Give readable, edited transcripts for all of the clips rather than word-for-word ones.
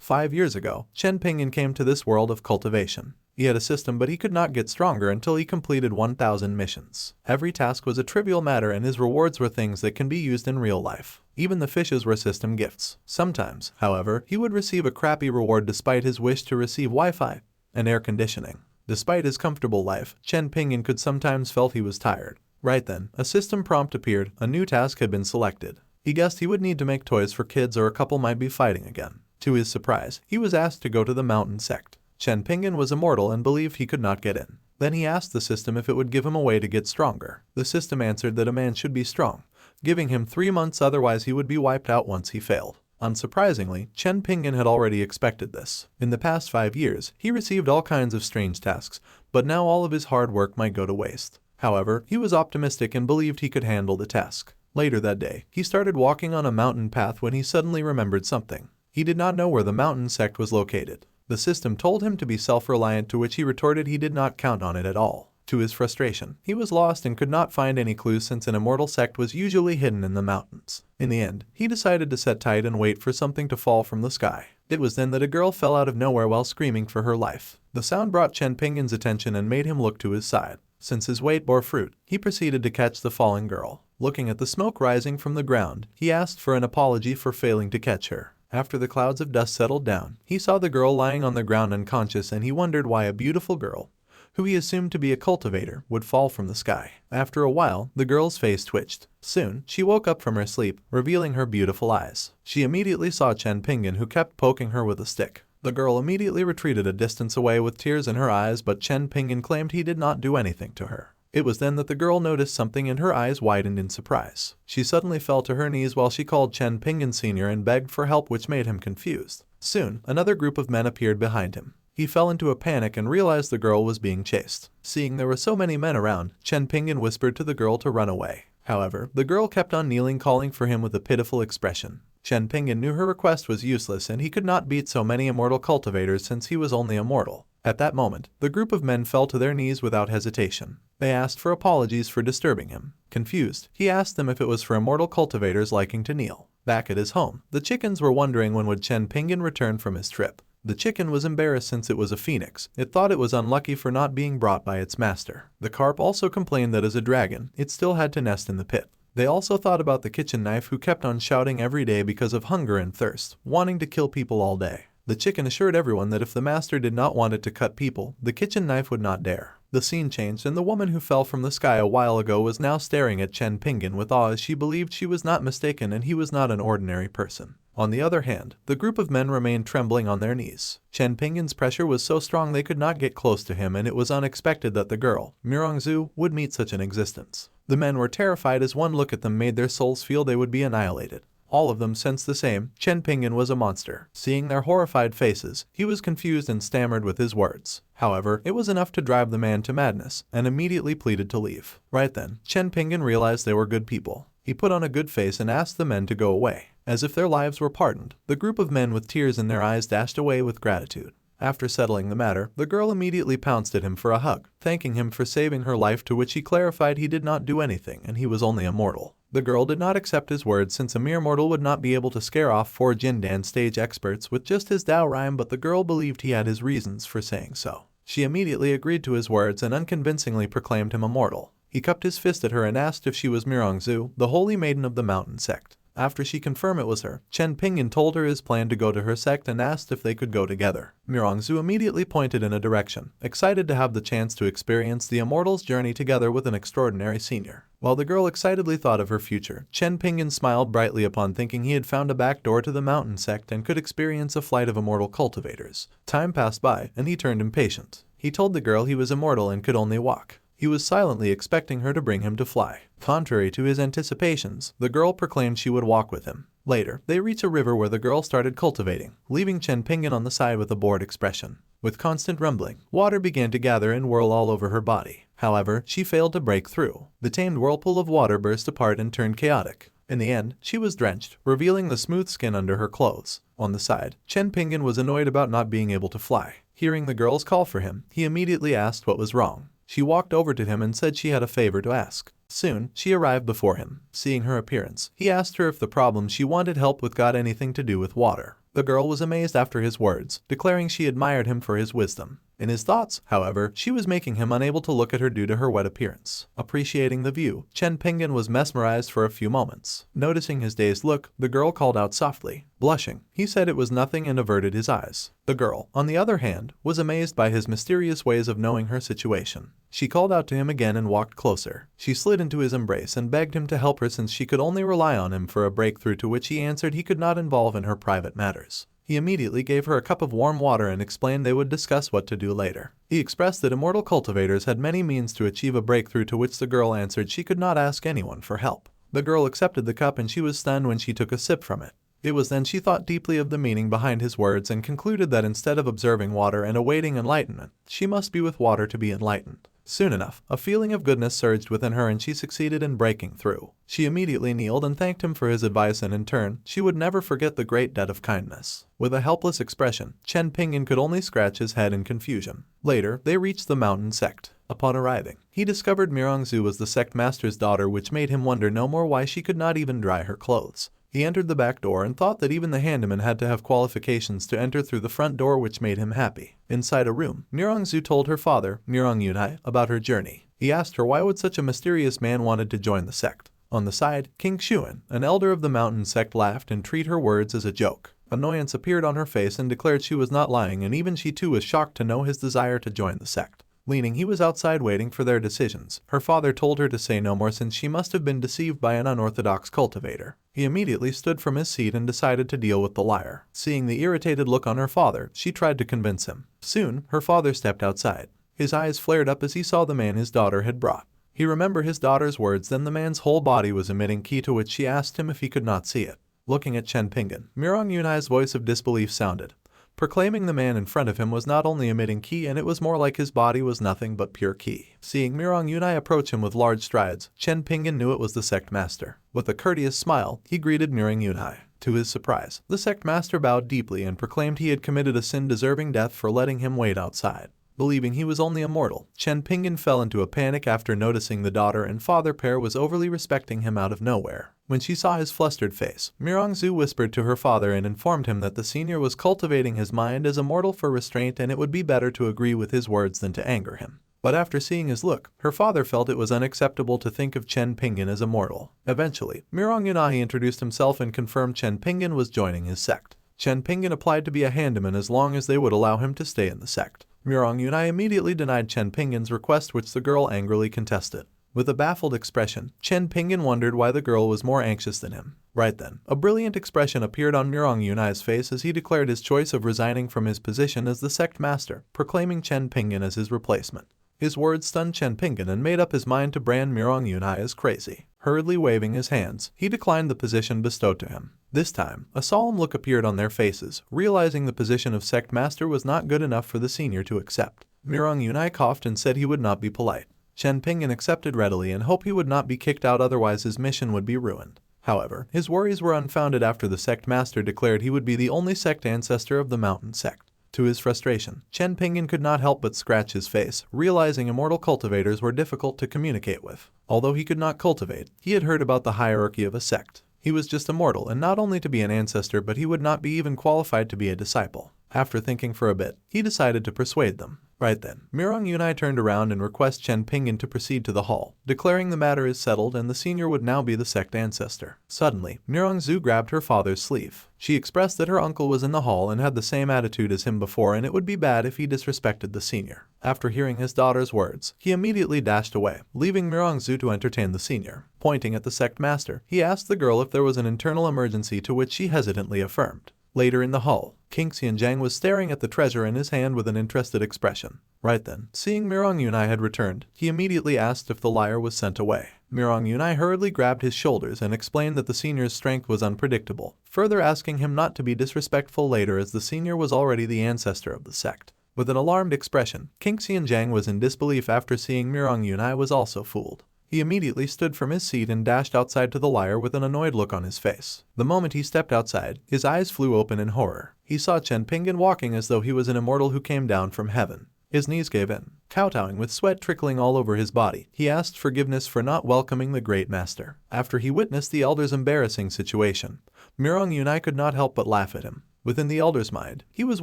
5 years ago, Chen Pingan came to this world of cultivation. He had a system, but he could not get stronger until he completed 1,000 missions. Every task was a trivial matter and his rewards were things that can be used in real life. Even the fishes were system gifts. Sometimes, however, he would receive a crappy reward despite his wish to receive Wi-Fi and air conditioning. Despite his comfortable life, Chen Pingan could sometimes felt he was tired. Right then, a system prompt appeared. A new task had been selected. He guessed he would need to make toys for kids or a couple might be fighting again. To his surprise, he was asked to go to the mountain sect. Chen Pingan was immortal and believed he could not get in. Then he asked the system if it would give him a way to get stronger. The system answered that a man should be strong, giving him 3 months, otherwise he would be wiped out once he failed. Unsurprisingly, Chen Pingan had already expected this. In the past 5 years, he received all kinds of strange tasks, but now all of his hard work might go to waste. However, he was optimistic and believed he could handle the task. Later that day, he started walking on a mountain path when he suddenly remembered something. He did not know where the mountain sect was located. The system told him to be self-reliant, to which he retorted he did not count on it at all. To his frustration, he was lost and could not find any clues since an immortal sect was usually hidden in the mountains. In the end, he decided to sit tight and wait for something to fall from the sky. It was then that a girl fell out of nowhere while screaming for her life. The sound brought Chen Pingan's attention and made him look to his side. Since his weight bore fruit, he proceeded to catch the falling girl. Looking at the smoke rising from the ground, he asked for an apology for failing to catch her. After the clouds of dust settled down, he saw the girl lying on the ground unconscious, and he wondered why a beautiful girl, who he assumed to be a cultivator, would fall from the sky. After a while, the girl's face twitched. Soon, she woke up from her sleep, revealing her beautiful eyes. She immediately saw Chen Pingan, who kept poking her with a stick. The girl immediately retreated a distance away with tears in her eyes, but Chen Pingan claimed he did not do anything to her. It was then that the girl noticed something and her eyes widened in surprise. She suddenly fell to her knees while she called Chen Pingan Sr. and begged for help, which made him confused. Soon, another group of men appeared behind him. He fell into a panic and realized the girl was being chased. Seeing there were so many men around, Chen Pingan whispered to the girl to run away. However, the girl kept on kneeling, calling for him with a pitiful expression. Chen Pingan knew her request was useless and he could not beat so many immortal cultivators since he was only immortal. At that moment, the group of men fell to their knees without hesitation. They asked for apologies for disturbing him. Confused, he asked them if it was for immortal cultivators liking to kneel. Back at his home, the chickens were wondering when would Chen Pingan return from his trip. The chicken was embarrassed since it was a phoenix. It thought it was unlucky for not being brought by its master. The carp also complained that as a dragon, it still had to nest in the pit. They also thought about the kitchen knife, who kept on shouting every day because of hunger and thirst, wanting to kill people all day. The chicken assured everyone that if the master did not want it to cut people, the kitchen knife would not dare. The scene changed and the woman who fell from the sky a while ago was now staring at Chen Pingan with awe, as she believed she was not mistaken and he was not an ordinary person. On the other hand, the group of men remained trembling on their knees. Chen Pingan's pressure was so strong they could not get close to him, and it was unexpected that the girl, Mirongzu, would meet such an existence. The men were terrified as one look at them made their souls feel they would be annihilated. All of them sensed the same. Chen Pingan was a monster. Seeing their horrified faces, he was confused and stammered with his words. However, it was enough to drive the man to madness, and immediately pleaded to leave. Right then, Chen Pingan realized they were good people. He put on a good face and asked the men to go away. As if their lives were pardoned, the group of men with tears in their eyes dashed away with gratitude. After settling the matter, the girl immediately pounced at him for a hug, thanking him for saving her life, to which he clarified he did not do anything and he was only a mortal. The girl did not accept his words, since a mere mortal would not be able to scare off 4 Jindan stage experts with just his Dao rhyme, but the girl believed he had his reasons for saying so. She immediately agreed to his words and unconvincingly proclaimed him immortal. He cupped his fist at her and asked if she was Mirongzu, the holy maiden of the mountain sect. After she confirmed it was her, Chen Pingan told her his plan to go to her sect and asked if they could go together. Mirongzu immediately pointed in a direction, excited to have the chance to experience the immortals' journey together with an extraordinary senior. While the girl excitedly thought of her future, Chen Pingan smiled brightly upon thinking he had found a back door to the mountain sect and could experience a flight of immortal cultivators. Time passed by, and he turned impatient. He told the girl he was immortal and could only walk. He was silently expecting her to bring him to fly. Contrary to his anticipations, the girl proclaimed she would walk with him. Later, they reached a river where the girl started cultivating, leaving Chen Pingan on the side with a bored expression. With constant rumbling, water began to gather and whirl all over her body. However, she failed to break through. The tamed whirlpool of water burst apart and turned chaotic. In the end, she was drenched, revealing the smooth skin under her clothes. On the side, Chen Pingan was annoyed about not being able to fly. Hearing the girl's call for him, he immediately asked what was wrong. She walked over to him and said she had a favor to ask. Soon, she arrived before him. Seeing her appearance, he asked her if the problem she wanted help with got anything to do with water. The girl was amazed after his words, declaring she admired him for his wisdom. In his thoughts, however, she was making him unable to look at her due to her wet appearance. Appreciating the view, Chen Pingan was mesmerized for a few moments. Noticing his dazed look, the girl called out softly. Blushing, he said it was nothing and averted his eyes. The girl, on the other hand, was amazed by his mysterious ways of knowing her situation. She called out to him again and walked closer. She slid into his embrace and begged him to help her since she could only rely on him for a breakthrough, to which he answered he could not involve in her private matters. He immediately gave her a cup of warm water and explained they would discuss what to do later. He expressed that immortal cultivators had many means to achieve a breakthrough, to which the girl answered she could not ask anyone for help. The girl accepted the cup and she was stunned when she took a sip from it. It was then she thought deeply of the meaning behind his words and concluded that instead of observing water and awaiting enlightenment, she must be with water to be enlightened. Soon enough, a feeling of goodness surged within her and she succeeded in breaking through. She immediately kneeled and thanked him for his advice, and in turn, she would never forget the great debt of kindness. With a helpless expression, Chen Pingan could only scratch his head in confusion. Later, they reached the mountain sect. Upon arriving, he discovered Mirongzu was the sect master's daughter, which made him wonder no more why she could not even dry her clothes. He entered the back door and thought that even the handyman had to have qualifications to enter through the front door, which made him happy. Inside a room, Mirongzu told her father, Mirong Yunai, about her journey. He asked her why would such a mysterious man wanted to join the sect. On the side, King Xuan, an elder of the mountain sect, laughed and treated her words as a joke. Annoyance appeared on her face and declared she was not lying, and even she too was shocked to know his desire to join the sect. Leaning, he was outside waiting for their decisions. Her father told her to say no more since she must have been deceived by an unorthodox cultivator. He immediately stood from his seat and decided to deal with the liar. Seeing the irritated look on her father, she tried to convince him. Soon, her father stepped outside. His eyes flared up as he saw the man his daughter had brought. He remembered his daughter's words, then the man's whole body was emitting ki, to which she asked him if he could not see it. Looking at Chen Pingan, Mirong Yunai's voice of disbelief sounded, proclaiming the man in front of him was not only emitting ki, and it was more like his body was nothing but pure ki. Seeing Mirong Yunai approach him with large strides, Chen Pingan knew it was the sect master. With a courteous smile, he greeted Mirong Yunai. To his surprise, the sect master bowed deeply and proclaimed he had committed a sin deserving death for letting him wait outside. Believing he was only a mortal, Chen Pingan fell into a panic after noticing the daughter and father pair was overly respecting him out of nowhere. When she saw his flustered face, Mirongzu whispered to her father and informed him that the senior was cultivating his mind as a mortal for restraint, and it would be better to agree with his words than to anger him. But after seeing his look, her father felt it was unacceptable to think of Chen Pingan as a mortal. Eventually, Mirong Yunai introduced himself and confirmed Chen Pingan was joining his sect. Chen Pingan applied to be a handyman as long as they would allow him to stay in the sect. Mirong Yunai immediately denied Chen Pingan's request, which the girl angrily contested. With a baffled expression, Chen Pingan wondered why the girl was more anxious than him. Right then, a brilliant expression appeared on Mirong Yunai's face as he declared his choice of resigning from his position as the sect master, proclaiming Chen Pingan as his replacement. His words stunned Chen Pingan and made up his mind to brand Mirong Yunai as crazy. Hurriedly waving his hands, he declined the position bestowed to him. This time, a solemn look appeared on their faces, realizing the position of sect master was not good enough for the senior to accept. Mirong Yunai coughed and said he would not be polite. Chen Pingan accepted readily and hoped he would not be kicked out, otherwise his mission would be ruined. However, his worries were unfounded after the sect master declared he would be the only sect ancestor of the mountain sect. To his frustration, Chen Pingan could not help but scratch his face, realizing immortal cultivators were difficult to communicate with. Although he could not cultivate, he had heard about the hierarchy of a sect. He was just a mortal, and not only to be an ancestor, but he would not be even qualified to be a disciple. After thinking for a bit, he decided to persuade them. Right then, Mirong Yunai turned around and requested Chen Pingan to proceed to the hall, declaring the matter is settled and the senior would now be the sect ancestor. Suddenly, Mirongzu grabbed her father's sleeve. She expressed that her uncle was in the hall and had the same attitude as him before, and it would be bad if he disrespected the senior. After hearing his daughter's words, he immediately dashed away, leaving Mirongzu to entertain the senior. Pointing at the sect master, he asked the girl if there was an internal emergency, to which she hesitantly affirmed. Later in the hall, King Xianjiang was staring at the treasure in his hand with an interested expression. Right then, seeing Mirong Yunai had returned, he immediately asked if the liar was sent away. Mirong Yunai hurriedly grabbed his shoulders and explained that the senior's strength was unpredictable, further asking him not to be disrespectful later as the senior was already the ancestor of the sect. With an alarmed expression, King Xianjiang was in disbelief after seeing Mirong Yunai was also fooled. He immediately stood from his seat and dashed outside to the liar with an annoyed look on his face. The moment he stepped outside, his eyes flew open in horror. He saw Chen Pingan walking as though he was an immortal who came down from heaven. His knees gave in. Kowtowing with sweat trickling all over his body, he asked forgiveness for not welcoming the great master. After he witnessed the elder's embarrassing situation, Mirong Yunai could not help but laugh at him. Within the elder's mind, he was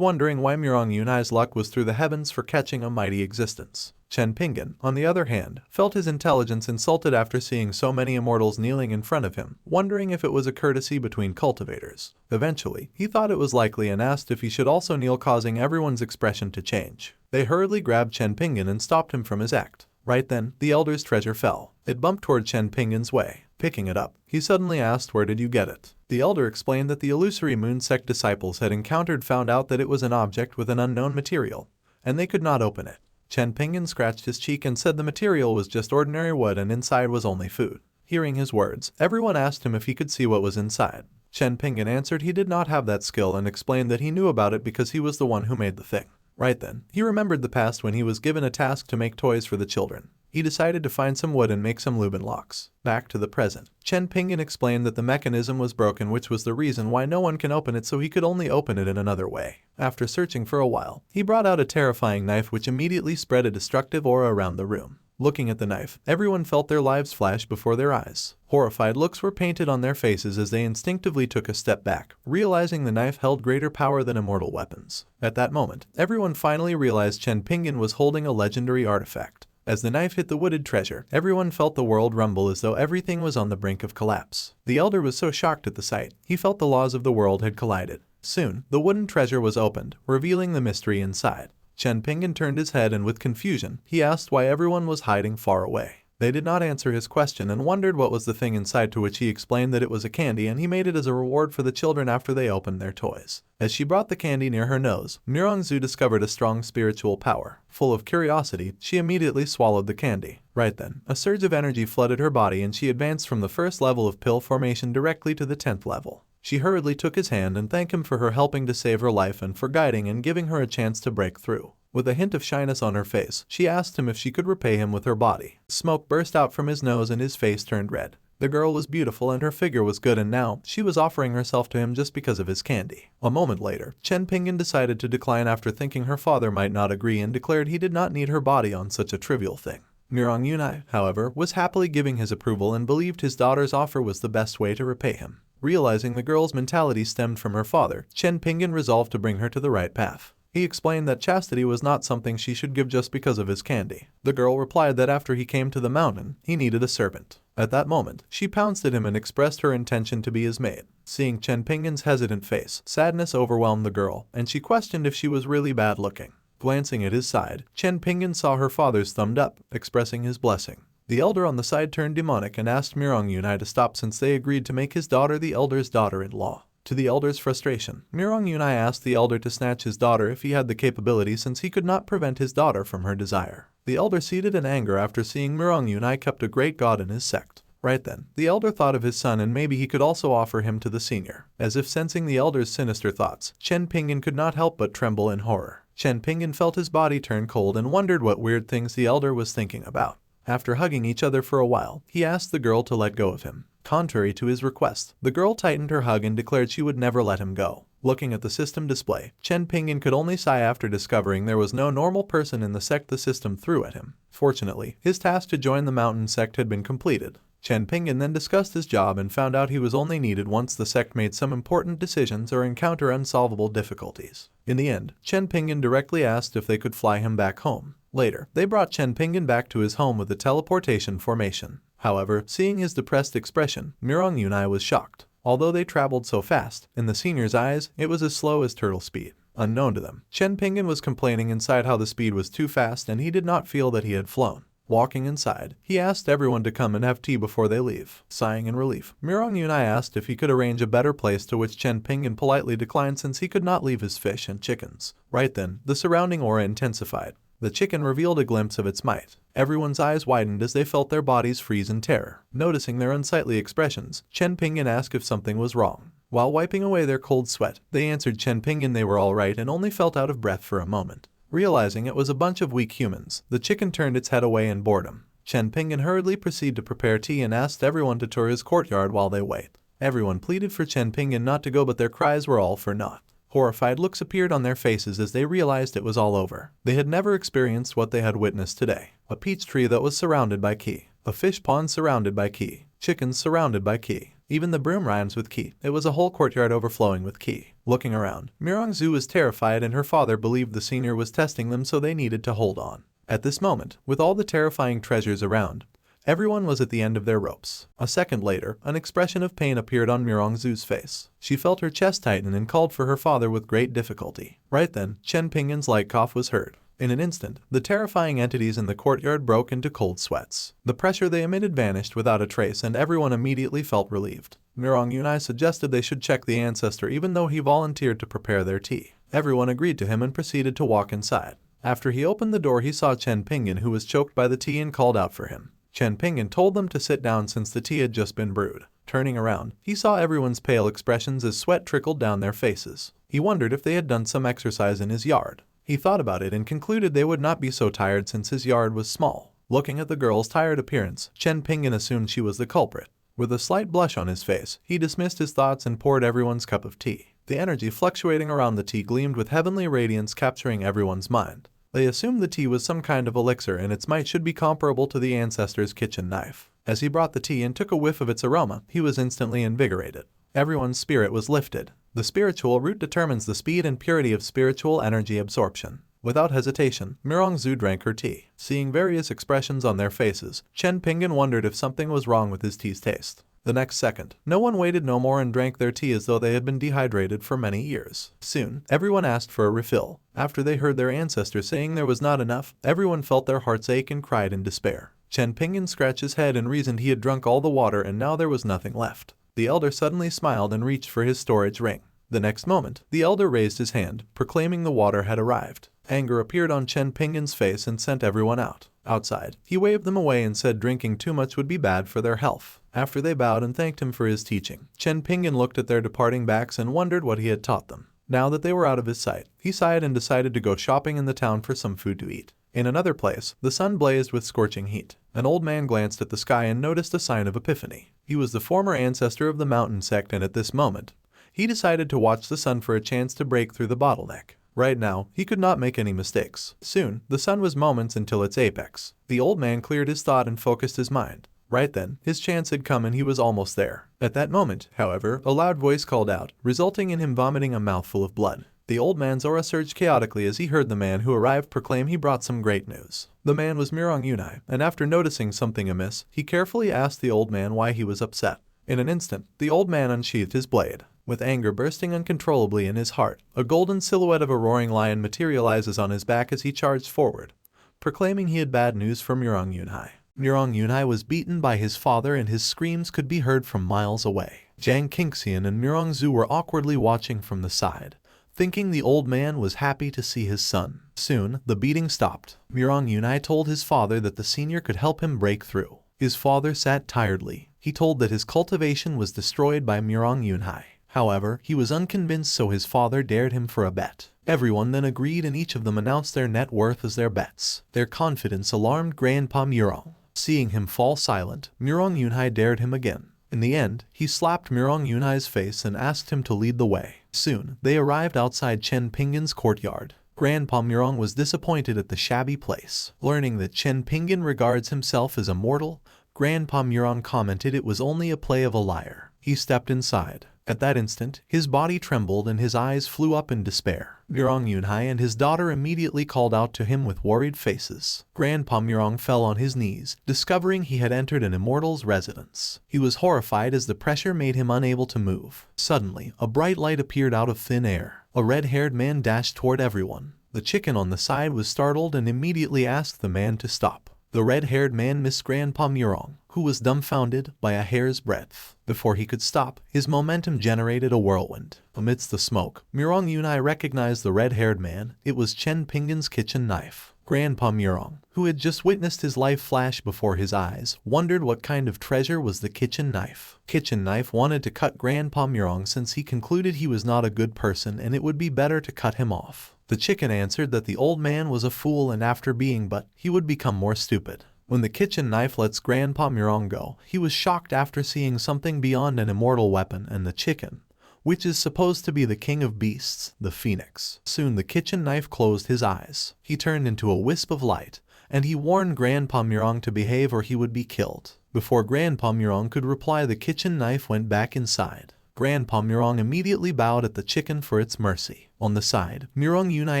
wondering why Murong Yunai's luck was through the heavens for catching a mighty existence. Chen Pingan, on the other hand, felt his intelligence insulted after seeing so many immortals kneeling in front of him, wondering if it was a courtesy between cultivators. Eventually, he thought it was likely and asked if he should also kneel, causing everyone's expression to change. They hurriedly grabbed Chen Pingan and stopped him from his act. Right then, the elder's treasure fell. It bumped toward Chen Pingan's way. Picking it up, he suddenly asked, "Where did you get it?" The elder explained that the illusory moon sect disciples had found out that it was an object with an unknown material, and they could not open it. Chen Pingan scratched his cheek and said the material was just ordinary wood and inside was only food. Hearing his words, everyone asked him if he could see what was inside. Chen Pingan answered he did not have that skill and explained that he knew about it because he was the one who made the thing. Right then, he remembered the past when he was given a task to make toys for the children. He decided to find some wood and make some Lubin locks. Back to the present, Chen Pingan explained that the mechanism was broken, which was the reason why no one can open it, so he could only open it in another way. After searching for a while, he brought out a terrifying knife which immediately spread a destructive aura around the room. Looking at the knife, everyone felt their lives flash before their eyes. Horrified looks were painted on their faces as they instinctively took a step back, realizing the knife held greater power than immortal weapons. At that moment, everyone finally realized Chen Pingan was holding a legendary artifact. As the knife hit the wooded treasure, everyone felt the world rumble as though everything was on the brink of collapse. The elder was so shocked at the sight, he felt the laws of the world had collided. Soon, the wooden treasure was opened, revealing the mystery inside. Chen Pingan turned his head and with confusion, he asked why everyone was hiding far away. They did not answer his question and wondered what was the thing inside, to which he explained that it was a candy and he made it as a reward for the children after they opened their toys. As she brought the candy near her nose, Murongzu discovered a strong spiritual power. Full of curiosity, she immediately swallowed the candy. Right then, a surge of energy flooded her body and she advanced from the first level of pill formation directly to the 10th level. She hurriedly took his hand and thanked him for her helping to save her life and for guiding and giving her a chance to break through. With a hint of shyness on her face, she asked him if she could repay him with her body. Smoke burst out from his nose and his face turned red. The girl was beautiful and her figure was good, and now she was offering herself to him just because of his candy. A moment later, Chen Pingan decided to decline after thinking her father might not agree and declared he did not need her body on such a trivial thing. Murong Yunai, however, was happily giving his approval and believed his daughter's offer was the best way to repay him. Realizing the girl's mentality stemmed from her father, Chen Pingan resolved to bring her to the right path. He explained that chastity was not something she should give just because of his candy. The girl replied that after he came to the mountain, he needed a servant. At that moment, she pounced at him and expressed her intention to be his maid. Seeing Chen Pingan's hesitant face, sadness overwhelmed the girl, and she questioned if she was really bad looking. Glancing at his side, Chen Pingan saw her father's thumb up, expressing his blessing. The elder on the side turned demonic and asked Murong Yunai to stop since they agreed to make his daughter the elder's daughter-in-law. To the elder's frustration, Murong Yunai asked the elder to snatch his daughter if he had the capability, since he could not prevent his daughter from her desire. The elder ceded in anger after seeing Murong Yunai kept a great god in his sect. Right then, the elder thought of his son and maybe he could also offer him to the senior. As if sensing the elder's sinister thoughts, Chen Pingan could not help but tremble in horror. Chen Pingan felt his body turn cold and wondered what weird things the elder was thinking about. After hugging each other for a while, he asked the girl to let go of him. Contrary to his request, the girl tightened her hug and declared she would never let him go. Looking at the system display, Chen Pingan could only sigh after discovering there was no normal person in the sect the system threw at him. Fortunately, his task to join the mountain sect had been completed. Chen Pingan then discussed his job and found out he was only needed once the sect made some important decisions or encounter unsolvable difficulties. In the end, Chen Pingan directly asked if they could fly him back home. Later, they brought Chen Pingan back to his home with a teleportation formation. However, seeing his depressed expression, Murong Yunai was shocked. Although they traveled so fast, in the senior's eyes, it was as slow as turtle speed. Unknown to them, Chen Pingan was complaining inside how the speed was too fast and he did not feel that he had flown. Walking inside, he asked everyone to come and have tea before they leave. Sighing in relief, Murong Yunai asked if he could arrange a better place, to which Chen Pingan politely declined since he could not leave his fish and chickens. Right then, the surrounding aura intensified. The chicken revealed a glimpse of its might. Everyone's eyes widened as they felt their bodies freeze in terror. Noticing their unsightly expressions, Chen Pingan asked if something was wrong. While wiping away their cold sweat, they answered Chen Pingan they were all right and only felt out of breath for a moment. Realizing it was a bunch of weak humans, the chicken turned its head away in boredom. Chen Pingan hurriedly proceeded to prepare tea and asked everyone to tour his courtyard while they wait. Everyone pleaded for Chen Pingan not to go, but their cries were all for naught. Horrified looks appeared on their faces as they realized it was all over. They had never experienced what they had witnessed today. A peach tree that was surrounded by qi. A fish pond surrounded by qi. Chickens surrounded by qi. Even the broom rhymes with qi. It was a whole courtyard overflowing with qi. Looking around, Murong-zu was terrified and her father believed the senior was testing them, so they needed to hold on. At this moment, with all the terrifying treasures around, everyone was at the end of their ropes. A second later, an expression of pain appeared on Murong-zu's face. She felt her chest tighten and called for her father with great difficulty. Right then, Chen Pingan's light cough was heard. In an instant, the terrifying entities in the courtyard broke into cold sweats. The pressure they emitted vanished without a trace and everyone immediately felt relieved. Murong-yunai suggested they should check the ancestor even though he volunteered to prepare their tea. Everyone agreed to him and proceeded to walk inside. After he opened the door, he saw Chen Pingan, who was choked by the tea, and called out for him. Chen Pingan told them to sit down since the tea had just been brewed. Turning around, he saw everyone's pale expressions as sweat trickled down their faces. He wondered if they had done some exercise in his yard. He thought about it and concluded they would not be so tired since his yard was small. Looking at the girl's tired appearance, Chen Pingan assumed she was the culprit. With a slight blush on his face, he dismissed his thoughts and poured everyone's cup of tea. The energy fluctuating around the tea gleamed with heavenly radiance, capturing everyone's mind. They assumed the tea was some kind of elixir and its might should be comparable to the ancestor's kitchen knife. As he brought the tea and took a whiff of its aroma, he was instantly invigorated. Everyone's spirit was lifted. The spiritual root determines the speed and purity of spiritual energy absorption. Without hesitation, Murong-zu drank her tea. Seeing various expressions on their faces, Chen Pingan wondered if something was wrong with his tea's taste. The next second, no one waited no more and drank their tea as though they had been dehydrated for many years. Soon, everyone asked for a refill. After they heard their ancestor saying there was not enough, everyone felt their hearts ache and cried in despair. Chen Pingan scratched his head and reasoned he had drunk all the water and now there was nothing left. The elder suddenly smiled and reached for his storage ring. The next moment, the elder raised his hand, proclaiming the water had arrived. Anger appeared on Chen Pingan's face and sent everyone out. Outside, he waved them away and said drinking too much would be bad for their health. After they bowed and thanked him for his teaching, Chen Pingan looked at their departing backs and wondered what he had taught them. Now that they were out of his sight, he sighed and decided to go shopping in the town for some food to eat. In another place, the sun blazed with scorching heat. An old man glanced at the sky and noticed a sign of epiphany. He was the former ancestor of the mountain sect, and at this moment, he decided to watch the sun for a chance to break through the bottleneck. Right now, he could not make any mistakes. Soon, the sun was moments until its apex. The old man cleared his thought and focused his mind. Right then, his chance had come and he was almost there. At that moment, however, a loud voice called out, resulting in him vomiting a mouthful of blood. The old man's aura surged chaotically as he heard the man who arrived proclaim he brought some great news. The man was Murong-yunai, and after noticing something amiss, he carefully asked the old man why he was upset. In an instant, the old man unsheathed his blade. With anger bursting uncontrollably in his heart, a golden silhouette of a roaring lion materializes on his back as he charged forward, proclaiming he had bad news for Murong-yunai. Murong-yunai was beaten by his father and his screams could be heard from miles away. Jiang Qingxian and Murong-zu were awkwardly watching from the side, thinking the old man was happy to see his son. Soon, the beating stopped. Murong-yunai told his father that the senior could help him break through. His father sat tiredly. He told that his cultivation was destroyed by Murong-yunai. However, he was unconvinced, so his father dared him for a bet. Everyone then agreed and each of them announced their net worth as their bets. Their confidence alarmed Grandpa Murong. Seeing him fall silent, Murong-yunai dared him again. In the end, he slapped Murong-yunai's face and asked him to lead the way. Soon, they arrived outside Chen Pingan's courtyard. Grandpa Murong was disappointed at the shabby place. Learning that Chen Pingan regards himself as immortal, Grandpa Murong commented it was only a play of a liar. He stepped inside. At that instant, his body trembled and his eyes flew up in despair. Murong-yunai and his daughter immediately called out to him with worried faces. Grandpa Murong fell on his knees, discovering he had entered an immortal's residence. He was horrified as the pressure made him unable to move. Suddenly, a bright light appeared out of thin air. A red-haired man dashed toward everyone. The chicken on the side was startled and immediately asked the man to stop. The red-haired man missed Grandpa Murong, who was dumbfounded by a hair's breadth. Before he could stop, his momentum generated a whirlwind. Amidst the smoke, Murong-yunai recognized the red-haired man. It was Chen Pingan's kitchen knife. Grandpa Murong, who had just witnessed his life flash before his eyes, wondered what kind of treasure was the kitchen knife. Kitchen knife wanted to cut Grandpa Murong since he concluded he was not a good person and it would be better to cut him off. The chicken answered that the old man was a fool and after being but, he would become more stupid. When the kitchen knife lets Grandpa Murong go, he was shocked after seeing something beyond an immortal weapon and the chicken, which is supposed to be the king of beasts, the phoenix. Soon the kitchen knife closed his eyes. He turned into a wisp of light, and he warned Grandpa Murong to behave or he would be killed. Before Grandpa Murong could reply, the kitchen knife went back inside. Grandpa Murong immediately bowed at the chicken for its mercy. On the side, Murong Yunai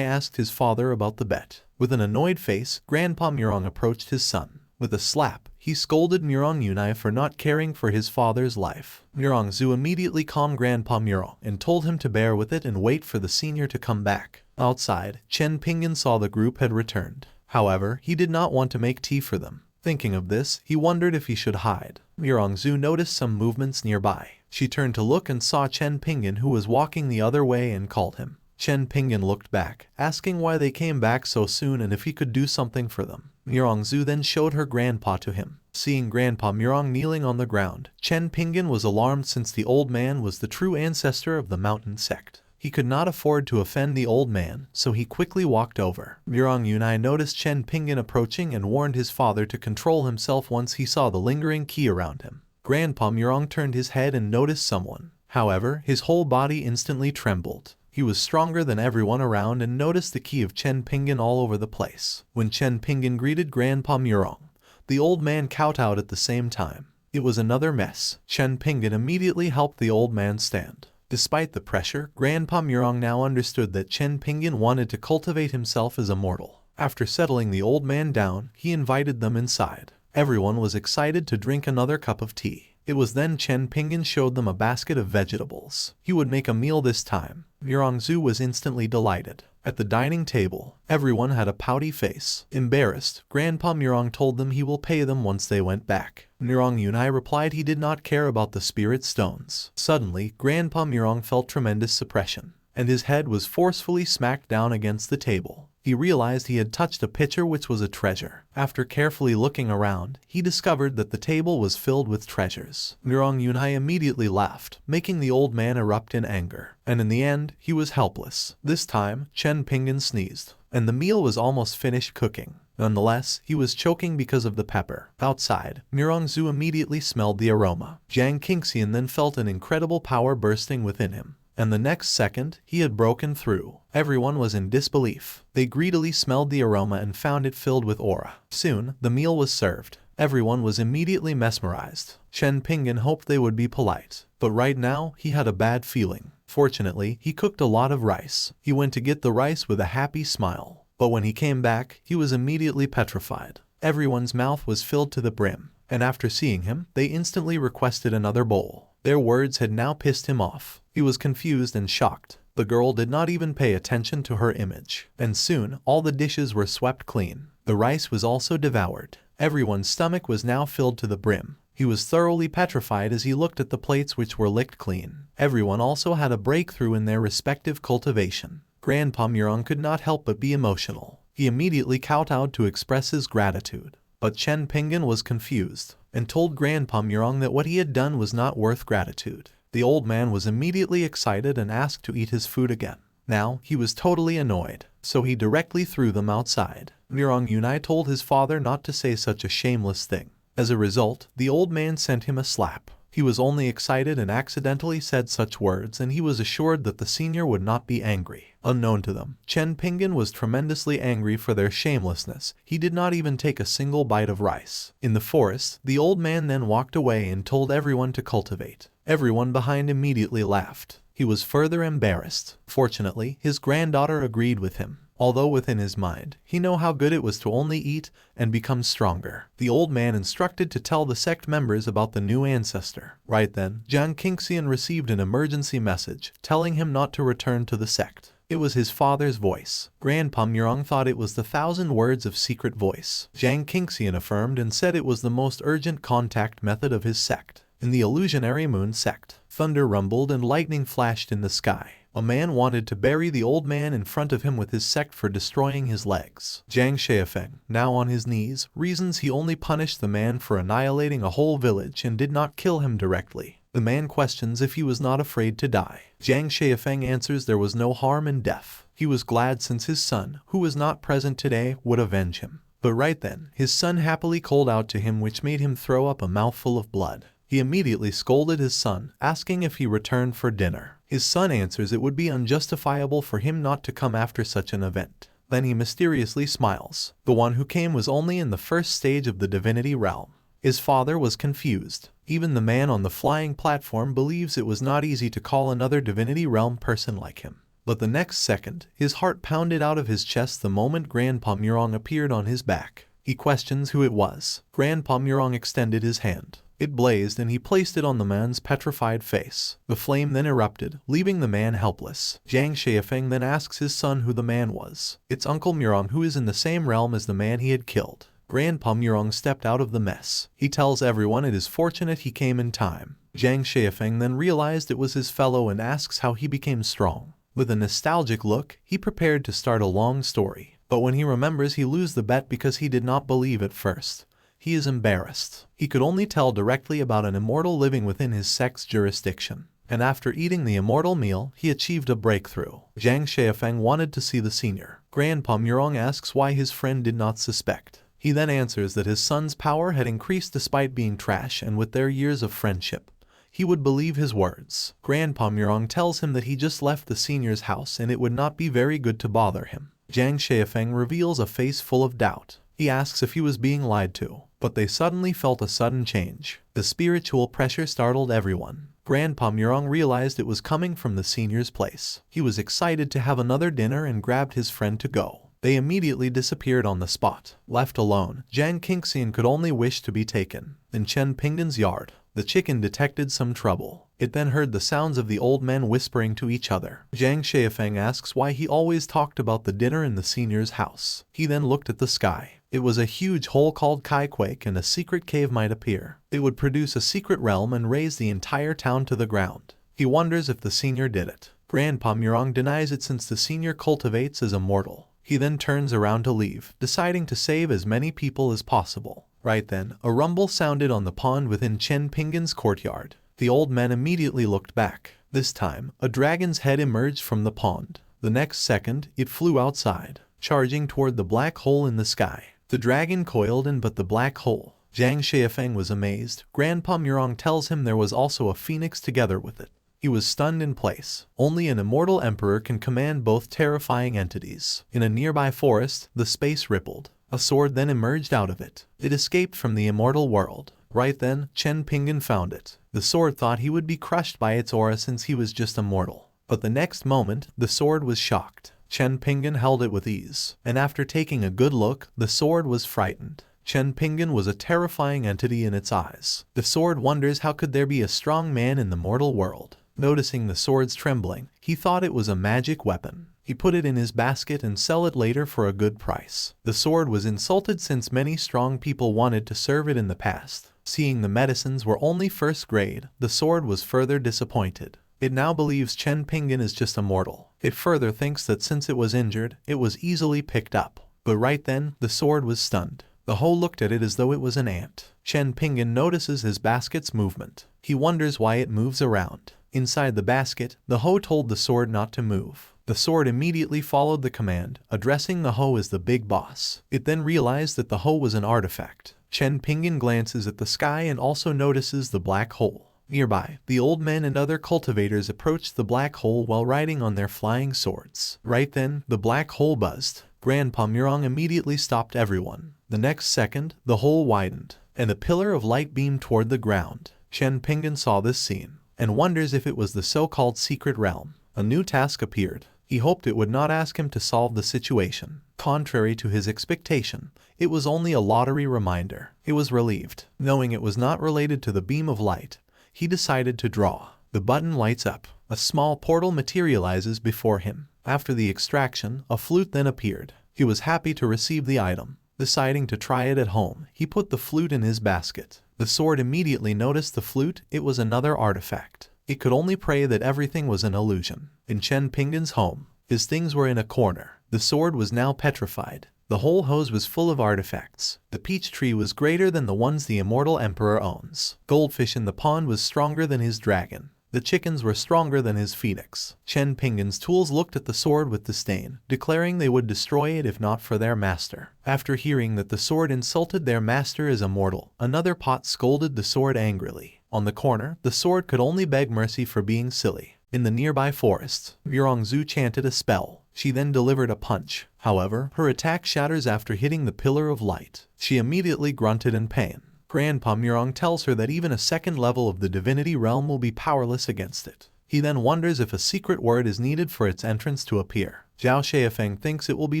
asked his father about the bet. With an annoyed face, Grandpa Murong approached his son. With a slap, he scolded Murong Yunai for not caring for his father's life. Murong Zhu immediately calmed Grandpa Murong and told him to bear with it and wait for the senior to come back. Outside, Chen Pingan saw the group had returned. However, he did not want to make tea for them. Thinking of this, he wondered if he should hide. Murong Zhu noticed some movements nearby. She turned to look and saw Chen Pingan, who was walking the other way, and called him. Chen Pingan looked back, asking why they came back so soon and if he could do something for them. Murong Zhu then showed her grandpa to him. Seeing Grandpa Murong kneeling on the ground, Chen Pingan was alarmed since the old man was the true ancestor of the mountain sect. He could not afford to offend the old man, so he quickly walked over. Murong Yunai noticed Chen Pingan approaching and warned his father to control himself once he saw the lingering key around him. Grandpa Murong turned his head and noticed someone. However, his whole body instantly trembled. He was stronger than everyone around and noticed the key of Chen Pingan all over the place. When Chen Pingan greeted Grandpa Murong, the old man kowtowed at the same time. It was another mess. Chen Pingan immediately helped the old man stand. Despite the pressure, Grandpa Murong now understood that Chen Pingan wanted to cultivate himself as a mortal. After settling the old man down, he invited them inside. Everyone was excited to drink another cup of tea. It was then Chen Pingan showed them a basket of vegetables. He would make a meal this time. Murong Zhu was instantly delighted. At the dining table, everyone had a pouty face. Embarrassed, Grandpa Murong told them he will pay them once they went back. Murong Yunai replied he did not care about the spirit stones. Suddenly, Grandpa Murong felt tremendous suppression, and his head was forcefully smacked down against the table. He realized he had touched a pitcher which was a treasure. After carefully looking around, he discovered that the table was filled with treasures. Murong Yunai immediately laughed, making the old man erupt in anger. And in the end, he was helpless. This time, Chen Pingan sneezed, and the meal was almost finished cooking. Nonetheless, he was choking because of the pepper. Outside, Murong Zhu immediately smelled the aroma. Jiang Qingxian then felt an incredible power bursting within him. And the next second, he had broken through. Everyone was in disbelief. They greedily smelled the aroma and found it filled with aura. Soon, the meal was served. Everyone was immediately mesmerized. Chen Pingan hoped they would be polite, but right now, he had a bad feeling. Fortunately, he cooked a lot of rice. He went to get the rice with a happy smile. But when he came back, he was immediately petrified. Everyone's mouth was filled to the brim, and after seeing him, they instantly requested another bowl. Their words had now pissed him off. He was confused and shocked. The girl did not even pay attention to her image, and soon all the dishes were swept clean. The rice was also devoured. Everyone's stomach was now filled to the brim. He was thoroughly petrified as he looked at the plates which were licked clean. Everyone also had a breakthrough in their respective cultivation. Grandpa Murong could not help but be emotional. He immediately kowtowed to express his gratitude. But Chen Pingan was confused and told Grandpa Murong that what he had done was not worth gratitude. The old man was immediately excited and asked to eat his food again. Now, he was totally annoyed, so he directly threw them outside. Murong Yunai told his father not to say such a shameless thing. As a result, the old man sent him a slap. He was only excited and accidentally said such words, and he was assured that the senior would not be angry. Unknown to them, Chen Pingan was tremendously angry for their shamelessness. He did not even take a single bite of rice. In the forest, the old man then walked away and told everyone to cultivate. Everyone behind immediately laughed. He was further embarrassed. Fortunately, his granddaughter agreed with him. Although within his mind, he knew how good it was to only eat and become stronger. The old man instructed to tell the sect members about the new ancestor. Right then, Jiang Qingxian received an emergency message telling him not to return to the sect. It was his father's voice. Grandpa Murong thought it was the 1,000 words of secret voice. Jiang Qingxian affirmed and said it was the most urgent contact method of his sect. In the illusionary moon sect, thunder rumbled and lightning flashed in the sky. A man wanted to bury the old man in front of him with his sect for destroying his legs. Jiang Shaifeng, now on his knees, reasons he only punished the man for annihilating a whole village and did not kill him directly. The man questions if he was not afraid to die. Jiang Shaifeng answers there was no harm in death. He was glad since his son, who was not present today, would avenge him. But right then, his son happily called out to him, which made him throw up a mouthful of blood. He immediately scolded his son, asking if he returned for dinner. His son answers it would be unjustifiable for him not to come after such an event. Then he mysteriously smiles. The one who came was only in the first stage of the divinity realm. His father was confused. Even the man on the flying platform believes it was not easy to call another divinity realm person like him. But the next second, his heart pounded out of his chest the moment Grandpa Murong appeared on his back. He questions who it was. Grandpa Murong extended his hand. It blazed and he placed it on the man's petrified face. The flame then erupted, leaving the man helpless. Zhang Xiafeng then asks his son who the man was. It's Uncle Murong, who is in the same realm as the man he had killed. Grandpa Murong stepped out of the mess. He tells everyone it is fortunate he came in time. Zhang Xiafeng then realized it was his fellow and asks how he became strong. With a nostalgic look, he prepared to start a long story. But when he remembers, he loses the bet because he did not believe at first. He is embarrassed. He could only tell directly about an immortal living within his sect's jurisdiction. And after eating the immortal meal, he achieved a breakthrough. Zhang Xiafeng wanted to see the senior. Grandpa Murong asks why his friend did not suspect. He then answers that his son's power had increased despite being trash, and with their years of friendship, he would believe his words. Grandpa Murong tells him that he just left the senior's house and it would not be very good to bother him. Zhang Xiafeng reveals a face full of doubt. He asks if he was being lied to, but they suddenly felt a sudden change. The spiritual pressure startled everyone. Grandpa Murong realized it was coming from the senior's place. He was excited to have another dinner and grabbed his friend to go. They immediately disappeared on the spot. Left alone, Zhang Qingxian could only wish to be taken. In Chen Pingan's yard, the chicken detected some trouble. It then heard the sounds of the old men whispering to each other. Zhang Xiafeng asks why he always talked about the dinner in the senior's house. He then looked at the sky. It was a huge hole called Kaiquake, and a secret cave might appear. It would produce a secret realm and raise the entire town to the ground. He wonders if the senior did it. Grandpa Murong denies it since the senior cultivates as a mortal. He then turns around to leave, deciding to save as many people as possible. Right then, a rumble sounded on the pond within Chen Pingan's courtyard. The old men immediately looked back. This time, a dragon's head emerged from the pond. The next second, it flew outside, charging toward the black hole in the sky. The dragon coiled in but the black hole. Zhang Xiafeng was amazed. Grandpa Murong tells him there was also a phoenix together with it. He was stunned in place. Only an immortal emperor can command both terrifying entities. In a nearby forest, the space rippled. A sword then emerged out of it. It escaped from the immortal world. Right then, Chen Pingan found it. The sword thought he would be crushed by its aura since he was just a mortal. But the next moment, the sword was shocked. Chen Pingan held it with ease, and after taking a good look, the sword was frightened. Chen Pingan was a terrifying entity in its eyes. The sword wonders how could there be a strong man in the mortal world. Noticing the sword's trembling, he thought it was a magic weapon. He put it in his basket and sell it later for a good price. The sword was insulted since many strong people wanted to serve it in the past. Seeing the medicines were only first grade, the sword was further disappointed. It now believes Chen Pingan is just a mortal. It further thinks that since it was injured, it was easily picked up. But right then, the sword was stunned. The hoe looked at it as though it was an ant. Chen Pingan notices his basket's movement. He wonders why it moves around. Inside the basket, the hoe told the sword not to move. The sword immediately followed the command, addressing the hoe as the big boss. It then realized that the hoe was an artifact. Chen Pingan glances at the sky and also notices the black hole. Nearby, the old men and other cultivators approached the black hole while riding on their flying swords. Right then, the black hole buzzed. Grandpa Murong immediately stopped everyone. The next second, the hole widened, and a pillar of light beamed toward the ground. Chen Pingan saw this scene, and wonders if it was the so-called secret realm. A new task appeared. He hoped it would not ask him to solve the situation. Contrary to his expectation, it was only a lottery reminder. He was relieved. Knowing it was not related to the beam of light, he decided to draw. The button lights up. A small portal materializes before him. After the extraction, a flute then appeared. He was happy to receive the item. Deciding to try it at home, he put the flute in his basket. The sword immediately noticed the flute. It was another artifact. It could only pray that everything was an illusion. In Chen Pingan's home, his things were in a corner. The sword was now petrified. The whole hose was full of artifacts. The peach tree was greater than the ones the Immortal Emperor owns. Goldfish in the pond was stronger than his dragon. The chickens were stronger than his phoenix. Chen Pingan's tools looked at the sword with disdain, declaring they would destroy it if not for their master. After hearing that the sword insulted their master as a mortal, another pot scolded the sword angrily. On the corner, the sword could only beg mercy for being silly. In the nearby forest, Zhu chanted a spell. She then delivered a punch. However, her attack shatters after hitting the pillar of light. She immediately grunted in pain. Grandpa Murong tells her that even a second level of the divinity realm will be powerless against it. He then wonders if a secret word is needed for its entrance to appear. Zhao Xiafeng thinks it will be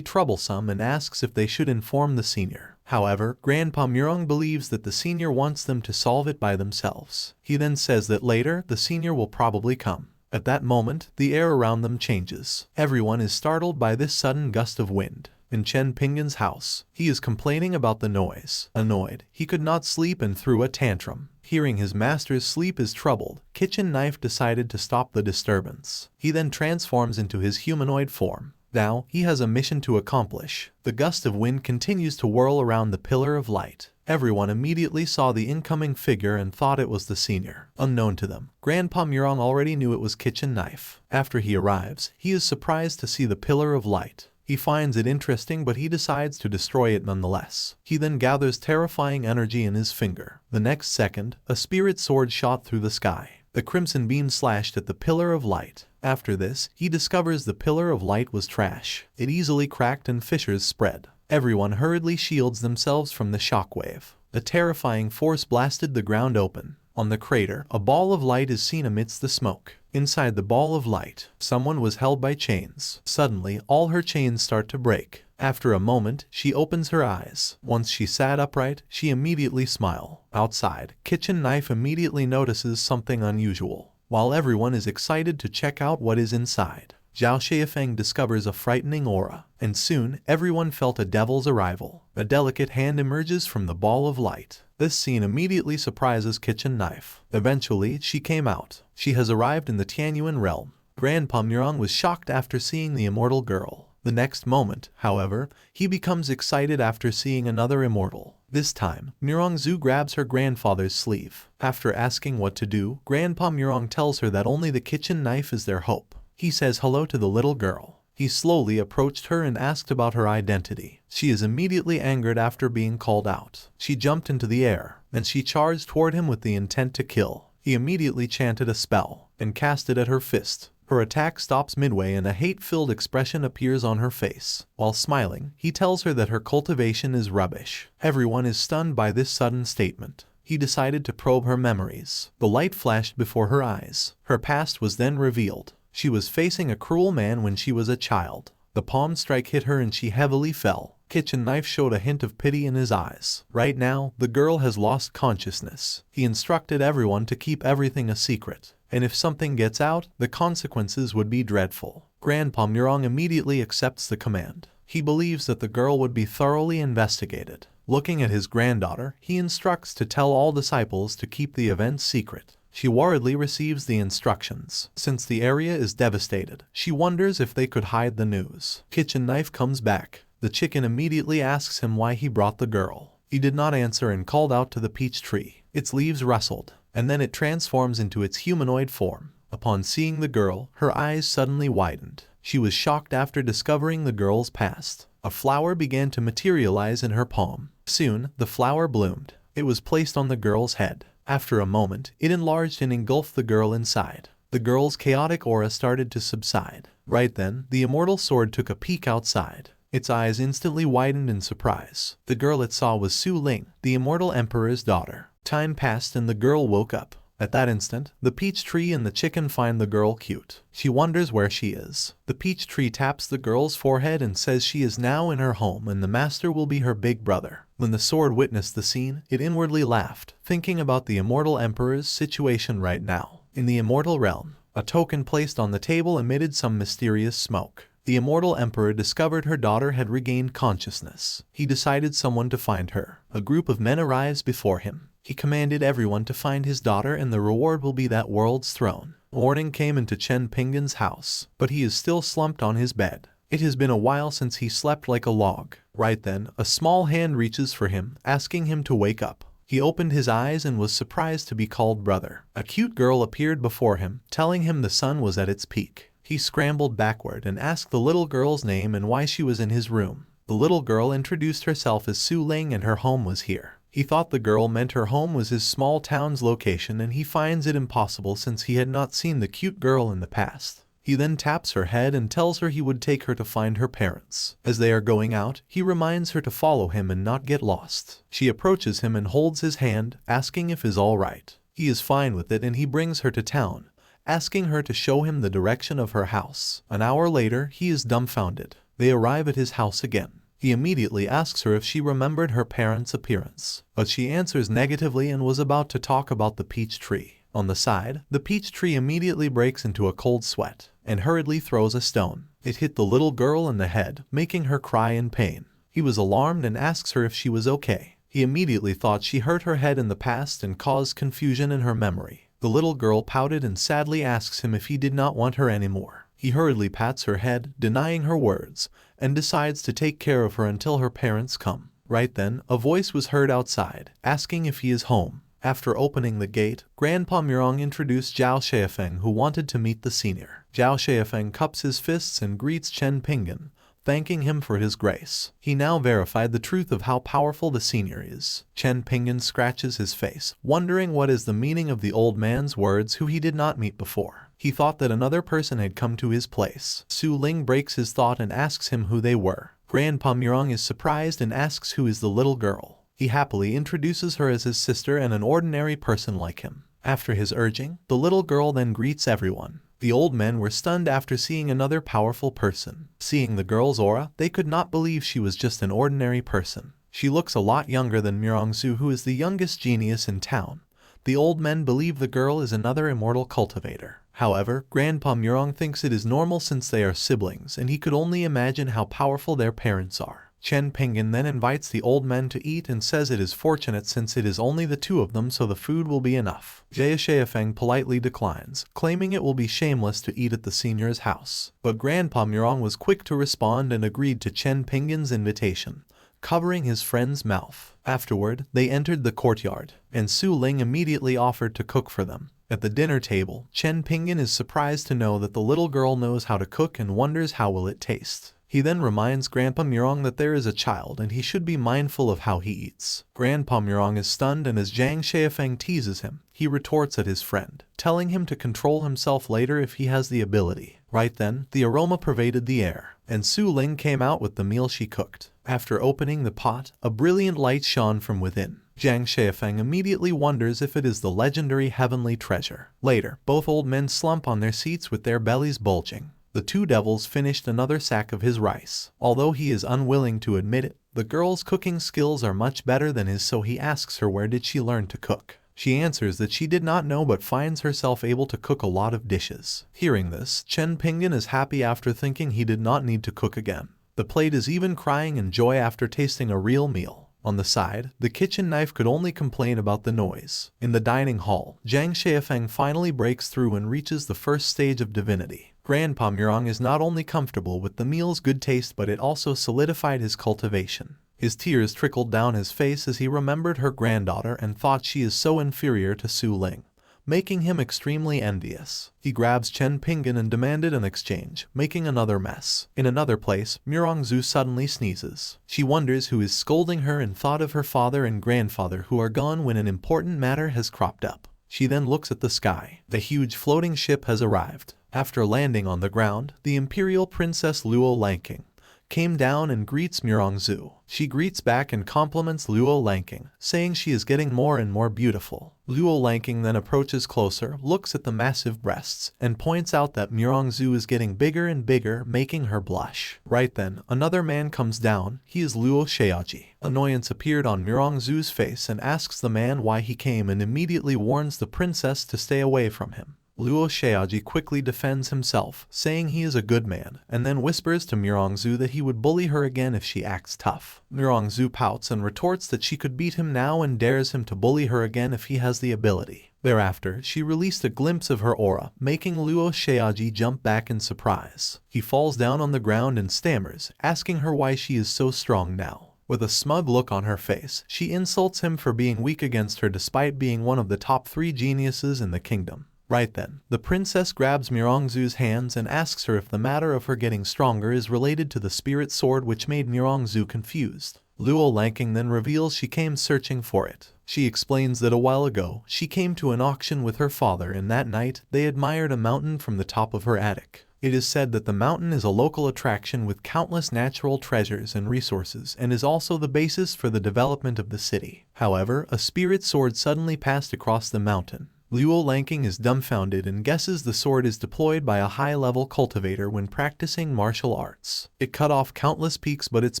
troublesome and asks if they should inform the senior. However, Grandpa Murong believes that the senior wants them to solve it by themselves. He then says that later, the senior will probably come. At that moment, the air around them changes. Everyone is startled by this sudden gust of wind. In Chen Pingan's house, he is complaining about the noise. Annoyed, he could not sleep and threw a tantrum. Hearing his master's sleep is troubled, Kitchen Knife decided to stop the disturbance. He then transforms into his humanoid form. Now, he has a mission to accomplish. The gust of wind continues to whirl around the pillar of light. Everyone immediately saw the incoming figure and thought it was the senior. Unknown to them, Grandpa Murong already knew it was Kitchen Knife. After he arrives, he is surprised to see the pillar of light. He finds it interesting, but he decides to destroy it nonetheless. He then gathers terrifying energy in his finger. The next second, a spirit sword shot through the sky. The crimson beam slashed at the pillar of light. After this, he discovers the pillar of light was trash. It easily cracked and fissures spread. Everyone hurriedly shields themselves from the shockwave. The terrifying force blasted the ground open. On the crater, a ball of light is seen amidst the smoke. Inside the ball of light, someone was held by chains. Suddenly, all her chains start to break. After a moment, she opens her eyes. Once she sat upright, she immediately smiled. Outside, Kitchen Knife immediately notices something unusual. While everyone is excited to check out what is inside, Zhao Xiafeng discovers a frightening aura, and soon everyone felt a devil's arrival. A delicate hand emerges from the ball of light. This scene immediately surprises Kitchen Knife. Eventually, she came out. She has arrived in the Tianyuan realm. Grandpa Murong was shocked after seeing the immortal girl. The next moment, however, he becomes excited after seeing another immortal. This time, Murong Zhu grabs her grandfather's sleeve. After asking what to do, Grandpa Murong tells her that only the Kitchen Knife is their hope. He says hello to the little girl. He slowly approached her and asked about her identity. She is immediately angered after being called out. She jumped into the air, and she charged toward him with the intent to kill. He immediately chanted a spell and cast it at her fist. Her attack stops midway and a hate-filled expression appears on her face. While smiling, he tells her that her cultivation is rubbish. Everyone is stunned by this sudden statement. He decided to probe her memories. The light flashed before her eyes. Her past was then revealed. She was facing a cruel man when she was a child. The palm strike hit her and she heavily fell. Kitchen Knife showed a hint of pity in his eyes. Right now, the girl has lost consciousness. He instructed everyone to keep everything a secret, and if something gets out, the consequences would be dreadful. Grandpa Murong immediately accepts the command. He believes that the girl would be thoroughly investigated. Looking at his granddaughter, he instructs to tell all disciples to keep the event secret. She worriedly receives the instructions. Since the area is devastated, she wonders if they could hide the news. Kitchen Knife comes back. The chicken immediately asks him why he brought the girl. He did not answer and called out to the peach tree. Its leaves rustled, and then it transforms into its humanoid form. Upon seeing the girl, her eyes suddenly widened. She was shocked after discovering the girl's past. A flower began to materialize in her palm. Soon, the flower bloomed. It was placed on the girl's head. After a moment, it enlarged and engulfed the girl inside. The girl's chaotic aura started to subside. Right then, the immortal sword took a peek outside. Its eyes instantly widened in surprise. The girl it saw was Su Ling, the Immortal Emperor's daughter. Time passed and the girl woke up. At that instant, the peach tree and the chicken find the girl cute. She wonders where she is. The peach tree taps the girl's forehead and says she is now in her home and the master will be her big brother. When the sword witnessed the scene, it inwardly laughed, thinking about the Immortal Emperor's situation right now. In the immortal realm, a token placed on the table emitted some mysterious smoke. The Immortal Emperor discovered her daughter had regained consciousness. He decided someone to find her. A group of men arrives before him. He commanded everyone to find his daughter and the reward will be that world's throne. Morning came into Chen Pingan's house, but he is still slumped on his bed. It has been a while since he slept like a log. Right then, a small hand reaches for him, asking him to wake up. He opened his eyes and was surprised to be called brother. A cute girl appeared before him, telling him the sun was at its peak. He scrambled backward and asked the little girl's name and why she was in his room. The little girl introduced herself as Su Ling and her home was here. He thought the girl meant her home was his small town's location and he finds it impossible since he had not seen the cute girl in the past. He then taps her head and tells her he would take her to find her parents. As they are going out, he reminds her to follow him and not get lost. She approaches him and holds his hand, asking if he's all right. He is fine with it and he brings her to town, asking her to show him the direction of her house. An hour later, he is dumbfounded. They arrive at his house again. He immediately asks her if she remembered her parents' appearance, but she answers negatively and was about to talk about the peach tree. On the side, the peach tree immediately breaks into a cold sweat and hurriedly throws a stone. It hit the little girl in the head, making her cry in pain. He was alarmed and asks her if she was okay. He immediately thought she hurt her head in the past and caused confusion in her memory. The little girl pouted and sadly asks him if he did not want her anymore. He hurriedly pats her head, denying her words, and decides to take care of her until her parents come. Right then, a voice was heard outside, asking if he is home. After opening the gate, Grandpa Murong introduced Zhao Xiafeng, who wanted to meet the senior. Zhao Xiafeng cups his fists and greets Chen Pingan, thanking him for his grace. He now verified the truth of how powerful the senior is. Chen Pingan scratches his face, wondering what is the meaning of the old man's words who he did not meet before. He thought that another person had come to his place. Su Ling breaks his thought and asks him who they were. Grandpa Murong is surprised and asks who is the little girl. He happily introduces her as his sister and an ordinary person like him. After his urging, the little girl then greets everyone. The old men were stunned after seeing another powerful person. Seeing the girl's aura, they could not believe she was just an ordinary person. She looks a lot younger than Murongzu, who is the youngest genius in town. The old men believe the girl is another immortal cultivator. However, Grandpa Murong thinks it is normal since they are siblings and he could only imagine how powerful their parents are. Chen Pingan then invites the old men to eat and says it is fortunate since it is only the two of them so the food will be enough. Jia Xiafeng politely declines, claiming it will be shameless to eat at the senior's house. But Grandpa Murong was quick to respond and agreed to Chen Pingan's invitation, covering his friend's mouth. Afterward, they entered the courtyard, and Su Ling immediately offered to cook for them. At the dinner table, Chen Pingan is surprised to know that the little girl knows how to cook and wonders how will it taste. He then reminds Grandpa Murong that there is a child and he should be mindful of how he eats. Grandpa Murong is stunned and as Zhang Xiafeng teases him, he retorts at his friend, telling him to control himself later if he has the ability. Right then, the aroma pervaded the air, and Su Ling came out with the meal she cooked. After opening the pot, a brilliant light shone from within. Zhang Xiafeng immediately wonders if it is the legendary heavenly treasure. Later, both old men slump on their seats with their bellies bulging. The two devils finished another sack of his rice. Although he is unwilling to admit it, the girl's cooking skills are much better than his, so he asks her where did she learn to cook. She answers that she did not know but finds herself able to cook a lot of dishes. Hearing this, Chen Pingan is happy after thinking he did not need to cook again. The plate is even crying in joy after tasting a real meal. On the side, the kitchen knife could only complain about the noise. In the dining hall, Zhang Xiafeng finally breaks through and reaches the first stage of divinity. Grandpa Murong is not only comfortable with the meal's good taste but it also solidified his cultivation. His tears trickled down his face as he remembered her granddaughter and thought she is so inferior to Su Ling, making him extremely envious. He grabs Chen Pingan and demanded an exchange, making another mess. In another place, Murongzu suddenly sneezes. She wonders who is scolding her and thought of her father and grandfather who are gone when an important matter has cropped up. She then looks at the sky. The huge floating ship has arrived. After landing on the ground, the Imperial Princess Luo Lanking came down and greets Murongzu. She greets back and compliments Luo Lanking, saying she is getting more and more beautiful. Luo Lanking then approaches closer, looks at the massive breasts, and points out that Murongzu is getting bigger and bigger, making her blush. Right then, another man comes down. He is Luo Xiaoji. Annoyance appeared on Murongzu's face and asks the man why he came and immediately warns the princess to stay away from him. Luo Xiaoji quickly defends himself, saying he is a good man, and then whispers to Murongzu that he would bully her again if she acts tough. Murongzu pouts and retorts that she could beat him now and dares him to bully her again if he has the ability. Thereafter, she released a glimpse of her aura, making Luo Xiaoji jump back in surprise. He falls down on the ground and stammers, asking her why she is so strong now. With a smug look on her face, she insults him for being weak against her despite being one of the top 3 geniuses in the kingdom. Right then, the princess grabs Murongzu's hands and asks her if the matter of her getting stronger is related to the spirit sword, which made Murongzu confused. Luo Lanking then reveals she came searching for it. She explains that a while ago, she came to an auction with her father and that night, they admired a mountain from the top of her attic. It is said that the mountain is a local attraction with countless natural treasures and resources and is also the basis for the development of the city. However, a spirit sword suddenly passed across the mountain. Luo Lanking is dumbfounded and guesses the sword is deployed by a high-level cultivator when practicing martial arts. It cut off countless peaks, but its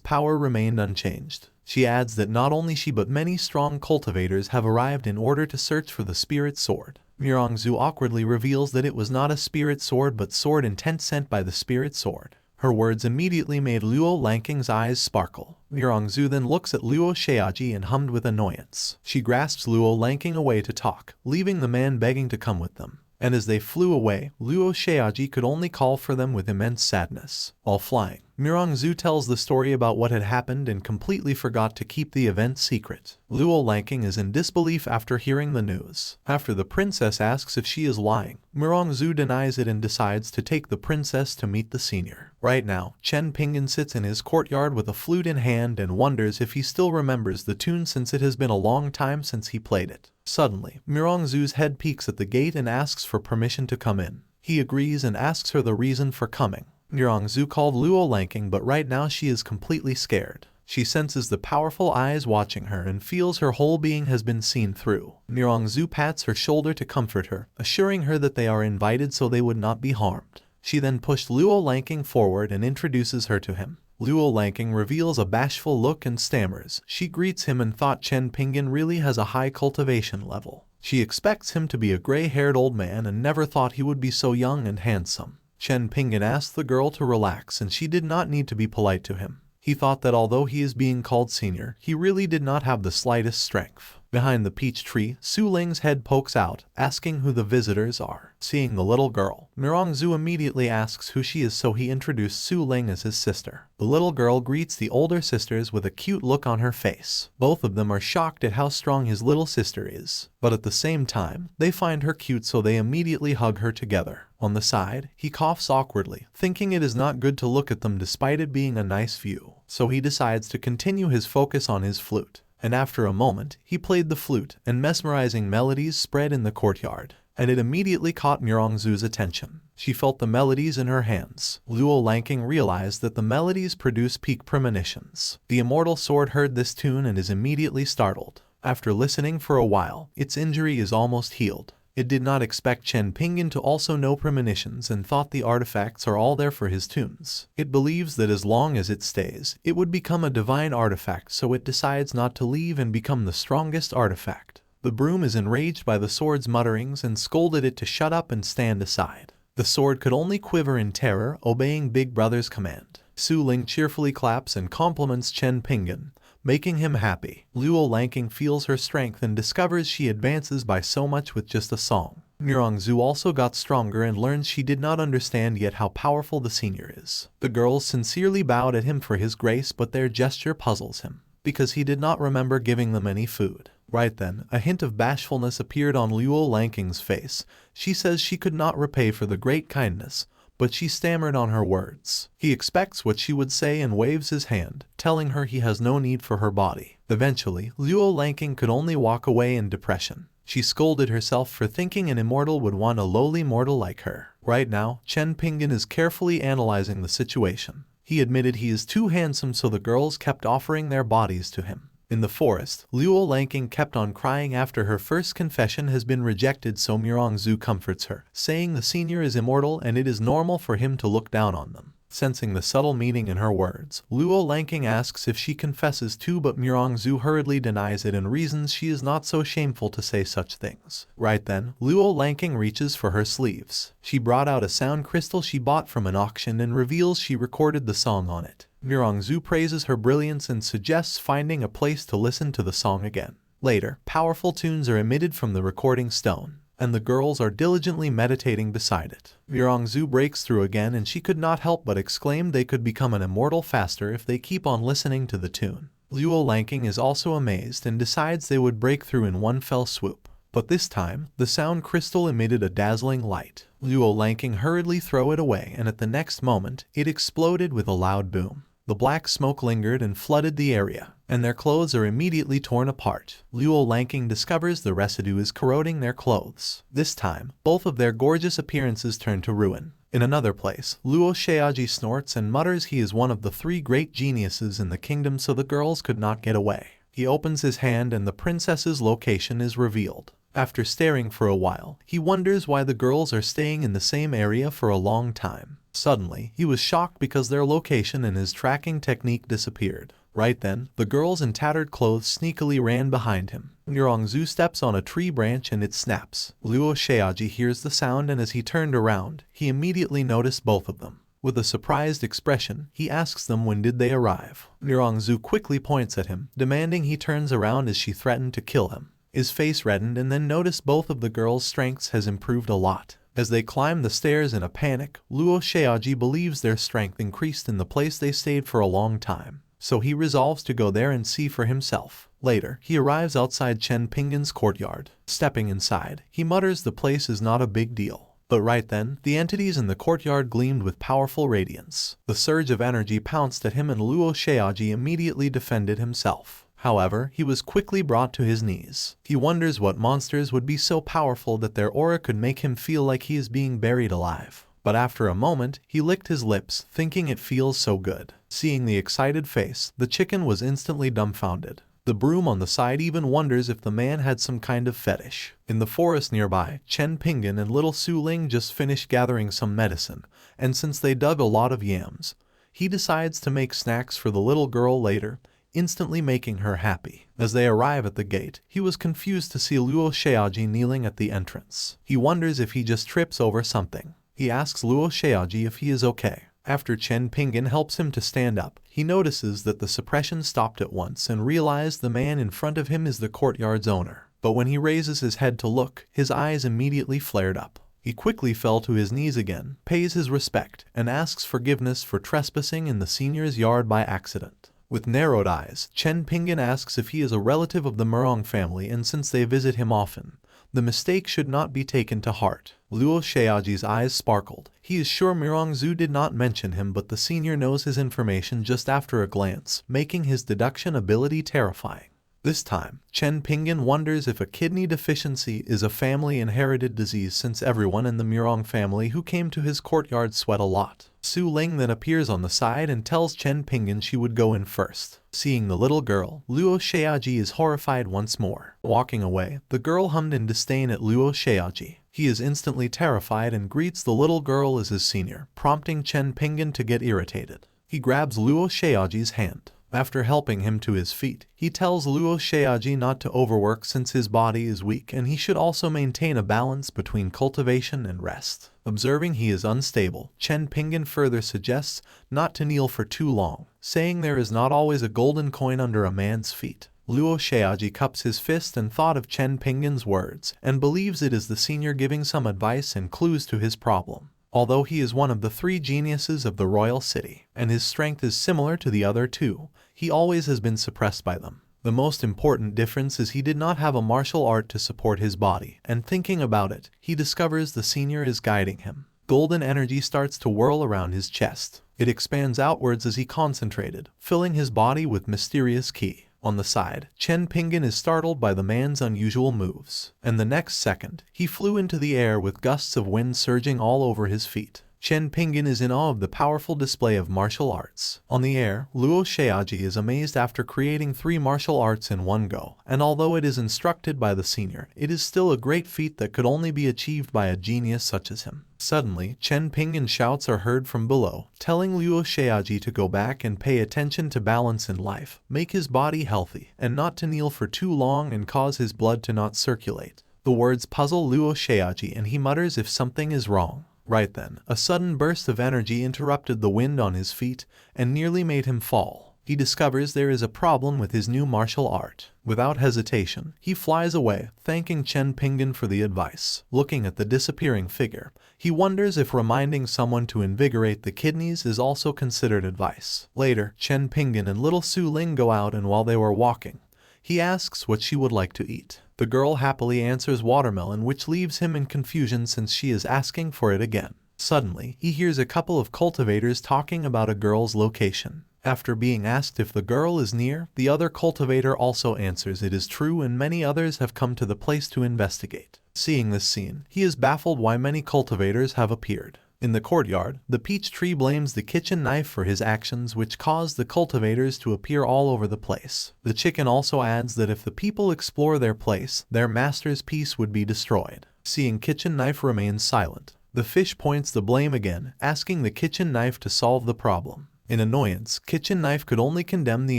power remained unchanged. She adds that not only she but many strong cultivators have arrived in order to search for the spirit sword. Mirongzu awkwardly reveals that it was not a spirit sword but sword intent sent by the spirit sword. Her words immediately made Luo Lanking's eyes sparkle. Mirongzu then looks at Luo Xiaoji and hummed with annoyance. She grasps Luo Lanking away to talk, leaving the man begging to come with them. And as they flew away, Luo Xiaoji could only call for them with immense sadness. While flying, Mirongzu tells the story about what had happened and completely forgot to keep the event secret. Luo Lanking is in disbelief after hearing the news. After the princess asks if she is lying, Mirongzu denies it and decides to take the princess to meet the senior. Right now, Chen Pingan sits in his courtyard with a flute in hand and wonders if he still remembers the tune since it has been a long time since he played it. Suddenly, Mirongzu's head peeks at the gate and asks for permission to come in. He agrees and asks her the reason for coming. Mirongzu called Luo Lanking, but right now she is completely scared. She senses the powerful eyes watching her and feels her whole being has been seen through. Mirongzu pats her shoulder to comfort her, assuring her that they are invited so they would not be harmed. She then pushed Luo Lanking forward and introduces her to him. Luo Lanking reveals a bashful look and stammers. She greets him and thought Chen Pingan really has a high cultivation level. She expects him to be a gray-haired old man and never thought he would be so young and handsome. Chen Pingan asked the girl to relax and she did not need to be polite to him. He thought that although he is being called senior, he really did not have the slightest strength. Behind the peach tree, Su Ling's head pokes out, asking who the visitors are. Seeing the little girl, Mirongzu immediately asks who she is, so he introduced Su Ling as his sister. The little girl greets the older sisters with a cute look on her face. Both of them are shocked at how strong his little sister is, but at the same time, they find her cute so they immediately hug her together. On the side, he coughs awkwardly, thinking it is not good to look at them despite it being a nice view, so he decides to continue his focus on his flute. And after a moment, he played the flute, and mesmerizing melodies spread in the courtyard, and it immediately caught Mirongzu's attention. She felt the melodies in her hands. Luo Lanking realized that the melodies produce peak premonitions. The immortal sword heard this tune and is immediately startled. After listening for a while, its injury is almost healed. It did not expect Chen Pingan to also know premonitions and thought the artifacts are all there for his tunes. It believes that as long as it stays, it would become a divine artifact, so it decides not to leave and become the strongest artifact. The broom is enraged by the sword's mutterings and scolded it to shut up and stand aside. The sword could only quiver in terror, obeying Big Brother's command. Su Ling cheerfully claps and compliments Chen Pingan, making him happy. Luo Lanking feels her strength and discovers she advances by so much with just a song. Mirongzu also got stronger and learns she did not understand yet how powerful the senior is. The girls sincerely bowed at him for his grace, but their gesture puzzles him, because he did not remember giving them any food. Right then, a hint of bashfulness appeared on Luo Lanking's face. She says she could not repay for the great kindness, but she stammered on her words. He expects what she would say and waves his hand, telling her he has no need for her body. Eventually, Luo Lanking could only walk away in depression. She scolded herself for thinking an immortal would want a lowly mortal like her. Right now, Chen Pingan is carefully analyzing the situation. He admitted he is too handsome, so the girls kept offering their bodies to him. In the forest, Luo Lanking kept on crying after her first confession has been rejected, so Mirongzu comforts her, saying the senior is immortal and it is normal for him to look down on them. Sensing the subtle meaning in her words, Luo Lanking asks if she confesses too, but Mirongzu hurriedly denies it and reasons she is not so shameful to say such things. Right then, Luo Lanking reaches for her sleeves. She brought out a sound crystal she bought from an auction and reveals she recorded the song on it. Mirongzu praises her brilliance and suggests finding a place to listen to the song again. Later, powerful tunes are emitted from the recording stone, and the girls are diligently meditating beside it. Mirongzu breaks through again and she could not help but exclaim they could become an immortal faster if they keep on listening to the tune. Luo Lanking is also amazed and decides they would break through in one fell swoop. But this time, the sound crystal emitted a dazzling light. Luo Lanking hurriedly threw it away, and at the next moment, it exploded with a loud boom. The black smoke lingered and flooded the area, and their clothes are immediately torn apart. Luo Lanking discovers the residue is corroding their clothes. This time, both of their gorgeous appearances turn to ruin. In another place, Luo Xiaoji snorts and mutters he is one of the 3 great geniuses in the kingdom, so the girls could not get away. He opens his hand and the princess's location is revealed. After staring for a while, he wonders why the girls are staying in the same area for a long time. Suddenly, he was shocked because their location and his tracking technique disappeared. Right then, the girls in tattered clothes sneakily ran behind him. Mirongzu steps on a tree branch and it snaps. Luo Xiaoji hears the sound, and as he turned around, he immediately noticed both of them. With a surprised expression, he asks them when did they arrive. Mirongzu quickly points at him, demanding he turns around as she threatened to kill him. His face reddened and then noticed both of the girls' strengths has improved a lot. As they climb the stairs in a panic, Luo Xiaoji believes their strength increased in the place they stayed for a long time. So he resolves to go there and see for himself. Later, he arrives outside Chen Pingan's courtyard. Stepping inside, he mutters the place is not a big deal. But right then, the entities in the courtyard gleamed with powerful radiance. The surge of energy pounced at him and Luo Xiaoji immediately defended himself. However, he was quickly brought to his knees. He wonders what monsters would be so powerful that their aura could make him feel like he is being buried alive. But after a moment, he licked his lips, thinking it feels so good. Seeing the excited face, the chicken was instantly dumbfounded. The broom on the side even wonders if the man had some kind of fetish. In the forest nearby, Chen Pingan and little Su Ling just finished gathering some medicine, and since they dug a lot of yams, he decides to make snacks for the little girl later, instantly making her happy. As they arrive at the gate, he was confused to see Luo Xiaoji kneeling at the entrance. He wonders if he just trips over something. He asks Luo Xiaoji if he is okay. After Chen Pingan helps him to stand up, he notices that the suppression stopped at once and realized the man in front of him is the courtyard's owner. But when he raises his head to look, his eyes immediately flared up. He quickly fell to his knees again, pays his respect, and asks forgiveness for trespassing in the senior's yard by accident. With narrowed eyes, Chen Pingan asks if he is a relative of the Murong family, and since they visit him often, the mistake should not be taken to heart. Luo Xiaoji's eyes sparkled. He is sure Mirongzu did not mention him, but the senior knows his information just after a glance, making his deduction ability terrifying. This time, Chen Pingan wonders if a kidney deficiency is a family inherited disease, since everyone in the Murong family who came to his courtyard sweat a lot. Su Ling then appears on the side and tells Chen Pingan she would go in first. Seeing the little girl, Luo Xiaoji is horrified once more. Walking away, the girl hummed in disdain at Luo Xiaoji. He is instantly terrified and greets the little girl as his senior, prompting Chen Pingan to get irritated. He grabs Luo Xiaoji's hand. After helping him to his feet, he tells Luo Xiaoji not to overwork since his body is weak, and he should also maintain a balance between cultivation and rest. Observing he is unstable, Chen Pingan further suggests not to kneel for too long, saying there is not always a golden coin under a man's feet. Luo Xiaoji cups his fist and thought of Chen Pingan's words, and believes it is the senior giving some advice and clues to his problem. Although he is one of the 3 geniuses of the royal city, and his strength is similar to the other 2, he always has been suppressed by them. The most important difference is he did not have a martial art to support his body, and thinking about it, he discovers the senior is guiding him. Golden energy starts to whirl around his chest. It expands outwards as he concentrated, filling his body with mysterious ki. On the side, Chen Pingan is startled by the man's unusual moves, and the next second, he flew into the air with gusts of wind surging all over his feet. Chen Pingan is in awe of the powerful display of martial arts. On the air, Luo Xiaoji is amazed after creating 3 martial arts in one go, and although it is instructed by the senior, it is still a great feat that could only be achieved by a genius such as him. Suddenly, Chen Pingan shouts are heard from below, telling Luo Xiaoji to go back and pay attention to balance in life, make his body healthy, and not to kneel for too long and cause his blood to not circulate. The words puzzle Luo Xiaoji and he mutters if something is wrong. Right then, a sudden burst of energy interrupted the wind on his feet and nearly made him fall. He discovers there is a problem with his new martial art. Without hesitation, he flies away, thanking Chen Pingan for the advice. Looking at the disappearing figure, he wonders if reminding someone to invigorate the kidneys is also considered advice. Later, Chen Pingan and little Su Ling go out, and while they were walking, he asks what she would like to eat. The girl happily answers watermelon, which leaves him in confusion since she is asking for it again. Suddenly, he hears a couple of cultivators talking about a girl's location. After being asked if the girl is near, the other cultivator also answers it is true, and many others have come to the place to investigate. Seeing this scene, he is baffled why many cultivators have appeared. In the courtyard, the peach tree blames the kitchen knife for his actions, which caused the cultivators to appear all over the place. The chicken also adds that if the people explore their place, their master's peace would be destroyed. Seeing kitchen knife remains silent, the fish points the blame again, asking the kitchen knife to solve the problem. In annoyance, kitchen knife could only condemn the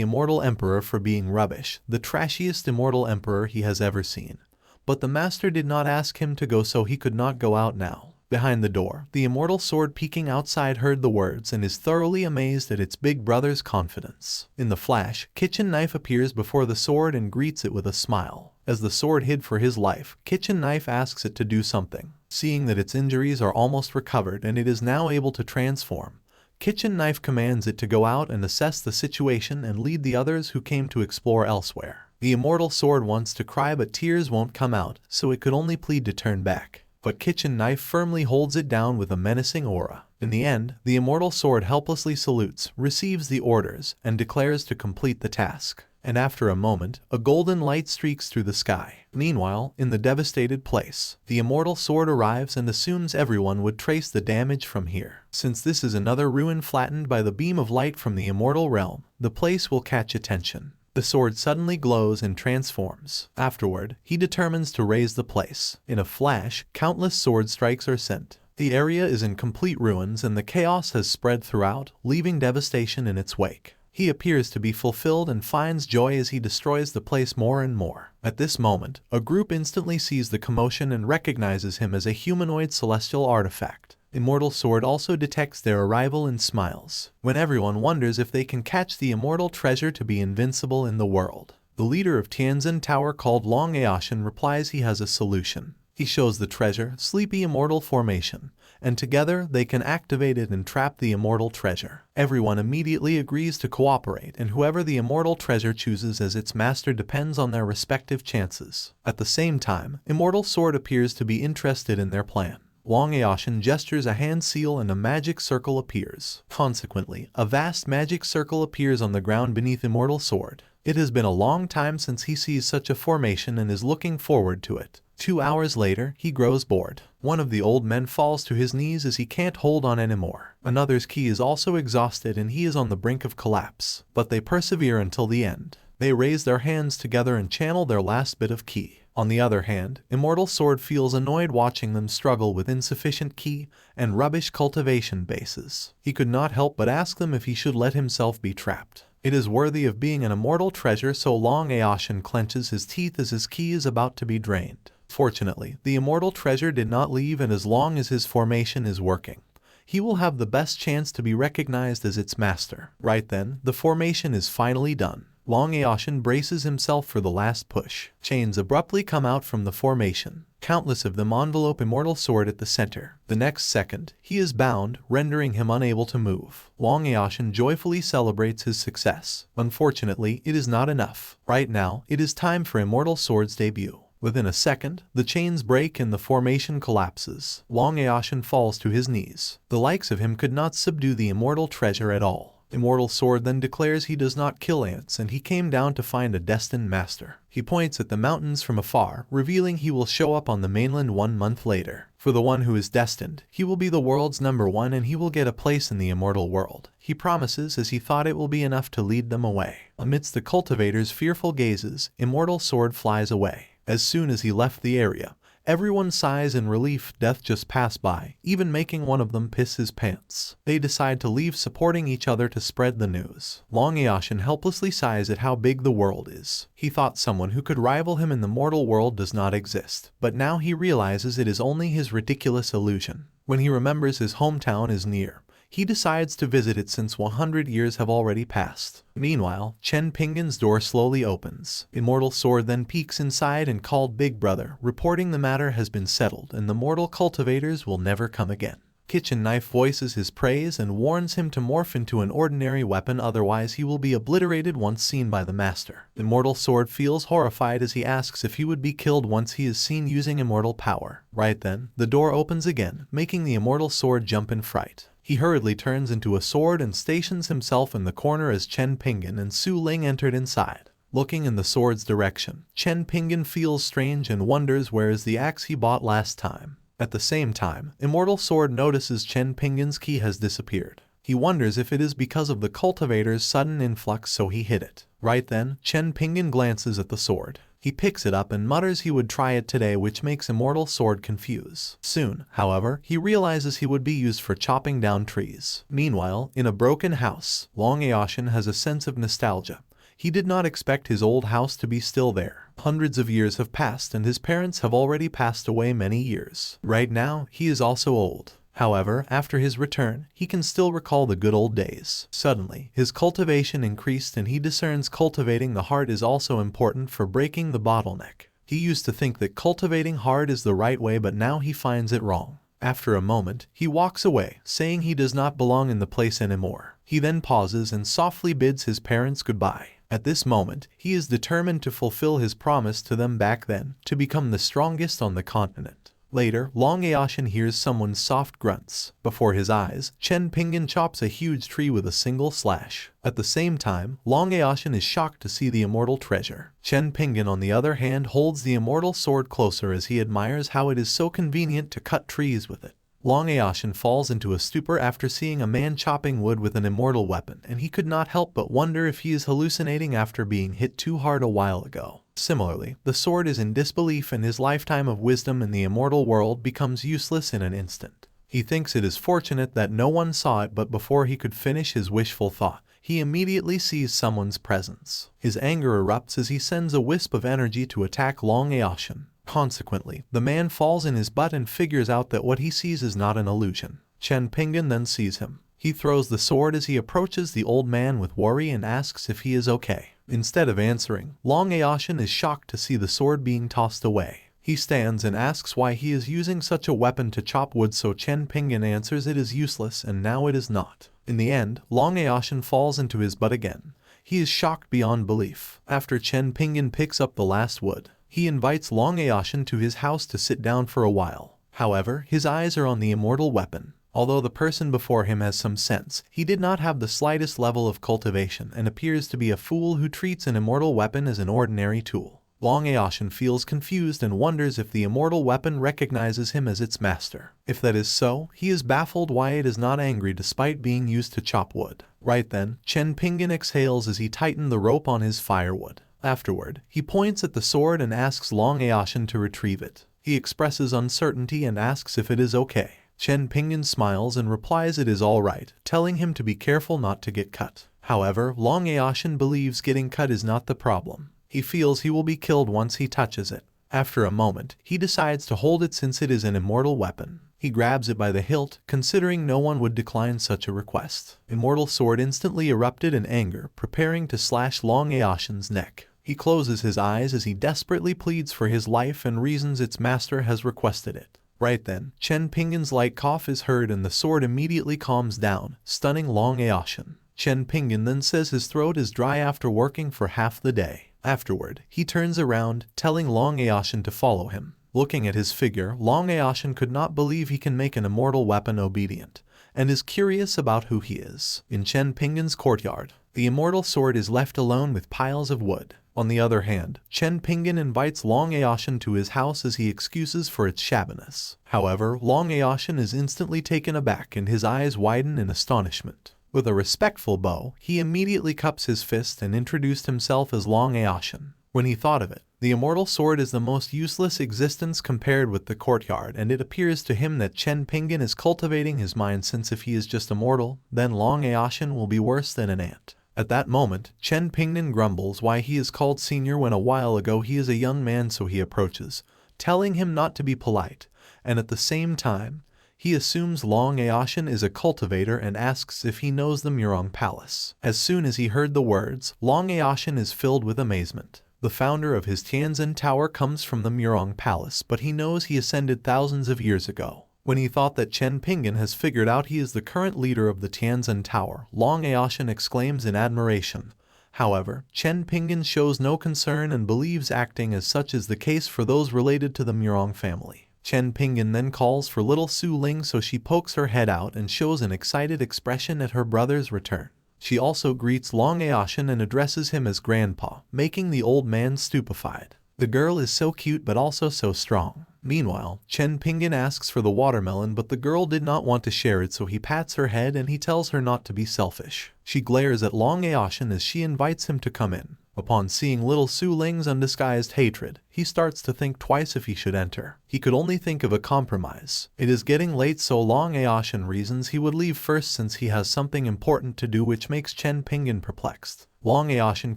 Immortal Emperor for being rubbish, the trashiest Immortal Emperor he has ever seen. But the master did not ask him to go, so he could not go out now. Behind the door, the immortal sword peeking outside heard the words and is thoroughly amazed at its big brother's confidence. In the flash, kitchen knife appears before the sword and greets it with a smile. As the sword hid for his life, kitchen knife asks it to do something. Seeing that its injuries are almost recovered and it is now able to transform, kitchen knife commands it to go out and assess the situation and lead the others who came to explore elsewhere. The immortal sword wants to cry, but tears won't come out, so it could only plead to turn back. But kitchen knife firmly holds it down with a menacing aura. In the end, the immortal sword helplessly salutes, receives the orders, and declares to complete the task. And after a moment, a golden light streaks through the sky. Meanwhile, in the devastated place, the immortal sword arrives and assumes everyone would trace the damage from here. Since this is another ruin flattened by the beam of light from the immortal realm, the place will catch attention. The sword suddenly glows and transforms. Afterward, he determines to raise the place. In a flash, countless sword strikes are sent. The area is in complete ruins and the chaos has spread throughout, leaving devastation in its wake. He appears to be fulfilled and finds joy as he destroys the place more and more. At this moment, a group instantly sees the commotion and recognizes him as a humanoid celestial artifact. Immortal Sword also detects their arrival and smiles, when everyone wonders if they can catch the immortal treasure to be invincible in the world. The leader of Tianzin Tower, called Long Aoshin, replies he has a solution. He shows the treasure, Sleepy Immortal Formation, and together they can activate it and trap the immortal treasure. Everyone immediately agrees to cooperate, and whoever the immortal treasure chooses as its master depends on their respective chances. At the same time, Immortal Sword appears to be interested in their plan. Long Aoshin gestures a hand seal and a magic circle appears. Consequently, a vast magic circle appears on the ground beneath Immortal Sword. It has been a long time since he sees such a formation and is looking forward to it. 2 hours later, he grows bored. One of the old men falls to his knees as he can't hold on anymore. Another's ki is also exhausted and he is on the brink of collapse. But they persevere until the end. They raise their hands together and channel their last bit of ki. On the other hand, Immortal Sword feels annoyed watching them struggle with insufficient ki and rubbish cultivation bases. He could not help but ask them if he should let himself be trapped. It is worthy of being an immortal treasure, so Long Aoshin clenches his teeth as his ki is about to be drained. Fortunately, the immortal treasure did not leave, and as long as his formation is working, he will have the best chance to be recognized as its master. Right then, the formation is finally done. Long Aoshin braces himself for the last push. Chains abruptly come out from the formation. Countless of them envelope Immortal Sword at the center. The next second, he is bound, rendering him unable to move. Long Aoshin joyfully celebrates his success. Unfortunately, it is not enough. Right now, it is time for Immortal Sword's debut. Within a second, the chains break and the formation collapses. Long Aoshin falls to his knees. The likes of him could not subdue the immortal treasure at all. Immortal Sword then declares he does not kill ants and he came down to find a destined master. He points at the mountains from afar, revealing he will show up on the mainland 1 month later. For the one who is destined, he will be the world's #1 and he will get a place in the immortal world. He promises, as he thought it will be enough to lead them away. Amidst the cultivators' fearful gazes, Immortal Sword flies away. As soon as he left the area, everyone sighs in relief. Death just passed by, even making one of them piss his pants. They decide to leave, supporting each other to spread the news. Long Aoshin helplessly sighs at how big the world is. He thought someone who could rival him in the mortal world does not exist, but now he realizes it is only his ridiculous illusion. When he remembers his hometown is near, he decides to visit it since 100 years have already passed. Meanwhile, Chen Pingan's door slowly opens. Immortal Sword then peeks inside and called Big Brother, reporting the matter has been settled and the mortal cultivators will never come again. Kitchen Knife voices his praise and warns him to morph into an ordinary weapon, otherwise he will be obliterated once seen by the master. Immortal Sword feels horrified as he asks if he would be killed once he is seen using immortal power. Right then, the door opens again, making the Immortal Sword jump in fright. He hurriedly turns into a sword and stations himself in the corner as Chen Pingan and Su Ling entered inside. Looking in the sword's direction, Chen Pingan feels strange and wonders where is the axe he bought last time. At the same time, Immortal Sword notices Chen Pingan's key has disappeared. He wonders if it is because of the cultivator's sudden influx, so he hid it. Right then, Chen Pingan glances at the sword. He picks it up and mutters he would try it today, which makes Immortal Sword confuse. Soon, however, he realizes he would be used for chopping down trees. Meanwhile, in a broken house, Long Aoshin has a sense of nostalgia. He did not expect his old house to be still there. Hundreds of years have passed and his parents have already passed away many years. Right now, he is also old. However, after his return, he can still recall the good old days. Suddenly, his cultivation increased and he discerns cultivating the heart is also important for breaking the bottleneck. He used to think that cultivating hard is the right way, but now he finds it wrong. After a moment, he walks away, saying he does not belong in the place anymore. He then pauses and softly bids his parents goodbye. At this moment, he is determined to fulfill his promise to them back then, to become the strongest on the continent. Later, Long Aoshin hears someone's soft grunts. Before his eyes, Chen Pingan chops a huge tree with a single slash. At the same time, Long Aoshin is shocked to see the immortal treasure. Chen Pingan, on the other hand, holds the immortal sword closer as he admires how it is so convenient to cut trees with it. Long Aoshin falls into a stupor after seeing a man chopping wood with an immortal weapon, and he could not help but wonder if he is hallucinating after being hit too hard a while ago. Similarly, the sword is in disbelief and his lifetime of wisdom in the immortal world becomes useless in an instant. He thinks it is fortunate that no one saw it, but before he could finish his wishful thought, he immediately sees someone's presence. His anger erupts as he sends a wisp of energy to attack Long Aoshin. Consequently, the man falls in his butt and figures out that what he sees is not an illusion. Chen Pingan then sees him. He throws the sword as he approaches the old man with worry and asks if he is okay. Instead of answering, Long Aoshin is shocked to see the sword being tossed away. He stands and asks why he is using such a weapon to chop wood, so Chen Pingan answers it is useless and now it is not. In the end, Long Aoshin falls into his butt again. He is shocked beyond belief. After Chen Pingan picks up the last wood, he invites Long Aoshin to his house to sit down for a while. However, his eyes are on the immortal weapon. Although the person before him has some sense, he did not have the slightest level of cultivation and appears to be a fool who treats an immortal weapon as an ordinary tool. Long Aoshin feels confused and wonders if the immortal weapon recognizes him as its master. If that is so, he is baffled why it is not angry despite being used to chop wood. Right then, Chen Pingan exhales as he tightened the rope on his firewood. Afterward, he points at the sword and asks Long Aoshin to retrieve it. He expresses uncertainty and asks if it is okay. Chen Pingan smiles and replies it is all right, telling him to be careful not to get cut. However, Long Aoshin believes getting cut is not the problem. He feels he will be killed once he touches it. After a moment, he decides to hold it since it is an immortal weapon. He grabs it by the hilt, considering no one would decline such a request. Immortal Sword instantly erupted in anger, preparing to slash Long Aoshin's neck. He closes his eyes as he desperately pleads for his life and reasons its master has requested it. Right then, Chen Pingan's light cough is heard and the sword immediately calms down, stunning Long Aoshin. Chen Pingan then says his throat is dry after working for half the day. Afterward, he turns around, telling Long Aoshin to follow him. Looking at his figure, Long Aoshin could not believe he can make an immortal weapon obedient, and is curious about who he is. In Chen Pingan's courtyard, the immortal sword is left alone with piles of wood. On the other hand, Chen Pingan invites Long Aoshin to his house as he excuses for its shabbiness. However, Long Aoshin is instantly taken aback and his eyes widen in astonishment. With a respectful bow, he immediately cups his fist and introduced himself as Long Aoshin. When he thought of it, the immortal sword is the most useless existence compared with the courtyard, and it appears to him that Chen Pingan is cultivating his mind, since if he is just immortal, then Long Aoshin will be worse than an ant. At that moment, Chen Pingan grumbles why he is called senior when a while ago he is a young man, so he approaches, telling him not to be polite, and at the same time, he assumes Long Aoshin is a cultivator and asks if he knows the Murong Palace. As soon as he heard the words, Long Aoshin is filled with amazement. The founder of his Tianzhen Tower comes from the Murong Palace, but he knows he ascended thousands of years ago. When he thought that Chen Pingan has figured out he is the current leader of the Tianzhen Tower, Long Aoshin exclaims in admiration. However, Chen Pingan shows no concern and believes acting as such is the case for those related to the Murong family. Chen Pingan then calls for little Su Ling, so she pokes her head out and shows an excited expression at her brother's return. She also greets Long Aoshin and addresses him as Grandpa, making the old man stupefied. The girl is so cute but also so strong. Meanwhile, Chen Pingan asks for the watermelon, but the girl did not want to share it, so he pats her head and he tells her not to be selfish. She glares at Long Aoshin as she invites him to come in. Upon seeing little Su Ling's undisguised hatred, he starts to think twice if he should enter. He could only think of a compromise. It is getting late, so Long Aoshin reasons he would leave first since he has something important to do, which makes Chen Pingan perplexed. Long Aoshin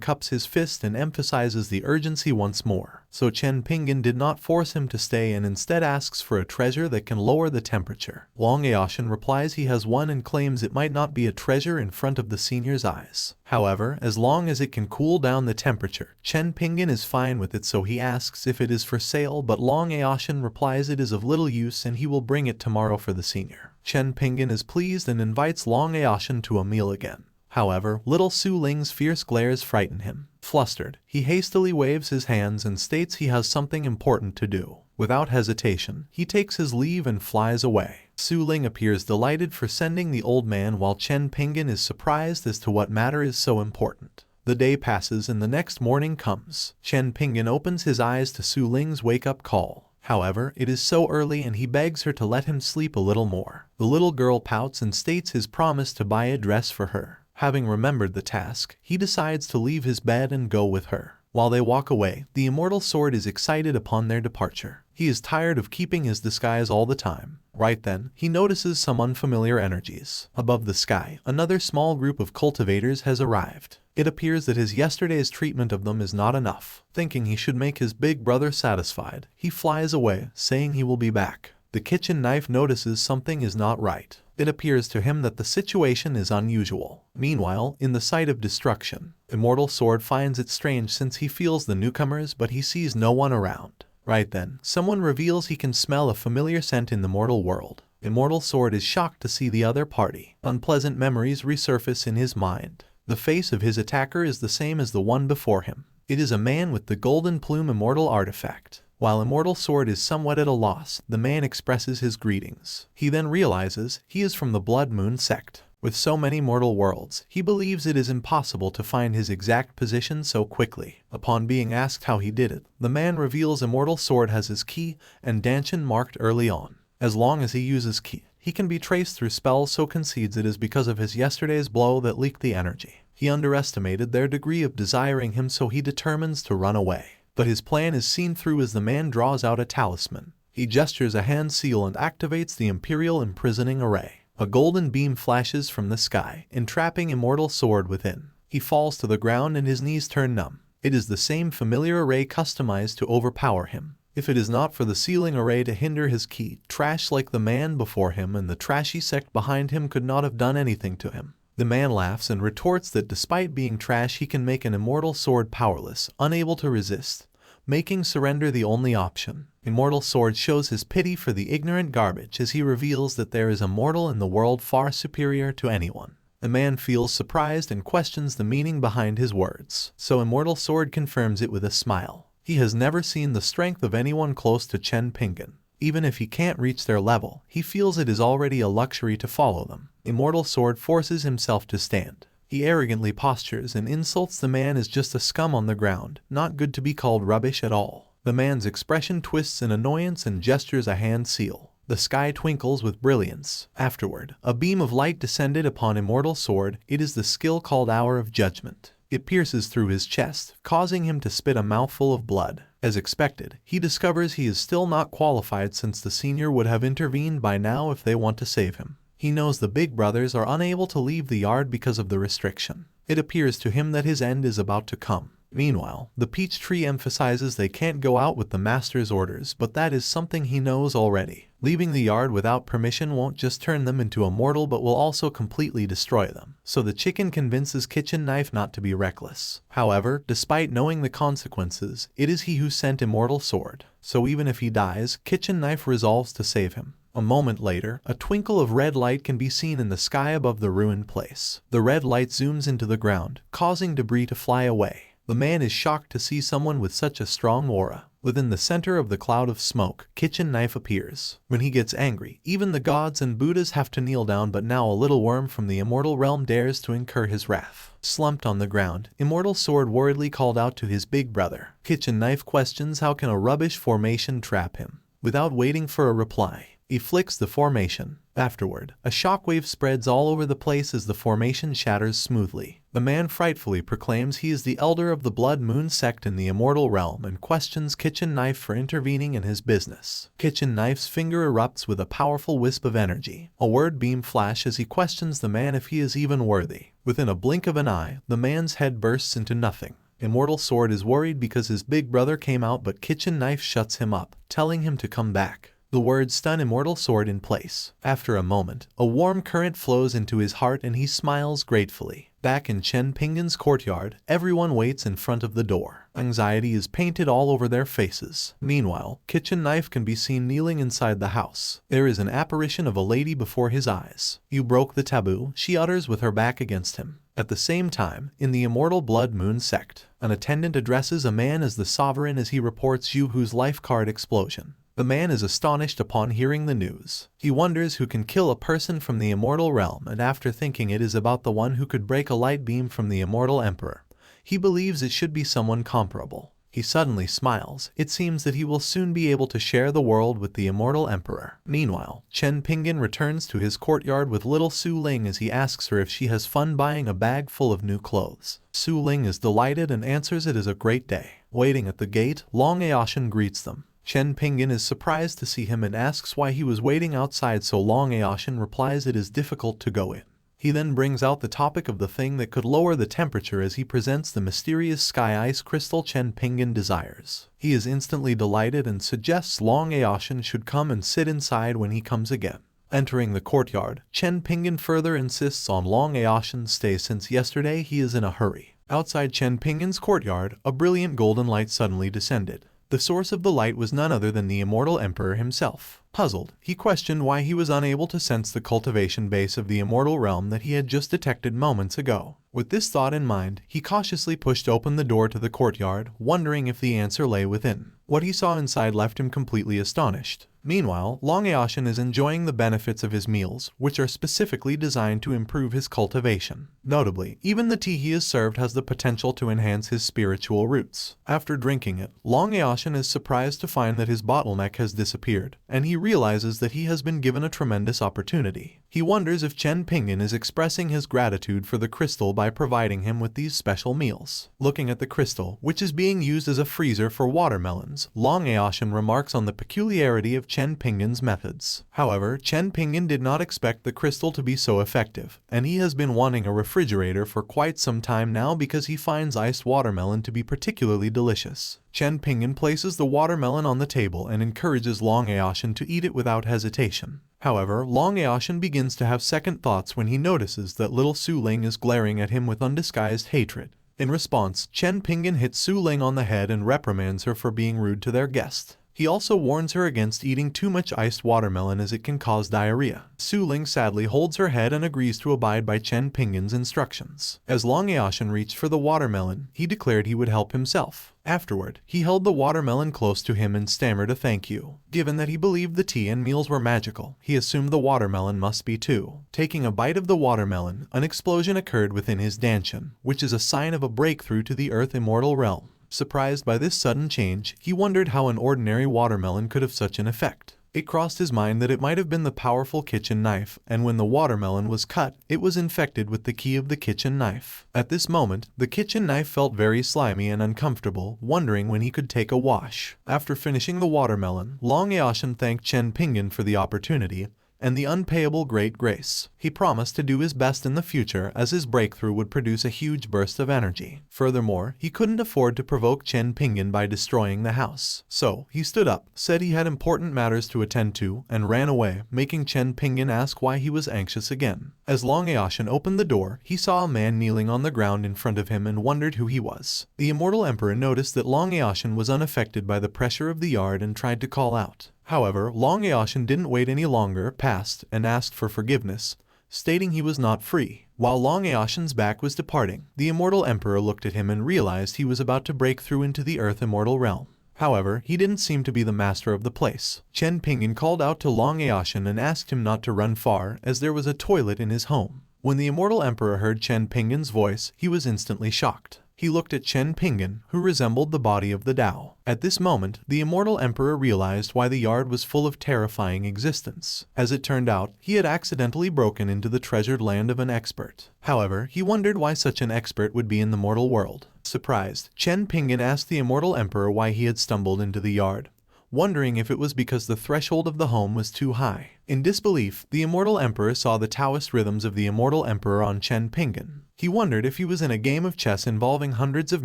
cups his fist and emphasizes the urgency once more, so Chen Pingan did not force him to stay and instead asks for a treasure that can lower the temperature. Long Aoshin replies he has one and claims it might not be a treasure in front of the senior's eyes. However, as long as it can cool down the temperature, Chen Pingan is fine with it, so he asks if it is for sale, but Long Aoshin replies it is of little use and he will bring it tomorrow for the senior. Chen Pingan is pleased and invites Long Aoshin to a meal again. However, little Su Ling's fierce glares frighten him. Flustered, he hastily waves his hands and states he has something important to do. Without hesitation, he takes his leave and flies away. Su Ling appears delighted for sending the old man, while Chen Pingan is surprised as to what matter is so important. The day passes and the next morning comes. Chen Pingan opens his eyes to Su Ling's wake-up call. However, it is so early and he begs her to let him sleep a little more. The little girl pouts and states his promise to buy a dress for her. Having remembered the task, he decides to leave his bed and go with her. While they walk away, the immortal sword is excited upon their departure. He is tired of keeping his disguise all the time. Right then, he notices some unfamiliar energies. Above the sky, another small group of cultivators has arrived. It appears that his yesterday's treatment of them is not enough. Thinking he should make his big brother satisfied, he flies away, saying he will be back. The kitchen knife notices something is not right. It appears to him that the situation is unusual. Meanwhile, in the site of destruction, Immortal Sword finds it strange since he feels the newcomers, but he sees no one around. Right then, someone reveals he can smell a familiar scent in the mortal world. Immortal Sword is shocked to see the other party. Unpleasant memories resurface in his mind. The face of his attacker is the same as the one before him. It is a man with the golden plume immortal artifact. While Immortal Sword is somewhat at a loss, the man expresses his greetings. He then realizes he is from the Blood Moon sect. With so many mortal worlds, he believes it is impossible to find his exact position so quickly. Upon being asked how he did it, the man reveals Immortal Sword has his key and Danshin marked early on. As long as he uses key, he can be traced through spells, so concedes it is because of his yesterday's blow that leaked the energy. He underestimated their degree of desiring him, so he determines to run away. But his plan is seen through as the man draws out a talisman. He gestures a hand seal and activates the Imperial Imprisoning Array. A golden beam flashes from the sky, entrapping Immortal Sword within. He falls to the ground and his knees turn numb. It is the same familiar array customized to overpower him. If it is not for the sealing array to hinder his key, trash like the man before him and the trashy sect behind him could not have done anything to him. The man laughs and retorts that despite being trash, he can make an Immortal Sword powerless, unable to resist, making surrender the only option. Immortal Sword shows his pity for the ignorant garbage as he reveals that there is a mortal in the world far superior to anyone. The man feels surprised and questions the meaning behind his words, so Immortal Sword confirms it with a smile. He has never seen the strength of anyone close to Chen Pingan. Even if he can't reach their level, he feels it is already a luxury to follow them. Immortal Sword forces himself to stand. He arrogantly postures and insults the man as just a scum on the ground, not good to be called rubbish at all. The man's expression twists in annoyance and gestures a hand seal. The sky twinkles with brilliance. Afterward, a beam of light descended upon Immortal Sword. It is the skill called Hour of Judgment. It pierces through his chest, causing him to spit a mouthful of blood. As expected, he discovers he is still not qualified since the senior would have intervened by now if they want to save him. He knows the big brothers are unable to leave the yard because of the restriction. It appears to him that his end is about to come. Meanwhile, the peach tree emphasizes they can't go out with the master's orders, but that is something he knows already. Leaving the yard without permission won't just turn them into immortal but will also completely destroy them. So the chicken convinces Kitchen Knife not to be reckless. However, despite knowing the consequences, it is he who sent Immortal Sword. So even if he dies, Kitchen Knife resolves to save him. A moment later, a twinkle of red light can be seen in the sky above the ruined place. The red light zooms into the ground, causing debris to fly away. The man is shocked to see someone with such a strong aura. Within the center of the cloud of smoke, Kitchen Knife appears. When he gets angry, even the gods and Buddhas have to kneel down, but now a little worm from the immortal realm dares to incur his wrath. Slumped on the ground, Immortal Sword worriedly called out to his big brother. Kitchen Knife questions how can a rubbish formation trap him. Without waiting for a reply, he flicks the formation. Afterward, a shockwave spreads all over the place as the formation shatters smoothly. The man frightfully proclaims he is the elder of the Blood Moon sect in the immortal realm and questions Kitchen Knife for intervening in his business. Kitchen Knife's finger erupts with a powerful wisp of energy. A word beam flashes as he questions the man if he is even worthy. Within a blink of an eye, the man's head bursts into nothing. Immortal Sword is worried because his big brother came out, but Kitchen Knife shuts him up, telling him to come back. The words stun Immortal Sword in place. After a moment, a warm current flows into his heart and he smiles gratefully. Back in Chen Pingan's courtyard, everyone waits in front of the door. Anxiety is painted all over their faces. Meanwhile, Kitchen Knife can be seen kneeling inside the house. There is an apparition of a lady before his eyes. "You broke the taboo," she utters with her back against him. At the same time, in the immortal Blood Moon sect, an attendant addresses a man as the sovereign as he reports Yu Hu's life card explosion. The man is astonished upon hearing the news. He wonders who can kill a person from the immortal realm, and after thinking it is about the one who could break a light beam from the Immortal Emperor, he believes it should be someone comparable. He suddenly smiles. It seems that he will soon be able to share the world with the Immortal Emperor. Meanwhile, Chen Pingan returns to his courtyard with little Su Ling as he asks her if she has fun buying a bag full of new clothes. Su Ling is delighted and answers it is a great day. Waiting at the gate, Long Aoshin greets them. Chen Pingan is surprised to see him and asks why he was waiting outside, so Long Aoshin replies it is difficult to go in. He then brings out the topic of the thing that could lower the temperature as he presents the mysterious sky ice crystal Chen Pingan desires. He is instantly delighted and suggests Long Aoshin should come and sit inside when he comes again. Entering the courtyard, Chen Pingan further insists on Long Aoshin's stay since yesterday he is in a hurry. Outside Chen Pingan's courtyard, a brilliant golden light suddenly descended. The source of the light was none other than the Immortal Emperor himself. Puzzled, he questioned why he was unable to sense the cultivation base of the immortal realm that he had just detected moments ago. With this thought in mind, he cautiously pushed open the door to the courtyard, wondering if the answer lay within. What he saw inside left him completely astonished. Meanwhile, Long Aoshin is enjoying the benefits of his meals, which are specifically designed to improve his cultivation. Notably, even the tea he is served has the potential to enhance his spiritual roots. After drinking it, Long Aoshin is surprised to find that his bottleneck has disappeared, and he realizes that he has been given a tremendous opportunity. He wonders if Chen Pingan is expressing his gratitude for the crystal by providing him with these special meals. Looking at the crystal, which is being used as a freezer for watermelons, Long Aoshin remarks on the peculiarity of Chen Pingan's methods. However, Chen Pingan did not expect the crystal to be so effective, and he has been wanting a refrigerator for quite some time now because he finds iced watermelon to be particularly delicious. Chen Pingan places the watermelon on the table and encourages Long Aoshin to eat it without hesitation. However, Long Aoshin begins to have second thoughts when he notices that little Su Ling is glaring at him with undisguised hatred. In response, Chen Pingan hits Su Ling on the head and reprimands her for being rude to their guest. He also warns her against eating too much iced watermelon as it can cause diarrhea. Su Ling sadly holds her head and agrees to abide by Chen Pingan's instructions. As Long Aoshin reached for the watermelon, he declared he would help himself. Afterward, he held the watermelon close to him and stammered a thank you. Given that he believed the tea and meals were magical, he assumed the watermelon must be too. Taking a bite of the watermelon, an explosion occurred within his danshan, which is a sign of a breakthrough to the Earth Immortal realm. Surprised by this sudden change, he wondered how an ordinary watermelon could have such an effect. It crossed his mind that it might have been the powerful kitchen knife, and when the watermelon was cut, it was infected with the key of the kitchen knife. At this moment, the kitchen knife felt very slimy and uncomfortable, wondering when he could take a wash. After finishing the watermelon, Long Aoshin thanked Chen Pingan for the opportunity and the unpayable great grace. He promised to do his best in the future as his breakthrough would produce a huge burst of energy. Furthermore, he couldn't afford to provoke Chen Pingan by destroying the house. So, he stood up, said he had important matters to attend to, and ran away, making Chen Pingan ask why he was anxious again. As Long Aoshin opened the door, he saw a man kneeling on the ground in front of him and wondered who he was. The Immortal Emperor noticed that Long Aoshin was unaffected by the pressure of the yard and tried to call out. However, Long Aoshin didn't wait any longer, passed, and asked for forgiveness, stating he was not free. While Long Aoshin's back was departing, the Immortal Emperor looked at him and realized he was about to break through into the Earth Immortal realm. However, he didn't seem to be the master of the place. Chen Pingan called out to Long Aoshin and asked him not to run far, as there was a toilet in his home. When the Immortal Emperor heard Chen Pingan's voice, he was instantly shocked. He looked at Chen Pingan, who resembled the body of the Tao. At this moment, the Immortal Emperor realized why the yard was full of terrifying existence. As it turned out, he had accidentally broken into the treasured land of an expert. However, he wondered why such an expert would be in the mortal world. Surprised, Chen Pingan asked the Immortal Emperor why he had stumbled into the yard, wondering if it was because the threshold of the home was too high. In disbelief, the Immortal Emperor saw the Taoist rhythms of the Immortal Emperor on Chen Pingan. He wondered if he was in a game of chess involving hundreds of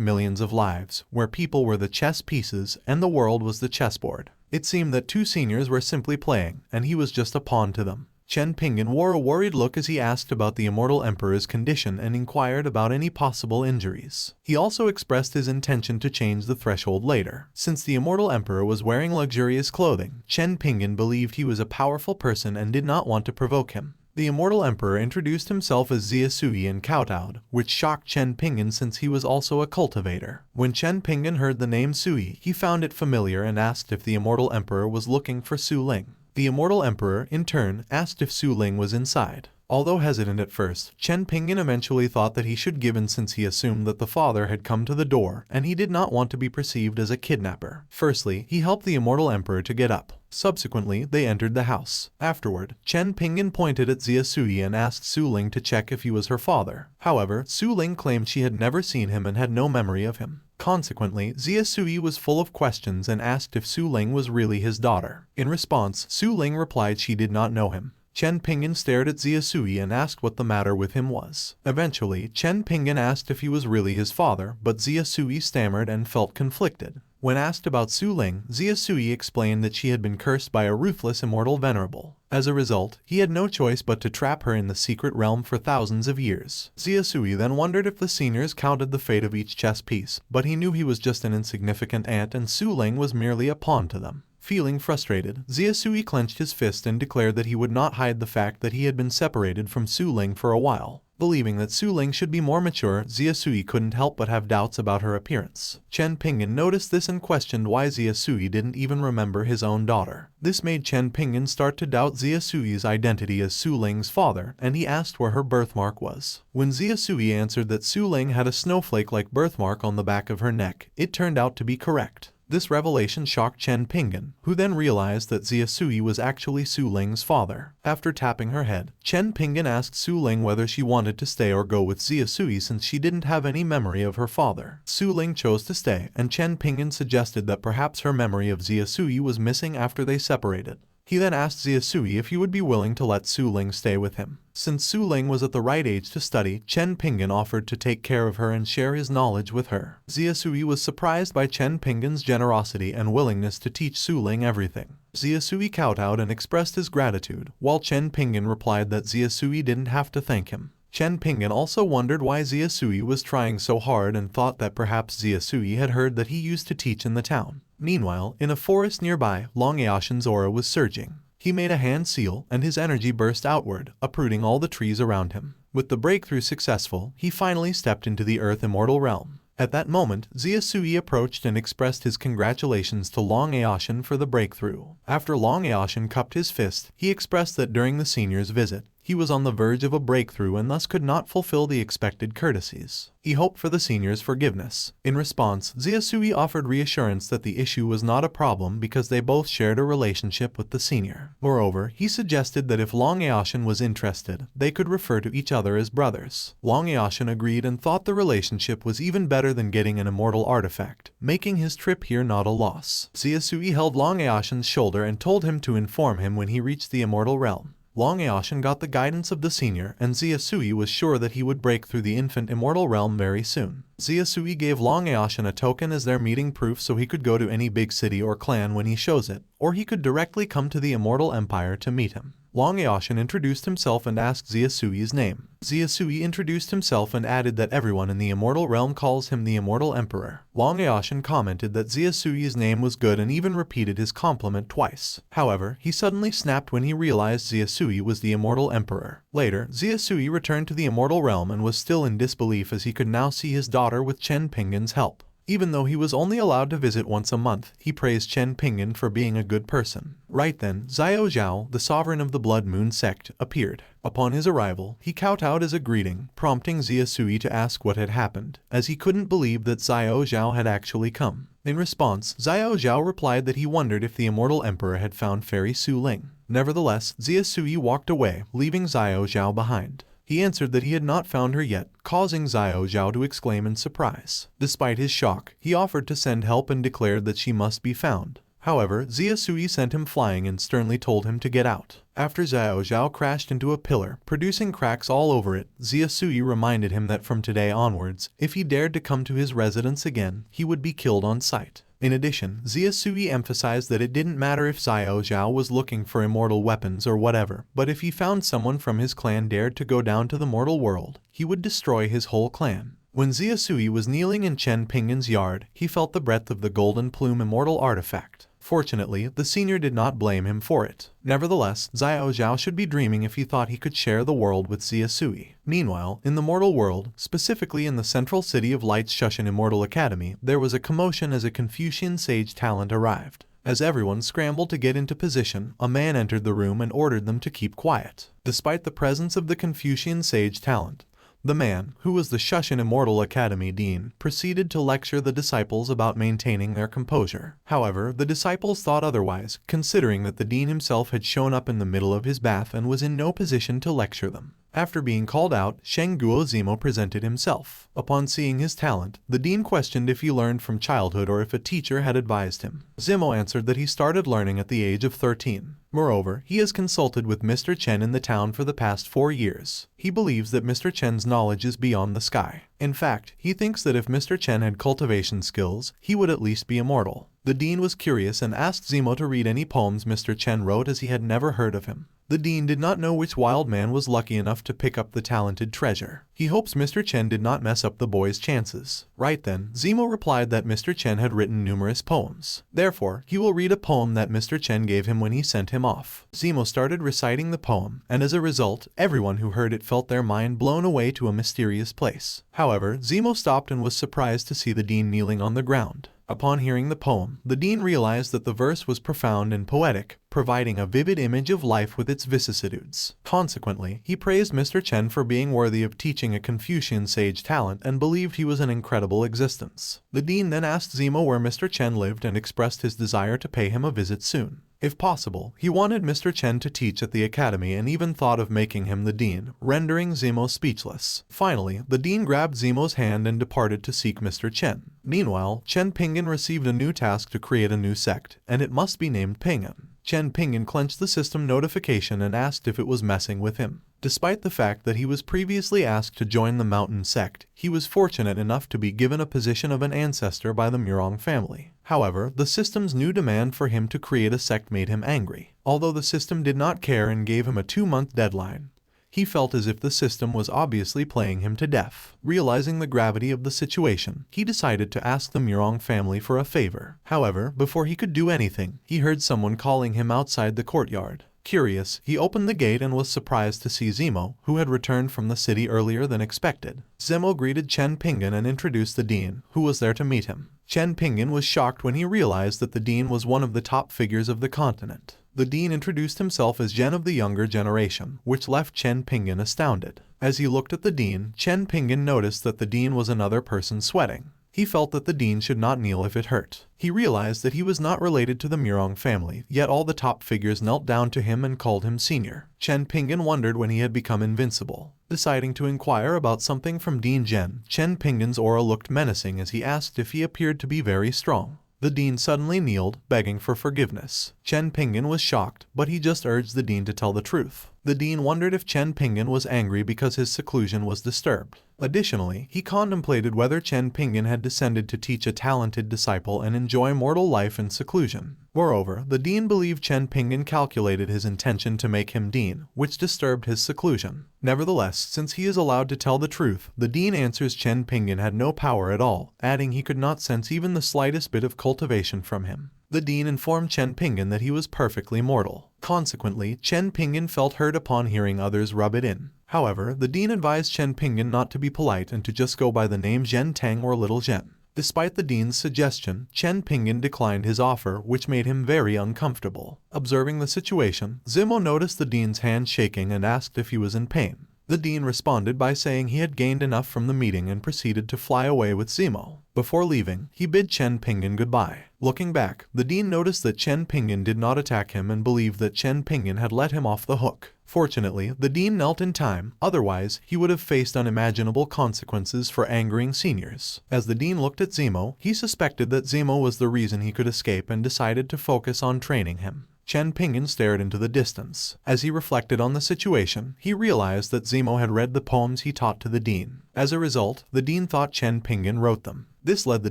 millions of lives, where people were the chess pieces and the world was the chessboard. It seemed that two seniors were simply playing, and he was just a pawn to them. Chen Pingan wore a worried look as he asked about the Immortal Emperor's condition and inquired about any possible injuries. He also expressed his intention to change the threshold later. Since the Immortal Emperor was wearing luxurious clothing, Chen Pingan believed he was a powerful person and did not want to provoke him. The Immortal Emperor introduced himself as Xia Sui and kowtowed, which shocked Chen Pingan since he was also a cultivator. When Chen Pingan heard the name Sui, he found it familiar and asked if the Immortal Emperor was looking for Su Ling. The Immortal Emperor, in turn, asked if Su Ling was inside. Although hesitant at first, Chen Pingan eventually thought that he should give in since he assumed that the father had come to the door and he did not want to be perceived as a kidnapper. Firstly, he helped the Immortal Emperor to get up. Subsequently, they entered the house. Afterward, Chen Pingan pointed at Xia Sui and asked Su Ling to check if he was her father. However, Su Ling claimed she had never seen him and had no memory of him. Consequently, Xia Sui was full of questions and asked if Su Ling was really his daughter. In response, Su Ling replied she did not know him. Chen Pingan stared at Xia Sui and asked what the matter with him was. Eventually, Chen Pingan asked if he was really his father, but Xia Sui stammered and felt conflicted. When asked about Su Ling, Xia Sui explained that she had been cursed by a ruthless immortal venerable. As a result, he had no choice but to trap her in the secret realm for thousands of years. Xia Sui then wondered if the seniors counted the fate of each chess piece, but he knew he was just an insignificant ant and Su Ling was merely a pawn to them. Feeling frustrated, Xia Sui clenched his fist and declared that he would not hide the fact that he had been separated from Su Ling for a while. Believing that Su Ling should be more mature, Xia Sui couldn't help but have doubts about her appearance. Chen Pingan noticed this and questioned why Xia Sui didn't even remember his own daughter. This made Chen Pingan start to doubt Xia Sui's identity as Su Ling's father, and he asked where her birthmark was. When Xia Sui answered that Su Ling had a snowflake-like birthmark on the back of her neck, it turned out to be correct. This revelation shocked Chen Pingan, who then realized that Xia Sui was actually Su Ling's father. After tapping her head, Chen Pingan asked Su Ling whether she wanted to stay or go with Xia Sui since she didn't have any memory of her father. Su Ling chose to stay, and Chen Pingan suggested that perhaps her memory of Xia Sui was missing after they separated. He then asked Xia Sui if he would be willing to let Su Ling stay with him. Since Su Ling was at the right age to study, Chen Pingan offered to take care of her and share his knowledge with her. Xia Sui was surprised by Chen Pingan's generosity and willingness to teach Su Ling everything. Xia Sui kowtowed and expressed his gratitude, while Chen Pingan replied that Xia Sui didn't have to thank him. Chen Pingan also wondered why Xia Sui was trying so hard and thought that perhaps Xia Sui had heard that he used to teach in the town. Meanwhile, in a forest nearby, Long Eashen's aura was surging. He made a hand seal, and his energy burst outward, uprooting all the trees around him. With the breakthrough successful, he finally stepped into the Earth Immortal Realm. At that moment, Xia Sui approached and expressed his congratulations to Long Eashen for the breakthrough. After Long Eashen cupped his fist, he expressed that during the senior's visit, he was on the verge of a breakthrough and thus could not fulfill the expected courtesies. He hoped for the senior's forgiveness. In response, Xia Sui offered reassurance that the issue was not a problem because they both shared a relationship with the senior. Moreover, he suggested that if Long Eashen was interested, they could refer to each other as brothers. Long Eashen agreed and thought the relationship was even better than getting an immortal artifact, making his trip here not a loss. Xia Sui held Long Eashen's shoulder and told him to inform him when he reached the Immortal Realm. Long Eashen got the guidance of the senior, and Xia Sui was sure that he would break through the infant immortal realm very soon. Xia Sui gave Long Eashen a token as their meeting proof so he could go to any big city or clan when he shows it, or he could directly come to the Immortal Empire to meet him. Long Eashen introduced himself and asked Xia Sui's name. Xia Sui introduced himself and added that everyone in the Immortal Realm calls him the Immortal Emperor. Long Eashen commented that Xia Sui's name was good and even repeated his compliment twice. However, he suddenly snapped when he realized Xia Sui was the Immortal Emperor. Later, Xia Sui returned to the Immortal Realm and was still in disbelief as he could now see his daughter with Chen Pingan's help. Even though he was only allowed to visit once a month, he praised Chen Pingan for being a good person. Right then, Xiao Zhao, the sovereign of the Blood Moon sect, appeared. Upon his arrival, he kowtowed as a greeting, prompting Xia Sui to ask what had happened, as he couldn't believe that Xiao Zhao had actually come. In response, Xiao Zhao replied that he wondered if the Immortal Emperor had found Fairy Su Ling. Nevertheless, Xia Sui walked away, leaving Xiao Zhao behind. He answered that he had not found her yet, causing Xiao Zhao to exclaim in surprise. Despite his shock, he offered to send help and declared that she must be found. However, Xia Sui sent him flying and sternly told him to get out. After Xiao Zhao crashed into a pillar, producing cracks all over it, Xia Sui reminded him that from today onwards, if he dared to come to his residence again, he would be killed on sight. In addition, Xia Sui emphasized that it didn't matter if Xiao Zhao was looking for immortal weapons or whatever, but if he found someone from his clan dared to go down to the mortal world, he would destroy his whole clan. When Xia Sui was kneeling in Chen Pingan's yard, he felt the breath of the golden plume immortal artifact. Fortunately, the senior did not blame him for it. Nevertheless, Xiao Zhao should be dreaming if he thought he could share the world with Xia Sui. Meanwhile, in the mortal world, specifically in the central city of Light's Shushan Immortal Academy, there was a commotion as a Confucian sage talent arrived. As everyone scrambled to get into position, a man entered the room and ordered them to keep quiet. Despite the presence of the Confucian sage talent, the man, who was the Shushan Immortal Academy dean, proceeded to lecture the disciples about maintaining their composure. However, the disciples thought otherwise, considering that the dean himself had shown up in the middle of his bath and was in no position to lecture them. After being called out, Sheng Guo Zimo presented himself. Upon seeing his talent, the dean questioned if he learned from childhood or if a teacher had advised him. Zimo answered that he started learning at the age of 13. Moreover, he has consulted with Mr. Chen in the town for the past 4 years. He believes that Mr. Chen's knowledge is beyond the sky. In fact, he thinks that if Mr. Chen had cultivation skills, he would at least be immortal. The dean was curious and asked Zimo to read any poems Mr. Chen wrote as he had never heard of him. The dean did not know which wild man was lucky enough to pick up the talented treasure. He hopes Mr. Chen did not mess up the boy's chances. Right then, Zimo replied that Mr. Chen had written numerous poems. Therefore, he will read a poem that Mr. Chen gave him when he sent him off. Zimo started reciting the poem, and as a result, everyone who heard it felt their mind blown away to a mysterious place. However, Zimo stopped and was surprised to see the dean kneeling on the ground. Upon hearing the poem, the dean realized that the verse was profound and poetic, providing a vivid image of life with its vicissitudes. Consequently, he praised Mr. Chen for being worthy of teaching a Confucian sage talent and believed he was an incredible existence. The dean then asked Zimo where Mr. Chen lived and expressed his desire to pay him a visit soon. If possible, he wanted Mr. Chen to teach at the academy and even thought of making him the dean, rendering Zimo speechless. Finally, the dean grabbed Zimo's hand and departed to seek Mr. Chen. Meanwhile, Chen Pingan received a new task to create a new sect, and it must be named Pingan. Chen Pingan clenched the system notification and asked if it was messing with him. Despite the fact that he was previously asked to join the Mountain sect, he was fortunate enough to be given a position of an ancestor by the Murong family. However, the system's new demand for him to create a sect made him angry. Although the system did not care and gave him a 2-month deadline, he felt as if the system was obviously playing him to death. Realizing the gravity of the situation, he decided to ask the Murong family for a favor. However, before he could do anything, he heard someone calling him outside the courtyard. Curious, he opened the gate and was surprised to see Zimo, who had returned from the city earlier than expected. Zimo greeted Chen Pingan and introduced the dean, who was there to meet him. Chen Pingan was shocked when he realized that the dean was one of the top figures of the continent. The dean introduced himself as Gen of the younger generation, which left Chen Pingan astounded. As he looked at the dean, Chen Pingan noticed that the dean was another person sweating. He felt that the dean should not kneel if it hurt. He realized that he was not related to the Murong family, yet all the top figures knelt down to him and called him senior. Chen Pingan wondered when he had become invincible. Deciding to inquire about something from Dean Chen Pingan's aura looked menacing as he asked if he appeared to be very strong. The dean suddenly kneeled, begging for forgiveness. Chen Pingan was shocked, but he just urged the dean to tell the truth. The dean wondered if Chen Pingan was angry because his seclusion was disturbed. Additionally, he contemplated whether Chen Pingan had descended to teach a talented disciple and enjoy mortal life in seclusion. Moreover, the dean believed Chen Pingan calculated his intention to make him dean, which disturbed his seclusion. Nevertheless, since he is allowed to tell the truth, the dean answers Chen Pingan had no power at all, adding he could not sense even the slightest bit of cultivation from him. The dean informed Chen Pingan that he was perfectly mortal. Consequently, Chen Pingan felt hurt upon hearing others rub it in. However, the dean advised Chen Pingan not to be polite and to just go by the name Zhen Tang or Little Zhen. Despite the dean's suggestion, Chen Pingan declined his offer, which made him very uncomfortable. Observing the situation, Zimo noticed the dean's hand shaking and asked if he was in pain. The dean responded by saying he had gained enough from the meeting and proceeded to fly away with Zimo. Before leaving, he bid Chen Pingan goodbye. Looking back, the dean noticed that Chen Pingan did not attack him and believed that Chen Pingan had let him off the hook. Fortunately, the dean knelt in time, otherwise he would have faced unimaginable consequences for angering seniors. As the dean looked at Zimo, he suspected that Zimo was the reason he could escape and decided to focus on training him. Chen Pingan stared into the distance. As he reflected on the situation, he realized that Zimo had read the poems he taught to the dean. As a result, the dean thought Chen Pingan wrote them. This led the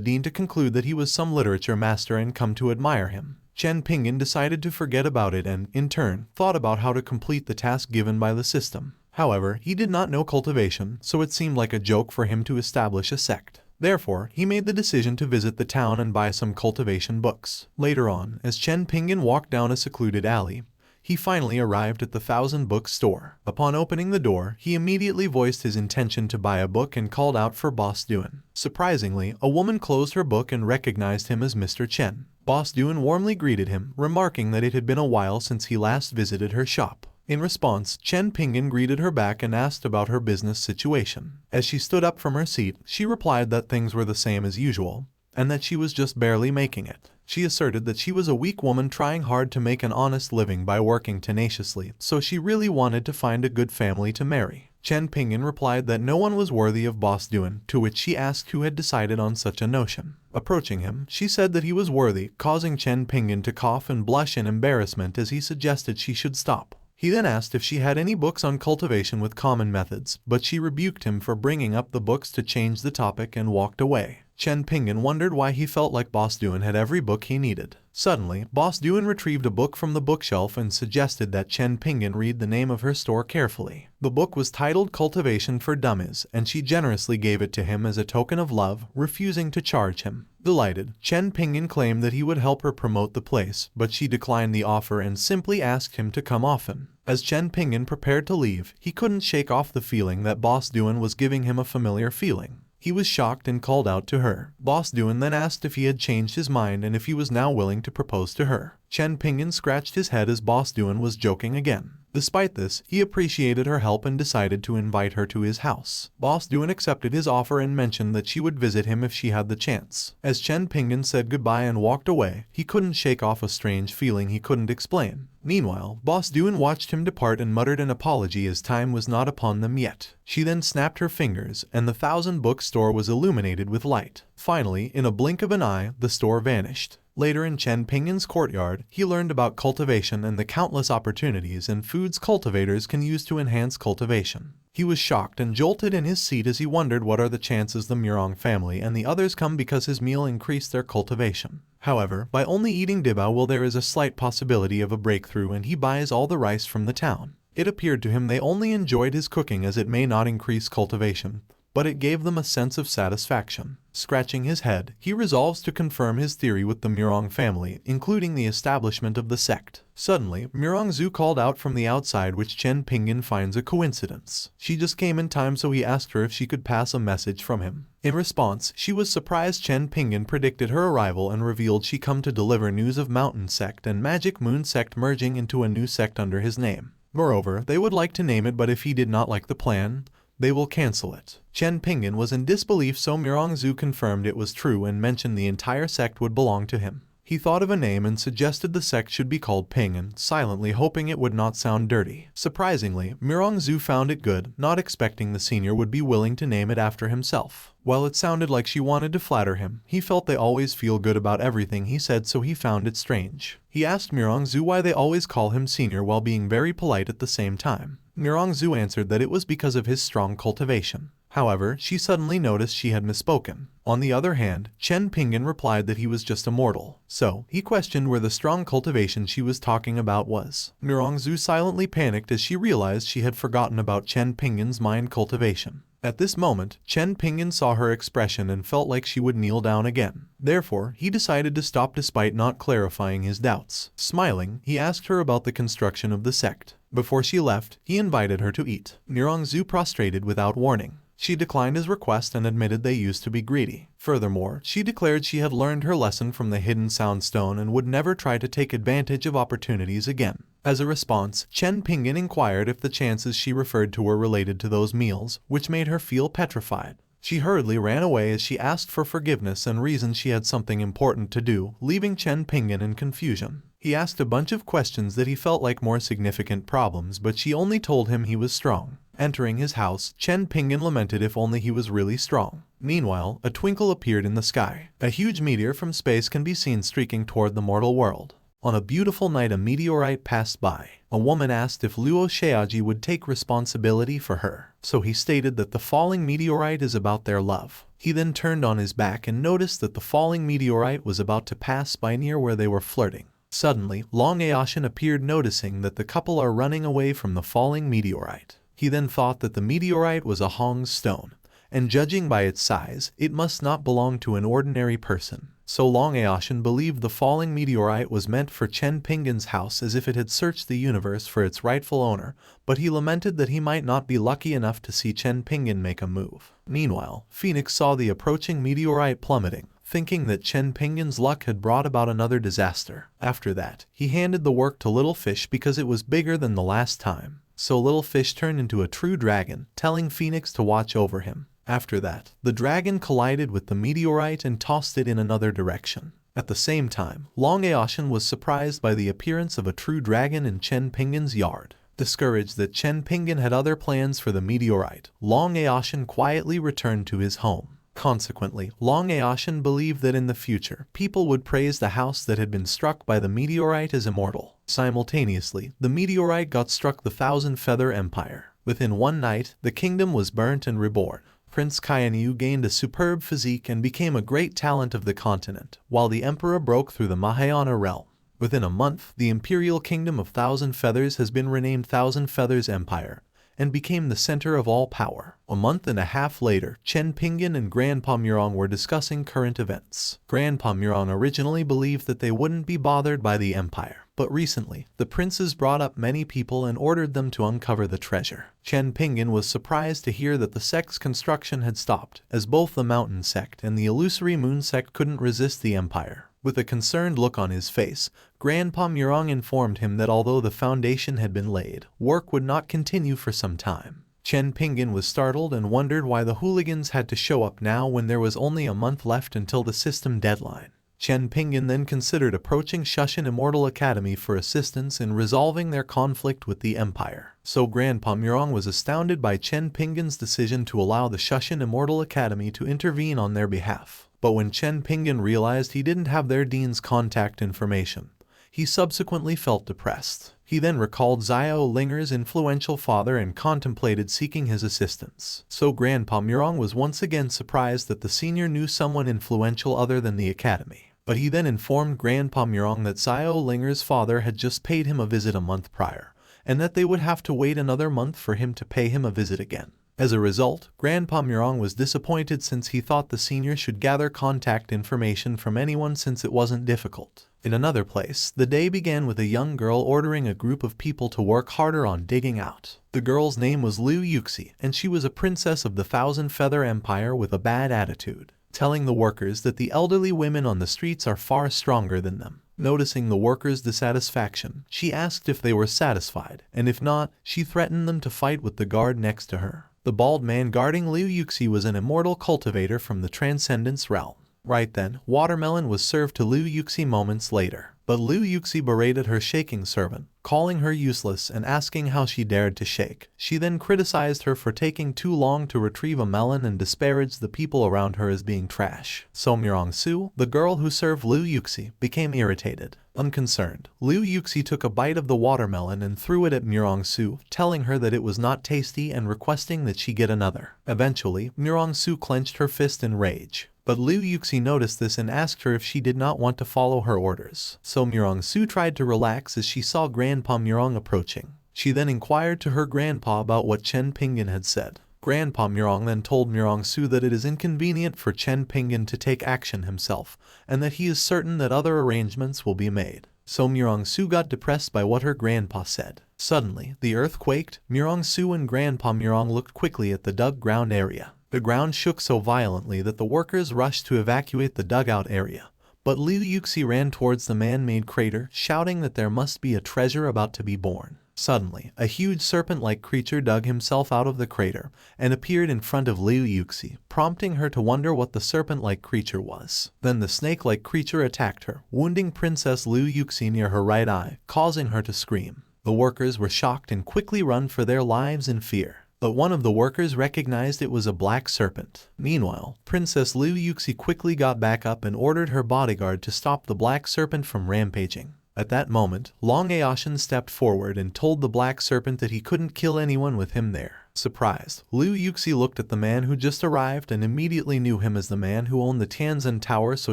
dean to conclude that he was some literature master and come to admire him. Chen Pingan decided to forget about it and, in turn, thought about how to complete the task given by the system. However, he did not know cultivation, so it seemed like a joke for him to establish a sect. Therefore, he made the decision to visit the town and buy some cultivation books. Later on, as Chen Pingan walked down a secluded alley, he finally arrived at the 1,000-book store. Upon opening the door, he immediately voiced his intention to buy a book and called out for Boss Duan. Surprisingly, a woman closed her book and recognized him as Mr. Chen. Boss Duan warmly greeted him, remarking that it had been a while since he last visited her shop. In response, Chen Pingan greeted her back and asked about her business situation. As she stood up from her seat, she replied that things were the same as usual, and that she was just barely making it. She asserted that she was a weak woman trying hard to make an honest living by working tenaciously, so she really wanted to find a good family to marry. Chen Pingan replied that no one was worthy of Boss Duan, to which she asked who had decided on such a notion. Approaching him, she said that he was worthy, causing Chen Pingan to cough and blush in embarrassment as he suggested she should stop. He then asked if she had any books on cultivation with common methods, but she rebuked him for bringing up the books to change the topic and walked away. Chen Pingan wondered why he felt like Boss Duan had every book he needed. Suddenly, Boss Duan retrieved a book from the bookshelf and suggested that Chen Pingan read the name of her store carefully. The book was titled Cultivation for Dummies, and she generously gave it to him as a token of love, refusing to charge him. Delighted, Chen Pingan claimed that he would help her promote the place, but she declined the offer and simply asked him to come often. As Chen Pingan prepared to leave, he couldn't shake off the feeling that Boss Duan was giving him a familiar feeling. He was shocked and called out to her. Boss Duan then asked if he had changed his mind and if he was now willing to propose to her. Chen Pingan scratched his head as Boss Duan was joking again. Despite this, he appreciated her help and decided to invite her to his house. Boss Duan accepted his offer and mentioned that she would visit him if she had the chance. As Chen Pingan said goodbye and walked away, he couldn't shake off a strange feeling he couldn't explain. Meanwhile, Boss Duan watched him depart and muttered an apology as time was not upon them yet. She then snapped her fingers, and the 1,000-book store was illuminated with light. Finally, in a blink of an eye, the store vanished. Later in Chen Pingan's courtyard, he learned about cultivation and the countless opportunities and foods cultivators can use to enhance cultivation. He was shocked and jolted in his seat as he wondered what are the chances the Murong family and the others come because his meal increased their cultivation. However, by only eating dibao will there is a slight possibility of a breakthrough and he buys all the rice from the town. It appeared to him they only enjoyed his cooking as it may not increase cultivation, but it gave them a sense of satisfaction. Scratching his head, he resolves to confirm his theory with the Murong family, including the establishment of the sect. Suddenly, Murong Zhu called out from the outside, which Chen Pingan finds a coincidence. She just came in time, so he asked her if she could pass a message from him. In response, she was surprised Chen Pingan predicted her arrival and revealed she come to deliver news of Mountain Sect and Magic Moon Sect merging into a new sect under his name. Moreover, they would like to name it, but if he did not like the plan, they will cancel it. Chen Pingan was in disbelief, so Murong Zhu confirmed it was true and mentioned the entire sect would belong to him. He thought of a name and suggested the sect should be called Pingan, silently hoping it would not sound dirty. Surprisingly, Murong Zhu found it good, not expecting the senior would be willing to name it after himself. While it sounded like she wanted to flatter him, he felt they always feel good about everything he said, so he found it strange. He asked Murong Zhu why they always call him senior while being very polite at the same time. Murong Zhu answered that it was because of his strong cultivation. However, she suddenly noticed she had misspoken. On the other hand, Chen Pingan replied that he was just a mortal. So, he questioned where the strong cultivation she was talking about was. Murong Zhu silently panicked as she realized she had forgotten about Chen Pingan's mind cultivation. At this moment, Chen Pingan saw her expression and felt like she would kneel down again. Therefore, he decided to stop despite not clarifying his doubts. Smiling, he asked her about the construction of the sect. Before she left, he invited her to eat. Murong Zhu prostrated without warning. She declined his request and admitted they used to be greedy. Furthermore, she declared she had learned her lesson from the hidden sound stone and would never try to take advantage of opportunities again. As a response, Chen Pingan inquired if the chances she referred to were related to those meals, which made her feel petrified. She hurriedly ran away as she asked for forgiveness and reasoned she had something important to do, leaving Chen Pingan in confusion. He asked a bunch of questions that he felt like more significant problems, but she only told him he was strong. Entering his house, Chen Pingan lamented if only he was really strong. Meanwhile, a twinkle appeared in the sky. A huge meteor from space can be seen streaking toward the mortal world. On a beautiful night, a meteorite passed by. A woman asked if Luo Xiaoji would take responsibility for her, so he stated that the falling meteorite is about their love. He then turned on his back and noticed that the falling meteorite was about to pass by near where they were flirting. Suddenly, Long Aoshin appeared, noticing that the couple are running away from the falling meteorite. He then thought that the meteorite was a Hong's stone, and judging by its size, it must not belong to an ordinary person. So Long Aoshin believed the falling meteorite was meant for Chen Pingan's house, as if it had searched the universe for its rightful owner, but he lamented that he might not be lucky enough to see Chen Pingan make a move. Meanwhile, Phoenix saw the approaching meteorite plummeting, thinking that Chen Pingan's luck had brought about another disaster. After that, he handed the work to Little Fish because it was bigger than the last time. So Little Fish turned into a true dragon, telling Phoenix to watch over him. After that, the dragon collided with the meteorite and tossed it in another direction. At the same time, Long Aoshin was surprised by the appearance of a true dragon in Chen Pingan's yard. Discouraged that Chen Pingan had other plans for the meteorite, Long Aoshin quietly returned to his home. Consequently, Long Aoshin believed that in the future, people would praise the house that had been struck by the meteorite as immortal. Simultaneously, the meteorite got struck the Thousand Feather Empire. Within one night, the kingdom was burnt and reborn. Prince Qianyu gained a superb physique and became a great talent of the continent, while the emperor broke through the Mahayana realm. Within a month, the imperial kingdom of Thousand Feathers has been renamed Thousand Feathers Empire, and became the center of all power. A month and a half later, Chen Pingan and Grandpa Murong were discussing current events. Grandpa Murong originally believed that they wouldn't be bothered by the empire, but recently, the princes brought up many people and ordered them to uncover the treasure. Chen Pingan was surprised to hear that the sect's construction had stopped, as both the Mountain Sect and the Illusory Moon Sect couldn't resist the empire. With a concerned look on his face, Grandpa Murong informed him that although the foundation had been laid, work would not continue for some time. Chen Pingan was startled and wondered why the hooligans had to show up now when there was only a month left until the system deadline. Chen Pingan then considered approaching Shushan Immortal Academy for assistance in resolving their conflict with the Empire. So Grandpa Murong was astounded by Chen Pingan's decision to allow the Shushan Immortal Academy to intervene on their behalf. But when Chen Pingan realized he didn't have their dean's contact information, he subsequently felt depressed. He then recalled Xiao Linger's influential father and contemplated seeking his assistance. So Grandpa Murong was once again surprised that the senior knew someone influential other than the academy. But he then informed Grandpa Murong that Xiao Linger's father had just paid him a visit a month prior, and that they would have to wait another month for him to pay him a visit again. As a result, Grandpa Murong was disappointed since he thought the senior should gather contact information from anyone since it wasn't difficult. In another place, the day began with a young girl ordering a group of people to work harder on digging out. The girl's name was Liu Yuxi, and she was a princess of the Thousand Feather Empire with a bad attitude, telling the workers that the elderly women on the streets are far stronger than them. Noticing the workers' dissatisfaction, she asked if they were satisfied, and if not, she threatened them to fight with the guard next to her. The bald man guarding Liu Yuxi was an immortal cultivator from the Transcendence realm. Right then, watermelon was served to Liu Yuxi moments later. But Liu Yuxi berated her shaking servant, calling her useless and asking how she dared to shake. She then criticized her for taking too long to retrieve a melon and disparaged the people around her as being trash. So Murong Su, the girl who served Liu Yuxi, became irritated. Unconcerned, Liu Yuxi took a bite of the watermelon and threw it at Murong Su, telling her that it was not tasty and requesting that she get another. Eventually, Murong Su clenched her fist in rage. But Liu Yuxi noticed this and asked her if she did not want to follow her orders. So Murong Su tried to relax as she saw Grandpa Murong approaching. She then inquired to her grandpa about what Chen Pingan had said. Grandpa Murong then told Murong Su that it is inconvenient for Chen Pingan to take action himself, and that he is certain that other arrangements will be made. So Murong Su got depressed by what her grandpa said. Suddenly, the earth quaked. Murong Su and Grandpa Murong looked quickly at the dug ground area. The ground shook so violently that the workers rushed to evacuate the dugout area. But Liu Yuxi ran towards the man-made crater, shouting that there must be a treasure about to be born. Suddenly, a huge serpent-like creature dug himself out of the crater and appeared in front of Liu Yuxi, prompting her to wonder what the serpent-like creature was. Then the snake-like creature attacked her, wounding Princess Liu Yuxi near her right eye, causing her to scream. The workers were shocked and quickly ran for their lives in fear. But one of the workers recognized it was a black serpent. Meanwhile, Princess Liu Yuxi quickly got back up and ordered her bodyguard to stop the black serpent from rampaging. At that moment, Long Aoshin stepped forward and told the black serpent that he couldn't kill anyone with him there. Surprised, Liu Yuxi looked at the man who just arrived and immediately knew him as the man who owned the Tianzhen Tower, so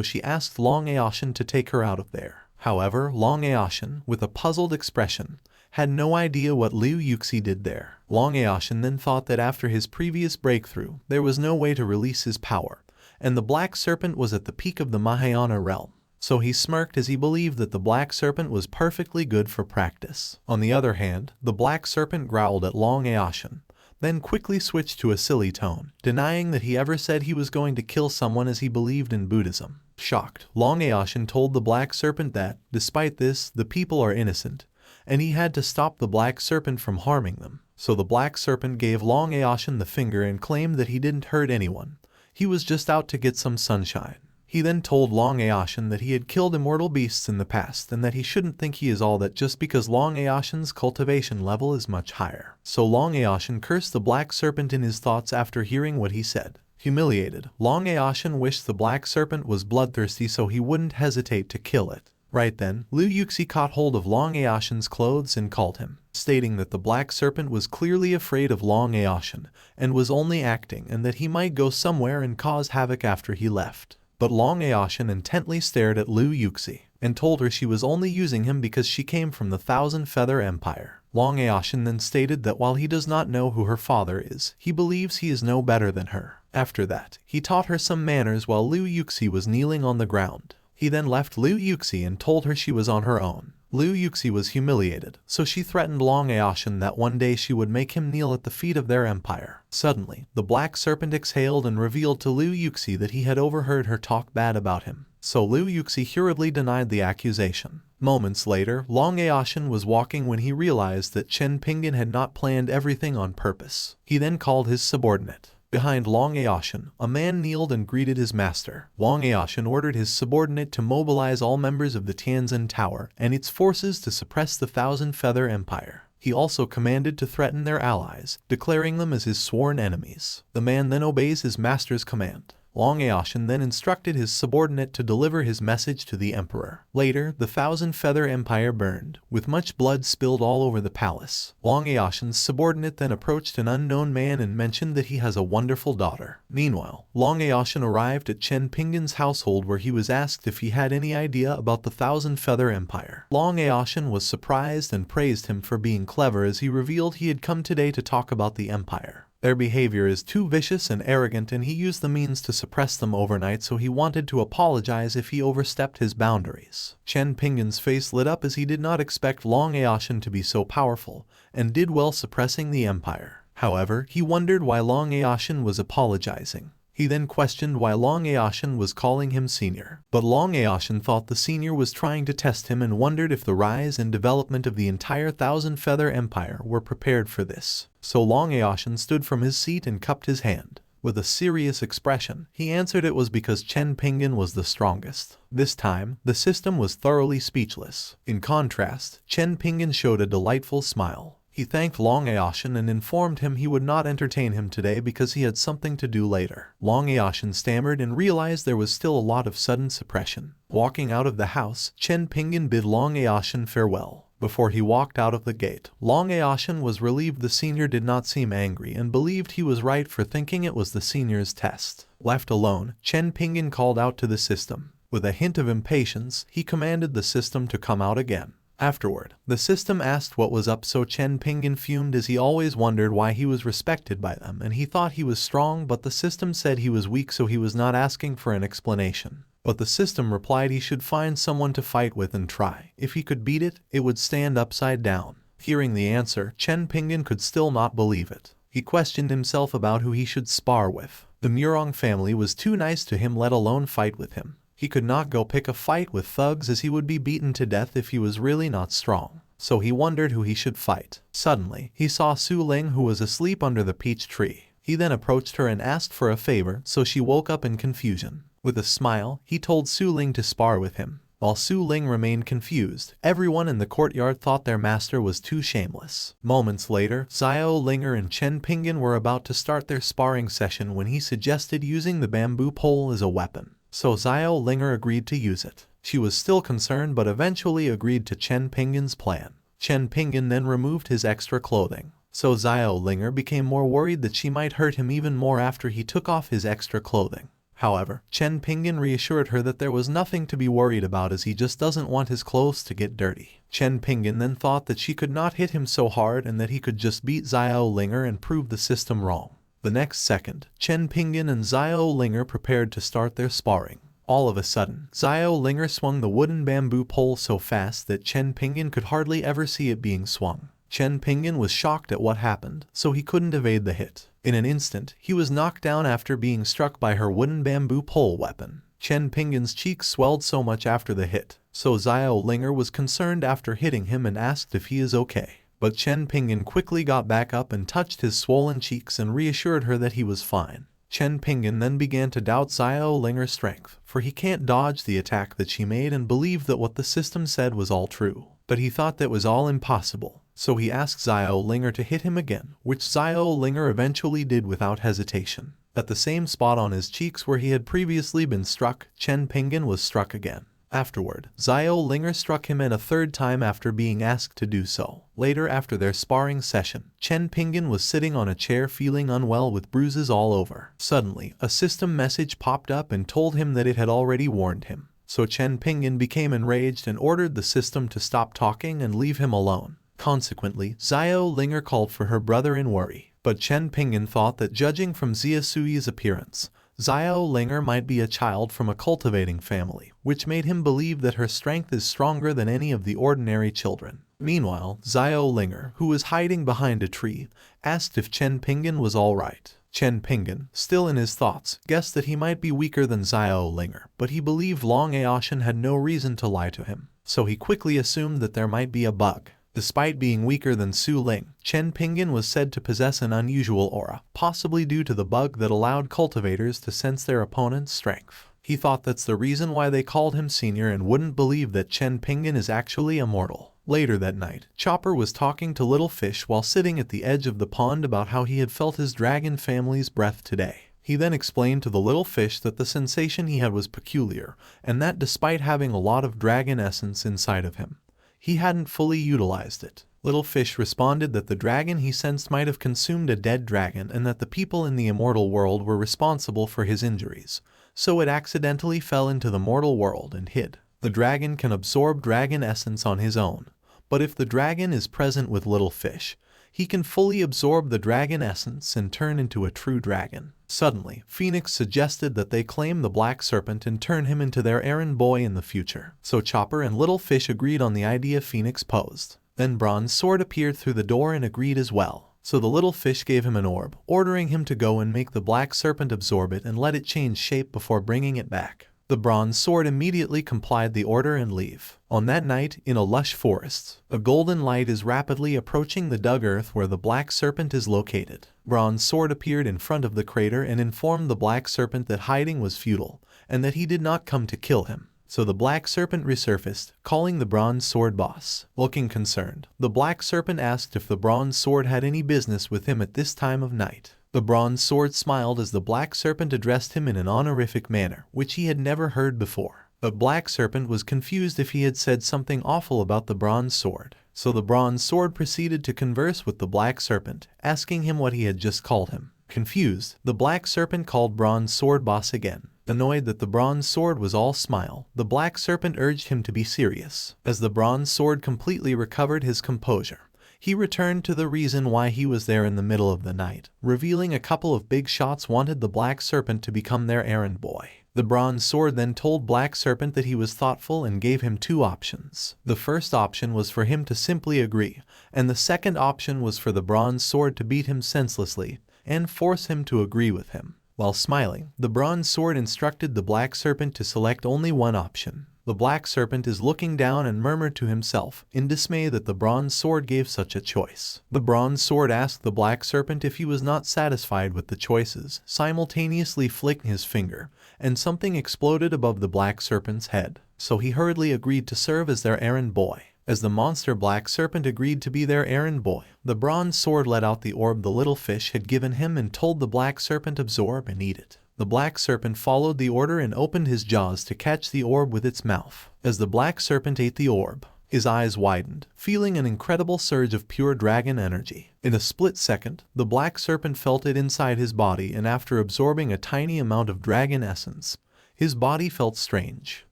she asked Long Aoshin to take her out of there. However, Long Aoshin, with a puzzled expression, had no idea what Liu Yuxi did there. Long Aoshin then thought that after his previous breakthrough, there was no way to release his power, and the black serpent was at the peak of the Mahayana realm. So he smirked as he believed that the black serpent was perfectly good for practice. On the other hand, the black serpent growled at Long Aoshin, then quickly switched to a silly tone, denying that he ever said he was going to kill someone as he believed in Buddhism. Shocked, Long Aoshin told the black serpent that, despite this, the people are innocent, and he had to stop the black serpent from harming them. So the black serpent gave Long Aoshin the finger and claimed that he didn't hurt anyone. He was just out to get some sunshine. He then told Long Aoshin that he had killed immortal beasts in the past and that he shouldn't think he is all that just because Long Aoshin's cultivation level is much higher. So Long Aoshin cursed the black serpent in his thoughts after hearing what he said. Humiliated, Long Aoshin wished the black serpent was bloodthirsty so he wouldn't hesitate to kill it. Right then, Liu Yuxi caught hold of Long Aoshin's clothes and called him, stating that the black serpent was clearly afraid of Long Aoshin and was only acting and that he might go somewhere and cause havoc after he left. But Long Aoshin intently stared at Liu Yuxi and told her she was only using him because she came from the Thousand Feather Empire. Long Aoshin then stated that while he does not know who her father is, he believes he is no better than her. After that, he taught her some manners while Liu Yuxi was kneeling on the ground. He then left Liu Yuxi and told her she was on her own. Liu Yuxi was humiliated, so she threatened Long Aoshin that one day she would make him kneel at the feet of their empire. Suddenly, the black serpent exhaled and revealed to Liu Yuxi that he had overheard her talk bad about him. So Liu Yuxi hurriedly denied the accusation. Moments later, Long Aoshin was walking when he realized that Chen Pingan had not planned everything on purpose. He then called his subordinate. Behind Long Aoshin, a man kneeled and greeted his master. Long Aoshin ordered his subordinate to mobilize all members of the Tianzhen Tower and its forces to suppress the Thousand Feather Empire. He also commanded to threaten their allies, declaring them as his sworn enemies. The man then obeys his master's command. Long Aoshin then instructed his subordinate to deliver his message to the emperor. Later, the Thousand Feather Empire burned, with much blood spilled all over the palace. Long Aoshin's subordinate then approached an unknown man and mentioned that he has a wonderful daughter. Meanwhile, Long Aoshin arrived at Chen Pingan's household where he was asked if he had any idea about the Thousand Feather Empire. Long Aoshin was surprised and praised him for being clever as he revealed he had come today to talk about the empire. Their behavior is too vicious and arrogant and he used the means to suppress them overnight, so he wanted to apologize if he overstepped his boundaries. Chen Pingan's face lit up as he did not expect Long Aoshin to be so powerful and did well suppressing the empire. However, he wondered why Long Aoshin was apologizing. He then questioned why Long Aoshin was calling him senior. But Long Aoshin thought the senior was trying to test him and wondered if the rise and development of the entire Thousand Feather Empire were prepared for this. So Long Aoshin stood from his seat and cupped his hand. With a serious expression, he answered it was because Chen Pingan was the strongest. This time, the system was thoroughly speechless. In contrast, Chen Pingan showed a delightful smile. He thanked Long Aoshin and informed him he would not entertain him today because he had something to do later. Long Aoshin stammered and realized there was still a lot of sudden suppression. Walking out of the house, Chen Pingan bid Long Aoshin farewell. Before he walked out of the gate, Long Aoshin was relieved the senior did not seem angry and believed he was right for thinking it was the senior's test. Left alone, Chen Pingan called out to the system. With a hint of impatience, he commanded the system to come out again. Afterward, the system asked what was up, so Chen Pingan fumed as he always wondered why he was respected by them and he thought he was strong, but the system said he was weak, so he was not asking for an explanation. But the system replied he should find someone to fight with and try. If he could beat it, it would stand upside down. Hearing the answer, Chen Pingan could still not believe it. He questioned himself about who he should spar with. The Murong family was too nice to him, let alone fight with him. He could not go pick a fight with thugs as he would be beaten to death if he was really not strong. So he wondered who he should fight. Suddenly, he saw Su Ling, who was asleep under the peach tree. He then approached her and asked for a favor, so she woke up in confusion. With a smile, he told Su Ling to spar with him. While Su Ling remained confused, everyone in the courtyard thought their master was too shameless. Moments later, Xiao Linger and Chen Pingan were about to start their sparring session when he suggested using the bamboo pole as a weapon. So Xiao Linger agreed to use it. She was still concerned but eventually agreed to Chen Pingan's plan. Chen Pingan then removed his extra clothing. So Xiao Linger became more worried that she might hurt him even more after he took off his extra clothing. However, Chen Pingan reassured her that there was nothing to be worried about as he just doesn't want his clothes to get dirty. Chen Pingan then thought that she could not hit him so hard and that he could just beat Xiao Linger and prove the system wrong. The next second, Chen Pingan and Xiao Linger prepared to start their sparring. All of a sudden, Xiao Linger swung the wooden bamboo pole so fast that Chen Pingan could hardly ever see it being swung. Chen Pingan was shocked at what happened, so he couldn't evade the hit. In an instant, he was knocked down after being struck by her wooden bamboo pole weapon. Chen Pingan's cheeks swelled so much after the hit, so Xiao Linger was concerned after hitting him and asked if he is okay. But Chen Pingan quickly got back up and touched his swollen cheeks and reassured her that he was fine. Chen Pingan then began to doubt Xiao Linger's strength, for he can't dodge the attack that she made and believed that what the system said was all true. But he thought that was all impossible. So he asked Xiao Linger to hit him again, which Xiao Linger eventually did without hesitation. At the same spot on his cheeks where he had previously been struck, Chen Pingan was struck again. Afterward, Xiao Linger struck him a third time after being asked to do so. Later, after their sparring session, Chen Pingan was sitting on a chair feeling unwell with bruises all over. Suddenly, a system message popped up and told him that it had already warned him. So Chen Pingan became enraged and ordered the system to stop talking and leave him alone. Consequently, Xiao Linger called for her brother in worry, but Chen Pingan thought that judging from Xia Sui's appearance, Xiao Linger might be a child from a cultivating family, which made him believe that her strength is stronger than any of the ordinary children. Meanwhile, Xiao Linger, who was hiding behind a tree, asked if Chen Pingan was all right. Chen Pingan, still in his thoughts, guessed that he might be weaker than Xiao Linger, but he believed Long Aoshan had no reason to lie to him, so he quickly assumed that there might be a bug. Despite being weaker than Su Ling, Chen Pingan was said to possess an unusual aura, possibly due to the bug that allowed cultivators to sense their opponent's strength. He thought that's the reason why they called him senior and wouldn't believe that Chen Pingan is actually immortal. Later that night, Chopper was talking to Little Fish while sitting at the edge of the pond about how he had felt his dragon family's breath today. He then explained to the little fish that the sensation he had was peculiar, and that despite having a lot of dragon essence inside of him, he hadn't fully utilized it. Little Fish responded that the dragon he sensed might have consumed a dead dragon and that the people in the immortal world were responsible for his injuries, so it accidentally fell into the mortal world and hid. The dragon can absorb dragon essence on his own, but if the dragon is present with Little Fish, he can fully absorb the dragon essence and turn into a true dragon. Suddenly, Phoenix suggested that they claim the Black Serpent and turn him into their errand boy in the future. So Chopper and Little Fish agreed on the idea Phoenix posed. Then Bronze Sword appeared through the door and agreed as well. So the little fish gave him an orb, ordering him to go and make the Black Serpent absorb it and let it change shape before bringing it back. The Bronze Sword immediately complied the order and leave. On that night, in a lush forest, a golden light is rapidly approaching the dug earth where the Black Serpent is located. Bronze Sword appeared in front of the crater and informed the Black Serpent that hiding was futile, and that he did not come to kill him. So the Black Serpent resurfaced, calling the Bronze Sword boss. Looking concerned, the Black Serpent asked if the Bronze Sword had any business with him at this time of night. The Bronze Sword smiled as the Black Serpent addressed him in an honorific manner, which he had never heard before. But Black Serpent was confused if he had said something awful about the Bronze Sword. So the Bronze Sword proceeded to converse with the Black Serpent, asking him what he had just called him. Confused, the Black Serpent called Bronze Sword boss again. Annoyed that the Bronze Sword was all smile, the Black Serpent urged him to be serious. As the Bronze Sword completely recovered his composure, he returned to the reason why he was there in the middle of the night, revealing a couple of big shots wanted the Black Serpent to become their errand boy. The bronze sword then told Black Serpent that he was thoughtful and gave him two options. The first option was for him to simply agree, and the second option was for the bronze sword to beat him senselessly and force him to agree with him. While smiling, the bronze sword instructed the Black Serpent to select only one option. The Black Serpent is looking down and murmured to himself in dismay that the bronze sword gave such a choice. The bronze sword asked the Black Serpent if he was not satisfied with the choices, simultaneously flicking his finger, and something exploded above the Black Serpent's head. So he hurriedly agreed to serve as their errand boy. As the monster Black Serpent agreed to be their errand boy, the bronze sword let out the orb the little fish had given him and told the Black Serpent absorb and eat it. The Black Serpent followed the order and opened his jaws to catch the orb with its mouth. As the Black Serpent ate the orb, his eyes widened, feeling an incredible surge of pure dragon energy. In a split second, the Black Serpent felt it inside his body, and after absorbing a tiny amount of dragon essence, his body felt strange.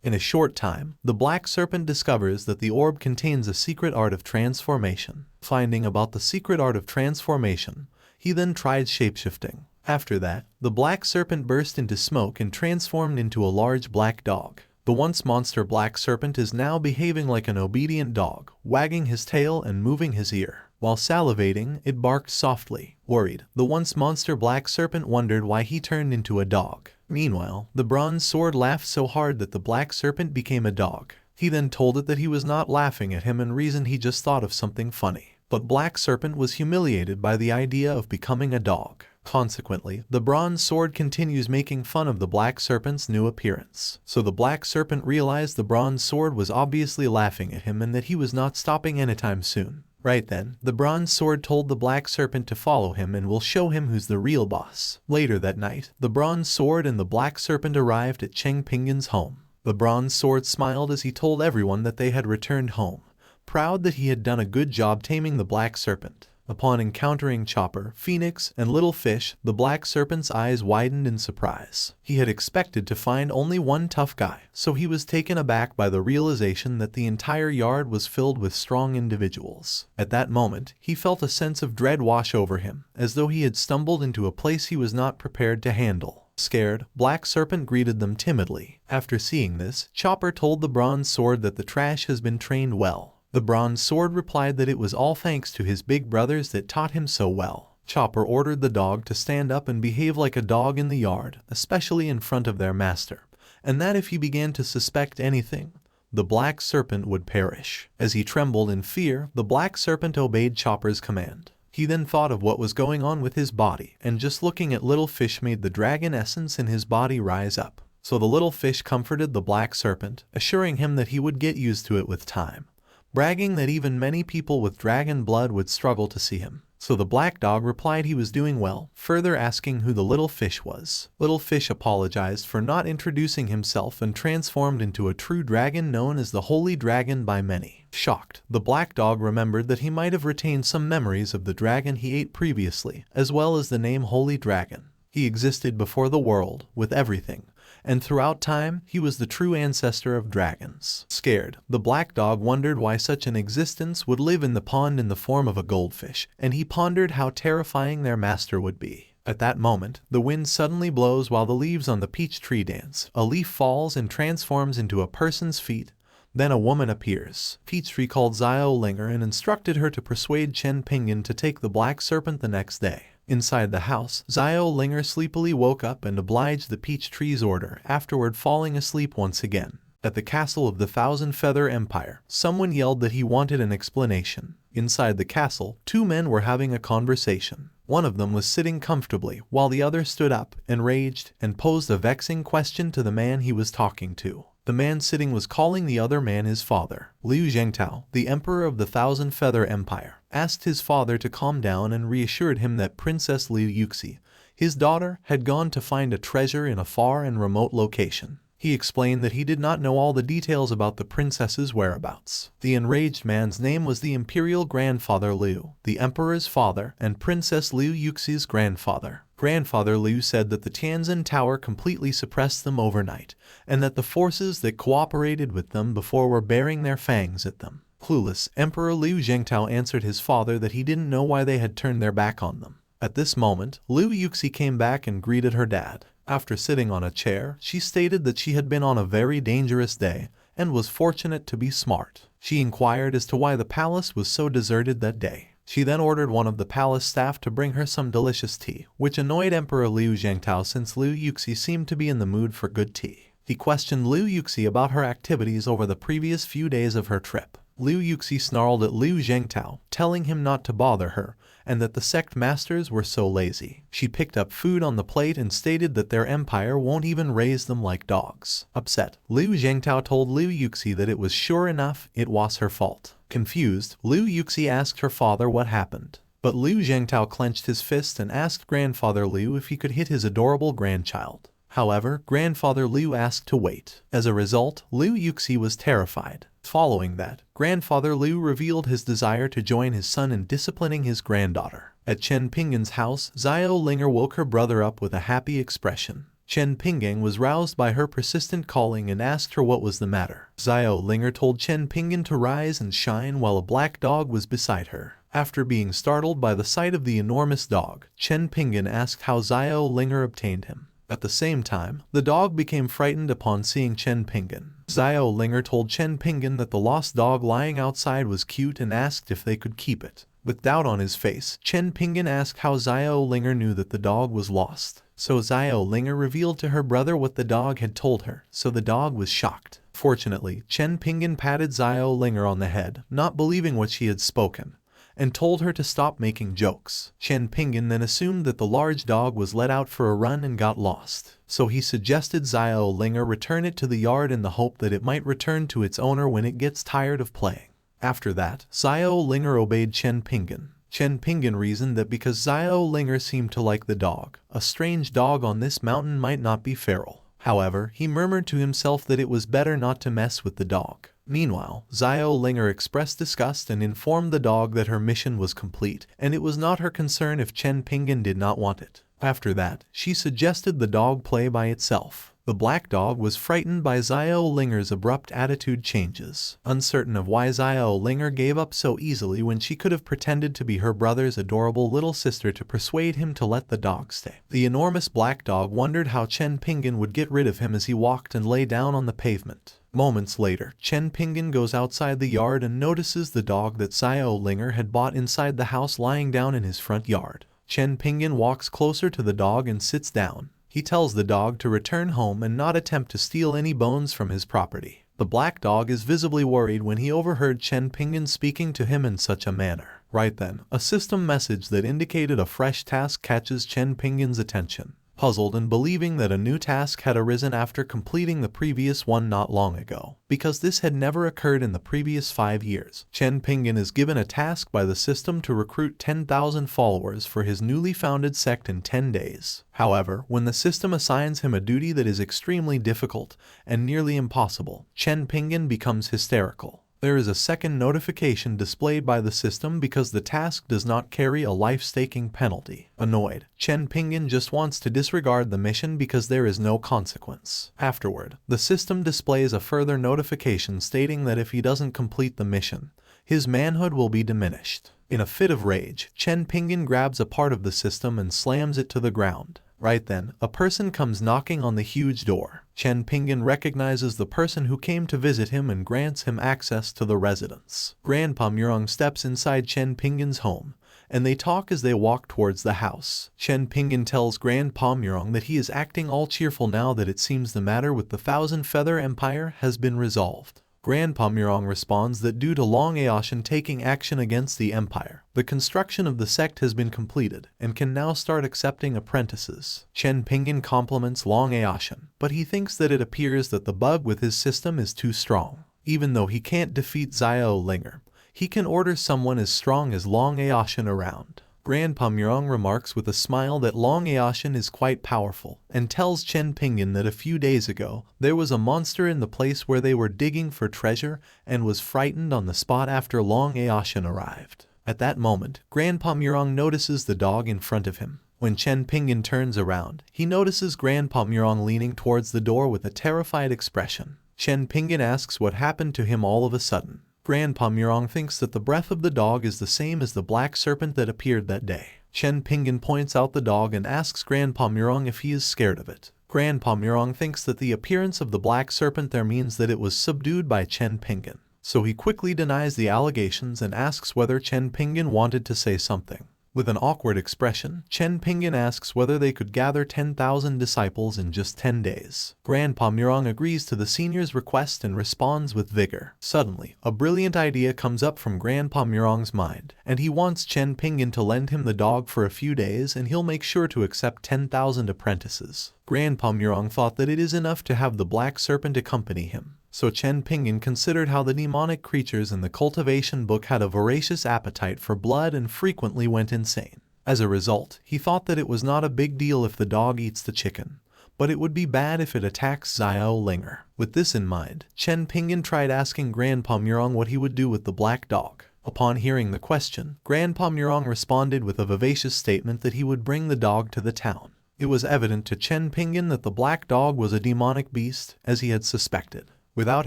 In a short time, the Black Serpent discovers that the orb contains a secret art of transformation. Finding about the secret art of transformation, he then tried shapeshifting. After that, the Black Serpent burst into smoke and transformed into a large black dog. The once monster Black Serpent is now behaving like an obedient dog, wagging his tail and moving his ear. While salivating, it barked softly. Worried, the once monster Black Serpent wondered why he turned into a dog. Meanwhile, the bronze sword laughed so hard that the Black Serpent became a dog. He then told it that he was not laughing at him and reasoned he just thought of something funny. But Black Serpent was humiliated by the idea of becoming a dog. Consequently, the bronze sword continues making fun of the Black Serpent's new appearance. So the Black Serpent realized the bronze sword was obviously laughing at him and that he was not stopping anytime soon. Right then, the bronze sword told the Black Serpent to follow him and will show him who's the real boss. Later that night, the bronze sword and the Black Serpent arrived at Chen Pingan's home. The bronze sword smiled as he told everyone that they had returned home, proud that he had done a good job taming the Black Serpent. Upon encountering Chopper, Phoenix, and Little Fish, the Black Serpent's eyes widened in surprise. He had expected to find only one tough guy, so he was taken aback by the realization that the entire yard was filled with strong individuals. At that moment, he felt a sense of dread wash over him, as though he had stumbled into a place he was not prepared to handle. Scared, Black Serpent greeted them timidly. After seeing this, Chopper told the bronze sword that the trash has been trained well. The bronze sword replied that it was all thanks to his big brothers that taught him so well. Chopper ordered the dog to stand up and behave like a dog in the yard, especially in front of their master, and that if he began to suspect anything, the Black Serpent would perish. As he trembled in fear, the Black Serpent obeyed Chopper's command. He then thought of what was going on with his body, and just looking at Little Fish made the dragon essence in his body rise up. So the Little Fish comforted the Black Serpent, assuring him that he would get used to it with time, bragging that even many people with dragon blood would struggle to see him. So the black dog replied he was doing well, further asking who the Little Fish was. Little Fish apologized for not introducing himself and transformed into a true dragon known as the Holy Dragon by many. Shocked, the black dog remembered that he might have retained some memories of the dragon he ate previously, as well as the name Holy Dragon. He existed before the world, with everything, and throughout time, he was the true ancestor of dragons. Scared, the black dog wondered why such an existence would live in the pond in the form of a goldfish, and he pondered how terrifying their master would be. At that moment, the wind suddenly blows while the leaves on the peach tree dance. A leaf falls and transforms into a person's feet. Then a woman appears. Peachtree called Xiao Linger and instructed her to persuade Chen Pingan to take the Black Serpent the next day. Inside the house, Xiao Linger sleepily woke up and obliged the Peachtree's order, afterward falling asleep once again. At the castle of the Thousand-Feather Empire, someone yelled that he wanted an explanation. Inside the castle, two men were having a conversation. One of them was sitting comfortably, while the other stood up, enraged, and posed a vexing question to the man he was talking to. The man sitting was calling the other man his father. Liu Zhengtao, the emperor of the Thousand-Feather Empire, asked his father to calm down and reassured him that Princess Liu Yuxi, his daughter, had gone to find a treasure in a far and remote location. He explained that he did not know all the details about the princess's whereabouts. The enraged man's name was the imperial grandfather Liu, the emperor's father, and Princess Liu Yuxi's grandfather. Grandfather Liu said that the Tianzin Tower completely suppressed them overnight, and that the forces that cooperated with them before were baring their fangs at them. Clueless, Emperor Liu Zhengtao answered his father that he didn't know why they had turned their back on them. At this moment, Liu Yuxi came back and greeted her dad. After sitting on a chair, she stated that she had been on a very dangerous day and was fortunate to be smart. She inquired as to why the palace was so deserted that day. She then ordered one of the palace staff to bring her some delicious tea, which annoyed Emperor Liu Zhengtao since Liu Yuxi seemed to be in the mood for good tea. He questioned Liu Yuxi about her activities over the previous few days of her trip. Liu Yuxi snarled at Liu Zhengtao, telling him not to bother her, and that the sect masters were so lazy. She picked up food on the plate and stated that their empire won't even raise them like dogs. Upset, Liu Zhengtao told Liu Yuxi that it was sure enough it was her fault. Confused, Liu Yuxi asked her father what happened. But Liu Zhengtao clenched his fist and asked grandfather Liu if he could hit his adorable grandchild. However, grandfather Liu asked to wait. As a result, Liu Yuxi was terrified. Following that, grandfather Liu revealed his desire to join his son in disciplining his granddaughter. At Chen Pingan's house, Xiao Linger woke her brother up with a happy expression. Chen Pingan was roused by her persistent calling and asked her what was the matter. Xiao Linger told Chen Pingan to rise and shine while a black dog was beside her. After being startled by the sight of the enormous dog, Chen Pingan asked how Xiao Linger obtained him. At the same time, the dog became frightened upon seeing Chen Pingan. Xiao Linger told Chen Pingan that the lost dog lying outside was cute and asked if they could keep it. With doubt on his face, Chen Pingan asked how Xiao Linger knew that the dog was lost. So Xiao Linger revealed to her brother what the dog had told her, so the dog was shocked. Fortunately, Chen Pingan patted Xiao Linger on the head, not believing what she had spoken, and told her to stop making jokes. Chen Pingan then assumed that the large dog was let out for a run and got lost, so he suggested Xiao Linger return it to the yard in the hope that it might return to its owner when it gets tired of playing. After that, Xiao Linger obeyed Chen Pingan. Chen Pingan reasoned that because Xiao Linger seemed to like the dog, a strange dog on this mountain might not be feral. However, he murmured to himself that it was better not to mess with the dog. Meanwhile, Xiao Linger expressed disgust and informed the dog that her mission was complete, and it was not her concern if Chen Pingan did not want it. After that, she suggested the dog play by itself. The black dog was frightened by Xiao Linger's abrupt attitude changes, uncertain of why Xiao Linger gave up so easily when she could have pretended to be her brother's adorable little sister to persuade him to let the dog stay. The enormous black dog wondered how Chen Pingan would get rid of him as he walked and lay down on the pavement. Moments later, Chen Pingan goes outside the yard and notices the dog that Xiao Linger had bought inside the house lying down in his front yard. Chen Pingan walks closer to the dog and sits down. He tells the dog to return home and not attempt to steal any bones from his property. The black dog is visibly worried when he overheard Chen Pingan speaking to him in such a manner. Right then, a system message that indicated a fresh task catches Chen Pingan's attention. Puzzled and believing that a new task had arisen after completing the previous one not long ago, because this had never occurred in the previous 5 years. Chen Pingan is given a task by the system to recruit 10,000 followers for his newly founded sect in 10 days. However, when the system assigns him a duty that is extremely difficult and nearly impossible, Chen Pingan becomes hysterical. There is a second notification displayed by the system because the task does not carry a life-staking penalty. Annoyed, Chen Pingan just wants to disregard the mission because there is no consequence. Afterward, the system displays a further notification stating that if he doesn't complete the mission, his manhood will be diminished. In a fit of rage, Chen Pingan grabs a part of the system and slams it to the ground. Right then, a person comes knocking on the huge door. Chen Pingan recognizes the person who came to visit him and grants him access to the residence. Grandpa Murong steps inside Chen Pingan's home, and they talk as they walk towards the house. Chen Pingan tells Grandpa Murong that he is acting all cheerful now that it seems the matter with the Thousand Feather Empire has been resolved. Grandpa Murong responds that due to Long Aoshan taking action against the Empire, the construction of the sect has been completed and can now start accepting apprentices. Chen Pingan compliments Long Aoshan, but he thinks that it appears that the bug with his system is too strong. Even though he can't defeat Xiao Linger, he can order someone as strong as Long Aoshan around. Grandpa Murong remarks with a smile that Long Aoshan is quite powerful, and tells Chen Pingan that a few days ago, there was a monster in the place where they were digging for treasure and was frightened on the spot after Long Aoshan arrived. At that moment, Grandpa Murong notices the dog in front of him. When Chen Pingan turns around, he notices Grandpa Murong leaning towards the door with a terrified expression. Chen Pingan asks what happened to him all of a sudden. Grandpa Murong thinks that the breath of the dog is the same as the black serpent that appeared that day. Chen Pingan points out the dog and asks Grandpa Murong if he is scared of it. Grandpa Murong thinks that the appearance of the black serpent there means that it was subdued by Chen Pingan, so he quickly denies the allegations and asks whether Chen Pingan wanted to say something. With an awkward expression, Chen Pingan asks whether they could gather 10,000 disciples in just 10 days. Grandpa Murong agrees to the senior's request and responds with vigor. Suddenly, a brilliant idea comes up from Grandpa Murong's mind, and he wants Chen Pingan to lend him the dog for a few days and he'll make sure to accept 10,000 apprentices. Grandpa Murong thought that it is enough to have the black serpent accompany him. So Chen Pingan considered how the demonic creatures in the cultivation book had a voracious appetite for blood and frequently went insane. As a result, he thought that it was not a big deal if the dog eats the chicken, but it would be bad if it attacks Xiao Linger. With this in mind, Chen Pingan tried asking Grandpa Murong what he would do with the black dog. Upon hearing the question, Grandpa Murong responded with a vivacious statement that he would bring the dog to the town. It was evident to Chen Pingan that the black dog was a demonic beast, as he had suspected. Without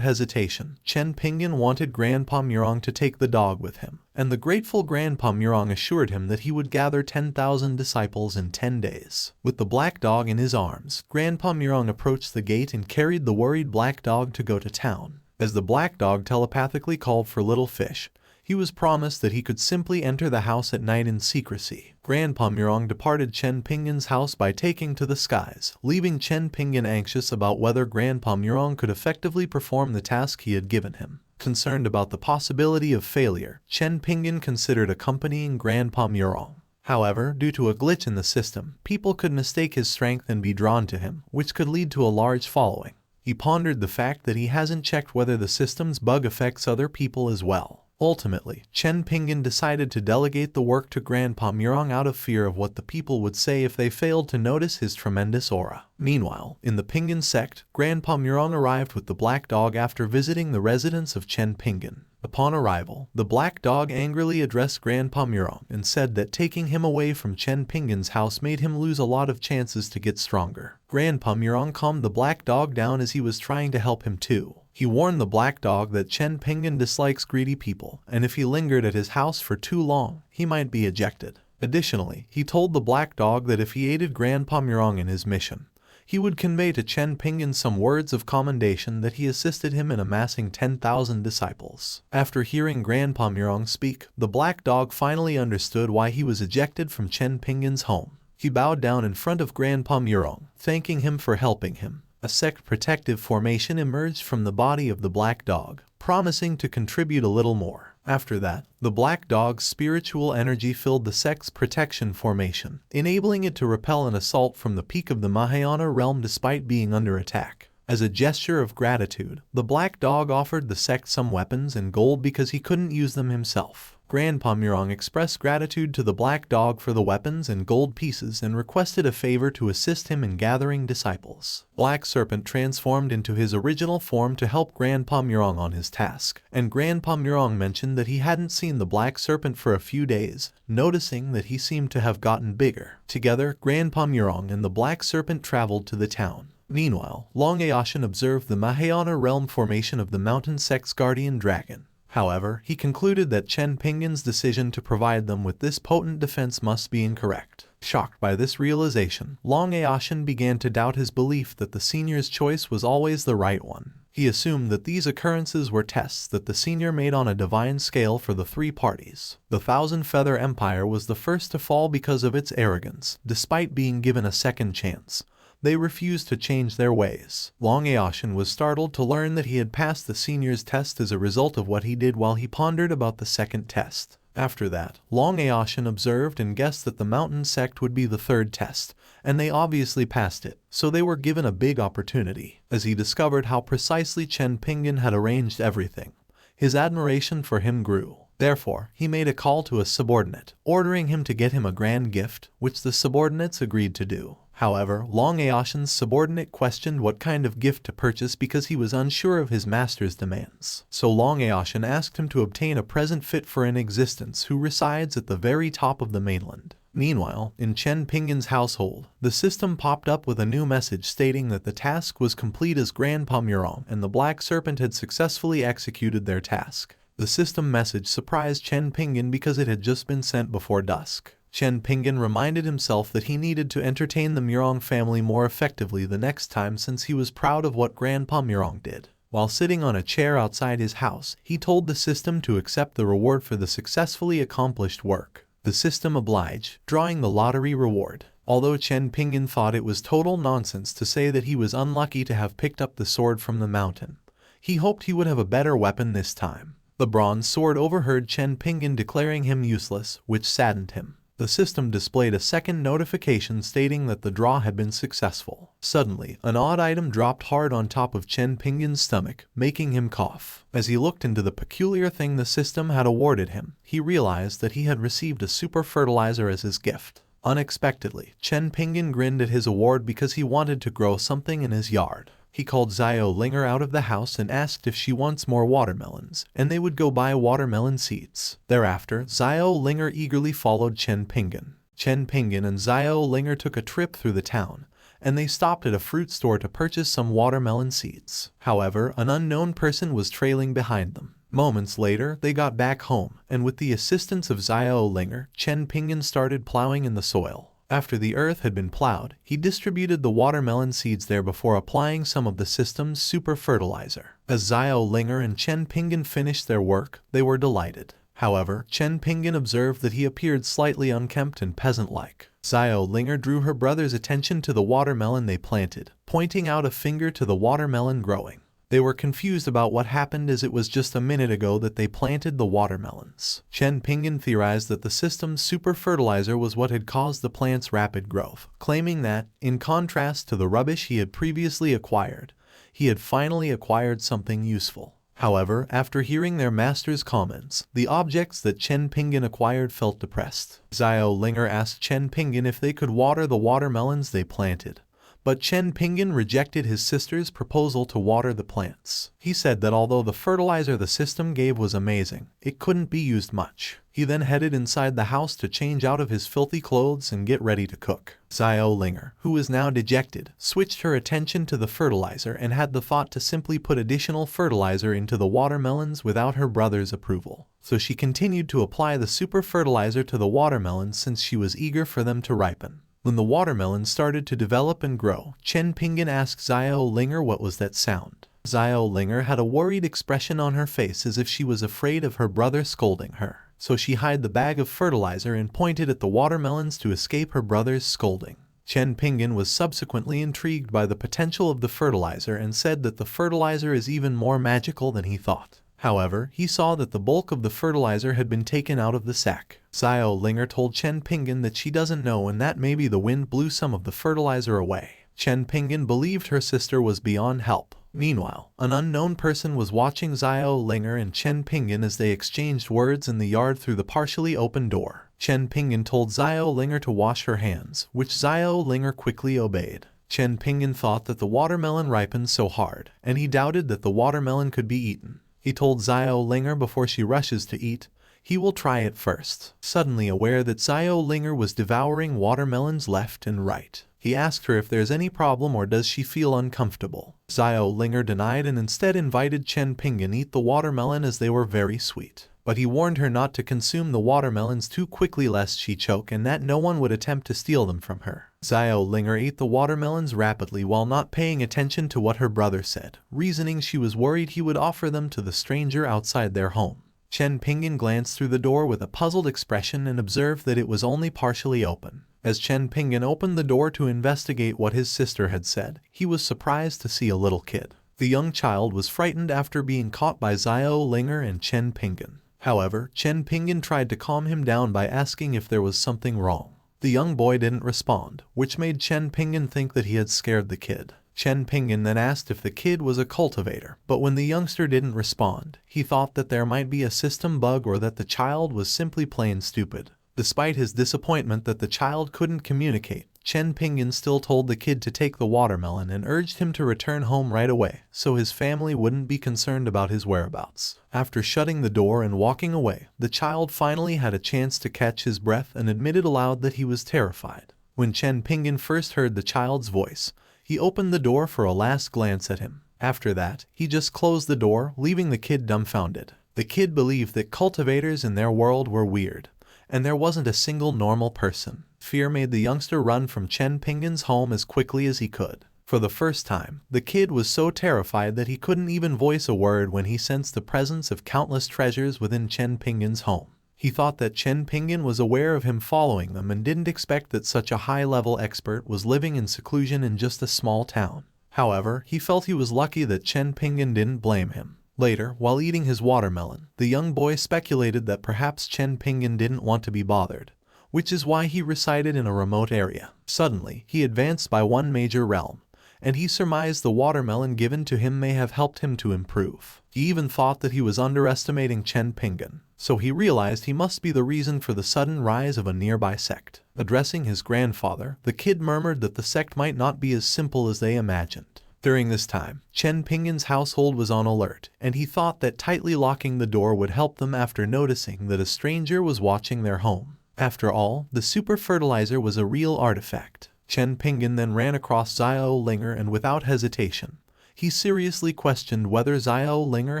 hesitation, Chen Pingan wanted Grandpa Murong to take the dog with him, and the grateful Grandpa Murong assured him that he would gather 10,000 disciples in 10 days. With the black dog in his arms, Grandpa Murong approached the gate and carried the worried black dog to go to town. As the black dog telepathically called for little fish, he was promised that he could simply enter the house at night in secrecy. Grandpa Murong departed Chen Pingan's house by taking to the skies, leaving Chen Pingan anxious about whether Grandpa Murong could effectively perform the task he had given him. Concerned about the possibility of failure, Chen Pingan considered accompanying Grandpa Murong. However, due to a glitch in the system, people could mistake his strength and be drawn to him, which could lead to a large following. He pondered the fact that he hasn't checked whether the system's bug affects other people as well. Ultimately, Chen Pingan decided to delegate the work to Grandpa Murong out of fear of what the people would say if they failed to notice his tremendous aura. Meanwhile, in the Pingan sect, Grandpa Murong arrived with the black dog after visiting the residence of Chen Pingan. Upon arrival, the black dog angrily addressed Grandpa Murong and said that taking him away from Chen Pingan's house made him lose a lot of chances to get stronger. Grandpa Murong calmed the black dog down as he was trying to help him too. He warned the black dog that Chen Pingan dislikes greedy people, and if he lingered at his house for too long, he might be ejected. Additionally, he told the black dog that if he aided Grandpa Murong in his mission, he would convey to Chen Pingan some words of commendation that he assisted him in amassing 10,000 disciples. After hearing Grandpa Murong speak, the black dog finally understood why he was ejected from Chen Pingan's home. He bowed down in front of Grandpa Murong, thanking him for helping him. A sect protective formation emerged from the body of the black dog, promising to contribute a little more. After that, the black dog's spiritual energy filled the sect's protection formation, enabling it to repel an assault from the peak of the Mahayana realm despite being under attack. As a gesture of gratitude, the black dog offered the sect some weapons and gold because he couldn't use them himself. Grandpa Murong expressed gratitude to the black dog for the weapons and gold pieces and requested a favor to assist him in gathering disciples. Black Serpent transformed into his original form to help Grandpa Murong on his task, and Grandpa Murong mentioned that he hadn't seen the Black Serpent for a few days, noticing that he seemed to have gotten bigger. Together, Grandpa Murong and the Black Serpent traveled to the town. Meanwhile, Long Aoshin observed the Mahayana realm formation of the mountain sect's guardian dragon. However, he concluded that Chen Pingan's decision to provide them with this potent defense must be incorrect. Shocked by this realization, Long Aoshin began to doubt his belief that the senior's choice was always the right one. He assumed that these occurrences were tests that the senior made on a divine scale for the three parties. The Thousand Feather Empire was the first to fall because of its arrogance, despite being given a second chance. They refused to change their ways. Long Aoshin was startled to learn that he had passed the senior's test as a result of what he did while he pondered about the second test. After that, Long Aoshin observed and guessed that the mountain sect would be the third test, and they obviously passed it, so they were given a big opportunity. As he discovered how precisely Chen Pingan had arranged everything, his admiration for him grew. Therefore, he made a call to a subordinate, ordering him to get him a grand gift, which the subordinates agreed to do. However, Long Aoshin's subordinate questioned what kind of gift to purchase because he was unsure of his master's demands. So Long Aoshin asked him to obtain a present fit for an existence who resides at the very top of the mainland. Meanwhile, in Chen Pingan's household, the system popped up with a new message stating that the task was complete as Grandpa Murong and the Black Serpent had successfully executed their task. The system message surprised Chen Pingan because it had just been sent before dusk. Chen Pingan reminded himself that he needed to entertain the Murong family more effectively the next time since he was proud of what Grandpa Murong did. While sitting on a chair outside his house, he told the system to accept the reward for the successfully accomplished work. The system obliged, drawing the lottery reward. Although Chen Pingan thought it was total nonsense to say that he was unlucky to have picked up the sword from the mountain, he hoped he would have a better weapon this time. The bronze sword overheard Chen Pingan declaring him useless, which saddened him. The system displayed a second notification stating that the draw had been successful. Suddenly, an odd item dropped hard on top of Chen Pingan's stomach, making him cough. As he looked into the peculiar thing the system had awarded him, he realized that he had received a super fertilizer as his gift. Unexpectedly, Chen Pingan grinned at his award because he wanted to grow something in his yard. He called Xiao Linger out of the house and asked if she wants more watermelons, and they would go buy watermelon seeds. Thereafter, Xiao Linger eagerly followed Chen Pingan. Chen Pingan and Xiao Linger took a trip through the town, and they stopped at a fruit store to purchase some watermelon seeds. However, an unknown person was trailing behind them. Moments later, they got back home, and with the assistance of Xiao Linger, Chen Pingan started plowing in the soil. After the earth had been plowed, he distributed the watermelon seeds there before applying some of the system's super fertilizer. As Xiao Linger and Chen Pingan finished their work, they were delighted. However, Chen Pingan observed that he appeared slightly unkempt and peasant-like. Xiao Linger drew her brother's attention to the watermelon they planted, pointing out a finger to the watermelon growing. They were confused about what happened as it was just a minute ago that they planted the watermelons. Chen Pingan theorized that the system's super fertilizer was what had caused the plant's rapid growth, claiming that, in contrast to the rubbish he had previously acquired, he had finally acquired something useful. However, after hearing their master's comments, the objects that Chen Pingan acquired felt depressed. Xiao Linger asked Chen Pingan if they could water the watermelons they planted. But Chen Pingan rejected his sister's proposal to water the plants. He said that although the fertilizer the system gave was amazing, it couldn't be used much. He then headed inside the house to change out of his filthy clothes and get ready to cook. Xiao Linger, who was now dejected, switched her attention to the fertilizer and had the thought to simply put additional fertilizer into the watermelons without her brother's approval. So she continued to apply the super fertilizer to the watermelons since she was eager for them to ripen. When the watermelon started to develop and grow, Chen Pingan asked Xiao Linger what was that sound. Xiao Linger had a worried expression on her face as if she was afraid of her brother scolding her. So she hid the bag of fertilizer and pointed at the watermelons to escape her brother's scolding. Chen Pingan was subsequently intrigued by the potential of the fertilizer and said that the fertilizer is even more magical than he thought. However, he saw that the bulk of the fertilizer had been taken out of the sack. Xiao Linger told Chen Pingan that she doesn't know and that maybe the wind blew some of the fertilizer away. Chen Pingan believed her sister was beyond help. Meanwhile, an unknown person was watching Xiao Linger and Chen Pingan as they exchanged words in the yard through the partially open door. Chen Pingan told Xiao Linger to wash her hands, which Xiao Linger quickly obeyed. Chen Pingan thought that the watermelon ripened so hard, and he doubted that the watermelon could be eaten. He told Xiao Linger before she rushes to eat, he will try it first. Suddenly aware that Xiao Linger was devouring watermelons left and right, he asked her if there's any problem or does she feel uncomfortable. Xiao Linger denied and instead invited Chen Pingan eat the watermelon as they were very sweet. But he warned her not to consume the watermelons too quickly lest she choke and that no one would attempt to steal them from her. Xiao Linger ate the watermelons rapidly while not paying attention to what her brother said, reasoning she was worried he would offer them to the stranger outside their home. Chen Pingan glanced through the door with a puzzled expression and observed that it was only partially open. As Chen Pingan opened the door to investigate what his sister had said, he was surprised to see a little kid. The young child was frightened after being caught by Xiao Linger and Chen Pingan. However, Chen Pingan tried to calm him down by asking if there was something wrong. The young boy didn't respond, which made Chen Pingan think that he had scared the kid. Chen Pingan then asked if the kid was a cultivator, but when the youngster didn't respond, he thought that there might be a system bug or that the child was simply plain stupid. Despite his disappointment that the child couldn't communicate, Chen Pingan still told the kid to take the watermelon and urged him to return home right away, so his family wouldn't be concerned about his whereabouts. After shutting the door and walking away, the child finally had a chance to catch his breath and admitted aloud that he was terrified. When Chen Pingan first heard the child's voice, he opened the door for a last glance at him. After that, he just closed the door, leaving the kid dumbfounded. The kid believed that cultivators in their world were weird, and there wasn't a single normal person. Fear made the youngster run from Chen Pingan's home as quickly as he could. For the first time, the kid was so terrified that he couldn't even voice a word when he sensed the presence of countless treasures within Chen Pingan's home. He thought that Chen Pingan was aware of him following them and didn't expect that such a high-level expert was living in seclusion in just a small town. However, he felt he was lucky that Chen Pingan didn't blame him. Later, while eating his watermelon, the young boy speculated that perhaps Chen Pingan didn't want to be bothered, which is why he resided in a remote area. Suddenly, he advanced by one major realm, and he surmised the watermelon given to him may have helped him to improve. He even thought that he was underestimating Chen Pingan, so he realized he must be the reason for the sudden rise of a nearby sect. Addressing his grandfather, the kid murmured that the sect might not be as simple as they imagined. During this time, Chen Pingan's household was on alert, and he thought that tightly locking the door would help them after noticing that a stranger was watching their home. After all, the super fertilizer was a real artifact. Chen Pingan then ran across Xiao Linger and without hesitation, he seriously questioned whether Xiao Linger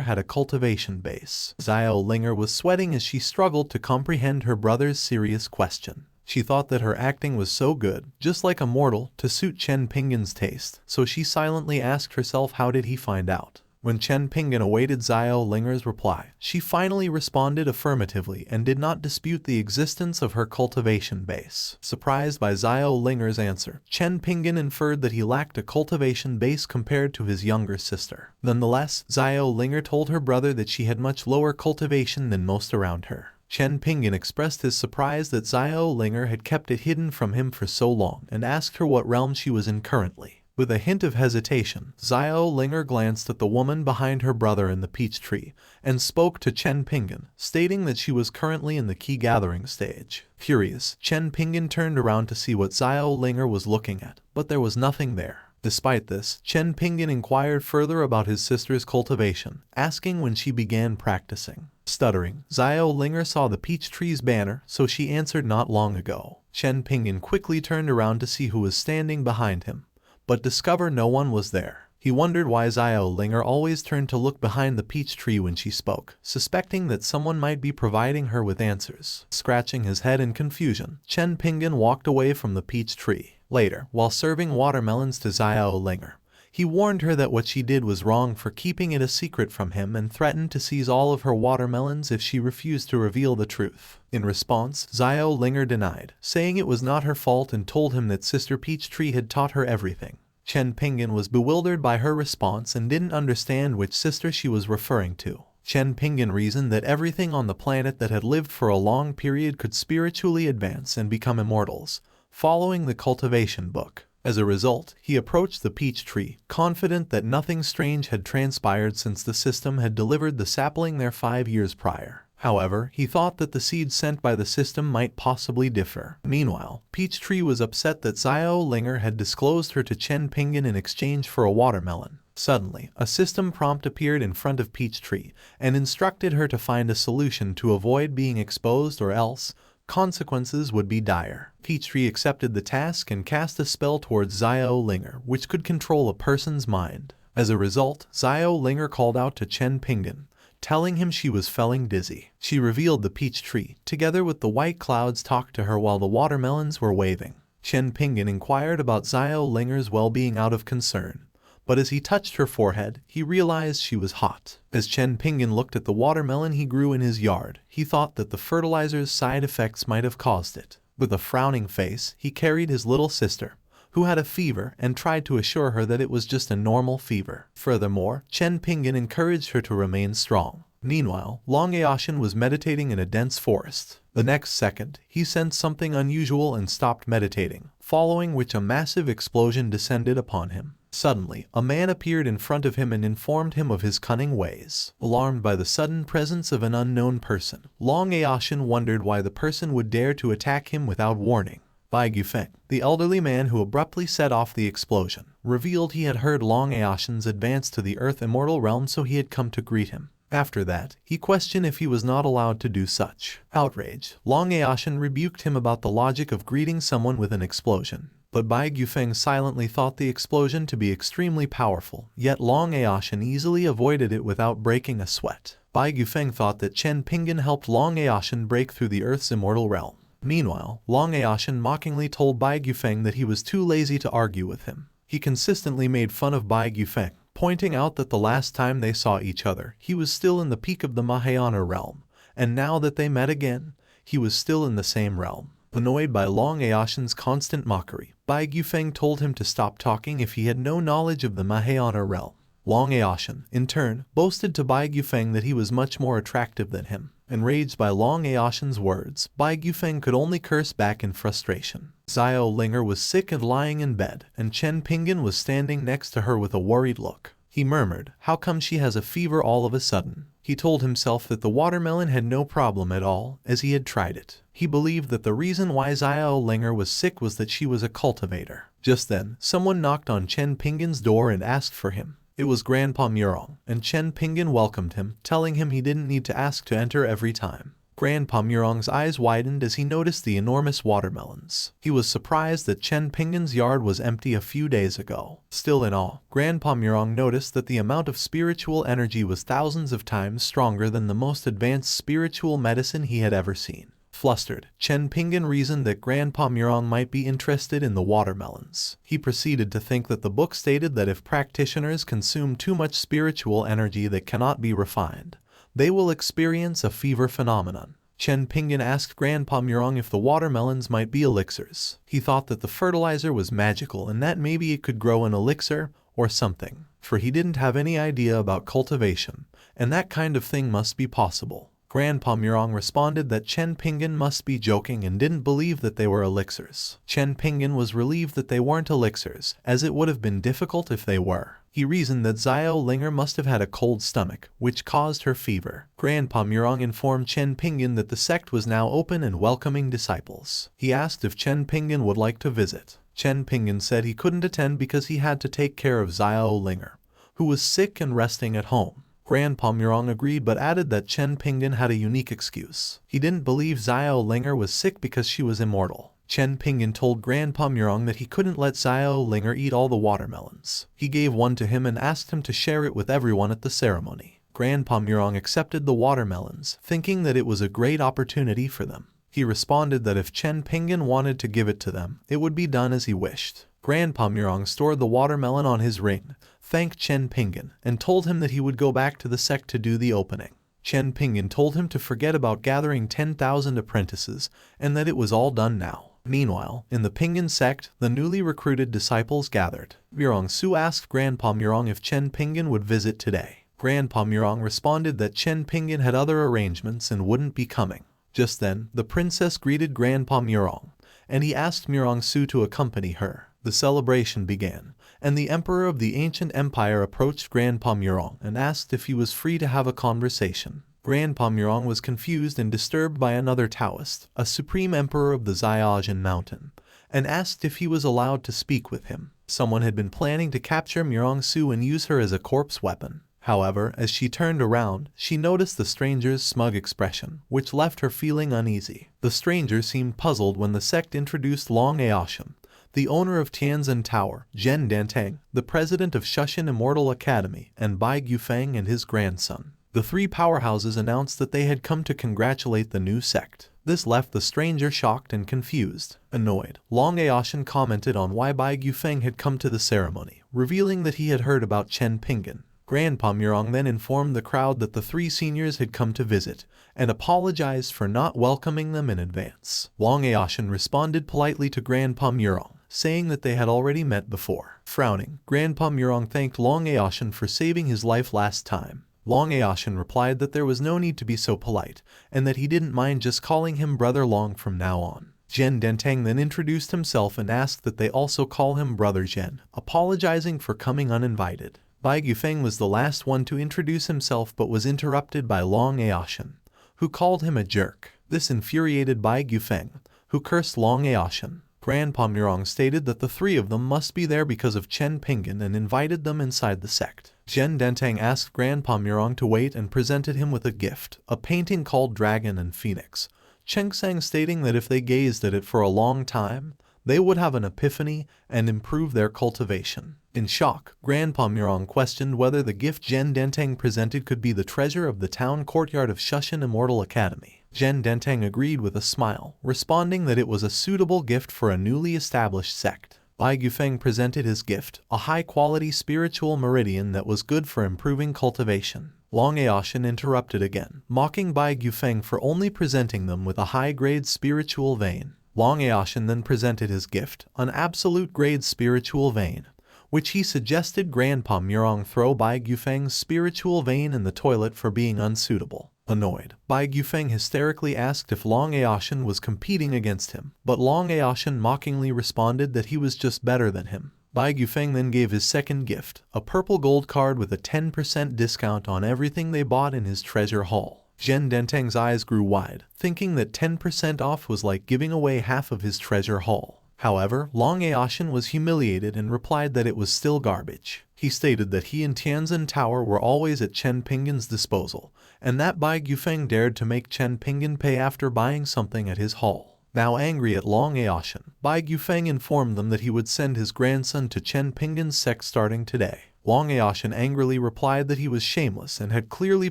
had a cultivation base. Xiao Linger was sweating as she struggled to comprehend her brother's serious question. She thought that her acting was so good, just like a mortal, to suit Chen Pingan's taste, so she silently asked herself how did he find out. When Chen Pingan awaited Xiao Linger's reply, she finally responded affirmatively and did not dispute the existence of her cultivation base. Surprised by Xiao Linger's answer, Chen Pingan inferred that he lacked a cultivation base compared to his younger sister. Nonetheless, Xiao Linger told her brother that she had much lower cultivation than most around her. Chen Pingan expressed his surprise that Xiao Linger had kept it hidden from him for so long and asked her what realm she was in currently. With a hint of hesitation, Xiao Linger glanced at the woman behind her brother in the peach tree and spoke to Chen Pingan, stating that she was currently in the key gathering stage. Furious, Chen Pingan turned around to see what Xiao Linger was looking at, but there was nothing there. Despite this, Chen Pingan inquired further about his sister's cultivation, asking when she began practicing. Stuttering, Xiao Linger saw the peach tree's banner, so she answered not long ago. Chen Pingan quickly turned around to see who was standing behind him, but discovered no one was there. He wondered why Xiao Linger always turned to look behind the peach tree when she spoke, suspecting that someone might be providing her with answers. Scratching his head in confusion, Chen Pingan walked away from the peach tree. Later, while serving watermelons to Xiao Linger, he warned her that what she did was wrong for keeping it a secret from him and threatened to seize all of her watermelons if she refused to reveal the truth. In response, Xiao Linger denied, saying it was not her fault and told him that Sister Peach Tree had taught her everything. Chen Pingan was bewildered by her response and didn't understand which sister she was referring to. Chen Pingan reasoned that everything on the planet that had lived for a long period could spiritually advance and become immortals, following the cultivation book. As a result, he approached the peach tree, confident that nothing strange had transpired since the system had delivered the sapling there 5 years prior. However, he thought that the seeds sent by the system might possibly differ. Meanwhile, Peach Tree was upset that Xiao Linger had disclosed her to Chen Pingan in exchange for a watermelon. Suddenly, a system prompt appeared in front of Peach Tree and instructed her to find a solution to avoid being exposed or else consequences would be dire. Peachtree accepted the task and cast a spell towards Xiao Linger, which could control a person's mind. As a result, Xiao Linger called out to Chen Pingan, telling him she was feeling dizzy. She revealed the peach tree, together with the white clouds talked to her while the watermelons were waving. Chen Pingan inquired about Xiao Linger's well-being out of concern, but as he touched her forehead, he realized she was hot. As Chen Pingan looked at the watermelon he grew in his yard, he thought that the fertilizer's side effects might have caused it. With a frowning face, he carried his little sister, who had a fever, and tried to assure her that it was just a normal fever. Furthermore, Chen Pingan encouraged her to remain strong. Meanwhile, Long Aoshin was meditating in a dense forest. The next second, he sensed something unusual and stopped meditating, following which a massive explosion descended upon him. Suddenly, a man appeared in front of him and informed him of his cunning ways. Alarmed by the sudden presence of an unknown person, Long Aoshin wondered why the person would dare to attack him without warning. Bai Gufeng, the elderly man who abruptly set off the explosion, revealed he had heard Long Aoshin's advance to the Earth Immortal realm, so he had come to greet him. After that, he questioned if he was not allowed to do such. Outraged, Long Aoshin rebuked him about the logic of greeting someone with an explosion. But Bai Gufeng silently thought the explosion to be extremely powerful, yet Long Aoshin easily avoided it without breaking a sweat. Bai Gufeng thought that Chen Pingan helped Long Aoshan break through the Earth's immortal realm. Meanwhile, Long Aoshan mockingly told Bai Gufeng that he was too lazy to argue with him. He consistently made fun of Bai Gufeng, pointing out that the last time they saw each other, he was still in the peak of the Mahayana realm, and now that they met again, he was still in the same realm. Annoyed by Long Aoshan's constant mockery, Bai Gufeng told him to stop talking if he had no knowledge of the Mahayana realm. Long Aoshan, in turn, boasted to Bai Gufeng that he was much more attractive than him. Enraged by Long Aoshan's words, Bai Gufeng could only curse back in frustration. Xiao Linger was sick and lying in bed, and Chen Pingan was standing next to her with a worried look. He murmured, "How come she has a fever all of a sudden?" He told himself that the watermelon had no problem at all, as he had tried it. He believed that the reason why Xiao Linger was sick was that she was a cultivator. Just then, someone knocked on Chen Pingan's door and asked for him. It was Grandpa Murong, and Chen Pingan welcomed him, telling him he didn't need to ask to enter every time. Grandpa Murong's eyes widened as he noticed the enormous watermelons. He was surprised that Chen Pingan's yard was empty a few days ago. Still in awe, Grandpa Murong noticed that the amount of spiritual energy was thousands of times stronger than the most advanced spiritual medicine he had ever seen. Flustered, Chen Pingan reasoned that Grandpa Murong might be interested in the watermelons. He proceeded to think that the book stated that if practitioners consume too much spiritual energy that cannot be refined, they will experience a fever phenomenon. Chen Pingan asked Grandpa Murong if the watermelons might be elixirs. He thought that the fertilizer was magical and that maybe it could grow an elixir or something, for he didn't have any idea about cultivation, and that kind of thing must be possible. Grandpa Murong responded that Chen Pingan must be joking and didn't believe that they were elixirs. Chen Pingan was relieved that they weren't elixirs, as it would have been difficult if they were. He reasoned that Xiao Linger must have had a cold stomach, which caused her fever. Grandpa Murong informed Chen Pingan that the sect was now open and welcoming disciples. He asked if Chen Pingan would like to visit. Chen Pingan said he couldn't attend because he had to take care of Xiao Linger, who was sick and resting at home. Grandpa Murong agreed but added that Chen Pingan had a unique excuse. He didn't believe Xiao Linger was sick because she was immortal. Chen Pingan told Grandpa Murong that he couldn't let Xiao Linger eat all the watermelons. He gave one to him and asked him to share it with everyone at the ceremony. Grandpa Murong accepted the watermelons, thinking that it was a great opportunity for them. He responded that if Chen Pingan wanted to give it to them, it would be done as he wished. Grandpa Murong stored the watermelon on his ring, thanked Chen Pingan, and told him that he would go back to the sect to do the opening. Chen Pingan told him to forget about gathering 10,000 apprentices, and that it was all done now. Meanwhile, in the Pingan sect, the newly recruited disciples gathered. Murong Su asked Grandpa Murong if Chen Pingan would visit today. Grandpa Murong responded that Chen Pingan had other arrangements and wouldn't be coming. Just then, the princess greeted Grandpa Murong, and he asked Murong Su to accompany her. The celebration began, and the emperor of the ancient empire approached Grandpa Murong and asked if he was free to have a conversation. Grandpa Murong was confused and disturbed by another Taoist, a supreme emperor of the Xiaojin mountain, and asked if he was allowed to speak with him. Someone had been planning to capture Murong Su and use her as a corpse weapon. However, as she turned around, she noticed the stranger's smug expression, which left her feeling uneasy. The stranger seemed puzzled when the sect introduced Long Aoshan, the owner of Tianzhen Tower, Zhen Dantang, the president of Shushan Immortal Academy, and Bai Gufeng and his grandson. The three powerhouses announced that they had come to congratulate the new sect. This left the stranger shocked and confused. Annoyed, Long Aoshan commented on why Bai Gufeng had come to the ceremony, revealing that he had heard about Chen Pingan. Grandpa Murong then informed the crowd that the three seniors had come to visit, and apologized for not welcoming them in advance. Long Aoshan responded politely to Grandpa Murong, saying that they had already met before. Frowning, Grandpa Murong thanked Long Aoshan for saving his life last time. Long Aoshan replied that there was no need to be so polite, and that he didn't mind just calling him Brother Long from now on. Zhen Dantang then introduced himself and asked that they also call him Brother Zhen, apologizing for coming uninvited. Bai Gufeng was the last one to introduce himself but was interrupted by Long Aoshan, who called him a jerk. This infuriated Bai Gufeng, who cursed Long Aoshan. Grandpa Murong stated that the three of them must be there because of Chen Pingan and invited them inside the sect. Zhen Dantang asked Grandpa Murong to wait and presented him with a gift, a painting called Dragon and Phoenix, Chengsang stating that if they gazed at it for a long time, they would have an epiphany and improve their cultivation. In shock, Grandpa Murong questioned whether the gift Zhen Dentang presented could be the treasure of the town courtyard of Shushan Immortal Academy. Zhen Dentang agreed with a smile, responding that it was a suitable gift for a newly established sect. Bai Gufeng presented his gift, a high-quality spiritual meridian that was good for improving cultivation. Long Aoshin interrupted again, mocking Bai Gufeng for only presenting them with a high-grade spiritual vein. Long Aoshin then presented his gift, an absolute-grade spiritual vein, which he suggested Grandpa Murong throw Bai Gufeng's spiritual vein in the toilet for being unsuitable. Annoyed, Bai Gufeng hysterically asked if Long Aoshin was competing against him, but Long Aoshin mockingly responded that he was just better than him. Bai Gufeng then gave his second gift, a purple gold card with a 10% discount on everything they bought in his treasure haul. Zhen Dentang's eyes grew wide, thinking that 10% off was like giving away half of his treasure haul. However, Long Aoshin was humiliated and replied that it was still garbage. He stated that he and Tianzin Tower were always at Chen Pingan's disposal, and that Bai Gufeng dared to make Chen Pingan pay after buying something at his haul. Now angry at Long Aoshin, Bai Gufeng informed them that he would send his grandson to Chen Pingan's sect starting today. Long Aoshin angrily replied that he was shameless and had clearly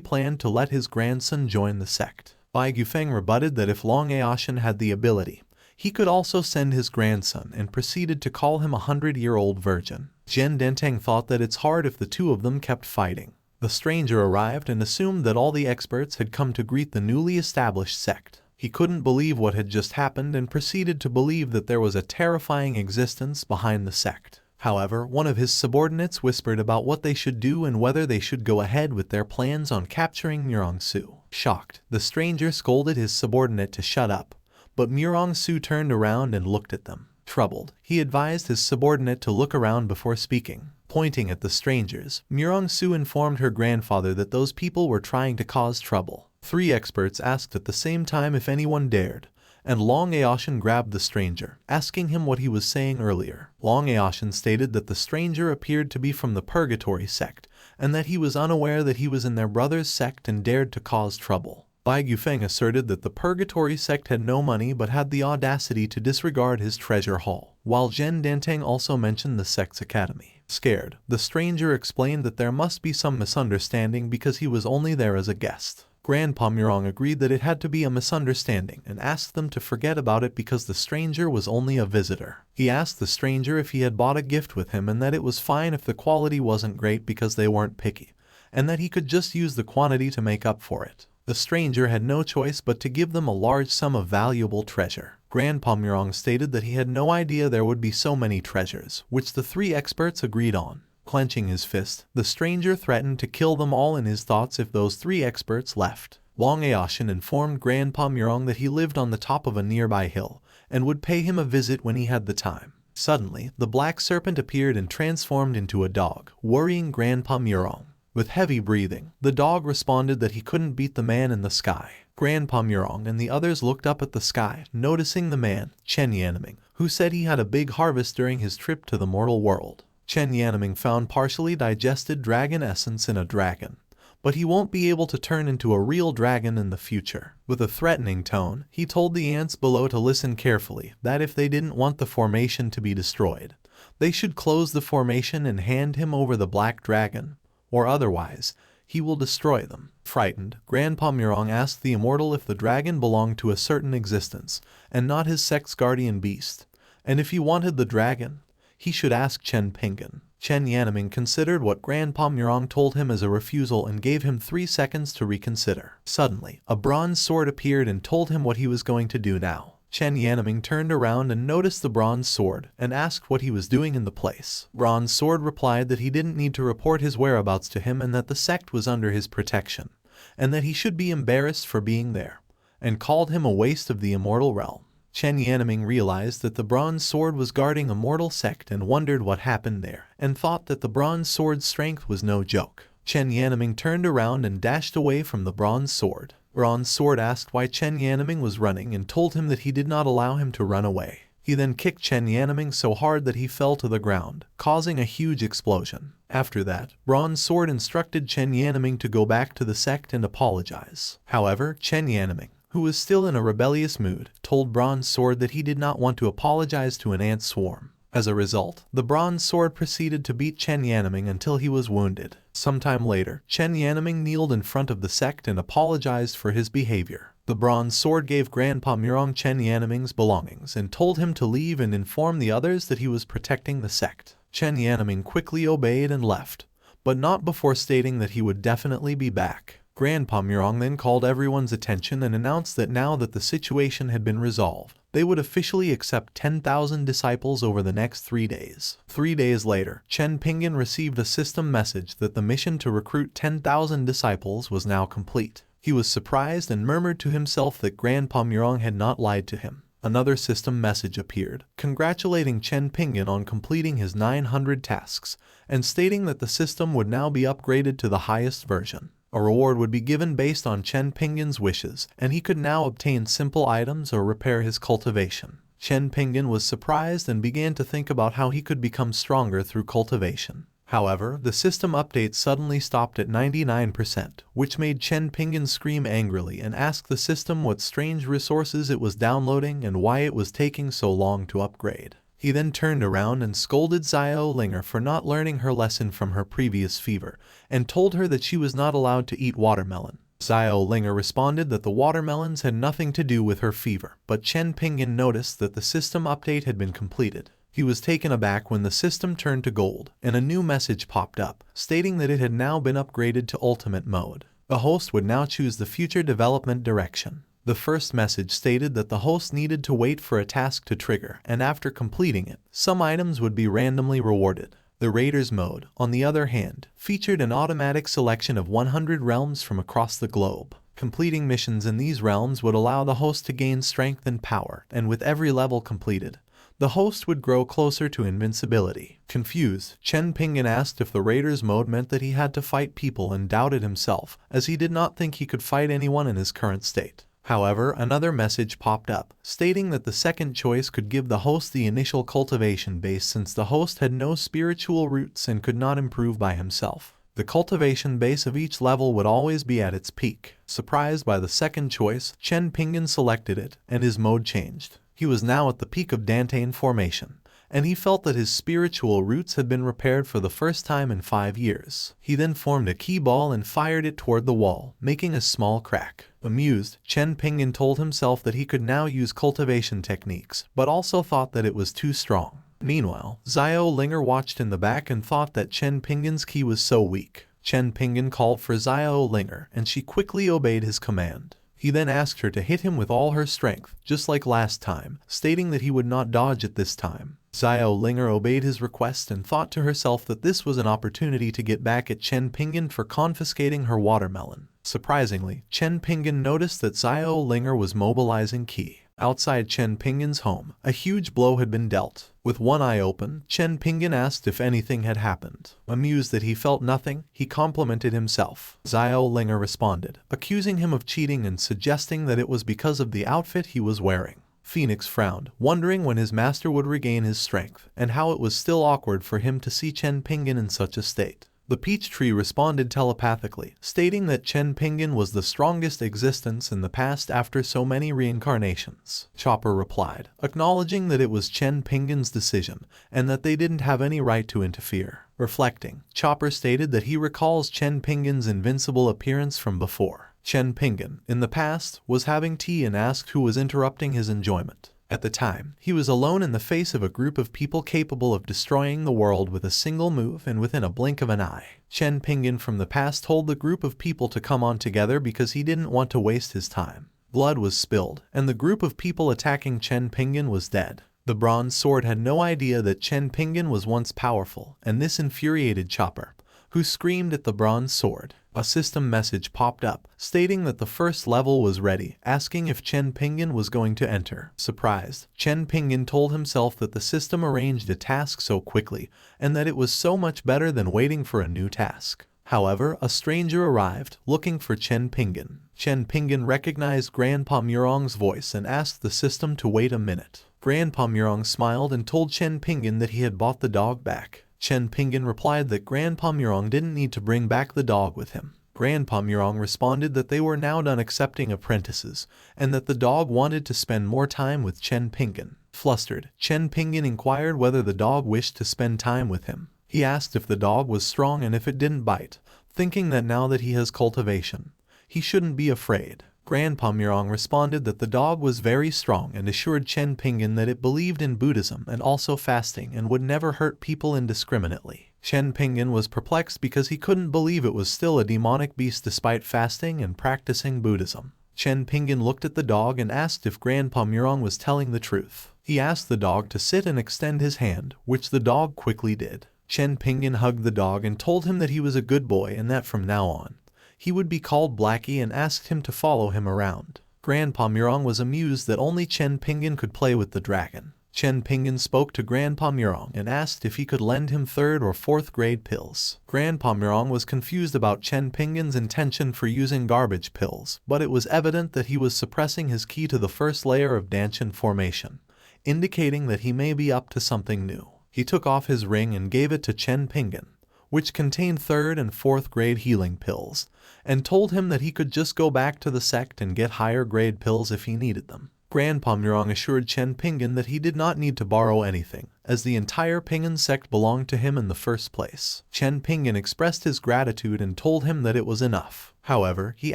planned to let his grandson join the sect. Bai Gufeng rebutted that if Long Aoshin had the ability, he could also send his grandson, and proceeded to call him a 100-year-old virgin. Zhen Dentang thought that it's hard if the two of them kept fighting. The stranger arrived and assumed that all the experts had come to greet the newly established sect. He couldn't believe what had just happened and proceeded to believe that there was a terrifying existence behind the sect. However, one of his subordinates whispered about what they should do and whether they should go ahead with their plans on capturing Murong Su. Shocked, the stranger scolded his subordinate to shut up, but Murong Su turned around and looked at them. Troubled, he advised his subordinate to look around before speaking. Pointing at the strangers, Murong Su informed her grandfather that those people were trying to cause trouble. 3 experts asked at the same time if anyone dared, and Long Aoshin grabbed the stranger, asking him what he was saying earlier. Long Aoshin stated that the stranger appeared to be from the Purgatory sect, and that he was unaware that he was in their brother's sect and dared to cause trouble. Bai Gufeng asserted that the Purgatory sect had no money but had the audacity to disregard his treasure haul, while Zhen Dentang also mentioned the sect's academy. Scared, the stranger explained that there must be some misunderstanding because he was only there as a guest. Grandpa Murong agreed that it had to be a misunderstanding and asked them to forget about it because the stranger was only a visitor. He asked the stranger if he had bought a gift with him and that it was fine if the quality wasn't great because they weren't picky, and that he could just use the quantity to make up for it. The stranger had no choice but to give them a large sum of valuable treasure. Grandpa Murong stated that he had no idea there would be so many treasures, which the 3 experts agreed on. Clenching his fist, the stranger threatened to kill them all in his thoughts if those 3 experts left. Long Aoshin informed Grandpa Murong that he lived on the top of a nearby hill, and would pay him a visit when he had the time. Suddenly, the black serpent appeared and transformed into a dog, worrying Grandpa Murong. With heavy breathing, the dog responded that he couldn't beat the man in the sky. Grandpa Murong and the others looked up at the sky, noticing the man, Chen Yanming, who said he had a big harvest during his trip to the mortal world. Chen Yanming found partially digested dragon essence in a dragon, but he won't be able to turn into a real dragon in the future. With a threatening tone, he told the ants below to listen carefully, that if they didn't want the formation to be destroyed, they should close the formation and hand him over the black dragon, or otherwise, he will destroy them. Frightened, Grandpa Murong asked the immortal if the dragon belonged to a certain existence, and not his sect's guardian beast, and if he wanted the dragon, he should ask Chen Pingan. Chen Yanming considered what Grandpa Murong told him as a refusal and gave him 3 seconds to reconsider. Suddenly, a bronze sword appeared and told him what he was going to do now. Chen Yanming turned around and noticed the bronze sword, and asked what he was doing in the place. Bronze Sword replied that he didn't need to report his whereabouts to him and that the sect was under his protection, and that he should be embarrassed for being there, and called him a waste of the immortal realm. Chen Yanming realized that the bronze sword was guarding a mortal sect and wondered what happened there, and thought that the bronze sword's strength was no joke. Chen Yanming turned around and dashed away from the bronze sword. Bronze Sword asked why Chen Yanming was running and told him that he did not allow him to run away. He then kicked Chen Yanming so hard that he fell to the ground, causing a huge explosion. After that, Bronze Sword instructed Chen Yanming to go back to the sect and apologize. However, Chen Yanming, who was still in a rebellious mood, told Bronze Sword that he did not want to apologize to an ant swarm. As a result, the Bronze Sword proceeded to beat Chen Yanming until he was wounded. Sometime later, Chen Yanming kneeled in front of the sect and apologized for his behavior. The Bronze Sword gave Grandpa Murong Chen Yanming's belongings and told him to leave and inform the others that he was protecting the sect. Chen Yanming quickly obeyed and left, but not before stating that he would definitely be back. Grandpa Murong then called everyone's attention and announced that now that the situation had been resolved, they would officially accept 10,000 disciples over the next 3 days. 3 days later, Chen Pingan received a system message that the mission to recruit 10,000 disciples was now complete. He was surprised and murmured to himself that Grandpa Murong had not lied to him. Another system message appeared, congratulating Chen Pingan on completing his 900 tasks, and stating that the system would now be upgraded to the highest version. A reward would be given based on Chen Pingan's wishes, and he could now obtain simple items or repair his cultivation. Chen Pingan was surprised and began to think about how he could become stronger through cultivation. However, the system update suddenly stopped at 99%, which made Chen Pingan scream angrily and ask the system what strange resources it was downloading and why it was taking so long to upgrade. He then turned around and scolded Xiao Linger for not learning her lesson from her previous fever, and told her that she was not allowed to eat watermelon. Xiao Linger responded that the watermelons had nothing to do with her fever, but Chen Pingan noticed that the system update had been completed. He was taken aback when the system turned to gold, and a new message popped up, stating that it had now been upgraded to ultimate mode. The host would now choose the future development direction. The first message stated that the host needed to wait for a task to trigger, and after completing it, some items would be randomly rewarded. The Raiders mode, on the other hand, featured an automatic selection of 100 realms from across the globe. Completing missions in these realms would allow the host to gain strength and power, and with every level completed, the host would grow closer to invincibility. Confused, Chen Pingan asked if the Raiders mode meant that he had to fight people and doubted himself, as he did not think he could fight anyone in his current state. However, another message popped up, stating that the second choice could give the host the initial cultivation base since the host had no spiritual roots and could not improve by himself. The cultivation base of each level would always be at its peak. Surprised by the second choice, Chen Pingan selected it, and his mode changed. He was now at the peak of Dantean formation, and he felt that his spiritual roots had been repaired for the first time in 5 years. He then formed a key ball and fired it toward the wall, making a small crack. Amused, Chen Pingan told himself that he could now use cultivation techniques, but also thought that it was too strong. Meanwhile, Xiao Linger watched in the back and thought that Chen Pingan's key was so weak. Chen Pingan called for Xiao Linger, and she quickly obeyed his command. He then asked her to hit him with all her strength, just like last time, stating that he would not dodge it this time. Xiao Linger obeyed his request and thought to herself that this was an opportunity to get back at Chen Pingan for confiscating her watermelon. Surprisingly, Chen Pingan noticed that Xiao Linger was mobilizing Qi. Outside Chen Pingan's home, a huge blow had been dealt. With one eye open, Chen Pingan asked if anything had happened. Amused that he felt nothing, he complimented himself. Xiao Linger responded, accusing him of cheating and suggesting that it was because of the outfit he was wearing. Phoenix frowned, wondering when his master would regain his strength, and how it was still awkward for him to see Chen Pingan in such a state. The peach tree responded telepathically, stating that Chen Pingan was the strongest existence in the past after so many reincarnations. Chopper replied, acknowledging that it was Chen Pingan's decision, and that they didn't have any right to interfere. Reflecting, Chopper stated that he recalls Chen Pingan's invincible appearance from before. Chen Pingan, in the past, was having tea and asked who was interrupting his enjoyment. At the time, he was alone in the face of a group of people capable of destroying the world with a single move and within a blink of an eye. Chen Pingan from the past told the group of people to come on together because he didn't want to waste his time. Blood was spilled, and the group of people attacking Chen Pingan was dead. The Bronze Sword had no idea that Chen Pingan was once powerful, and this infuriated Chopper, who screamed at the Bronze Sword. A system message popped up, stating that the first level was ready, asking if Chen Pingan was going to enter. Surprised, Chen Pingan told himself that the system arranged a task so quickly, and that it was so much better than waiting for a new task. However, a stranger arrived, looking for Chen Pingan. Chen Pingan recognized Grandpa Murong's voice and asked the system to wait a minute. Grandpa Murong smiled and told Chen Pingan that he had bought the dog back. Chen Pingan replied that Grandpa Murong didn't need to bring back the dog with him. Grandpa Murong responded that they were now done accepting apprentices, and that the dog wanted to spend more time with Chen Pingan. Flustered, Chen Pingan inquired whether the dog wished to spend time with him. He asked if the dog was strong and if it didn't bite, thinking that now that he has cultivation, he shouldn't be afraid. Grandpa Murong responded that the dog was very strong and assured Chen Pingan that it believed in Buddhism and also fasting and would never hurt people indiscriminately. Chen Pingan was perplexed because he couldn't believe it was still a demonic beast despite fasting and practicing Buddhism. Chen Pingan looked at the dog and asked if Grandpa Murong was telling the truth. He asked the dog to sit and extend his hand, which the dog quickly did. Chen Pingan hugged the dog and told him that he was a good boy and that from now on, he would be called Blackie, and asked him to follow him around. Grandpa Murong was amused that only Chen Pingan could play with the dragon. Chen Pingan spoke to Grandpa Murong and asked if he could lend him 3rd or 4th grade pills. Grandpa Murong was confused about Chen Pingan's intention for using garbage pills, but it was evident that he was suppressing his ki to the first layer of Danshin formation, indicating that he may be up to something new. He took off his ring and gave it to Chen Pingan, which contained 3rd and 4th grade healing pills, and told him that he could just go back to the sect and get higher grade pills if he needed them. Grandpa Murong assured Chen Pingan that he did not need to borrow anything, as the entire Pingan sect belonged to him in the first place. Chen Pingan expressed his gratitude and told him that it was enough. However, he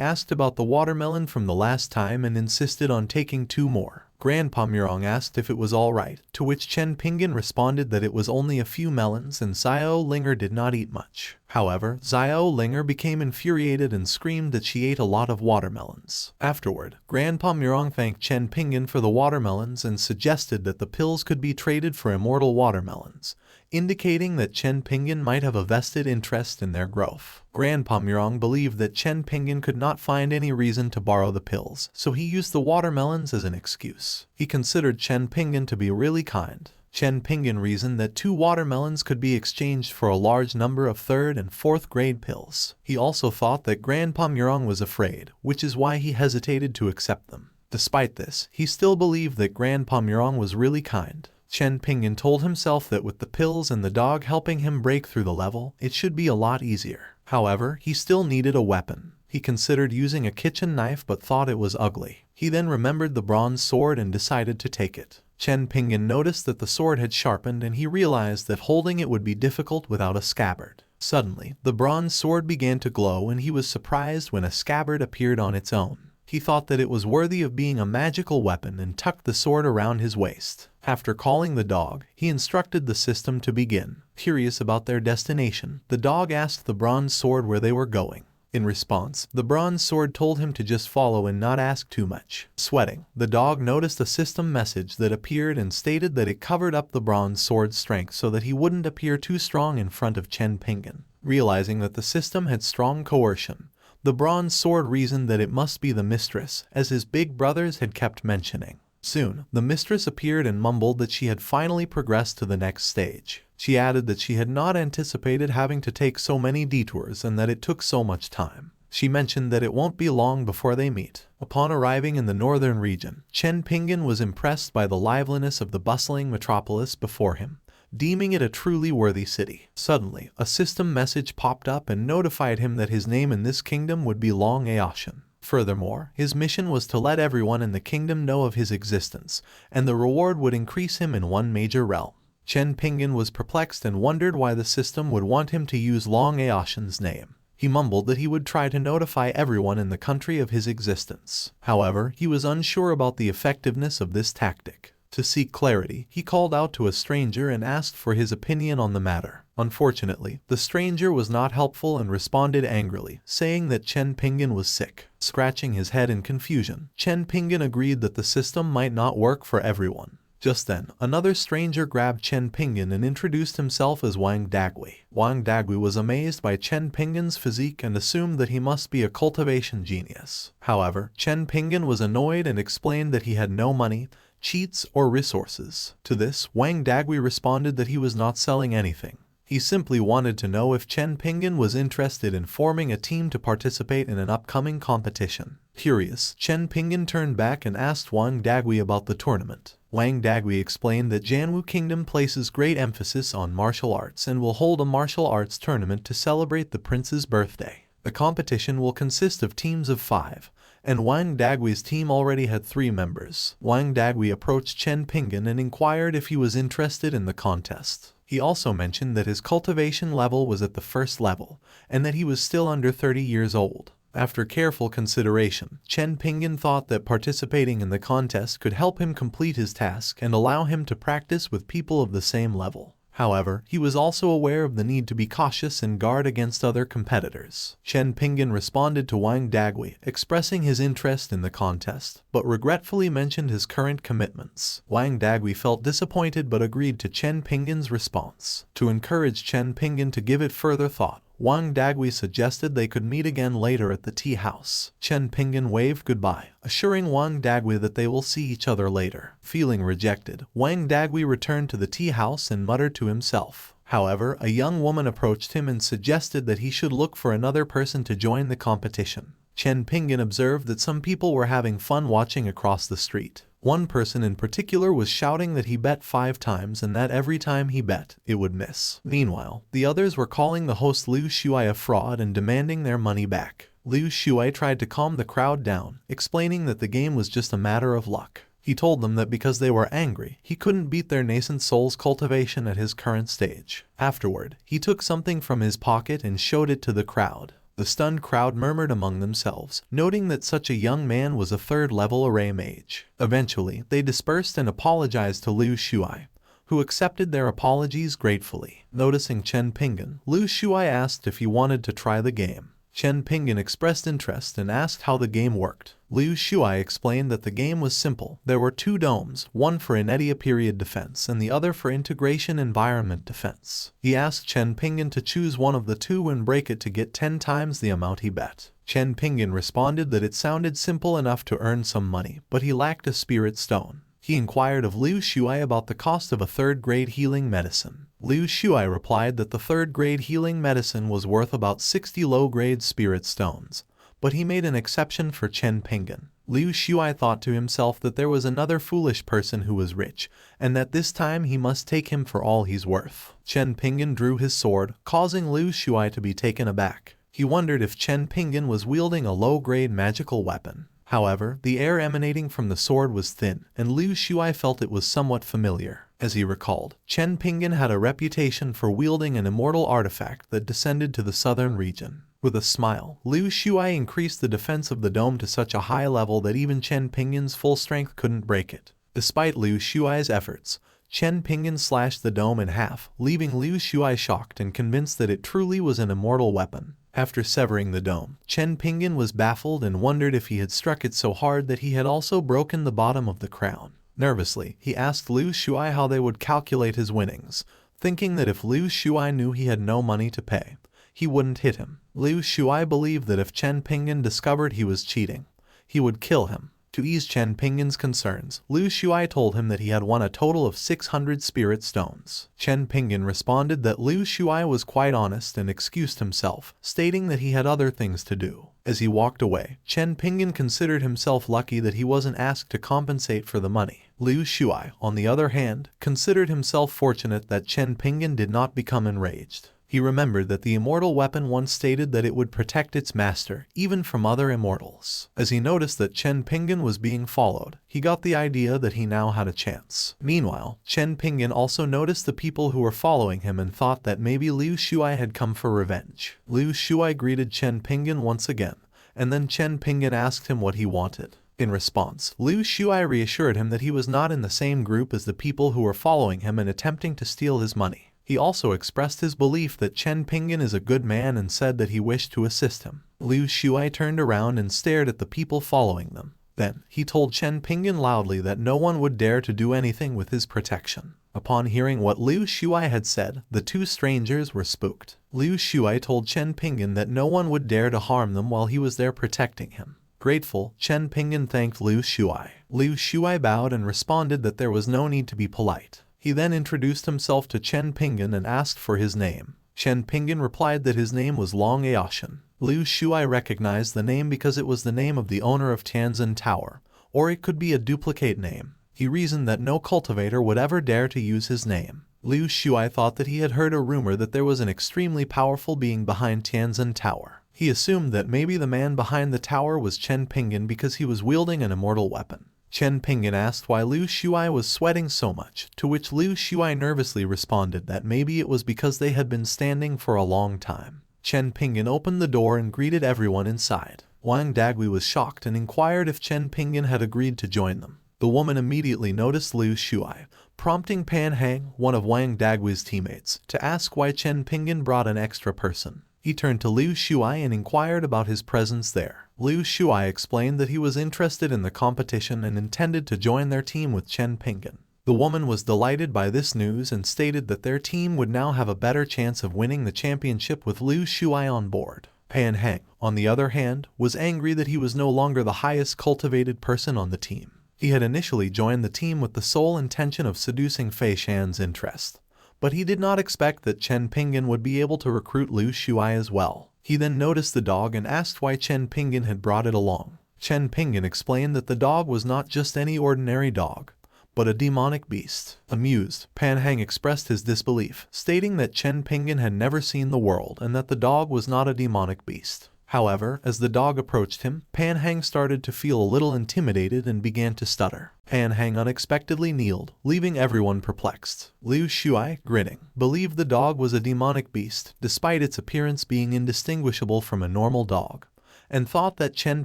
asked about the watermelon from the last time and insisted on taking 2 more. Grandpa Murong asked if it was alright, to which Chen Pingan responded that it was only a few melons and Xiao Linger did not eat much. However, Xiao Linger became infuriated and screamed that she ate a lot of watermelons. Afterward, Grandpa Murong thanked Chen Pingan for the watermelons and suggested that the pills could be traded for immortal watermelons, indicating that Chen Pingan might have a vested interest in their growth. Grandpa Murong believed that Chen Pingan could not find any reason to borrow the pills, so he used the watermelons as an excuse. He considered Chen Pingan to be really kind. Chen Pingan reasoned that 2 watermelons could be exchanged for a large number of 3rd and 4th grade pills. He also thought that Grandpa Murong was afraid, which is why he hesitated to accept them. Despite this, he still believed that Grandpa Murong was really kind. Chen Pingan told himself that with the pills and the dog helping him break through the level, it should be a lot easier. However, he still needed a weapon. He considered using a kitchen knife but thought it was ugly. He then remembered the bronze sword and decided to take it. Chen Pingan noticed that the sword had sharpened and he realized that holding it would be difficult without a scabbard. Suddenly, the bronze sword began to glow and he was surprised when a scabbard appeared on its own. He thought that it was worthy of being a magical weapon and tucked the sword around his waist. After calling the dog, he instructed the system to begin. Curious about their destination, the dog asked the bronze sword where they were going. In response, the bronze sword told him to just follow and not ask too much. Sweating, the dog noticed a system message that appeared and stated that it covered up the bronze sword's strength so that he wouldn't appear too strong in front of Chen Pingan. Realizing that the system had strong coercion, the bronze sword reasoned that it must be the mistress, as his big brothers had kept mentioning. Soon, the mistress appeared and mumbled that she had finally progressed to the next stage. She added that she had not anticipated having to take so many detours and that it took so much time. She mentioned that it won't be long before they meet. Upon arriving in the northern region, Chen Pingan was impressed by the liveliness of the bustling metropolis before him, deeming it a truly worthy city. Suddenly, a system message popped up and notified him that his name in this kingdom would be Long Aoshan. Furthermore, his mission was to let everyone in the kingdom know of his existence, and the reward would increase him in one major realm. Chen Pingan was perplexed and wondered why the system would want him to use Long Aoshan's name. He mumbled that he would try to notify everyone in the country of his existence. However, he was unsure about the effectiveness of this tactic. To seek clarity, he called out to a stranger and asked for his opinion on the matter. Unfortunately, the stranger was not helpful and responded angrily, saying that Chen Pingan was sick. Scratching his head in confusion, Chen Pingan agreed that the system might not work for everyone. Just then, another stranger grabbed Chen Pingan and introduced himself as Wang Dagui. Wang Dagui was amazed by Chen Pingan's physique and assumed that he must be a cultivation genius. However, Chen Pingan was annoyed and explained that he had no money, cheats, or resources. To this, Wang Dagui responded that he was not selling anything. He simply wanted to know if Chen Pingan was interested in forming a team to participate in an upcoming competition. Curious, Chen Pingan turned back and asked Wang Dagui about the tournament. Wang Dagui explained that Janwu Kingdom places great emphasis on martial arts and will hold a martial arts tournament to celebrate the prince's birthday. The competition will consist of teams of 5, and Wang Dagui's team already had 3 members. Wang Dagui approached Chen Pingan and inquired if he was interested in the contest. He also mentioned that his cultivation level was at the first level, and that he was still under 30 years old. After careful consideration, Chen Pingan thought that participating in the contest could help him complete his task and allow him to practice with people of the same level. However, he was also aware of the need to be cautious and guard against other competitors. Chen Pingan responded to Wang Dagui, expressing his interest in the contest, but regretfully mentioned his current commitments. Wang Dagui felt disappointed but agreed to Chen Pingan's response. To encourage Chen Pingan to give it further thought, Wang Dagui suggested they could meet again later at the tea house. Chen Pingan waved goodbye, assuring Wang Dagui that they will see each other later. Feeling rejected, Wang Dagui returned to the tea house and muttered to himself. However, a young woman approached him and suggested that he should look for another person to join the competition. Chen Pingan observed that some people were having fun watching across the street. One person in particular was shouting that he bet 5 times and that every time he bet, it would miss. Meanwhile, the others were calling the host Liu Shuai a fraud and demanding their money back. Liu Shuai tried to calm the crowd down, explaining that the game was just a matter of luck. He told them that because they were angry, he couldn't beat their nascent soul's cultivation at his current stage. Afterward, he took something from his pocket and showed it to the crowd. The stunned crowd murmured among themselves, noting that such a young man was a 3rd-level array mage. Eventually, they dispersed and apologized to Liu Shuai, who accepted their apologies gratefully. Noticing Chen Pingan, Liu Shuai asked if he wanted to try the game. Chen Pingan expressed interest and asked how the game worked. Liu Shuai explained that the game was simple. There were 2 domes, one for Inedia period defense and the other for integration environment defense. He asked Chen Pingan to choose one of the 2 and break it to get 10 times the amount he bet. Chen Pingan responded that it sounded simple enough to earn some money, but he lacked a spirit stone. He inquired of Liu Shuai about the cost of a 3rd-grade healing medicine. Liu Shuai replied that the 3rd-grade healing medicine was worth about 60 low-grade spirit stones, but he made an exception for Chen Pingan. Liu Shuai thought to himself that there was another foolish person who was rich, and that this time he must take him for all he's worth. Chen Pingan drew his sword, causing Liu Shuai to be taken aback. He wondered if Chen Pingan was wielding a low-grade magical weapon. However, the air emanating from the sword was thin, and Liu Shuai felt it was somewhat familiar. As he recalled, Chen Pingan had a reputation for wielding an immortal artifact that descended to the southern region. With a smile, Liu Shuai increased the defense of the dome to such a high level that even Chen Pingan's full strength couldn't break it. Despite Liu Shuai's efforts, Chen Pingan slashed the dome in half, leaving Liu Shuai shocked and convinced that it truly was an immortal weapon. After severing the dome, Chen Pingan was baffled and wondered if he had struck it so hard that he had also broken the bottom of the crown. Nervously, he asked Liu Shuai how they would calculate his winnings, thinking that if Liu Shuai knew he had no money to pay, he wouldn't hit him. Liu Shuai believed that if Chen Pingan discovered he was cheating, he would kill him. To ease Chen Pingan's concerns, Liu Shuai told him that he had won a total of 600 spirit stones. Chen Pingan responded that Liu Shuai was quite honest and excused himself, stating that he had other things to do. As he walked away, Chen Pingan considered himself lucky that he wasn't asked to compensate for the money. Liu Shuai, on the other hand, considered himself fortunate that Chen Pingan did not become enraged. He remembered that the immortal weapon once stated that it would protect its master, even from other immortals. As he noticed that Chen Pingan was being followed, he got the idea that he now had a chance. Meanwhile, Chen Pingan also noticed the people who were following him and thought that maybe Liu Shuai had come for revenge. Liu Shuai greeted Chen Pingan once again, and then Chen Pingan asked him what he wanted. In response, Liu Shuai reassured him that he was not in the same group as the people who were following him and attempting to steal his money. He also expressed his belief that Chen Pingan is a good man and said that he wished to assist him. Liu Shuai turned around and stared at the people following them. Then, he told Chen Pingan loudly that no one would dare to do anything with his protection. Upon hearing what Liu Shuai had said, the 2 strangers were spooked. Liu Shuai told Chen Pingan that no one would dare to harm them while he was there protecting him. Grateful, Chen Pingan thanked Liu Shuai. Liu Shuai bowed and responded that there was no need to be polite. He then introduced himself to Chen Pingan and asked for his name. Chen Pingan replied that his name was Long Aoshan. Liu Shuai recognized the name because it was the name of the owner of Tianzhen Tower, or it could be a duplicate name. He reasoned that no cultivator would ever dare to use his name. Liu Shuai thought that he had heard a rumor that there was an extremely powerful being behind Tianzhen Tower. He assumed that maybe the man behind the tower was Chen Pingan because he was wielding an immortal weapon. Chen Pingan asked why Liu Shuai was sweating so much, to which Liu Shuai nervously responded that maybe it was because they had been standing for a long time. Chen Pingan opened the door and greeted everyone inside. Wang Dagui was shocked and inquired if Chen Pingan had agreed to join them. The woman immediately noticed Liu Shuai, prompting Pan Hang, one of Wang Dagui's teammates, to ask why Chen Pingan brought an extra person. He turned to Liu Shuai and inquired about his presence there. Liu Shuai explained that he was interested in the competition and intended to join their team with Chen Pingan. The woman was delighted by this news and stated that their team would now have a better chance of winning the championship with Liu Shuai on board. Pan Hang, on the other hand, was angry that he was no longer the highest cultivated person on the team. He had initially joined the team with the sole intention of seducing Fei Shan's interest, but he did not expect that Chen Pingan would be able to recruit Liu Shuai as well. He then noticed the dog and asked why Chen Pingan had brought it along. Chen Pingan explained that the dog was not just any ordinary dog, but a demonic beast. Amused, Pan Hang expressed his disbelief, stating that Chen Pingan had never seen the world and that the dog was not a demonic beast. However, as the dog approached him, Pan Hang started to feel a little intimidated and began to stutter. Pan Hang unexpectedly kneeled, leaving everyone perplexed. Liu Shuai, grinning, believed the dog was a demonic beast, despite its appearance being indistinguishable from a normal dog, and thought that Chen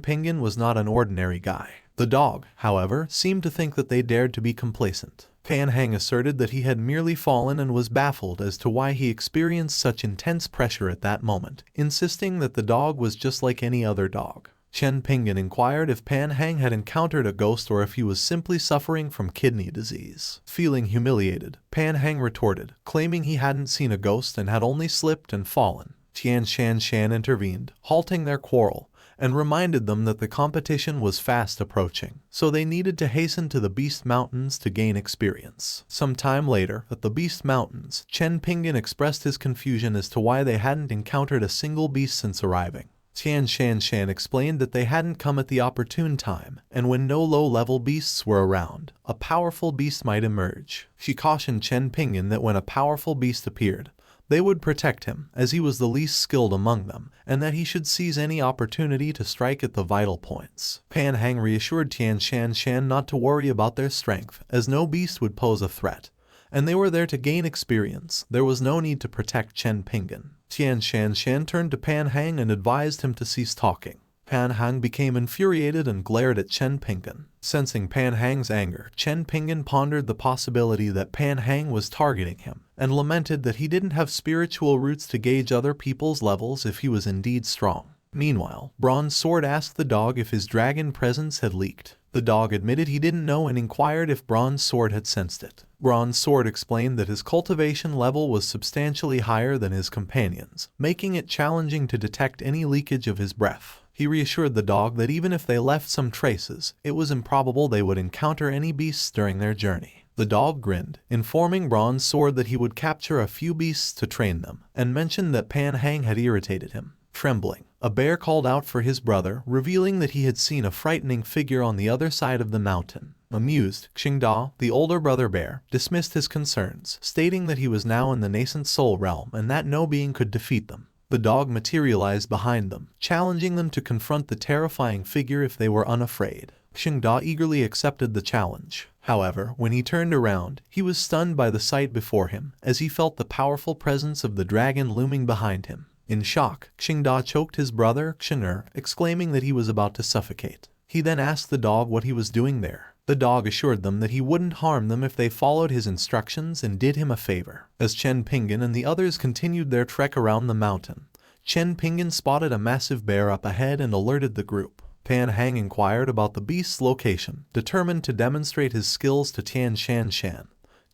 Pingan was not an ordinary guy. The dog, however, seemed to think that they dared to be complacent. Pan Hang asserted that he had merely fallen and was baffled as to why he experienced such intense pressure at that moment, insisting that the dog was just like any other dog. Chen Pingan inquired if Pan Hang had encountered a ghost or if he was simply suffering from kidney disease. Feeling humiliated, Pan Hang retorted, claiming he hadn't seen a ghost and had only slipped and fallen. Tian Shan intervened, halting their quarrel, and reminded them that the competition was fast approaching, so they needed to hasten to the Beast Mountains to gain experience. Some time later, at the Beast Mountains, Chen Pingan expressed his confusion as to why they hadn't encountered a single beast since arriving. Tian Shan explained that they hadn't come at the opportune time, and when no low-level beasts were around, a powerful beast might emerge. She cautioned Chen Pingan that when a powerful beast appeared, they would protect him, as he was the least skilled among them, and that he should seize any opportunity to strike at the vital points. Pan Hang reassured Tian Shan not to worry about their strength, as no beast would pose a threat, and they were there to gain experience. There was no need to protect Chen Pingan. Tian Shan turned to Pan Hang and advised him to cease talking. Pan Hang became infuriated and glared at Chen Pingan. Sensing Pan Hang's anger, Chen Pingan pondered the possibility that Pan Hang was targeting him, and lamented that he didn't have spiritual roots to gauge other people's levels if he was indeed strong. Meanwhile, Bronze Sword asked the dog if his dragon presence had leaked. The dog admitted he didn't know and inquired if Bronze Sword had sensed it. Bronze Sword explained that his cultivation level was substantially higher than his companions, making it challenging to detect any leakage of his breath. He reassured the dog that even if they left some traces, it was improbable they would encounter any beasts during their journey. The dog grinned, informing Bronze Sword that he would capture a few beasts to train them, and mentioned that Pan Hang had irritated him. Trembling, a bear called out for his brother, revealing that he had seen a frightening figure on the other side of the mountain. Amused, Xingda, the older brother bear, dismissed his concerns, stating that he was now in the nascent soul realm and that no being could defeat them. The dog materialized behind them, challenging them to confront the terrifying figure if they were unafraid. Xingda eagerly accepted the challenge. However, when he turned around, he was stunned by the sight before him, as he felt the powerful presence of the dragon looming behind him. In shock, Xingda choked his brother, Xing'er, exclaiming that he was about to suffocate. He then asked the dog what he was doing there. The dog assured them that he wouldn't harm them if they followed his instructions and did him a favor. As Chen Pingan and the others continued their trek around the mountain, Chen Pingan spotted a massive bear up ahead and alerted the group. Pan Hang inquired about the beast's location, determined to demonstrate his skills to Tian Shan,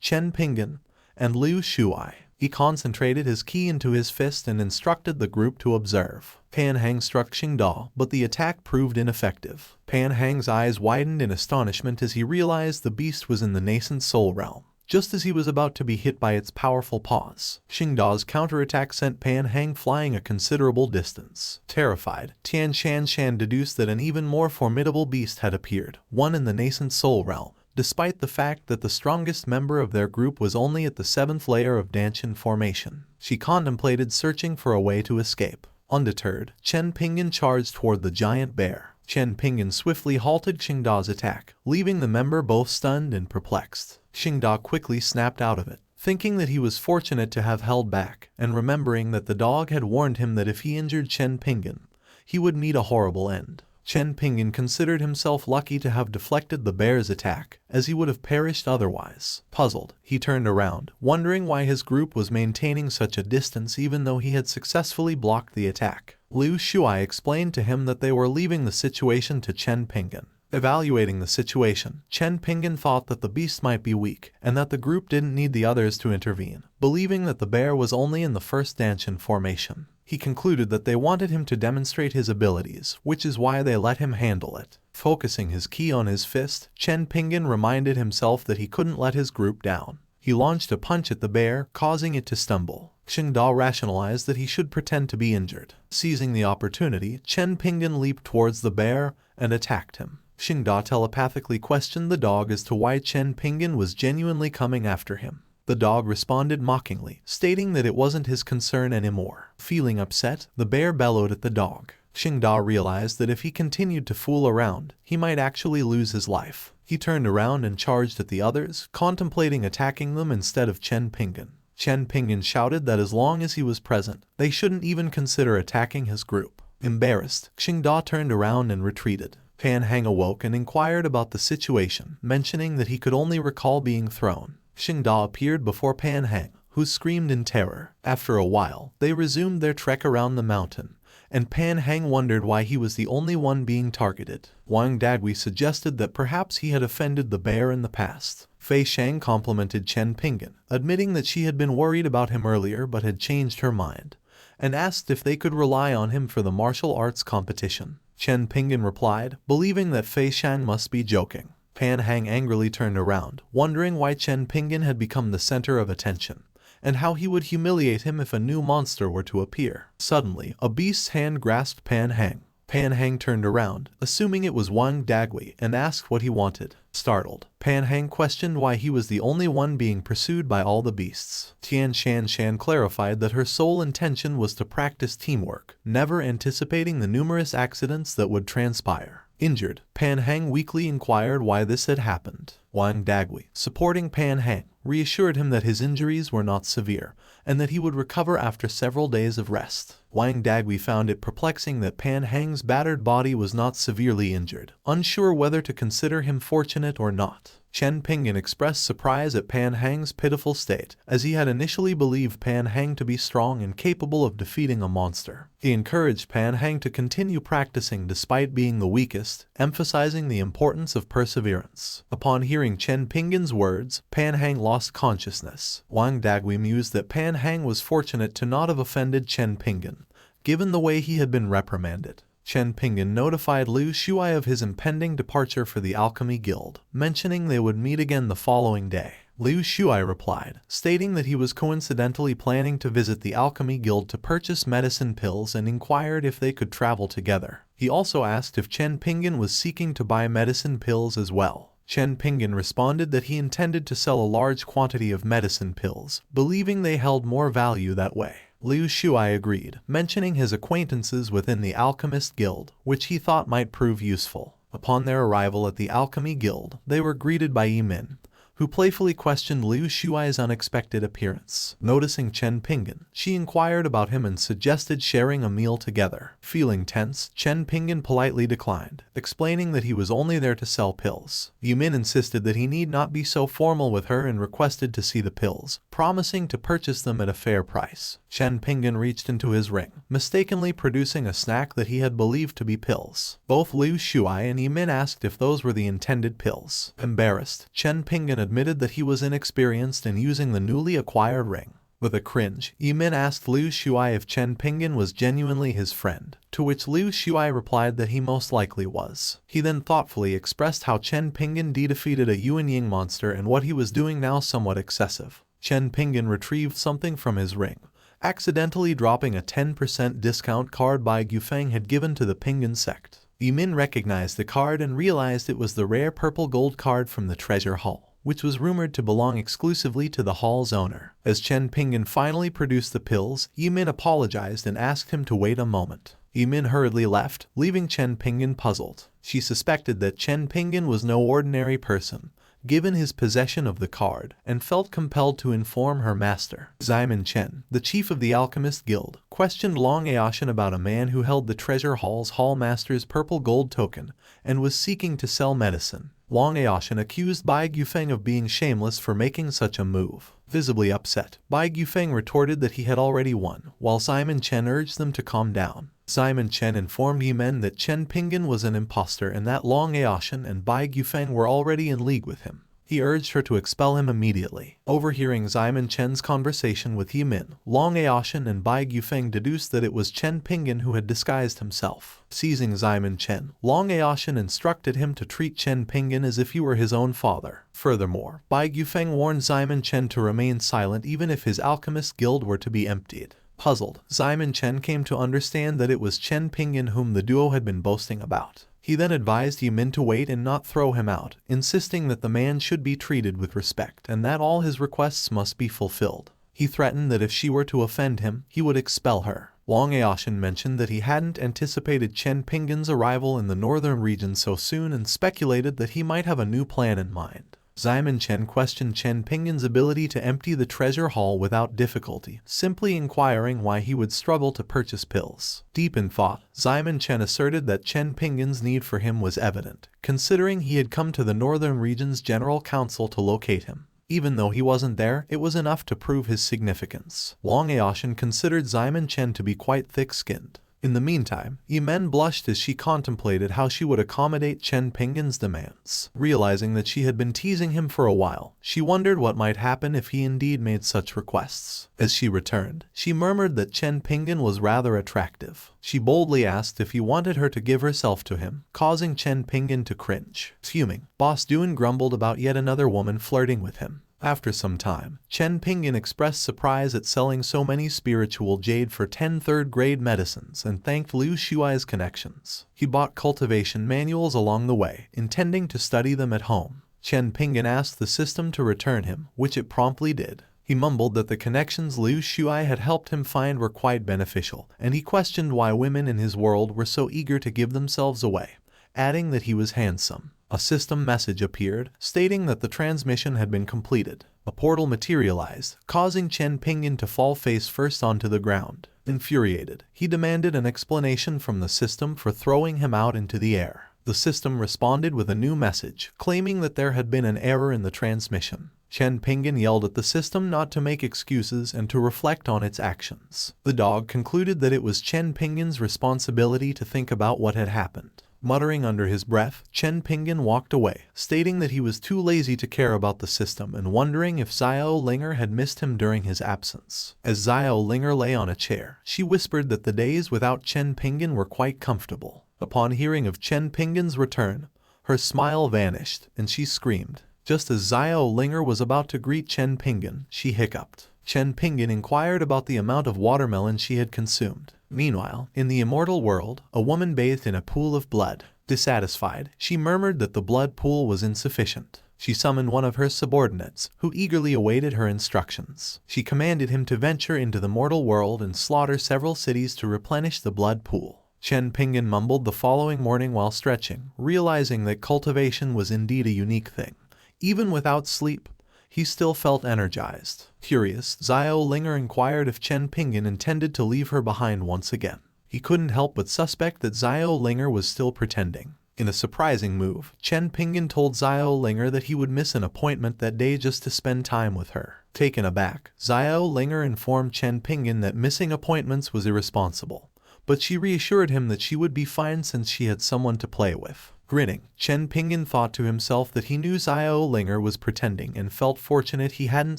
Chen Pingan, and Liu Shuai. He concentrated his ki into his fist and instructed the group to observe. Pan Hang struck Xingda, but the attack proved ineffective. Pan Hang's eyes widened in astonishment as he realized the beast was in the nascent soul realm, just as he was about to be hit by its powerful paws. Xingda's counterattack sent Pan Hang flying a considerable distance. Terrified, Tian Shan deduced that an even more formidable beast had appeared, one in the nascent soul realm, despite the fact that the strongest member of their group was only at the 7th layer of Danshin formation. She contemplated searching for a way to escape. Undeterred, Chen Pingan charged toward the giant bear. Chen Pingan swiftly halted Xingda's attack, leaving the member both stunned and perplexed. Xingda quickly snapped out of it, thinking that he was fortunate to have held back, and remembering that the dog had warned him that if he injured Chen Pingan, he would meet a horrible end. Chen Pingan considered himself lucky to have deflected the bear's attack, as he would have perished otherwise. Puzzled, he turned around, wondering why his group was maintaining such a distance even though he had successfully blocked the attack. Liu Shuai explained to him that they were leaving the situation to Chen Pingan. Evaluating the situation, Chen Pingan thought that the beast might be weak, and that the group didn't need the others to intervene, believing that the bear was only in the first danchin formation. He concluded that they wanted him to demonstrate his abilities, which is why they let him handle it. Focusing his ki on his fist, Chen Pingan reminded himself that he couldn't let his group down. He launched a punch at the bear, causing it to stumble. Xingda rationalized that he should pretend to be injured. Seizing the opportunity, Chen Pingan leaped towards the bear and attacked him. Xingda telepathically questioned the dog as to why Chen Pingan was genuinely coming after him. The dog responded mockingly, stating that it wasn't his concern anymore. Feeling upset, the bear bellowed at the dog. Xingda realized that if he continued to fool around, he might actually lose his life. He turned around and charged at the others, contemplating attacking them instead of Chen Pingan. Chen Pingan shouted that as long as he was present, they shouldn't even consider attacking his group. Embarrassed, Xingda turned around and retreated. Pan Hang awoke and inquired about the situation, mentioning that he could only recall being thrown. Xingda appeared before Pan Hang, who screamed in terror. After a while, they resumed their trek around the mountain, and Pan Hang wondered why he was the only one being targeted. Wang Dagui suggested that perhaps he had offended the bear in the past. Fei Shang complimented Chen Pingan, admitting that she had been worried about him earlier but had changed her mind, and asked if they could rely on him for the martial arts competition. Chen Pingan replied, believing that Fei Shang must be joking. Pan Hang angrily turned around, wondering why Chen Pingan had become the center of attention, and how he would humiliate him if a new monster were to appear. Suddenly, a beast's hand grasped Pan Hang. Pan Hang turned around, assuming it was Wang Dagui, and asked what he wanted. Startled, Pan Hang questioned why he was the only one being pursued by all the beasts. Tian Shan clarified that her sole intention was to practice teamwork, never anticipating the numerous accidents that would transpire. Injured, Pan Hang weakly inquired why this had happened. Wang Dagui, supporting Pan Hang, reassured him that his injuries were not severe, and that he would recover after several days of rest. Wang Dagui found it perplexing that Pan Hang's battered body was not severely injured, unsure whether to consider him fortunate or not. Chen Pingan expressed surprise at Pan Hang's pitiful state, as he had initially believed Pan Hang to be strong and capable of defeating a monster. He encouraged Pan Hang to continue practicing despite being the weakest, emphasizing the importance of perseverance. Upon hearing Chen Pingan's words, Pan Hang lost consciousness. Wang Dagui mused that Pan Hang was fortunate to not have offended Chen Pingan, given the way he had been reprimanded. Chen Pingan notified Liu Shuai of his impending departure for the Alchemy Guild, mentioning they would meet again the following day. Liu Shuai replied, stating that he was coincidentally planning to visit the Alchemy Guild to purchase medicine pills and inquired if they could travel together. He also asked if Chen Pingan was seeking to buy medicine pills as well. Chen Pingan responded that he intended to sell a large quantity of medicine pills, believing they held more value that way. Liu Shuai agreed, mentioning his acquaintances within the Alchemist Guild, which he thought might prove useful. Upon their arrival at the Alchemy Guild, they were greeted by Yimin, who playfully questioned Liu Shuai's unexpected appearance. Noticing Chen Pingan, she inquired about him and suggested sharing a meal together. Feeling tense, Chen Pingan politely declined, explaining that he was only there to sell pills. Yimin insisted that he need not be so formal with her and requested to see the pills, promising to purchase them at a fair price. Chen Pingan reached into his ring, mistakenly producing a snack that he had believed to be pills. Both Liu Shuai and Yimin asked if those were the intended pills. Embarrassed, Chen Pingan admitted that he was inexperienced in using the newly acquired ring. With a cringe, Yimin asked Liu Shuai if Chen Pingan was genuinely his friend, to which Liu Shuai replied that he most likely was. He then thoughtfully expressed how Chen Pingan defeated a Yuan Ying monster and what he was doing now somewhat excessive. Chen Pingan retrieved something from his ring, accidentally dropping a 10% discount card Bai Gufeng had given to the Pingan sect. Yimin recognized the card and realized it was the rare purple gold card from the treasure hall. which was rumored to belong exclusively to the hall's owner. As Chen Pingan finally produced the pills, Yimin apologized and asked him to wait a moment. Yimin hurriedly left, leaving Chen Pingan puzzled. She suspected that Chen Pingan was no ordinary person, given his possession of the card, and felt compelled to inform her master. Xiamen Chen, the chief of the Alchemist Guild, questioned Long Aoshan about a man who held the treasure hall's hallmaster's purple gold token and was seeking to sell medicine. Long Aoshan accused Bai Yufeng of being shameless for making such a move. Visibly upset, Bai Yufeng retorted that he had already won, while Xiamen Chen urged them to calm down. Xiamen Chen informed Yimen that Chen Pingan was an impostor and that Long Aoshan and Bai Yufeng were already in league with him. He urged her to expel him immediately. Overhearing Xiamen Chen's conversation with Yimin, Long Aoshan and Bai Yufeng deduced that it was Chen Pingan who had disguised himself. Seizing Xiamen Chen, Long Aoshan instructed him to treat Chen Pingan as if he were his own father. Furthermore, Bai Yufeng warned Xiamen Chen to remain silent even if his alchemist guild were to be emptied. Puzzled, Xiamen Chen came to understand that it was Chen Pingan whom the duo had been boasting about. He then advised Yimin to wait and not throw him out, insisting that the man should be treated with respect and that all his requests must be fulfilled. He threatened that if she were to offend him, he would expel her. Long Aoshan mentioned that he hadn't anticipated Chen Pingan's arrival in the northern region so soon and speculated that he might have a new plan in mind. Xiamen Chen questioned Chen Pingan's ability to empty the treasure hall without difficulty, simply inquiring why he would struggle to purchase pills. Deep in thought, Xiamen Chen asserted that Chen Pingan's need for him was evident, considering he had come to the Northern Region's General Council to locate him. Even though he wasn't there, it was enough to prove his significance. Long Aoshan considered Xiamen Chen to be quite thick-skinned. In the meantime, Yimen blushed as she contemplated how she would accommodate Chen Pingan's demands. Realizing that she had been teasing him for a while, she wondered what might happen if he indeed made such requests. As she returned, she murmured that Chen Pingan was rather attractive. She boldly asked if he wanted her to give herself to him, causing Chen Pingan to cringe. Fuming, Boss Duan grumbled about yet another woman flirting with him. After some time, Chen Pingan expressed surprise at selling so many spiritual jade for 10 third-grade medicines and thanked Liu Shuai's connections. He bought cultivation manuals along the way, intending to study them at home. Chen Pingan asked the system to return him, which it promptly did. He mumbled that the connections Liu Shuai had helped him find were quite beneficial, and he questioned why women in his world were so eager to give themselves away, adding that he was handsome. A system message appeared, stating that the transmission had been completed. A portal materialized, causing Chen Pingan to fall face first onto the ground. Infuriated, he demanded an explanation from the system for throwing him out into the air. The system responded with a new message, claiming that there had been an error in the transmission. Chen Pingan yelled at the system not to make excuses and to reflect on its actions. The dog concluded that it was Chen Pingan's responsibility to think about what had happened. Muttering under his breath, Chen Pingan walked away, stating that he was too lazy to care about the system and wondering if Xiao Linger had missed him during his absence. As Xiao Linger lay on a chair, she whispered that the days without Chen Pingan were quite comfortable. Upon hearing of Chen Pingan's return, her smile vanished, and she screamed. Just as Xiao Linger was about to greet Chen Pingan, she hiccuped. Chen Pingan inquired about the amount of watermelon she had consumed. Meanwhile, in the immortal world, a woman bathed in a pool of blood. Dissatisfied, she murmured that the blood pool was insufficient. She summoned one of her subordinates, who eagerly awaited her instructions. She commanded him to venture into the mortal world and slaughter several cities to replenish the blood pool. Chen Pingan mumbled the following morning while stretching, realizing that cultivation was indeed a unique thing. Even without sleep, he still felt energized. Curious, Xiao Linger inquired if Chen Pingan intended to leave her behind once again. He couldn't help but suspect that Xiao Linger was still pretending. In a surprising move, Chen Pingan told Xiao Linger that he would miss an appointment that day just to spend time with her. Taken aback, Xiao Linger informed Chen Pingan that missing appointments was irresponsible, but she reassured him that she would be fine since she had someone to play with. Grinning, Chen Pingan thought to himself that he knew Xiao Linger was pretending and felt fortunate he hadn't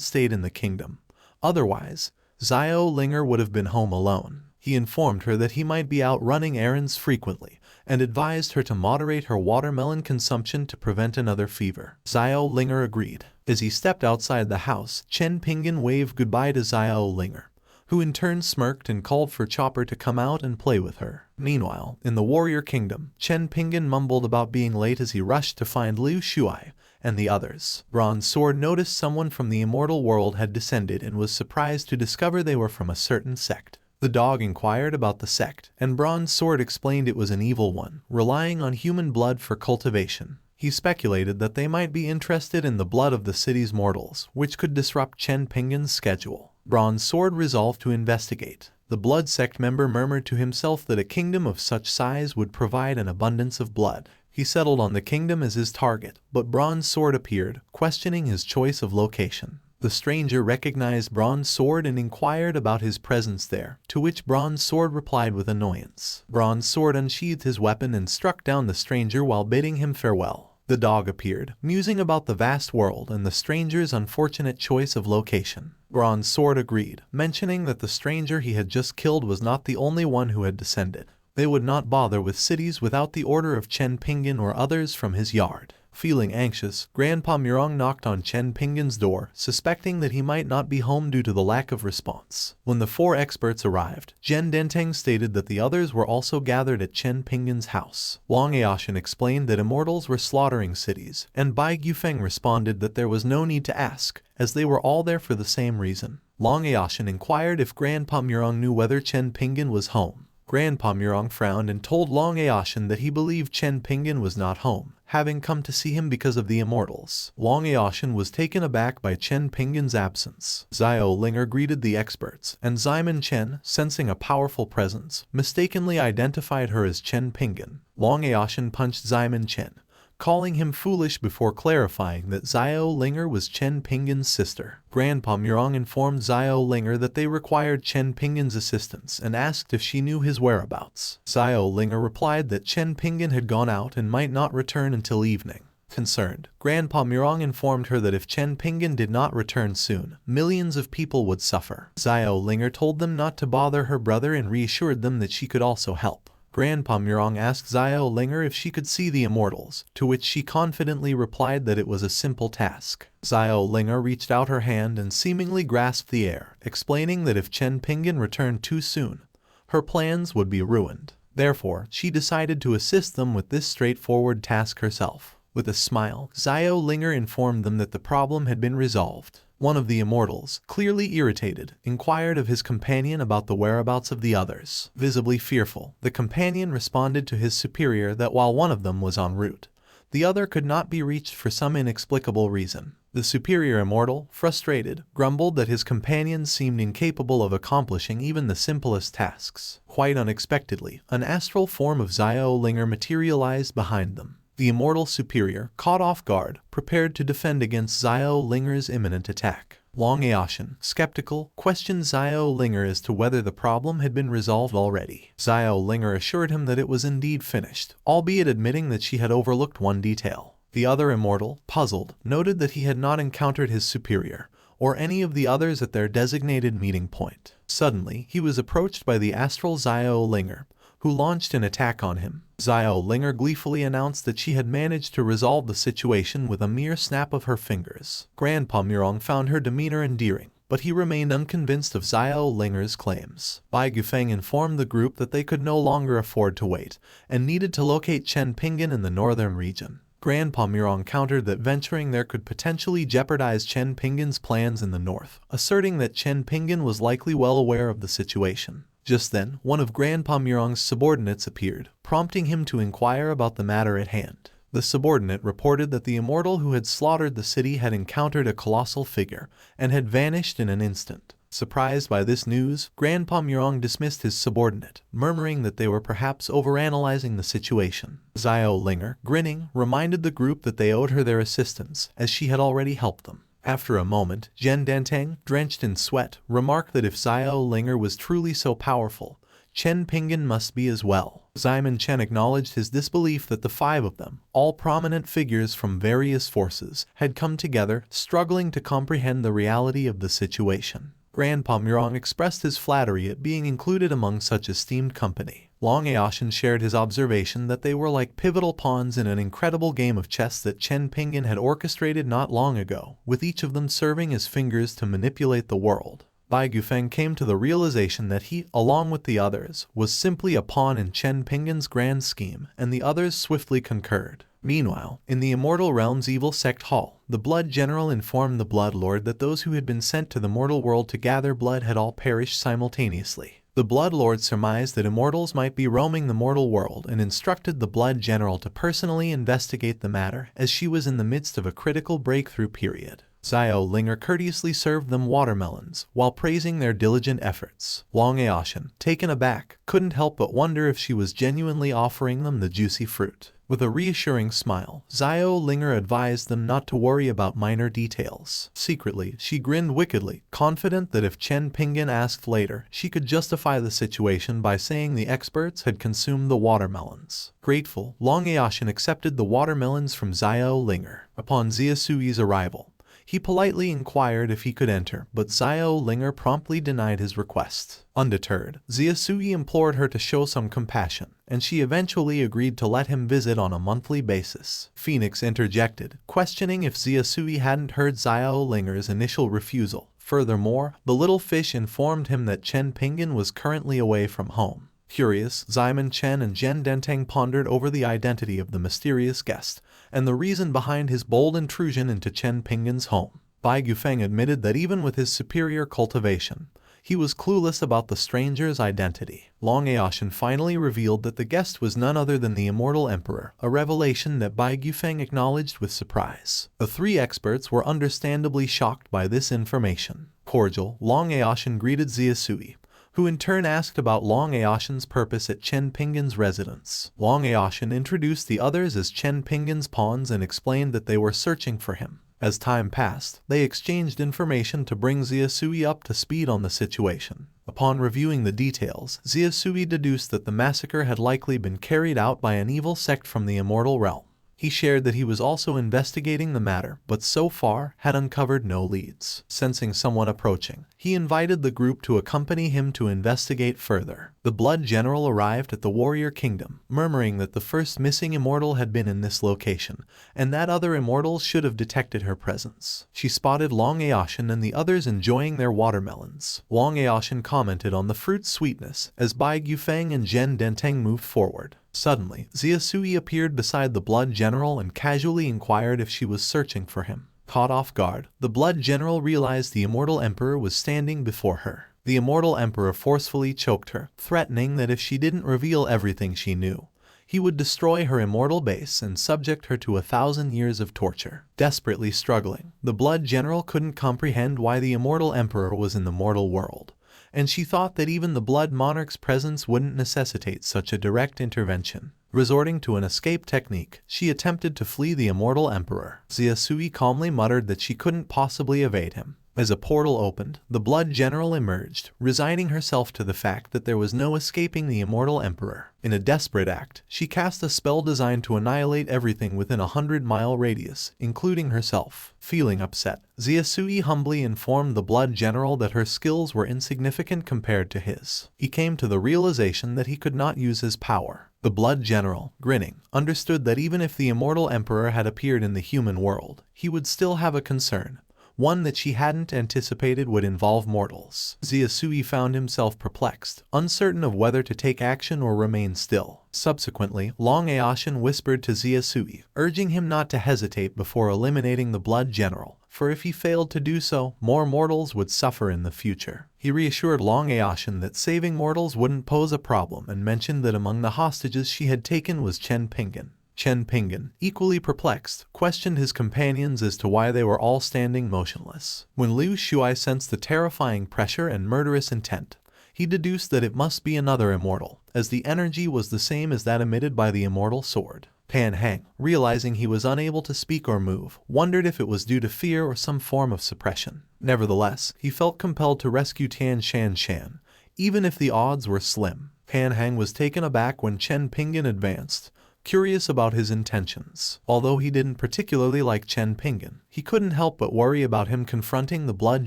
stayed in the kingdom. Otherwise, Xiao Linger would have been home alone. He informed her that he might be out running errands frequently and advised her to moderate her watermelon consumption to prevent another fever. Xiao Linger agreed. As he stepped outside the house, Chen Pingan waved goodbye to Xiao Linger, who in turn smirked and called for Chopper to come out and play with her. Meanwhile, in the warrior kingdom, Chen Pingan mumbled about being late as he rushed to find Liu Shuai, and the others. Bronze Sword noticed someone from the immortal world had descended and was surprised to discover they were from a certain sect. The dog inquired about the sect, and Bronze Sword explained it was an evil one, relying on human blood for cultivation. He speculated that they might be interested in the blood of the city's mortals, which could disrupt Chen Pingan's schedule. Bronze Sword resolved to investigate. The blood sect member murmured to himself that a kingdom of such size would provide an abundance of blood. He settled on the kingdom as his target, but Bronze Sword appeared, questioning his choice of location. The stranger recognized Bronze Sword and inquired about his presence there, to which Bronze Sword replied with annoyance. Bronze Sword unsheathed his weapon and struck down the stranger while bidding him farewell. The dog appeared, musing about the vast world and the stranger's unfortunate choice of location. Bronze Sword agreed, mentioning that the stranger he had just killed was not the only one who had descended. They would not bother with cities without the order of Chen Pingan or others from his yard. Feeling anxious, Grandpa Murong knocked on Chen Pingan's door, suspecting that he might not be home due to the lack of response. When the 4 experts arrived, Jen Denteng stated that the others were also gathered at Chen Pingan's house. Wang Aoshan explained that immortals were slaughtering cities, and Bai Gufeng responded that there was no need to ask, as they were all there for the same reason. Wang Aoshan inquired if Grandpa Murong knew whether Chen Pingan was home. Grandpa Murong frowned and told Long Aoshan that he believed Chen Pingan was not home, having come to see him because of the immortals. Long Aoshan was taken aback by Chen Pingan's absence. Xiao Linger greeted the experts, and Ximen Chen, sensing a powerful presence, mistakenly identified her as Chen Pingan. Long Aoshan punched Ximen Chen, calling him foolish before clarifying that Xiao Linger was Chen Pingan's sister. Grandpa Murong informed Xiao Linger that they required Chen Pingan's assistance and asked if she knew his whereabouts. Xiao Linger replied that Chen Pingan had gone out and might not return until evening. Concerned, Grandpa Murong informed her that if Chen Pingan did not return soon, millions of people would suffer. Xiao Linger told them not to bother her brother and reassured them that she could also help. Grandpa Murong asked Xiao Linger if she could see the immortals, to which she confidently replied that it was a simple task. Xiao Linger reached out her hand and seemingly grasped the air, explaining that if Chen Pingan returned too soon, her plans would be ruined. Therefore, she decided to assist them with this straightforward task herself. With a smile, Xiao Linger informed them that the problem had been resolved. One of the immortals, clearly irritated, inquired of his companion about the whereabouts of the others. Visibly fearful, the companion responded to his superior that while one of them was en route, the other could not be reached for some inexplicable reason. The superior immortal, frustrated, grumbled that his companion seemed incapable of accomplishing even the simplest tasks. Quite unexpectedly, an astral form of Xiao Linger materialized behind them. The immortal superior, caught off guard, prepared to defend against Xiao Linger's imminent attack. Wang Aoshan, skeptical, questioned Xiao Linger as to whether the problem had been resolved already. Xiao Linger assured him that it was indeed finished, albeit admitting that she had overlooked one detail. The other immortal, puzzled, noted that he had not encountered his superior, or any of the others at their designated meeting point. Suddenly, he was approached by the astral Xiao Linger, who launched an attack on him. Xiao Linger gleefully announced that she had managed to resolve the situation with a mere snap of her fingers. Grandpa Murong found her demeanor endearing, but he remained unconvinced of Xiao Linger's claims. Bai Gufeng informed the group that they could no longer afford to wait, and needed to locate Chen Pingan in the northern region. Grandpa Murong countered that venturing there could potentially jeopardize Chen Pingan's plans in the north, asserting that Chen Pingan was likely well aware of the situation. Just then, one of Grandpa Murong's subordinates appeared, prompting him to inquire about the matter at hand. The subordinate reported that the immortal who had slaughtered the city had encountered a colossal figure, and had vanished in an instant. Surprised by this news, Grandpa Murong dismissed his subordinate, murmuring that they were perhaps overanalyzing the situation. Xiao Linger, grinning, reminded the group that they owed her their assistance, as she had already helped them. After a moment, Jen Danteng, drenched in sweat, remarked that if Xiao Linger was truly so powerful, Chen Pingan must be as well. Ximen Chen acknowledged his disbelief that the 5 of them, all prominent figures from various forces, had come together, struggling to comprehend the reality of the situation. Grandpa Murong expressed his flattery at being included among such esteemed company. Long Aoshan shared his observation that they were like pivotal pawns in an incredible game of chess that Chen Pingan had orchestrated not long ago, with each of them serving as fingers to manipulate the world. Bai Gufeng came to the realization that he, along with the others, was simply a pawn in Chen Pingan's grand scheme, and the others swiftly concurred. Meanwhile, in the Immortal Realm's evil sect hall, the Blood General informed the Blood Lord that those who had been sent to the mortal world to gather blood had all perished simultaneously. The Blood Lord surmised that immortals might be roaming the mortal world and instructed the Blood General to personally investigate the matter, as she was in the midst of a critical breakthrough period. Xiao Linger courteously served them watermelons, while praising their diligent efforts. Long Aoshin, taken aback, couldn't help but wonder if she was genuinely offering them the juicy fruit. With a reassuring smile, Xiao Linger advised them not to worry about minor details. Secretly, she grinned wickedly, confident that if Chen Pingan asked later, she could justify the situation by saying the experts had consumed the watermelons. Grateful, Long Aoshin accepted the watermelons from Xiao Linger. Upon Ziasui's arrival, he politely inquired if he could enter, but Xiao Linger promptly denied his request. Undeterred, Ziasui implored her to show some compassion, and she eventually agreed to let him visit on a monthly basis. Phoenix interjected, questioning if Ziasui hadn't heard Xiao Linger's initial refusal. Furthermore, the little fish informed him that Chen Pingan was currently away from home. Curious, Xiamen Chen and Zhen Dentang pondered over the identity of the mysterious guest, and the reason behind his bold intrusion into Chen Pingan's home. Bai Gufeng admitted that even with his superior cultivation, he was clueless about the stranger's identity. Long Aoshin finally revealed that the guest was none other than the Immortal Emperor, a revelation that Bai Gufeng acknowledged with surprise. The three experts were understandably shocked by this information. Cordial, Long Aoshin greeted Ziasui, who in turn asked about Long Aoshin's purpose at Chen Pingan's residence. Long Aoshin introduced the others as Chen Pingan's pawns and explained that they were searching for him. As time passed, they exchanged information to bring Ziasui up to speed on the situation. Upon reviewing the details, Ziasui deduced that the massacre had likely been carried out by an evil sect from the Immortal Realm. He shared that he was also investigating the matter, but so far had uncovered no leads. Sensing someone approaching, he invited the group to accompany him to investigate further. The Blood General arrived at the Warrior Kingdom, murmuring that the first missing immortal had been in this location, and that other immortals should have detected her presence. She spotted Long Aoshin and the others enjoying their watermelons. Long Aoshin commented on the fruit's sweetness as Bai Gufeng and Zhen Dentang moved forward. Suddenly, Ziasui appeared beside the Blood General and casually inquired if she was searching for him. Caught off guard, the Blood General realized the Immortal Emperor was standing before her. The Immortal Emperor forcefully choked her, threatening that if she didn't reveal everything she knew, he would destroy her immortal base and subject her to 1,000 years of torture. Desperately struggling, the Blood General couldn't comprehend why the Immortal Emperor was in the mortal world, and she thought that even the Blood Monarch's presence wouldn't necessitate such a direct intervention. Resorting to an escape technique, she attempted to flee the Immortal Emperor. Ziasui calmly muttered that she couldn't possibly evade him. As a portal opened, the Blood General emerged, resigning herself to the fact that there was no escaping the Immortal Emperor. In a desperate act, she cast a spell designed to annihilate everything within a 100-mile radius, including herself. Feeling upset, Ziasui humbly informed the Blood General that her skills were insignificant compared to his. He came to the realization that he could not use his power. The Blood General, grinning, understood that even if the Immortal Emperor had appeared in the human world, he would still have a concern, one that she hadn't anticipated would involve mortals. Ziasui found himself perplexed, uncertain of whether to take action or remain still. Subsequently, Long Aoshin whispered to Ziasui, urging him not to hesitate before eliminating the Blood General, for if he failed to do so, more mortals would suffer in the future. He reassured Long Aoshin that saving mortals wouldn't pose a problem and mentioned that among the hostages she had taken was Chen Pingan. Chen Pingan, equally perplexed, questioned his companions as to why they were all standing motionless. When Liu Shuai sensed the terrifying pressure and murderous intent, he deduced that it must be another immortal, as the energy was the same as that emitted by the immortal sword. Pan Hang, realizing he was unable to speak or move, wondered if it was due to fear or some form of suppression. Nevertheless, he felt compelled to rescue Tian Shan Shan, even if the odds were slim. Pan Hang was taken aback when Chen Pingan advanced, curious about his intentions. Although he didn't particularly like Chen Pingan, he couldn't help but worry about him confronting the Blood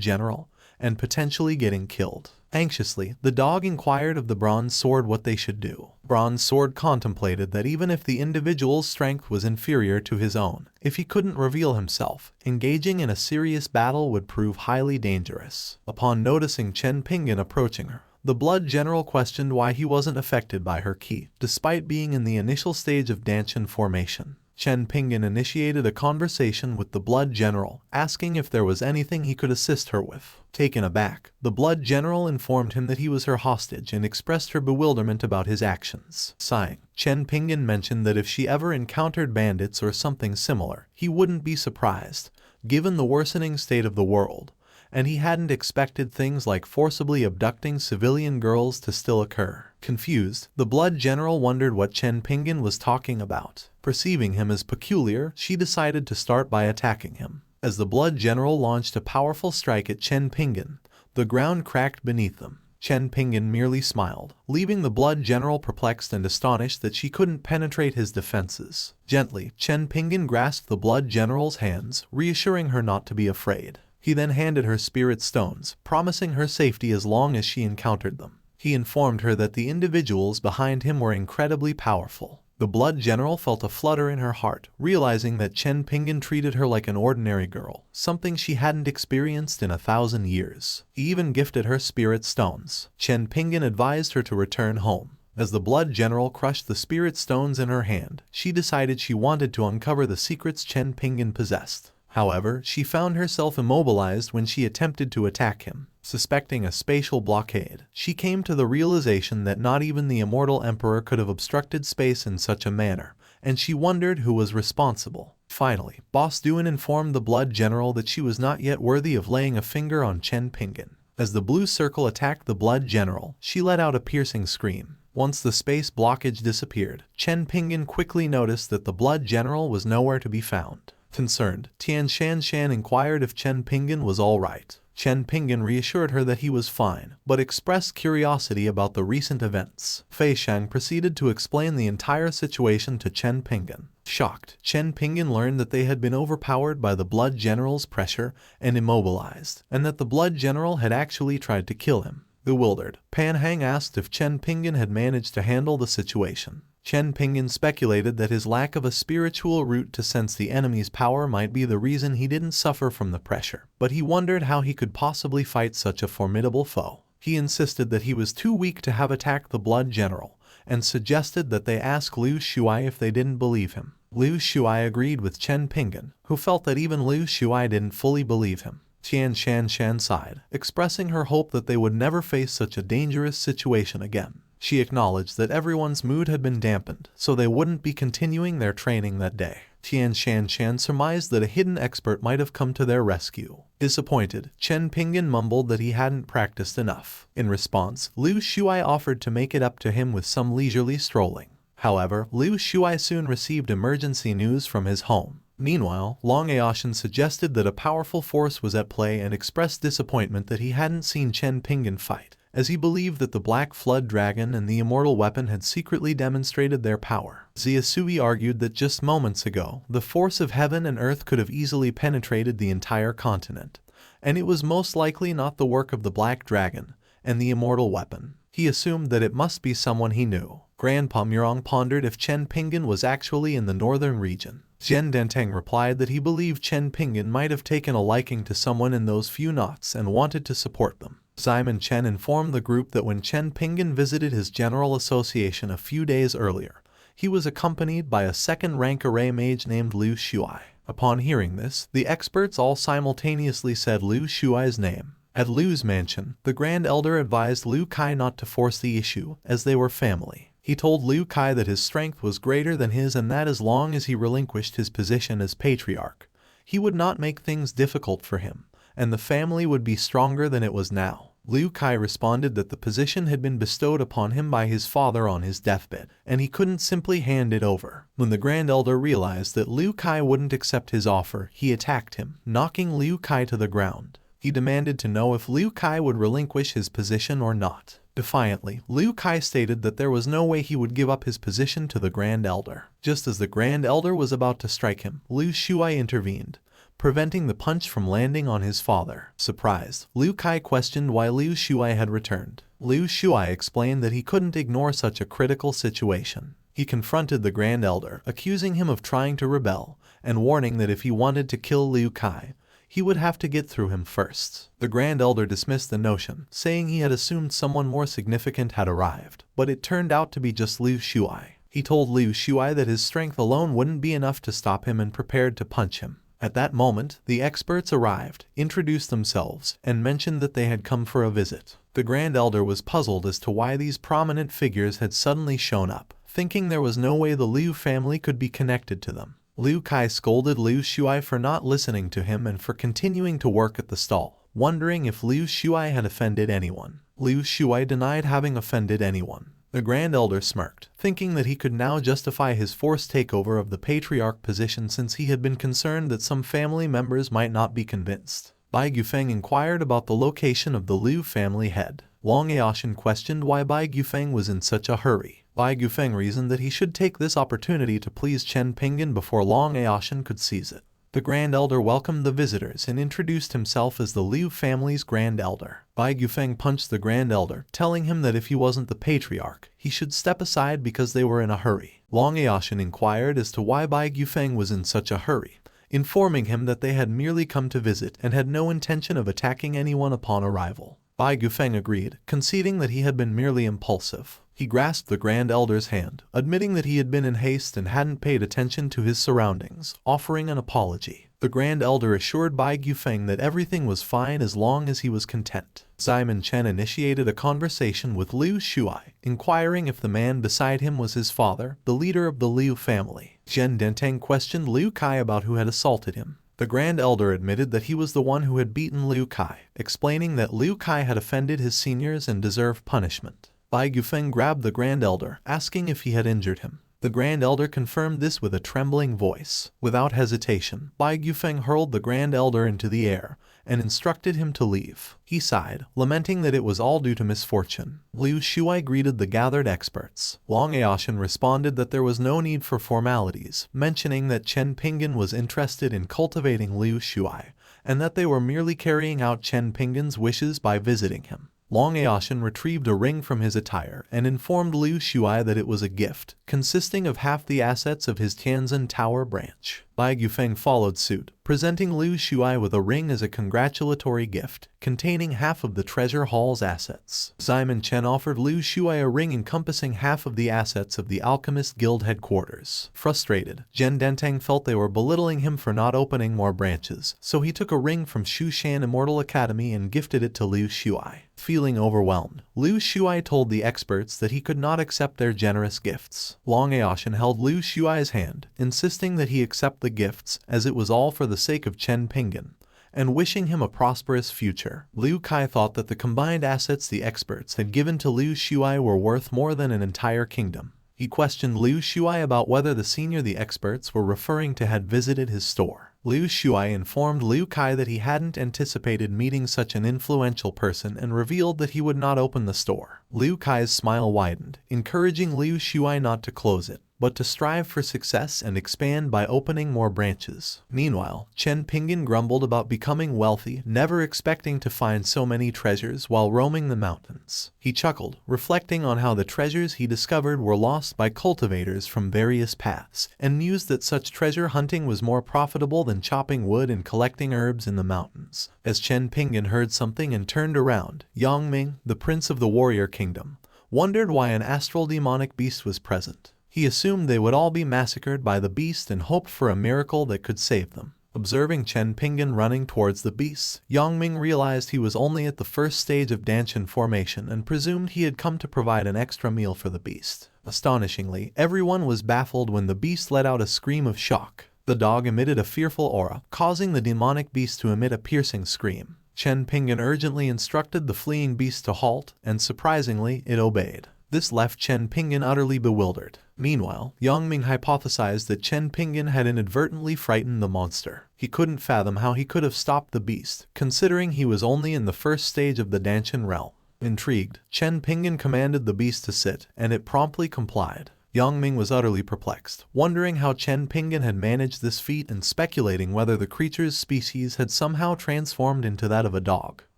General and potentially getting killed. Anxiously, the dog inquired of the Bronze Sword what they should do. Bronze Sword contemplated that even if the individual's strength was inferior to his own, if he couldn't reveal himself, engaging in a serious battle would prove highly dangerous. Upon noticing Chen Pingan approaching her, the Blood General questioned why he wasn't affected by her ki, despite being in the initial stage of Danshin formation. Chen Pingan initiated a conversation with the Blood General, asking if there was anything he could assist her with. Taken aback, the Blood General informed him that he was her hostage and expressed her bewilderment about his actions. Sighing, Chen Pingan mentioned that if she ever encountered bandits or something similar, he wouldn't be surprised, given the worsening state of the world, and he hadn't expected things like forcibly abducting civilian girls to still occur. Confused, the Blood General wondered what Chen Pingan was talking about. Perceiving him as peculiar, she decided to start by attacking him. As the Blood General launched a powerful strike at Chen Pingan, the ground cracked beneath them. Chen Pingan merely smiled, leaving the Blood General perplexed and astonished that she couldn't penetrate his defenses. Gently, Chen Pingan grasped the Blood General's hands, reassuring her not to be afraid. He then handed her spirit stones, promising her safety as long as she encountered them. He informed her that the individuals behind him were incredibly powerful. The Blood General felt a flutter in her heart, realizing that Chen Pingan treated her like an ordinary girl, something she hadn't experienced in 1,000 years. He even gifted her spirit stones. Chen Pingan advised her to return home. As the Blood General crushed the spirit stones in her hand, she decided she wanted to uncover the secrets Chen Pingan possessed. However, she found herself immobilized when she attempted to attack him. Suspecting a spatial blockade, she came to the realization that not even the Immortal Emperor could have obstructed space in such a manner, and she wondered who was responsible. Finally, Boss Duan informed the Blood General that she was not yet worthy of laying a finger on Chen Pingan. As the blue circle attacked the Blood General, she let out a piercing scream. Once the space blockage disappeared, Chen Pingan quickly noticed that the Blood General was nowhere to be found. Concerned, Tian Shan inquired if Chen Pingan was all right. Chen Pingan reassured her that he was fine, but expressed curiosity about the recent events. Fei Shang proceeded to explain the entire situation to Chen Pingan. Shocked, Chen Pingan learned that they had been overpowered by the Blood General's pressure and immobilized, and that the Blood General had actually tried to kill him. Bewildered, Pan Hang asked if Chen Pingan had managed to handle the situation. Chen Pingan speculated that his lack of a spiritual root to sense the enemy's power might be the reason he didn't suffer from the pressure, but he wondered how he could possibly fight such a formidable foe. He insisted that he was too weak to have attacked the Blood General, and suggested that they ask Liu Shuai if they didn't believe him. Liu Shuai agreed with Chen Pingan, who felt that even Liu Shuai didn't fully believe him. Tian Shan sighed, expressing her hope that they would never face such a dangerous situation again. She acknowledged that everyone's mood had been dampened, so they wouldn't be continuing their training that day. Tian Shan surmised that a hidden expert might have come to their rescue. Disappointed, Chen Pingan mumbled that he hadn't practiced enough. In response, Liu Shuai offered to make it up to him with some leisurely strolling. However, Liu Shuai soon received emergency news from his home. Meanwhile, Long Aoshan suggested that a powerful force was at play and expressed disappointment that he hadn't seen Chen Pingan fight, as he believed that the Black Flood Dragon and the Immortal Weapon had secretly demonstrated their power. Ziasui argued that just moments ago, the force of heaven and earth could have easily penetrated the entire continent, and it was most likely not the work of the Black Dragon and the Immortal Weapon. He assumed that it must be someone he knew. Grandpa Murong pondered if Chen Pingan was actually in the northern region. Zhen Danteng replied that he believed Chen Pingan might have taken a liking to someone in those few knots and wanted to support them. Simon Chen informed the group that when Chen Pingan visited his general association a few days earlier, he was accompanied by a second-rank array mage named Liu Shuai. Upon hearing this, the experts all simultaneously said Liu Shuai's name. At Liu's mansion, the Grand Elder advised Liu Kai not to force the issue, as they were family. He told Liu Kai that his strength was greater than his and that as long as he relinquished his position as patriarch, he would not make things difficult for him, and the family would be stronger than it was now. Liu Kai responded that the position had been bestowed upon him by his father on his deathbed, and he couldn't simply hand it over. When the Grand Elder realized that Liu Kai wouldn't accept his offer, he attacked him, knocking Liu Kai to the ground. He demanded to know if Liu Kai would relinquish his position or not. Defiantly, Liu Kai stated that there was no way he would give up his position to the Grand Elder. Just as the Grand Elder was about to strike him, Liu Shuai intervened, preventing the punch from landing on his father. Surprised, Liu Kai questioned why Liu Shuai had returned. Liu Shuai explained that he couldn't ignore such a critical situation. He confronted the Grand Elder, accusing him of trying to rebel, and warning that if he wanted to kill Liu Kai, he would have to get through him first. The Grand Elder dismissed the notion, saying he had assumed someone more significant had arrived, but it turned out to be just Liu Shuai. He told Liu Shuai that his strength alone wouldn't be enough to stop him and prepared to punch him. At that moment, the experts arrived, introduced themselves, and mentioned that they had come for a visit. The Grand Elder was puzzled as to why these prominent figures had suddenly shown up, thinking there was no way the Liu family could be connected to them. Liu Kai scolded Liu Shuai for not listening to him and for continuing to work at the stall, wondering if Liu Shuai had offended anyone. Liu Shuai denied having offended anyone. The Grand Elder smirked, thinking that he could now justify his forced takeover of the patriarch position since he had been concerned that some family members might not be convinced. Bai Gufeng inquired about the location of the Liu family head. Long Aoshin questioned why Bai Gufeng was in such a hurry. Bai Gufeng reasoned that he should take this opportunity to please Chen Pingan before Long Aoshin could seize it. The Grand Elder welcomed the visitors and introduced himself as the Liu family's Grand Elder. Bai Gufeng punched the Grand Elder, telling him that if he wasn't the patriarch, he should step aside because they were in a hurry. Long Aoshin inquired as to why Bai Gufeng was in such a hurry, informing him that they had merely come to visit and had no intention of attacking anyone upon arrival. Bai Gufeng agreed, conceding that he had been merely impulsive. He grasped the Grand Elder's hand, admitting that he had been in haste and hadn't paid attention to his surroundings, offering an apology. The Grand Elder assured Bai Gufeng that everything was fine as long as he was content. Simon Chen initiated a conversation with Liu Shuai, inquiring if the man beside him was his father, the leader of the Liu family. Zhen Dentang questioned Liu Kai about who had assaulted him. The Grand Elder admitted that he was the one who had beaten Liu Kai, explaining that Liu Kai had offended his seniors and deserved punishment. Bai Gufeng grabbed the Grand Elder, asking if he had injured him. The Grand Elder confirmed this with a trembling voice. Without hesitation, Bai Gufeng hurled the Grand Elder into the air and instructed him to leave. He sighed, lamenting that it was all due to misfortune. Liu Shuai greeted the gathered experts. Long Aoshin responded that there was no need for formalities, mentioning that Chen Pingan was interested in cultivating Liu Shuai, and that they were merely carrying out Chen Pingan's wishes by visiting him. Long Aoshin retrieved a ring from his attire and informed Liu Shuai that it was a gift, consisting of half the assets of his Tianzan Tower branch. Bai Gufeng followed suit, presenting Liu Shuai with a ring as a congratulatory gift, containing half of the treasure hall's assets. Simon Chen offered Liu Shuai a ring encompassing half of the assets of the Alchemist Guild headquarters. Frustrated, Zhen Dentang felt they were belittling him for not opening more branches, so he took a ring from Shushan Immortal Academy and gifted it to Liu Shuai. Feeling overwhelmed, Liu Shuai told the experts that he could not accept their generous gifts. Long Aoshin held Liu Shuai's hand, insisting that he accept the gifts as it was all for the sake of Chen Pingan, and wishing him a prosperous future. Liu Kai thought that the combined assets the experts had given to Liu Shuai were worth more than an entire kingdom. He questioned Liu Shuai about whether the senior the experts were referring to had visited his store. Liu Shuai informed Liu Kai that he hadn't anticipated meeting such an influential person and revealed that he would not open the store. Liu Kai's smile widened, encouraging Liu Shuai not to close it, but to strive for success and expand by opening more branches. Meanwhile, Chen Pingan grumbled about becoming wealthy, never expecting to find so many treasures while roaming the mountains. He chuckled, reflecting on how the treasures he discovered were lost by cultivators from various paths, and mused that such treasure hunting was more profitable than chopping wood and collecting herbs in the mountains. As Chen Pingan heard something and turned around, Yang Ming, the prince of the warrior kingdom, wondered why an astral demonic beast was present. He assumed they would all be massacred by the beast and hoped for a miracle that could save them. Observing Chen Pingan running towards the beasts, Yang Ming realized he was only at the first stage of Danshan formation and presumed he had come to provide an extra meal for the beast. Astonishingly, everyone was baffled when the beast let out a scream of shock. The dog emitted a fearful aura, causing the demonic beast to emit a piercing scream. Chen Pingan urgently instructed the fleeing beast to halt, and surprisingly, it obeyed. This left Chen Pingan utterly bewildered. Meanwhile, Yang Ming hypothesized that Chen Pingan had inadvertently frightened the monster. He couldn't fathom how he could have stopped the beast, considering he was only in the first stage of the Danshan realm. Intrigued, Chen Pingan commanded the beast to sit, and it promptly complied. Yang Ming was utterly perplexed, wondering how Chen Pingan had managed this feat and speculating whether the creature's species had somehow transformed into that of a dog.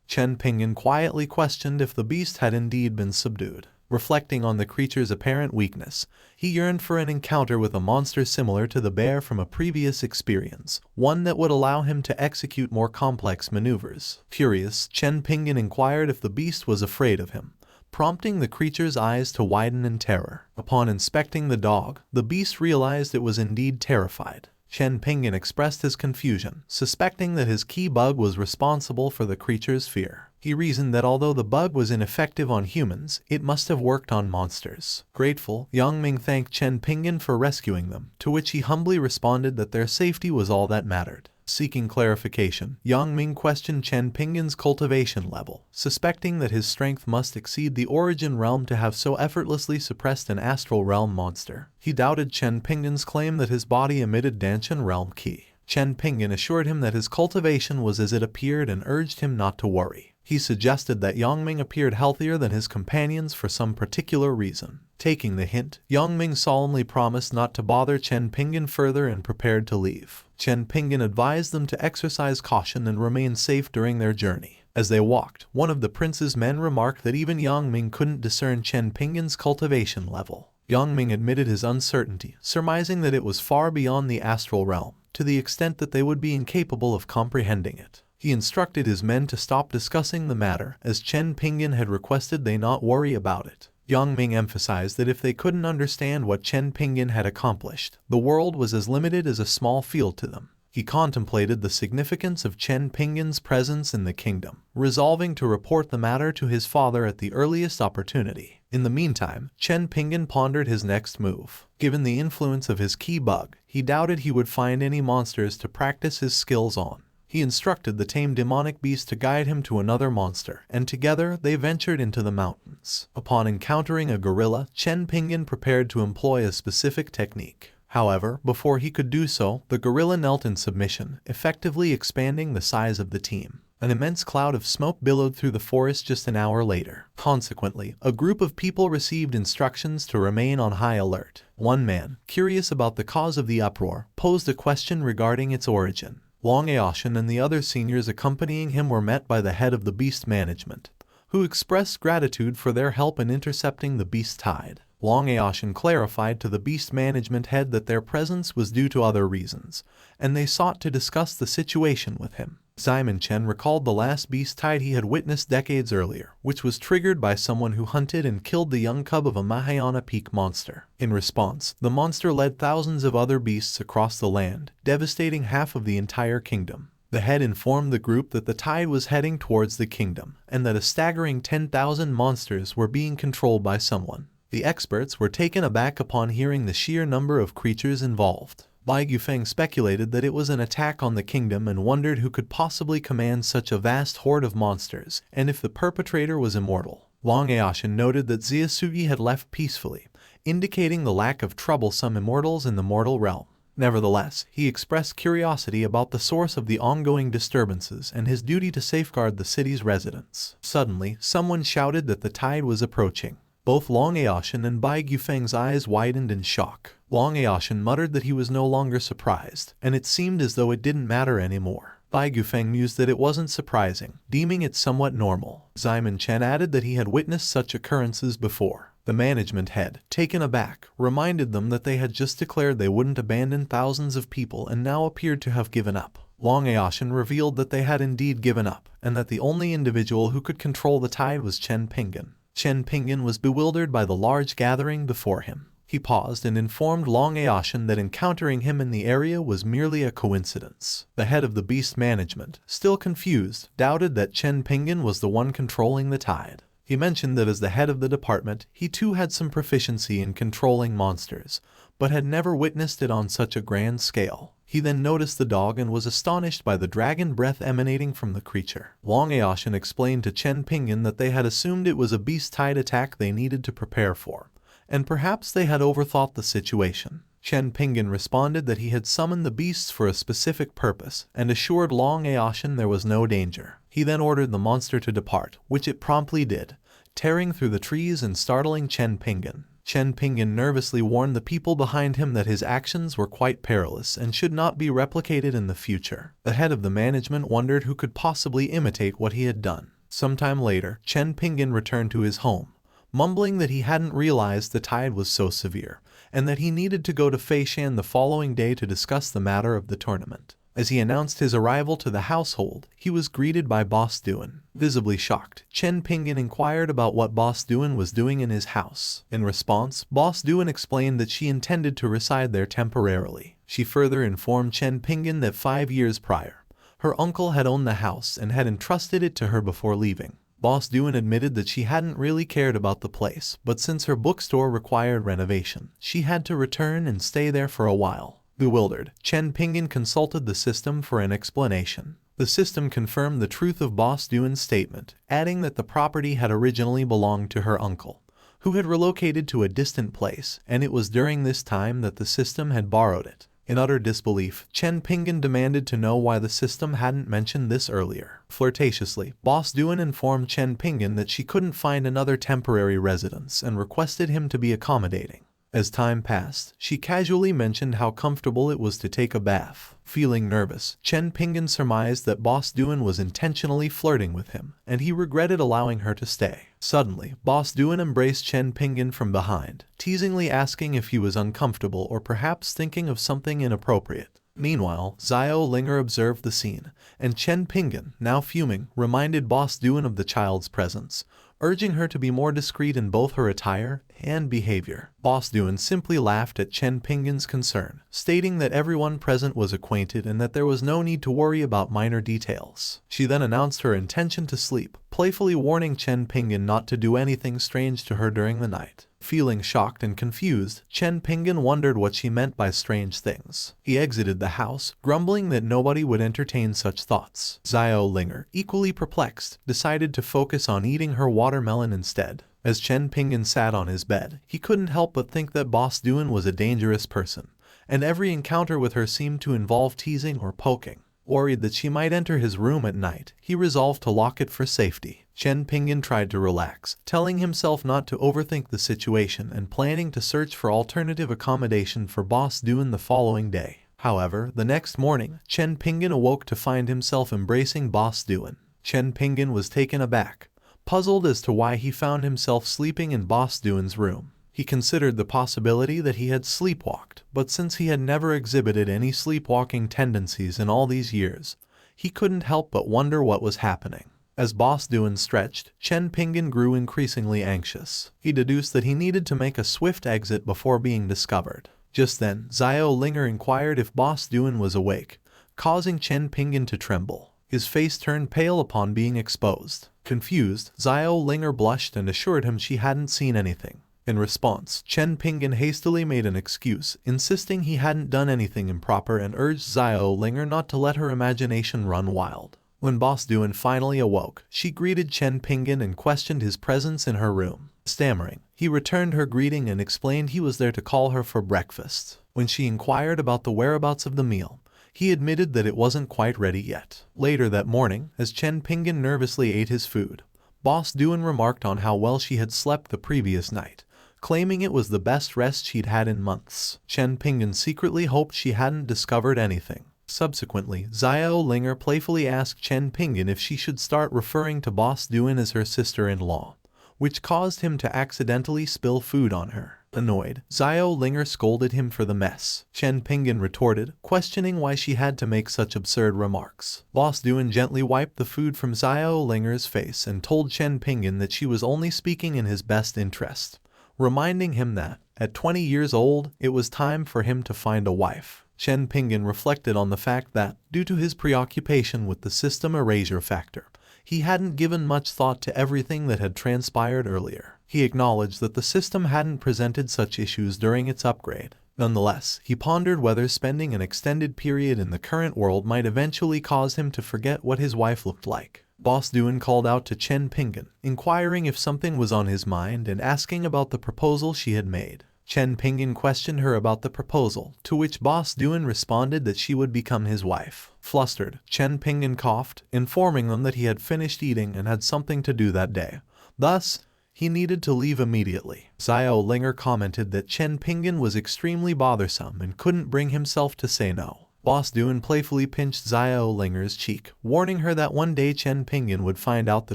Chen Pingan quietly questioned if the beast had indeed been subdued. Reflecting on the creature's apparent weakness, he yearned for an encounter with a monster similar to the bear from a previous experience, one that would allow him to execute more complex maneuvers. Curious, Chen Pingan inquired if the beast was afraid of him, prompting the creature's eyes to widen in terror. Upon inspecting the dog, the beast realized it was indeed terrified. Chen Pingan expressed his confusion, suspecting that his key bug was responsible for the creature's fear. He reasoned that although the bug was ineffective on humans, it must have worked on monsters. Grateful, Yang Ming thanked Chen Pingan for rescuing them, to which he humbly responded that their safety was all that mattered. Seeking clarification, Yang Ming questioned Chen Pingan's cultivation level, suspecting that his strength must exceed the origin realm to have so effortlessly suppressed an astral realm monster. He doubted Chen Pingan's claim that his body emitted Danshan realm qi. Chen Pingan assured him that his cultivation was as it appeared and urged him not to worry. He suggested that Yang Ming appeared healthier than his companions for some particular reason. Taking the hint, Yang Ming solemnly promised not to bother Chen Pingan further and prepared to leave. Chen Pingan advised them to exercise caution and remain safe during their journey. As they walked, one of the prince's men remarked that even Yang Ming couldn't discern Chen Pingan's cultivation level. Yang Ming admitted his uncertainty, surmising that it was far beyond the astral realm, to the extent that they would be incapable of comprehending it. He instructed his men to stop discussing the matter, as Chen Pingan had requested they not worry about it. Yang Ming emphasized that if they couldn't understand what Chen Pingan had accomplished, the world was as limited as a small field to them. He contemplated the significance of Chen Pingan's presence in the kingdom, resolving to report the matter to his father at the earliest opportunity. In the meantime, Chen Pingan pondered his next move. Given the influence of his key bug, he doubted he would find any monsters to practice his skills on. He instructed the tame demonic beast to guide him to another monster, and together they ventured into the mountains. Upon encountering a gorilla, Chen Pingan prepared to employ a specific technique. However, before he could do so, the gorilla knelt in submission, effectively expanding the size of the team. An immense cloud of smoke billowed through the forest just an hour later. Consequently, a group of people received instructions to remain on high alert. One man, curious about the cause of the uproar, posed a question regarding its origin. Wang Aoshan and the other seniors accompanying him were met by the head of the beast management, who expressed gratitude for their help in intercepting the beast tide. Wang Aoshan clarified to the beast management head that their presence was due to other reasons, and they sought to discuss the situation with him. Simon Chen recalled the last beast tide he had witnessed decades earlier, which was triggered by someone who hunted and killed the young cub of a Mahayana Peak monster. In response, the monster led thousands of other beasts across the land, devastating half of the entire kingdom. The head informed the group that the tide was heading towards the kingdom, and that a staggering 10,000 monsters were being controlled by someone. The experts were taken aback upon hearing the sheer number of creatures involved. Bai Yufeng speculated that it was an attack on the kingdom and wondered who could possibly command such a vast horde of monsters, and if the perpetrator was immortal. Wang Aoshan noted that Xia Suyi had left peacefully, indicating the lack of troublesome immortals in the mortal realm. Nevertheless, he expressed curiosity about the source of the ongoing disturbances and his duty to safeguard the city's residents. Suddenly, someone shouted that the tide was approaching. Both Wang Aoshan and Bai Yufeng's eyes widened in shock. Wang Aoshan muttered that he was no longer surprised, and it seemed as though it didn't matter anymore. Bai Yufeng mused that it wasn't surprising, deeming it somewhat normal. Simon Chen added that he had witnessed such occurrences before. The management head, taken aback, reminded them that they had just declared they wouldn't abandon thousands of people and now appeared to have given up. Wang Aoshan revealed that they had indeed given up, and that the only individual who could control the tide was Chen Pingan. Chen Pingan was bewildered by the large gathering before him. He paused and informed Wang Aoshan that encountering him in the area was merely a coincidence. The head of the beast management, still confused, doubted that Chen Pingan was the one controlling the tide. He mentioned that as the head of the department, he too had some proficiency in controlling monsters, but had never witnessed it on such a grand scale. He then noticed the dog and was astonished by the dragon breath emanating from the creature. Wang Aoshan explained to Chen Pingan that they had assumed it was a beast tide attack they needed to prepare for, and perhaps they had overthought the situation. Chen Pingan responded that he had summoned the beasts for a specific purpose, and assured Wang Aoshan there was no danger. He then ordered the monster to depart, which it promptly did, tearing through the trees and startling Chen Pingan. Chen Pingan nervously warned the people behind him that his actions were quite perilous and should not be replicated in the future. The head of the management wondered who could possibly imitate what he had done. Sometime later, Chen Pingan returned to his home, mumbling that he hadn't realized the tide was so severe, and that he needed to go to Feishan the following day to discuss the matter of the tournament. As he announced his arrival to the household, he was greeted by Boss Duan. Visibly shocked, Chen Pingan inquired about what Boss Duan was doing in his house. In response, Boss Duan explained that she intended to reside there temporarily. She further informed Chen Pingan that 5 years prior, her uncle had owned the house and had entrusted it to her before leaving. Boss Duan admitted that she hadn't really cared about the place, but since her bookstore required renovation, she had to return and stay there for a while. Bewildered, Chen Pingan consulted the system for an explanation. The system confirmed the truth of Boss Duan's statement, adding that the property had originally belonged to her uncle, who had relocated to a distant place, and it was during this time that the system had borrowed it. In utter disbelief, Chen Pingan demanded to know why the system hadn't mentioned this earlier. Flirtatiously, Boss Duan informed Chen Pingan that she couldn't find another temporary residence and requested him to be accommodating. As time passed, she casually mentioned how comfortable it was to take a bath. Feeling nervous, Chen Pingan surmised that Boss Duan was intentionally flirting with him, and he regretted allowing her to stay. Suddenly, Boss Duan embraced Chen Pingan from behind, teasingly asking if he was uncomfortable or perhaps thinking of something inappropriate. Meanwhile, Xiao Linger observed the scene, and Chen Pingan, now fuming, reminded Boss Duan of the child's presence, urging her to be more discreet in both her attire and behavior. Boss Duan simply laughed at Chen Pingan's concern, stating that everyone present was acquainted and that there was no need to worry about minor details. She then announced her intention to sleep, playfully warning Chen Pingan not to do anything strange to her during the night. Feeling shocked and confused, Chen Pingan wondered what she meant by strange things. He exited the house, grumbling that nobody would entertain such thoughts. Xiao Linger, equally perplexed, decided to focus on eating her watermelon instead. As Chen Pingan sat on his bed, he couldn't help but think that Boss Duan was a dangerous person, and every encounter with her seemed to involve teasing or poking. Worried that she might enter his room at night, he resolved to lock it for safety. Chen Pingan tried to relax, telling himself not to overthink the situation and planning to search for alternative accommodation for Boss Duan the following day. However, the next morning, Chen Pingan awoke to find himself embracing Boss Duan. Chen Pingan was taken aback, puzzled as to why he found himself sleeping in Boss Duan's room. He considered the possibility that he had sleepwalked, but since he had never exhibited any sleepwalking tendencies in all these years, he couldn't help but wonder what was happening. As Boss Duan stretched, Chen Pingan grew increasingly anxious. He deduced that he needed to make a swift exit before being discovered. Just then, Xiao Linger inquired if Boss Duan was awake, causing Chen Pingan to tremble. His face turned pale upon being exposed. Confused, Xiao Linger blushed and assured him she hadn't seen anything. In response, Chen Pingan hastily made an excuse, insisting he hadn't done anything improper and urged Xiao Linger not to let her imagination run wild. When Boss Duan finally awoke, she greeted Chen Pingan and questioned his presence in her room. Stammering, he returned her greeting and explained he was there to call her for breakfast. When she inquired about the whereabouts of the meal, he admitted that it wasn't quite ready yet. Later that morning, as Chen Pingan nervously ate his food, Boss Duan remarked on how well she had slept the previous night, claiming it was the best rest she'd had in months. Chen Pingan secretly hoped she hadn't discovered anything. Subsequently, Xiao Linger playfully asked Chen Pingan if she should start referring to Boss Duan as her sister-in-law, which caused him to accidentally spill food on her. Annoyed, Xiao Linger scolded him for the mess. Chen Pingan retorted, questioning why she had to make such absurd remarks. Boss Duan gently wiped the food from Xiao Linger's face and told Chen Pingan that she was only speaking in his best interest, reminding him that, at 20 years old, it was time for him to find a wife. Chen Pingan reflected on the fact that, due to his preoccupation with the system erasure factor, he hadn't given much thought to everything that had transpired earlier. He acknowledged that the system hadn't presented such issues during its upgrade. Nonetheless, he pondered whether spending an extended period in the current world might eventually cause him to forget what his wife looked like. Boss Duan called out to Chen Pingan, inquiring if something was on his mind and asking about the proposal she had made. Chen Pingan questioned her about the proposal, to which Boss Duan responded that she would become his wife. Flustered, Chen Pingan coughed, informing them that he had finished eating and had something to do that day. Thus, he needed to leave immediately. Xiao Linger commented that Chen Pingan was extremely bothersome and couldn't bring himself to say no. Boss Duan playfully pinched Xiao Linger's cheek, warning her that one day Chen Pingan would find out the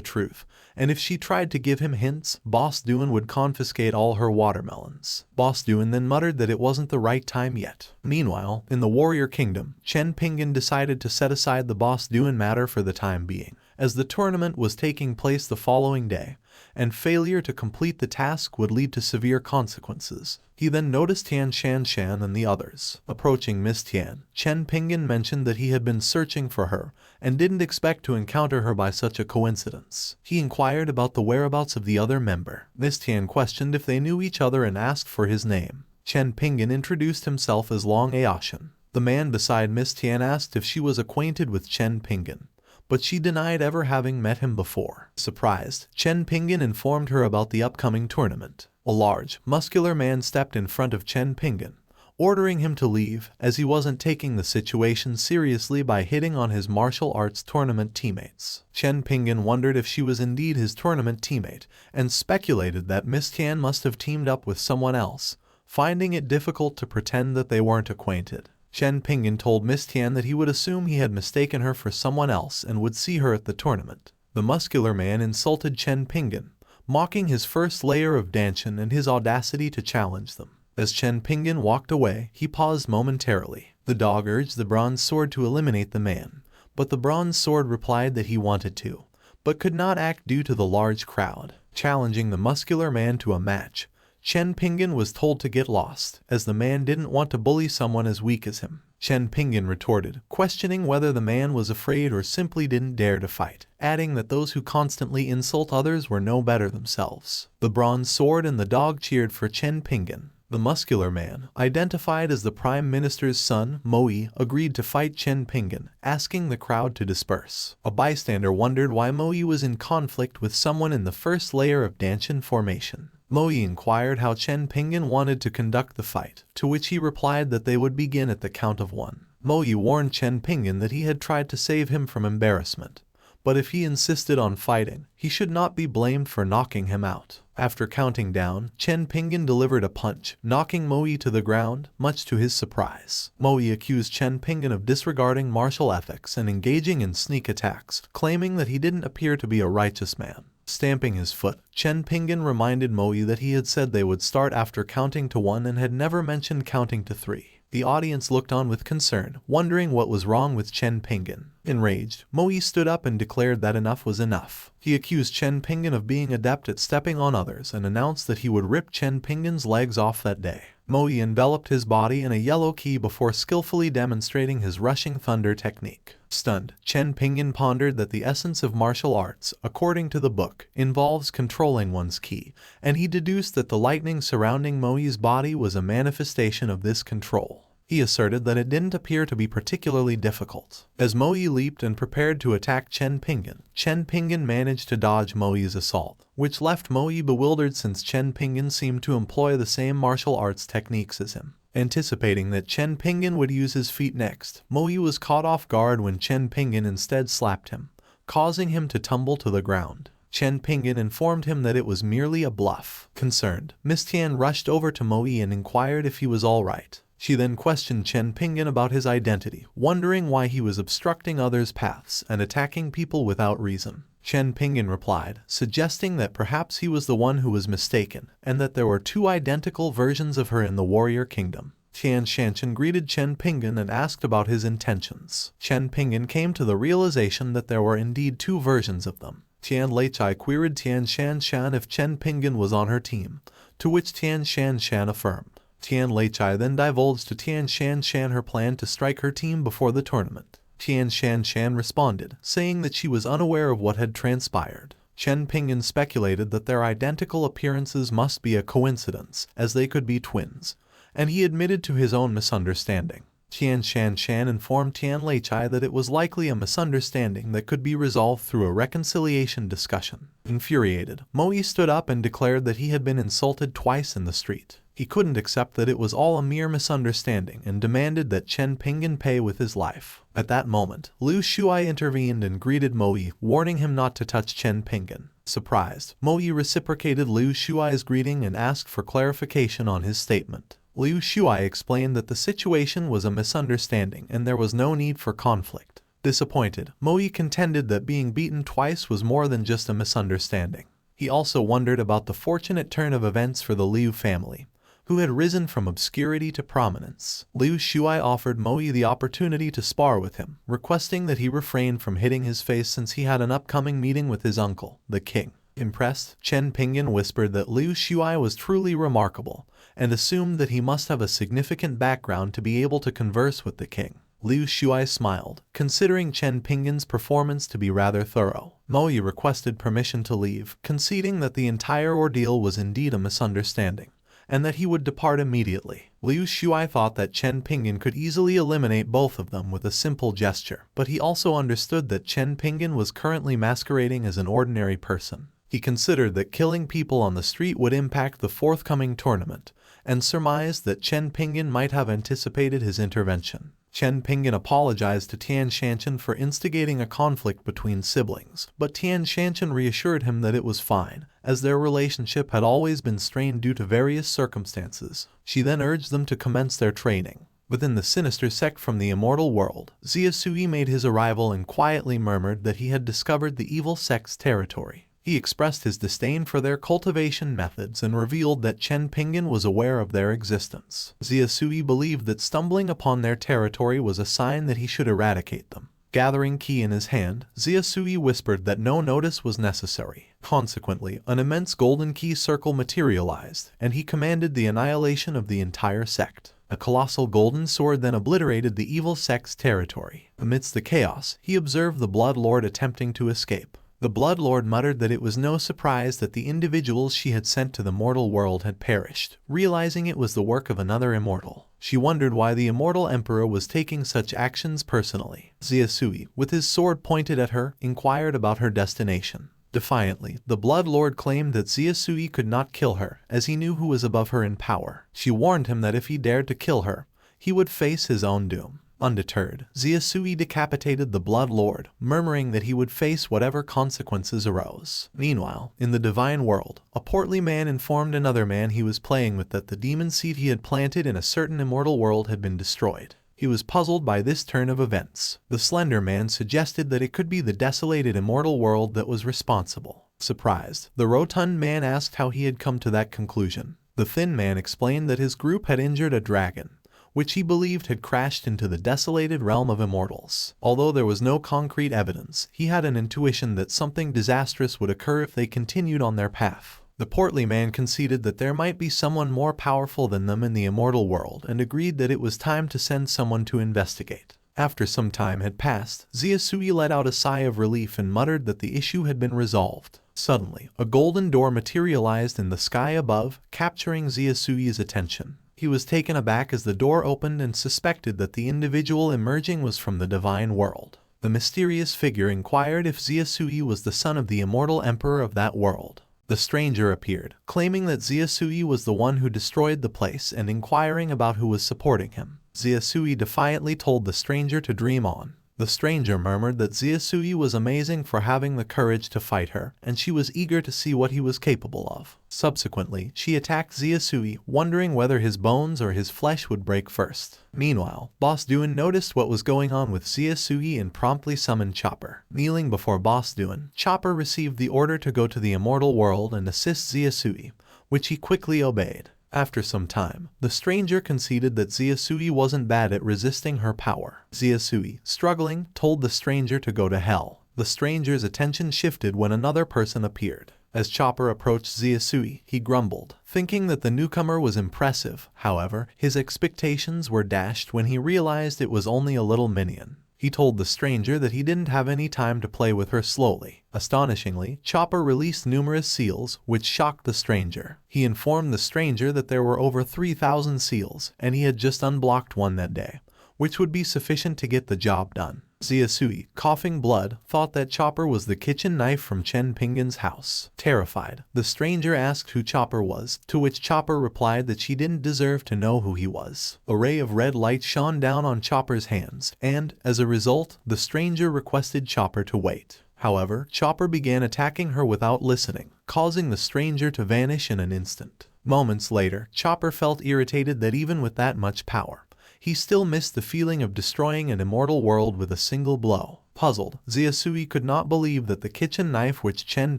truth, and if she tried to give him hints, Boss Duan would confiscate all her watermelons. Boss Duan then muttered that it wasn't the right time yet. Meanwhile, in the warrior kingdom, Chen Pingan decided to set aside the Boss Duan matter for the time being, as the tournament was taking place the following day, and failure to complete the task would lead to severe consequences. He then noticed Tian Shan and the others. Approaching Miss Tian, Chen Pingan mentioned that he had been searching for her and didn't expect to encounter her by such a coincidence. He inquired about the whereabouts of the other member. Miss Tian questioned if they knew each other and asked for his name. Chen Pingan introduced himself as Long Aoshan. The man beside Miss Tian asked if she was acquainted with Chen Pingan, but she denied ever having met him before. Surprised, Chen Pingan informed her about the upcoming tournament. A large, muscular man stepped in front of Chen Pingan, ordering him to leave as he wasn't taking the situation seriously by hitting on his martial arts tournament teammates. Chen Pingan wondered if she was indeed his tournament teammate and speculated that Miss Tian must have teamed up with someone else, finding it difficult to pretend that they weren't acquainted. Chen Pingan told Miss Tian that he would assume he had mistaken her for someone else and would see her at the tournament. The muscular man insulted Chen Pingan, mocking his first layer of Danshan and his audacity to challenge them. As Chen Pingan walked away, he paused momentarily. The dog urged the bronze sword to eliminate the man, but the bronze sword replied that he wanted to, but could not act due to the large crowd. Challenging the muscular man to a match, Chen Pingan was told to get lost, as the man didn't want to bully someone as weak as him. Chen Pingan retorted, questioning whether the man was afraid or simply didn't dare to fight, adding that those who constantly insult others were no better themselves. The bronze sword and the dog cheered for Chen Pingan. The muscular man, identified as the Prime Minister's son, Moe, agreed to fight Chen Pingan, asking the crowd to disperse. A bystander wondered why Moe was in conflict with someone in the first layer of Danshan formation. Moe inquired how Chen Pingan wanted to conduct the fight, to which he replied that they would begin at the count of 1. Moe warned Chen Pingan that he had tried to save him from embarrassment, but if he insisted on fighting, he should not be blamed for knocking him out. After counting down, Chen Pingan delivered a punch, knocking Moe to the ground, much to his surprise. Moe accused Chen Pingan of disregarding martial ethics and engaging in sneak attacks, claiming that he didn't appear to be a righteous man. Stamping his foot, Chen Pingan reminded Moe that he had said they would start after counting to 1 and had never mentioned counting to 3. The audience looked on with concern, wondering what was wrong with Chen Pingan. Enraged, Moe stood up and declared that enough was enough. He accused Chen Pingan of being adept at stepping on others and announced that he would rip Chen Pingan's legs off that day. Moe enveloped his body in a yellow key before skillfully demonstrating his rushing thunder technique. Stunned, Chen Pingan pondered that the essence of martial arts, according to the book, involves controlling one's ki, and he deduced that the lightning surrounding Moe's body was a manifestation of this control. He asserted that it didn't appear to be particularly difficult. As Moe leaped and prepared to attack Chen Pingan managed to dodge Moe's assault, which left Moe bewildered since Chen Pingan seemed to employ the same martial arts techniques as him. Anticipating that Chen Pingan would use his feet next, Moe was caught off guard when Chen Pingan instead slapped him, causing him to tumble to the ground. Chen Pingan informed him that it was merely a bluff. Concerned, Miss Tian rushed over to Moe and inquired if he was all right. She then questioned Chen Pingan about his identity, wondering why he was obstructing others' paths and attacking people without reason. Chen Pingan replied, suggesting that perhaps he was the one who was mistaken, and that there were 2 identical versions of her in the warrior kingdom. Tian Shanshan greeted Chen Pingan and asked about his intentions. Chen Pingan came to the realization that there were indeed 2 versions of them. Tian Leichai queried Tian Shanshan if Chen Pingan was on her team, to which Tian Shanshan affirmed. Tian Leichai then divulged to Tian Shanshan her plan to strike her team before the tournament. Tian Shanshan responded, saying that she was unaware of what had transpired. Chen Pingan speculated that their identical appearances must be a coincidence, as they could be twins, and he admitted to his own misunderstanding. Tian Shanshan informed Tian Leichai that it was likely a misunderstanding that could be resolved through a reconciliation discussion. Infuriated, Moe stood up and declared that he had been insulted twice in the street. He couldn't accept that it was all a mere misunderstanding and demanded that Chen Pingan pay with his life. At that moment, Liu Shuai intervened and greeted Moe, warning him not to touch Chen Pingan. Surprised, Moe reciprocated Liu Shuai's greeting and asked for clarification on his statement. Liu Shuai explained that the situation was a misunderstanding and there was no need for conflict. Disappointed, Mo Yi contended that being beaten twice was more than just a misunderstanding. He also wondered about the fortunate turn of events for the Liu family, who had risen from obscurity to prominence. Liu Shuai offered Mo Yi the opportunity to spar with him, requesting that he refrain from hitting his face since he had an upcoming meeting with his uncle, the king. Impressed, Chen Pingan whispered that Liu Shuai was truly remarkable, and assumed that he must have a significant background to be able to converse with the king. Liu Shuai smiled, considering Chen Pingan's performance to be rather thorough. Mo Yi requested permission to leave, conceding that the entire ordeal was indeed a misunderstanding, and that he would depart immediately. Liu Shuai thought that Chen Pingan could easily eliminate both of them with a simple gesture, but he also understood that Chen Pingan was currently masquerading as an ordinary person. He considered that killing people on the street would impact the forthcoming tournament, and surmised that Chen Pingan might have anticipated his intervention. Chen Pingan apologized to Tian Shanchen for instigating a conflict between siblings, but Tian Shanchen reassured him that it was fine, as their relationship had always been strained due to various circumstances. She then urged them to commence their training. Within the sinister sect from the immortal world, Ziyasui made his arrival and quietly murmured that he had discovered the evil sect's territory. He expressed his disdain for their cultivation methods and revealed that Chen Pingan was aware of their existence. Ziyasui believed that stumbling upon their territory was a sign that he should eradicate them. Gathering ki in his hand, Ziyasui whispered that no notice was necessary. Consequently, an immense golden ki circle materialized, and he commanded the annihilation of the entire sect. A colossal golden sword then obliterated the evil sect's territory. Amidst the chaos, he observed the Blood Lord attempting to escape. The Blood Lord muttered that it was no surprise that the individuals she had sent to the mortal world had perished, realizing it was the work of another immortal. She wondered why the Immortal Emperor was taking such actions personally. Ziyasui, with his sword pointed at her, inquired about her destination. Defiantly, the Blood Lord claimed that Ziyasui could not kill her, as he knew who was above her in power. She warned him that if he dared to kill her, he would face his own doom. Undeterred, Ziyasui decapitated the Blood Lord, murmuring that he would face whatever consequences arose. Meanwhile, in the divine world, a portly man informed another man he was playing with that the demon seed he had planted in a certain immortal world had been destroyed. He was puzzled by this turn of events. The slender man suggested that it could be the desolated immortal world that was responsible. Surprised, the rotund man asked how he had come to that conclusion. The thin man explained that his group had injured a dragon, which he believed had crashed into the desolated realm of immortals. Although there was no concrete evidence, he had an intuition that something disastrous would occur if they continued on their path. The portly man conceded that there might be someone more powerful than them in the immortal world and agreed that it was time to send someone to investigate. After some time had passed, Ziyasui let out a sigh of relief and muttered that the issue had been resolved. Suddenly, a golden door materialized in the sky above, capturing Ziyasui's attention. He was taken aback as the door opened and suspected that the individual emerging was from the divine world. The mysterious figure inquired if Ziyasui was the son of the Immortal Emperor of that world. The stranger appeared, claiming that Ziyasui was the one who destroyed the place and inquiring about who was supporting him. Ziyasui defiantly told the stranger to dream on. The stranger murmured that Ziyasui was amazing for having the courage to fight her, and she was eager to see what he was capable of. Subsequently, she attacked Ziyasui, wondering whether his bones or his flesh would break first. Meanwhile, Boss Duan noticed what was going on with Ziyasui and promptly summoned Chopper. Kneeling before Boss Duan, Chopper received the order to go to the immortal world and assist Ziyasui, which he quickly obeyed. After some time, the stranger conceded that Ziyasui wasn't bad at resisting her power. Ziyasui, struggling, told the stranger to go to hell. The stranger's attention shifted when another person appeared. As Chopper approached Ziyasui, he grumbled, thinking that the newcomer was impressive. However, his expectations were dashed when he realized it was only a little minion. He told the stranger that he didn't have any time to play with her slowly. Astonishingly, Chopper released numerous seals, which shocked the stranger. He informed the stranger that there were over 3,000 seals, and he had just unblocked one that day, which would be sufficient to get the job done. Ziyasui, coughing blood, thought that Chopper was the kitchen knife from Chen Pingan's house. Terrified, the stranger asked who Chopper was, to which Chopper replied that she didn't deserve to know who he was. A ray of red light shone down on Chopper's hands, and, as a result, the stranger requested Chopper to wait. However, Chopper began attacking her without listening, causing the stranger to vanish in an instant. Moments later, Chopper felt irritated that even with that much power, he still missed the feeling of destroying an immortal world with a single blow. Puzzled, Ziasui could not believe that the kitchen knife which Chen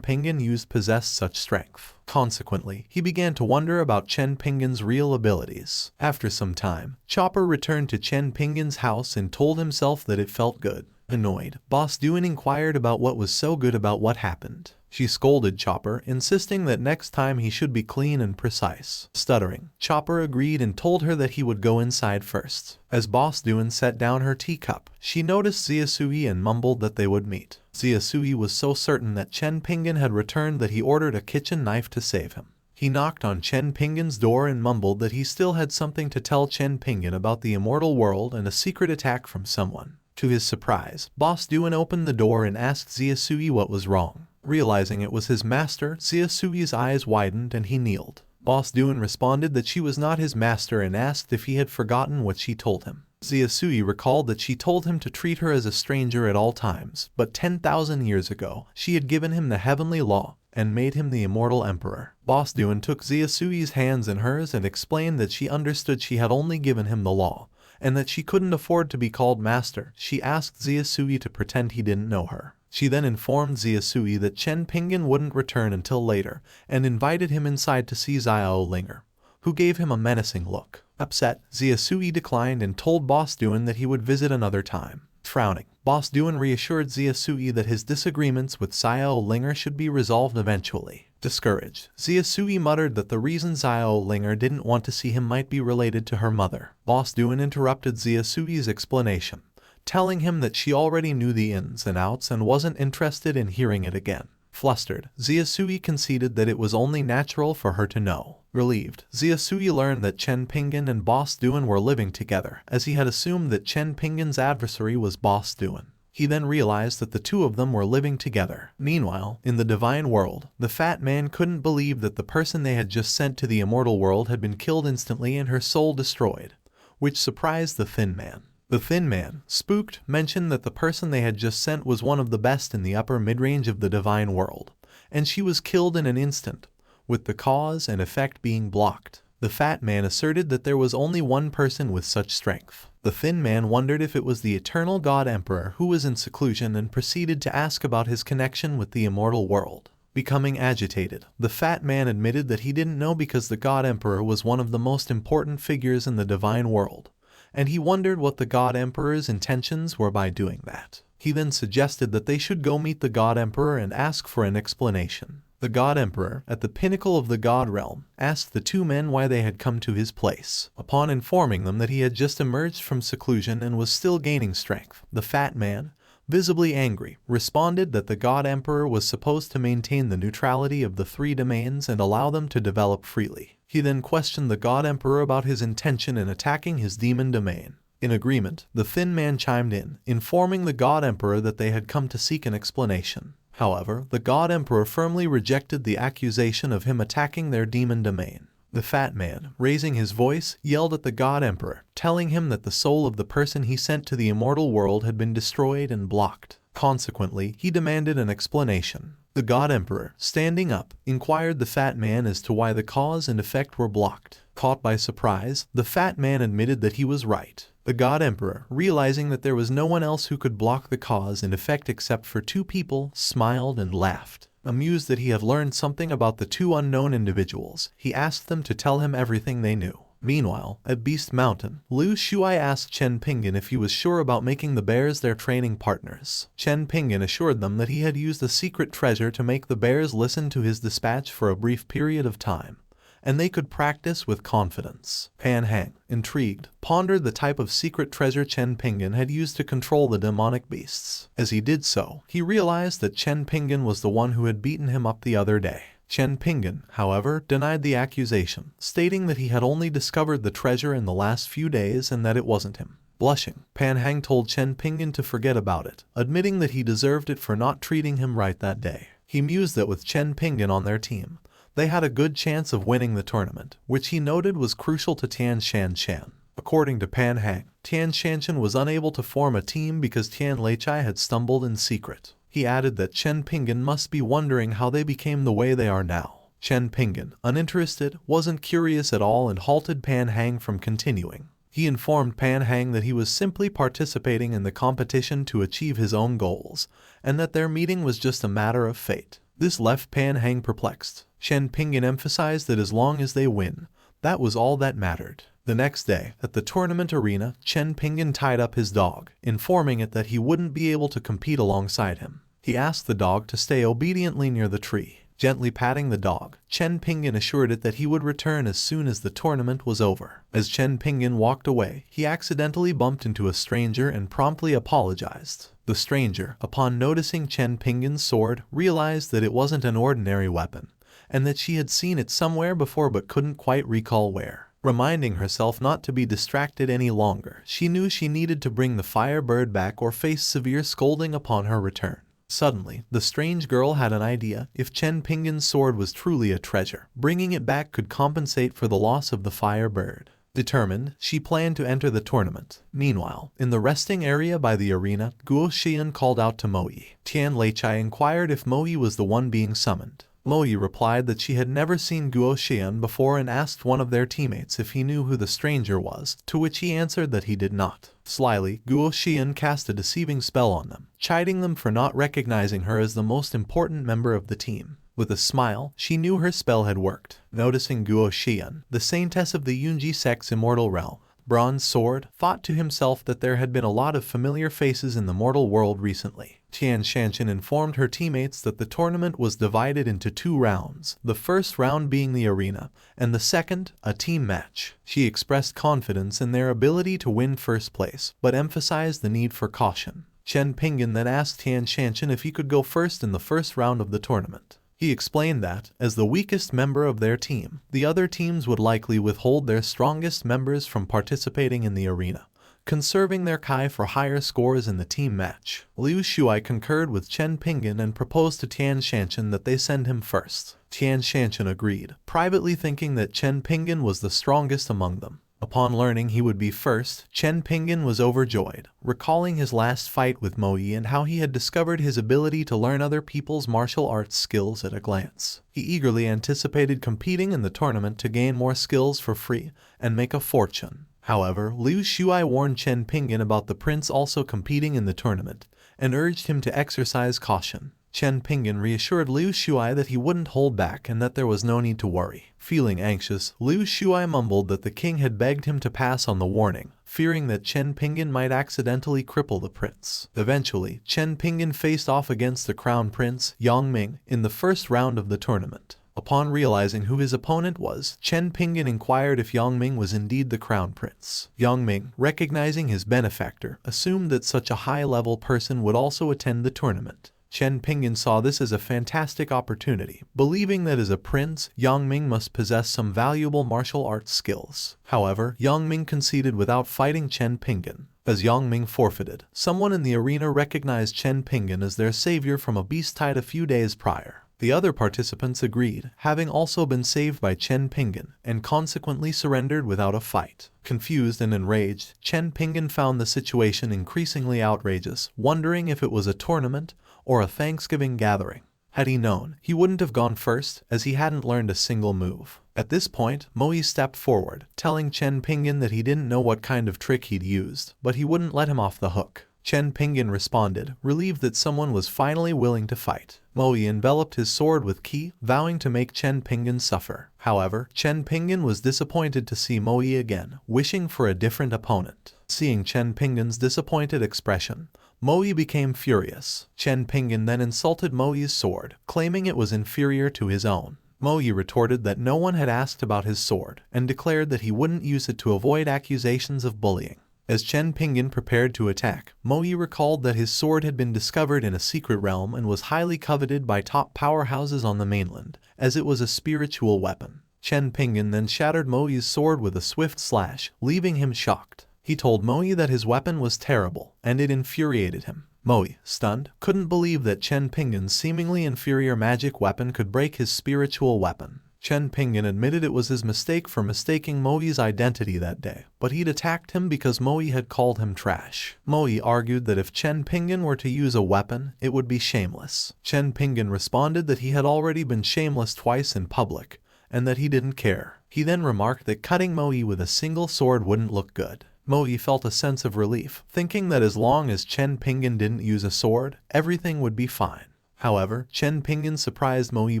Pingan used possessed such strength. Consequently, he began to wonder about Chen Pingan's real abilities. After some time, Chopper returned to Chen Pingan's house and told himself that it felt good. Annoyed, Boss Duan inquired about what was so good about what happened. She scolded Chopper, insisting that next time he should be clean and precise. Stuttering, Chopper agreed and told her that he would go inside first. As Boss Duan set down her teacup, she noticed Ziasui and mumbled that they would meet. Ziasui was so certain that Chen Pingan had returned that he ordered a kitchen knife to save him. He knocked on Chen Pingan's door and mumbled that he still had something to tell Chen Pingan about the immortal world and a secret attack from someone. To his surprise, Boss Duan opened the door and asked Ziasui what was wrong. Realizing it was his master, Ziasui's eyes widened and he kneeled. Boss Duan responded that she was not his master and asked if he had forgotten what she told him. Ziasui recalled that she told him to treat her as a stranger at all times, but 10,000 years ago, she had given him the heavenly law and made him the Immortal Emperor. Boss Duan took Ziasui's hands in hers and explained that she understood she had only given him the law, and that she couldn't afford to be called master. She asked Ziasui to pretend he didn't know her. She then informed Ziasui that Chen Pingan wouldn't return until later, and invited him inside to see Xiao Linger, who gave him a menacing look. Upset, Ziasui declined and told Boss Duan that he would visit another time. Frowning, Boss Duan reassured Ziasui that his disagreements with Xiao Linger should be resolved eventually. Discouraged, Ziasui muttered that the reason Xiao Linger didn't want to see him might be related to her mother. Boss Duan interrupted Ziasui's explanation, telling him that she already knew the ins and outs and wasn't interested in hearing it again. Flustered, Ziasui conceded that it was only natural for her to know. Relieved, Ziasui learned that Chen Pingan and Boss Duan were living together, as he had assumed that Chen Pingan's adversary was Boss Duan. He then realized that the two of them were living together. Meanwhile, in the divine world, the fat man couldn't believe that the person they had just sent to the immortal world had been killed instantly and her soul destroyed, which surprised the thin man. The thin man, spooked, mentioned that the person they had just sent was one of the best in the upper mid-range of the divine world, and she was killed in an instant, with the cause and effect being blocked. The fat man asserted that there was only one person with such strength. The thin man wondered if it was the eternal God Emperor who was in seclusion and proceeded to ask about his connection with the immortal world. Becoming agitated, the fat man admitted that he didn't know because the God Emperor was one of the most important figures in the divine world, and he wondered what the God Emperor's intentions were by doing that. He then suggested that they should go meet the God Emperor and ask for an explanation. The God Emperor, at the pinnacle of the God realm, asked the two men why they had come to his place. Upon informing them that he had just emerged from seclusion and was still gaining strength, the fat man, visibly angry, responded that the God Emperor was supposed to maintain the neutrality of the three domains and allow them to develop freely. He then questioned the God Emperor about his intention in attacking his demon domain. In agreement, the thin man chimed in, informing the God Emperor that they had come to seek an explanation. However, the God Emperor firmly rejected the accusation of him attacking their demon domain. The fat man, raising his voice, yelled at the God Emperor, telling him that the soul of the person he sent to the immortal world had been destroyed and blocked. Consequently, he demanded an explanation. The God Emperor, standing up, inquired the fat man as to why the cause and effect were blocked. Caught by surprise, the fat man admitted that he was right. The God Emperor, realizing that there was no one else who could block the cause and effect except for two people, smiled and laughed. Amused that he had learned something about the two unknown individuals, he asked them to tell him everything they knew. Meanwhile, at Beast Mountain, Lu Shuai asked Chen Pingan if he was sure about making the bears their training partners. Chen Pingan assured them that he had used a secret treasure to make the bears listen to his dispatch for a brief period of time, and they could practice with confidence. Pan Hang, intrigued, pondered the type of secret treasure Chen Pingan had used to control the demonic beasts. As he did so, he realized that Chen Pingan was the one who had beaten him up the other day. Chen Pingan, however, denied the accusation, stating that he had only discovered the treasure in the last few days and that it wasn't him. Blushing, Pan Hang told Chen Pingan to forget about it, admitting that he deserved it for not treating him right that day. He mused that with Chen Pingan on their team, they had a good chance of winning the tournament, which he noted was crucial to Tian Shanshan. According to Pan Hang, Tian Shanshan was unable to form a team because Tian Leichai had stumbled in secret. He added that Chen Pingan must be wondering how they became the way they are now. Chen Pingan, uninterested, wasn't curious at all and halted Pan Hang from continuing. He informed Pan Hang that he was simply participating in the competition to achieve his own goals, and that their meeting was just a matter of fate. This left Pan Hang perplexed. Chen Pingan emphasized that as long as they win, that was all that mattered. The next day, at the tournament arena, Chen Pingan tied up his dog, informing it that he wouldn't be able to compete alongside him. He asked the dog to stay obediently near the tree. Gently patting the dog, Chen Pingan assured it that he would return as soon as the tournament was over. As Chen Pingan walked away, he accidentally bumped into a stranger and promptly apologized. The stranger, upon noticing Chen Pingan's sword, realized that it wasn't an ordinary weapon, and that she had seen it somewhere before but couldn't quite recall where. Reminding herself not to be distracted any longer, she knew she needed to bring the firebird back or face severe scolding upon her return. Suddenly, the strange girl had an idea. If Chen Pingan's sword was truly a treasure, bringing it back could compensate for the loss of the firebird. Determined, she planned to enter the tournament. Meanwhile, in the resting area by the arena, Guo Xian called out to Moyi. Tian Leichai inquired if Moyi was the one being summoned. Moyi replied that she had never seen Guo Xian before and asked one of their teammates if he knew who the stranger was, to which he answered that he did not. Slyly, Guo Xian cast a deceiving spell on them, chiding them for not recognizing her as the most important member of the team. With a smile, she knew her spell had worked. Noticing Guo Xian, the saintess of the Yunji sect's immortal realm, Bronze Sword, thought to himself that there had been a lot of familiar faces in the mortal world recently. Tian Shanshan informed her teammates that the tournament was divided into 2 rounds, the first round being the arena, and the second, a team match. She expressed confidence in their ability to win first place, but emphasized the need for caution. Chen Pingan then asked Tian Shanshan if he could go first in the first round of the tournament. He explained that, as the weakest member of their team, the other teams would likely withhold their strongest members from participating in the arena, conserving their Kai for higher scores in the team match. Liu Shuai concurred with Chen Pingan and proposed to Tian Shanshan that they send him first. Tian Shanshan agreed, privately thinking that Chen Pingan was the strongest among them. Upon learning he would be first, Chen Pingan was overjoyed, recalling his last fight with Moyi and how he had discovered his ability to learn other people's martial arts skills at a glance. He eagerly anticipated competing in the tournament to gain more skills for free and make a fortune. However, Liu Shuai warned Chen Pingan about the prince also competing in the tournament and urged him to exercise caution. Chen Pingan reassured Liu Shuai that he wouldn't hold back and that there was no need to worry. Feeling anxious, Liu Shuai mumbled that the king had begged him to pass on the warning, fearing that Chen Pingan might accidentally cripple the prince. Eventually, Chen Pingan faced off against the crown prince, Yang Ming, in the first round of the tournament. Upon realizing who his opponent was, Chen Pingan inquired if Yang Ming was indeed the crown prince. Yang Ming, recognizing his benefactor, assumed that such a high-level person would also attend the tournament. Chen Pingan saw this as a fantastic opportunity, believing that as a prince, Yang Ming must possess some valuable martial arts skills. However, Yang Ming conceded without fighting Chen Pingan. As Yang Ming forfeited, someone in the arena recognized Chen Pingan as their savior from a beast tied a few days prior. The other participants agreed, having also been saved by Chen Pingan, and consequently surrendered without a fight. Confused and enraged, Chen Pingan found the situation increasingly outrageous, wondering if it was a tournament or a Thanksgiving gathering. Had he known, he wouldn't have gone first, as he hadn't learned a single move. At this point, Moyi stepped forward, telling Chen Pingan that he didn't know what kind of trick he'd used, but he wouldn't let him off the hook. Chen Pingan responded, relieved that someone was finally willing to fight. Moyi enveloped his sword with ki, vowing to make Chen Pingan suffer. However, Chen Pingan was disappointed to see Moyi again, wishing for a different opponent. Seeing Chen Pingan's disappointed expression, Moyi became furious. Chen Pingan then insulted Moyi's sword, claiming it was inferior to his own. Moyi retorted that no one had asked about his sword, and declared that he wouldn't use it to avoid accusations of bullying. As Chen Pingan prepared to attack, Moyi recalled that his sword had been discovered in a secret realm and was highly coveted by top powerhouses on the mainland, as it was a spiritual weapon. Chen Pingan then shattered Moyi's sword with a swift slash, leaving him shocked. He told Moyi that his weapon was terrible, and it infuriated him. Moyi, stunned, couldn't believe that Chen Pingan's seemingly inferior magic weapon could break his spiritual weapon. Chen Pingan admitted it was his mistake for mistaking Moi's identity that day, but he'd attacked him because Moi had called him trash. Moi argued that if Chen Pingan were to use a weapon, it would be shameless. Chen Pingan responded that he had already been shameless twice in public, and that he didn't care. He then remarked that cutting Moi with a single sword wouldn't look good. Moi felt a sense of relief, thinking that as long as Chen Pingan didn't use a sword, everything would be fine. However, Chen Pingan surprised Moi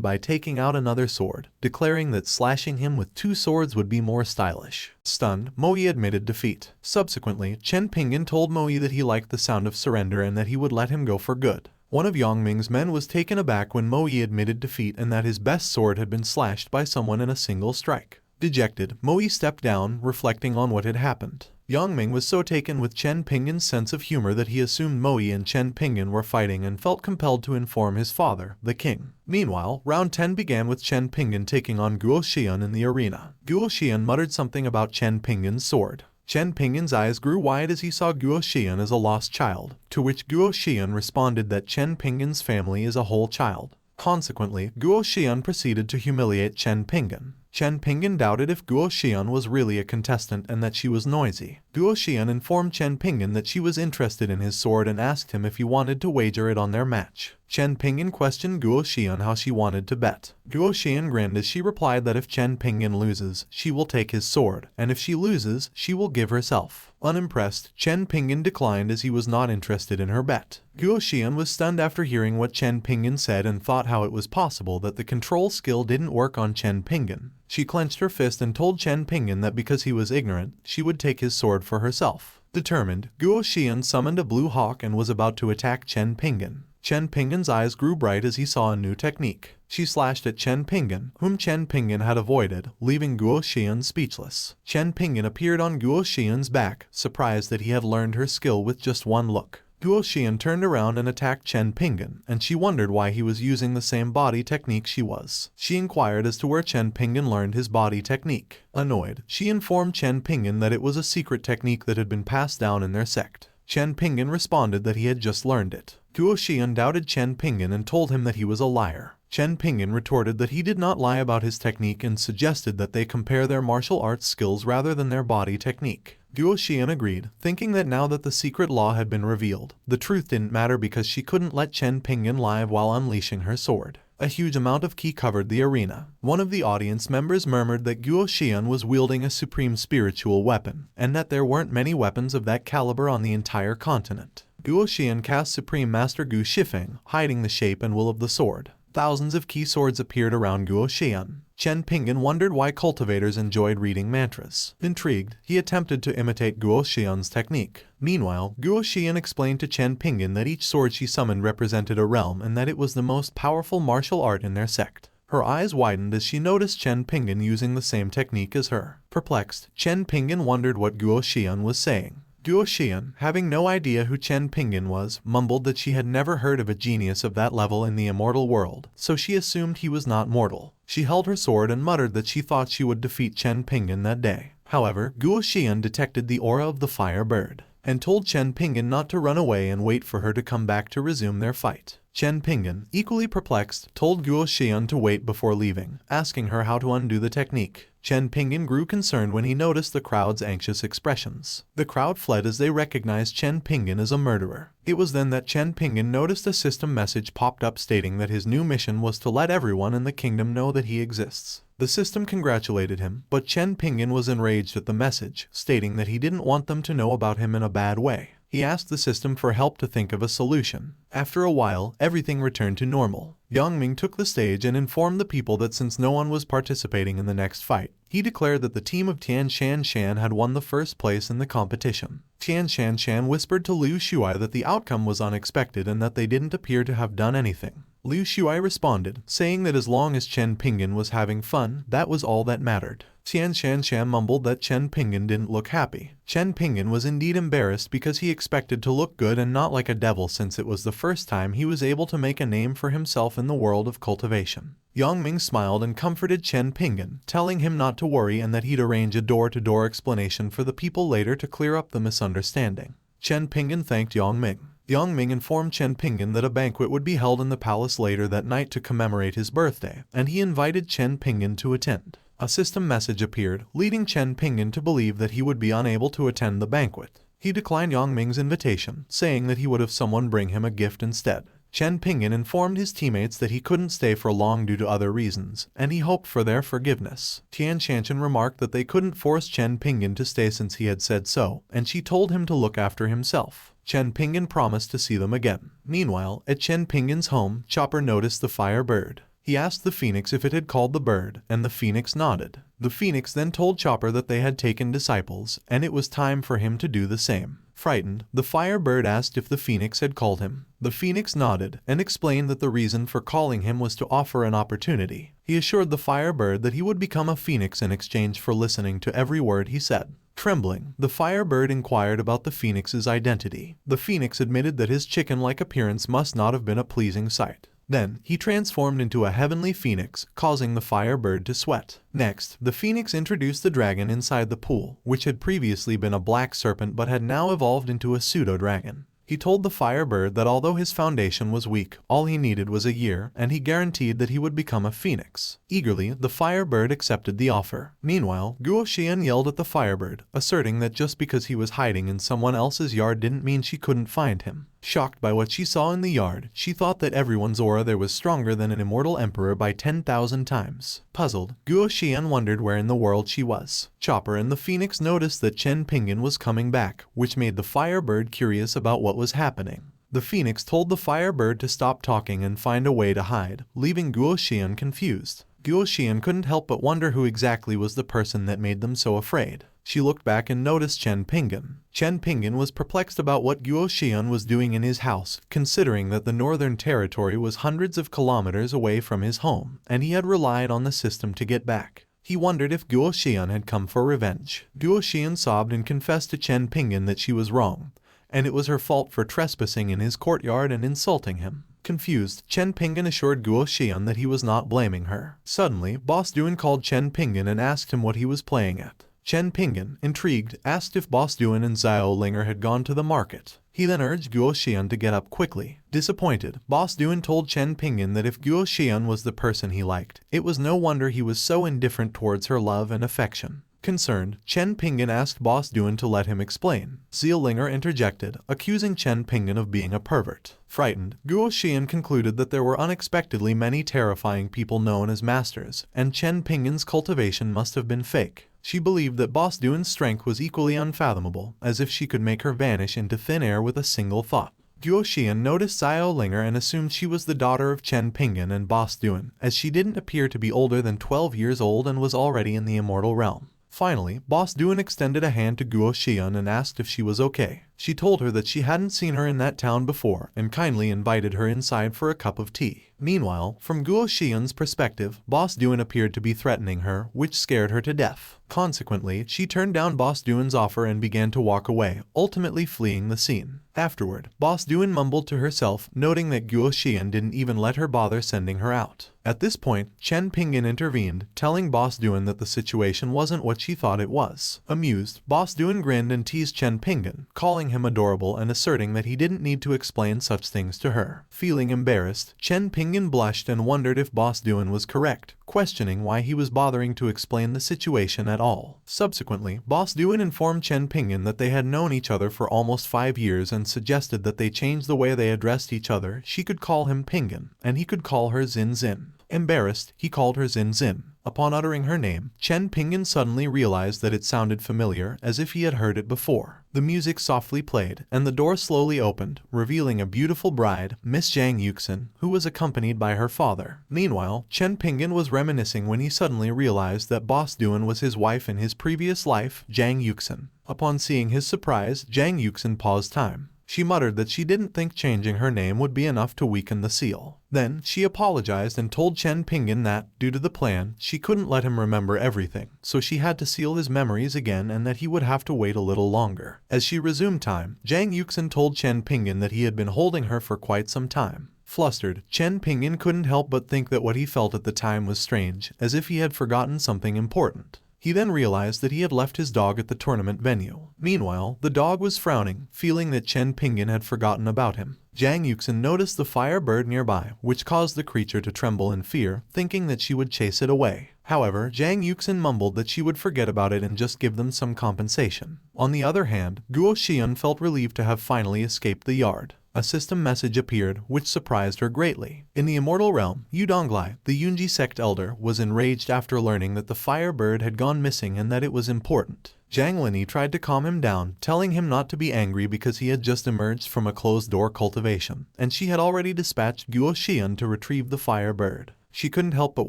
by taking out another sword, declaring that slashing him with 2 swords would be more stylish. Stunned, Moi admitted defeat. Subsequently, Chen Pingan told Moi that he liked the sound of surrender and that he would let him go for good. One of Yongming's men was taken aback when Moi admitted defeat and that his best sword had been slashed by someone in a single strike. Dejected, Moi stepped down, reflecting on what had happened. Yongming was so taken with Chen Pingan's sense of humor that he assumed Moi and Chen Pingan were fighting and felt compelled to inform his father, the king. Meanwhile, round 10 began with Chen Pingan taking on Guo Xian in the arena. Guo Xian muttered something about Chen Pingan's sword. Chen Pingan's eyes grew wide as he saw Guo Xian as a lost child, to which Guo Xian responded that Chen Pingan's family is a whole child. Consequently, Guo Xian proceeded to humiliate Chen Pingan. Chen Pingan doubted if Guo Xian was really a contestant and that she was noisy. Guo Xian informed Chen Pingan that she was interested in his sword and asked him if he wanted to wager it on their match. Chen Pingan questioned Guo Xian how she wanted to bet. Guo Xian grinned as she replied that if Chen Pingan loses, she will take his sword, and if she loses, she will give herself. Unimpressed, Chen Pingan declined as he was not interested in her bet. Guo Xian was stunned after hearing what Chen Pingan said and thought how it was possible that the control skill didn't work on Chen Pingan. She clenched her fist and told Chen Pingan that because he was ignorant, she would take his sword for herself. Determined, Guo Xian summoned a blue hawk and was about to attack Chen Pingan. Chen Pingan's eyes grew bright as he saw a new technique. She slashed at Chen Pingan, whom Chen Pingan had avoided, leaving Guo Xian speechless. Chen Pingan appeared on Guo Xian's back, surprised that he had learned her skill with just one look. Guo Xian turned around and attacked Chen Pingan, and she wondered why he was using the same body technique she was. She inquired as to where Chen Pingan learned his body technique. Annoyed, she informed Chen Pingan that it was a secret technique that had been passed down in their sect. Chen Pingan responded that he had just learned it. Guo Xian doubted Chen Pingan and told him that he was a liar. Chen Pingan retorted that he did not lie about his technique and suggested that they compare their martial arts skills rather than their body technique. Guo Xian agreed, thinking that now that the secret law had been revealed, the truth didn't matter because she couldn't let Chen Pingan lie while unleashing her sword. A huge amount of ki covered the arena. One of the audience members murmured that Guo Xian was wielding a supreme spiritual weapon, and that there weren't many weapons of that caliber on the entire continent. Guo Xian cast Supreme Master Gu Shifeng, hiding the shape and will of the sword. Thousands of key swords appeared around Guo Xian. Chen Pingan wondered why cultivators enjoyed reading mantras. Intrigued, he attempted to imitate Guo Xian's technique. Meanwhile, Guo Xian explained to Chen Pingan that each sword she summoned represented a realm and that it was the most powerful martial art in their sect. Her eyes widened as she noticed Chen Pingan using the same technique as her. Perplexed, Chen Pingan wondered what Guo Xian was saying. Guo Xian, having no idea who Chen Pingan was, mumbled that she had never heard of a genius of that level in the immortal world, so she assumed he was not mortal. She held her sword and muttered that she thought she would defeat Chen Pingan that day. However, Guo Xian detected the aura of the fire bird, and told Chen Pingan not to run away and wait for her to come back to resume their fight. Chen Pingan, equally perplexed, told Guo Xian to wait before leaving, asking her how to undo the technique. Chen Pingan grew concerned when he noticed the crowd's anxious expressions. The crowd fled as they recognized Chen Pingan as a murderer. It was then that Chen Pingan noticed a system message popped up stating that his new mission was to let everyone in the kingdom know that he exists. The system congratulated him, but Chen Pingan was enraged at the message, stating that he didn't want them to know about him in a bad way. He asked the system for help to think of a solution. After a while, everything returned to normal. Yongming took the stage and informed the people that since no one was participating in the next fight, he declared that the team of Tian Shan Shan had won the first place in the competition. Tian Shan Shan whispered to Liu Shuai that the outcome was unexpected and that they didn't appear to have done anything. Liu Shuai responded, saying that as long as Chen Pingan was having fun, that was all that mattered. Tian Shan Shan mumbled that Chen Pingan didn't look happy. Chen Pingan was indeed embarrassed because he expected to look good and not like a devil since it was the first time he was able to make a name for himself in the world of cultivation. Yongming smiled and comforted Chen Pingan, telling him not to worry and that he'd arrange a door-to-door explanation for the people later to clear up the misunderstanding. Chen Pingan thanked Yongming. Yang Ming informed Chen Pingan that a banquet would be held in the palace later that night to commemorate his birthday, and he invited Chen Pingan to attend. A system message appeared, leading Chen Pingan to believe that he would be unable to attend the banquet. He declined Yang Ming's invitation, saying that he would have someone bring him a gift instead. Chen Pingan informed his teammates that he couldn't stay for long due to other reasons, and he hoped for their forgiveness. Tian Shanshan remarked that they couldn't force Chen Pingan to stay since he had said so, and she told him to look after himself. Chen Pingan promised to see them again. Meanwhile, at Chen Pingan's home, Chopper noticed the fire bird. He asked the phoenix if it had called the bird, and the phoenix nodded. The phoenix then told Chopper that they had taken disciples, and it was time for him to do the same. Frightened, the fire bird asked if the phoenix had called him. The phoenix nodded and explained that the reason for calling him was to offer an opportunity. He assured the fire bird that he would become a phoenix in exchange for listening to every word he said. Trembling, the fire bird inquired about the phoenix's identity. The phoenix admitted that his chicken-like appearance must not have been a pleasing sight. Then, he transformed into a heavenly phoenix, causing the fire bird to sweat. Next, the phoenix introduced the dragon inside the pool, which had previously been a black serpent but had now evolved into a pseudo-dragon. He told the fire bird that although his foundation was weak, all he needed was a year, and he guaranteed that he would become a phoenix. Eagerly, the fire bird accepted the offer. Meanwhile, Guo Xian yelled at the firebird, asserting that just because he was hiding in someone else's yard didn't mean she couldn't find him. Shocked by what she saw in the yard, she thought that everyone's aura there was stronger than an Immortal Emperor by 10,000 times. Puzzled, Guo Xian wondered where in the world she was. Chopper and the phoenix noticed that Chen Pingan was coming back, which made the firebird curious about what was happening. The phoenix told the firebird to stop talking and find a way to hide, leaving Guo Xian confused. Guo Xian couldn't help but wonder who exactly was the person that made them so afraid. She looked back and noticed Chen Pingan. Chen Pingan was perplexed about what Guo Xian was doing in his house, considering that the Northern Territory was hundreds of kilometers away from his home, and he had relied on the system to get back. He wondered if Guo Xian had come for revenge. Guo Xian sobbed and confessed to Chen Pingan that she was wrong, and it was her fault for trespassing in his courtyard and insulting him. Confused, Chen Pingan assured Guo Xian that he was not blaming her. Suddenly, Boss Duan called Chen Pingan and asked him what he was playing at. Chen Pingan, intrigued, asked if Boss Duan and Xiao Linger had gone to the market. He then urged Guo Xian to get up quickly. Disappointed, Boss Duan told Chen Pingan that if Guo Xian was the person he liked, it was no wonder he was so indifferent towards her love and affection. Concerned, Chen Pingan asked Boss Duan to let him explain. Xiao Linger interjected, accusing Chen Pingan of being a pervert. Frightened, Guo Xian concluded that there were unexpectedly many terrifying people known as masters, and Chen Pingan's cultivation must have been fake. She believed that Boss Duan's strength was equally unfathomable, as if she could make her vanish into thin air with a single thought. Guo Xian noticed Xiao Linger and assumed she was the daughter of Chen Pingan and Boss Duan, as she didn't appear to be older than 12 years old and was already in the immortal realm. Finally, Boss Duan extended a hand to Guo Xian and asked if she was okay. She told her that she hadn't seen her in that town before and kindly invited her inside for a cup of tea. Meanwhile, from Guo Xian's perspective, Boss Duan appeared to be threatening her, which scared her to death. Consequently, she turned down Boss Duan's offer and began to walk away, ultimately fleeing the scene. Afterward, Boss Duan mumbled to herself, noting that Guo Xian didn't even let her bother sending her out. At this point, Chen Pingan intervened, telling Boss Duan that the situation wasn't what she thought it was. Amused, Boss Duan grinned and teased Chen Pingan, calling him adorable and asserting that he didn't need to explain such things to her. Feeling embarrassed, Chen Pingan blushed and wondered if Boss Duan was correct, questioning why he was bothering to explain the situation at all. Subsequently, Boss Duan informed Chen Pingan that they had known each other for almost 5 years and suggested that they change the way they addressed each other. She could call him Pingan, and he could call her Xin Xin. Embarrassed, he called her Xin Xin. Upon uttering her name, Chen Pingan suddenly realized that it sounded familiar, as if he had heard it before. The music softly played, and the door slowly opened, revealing a beautiful bride, Miss Zhang Yuxin, who was accompanied by her father. Meanwhile, Chen Pingan was reminiscing when he suddenly realized that Boss Duan was his wife in his previous life, Zhang Yuxin. Upon seeing his surprise, Zhang Yuxin paused time. She muttered that she didn't think changing her name would be enough to weaken the seal. Then, she apologized and told Chen Pingan that, due to the plan, she couldn't let him remember everything, so she had to seal his memories again and that he would have to wait a little longer. As she resumed time, Zhang Yuxin told Chen Pingan that he had been holding her for quite some time. Flustered, Chen Pingan couldn't help but think that what he felt at the time was strange, as if he had forgotten something important. He then realized that he had left his dog at the tournament venue. Meanwhile, the dog was frowning, feeling that Chen Pingan had forgotten about him. Jang Yuxin noticed the fire bird nearby, which caused the creature to tremble in fear, thinking that she would chase it away. However, Jang Yuxin mumbled that she would forget about it and just give them some compensation. On the other hand, Guo Xian felt relieved to have finally escaped the yard. A system message appeared, which surprised her greatly. In the immortal realm, Yu Donglai, the Yunji sect elder, was enraged after learning that the fire bird had gone missing and that it was important. Zhang Linyi tried to calm him down, telling him not to be angry because he had just emerged from a closed-door cultivation, and she had already dispatched Guo Xian to retrieve the fire bird. She couldn't help but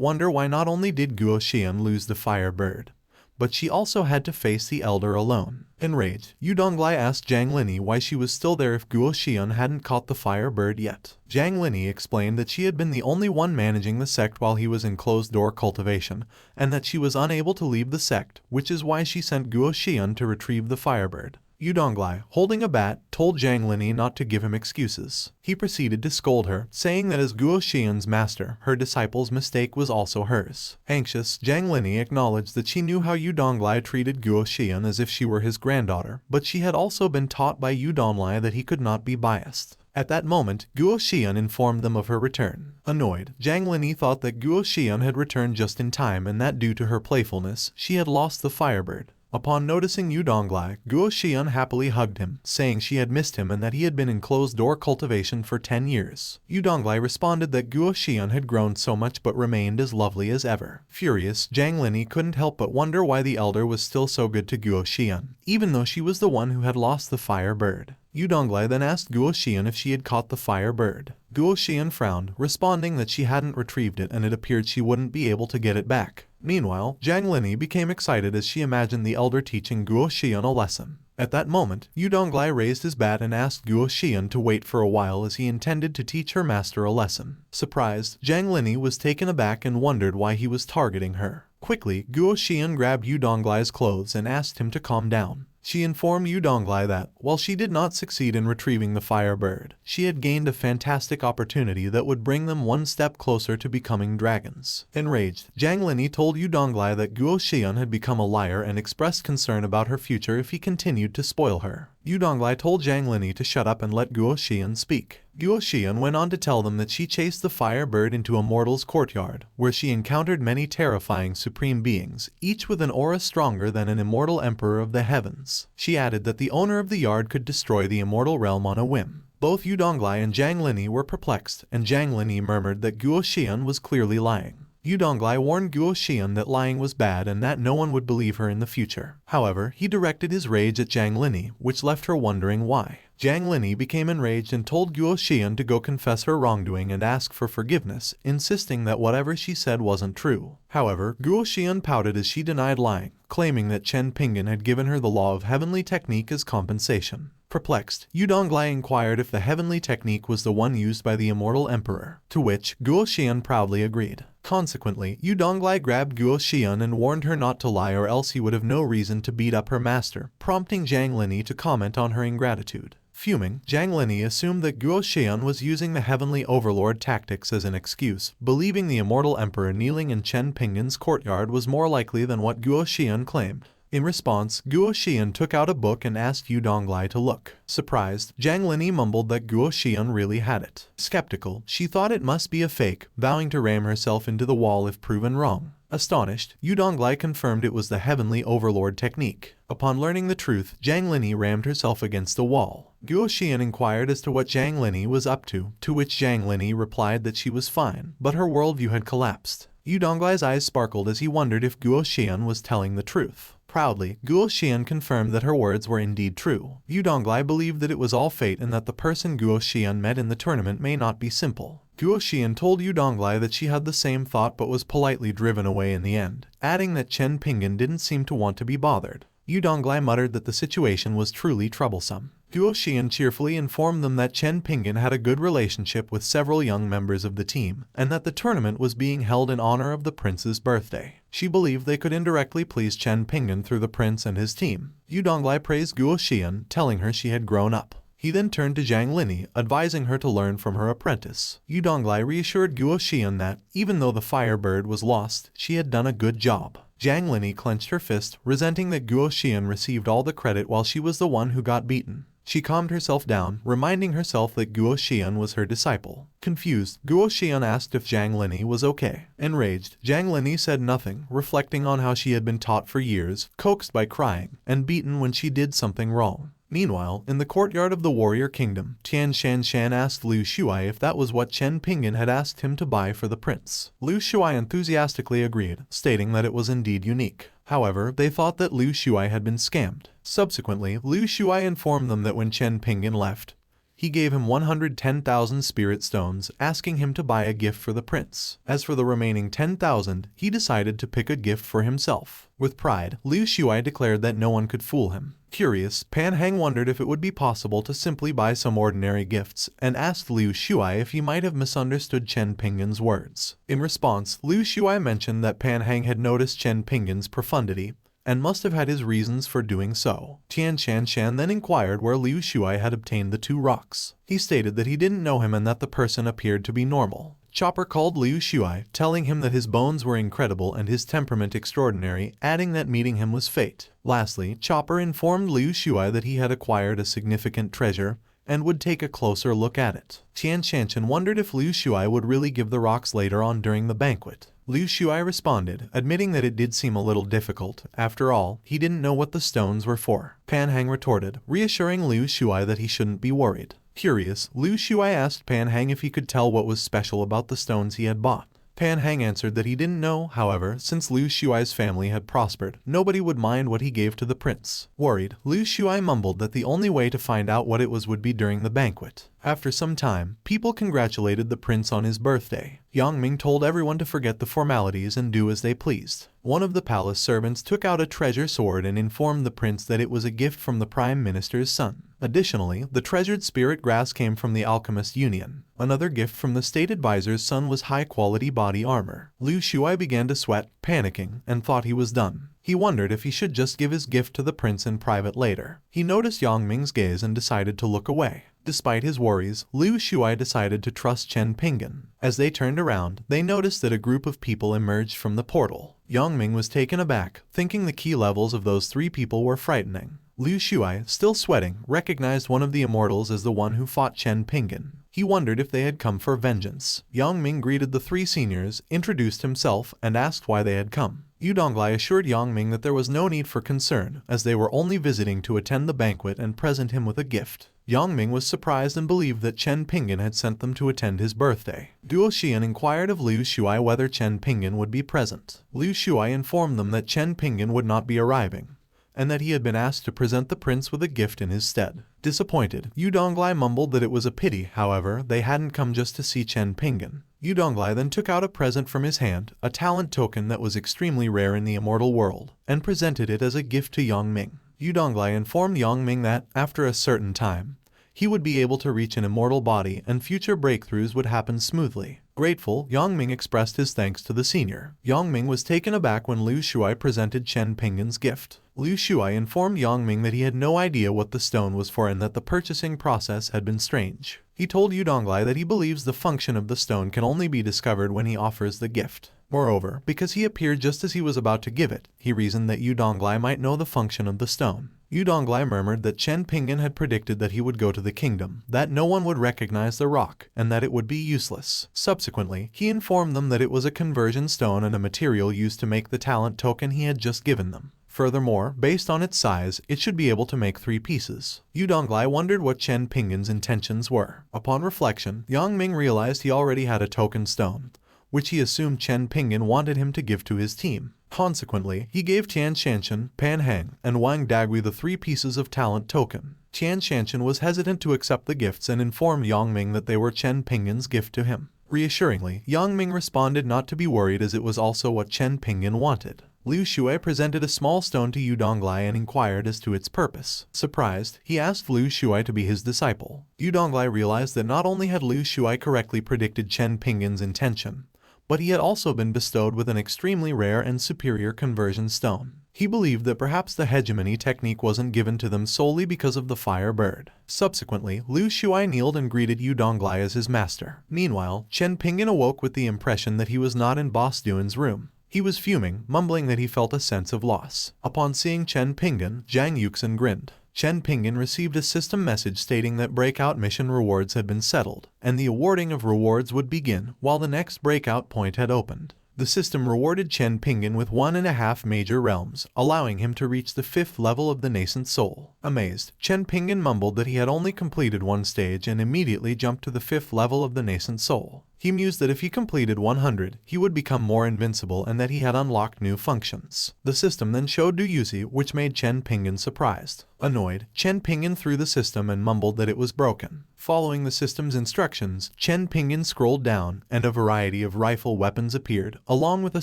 wonder why not only did Guo Xian lose the fire bird, but she also had to face the elder alone. Enraged, Yu Donglai asked Zhang Linyi why she was still there if Guo Xian hadn't caught the fire bird yet. Zhang Linyi explained that she had been the only one managing the sect while he was in closed-door cultivation, and that she was unable to leave the sect, which is why she sent Guo Xian to retrieve the fire bird. Yu Donglai, holding a bat, told Zhang Linyi not to give him excuses. He proceeded to scold her, saying that as Guo Xian's master, her disciple's mistake was also hers. Anxious, Zhang Linyi acknowledged that she knew how Yu Donglai treated Guo Xian as if she were his granddaughter, but she had also been taught by Yu Donglai that he could not be biased. At that moment, Guo Xian informed them of her return. Annoyed, Zhang Linyi thought that Guo Xian had returned just in time and that due to her playfulness, she had lost the firebird. Upon noticing Yu Donglai, Guo Xian happily hugged him, saying she had missed him and that he had been in closed-door cultivation for 10 years. Yu Donglai responded that Guo Xian had grown so much but remained as lovely as ever. Furious, Zhang Linyi couldn't help but wonder why the elder was still so good to Guo Xian, even though she was the one who had lost the fire bird. Yu Donglai then asked Guo Xian if she had caught the fire bird. Guo Xian frowned, responding that she hadn't retrieved it and it appeared she wouldn't be able to get it back. Meanwhile, Zhang Linyi became excited as she imagined the elder teaching Guo Xian a lesson. At that moment, Yu Donglai raised his bat and asked Guo Xian to wait for a while as he intended to teach her master a lesson. Surprised, Zhang Linyi was taken aback and wondered why he was targeting her. Quickly, Guo Xian grabbed Yu Donglai's clothes and asked him to calm down. She informed Yu Donglai that, while she did not succeed in retrieving the fire bird, she had gained a fantastic opportunity that would bring them one step closer to becoming dragons. Enraged, Zhang Linyi told Yu Donglai that Guo Xian had become a liar and expressed concern about her future if he continued to spoil her. Yu Donglai told Zhang Linyi to shut up and let Guo Xian speak. Guo Xian went on to tell them that she chased the fire bird into a mortal's courtyard, where she encountered many terrifying supreme beings, each with an aura stronger than an immortal emperor of the heavens. She added that the owner of the yard could destroy the immortal realm on a whim. Both Yu Donglai and Zhang Linyi were perplexed, and Zhang Linyi murmured that Guo Xian was clearly lying. Yu Donglai warned Guo Xian that lying was bad and that no one would believe her in the future. However, he directed his rage at Zhang Linyi, which left her wondering why. Zhang Linyi became enraged and told Guo Xian to go confess her wrongdoing and ask for forgiveness, insisting that whatever she said wasn't true. However, Guo Xian pouted as she denied lying, claiming that Chen Pingan had given her the law of heavenly technique as compensation. Perplexed, Yu Donglai inquired if the heavenly technique was the one used by the Immortal Emperor, to which Guo Xian proudly agreed. Consequently, Yu Donglai grabbed Guo Xian and warned her not to lie or else he would have no reason to beat up her master, prompting Zhang Linyi to comment on her ingratitude. Fuming, Zhang Linyi assumed that Guo Xian was using the heavenly overlord tactics as an excuse, believing the Immortal Emperor kneeling in Chen Pingan's courtyard was more likely than what Guo Xian claimed. In response, Guo Xian took out a book and asked Yu Donglai to look. Surprised, Zhang Linyi mumbled that Guo Xian really had it. Skeptical, she thought it must be a fake, vowing to ram herself into the wall if proven wrong. Astonished, Yu Donglai confirmed it was the heavenly overlord technique. Upon learning the truth, Zhang Linyi rammed herself against the wall. Guo Xian inquired as to what Zhang Linyi was up to which Zhang Linyi replied that she was fine, but her worldview had collapsed. Yu Donglai's eyes sparkled as he wondered if Guo Xian was telling the truth. Proudly, Guo Xian confirmed that her words were indeed true. Yu Donglai believed that it was all fate and that the person Guo Xian met in the tournament may not be simple. Guo Xian told Yu Donglai that she had the same thought but was politely driven away in the end, adding that Chen Pingan didn't seem to want to be bothered. Yu Donglai muttered that the situation was truly troublesome. Guo Xian cheerfully informed them that Chen Pingan had a good relationship with several young members of the team, and that the tournament was being held in honor of the prince's birthday. She believed they could indirectly please Chen Pingan through the prince and his team. Yu Donglai praised Guo Xian, telling her she had grown up. He then turned to Zhang Linyi, advising her to learn from her apprentice. Yu Donglai reassured Guo Xian that, even though the fire bird was lost, she had done a good job. Jiang Linny clenched her fist, resenting that Guo Xian received all the credit while she was the one who got beaten. She calmed herself down, reminding herself that Guo Xian was her disciple. Confused, Guo Xian asked if Jiang Linny was okay. Enraged, Jiang Linny said nothing, reflecting on how she had been taught for years, coaxed by crying, and beaten when she did something wrong. Meanwhile, in the courtyard of the warrior kingdom, Tian Shanshan asked Liu Shuai if that was what Chen Pingan had asked him to buy for the prince. Liu Shuai enthusiastically agreed, stating that it was indeed unique. However, they thought that Liu Shuai had been scammed. Subsequently, Liu Shuai informed them that when Chen Pingan left, he gave him 110,000 spirit stones, asking him to buy a gift for the prince. As for the remaining 10,000, he decided to pick a gift for himself. With pride, Liu Shuai declared that no one could fool him. Curious, Pan Hang wondered if it would be possible to simply buy some ordinary gifts, and asked Liu Shuai if he might have misunderstood Chen Pingan's words. In response, Liu Shuai mentioned that Pan Hang had noticed Chen Pingan's profundity, and must have had his reasons for doing so. Tian Shanshan then inquired where Liu Shuai had obtained the 2 rocks. He stated that he didn't know him and that the person appeared to be normal. Chopper called Liu Shuai, telling him that his bones were incredible and his temperament extraordinary, adding that meeting him was fate. Lastly, Chopper informed Liu Shuai that he had acquired a significant treasure, and would take a closer look at it. Tian Shanshan wondered if Liu Shuai would really give the rocks later on during the banquet. Liu Shuai responded, admitting that it did seem a little difficult. After all, he didn't know what the stones were for. Pan Hang retorted, reassuring Liu Shuai that he shouldn't be worried. Curious, Liu Shuai asked Pan Hang if he could tell what was special about the stones he had bought. Pan Hang answered that he didn't know. However, since Liu Shuai's family had prospered, nobody would mind what he gave to the prince. Worried, Liu Shuai mumbled that the only way to find out what it was would be during the banquet. After some time, people congratulated the prince on his birthday. Yang Ming told everyone to forget the formalities and do as they pleased. One of the palace servants took out a treasure sword and informed the prince that it was a gift from the prime minister's son. Additionally, the treasured spirit grass came from the alchemist union. Another gift from the state advisor's son was high-quality body armor. Liu Shuai began to sweat, panicking, and thought he was done. He wondered if he should just give his gift to the prince in private later. He noticed Yang Ming's gaze and decided to look away. Despite his worries, Liu Shuai decided to trust Chen Pingan. As they turned around, they noticed that a group of people emerged from the portal. Yang Ming was taken aback, thinking the key levels of those 3 people were frightening. Liu Shuai, still sweating, recognized one of the immortals as the one who fought Chen Pingan. He wondered if they had come for vengeance. Yang Ming greeted the 3 seniors, introduced himself, and asked why they had come. Yu Donglai assured Yang Ming that there was no need for concern, as they were only visiting to attend the banquet and present him with a gift. Yang Ming was surprised and believed that Chen Pingan had sent them to attend his birthday. Guo Xian inquired of Liu Shuai whether Chen Pingan would be present. Liu Shuai informed them that Chen Pingan would not be arriving, and that he had been asked to present the prince with a gift in his stead. Disappointed, Yu Donglai mumbled that it was a pity, however, they hadn't come just to see Chen Pingan. Yu Donglai then took out a present from his hand, a talent token that was extremely rare in the immortal world, and presented it as a gift to Yang Ming. Yu Donglai informed Yang Ming that, after a certain time, he would be able to reach an immortal body and future breakthroughs would happen smoothly. Grateful, Yang Ming expressed his thanks to the senior. Yang Ming was taken aback when Liu Shuai presented Chen Pingan's gift. Liu Shuai informed Yang Ming that he had no idea what the stone was for and that the purchasing process had been strange. He told Yu Donglai that he believes the function of the stone can only be discovered when he offers the gift. Moreover, because he appeared just as he was about to give it, he reasoned that Yu Donglai might know the function of the stone. Yu Donglai murmured that Chen Pingan had predicted that he would go to the kingdom, that no one would recognize the rock, and that it would be useless. Subsequently, he informed them that it was a conversion stone and a material used to make the talent token he had just given them. Furthermore, based on its size, it should be able to make 3 pieces. Yu Donglai wondered what Chen Pingan's intentions were. Upon reflection, Yang Ming realized he already had a token stone, which he assumed Chen Pingan wanted him to give to his team. Consequently, he gave Tian Shanshan, Pan Hang, and Wang Dagui the 3 pieces of talent token. Tian Shanshan was hesitant to accept the gifts and informed Yang Ming that they were Chen Pingan's gift to him. Reassuringly, Yang Ming responded not to be worried as it was also what Chen Pingan wanted. Liu Shuai presented a small stone to Yu Donglai and inquired as to its purpose. Surprised, he asked Liu Shuai to be his disciple. Yu Donglai realized that not only had Liu Shuai correctly predicted Chen Pingan's intention, but he had also been bestowed with an extremely rare and superior conversion stone. He believed that perhaps the hegemony technique wasn't given to them solely because of the fire bird. Subsequently, Liu Shuai kneeled and greeted Yu Donglai as his master. Meanwhile, Chen Pingan awoke with the impression that he was not in Boss Duan's room. He was fuming, mumbling that he felt a sense of loss. Upon seeing Chen Pingan, Zhang Yuxin grinned. Chen Pingan received a system message stating that breakout mission rewards had been settled, and the awarding of rewards would begin while the next breakout point had opened. The system rewarded Chen Pingan with 1.5 major realms, allowing him to reach the 5th level of the nascent soul. Amazed, Chen Pingan mumbled that he had only completed one stage and immediately jumped to the 5th level of the nascent soul. He mused that if he completed 100, he would become more invincible and that he had unlocked new functions. The system then showed Du Yuzi, which made Chen Pingan surprised. Annoyed, Chen Pingan threw the system and mumbled that it was broken. Following the system's instructions, Chen Pingan scrolled down, and a variety of rifle weapons appeared, along with a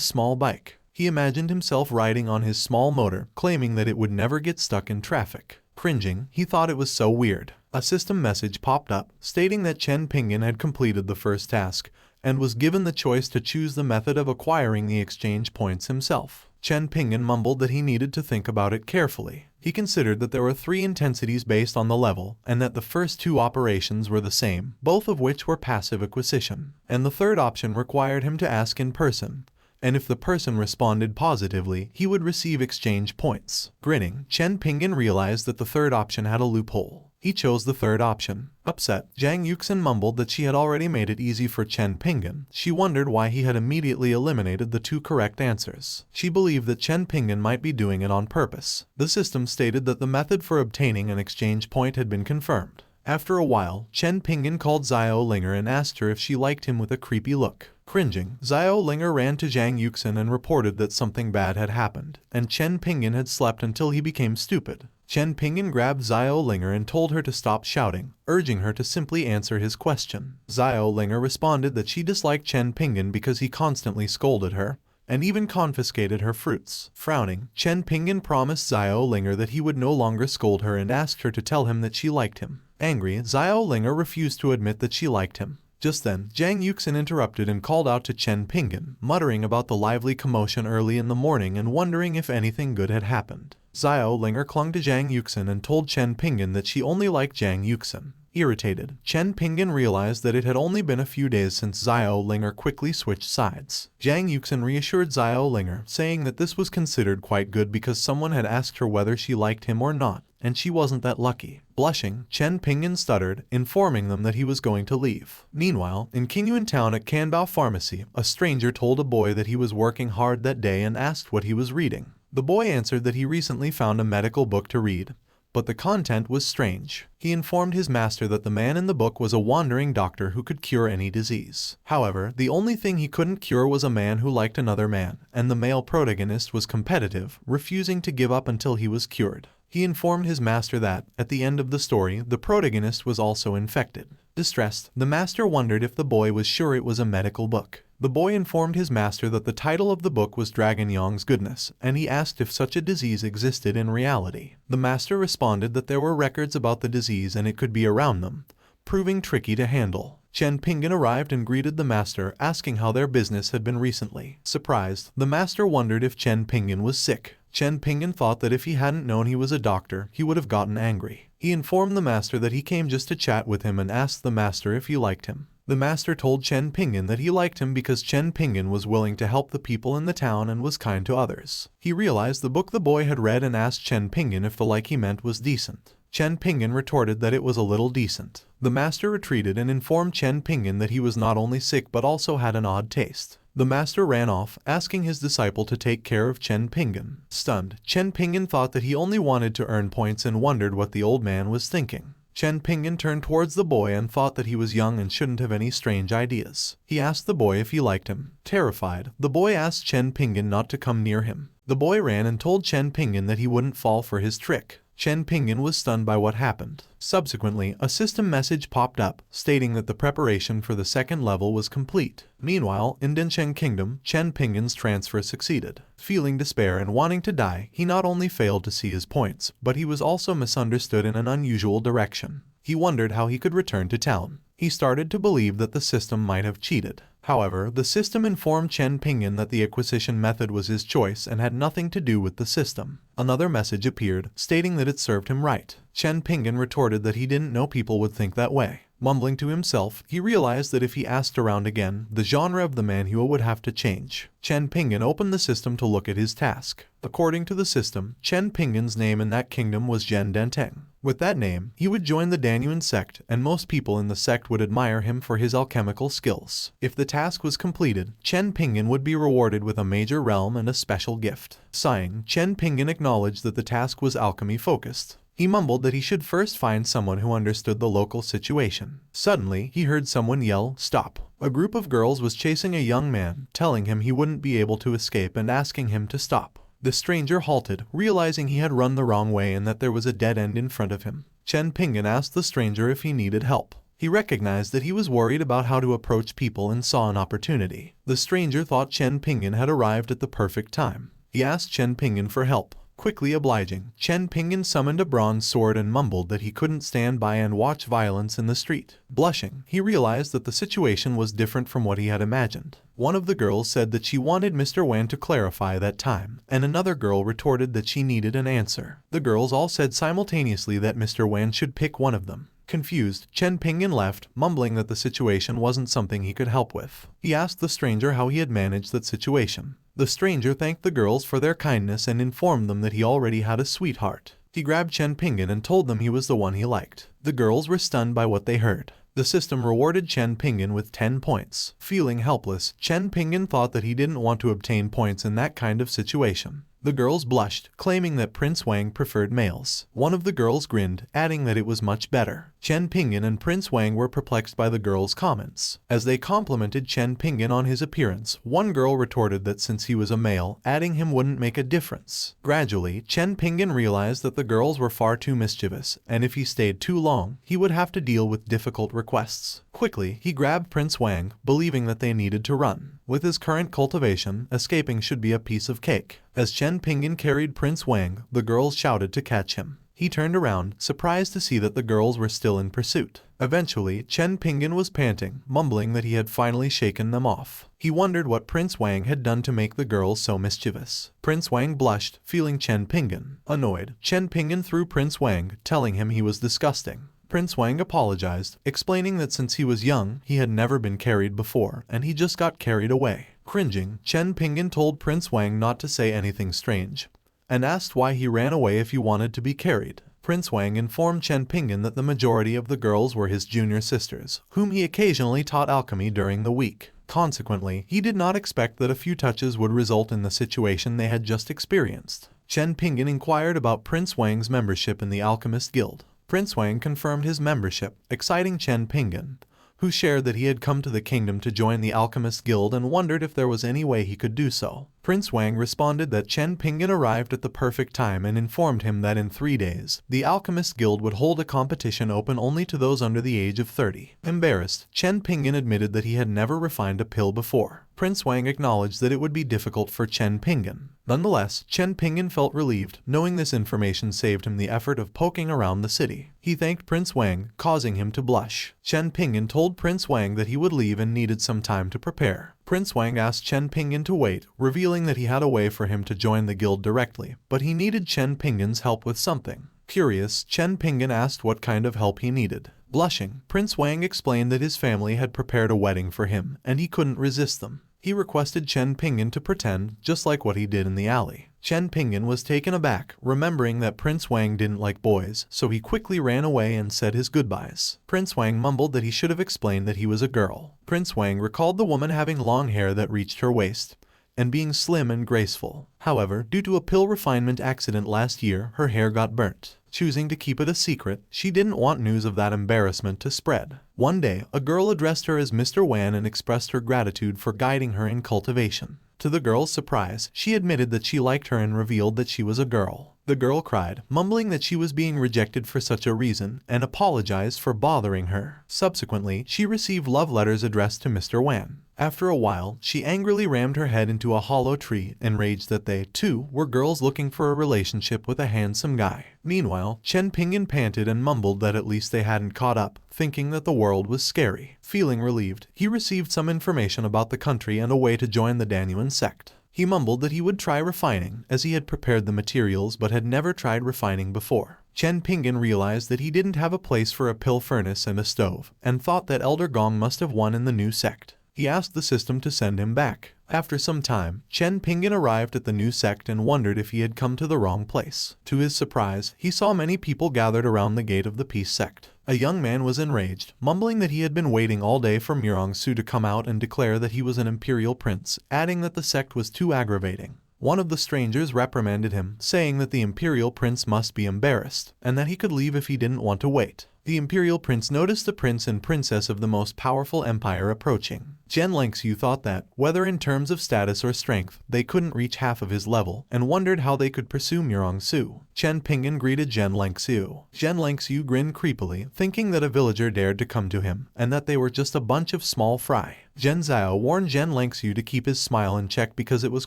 small bike. He imagined himself riding on his small motor, claiming that it would never get stuck in traffic. Cringing, he thought it was so weird. A system message popped up, stating that Chen Pingan had completed the first task, and was given the choice to choose the method of acquiring the exchange points himself. Chen Pingan mumbled that he needed to think about it carefully. He considered that there were 3 intensities based on the level, and that the first 2 operations were the same, both of which were passive acquisition. And the third option required him to ask in person, and if the person responded positively, he would receive exchange points. Grinning, Chen Pingan realized that the third option had a loophole. He chose the third option. Upset, Zhang Yuxin mumbled that she had already made it easy for Chen Pingan. She wondered why he had immediately eliminated the 2 correct answers. She believed that Chen Pingan might be doing it on purpose. The system stated that the method for obtaining an exchange point had been confirmed. After a while, Chen Pingan called Xiao Linger and asked her if she liked him with a creepy look. Cringing, Xiao Linger ran to Zhang Yuxin and reported that something bad had happened, and Chen Pingan had slept until he became stupid. Chen Pingan grabbed Xiao Linger and told her to stop shouting, urging her to simply answer his question. Xiao Linger responded that she disliked Chen Pingan because he constantly scolded her, and even confiscated her fruits. Frowning, Chen Pingan promised Xiao Linger that he would no longer scold her and asked her to tell him that she liked him. Angry, Xiao Linger refused to admit that she liked him. Just then, Zhang Yuxin interrupted and called out to Chen Pingan, muttering about the lively commotion early in the morning and wondering if anything good had happened. Xiao Linger clung to Zhang Yuxin and told Chen Pingan that she only liked Zhang Yuxin. Irritated, Chen Pingan realized that it had only been a few days since Xiao Linger quickly switched sides. Zhang Yuxin reassured Xiao Linger, saying that this was considered quite good because someone had asked her whether she liked him or not, and she wasn't that lucky. Blushing, Chen Pingan stuttered, informing them that he was going to leave. Meanwhile, in Qingyuan town at Canbao Pharmacy, a stranger told a boy that he was working hard that day and asked what he was reading. The boy answered that he recently found a medical book to read, but the content was strange. He informed his master that the man in the book was a wandering doctor who could cure any disease. However, the only thing he couldn't cure was a man who liked another man, and the male protagonist was competitive, refusing to give up until he was cured. He informed his master that, at the end of the story, the protagonist was also infected. Distressed, the master wondered if the boy was sure it was a medical book. The boy informed his master that the title of the book was Dragon Yong's Goodness, and he asked if such a disease existed in reality. The master responded that there were records about the disease and it could be around them, proving tricky to handle. Chen Pingan arrived and greeted the master, asking how their business had been recently. Surprised, the master wondered if Chen Pingan was sick. Chen Pingan thought that if he hadn't known he was a doctor, he would have gotten angry. He informed the master that he came just to chat with him and asked the master if he liked him. The master told Chen Pingan that he liked him because Chen Pingan was willing to help the people in the town and was kind to others. He realized the book the boy had read and asked Chen Pingan if the like he meant was decent. Chen Pingan retorted that it was a little decent. The master retreated and informed Chen Pingan that he was not only sick but also had an odd taste. The master ran off, asking his disciple to take care of Chen Pingan. Stunned, Chen Pingan thought that he only wanted to earn points and wondered what the old man was thinking. Chen Pingan turned towards the boy and thought that he was young and shouldn't have any strange ideas. He asked the boy if he liked him. Terrified, the boy asked Chen Pingan not to come near him. The boy ran and told Chen Pingan that he wouldn't fall for his trick. Chen Pingan was stunned by what happened. Subsequently, a system message popped up, stating that the preparation for the second level was complete. Meanwhile, in Dinsheng Kingdom, Chen Pingan's transfer succeeded. Feeling despair and wanting to die, he not only failed to see his points, but he was also misunderstood in an unusual direction. He wondered how he could return to town. He started to believe that the system might have cheated. However, the system informed Chen Pingan that the acquisition method was his choice and had nothing to do with the system. Another message appeared, stating that it served him right. Chen Pingan retorted that he didn't know people would think that way. Mumbling to himself, he realized that if he asked around again, the genre of the manhwa would have to change. Chen Pingan opened the system to look at his task. According to the system, Chen Pingan's name in that kingdom was Zhen Denteng. With that name, he would join the Danyuan sect, and most people in the sect would admire him for his alchemical skills. If the task was completed, Chen Pingan would be rewarded with a major realm and a special gift. Sighing, Chen Pingan acknowledged that the task was alchemy-focused. He mumbled that he should first find someone who understood the local situation. Suddenly, he heard someone yell, "Stop!" A group of girls was chasing a young man, telling him he wouldn't be able to escape and asking him to stop. The stranger halted, realizing he had run the wrong way and that there was a dead end in front of him. Chen Pingan asked the stranger if he needed help. He recognized that he was worried about how to approach people and saw an opportunity. The stranger thought Chen Pingan had arrived at the perfect time. He asked Chen Pingan for help. Quickly obliging, Chen Pingan summoned a bronze sword and mumbled that he couldn't stand by and watch violence in the street. Blushing, he realized that the situation was different from what he had imagined. One of the girls said that she wanted Mr. Wan to clarify that time, and another girl retorted that she needed an answer. The girls all said simultaneously that Mr. Wan should pick one of them. Confused, Chen Pingan left, mumbling that the situation wasn't something he could help with. He asked the stranger how he had managed that situation. The stranger thanked the girls for their kindness and informed them that he already had a sweetheart. He grabbed Chen Pingan and told them he was the one he liked. The girls were stunned by what they heard. The system rewarded Chen Pingan with 10 points. Feeling helpless, Chen Pingan thought that he didn't want to obtain points in that kind of situation. The girls blushed, claiming that Prince Wang preferred males. One of the girls grinned, adding that it was much better. Chen Pingan and Prince Wang were perplexed by the girls' comments. As they complimented Chen Pingan on his appearance, one girl retorted that since he was a male, adding him wouldn't make a difference. Gradually, Chen Pingan realized that the girls were far too mischievous, and if he stayed too long, he would have to deal with difficult requests. Quickly, he grabbed Prince Wang, believing that they needed to run. With his current cultivation, escaping should be a piece of cake. As Chen Pingan carried Prince Wang, the girls shouted to catch him. He turned around, surprised to see that the girls were still in pursuit. Eventually, Chen Pingan was panting, mumbling that he had finally shaken them off. He wondered what Prince Wang had done to make the girls so mischievous. Prince Wang blushed, feeling Chen Pingan. Annoyed, Chen Pingan threw Prince Wang, telling him he was disgusting. Prince Wang apologized, explaining that since he was young, he had never been carried before, and he just got carried away. Cringing, Chen Pingan told Prince Wang not to say anything strange, and asked why he ran away if he wanted to be carried. Prince Wang informed Chen Pingan that the majority of the girls were his junior sisters, whom he occasionally taught alchemy during the week. Consequently, he did not expect that a few touches would result in the situation they had just experienced. Chen Pingan inquired about Prince Wang's membership in the Alchemist Guild. Prince Wang confirmed his membership, exciting Chen Pingan, who shared that he had come to the kingdom to join the Alchemist Guild and wondered if there was any way he could do so. Prince Wang responded that Chen Pingan arrived at the perfect time and informed him that in 3 days, the Alchemist Guild would hold a competition open only to those under the age of 30. Embarrassed, Chen Pingan admitted that he had never refined a pill before. Prince Wang acknowledged that it would be difficult for Chen Pingan. Nonetheless, Chen Pingan felt relieved, knowing this information saved him the effort of poking around the city. He thanked Prince Wang, causing him to blush. Chen Pingan told Prince Wang that he would leave and needed some time to prepare. Prince Wang asked Chen Pingan to wait, revealing that he had a way for him to join the guild directly, but he needed Chen Pingan's help with something. Curious, Chen Pingan asked what kind of help he needed. Blushing, Prince Wang explained that his family had prepared a wedding for him, and he couldn't resist them. He requested Chen Pingan to pretend, just like what he did in the alley. Chen Pingan was taken aback, remembering that Prince Wang didn't like boys, so he quickly ran away and said his goodbyes. Prince Wang mumbled that he should have explained that he was a girl. Prince Wang recalled the woman having long hair that reached her waist, and being slim and graceful. However, due to a pill refinement accident last year, her hair got burnt. Choosing to keep it a secret, she didn't want news of that embarrassment to spread. One day, a girl addressed her as Mr. Wan and expressed her gratitude for guiding her in cultivation. To the girl's surprise, she admitted that she liked her and revealed that she was a girl. The girl cried, mumbling that she was being rejected for such a reason, and apologized for bothering her. Subsequently, she received love letters addressed to Mr. Wan. After a while, she angrily rammed her head into a hollow tree, enraged that they, too, were girls looking for a relationship with a handsome guy. Meanwhile, Chen Pingan panted and mumbled that at least they hadn't caught up, thinking that the world was scary. Feeling relieved, he received some information about the country and a way to join the Danyuan sect. He mumbled that he would try refining, as he had prepared the materials but had never tried refining before. Chen Pingan realized that he didn't have a place for a pill furnace and a stove, and thought that Elder Gong must have won in the new sect. He asked the system to send him back. After some time, Chen Pingan arrived at the new sect and wondered if he had come to the wrong place. To his surprise, he saw many people gathered around the gate of the peace sect. A young man was enraged, mumbling that he had been waiting all day for Murong-su to come out and declare that he was an imperial prince, adding that the sect was too aggravating. One of the strangers reprimanded him, saying that the imperial prince must be embarrassed, and that he could leave if he didn't want to wait. The imperial prince noticed the prince and princess of the most powerful empire approaching. Chen Lengxiu thought that, whether in terms of status or strength, they couldn't reach half of his level, and wondered how they could pursue Murong-su. Chen Pingan greeted Chen Lengxiu. Chen Lengxiu grinned creepily, thinking that a villager dared to come to him, and that they were just a bunch of small fry. Zhen Zhao warned Chen Lengxiu to keep his smile in check because it was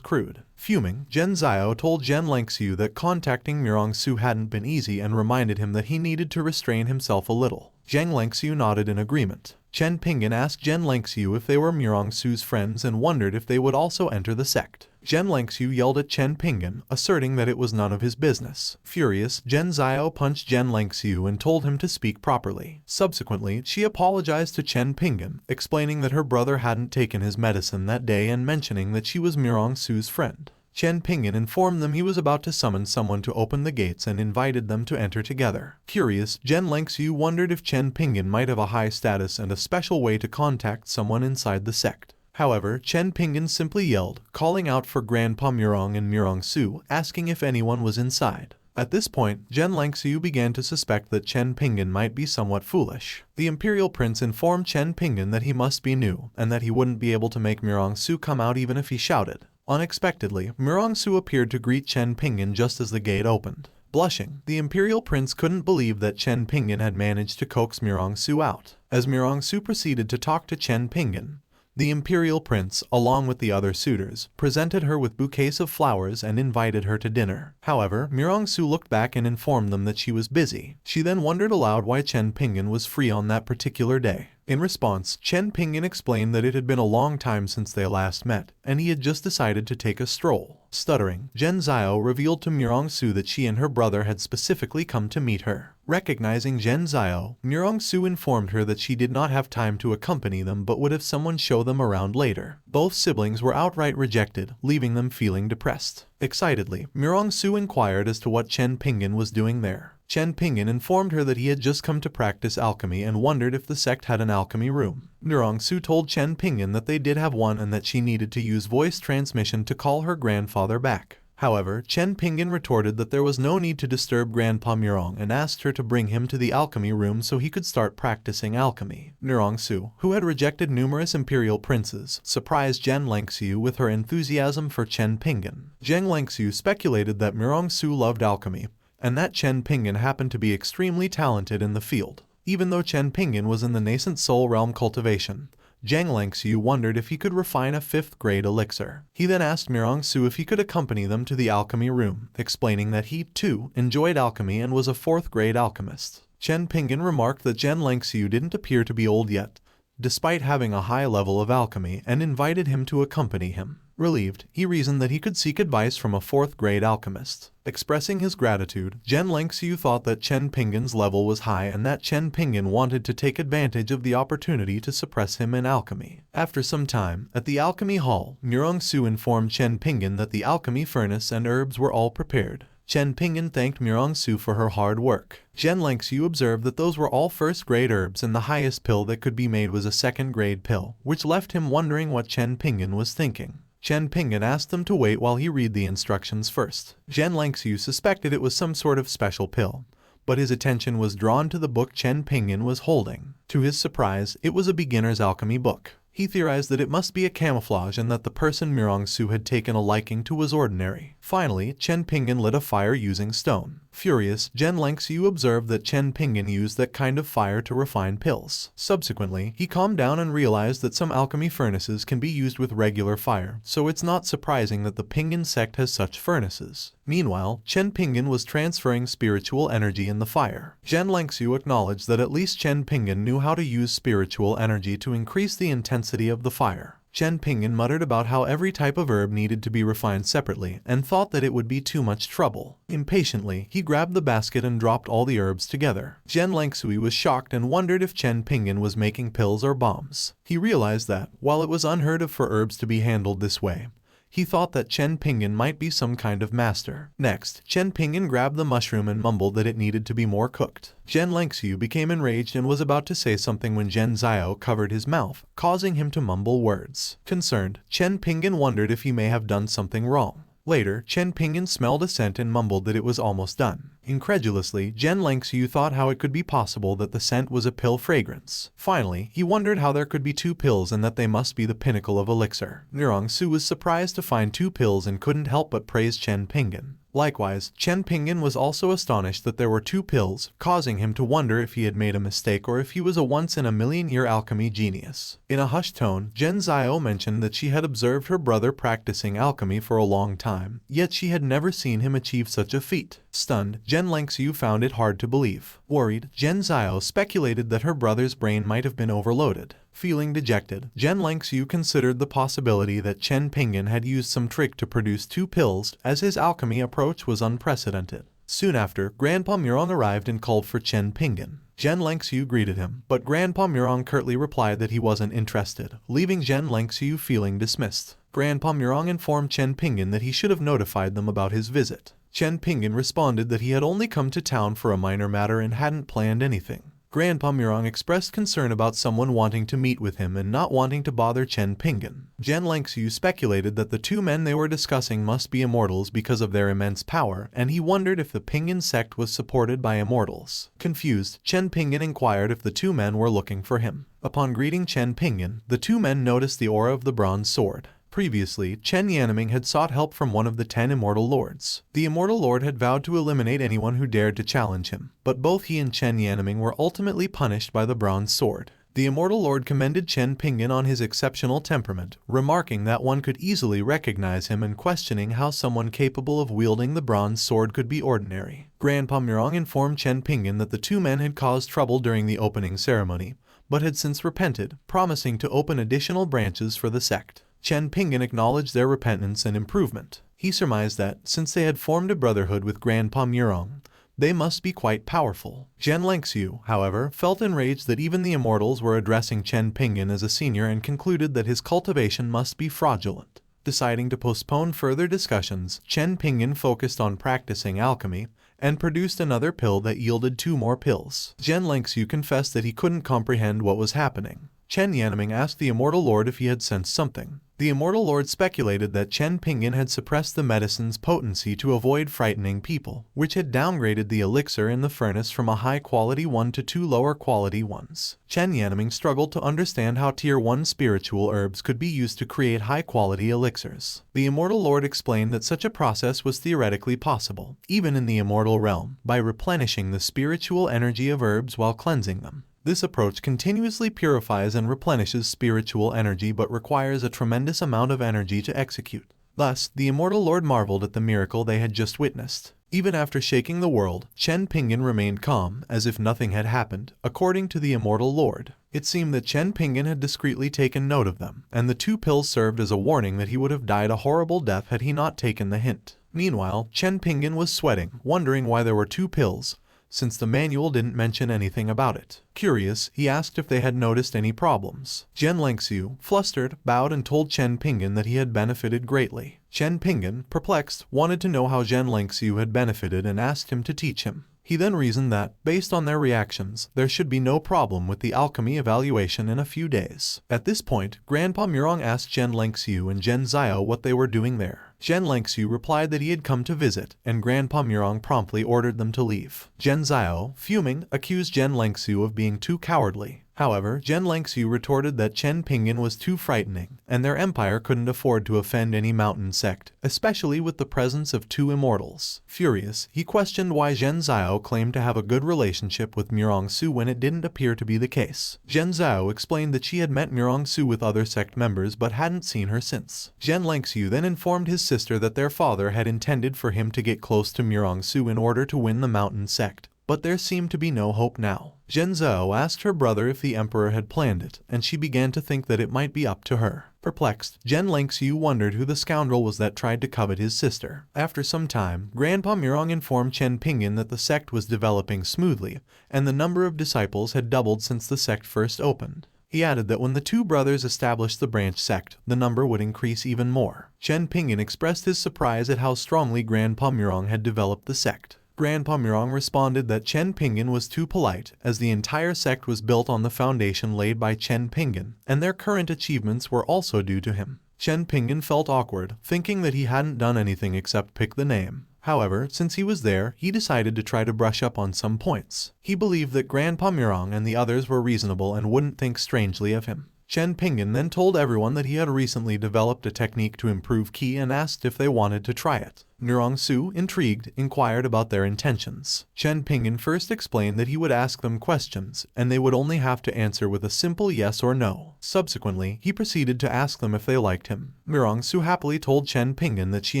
crude. Fuming, Zhen Zhao told Chen Lengxiu that contacting Murong-su hadn't been easy and reminded him that he needed to restrain himself a little. Zheng Lengxiu nodded in agreement. Chen Pingan asked Zhen Lengxiu if they were Murong-su's friends and wondered if they would also enter the sect. Zhen Lengxiu yelled at Chen Pingan, asserting that it was none of his business. Furious, Zhen Zhao punched Zhen Lengxiu and told him to speak properly. Subsequently, she apologized to Chen Pingan, explaining that her brother hadn't taken his medicine that day and mentioning that she was Murong-su's friend. Chen Pingan informed them he was about to summon someone to open the gates and invited them to enter together. Curious, Zhen Lengxiu wondered if Chen Pingan might have a high status and a special way to contact someone inside the sect. However, Chen Pingan simply yelled, calling out for Grandpa Murong and Murong-su, asking if anyone was inside. At this point, Zhen Lengxiu began to suspect that Chen Pingan might be somewhat foolish. The imperial prince informed Chen Pingan that he must be new, and that he wouldn't be able to make Murong-su come out even if he shouted. Unexpectedly, Murong-su appeared to greet Chen Pingan just as the gate opened. Blushing, the imperial prince couldn't believe that Chen Pingan had managed to coax Murong-su out. As Murong-su proceeded to talk to Chen Pingan, the imperial prince, along with the other suitors, presented her with bouquets of flowers and invited her to dinner. However, Murong-su looked back and informed them that she was busy. She then wondered aloud why Chen Pingan was free on that particular day. In response, Chen Pingan explained that it had been a long time since they last met, and he had just decided to take a stroll. Stuttering, Zhen Zhao revealed to Murong-su that she and her brother had specifically come to meet her. Recognizing Zhen Zhao, Murong-su informed her that she did not have time to accompany them but would have someone show them around later. Both siblings were outright rejected, leaving them feeling depressed. Excitedly, Murong-su inquired as to what Chen Pingan was doing there. Chen Pingan informed her that he had just come to practice alchemy and wondered if the sect had an alchemy room. Murong-su told Chen Pingan that they did have one and that she needed to use voice transmission to call her grandfather back. However, Chen Pingan retorted that there was no need to disturb Grandpa Murong and asked her to bring him to the alchemy room so he could start practicing alchemy. Murong-su, who had rejected numerous imperial princes, surprised Zhen Lengxiu with her enthusiasm for Chen Pingan. Zhen Lengxiu speculated that Murong-su loved alchemy, and that Chen Pingan happened to be extremely talented in the field. Even though Chen Pingan was in the nascent soul realm cultivation, Zheng Lengxiu wondered if he could refine a 5th grade elixir. He then asked Murong-su if he could accompany them to the alchemy room, explaining that he, too, enjoyed alchemy and was a 4th grade alchemist. Chen Pingan remarked that Zheng Lengxiu didn't appear to be old yet, despite having a high level of alchemy, and invited him to accompany him. Relieved, he reasoned that he could seek advice from a 4th grade alchemist. Expressing his gratitude, Zhen Lengxiu thought that Chen Pingan's level was high and that Chen Pingan wanted to take advantage of the opportunity to suppress him in alchemy. After some time, at the alchemy hall, Murong-su informed Chen Pingan that the alchemy furnace and herbs were all prepared. Chen Pingan thanked Murong-su for her hard work. Zhen Lengxiu observed that those were all 1st grade herbs and the highest pill that could be made was a 2nd grade pill, which left him wondering what Chen Pingan was thinking. Chen Pingan asked them to wait while he read the instructions first. Zhen Lengxiu suspected it was some sort of special pill, but his attention was drawn to the book Chen Pingan was holding. To his surprise, it was a beginner's alchemy book. He theorized that it must be a camouflage and that the person Murong-su had taken a liking to was ordinary. Finally, Chen Pingan lit a fire using stone. Furious, Zhen Lengxiu observed that Chen Pingan used that kind of fire to refine pills. Subsequently, he calmed down and realized that some alchemy furnaces can be used with regular fire, so it's not surprising that the Pingan sect has such furnaces. Meanwhile, Chen Pingan was transferring spiritual energy in the fire. Zhen Lengxiu acknowledged that at least Chen Pingan knew how to use spiritual energy to increase the intensity of the fire. Chen Pingan muttered about how every type of herb needed to be refined separately and thought that it would be too much trouble. Impatiently, he grabbed the basket and dropped all the herbs together. Zhen Lengsui was shocked and wondered if Chen Pingan was making pills or bombs. He realized that, while it was unheard of for herbs to be handled this way, he thought that Chen Pingan might be some kind of master. Next, Chen Pingan grabbed the mushroom and mumbled that it needed to be more cooked. Zhen Lengsui became enraged and was about to say something when Zhen Zhao covered his mouth, causing him to mumble words. Concerned, Chen Pingan wondered if he may have done something wrong. Later, Chen Pingan smelled a scent and mumbled that it was almost done. Incredulously, Zhen Lengsui thought how it could be possible that the scent was a pill fragrance. Finally, he wondered how there could be 2 pills and that they must be the pinnacle of elixir. Mirong Su was surprised to find 2 pills and couldn't help but praise Chen Pingan. Likewise, Chen Pingan was also astonished that there were 2 pills, causing him to wonder if he had made a mistake or if he was a once-in-a-million-year alchemy genius. In a hushed tone, Zhen Zhao mentioned that she had observed her brother practicing alchemy for a long time, yet she had never seen him achieve such a feat. Stunned, Zhen Lengsui found it hard to believe. Worried, Zhen Zhao speculated that her brother's brain might have been overloaded. Feeling dejected, Zhen Lengsui considered the possibility that Chen Pingan had used some trick to produce 2 pills, as his alchemy approach was unprecedented. Soon after, Grandpa Murong arrived and called for Chen Pingan. Zhen Lengsui greeted him, but Grandpa Murong curtly replied that he wasn't interested, leaving Zhen Lengsui feeling dismissed. Grandpa Murong informed Chen Pingan that he should have notified them about his visit. Chen Pingan responded that he had only come to town for a minor matter and hadn't planned anything. Grandpa Murong expressed concern about someone wanting to meet with him and not wanting to bother Chen Pingan. Zhen Lengsui speculated that the 2 men they were discussing must be immortals because of their immense power, and he wondered if the Pingan sect was supported by immortals. Confused, Chen Pingan inquired if the 2 men were looking for him. Upon greeting Chen Pingan, the 2 men noticed the aura of the bronze sword. Previously, Chen Yanming had sought help from one of the 10 Immortal Lords. The Immortal Lord had vowed to eliminate anyone who dared to challenge him, but both he and Chen Yanming were ultimately punished by the bronze sword. The Immortal Lord commended Chen Pingan on his exceptional temperament, remarking that one could easily recognize him and questioning how someone capable of wielding the bronze sword could be ordinary. Grandpa Murong informed Chen Pingan that the 2 men had caused trouble during the opening ceremony, but had since repented, promising to open additional branches for the sect. Chen Pingan acknowledged their repentance and improvement. He surmised that, since they had formed a brotherhood with Grandpa Murong, they must be quite powerful. Zhen Lengsui, however, felt enraged that even the immortals were addressing Chen Pingan as a senior and concluded that his cultivation must be fraudulent. Deciding to postpone further discussions, Chen Pingan focused on practicing alchemy and produced another pill that yielded 2 more pills. Zhen Lengsui confessed that he couldn't comprehend what was happening. Chen Yanming asked the Immortal Lord if he had sensed something. The Immortal Lord speculated that Chen Pingan had suppressed the medicine's potency to avoid frightening people, which had downgraded the elixir in the furnace from a high-quality one to 2 lower-quality ones. Chen Yanming struggled to understand how Tier 1 spiritual herbs could be used to create high-quality elixirs. The Immortal Lord explained that such a process was theoretically possible, even in the immortal realm, by replenishing the spiritual energy of herbs while cleansing them. This approach continuously purifies and replenishes spiritual energy but requires a tremendous amount of energy to execute. Thus, the Immortal Lord marveled at the miracle they had just witnessed. Even after shaking the world, Chen Pingan remained calm, as if nothing had happened, according to the Immortal Lord. It seemed that Chen Pingan had discreetly taken note of them, and the 2 pills served as a warning that he would have died a horrible death had he not taken the hint. Meanwhile, Chen Pingan was sweating, wondering why there were 2 pills, since the manual didn't mention anything about it. Curious, he asked if they had noticed any problems. Zhen Lengsui, flustered, bowed and told Chen Pingan that he had benefited greatly. Chen Pingan, perplexed, wanted to know how Zhen Lengsui had benefited and asked him to teach him. He then reasoned that, based on their reactions, there should be no problem with the alchemy evaluation in a few days. At this point, Grandpa Murong asked Zhen Lengsui and Zhen Zhao what they were doing there. Zhen Lengsui replied that he had come to visit, and Grandpa Murong promptly ordered them to leave. Zhen Zhao, fuming, accused Zhen Lengsui of being too cowardly. However, Zhen Lengsui retorted that Chen Pingan was too frightening, and their empire couldn't afford to offend any mountain sect, especially with the presence of 2 immortals. Furious, he questioned why Zhen Zhao claimed to have a good relationship with Murong Su when it didn't appear to be the case. Zhen Zhao explained that she had met Murong Su with other sect members but hadn't seen her since. Zhen Lengsui then informed his sister that their father had intended for him to get close to Murong Su in order to win the mountain sect, but there seemed to be no hope now. Zhen Zhao asked her brother if the emperor had planned it, and she began to think that it might be up to her. Perplexed, Chen Lingxiu wondered who the scoundrel was that tried to covet his sister. After some time, Grandpa Mirong informed Chen Pingan that the sect was developing smoothly, and the number of disciples had doubled since the sect first opened. He added that when the two brothers established the branch sect, the number would increase even more. Chen Pingan expressed his surprise at how strongly Grandpa Mirong had developed the sect. Grandpa Mirong responded that Chen Pingan was too polite, as the entire sect was built on the foundation laid by Chen Pingan, and their current achievements were also due to him. Chen Pingan felt awkward, thinking that he hadn't done anything except pick the name. However, since he was there, he decided to try to brush up on some points. He believed that Grandpa Mirong and the others were reasonable and wouldn't think strangely of him. Chen Pingan then told everyone that he had recently developed a technique to improve ki and asked if they wanted to try it. Mirong Su, intrigued, inquired about their intentions. Chen Pingan first explained that he would ask them questions, and they would only have to answer with a simple yes or no. Subsequently, he proceeded to ask them if they liked him. Mirong Su happily told Chen Pingan that she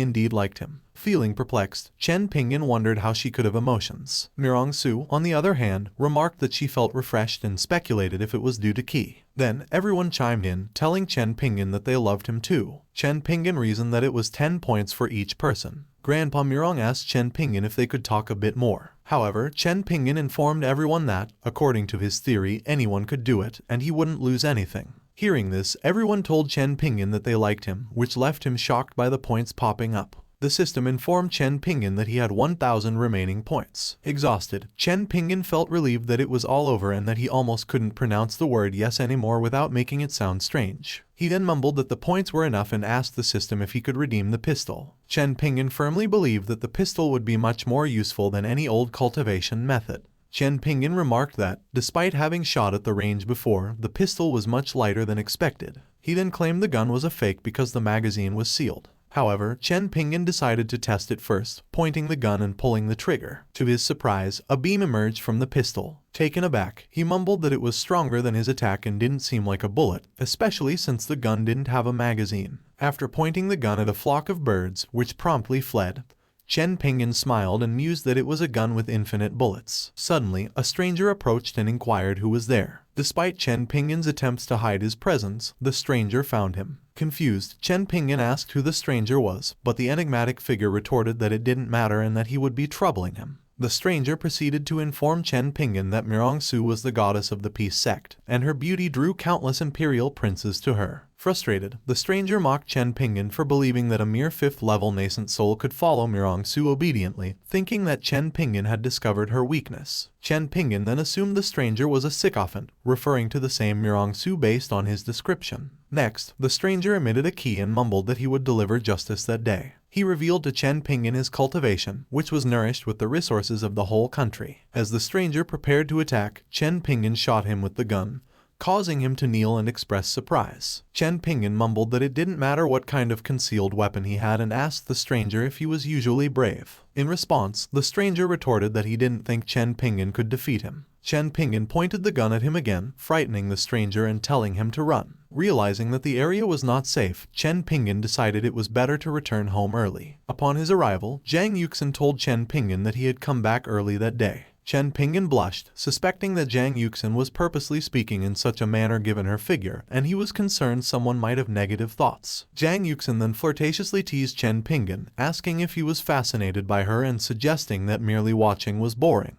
indeed liked him. Feeling perplexed, Chen Pingan wondered how she could have emotions. Mirong Su, on the other hand, remarked that she felt refreshed and speculated if it was due to ki. Then, everyone chimed in, telling Chen Pingan that they loved him too. Chen Pingan reasoned that it was 10 points for each person. Grandpa Mirong asked Chen Pingan if they could talk a bit more. However, Chen Pingan informed everyone that, according to his theory, anyone could do it, and he wouldn't lose anything. Hearing this, everyone told Chen Pingan that they liked him, which left him shocked by the points popping up. The system informed Chen Pingan that he had 1,000 remaining points. Exhausted, Chen Pingan felt relieved that it was all over and that he almost couldn't pronounce the word yes anymore without making it sound strange. He then mumbled that the points were enough and asked the system if he could redeem the pistol. Chen Pingan firmly believed that the pistol would be much more useful than any old cultivation method. Chen Pingan remarked that, despite having shot at the range before, the pistol was much lighter than expected. He then claimed the gun was a fake because the magazine was sealed. However, Chen Pingan decided to test it first, pointing the gun and pulling the trigger. To his surprise, a beam emerged from the pistol. Taken aback, he mumbled that it was stronger than his attack and didn't seem like a bullet, especially since the gun didn't have a magazine. After pointing the gun at a flock of birds, which promptly fled, Chen Pingan smiled and mused that it was a gun with infinite bullets. Suddenly, a stranger approached and inquired who was there. Despite Chen Pingan's attempts to hide his presence, the stranger found him. Confused, Chen Pingan asked who the stranger was, but the enigmatic figure retorted that it didn't matter and that he would be troubling him. The stranger proceeded to inform Chen Pingan that Mirong Su was the goddess of the peace sect, and her beauty drew countless imperial princes to her. Frustrated, the stranger mocked Chen Pingan for believing that a mere 5th-level nascent soul could follow Mirong Su obediently, thinking that Chen Pingan had discovered her weakness. Chen Pingan then assumed the stranger was a sycophant, referring to the same Mirong Su based on his description. Next, the stranger emitted a key and mumbled that he would deliver justice that day. He revealed to Chen Pingan his cultivation, which was nourished with the resources of the whole country. As the stranger prepared to attack, Chen Pingan shot him with the gun, causing him to kneel and express surprise. Chen Pingan mumbled that it didn't matter what kind of concealed weapon he had and asked the stranger if he was usually brave. In response, the stranger retorted that he didn't think Chen Pingan could defeat him. Chen Pingan pointed the gun at him again, frightening the stranger and telling him to run. Realizing that the area was not safe, Chen Pingan decided it was better to return home early. Upon his arrival, Zhang Yuxin told Chen Pingan that he had come back early that day. Chen Pingan blushed, suspecting that Zhang Yuxin was purposely speaking in such a manner given her figure, and he was concerned someone might have negative thoughts. Zhang Yuxin then flirtatiously teased Chen Pingan, asking if he was fascinated by her and suggesting that merely watching was boring.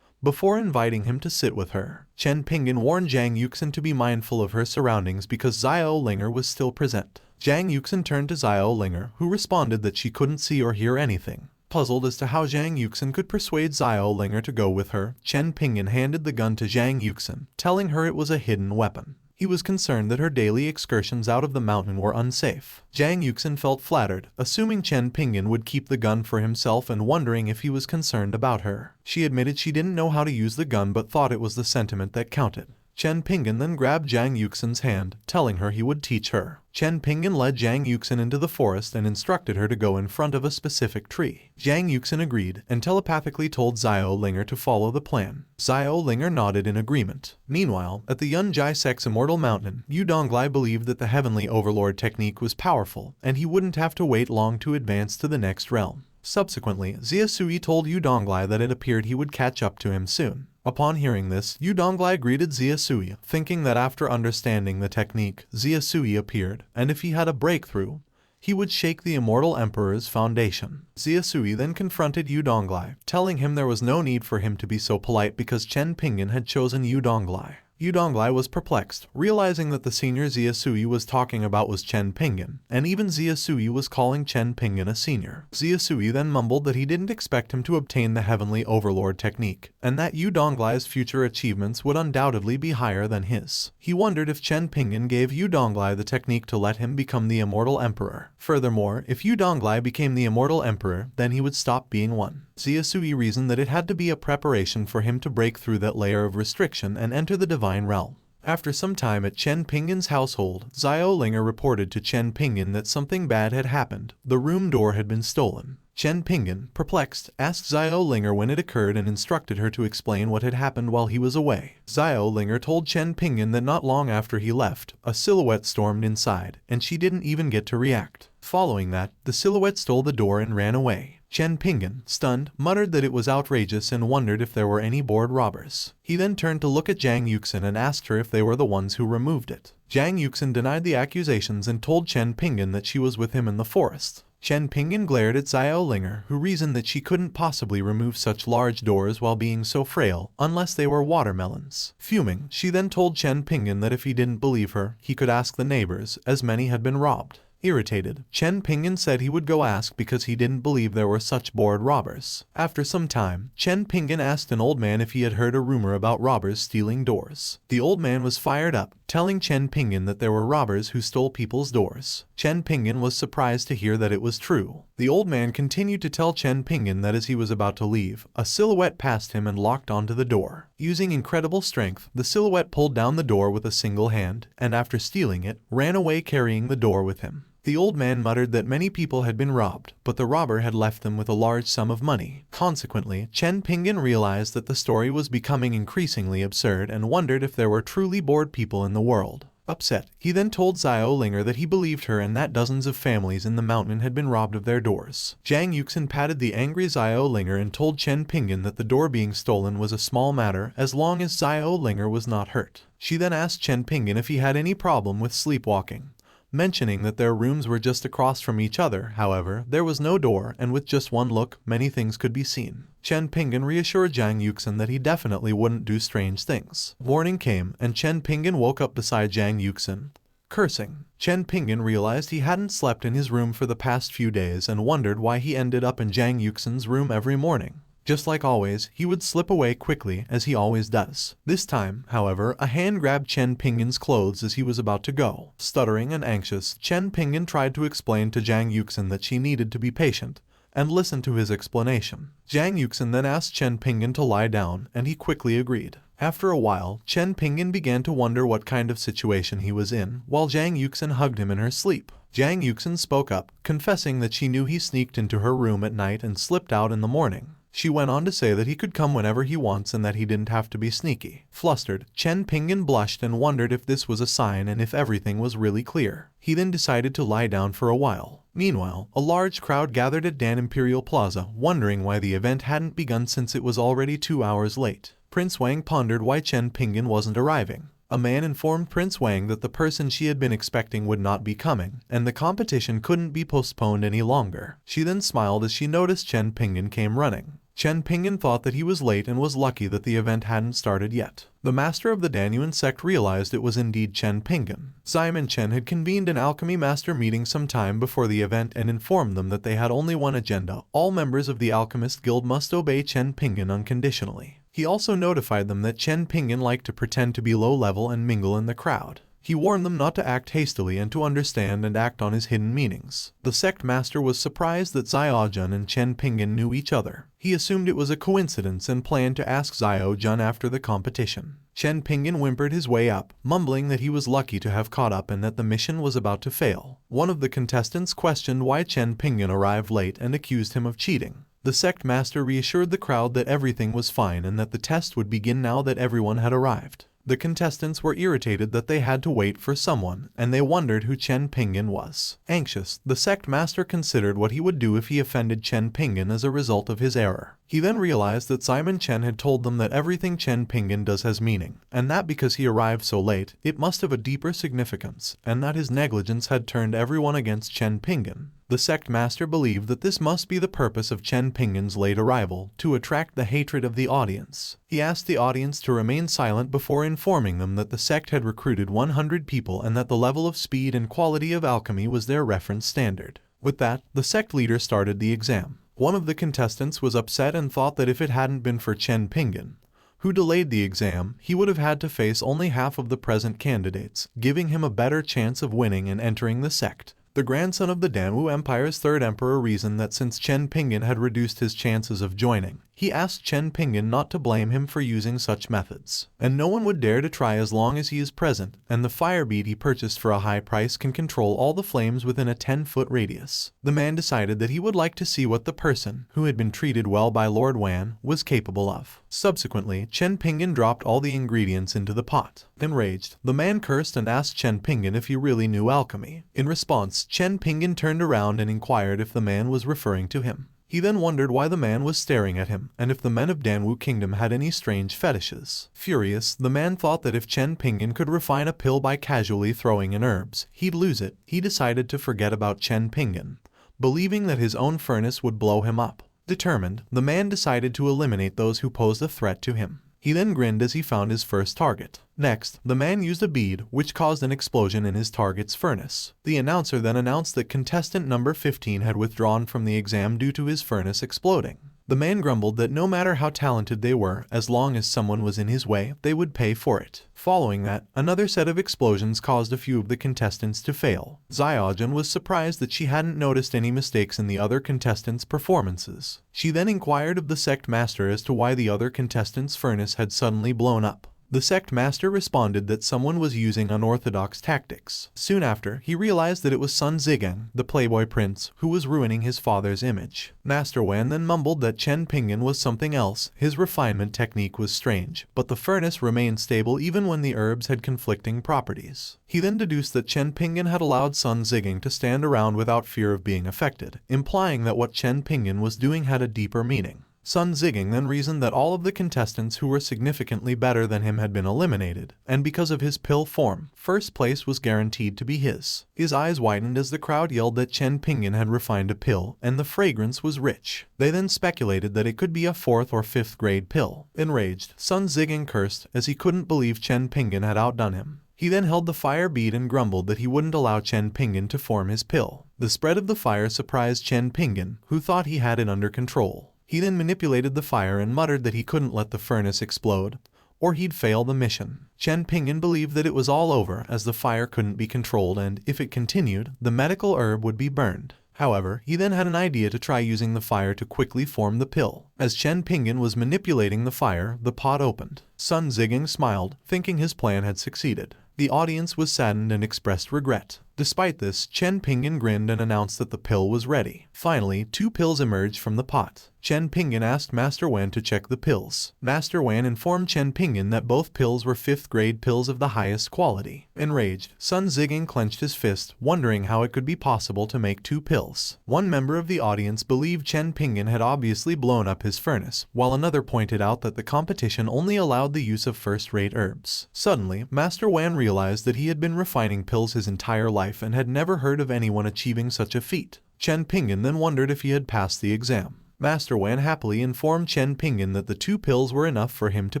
Before inviting him to sit with her, Chen Pingan warned Zhang Yuxin to be mindful of her surroundings because Xiao Linger was still present. Zhang Yuxin turned to Xiao Linger, who responded that she couldn't see or hear anything. Puzzled as to how Zhang Yuxin could persuade Xiao Linger to go with her, Chen Pingan handed the gun to Zhang Yuxin, telling her it was a hidden weapon. He was concerned that her daily excursions out of the mountain were unsafe. Zhang Yuxin felt flattered, assuming Chen Pingan would keep the gun for himself and wondering if he was concerned about her. She admitted she didn't know how to use the gun but thought it was the sentiment that counted. Chen Pingan then grabbed Zhang Yuxin's hand, telling her he would teach her. Chen Pingan led Zhang Yuxin into the forest and instructed her to go in front of a specific tree. Zhang Yuxin agreed and telepathically told Xiao Linger to follow the plan. Xiao Linger nodded in agreement. Meanwhile, at the Yunjai sect's Immortal Mountain, Yu Donglai believed that the Heavenly Overlord technique was powerful, and he wouldn't have to wait long to advance to the next realm. Subsequently, Zia Sui told Yu Donglai that it appeared he would catch up to him soon. Upon hearing this, Yu Donglai greeted Xia Sui, thinking that after understanding the technique, Xia Sui appeared, and if he had a breakthrough, he would shake the Immortal Emperor's foundation. Xia Sui then confronted Yu Donglai, telling him there was no need for him to be so polite because Chen Pingan had chosen Yu Donglai. Yu Donglai was perplexed, realizing that the senior Xia Sui was talking about was Chen Pingan, and even Xia Sui was calling Chen Pingan a senior. Xia Sui then mumbled that he didn't expect him to obtain the Heavenly Overlord technique, and that Yu Donglai's future achievements would undoubtedly be higher than his. He wondered if Chen Pingan gave Yu Donglai the technique to let him become the Immortal Emperor. Furthermore, if Yu Donglai became the Immortal Emperor, then he would stop being one. Xia Sui reasoned that it had to be a preparation for him to break through that layer of restriction and enter the divine realm. After some time at Chen Pingan's household, Xiao Linger reported to Chen Pingan that something bad had happened. The room door had been stolen. Chen Pingan, perplexed, asked Xiao Linger when it occurred and instructed her to explain what had happened while he was away. Xiao Linger told Chen Pingan that not long after he left, a silhouette stormed inside, and she didn't even get to react. Following that, the silhouette stole the door and ran away. Chen Pingan, stunned, muttered that it was outrageous and wondered if there were any bored robbers. He then turned to look at Zhang Yuxin and asked her if they were the ones who removed it. Zhang Yuxin denied the accusations and told Chen Pingan that she was with him in the forest. Chen Pingan glared at Xiao Linger, who reasoned that she couldn't possibly remove such large doors while being so frail, unless they were watermelons. Fuming, she then told Chen Pingan that if he didn't believe her, he could ask the neighbors, as many had been robbed. Irritated, Chen Pingan said he would go ask because he didn't believe there were such bored robbers. After some time, Chen Pingan asked an old man if he had heard a rumor about robbers stealing doors. The old man was fired up, telling Chen Pingan that there were robbers who stole people's doors. Chen Pingan was surprised to hear that it was true. The old man continued to tell Chen Pingan that as he was about to leave, a silhouette passed him and locked onto the door. Using incredible strength, the silhouette pulled down the door with a single hand, and after stealing it, ran away carrying the door with him. The old man muttered that many people had been robbed, but the robber had left them with a large sum of money. Consequently, Chen Pingan realized that the story was becoming increasingly absurd and wondered if there were truly bored people in the world. Upset, he then told Xiao Linger that he believed her and that dozens of families in the mountain had been robbed of their doors. Zhang Yuxin patted the angry Xiao Linger and told Chen Pingan that the door being stolen was a small matter as long as Xiao Linger was not hurt. She then asked Chen Pingan if he had any problem with sleepwalking. Mentioning that their rooms were just across from each other, however, there was no door, and with just one look, many things could be seen. Chen Pingan reassured Zhang Yuxin that he definitely wouldn't do strange things. Morning came, and Chen Pingan woke up beside Zhang Yuxin, cursing. Chen Pingan realized he hadn't slept in his room for the past few days and wondered why he ended up in Zhang Yuxin's room every morning. Just like always, he would slip away quickly, as he always does. This time, however, a hand grabbed Chen Pingan's clothes as he was about to go. Stuttering and anxious, Chen Pingan tried to explain to Zhang Yuxin that she needed to be patient, and listen to his explanation. Zhang Yuxin then asked Chen Pingan to lie down, and he quickly agreed. After a while, Chen Pingan began to wonder what kind of situation he was in, while Zhang Yuxin hugged him in her sleep. Zhang Yuxin spoke up, confessing that she knew he sneaked into her room at night and slipped out in the morning. She went on to say that he could come whenever he wants and that he didn't have to be sneaky. Flustered, Chen Pingan blushed and wondered if this was a sign and if everything was really clear. He then decided to lie down for a while. Meanwhile, a large crowd gathered at Dan Imperial Plaza, wondering why the event hadn't begun since it was already 2 hours late. Prince Wang pondered why Chen Pingan wasn't arriving. A man informed Prince Wang that the person she had been expecting would not be coming, and the competition couldn't be postponed any longer. She then smiled as she noticed Chen Pingan came running. Chen Pingan thought that he was late and was lucky that the event hadn't started yet. The master of the Danyuan sect realized it was indeed Chen Pingan. Simon Chen had convened an alchemy master meeting some time before the event and informed them that they had only one agenda: all members of the Alchemist Guild must obey Chen Pingan unconditionally. He also notified them that Chen Pingan liked to pretend to be low level and mingle in the crowd. He warned them not to act hastily and to understand and act on his hidden meanings. The sect master was surprised that Xiaojun and Chen Pingan knew each other. He assumed it was a coincidence and planned to ask Xiaojun after the competition. Chen Pingan whimpered his way up, mumbling that he was lucky to have caught up and that the mission was about to fail. One of the contestants questioned why Chen Pingan arrived late and accused him of cheating. The sect master reassured the crowd that everything was fine and that the test would begin now that everyone had arrived. The contestants were irritated that they had to wait for someone, and they wondered who Chen Pingan was. Anxious, the sect master considered what he would do if he offended Chen Pingan as a result of his error. He then realized that Simon Chen had told them that everything Chen Pingan does has meaning, and that because he arrived so late, it must have a deeper significance, and that his negligence had turned everyone against Chen Pingan. The sect master believed that this must be the purpose of Chen Pingan's late arrival, to attract the hatred of the audience. He asked the audience to remain silent before informing them that the sect had recruited 100 people and that the level of speed and quality of alchemy was their reference standard. With that, the sect leader started the exam. One of the contestants was upset and thought that if it hadn't been for Chen Pingan, who delayed the exam, he would have had to face only half of the present candidates, giving him a better chance of winning and entering the sect. The grandson of the Danwu Empire's third emperor reasoned that since Chen Pingan had reduced his chances of joining, he asked Chen Pingan not to blame him for using such methods. And no one would dare to try as long as he is present, and the fire bead he purchased for a high price can control all the flames within a 10-foot radius. The man decided that he would like to see what the person, who had been treated well by Lord Wan, was capable of. Subsequently, Chen Pingan dropped all the ingredients into the pot. Enraged, the man cursed and asked Chen Pingan if he really knew alchemy. In response, Chen Pingan turned around and inquired if the man was referring to him. He then wondered why the man was staring at him, and if the men of Danwu Kingdom had any strange fetishes. Furious, the man thought that if Chen Pingan could refine a pill by casually throwing in herbs, he'd lose it. He decided to forget about Chen Pingan, believing that his own furnace would blow him up. Determined, the man decided to eliminate those who posed a threat to him. He then grinned as he found his first target. Next, the man used a bead, which caused an explosion in his target's furnace. The announcer then announced that contestant number 15 had withdrawn from the exam due to his furnace exploding. The man grumbled that no matter how talented they were, as long as someone was in his way, they would pay for it. Following that, another set of explosions caused a few of the contestants to fail. Xiaojun was surprised that she hadn't noticed any mistakes in the other contestants' performances. She then inquired of the sect master as to why the other contestants' furnace had suddenly blown up. The sect master responded that someone was using unorthodox tactics. Soon after, he realized that it was Sun Zhigang, the playboy prince, who was ruining his father's image. Master Wan then mumbled that Chen Pingan was something else. His refinement technique was strange, but the furnace remained stable even when the herbs had conflicting properties. He then deduced that Chen Pingan had allowed Sun Zhigang to stand around without fear of being affected, implying that what Chen Pingan was doing had a deeper meaning. Sun Zhigang then reasoned that all of the contestants who were significantly better than him had been eliminated, and because of his pill form, first place was guaranteed to be his. His eyes widened as the crowd yelled that Chen Pingan had refined a pill, and the fragrance was rich. They then speculated that it could be a 4th or 5th grade pill. Enraged, Sun Zhigang cursed as he couldn't believe Chen Pingan had outdone him. He then held the fire bead and grumbled that he wouldn't allow Chen Pingan to form his pill. The spread of the fire surprised Chen Pingan, who thought he had it under control. He then manipulated the fire and muttered that he couldn't let the furnace explode, or he'd fail the mission. Chen Pingan believed that it was all over as the fire couldn't be controlled and, if it continued, the medical herb would be burned. However, he then had an idea to try using the fire to quickly form the pill. As Chen Pingan was manipulating the fire, the pot opened. Sun Zhigang smiled, thinking his plan had succeeded. The audience was saddened and expressed regret. Despite this, Chen Pingan grinned and announced that the pill was ready. Finally, 2 pills emerged from the pot. Chen Pingan asked Master Wan to check the pills. Master Wan informed Chen Pingan that both pills were 5th grade pills of the highest quality. Enraged, Sun Zhigang clenched his fist, wondering how it could be possible to make 2 pills. One member of the audience believed Chen Pingan had obviously blown up his furnace, while another pointed out that the competition only allowed the use of first-rate herbs. Suddenly, Master Wan realized that he had been refining pills his entire life and had never heard of anyone achieving such a feat. Chen Pingan then wondered if he had passed the exam. Master Wan happily informed Chen Pingan that the 2 pills were enough for him to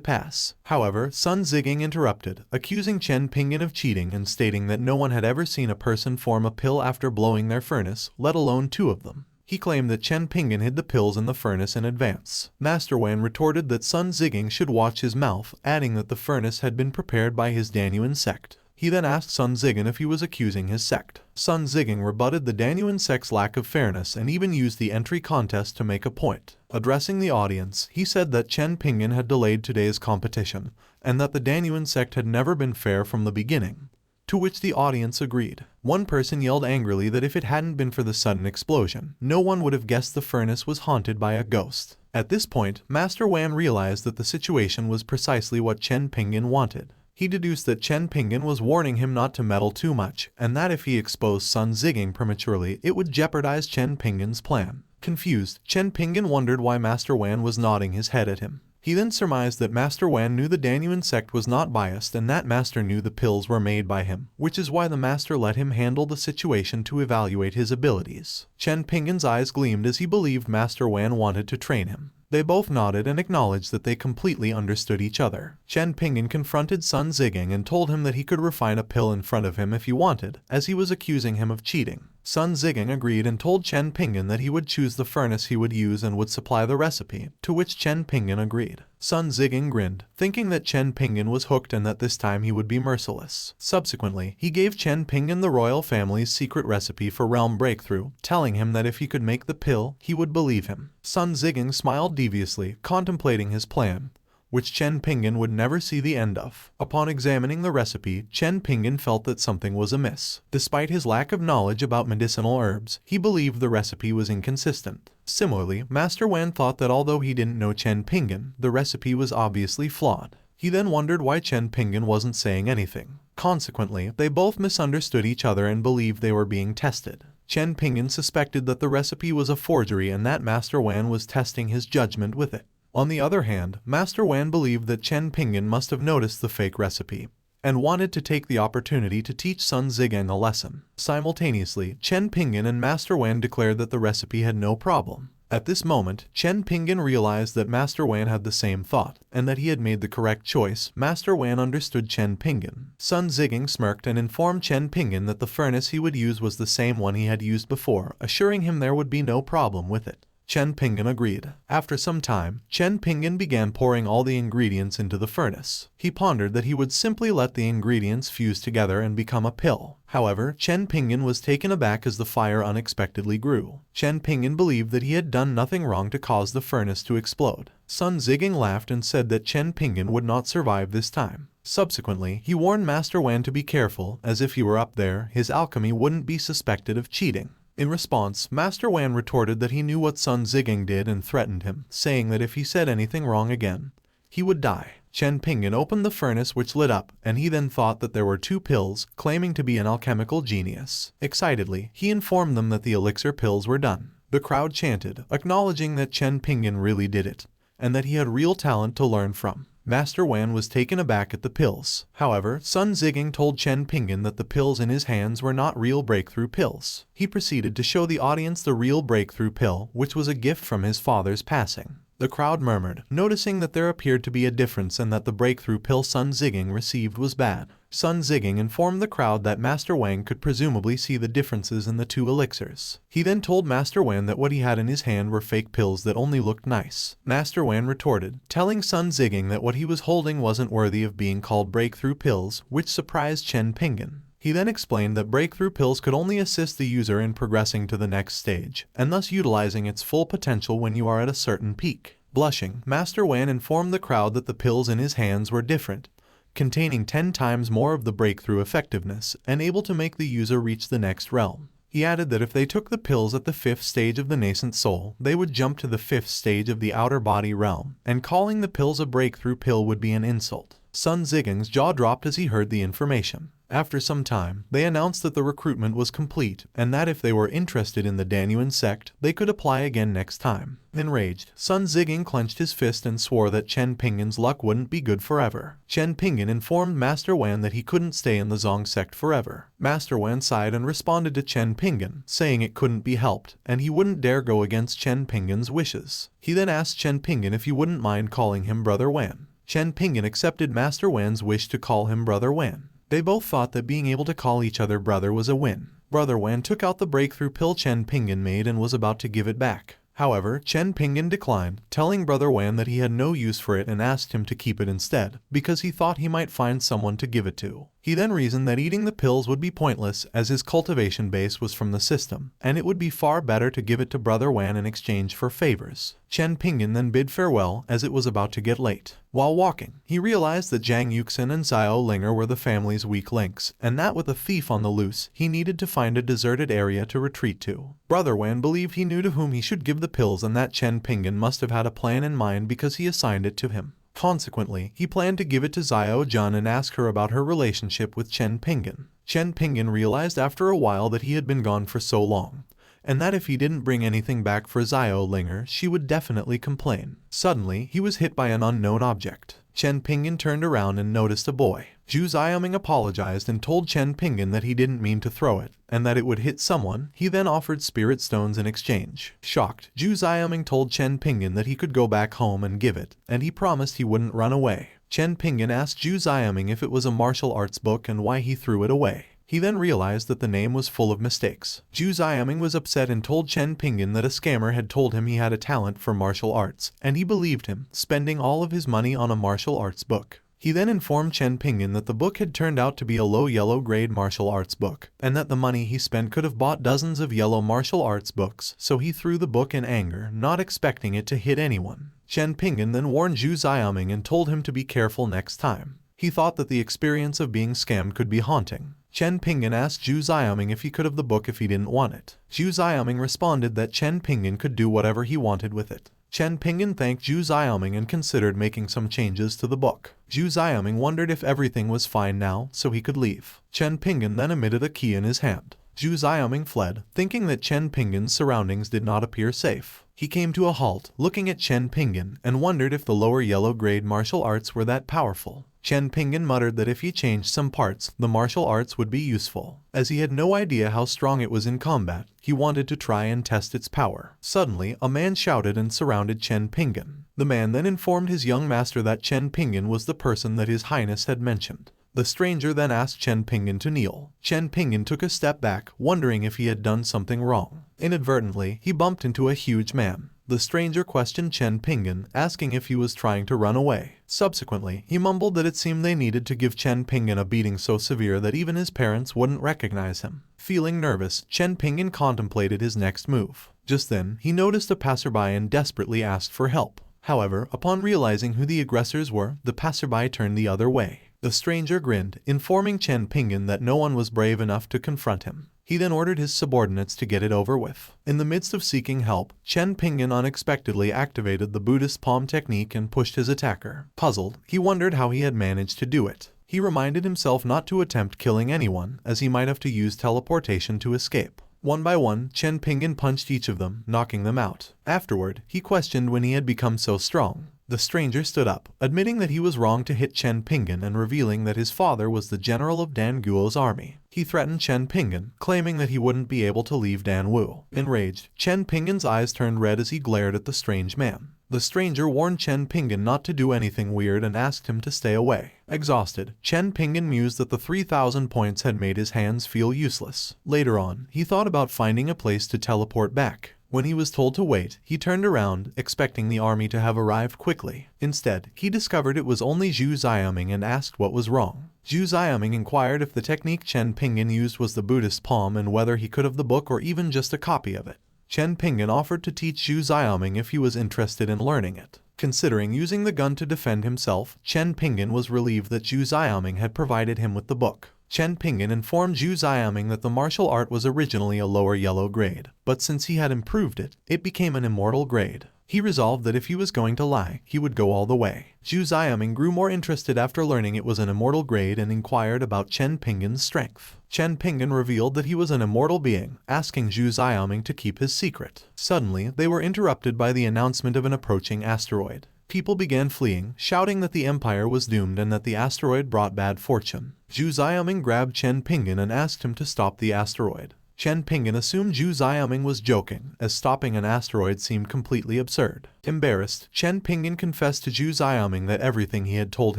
pass. However, Sun Zhigang interrupted, accusing Chen Pingan of cheating and stating that no one had ever seen a person form a pill after blowing their furnace, let alone 2 of them. He claimed that Chen Pingan hid the pills in the furnace in advance. Master Wan retorted that Sun Zhigang should watch his mouth, adding that the furnace had been prepared by his Danuan sect. He then asked Sun Zhigang if he was accusing his sect. Sun Zhigang rebutted the Danuan sect's lack of fairness and even used the entry contest to make a point. Addressing the audience, he said that Chen Pingan had delayed today's competition, and that the Danuan sect had never been fair from the beginning. To which the audience agreed. One person yelled angrily that if it hadn't been for the sudden explosion, no one would have guessed the furnace was haunted by a ghost. At this point, Master Wan realized that the situation was precisely what Chen Pingan wanted. He deduced that Chen Pingan was warning him not to meddle too much, and that if he exposed Sun Ziging prematurely, it would jeopardize Chen Pingan's plan. Confused, Chen Pingan wondered why Master Wan was nodding his head at him. He then surmised that Master Wan knew the Danyuan sect was not biased and that Master knew the pills were made by him, which is why the Master let him handle the situation to evaluate his abilities. Chen Pingan's eyes gleamed as he believed Master Wan wanted to train him. They both nodded and acknowledged that they completely understood each other. Chen Pingan confronted Sun Ziging and told him that he could refine a pill in front of him if he wanted, as he was accusing him of cheating. Sun Ziging agreed and told Chen Pingan that he would choose the furnace he would use and would supply the recipe, to which Chen Pingan agreed. Sun Ziging grinned, thinking that Chen Pingan was hooked and that this time he would be merciless. Subsequently, he gave Chen Pingan the royal family's secret recipe for realm breakthrough, telling him that if he could make the pill, he would believe him. Sun Ziging smiled deviously, contemplating his plan, which Chen Pingan would never see the end of. Upon examining the recipe, Chen Pingan felt that something was amiss. Despite his lack of knowledge about medicinal herbs, he believed the recipe was inconsistent. Similarly, Master Wan thought that although he didn't know Chen Pingan, the recipe was obviously flawed. He then wondered why Chen Pingan wasn't saying anything. Consequently, they both misunderstood each other and believed they were being tested. Chen Pingan suspected that the recipe was a forgery and that Master Wan was testing his judgment with it. On the other hand, Master Wan believed that Chen Pingan must have noticed the fake recipe and wanted to take the opportunity to teach Sun Ziging a lesson. Simultaneously, Chen Pingan and Master Wan declared that the recipe had no problem. At this moment, Chen Pingan realized that Master Wan had the same thought, and that he had made the correct choice. Master Wan understood Chen Pingan. Sun Ziging smirked and informed Chen Pingan that the furnace he would use was the same one he had used before, assuring him there would be no problem with it. Chen Pingan agreed. After some time, Chen Pingan began pouring all the ingredients into the furnace. He pondered that he would simply let the ingredients fuse together and become a pill. However, Chen Pingan was taken aback as the fire unexpectedly grew. Chen Pingan believed that he had done nothing wrong to cause the furnace to explode. Sun Ziging laughed and said that Chen Pingan would not survive this time. Subsequently, he warned Master Wan to be careful, as if he were up there, his alchemy wouldn't be suspected of cheating. In response, Master Wan retorted that he knew what Sun Ziging did and threatened him, saying that if he said anything wrong again, he would die. Chen Pingan opened the furnace which lit up, and he then thought that there were 2 pills, claiming to be an alchemical genius. Excitedly, he informed them that the elixir pills were done. The crowd chanted, acknowledging that Chen Pingan really did it, and that he had real talent to learn from. Master Wan was taken aback at the pills. However, Sun Ziging told Chen Pingan that the pills in his hands were not real breakthrough pills. He proceeded to show the audience the real breakthrough pill, which was a gift from his father's passing. The crowd murmured, noticing that there appeared to be a difference and that the breakthrough pill Sun Ziging received was bad. Sun Ziging informed the crowd that Master Wang could presumably see the differences in the 2 elixirs. He then told Master Wan that what he had in his hand were fake pills that only looked nice. Master Wan retorted, telling Sun Ziging that what he was holding wasn't worthy of being called breakthrough pills, which surprised Chen Pingan. He then explained that breakthrough pills could only assist the user in progressing to the next stage, and thus utilizing its full potential when you are at a certain peak. Blushing, Master Wan informed the crowd that the pills in his hands were different, containing 10 times more of the breakthrough effectiveness, and able to make the user reach the next realm. He added that if they took the pills at the 5th stage of the nascent soul, they would jump to the 5th stage of the outer body realm, and calling the pills a breakthrough pill would be an insult. Sun Ziging's jaw dropped as he heard the information. After some time, they announced that the recruitment was complete, and that if they were interested in the Danyuan sect, they could apply again next time. Enraged, Sun Ziging clenched his fist and swore that Chen Pingan's luck wouldn't be good forever. Chen Pingan informed Master Wan that he couldn't stay in the Zong sect forever. Master Wan sighed and responded to Chen Pingan, saying it couldn't be helped, and he wouldn't dare go against Chen Pingan's wishes. He then asked Chen Pingan if he wouldn't mind calling him Brother Wan. Chen Pingan accepted Master Wan's wish to call him Brother Wan. They both thought that being able to call each other brother was a win. Brother Wan took out the breakthrough pill Chen Pingan made and was about to give it back. However, Chen Pingan declined, telling Brother Wan that he had no use for it and asked him to keep it instead, because he thought he might find someone to give it to. He then reasoned that eating the pills would be pointless as his cultivation base was from the system, and it would be far better to give it to Brother Wan in exchange for favors. Chen Pingan then bid farewell as it was about to get late. While walking, he realized that Zhang Yuxin and Xiao Linger were the family's weak links, and that with a thief on the loose, he needed to find a deserted area to retreat to. Brother Wan believed he knew to whom he should give the pills and that Chen Pingan must have had a plan in mind because he assigned it to him. Consequently, he planned to give it to Xiao Jun and ask her about her relationship with Chen Pingan. Chen Pingan realized after a while that he had been gone for so long, and that if he didn't bring anything back for Xiao Linger, she would definitely complain. Suddenly, he was hit by an unknown object. Chen Pingan turned around and noticed a boy. Zhu Xiaoming apologized and told Chen Pingan that he didn't mean to throw it, and that it would hit someone. He then offered spirit stones in exchange. Shocked, Zhu Xiaoming told Chen Pingan that he could go back home and give it, and he promised he wouldn't run away. Chen Pingan asked Zhu Xiaoming if it was a martial arts book and why he threw it away. He then realized that the name was full of mistakes. Zhu Xiaoming was upset and told Chen Pingan that a scammer had told him he had a talent for martial arts, and he believed him, spending all of his money on a martial arts book. He then informed Chen Pingan that the book had turned out to be a low yellow grade martial arts book, and that the money he spent could have bought dozens of yellow martial arts books, so he threw the book in anger, not expecting it to hit anyone. Chen Pingan then warned Zhu Xiaoming and told him to be careful next time. He thought that the experience of being scammed could be haunting. Chen Pingan asked Zhu Xiaoming if he could have the book if he didn't want it. Zhu Xiaoming responded that Chen Pingan could do whatever he wanted with it. Chen Pingan thanked Zhu Xiaoming and considered making some changes to the book. Zhu Xiaoming wondered if everything was fine now, so he could leave. Chen Pingan then emitted a key in his hand. Zhu Xiaoming fled, thinking that Chen Pingan's surroundings did not appear safe. He came to a halt, looking at Chen Pingan, and wondered if the lower yellow grade martial arts were that powerful. Chen Pingan muttered that if he changed some parts, the martial arts would be useful. As he had no idea how strong it was in combat, he wanted to try and test its power. Suddenly, a man shouted and surrounded Chen Pingan. The man then informed his young master that Chen Pingan was the person that His Highness had mentioned. The stranger then asked Chen Pingan to kneel. Chen Pingan took a step back, wondering if he had done something wrong. Inadvertently, he bumped into a huge man. The stranger questioned Chen Pingan, asking if he was trying to run away. Subsequently, he mumbled that it seemed they needed to give Chen Pingan a beating so severe that even his parents wouldn't recognize him. Feeling nervous, Chen Pingan contemplated his next move. Just then, he noticed a passerby and desperately asked for help. However, upon realizing who the aggressors were, the passerby turned the other way. The stranger grinned, informing Chen Pingan that no one was brave enough to confront him. He then ordered his subordinates to get it over with. In the midst of seeking help, Chen Pingan unexpectedly activated the Buddhist palm technique and pushed his attacker. Puzzled, he wondered how he had managed to do it. He reminded himself not to attempt killing anyone, as he might have to use teleportation to escape. One by one, Chen Pingan punched each of them, knocking them out. Afterward, he questioned when he had become so strong. The stranger stood up, admitting that he was wrong to hit Chen Pingan and revealing that his father was the general of Dan Guo's army. He threatened Chen Pingan, claiming that he wouldn't be able to leave Dan Wu. Enraged, Chen Pingan's eyes turned red as he glared at the strange man. The stranger warned Chen Pingan not to do anything weird and asked him to stay away. Exhausted, Chen Pingan mused that the 3,000 points had made his hands feel useless. Later on, he thought about finding a place to teleport back. When he was told to wait, he turned around, expecting the army to have arrived quickly. Instead, he discovered it was only Zhu Xiaoming and asked what was wrong. Zhu Xiaoming inquired if the technique Chen Pingan used was the Buddhist palm and whether he could have the book or even just a copy of it. Chen Pingan offered to teach Zhu Xiaoming if he was interested in learning it. Considering using the gun to defend himself, Chen Pingan was relieved that Zhu Xiaoming had provided him with the book. Chen Pingan informed Zhu Xiaoming that the martial art was originally a lower yellow grade, but since he had improved it, it became an immortal grade. He resolved that if he was going to lie, he would go all the way. Zhu Xiaoming grew more interested after learning it was an immortal grade and inquired about Chen Pingan's strength. Chen Pingan revealed that he was an immortal being, asking Zhu Xiaoming to keep his secret. Suddenly, they were interrupted by the announcement of an approaching asteroid. People began fleeing, shouting that the empire was doomed and that the asteroid brought bad fortune. Zhu Xiaoming grabbed Chen Pingan and asked him to stop the asteroid. Chen Pingan assumed Zhu Xiaoming was joking, as stopping an asteroid seemed completely absurd. Embarrassed, Chen Pingan confessed to Zhu Xiaoming that everything he had told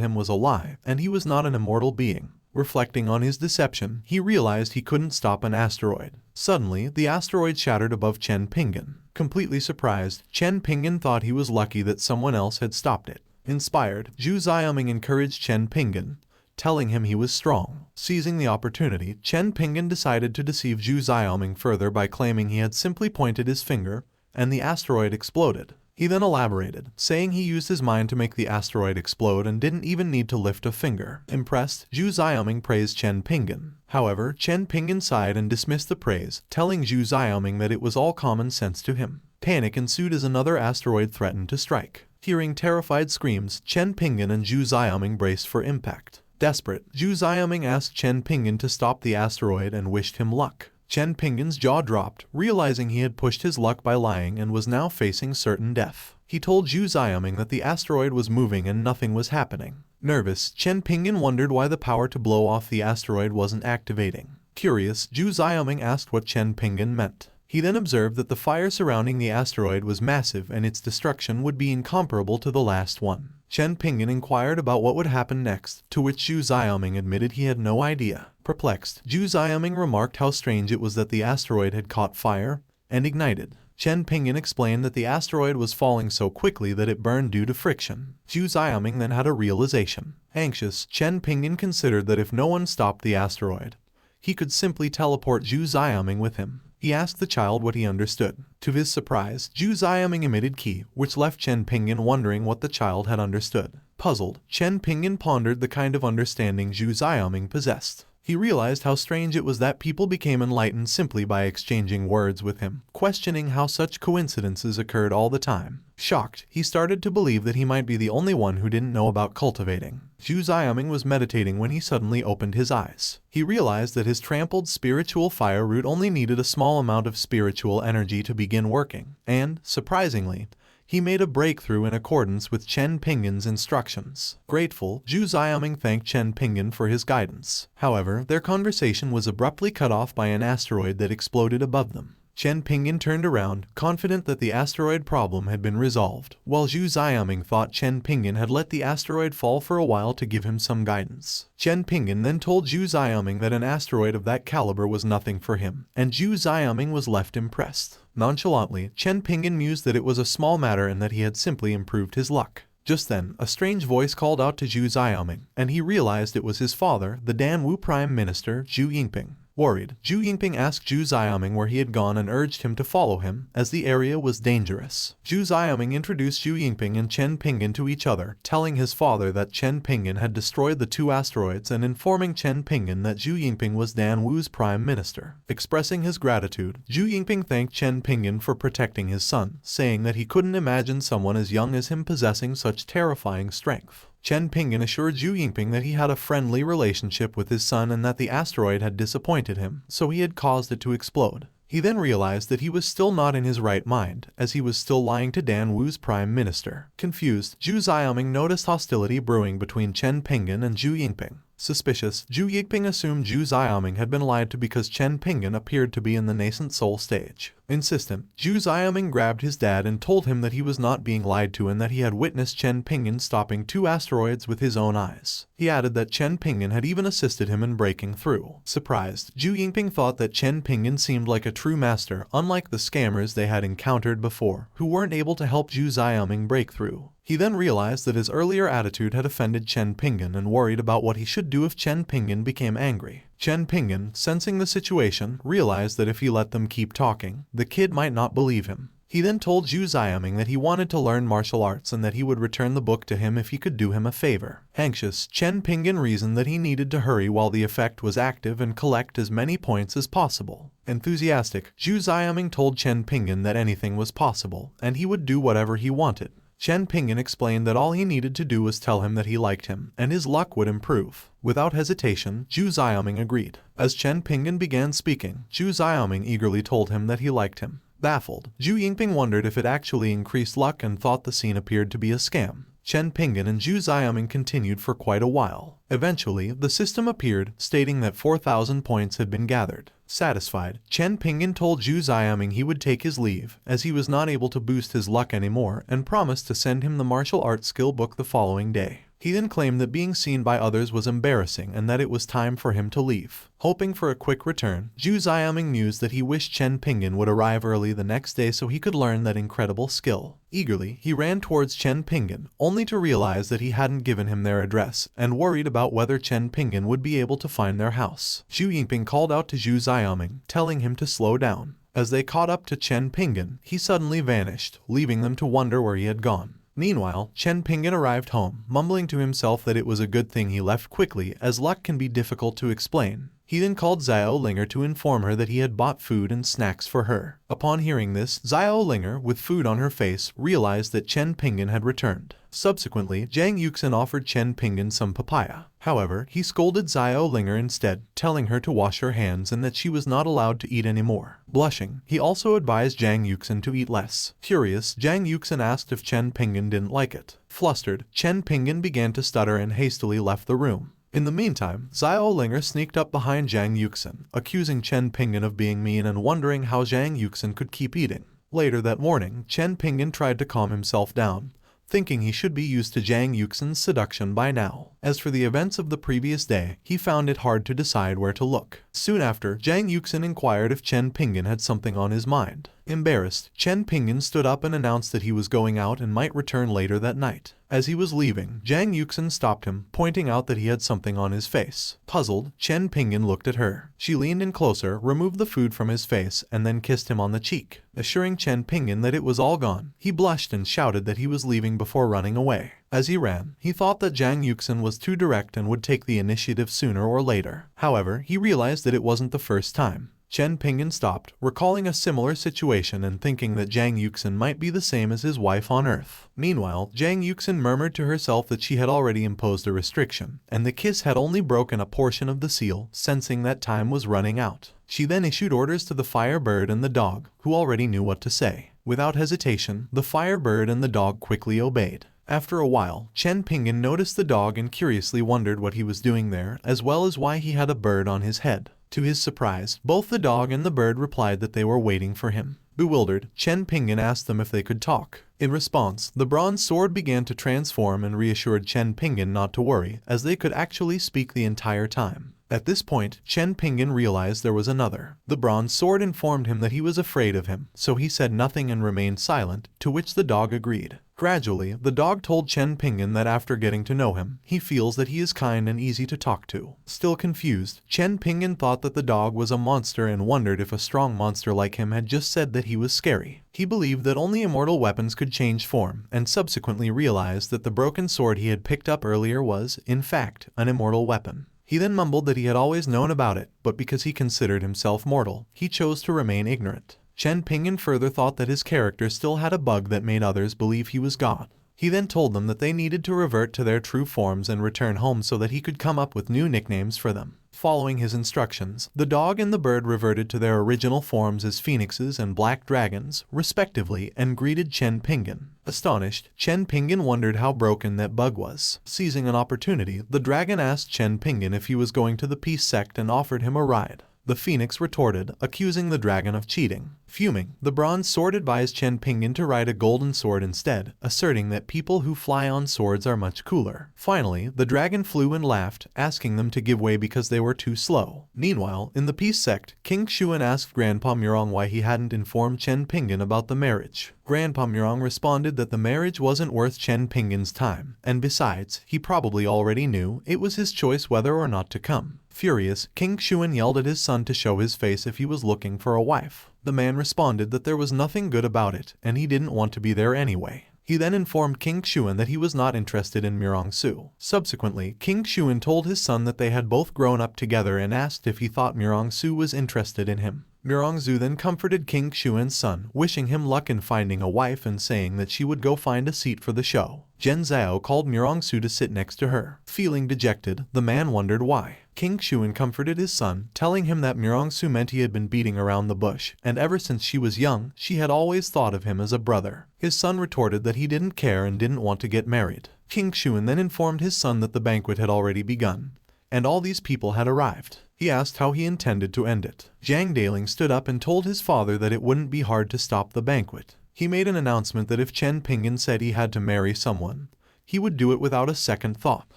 him was a lie, and he was not an immortal being. Reflecting on his deception, he realized he couldn't stop an asteroid. Suddenly, the asteroid shattered above Chen Pingan. Completely surprised, Chen Pingan thought he was lucky that someone else had stopped it. Inspired, Zhu Xiaoming encouraged Chen Pingan, telling him he was strong. Seizing the opportunity, Chen Pingan decided to deceive Zhu Xiaoming further by claiming he had simply pointed his finger, and the asteroid exploded. He then elaborated, saying he used his mind to make the asteroid explode and didn't even need to lift a finger. Impressed, Zhu Xiaoming praised Chen Pingan. However, Chen Pingan sighed and dismissed the praise, telling Zhu Xiaoming that it was all common sense to him. Panic ensued as another asteroid threatened to strike. Hearing terrified screams, Chen Pingan and Zhu Xiaoming braced for impact. Desperate, Zhu Xiaoming asked Chen Pingan to stop the asteroid and wished him luck. Chen Pingan's jaw dropped, realizing he had pushed his luck by lying and was now facing certain death. He told Zhu Xiaoming that the asteroid was moving and nothing was happening. Nervous, Chen Pingan wondered why the power to blow off the asteroid wasn't activating. Curious, Zhu Xiaoming asked what Chen Pingan meant. He then observed that the fire surrounding the asteroid was massive and its destruction would be incomparable to the last one. Chen Pingan inquired about what would happen next, to which Zhu Xiaoming admitted he had no idea. Perplexed, Zhu Xiaoming remarked how strange it was that the asteroid had caught fire and ignited. Chen Pingan explained that the asteroid was falling so quickly that it burned due to friction. Zhu Xiaoming then had a realization. Anxious, Chen Pingan considered that if no one stopped the asteroid, he could simply teleport Zhu Xiaoming with him. He asked the child what he understood. To his surprise, Zhu Xiaoming emitted qi, which left Chen Pingan wondering what the child had understood. Puzzled, Chen Pingan pondered the kind of understanding Zhu Xiaoming possessed. He realized how strange it was that people became enlightened simply by exchanging words with him, questioning how such coincidences occurred all the time. Shocked, he started to believe that he might be the only one who didn't know about cultivating. Zhu Xiaoming was meditating when he suddenly opened his eyes. He realized that his trampled spiritual fire root only needed a small amount of spiritual energy to begin working, and, surprisingly, he made a breakthrough in accordance with Chen Pingan's instructions. Grateful, Zhu Xiaoming thanked Chen Pingan for his guidance. However, their conversation was abruptly cut off by an asteroid that exploded above them. Chen Pingan turned around, confident that the asteroid problem had been resolved, while Zhu Xiaoming thought Chen Pingan had let the asteroid fall for a while to give him some guidance. Chen Pingan then told Zhu Xiaoming that an asteroid of that caliber was nothing for him, and Zhu Xiaoming was left impressed. Nonchalantly, Chen Pingan mused that it was a small matter and that he had simply improved his luck. Just then, a strange voice called out to Zhu Xiaoming, and he realized it was his father, the Danwu Prime Minister, Zhu Yingping. Worried, Zhu Yingping asked Zhu Xiaoming where he had gone and urged him to follow him, as the area was dangerous. Zhu Xiaoming introduced Zhu Yingping and Chen Pingan to each other, telling his father that Chen Pingan had destroyed the two asteroids and informing Chen Pingan that Zhu Yingping was Danwu's prime minister. Expressing his gratitude, Zhu Yingping thanked Chen Pingan for protecting his son, saying that he couldn't imagine someone as young as him possessing such terrifying strength. Chen Pingan assured Zhu Yingping that he had a friendly relationship with his son and that the asteroid had disappointed him, so he had caused it to explode. He then realized that he was still not in his right mind, as he was still lying to Danwu's prime minister. Confused, Zhu Xiaoming noticed hostility brewing between Chen Pingan and Zhu Yingping. Suspicious, Zhu Yingping assumed Zhu Xiaoming had been lied to because Chen Pingan appeared to be in the nascent soul stage. Insistent, Zhu Xiaoming grabbed his dad and told him that he was not being lied to and that he had witnessed Chen Pingan stopping two asteroids with his own eyes. He added that Chen Pingan had even assisted him in breaking through. Surprised, Zhu Yingping thought that Chen Pingan seemed like a true master, unlike the scammers they had encountered before, who weren't able to help Zhu Xiaoming break through. He then realized that his earlier attitude had offended Chen Pingan and worried about what he should do if Chen Pingan became angry. Chen Pingan, sensing the situation, realized that if he let them keep talking, the kid might not believe him. He then told Zhu Xiaoming that he wanted to learn martial arts and that he would return the book to him if he could do him a favor. Anxious, Chen Pingan reasoned that he needed to hurry while the effect was active and collect as many points as possible. Enthusiastic, Zhu Xiaoming told Chen Pingan that anything was possible, and he would do whatever he wanted. Chen Pingan explained that all he needed to do was tell him that he liked him, and his luck would improve. Without hesitation, Zhu Xiaoming agreed. As Chen Pingan began speaking, Zhu Xiaoming eagerly told him that he liked him. Baffled, Zhu Yingping wondered if it actually increased luck and thought the scene appeared to be a scam. Chen Pingan and Zhu Xiaoming continued for quite a while. Eventually, the system appeared, stating that 4,000 points had been gathered. Satisfied, Chen Pingan told Zhu Xiaoming he would take his leave, as he was not able to boost his luck anymore, and promised to send him the martial arts skill book the following day. He then claimed that being seen by others was embarrassing and that it was time for him to leave. Hoping for a quick return, Zhu Xiaoming mused that he wished Chen Pingan would arrive early the next day so he could learn that incredible skill. Eagerly, he ran towards Chen Pingan, only to realize that he hadn't given him their address, and worried about whether Chen Pingan would be able to find their house. Zhu Yingping called out to Zhu Xiaoming, telling him to slow down. As they caught up to Chen Pingan, he suddenly vanished, leaving them to wonder where he had gone. Meanwhile, Chen Pingan arrived home, mumbling to himself that it was a good thing he left quickly, as luck can be difficult to explain. He then called Xiao Linger to inform her that he had bought food and snacks for her. Upon hearing this, Xiao Linger, with food on her face, realized that Chen Pingan had returned. Subsequently, Zhang Yuxin offered Chen Pingan some papaya. However, he scolded Xiao Linger instead, telling her to wash her hands and that she was not allowed to eat anymore. Blushing, he also advised Zhang Yuxin to eat less. Furious, Zhang Yuxin asked if Chen Pingan didn't like it. Flustered, Chen Pingan began to stutter and hastily left the room. In the meantime, Xiao Linger sneaked up behind Zhang Yuxin, accusing Chen Pingan of being mean and wondering how Zhang Yuxin could keep eating. Later that morning, Chen Pingan tried to calm himself down, thinking he should be used to Zhang Yuxin's seduction by now. As for the events of the previous day, he found it hard to decide where to look. Soon after, Zhang Yuxin inquired if Chen Pingan had something on his mind. Embarrassed, Chen Pingan stood up and announced that he was going out and might return later that night. As he was leaving, Zhang Yuxin stopped him, pointing out that he had something on his face. Puzzled, Chen Pingan looked at her. She leaned in closer, removed the food from his face, and then kissed him on the cheek, assuring Chen Pingan that it was all gone. He blushed and shouted that he was leaving before running away. As he ran, he thought that Zhang Yuxin was too direct and would take the initiative sooner or later. However, he realized that it wasn't the first time. Chen Pingan stopped, recalling a similar situation and thinking that Zhang Yuxin might be the same as his wife on Earth. Meanwhile, Zhang Yuxin murmured to herself that she had already imposed a restriction, and the kiss had only broken a portion of the seal, sensing that time was running out. She then issued orders to the Firebird and the dog, who already knew what to say. Without hesitation, the Firebird and the dog quickly obeyed. After a while, Chen Pingan noticed the dog and curiously wondered what he was doing there, as well as why he had a bird on his head. To his surprise, both the dog and the bird replied that they were waiting for him. Bewildered, Chen Pingan asked them if they could talk. In response, the bronze sword began to transform and reassured Chen Pingan not to worry, as they could actually speak the entire time. At this point, Chen Pingan realized there was another. The bronze sword informed him that he was afraid of him, so he said nothing and remained silent, to which the dog agreed. Gradually, the dog told Chen Pingan that after getting to know him, he feels that he is kind and easy to talk to. Still confused, Chen Pingan thought that the dog was a monster and wondered if a strong monster like him had just said that he was scary. He believed that only immortal weapons could change form, and subsequently realized that the broken sword he had picked up earlier was, in fact, an immortal weapon. He then mumbled that he had always known about it, but because he considered himself mortal, he chose to remain ignorant. Chen Pingan further thought that his character still had a bug that made others believe he was God. He then told them that they needed to revert to their true forms and return home so that he could come up with new nicknames for them. Following his instructions, the dog and the bird reverted to their original forms as phoenixes and black dragons, respectively, and greeted Chen Pingan. Astonished, Chen Pingan wondered how broken that bug was. Seizing an opportunity, the dragon asked Chen Pingan if he was going to the peace sect and offered him a ride. The phoenix retorted, accusing the dragon of cheating. Fuming, the bronze sword advised Chen Pingan to ride a golden sword instead, asserting that people who fly on swords are much cooler. Finally, the dragon flew and laughed, asking them to give way because they were too slow. Meanwhile, in the peace sect, King Xuan asked Grandpa Murong why he hadn't informed Chen Pingan about the marriage. Grandpa Murong responded that the marriage wasn't worth Chen Pingan's time, and besides, he probably already knew it was his choice whether or not to come. Furious, King Xuan yelled at his son to show his face if he was looking for a wife. The man responded that there was nothing good about it, and he didn't want to be there anyway. He then informed King Xuan that he was not interested in Murong Su. Subsequently, King Xuan told his son that they had both grown up together and asked if he thought Murong Su was interested in him. Murong Su then comforted King Xuan's son, wishing him luck in finding a wife and saying that she would go find a seat for the show. Zhen Zhao called Murong Su to sit next to her. Feeling dejected, the man wondered why. King Xuan comforted his son, telling him that Murong Su meant he had been beating around the bush, and ever since she was young, she had always thought of him as a brother. His son retorted that he didn't care and didn't want to get married. King Xuan then informed his son that the banquet had already begun, and all these people had arrived. He asked how he intended to end it. Zhang Daling stood up and told his father that it wouldn't be hard to stop the banquet. He made an announcement that if Chen Pingan said he had to marry someone, he would do it without a second thought.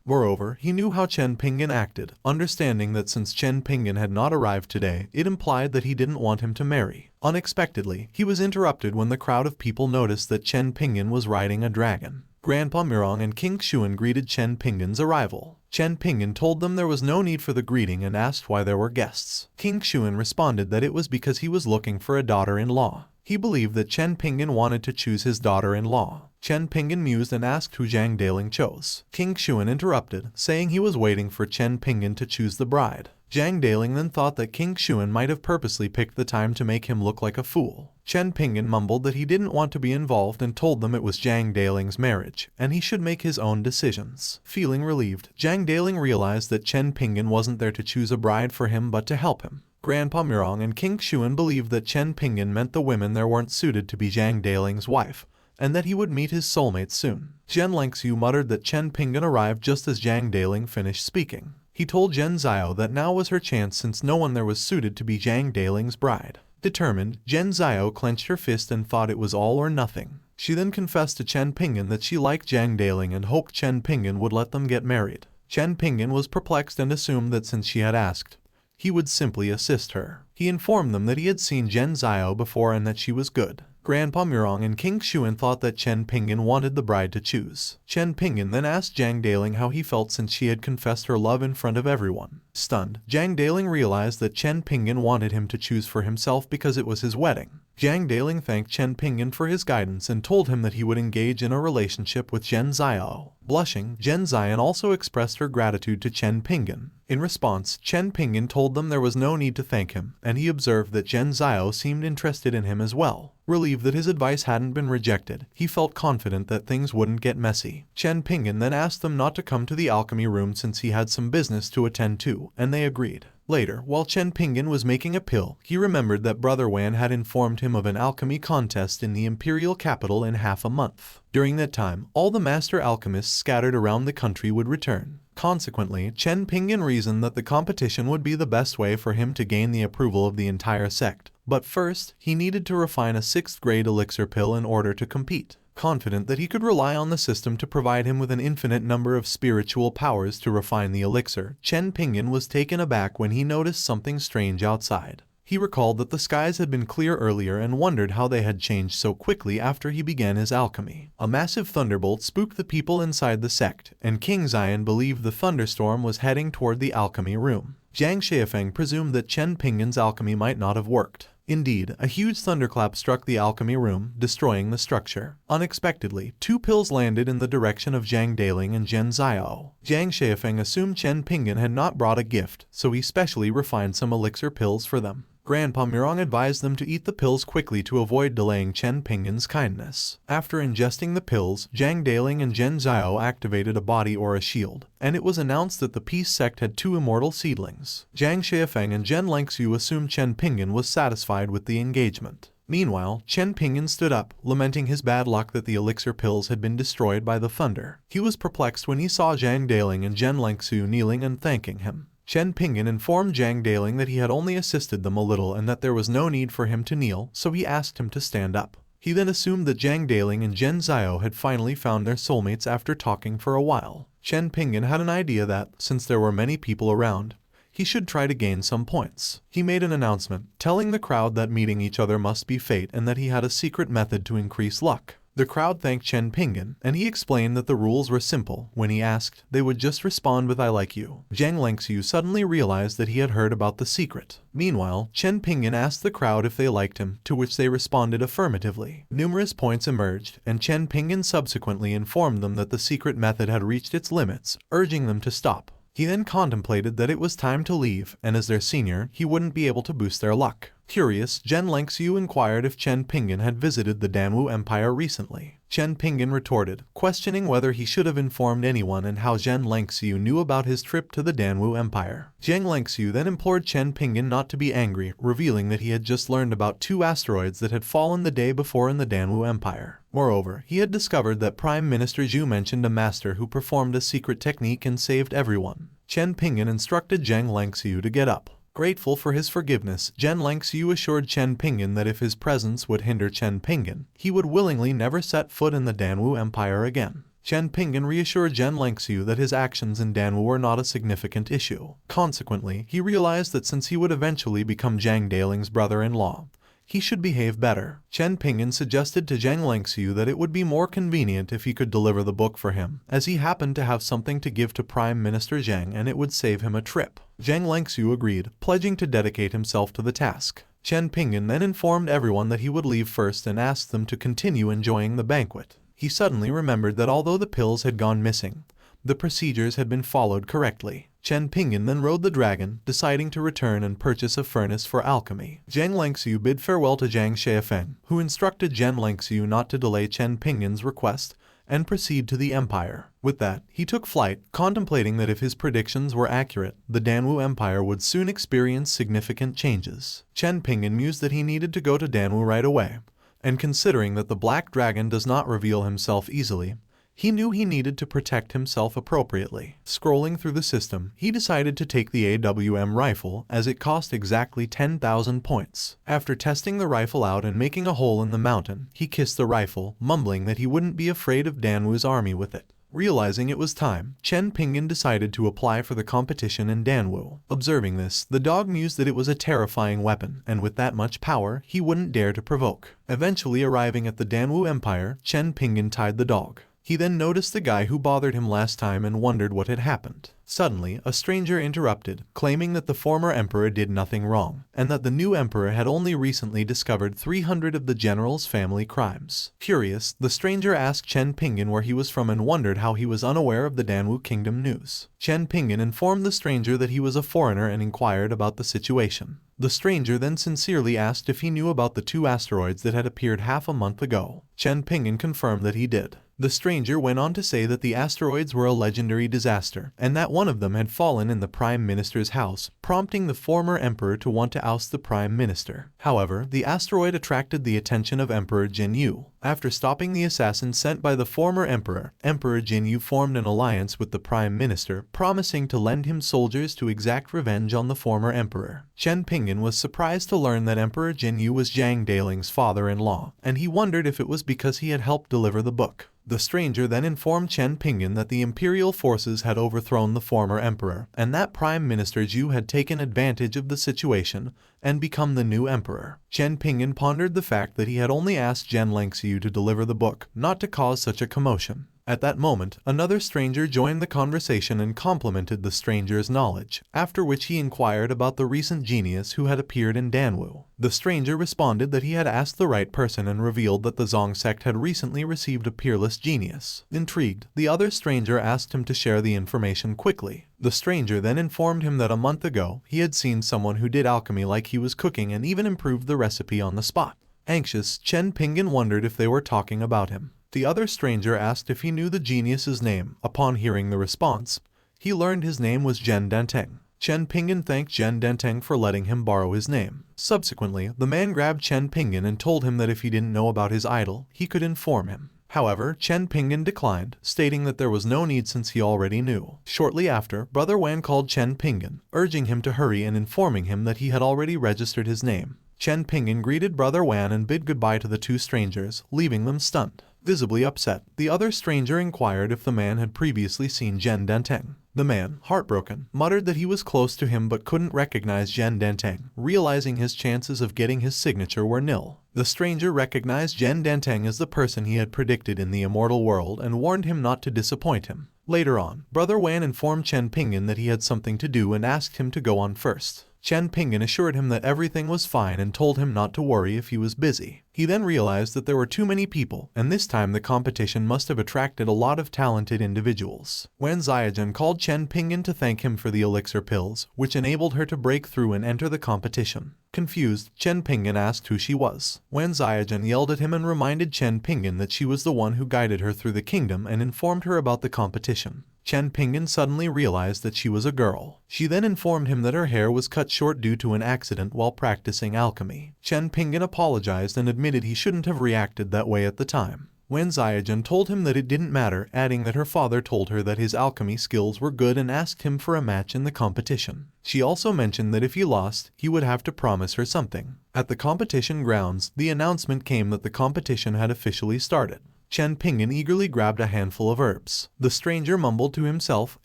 Moreover, he knew how Chen Pingan acted, understanding that since Chen Pingan had not arrived today, it implied that he didn't want him to marry. Unexpectedly, he was interrupted when the crowd of people noticed that Chen Pingan was riding a dragon. Grandpa Murong and King Xuan greeted Chen Pingan's arrival. Chen Pingan told them there was no need for the greeting and asked why there were guests. King Xuan responded that it was because he was looking for a daughter-in-law. He believed that Chen Pingan wanted to choose his daughter-in-law. Chen Pingan mused and asked who Zhang Daling chose. King Xuan interrupted, saying he was waiting for Chen Pingan to choose the bride. Zhang Daling then thought that King Xuan might have purposely picked the time to make him look like a fool. Chen Pingan mumbled that he didn't want to be involved and told them it was Zhang Daling's marriage, and he should make his own decisions. Feeling relieved, Zhang Daling realized that Chen Pingan wasn't there to choose a bride for him but to help him. Grandpa Mirong and King Xuan believed that Chen Pingan meant the women there weren't suited to be Zhang Daling's wife, and that he would meet his soulmate soon. Zhen Lengxiu muttered that Chen Pingan arrived just as Zhang Daling finished speaking. He told Zhen Xiao that now was her chance since no one there was suited to be Zhang Daling's bride. Determined, Zhen Xiao clenched her fist and thought it was all or nothing. She then confessed to Chen Pingan that she liked Zhang Daling and hoped Chen Pingan would let them get married. Chen Pingan was perplexed and assumed that since she had asked, he would simply assist her. He informed them that he had seen Zhen Xiao before and that she was good. Grandpa Mirong and King Xuan thought that Chen Pingan wanted the bride to choose. Chen Pingan then asked Zhang Daling how he felt since she had confessed her love in front of everyone. Stunned, Zhang Daling realized that Chen Pingan wanted him to choose for himself because it was his wedding. Zhang Daling thanked Chen Pingan for his guidance and told him that he would engage in a relationship with Zhen Xiao. Blushing, Zhen Xian also expressed her gratitude to Chen Pingan. In response, Chen Pingan told them there was no need to thank him, and he observed that Zhen Xiao seemed interested in him as well. Relieved that his advice hadn't been rejected, he felt confident that things wouldn't get messy. Chen Pingan then asked them not to come to the alchemy room since he had some business to attend to, and they agreed. Later, while Chen Pingan was making a pill, he remembered that Brother Wan had informed him of an alchemy contest in the imperial capital in half a month. During that time, all the master alchemists scattered around the country would return. Consequently, Chen Pingan reasoned that the competition would be the best way for him to gain the approval of the entire sect. But first, he needed to refine a 6th grade elixir pill in order to compete. Confident that he could rely on the system to provide him with an infinite number of spiritual powers to refine the elixir, Chen Pingan was taken aback when he noticed something strange outside. He recalled that the skies had been clear earlier and wondered how they had changed so quickly after he began his alchemy. A massive thunderbolt spooked the people inside the sect, and King Xian believed the thunderstorm was heading toward the alchemy room. Jiang Shiafeng presumed that Chen Pingan's alchemy might not have worked. Indeed, a huge thunderclap struck the alchemy room, destroying the structure. Unexpectedly, 2 pills landed in the direction of Zhang Daling and Zhen Xiao. Jiang Shiafeng assumed Chen Pingan had not brought a gift, so he specially refined some elixir pills for them. Grandpa Mirong advised them to eat the pills quickly to avoid delaying Chen Pingan's kindness. After ingesting the pills, Zhang Daling and Zhen Xiao activated a body or a shield, and it was announced that the Peace Sect had 2 immortal seedlings. Jiang Shiafeng and Zhen Lengxiu assumed Chen Pingan was satisfied with the engagement. Meanwhile, Chen Pingan stood up, lamenting his bad luck that the elixir pills had been destroyed by the thunder. He was perplexed when he saw Zhang Daling and Zhen Lengxiu kneeling and thanking him. Chen Pingan informed Zhang Daling that he had only assisted them a little and that there was no need for him to kneel, so he asked him to stand up. He then assumed that Zhang Daling and Zhen Xiao had finally found their soulmates after talking for a while. Chen Pingan had an idea that, since there were many people around, he should try to gain some points. He made an announcement, telling the crowd that meeting each other must be fate and that he had a secret method to increase luck. The crowd thanked Chen Pingan, and he explained that the rules were simple. When he asked, they would just respond with "I like you." Zhang Lengxiu suddenly realized that he had heard about the secret. Meanwhile, Chen Pingan asked the crowd if they liked him, to which they responded affirmatively. Numerous points emerged, and Chen Pingan subsequently informed them that the secret method had reached its limits, urging them to stop. He then contemplated that it was time to leave, and as their senior, he wouldn't be able to boost their luck. Curious, Zhen Lengxiu inquired if Chen Pingan had visited the Danwu Empire recently. Chen Pingan retorted, questioning whether he should have informed anyone and how Zhen Lengxiu knew about his trip to the Danwu Empire. Zhang Lengxiu then implored Chen Pingan not to be angry, revealing that he had just learned about 2 asteroids that had fallen the day before in the Danwu Empire. Moreover, he had discovered that Prime Minister Zhu mentioned a master who performed a secret technique and saved everyone. Chen Pingan instructed Zhang Lengxiu to get up. Grateful for his forgiveness, Zhen Lengxiu assured Chen Pingan that if his presence would hinder Chen Pingan, he would willingly never set foot in the Danwu Empire again. Chen Pingan reassured Zhen Lengxiu that his actions in Danwu were not a significant issue. Consequently, he realized that since he would eventually become Zhang Daling's brother-in-law, he should behave better. Chen Pingan suggested to Zhang Lengxiu that it would be more convenient if he could deliver the book for him, as he happened to have something to give to Prime Minister Zhang and it would save him a trip. Zhang Lengxiu agreed, pledging to dedicate himself to the task. Chen Pingan then informed everyone that he would leave first and asked them to continue enjoying the banquet. He suddenly remembered that although the pills had gone missing, the procedures had been followed correctly. Chen Pingan then rode the dragon, deciding to return and purchase a furnace for alchemy. Zhang Lengxiu bid farewell to Zhang Xiafeng, who instructed Zhang Lengxiu not to delay Chen Pingan's request and proceed to the empire. With that, he took flight, contemplating that if his predictions were accurate, the Danwu Empire would soon experience significant changes. Chen Pingan mused that he needed to go to Danwu right away, and considering that the Black Dragon does not reveal himself easily, he knew he needed to protect himself appropriately. Scrolling through the system, he decided to take the AWM rifle as it cost exactly 10,000 points. After testing the rifle out and making a hole in the mountain, he kissed the rifle, mumbling that he wouldn't be afraid of Danwu's army with it. Realizing it was time, Chen Pingan decided to apply for the competition in Danwu. Observing this, the dog mused that it was a terrifying weapon, and with that much power, he wouldn't dare to provoke. Eventually arriving at the Danwu Empire, Chen Pingan tied the dog. He then noticed the guy who bothered him last time and wondered what had happened. Suddenly, a stranger interrupted, claiming that the former emperor did nothing wrong, and that the new emperor had only recently discovered 300 of the general's family crimes. Curious, the stranger asked Chen Pingan where he was from and wondered how he was unaware of the Danwu kingdom news. Chen Pingan informed the stranger that he was a foreigner and inquired about the situation. The stranger then sincerely asked if he knew about the 2 asteroids that had appeared half a month ago. Chen Pingan confirmed that he did. The stranger went on to say that the asteroids were a legendary disaster, and that one of them had fallen in the Prime Minister's house, prompting the former emperor to want to oust the Prime Minister. However, the asteroid attracted the attention of Emperor Jin Yu. After stopping the assassin sent by the former emperor, Emperor Jin Yu formed an alliance with the Prime Minister, promising to lend him soldiers to exact revenge on the former emperor. Chen Pingan was surprised to learn that Emperor Jin Yu was Zhang Daling's father-in-law, and he wondered if it was because he had helped deliver the book. The stranger then informed Chen Pingan that the imperial forces had overthrown the former emperor, and that Prime Minister Zhu had taken advantage of the situation and become the new emperor. Chen Pingan pondered the fact that he had only asked Zhang Lengxiu to deliver the book, not to cause such a commotion. At that moment, another stranger joined the conversation and complimented the stranger's knowledge, after which he inquired about the recent genius who had appeared in Danwu. The stranger responded that he had asked the right person and revealed that the Zong sect had recently received a peerless genius. Intrigued, the other stranger asked him to share the information quickly. The stranger then informed him that a month ago, he had seen someone who did alchemy like he was cooking and even improved the recipe on the spot. Anxious, Chen Pingan wondered if they were talking about him. The other stranger asked if he knew the genius's name. Upon hearing the response, he learned his name was Zhen Danteng. Chen Pingan thanked Zhen Danteng for letting him borrow his name. Subsequently, the man grabbed Chen Pingan and told him that if he didn't know about his idol, he could inform him. However, Chen Pingan declined, stating that there was no need since he already knew. Shortly after, Brother Wan called Chen Pingan, urging him to hurry and informing him that he had already registered his name. Chen Pingan greeted Brother Wan and bid goodbye to the 2 strangers, leaving them stunned. Visibly upset, the other stranger inquired if the man had previously seen Zhen Danteng. The man, heartbroken, muttered that he was close to him but couldn't recognize Zhen Danteng, realizing his chances of getting his signature were nil. The stranger recognized Zhen Danteng as the person he had predicted in the immortal world and warned him not to disappoint him. Later on, Brother Wan informed Chen Pingan that he had something to do and asked him to go on first. Chen Pingan assured him that everything was fine and told him not to worry if he was busy. He then realized that there were too many people, and this time the competition must have attracted a lot of talented individuals. Wan Xiaojun called Chen Pingan to thank him for the elixir pills, which enabled her to break through and enter the competition. Confused, Chen Pingan asked who she was. Wan Xiaojun yelled at him and reminded Chen Pingan that she was the one who guided her through the kingdom and informed her about the competition. Chen Pingan suddenly realized that she was a girl. She then informed him that her hair was cut short due to an accident while practicing alchemy. Chen Pingan apologized and admitted he shouldn't have reacted that way at the time. Wan Xiaojun told him that it didn't matter, adding that her father told her that his alchemy skills were good and asked him for a match in the competition. She also mentioned that if he lost, he would have to promise her something. At the competition grounds, the announcement came that the competition had officially started. Chen Pingan eagerly grabbed a handful of herbs. The stranger mumbled to himself,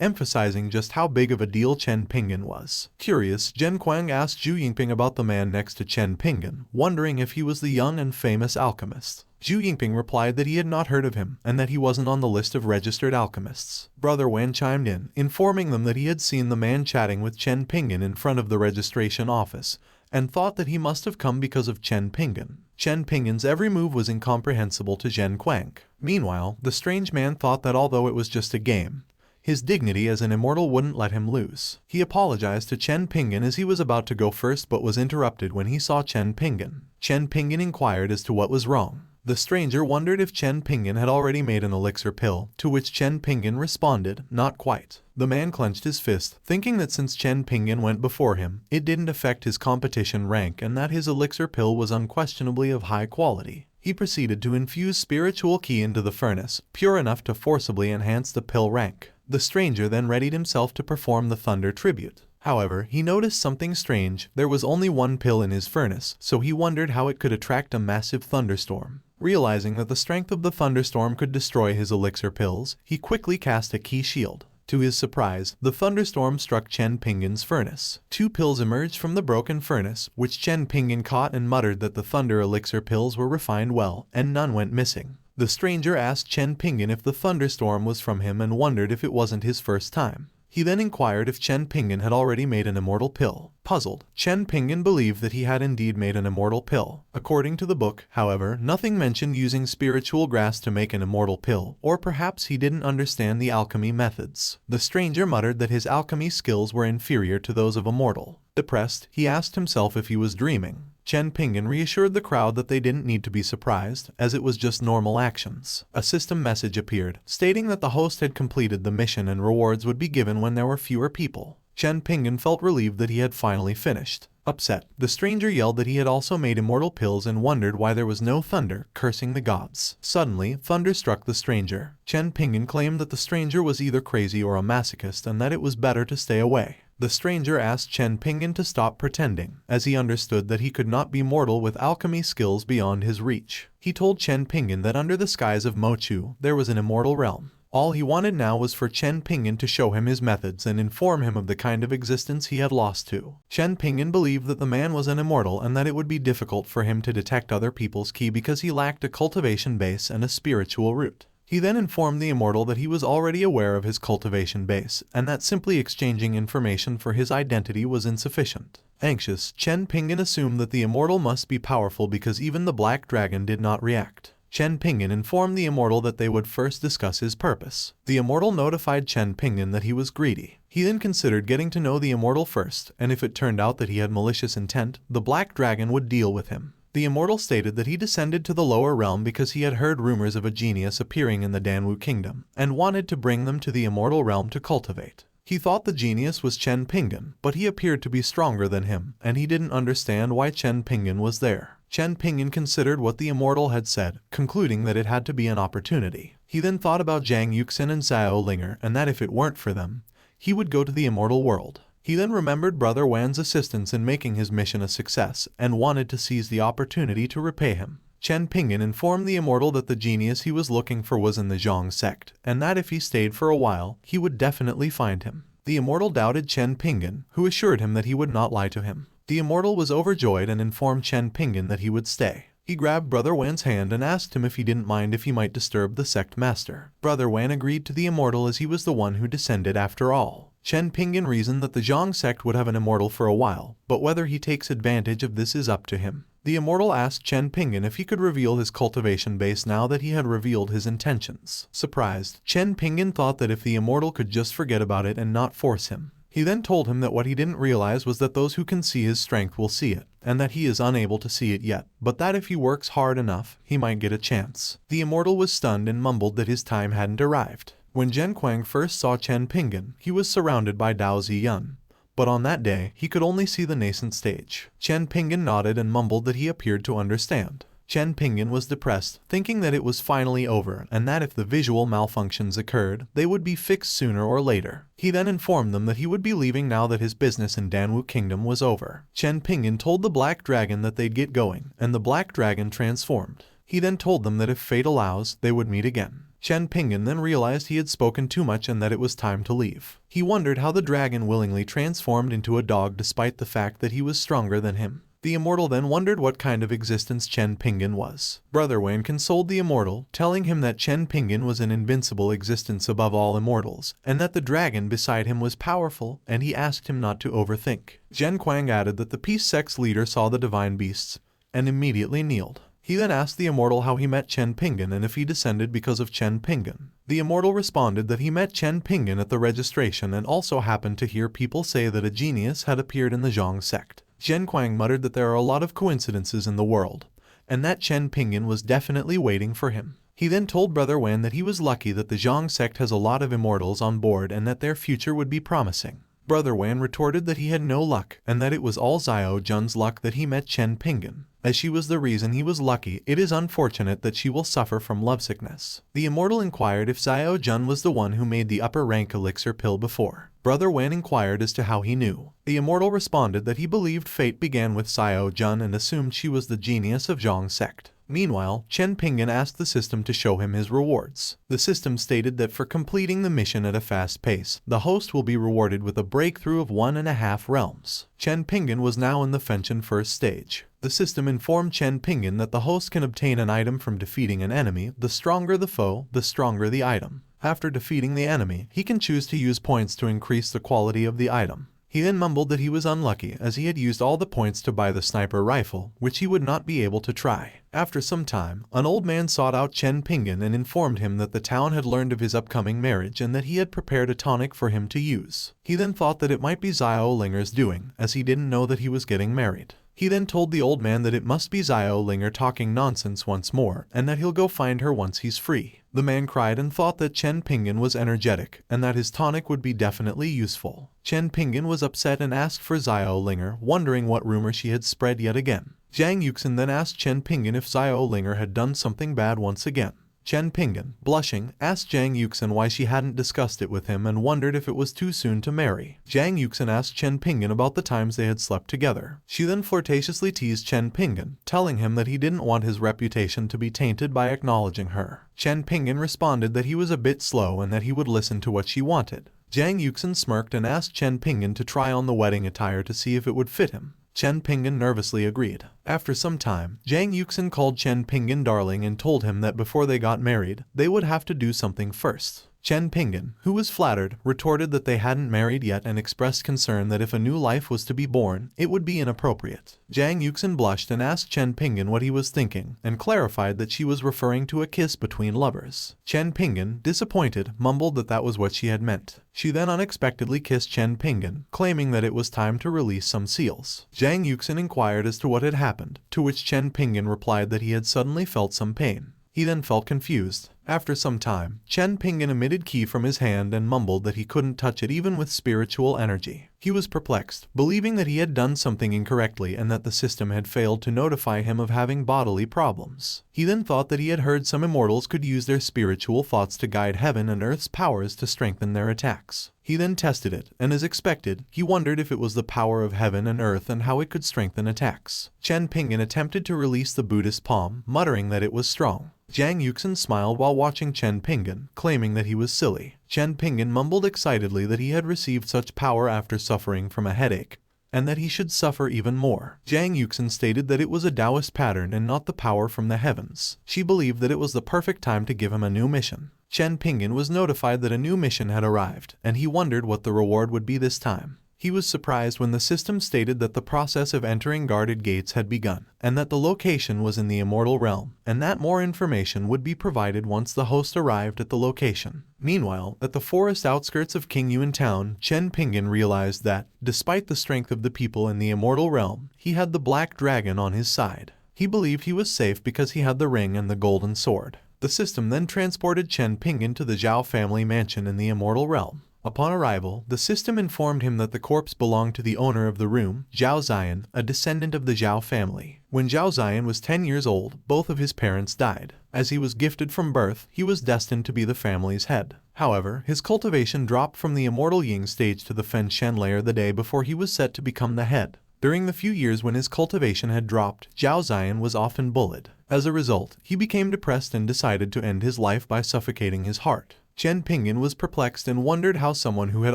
emphasizing just how big of a deal Chen Pingan was. Curious, Zhen Kuang asked Zhu Yingping about the man next to Chen Pingan, wondering if he was the young and famous alchemist. Zhu Yingping replied that he had not heard of him, and that he wasn't on the list of registered alchemists. Brother Wan chimed in, informing them that he had seen the man chatting with Chen Pingan in front of the registration office, and thought that he must have come because of Chen Pingan. Chen Pingan's every move was incomprehensible to Zhen Quang. Meanwhile, the strange man thought that although it was just a game, his dignity as an immortal wouldn't let him lose. He apologized to Chen Pingan as he was about to go first but was interrupted when he saw Chen Pingan. Chen Pingan inquired as to what was wrong. The stranger wondered if Chen Pingan had already made an elixir pill, to which Chen Pingan responded, "Not quite." The man clenched his fist, thinking that since Chen Pingan went before him, it didn't affect his competition rank and that his elixir pill was unquestionably of high quality. He proceeded to infuse spiritual ki into the furnace, pure enough to forcibly enhance the pill rank. The stranger then readied himself to perform the thunder tribute. However, he noticed something strange. There was only one pill in his furnace, so he wondered how it could attract a massive thunderstorm. Realizing that the strength of the thunderstorm could destroy his elixir pills, he quickly cast a ki shield. To his surprise, the thunderstorm struck Chen Pingan's furnace. 2 pills emerged from the broken furnace, which Chen Pingan caught and muttered that the thunder elixir pills were refined well, and none went missing. The stranger asked Chen Pingan if the thunderstorm was from him and wondered if it wasn't his first time. He then inquired if Chen Pingan had already made an immortal pill. Puzzled, Chen Pingan believed that he had indeed made an immortal pill. According to the book, however, nothing mentioned using spiritual grass to make an immortal pill, or perhaps he didn't understand the alchemy methods. The stranger muttered that his alchemy skills were inferior to those of a mortal. Depressed, he asked himself if he was dreaming. Chen Pingan reassured the crowd that they didn't need to be surprised, as it was just normal actions. A system message appeared, stating that the host had completed the mission and rewards would be given when there were fewer people. Chen Pingan felt relieved that he had finally finished. Upset, the stranger yelled that he had also made immortal pills and wondered why there was no thunder, cursing the gods. Suddenly, thunder struck the stranger. Chen Pingan claimed that the stranger was either crazy or a masochist and that it was better to stay away. The stranger asked Chen Pingan to stop pretending, as he understood that he could not be mortal with alchemy skills beyond his reach. He told Chen Pingan that under the skies of Mochu, there was an immortal realm. All he wanted now was for Chen Pingan to show him his methods and inform him of the kind of existence he had lost to. Chen Pingan believed that the man was an immortal and that it would be difficult for him to detect other people's ki because he lacked a cultivation base and a spiritual root. He then informed the immortal that he was already aware of his cultivation base, and that simply exchanging information for his identity was insufficient. Anxious, Chen Pingan assumed that the immortal must be powerful because even the black dragon did not react. Chen Pingan informed the immortal that they would first discuss his purpose. The immortal notified Chen Pingan that he was greedy. He then considered getting to know the immortal first, and if it turned out that he had malicious intent, the black dragon would deal with him. The immortal stated that he descended to the lower realm because he had heard rumors of a genius appearing in the Danwu kingdom, and wanted to bring them to the immortal realm to cultivate. He thought the genius was Chen Pingan, but he appeared to be stronger than him, and he didn't understand why Chen Pingan was there. Chen Pingan considered what the immortal had said, concluding that it had to be an opportunity. He then thought about Zhang Yuxin and Xiao Linger, and that if it weren't for them, he would go to the immortal world. He then remembered Brother Wan's assistance in making his mission a success, and wanted to seize the opportunity to repay him. Chen Pingan informed the immortal that the genius he was looking for was in the Zhang sect, and that if he stayed for a while, he would definitely find him. The immortal doubted Chen Pingan, who assured him that he would not lie to him. The immortal was overjoyed and informed Chen Pingan that he would stay. He grabbed Brother Wan's hand and asked him if he didn't mind if he might disturb the sect master. Brother Wan agreed to the immortal as he was the one who descended after all. Chen Pingan reasoned that the Zhang sect would have an immortal for a while, but whether he takes advantage of this is up to him. The immortal asked Chen Pingan if he could reveal his cultivation base now that he had revealed his intentions. Surprised, Chen Pingan thought that if the immortal could just forget about it and not force him. He then told him that what he didn't realize was that those who can see his strength will see it, and that he is unable to see it yet, but that if he works hard enough, he might get a chance. The immortal was stunned and mumbled that his time hadn't arrived. When Zhen Quang first saw Chen Pingan, he was surrounded by Dao Ziyun. But on that day, he could only see the nascent stage. Chen Pingan nodded and mumbled that he appeared to understand. Chen Pingan was depressed, thinking that it was finally over and that if the visual malfunctions occurred, they would be fixed sooner or later. He then informed them that he would be leaving now that his business in Danwu Kingdom was over. Chen Pingan told the Black Dragon that they'd get going, and the Black Dragon transformed. He then told them that if fate allows, they would meet again. Chen Pingan then realized he had spoken too much and that it was time to leave. He wondered how the dragon willingly transformed into a dog despite the fact that he was stronger than him. The immortal then wondered what kind of existence Chen Pingan was. Brother Wan consoled the immortal, telling him that Chen Pingan was an invincible existence above all immortals, and that the dragon beside him was powerful, and he asked him not to overthink. Zhen Kuang added that the peace sect's leader saw the divine beasts, and immediately kneeled. He then asked the immortal how he met Chen Pingan and if he descended because of Chen Pingan. The immortal responded that he met Chen Pingan at the registration and also happened to hear people say that a genius had appeared in the Zhang sect. Zhen Kuang muttered that there are a lot of coincidences in the world, and that Chen Pingan was definitely waiting for him. He then told Brother Wan that he was lucky that the Zhang sect has a lot of immortals on board and that their future would be promising. Brother Wan retorted that he had no luck and that it was all Xiao Jun's luck that he met Chen Pingan. As she was the reason he was lucky, it is unfortunate that she will suffer from lovesickness. The immortal inquired if Xiao Jun was the one who made the upper rank elixir pill before. Brother Wan inquired as to how he knew. The immortal responded that he believed fate began with Xiao Jun and assumed she was the genius of Zhang sect. Meanwhile, Chen Pingan asked the system to show him his rewards. The system stated that for completing the mission at a fast pace, the host will be rewarded with a breakthrough of 1.5 realms. Chen Pingan was now in the Fenchen first stage. The system informed Chen Pingan that the host can obtain an item from defeating an enemy. The stronger the foe, the stronger the item. After defeating the enemy, he can choose to use points to increase the quality of the item. He then mumbled that he was unlucky as he had used all the points to buy the sniper rifle, which he would not be able to try. After some time, an old man sought out Chen Pingan and informed him that the town had learned of his upcoming marriage and that he had prepared a tonic for him to use. He then thought that it might be Xiao Linger's doing, as he didn't know that he was getting married. He then told the old man that it must be Xiao Linger talking nonsense once more, and that he'll go find her once he's free. The man cried and thought that Chen Pingan was energetic, and that his tonic would be definitely useful. Chen Pingan was upset and asked for Xiao Linger, wondering what rumor she had spread yet again. Zhang Yuxin then asked Chen Pingan if Xiao Linger had done something bad once again. Chen Pingan, blushing, asked Zhang Yuxin why she hadn't discussed it with him and wondered if it was too soon to marry. Zhang Yuxin asked Chen Pingan about the times they had slept together. She then flirtatiously teased Chen Pingan, telling him that he didn't want his reputation to be tainted by acknowledging her. Chen Pingan responded that he was a bit slow and that he would listen to what she wanted. Zhang Yuxin smirked and asked Chen Pingan to try on the wedding attire to see if it would fit him. Chen Pingan nervously agreed. After some time, Zhang Yuxin called Chen Pingan darling and told him that before they got married, they would have to do something first. Chen Pingan, who was flattered, retorted that they hadn't married yet and expressed concern that if a new life was to be born, it would be inappropriate. Zhang Yuxin blushed and asked Chen Pingan what he was thinking, and clarified that she was referring to a kiss between lovers. Chen Pingan, disappointed, mumbled that that was what she had meant. She then unexpectedly kissed Chen Pingan, claiming that it was time to release some seals. Zhang Yuxin inquired as to what had happened, to which Chen Pingan replied that he had suddenly felt some pain. He then felt confused. After some time, Chen Pingan emitted ki from his hand and mumbled that he couldn't touch it even with spiritual energy. He was perplexed, believing that he had done something incorrectly and that the system had failed to notify him of having bodily problems. He then thought that he had heard some immortals could use their spiritual thoughts to guide heaven and earth's powers to strengthen their attacks. He then tested it, and as expected, he wondered if it was the power of heaven and earth and how it could strengthen attacks. Chen Pingan attempted to release the Buddhist palm, muttering that it was strong. Zhang Yuxin smiled while watching Chen Pingan, claiming that he was silly. Chen Pingan mumbled excitedly that he had received such power after suffering from a headache, and that he should suffer even more. Zhang Yuxin stated that it was a Taoist pattern and not the power from the heavens. She believed that it was the perfect time to give him a new mission. Chen Pingan was notified that a new mission had arrived, and he wondered what the reward would be this time. He was surprised when the system stated that the process of entering guarded gates had begun, and that the location was in the immortal realm, and that more information would be provided once the host arrived at the location. Meanwhile, at the forest outskirts of King Yuan Town, Chen Pingan realized that, despite the strength of the people in the immortal realm, he had the black dragon on his side. He believed he was safe because he had the ring and the golden sword. The system then transported Chen Pingan to the Zhao family mansion in the immortal realm. Upon arrival, the system informed him that the corpse belonged to the owner of the room, Zhao Ziyan, a descendant of the Zhao family. When Zhao Ziyan was 10 years old, both of his parents died. As he was gifted from birth, he was destined to be the family's head. However, his cultivation dropped from the immortal Ying stage to the Fen Shen layer the day before he was set to become the head. During the few years when his cultivation had dropped, Zhao Ziyan was often bullied. As a result, he became depressed and decided to end his life by suffocating his heart. Chen Pingan was perplexed and wondered how someone who had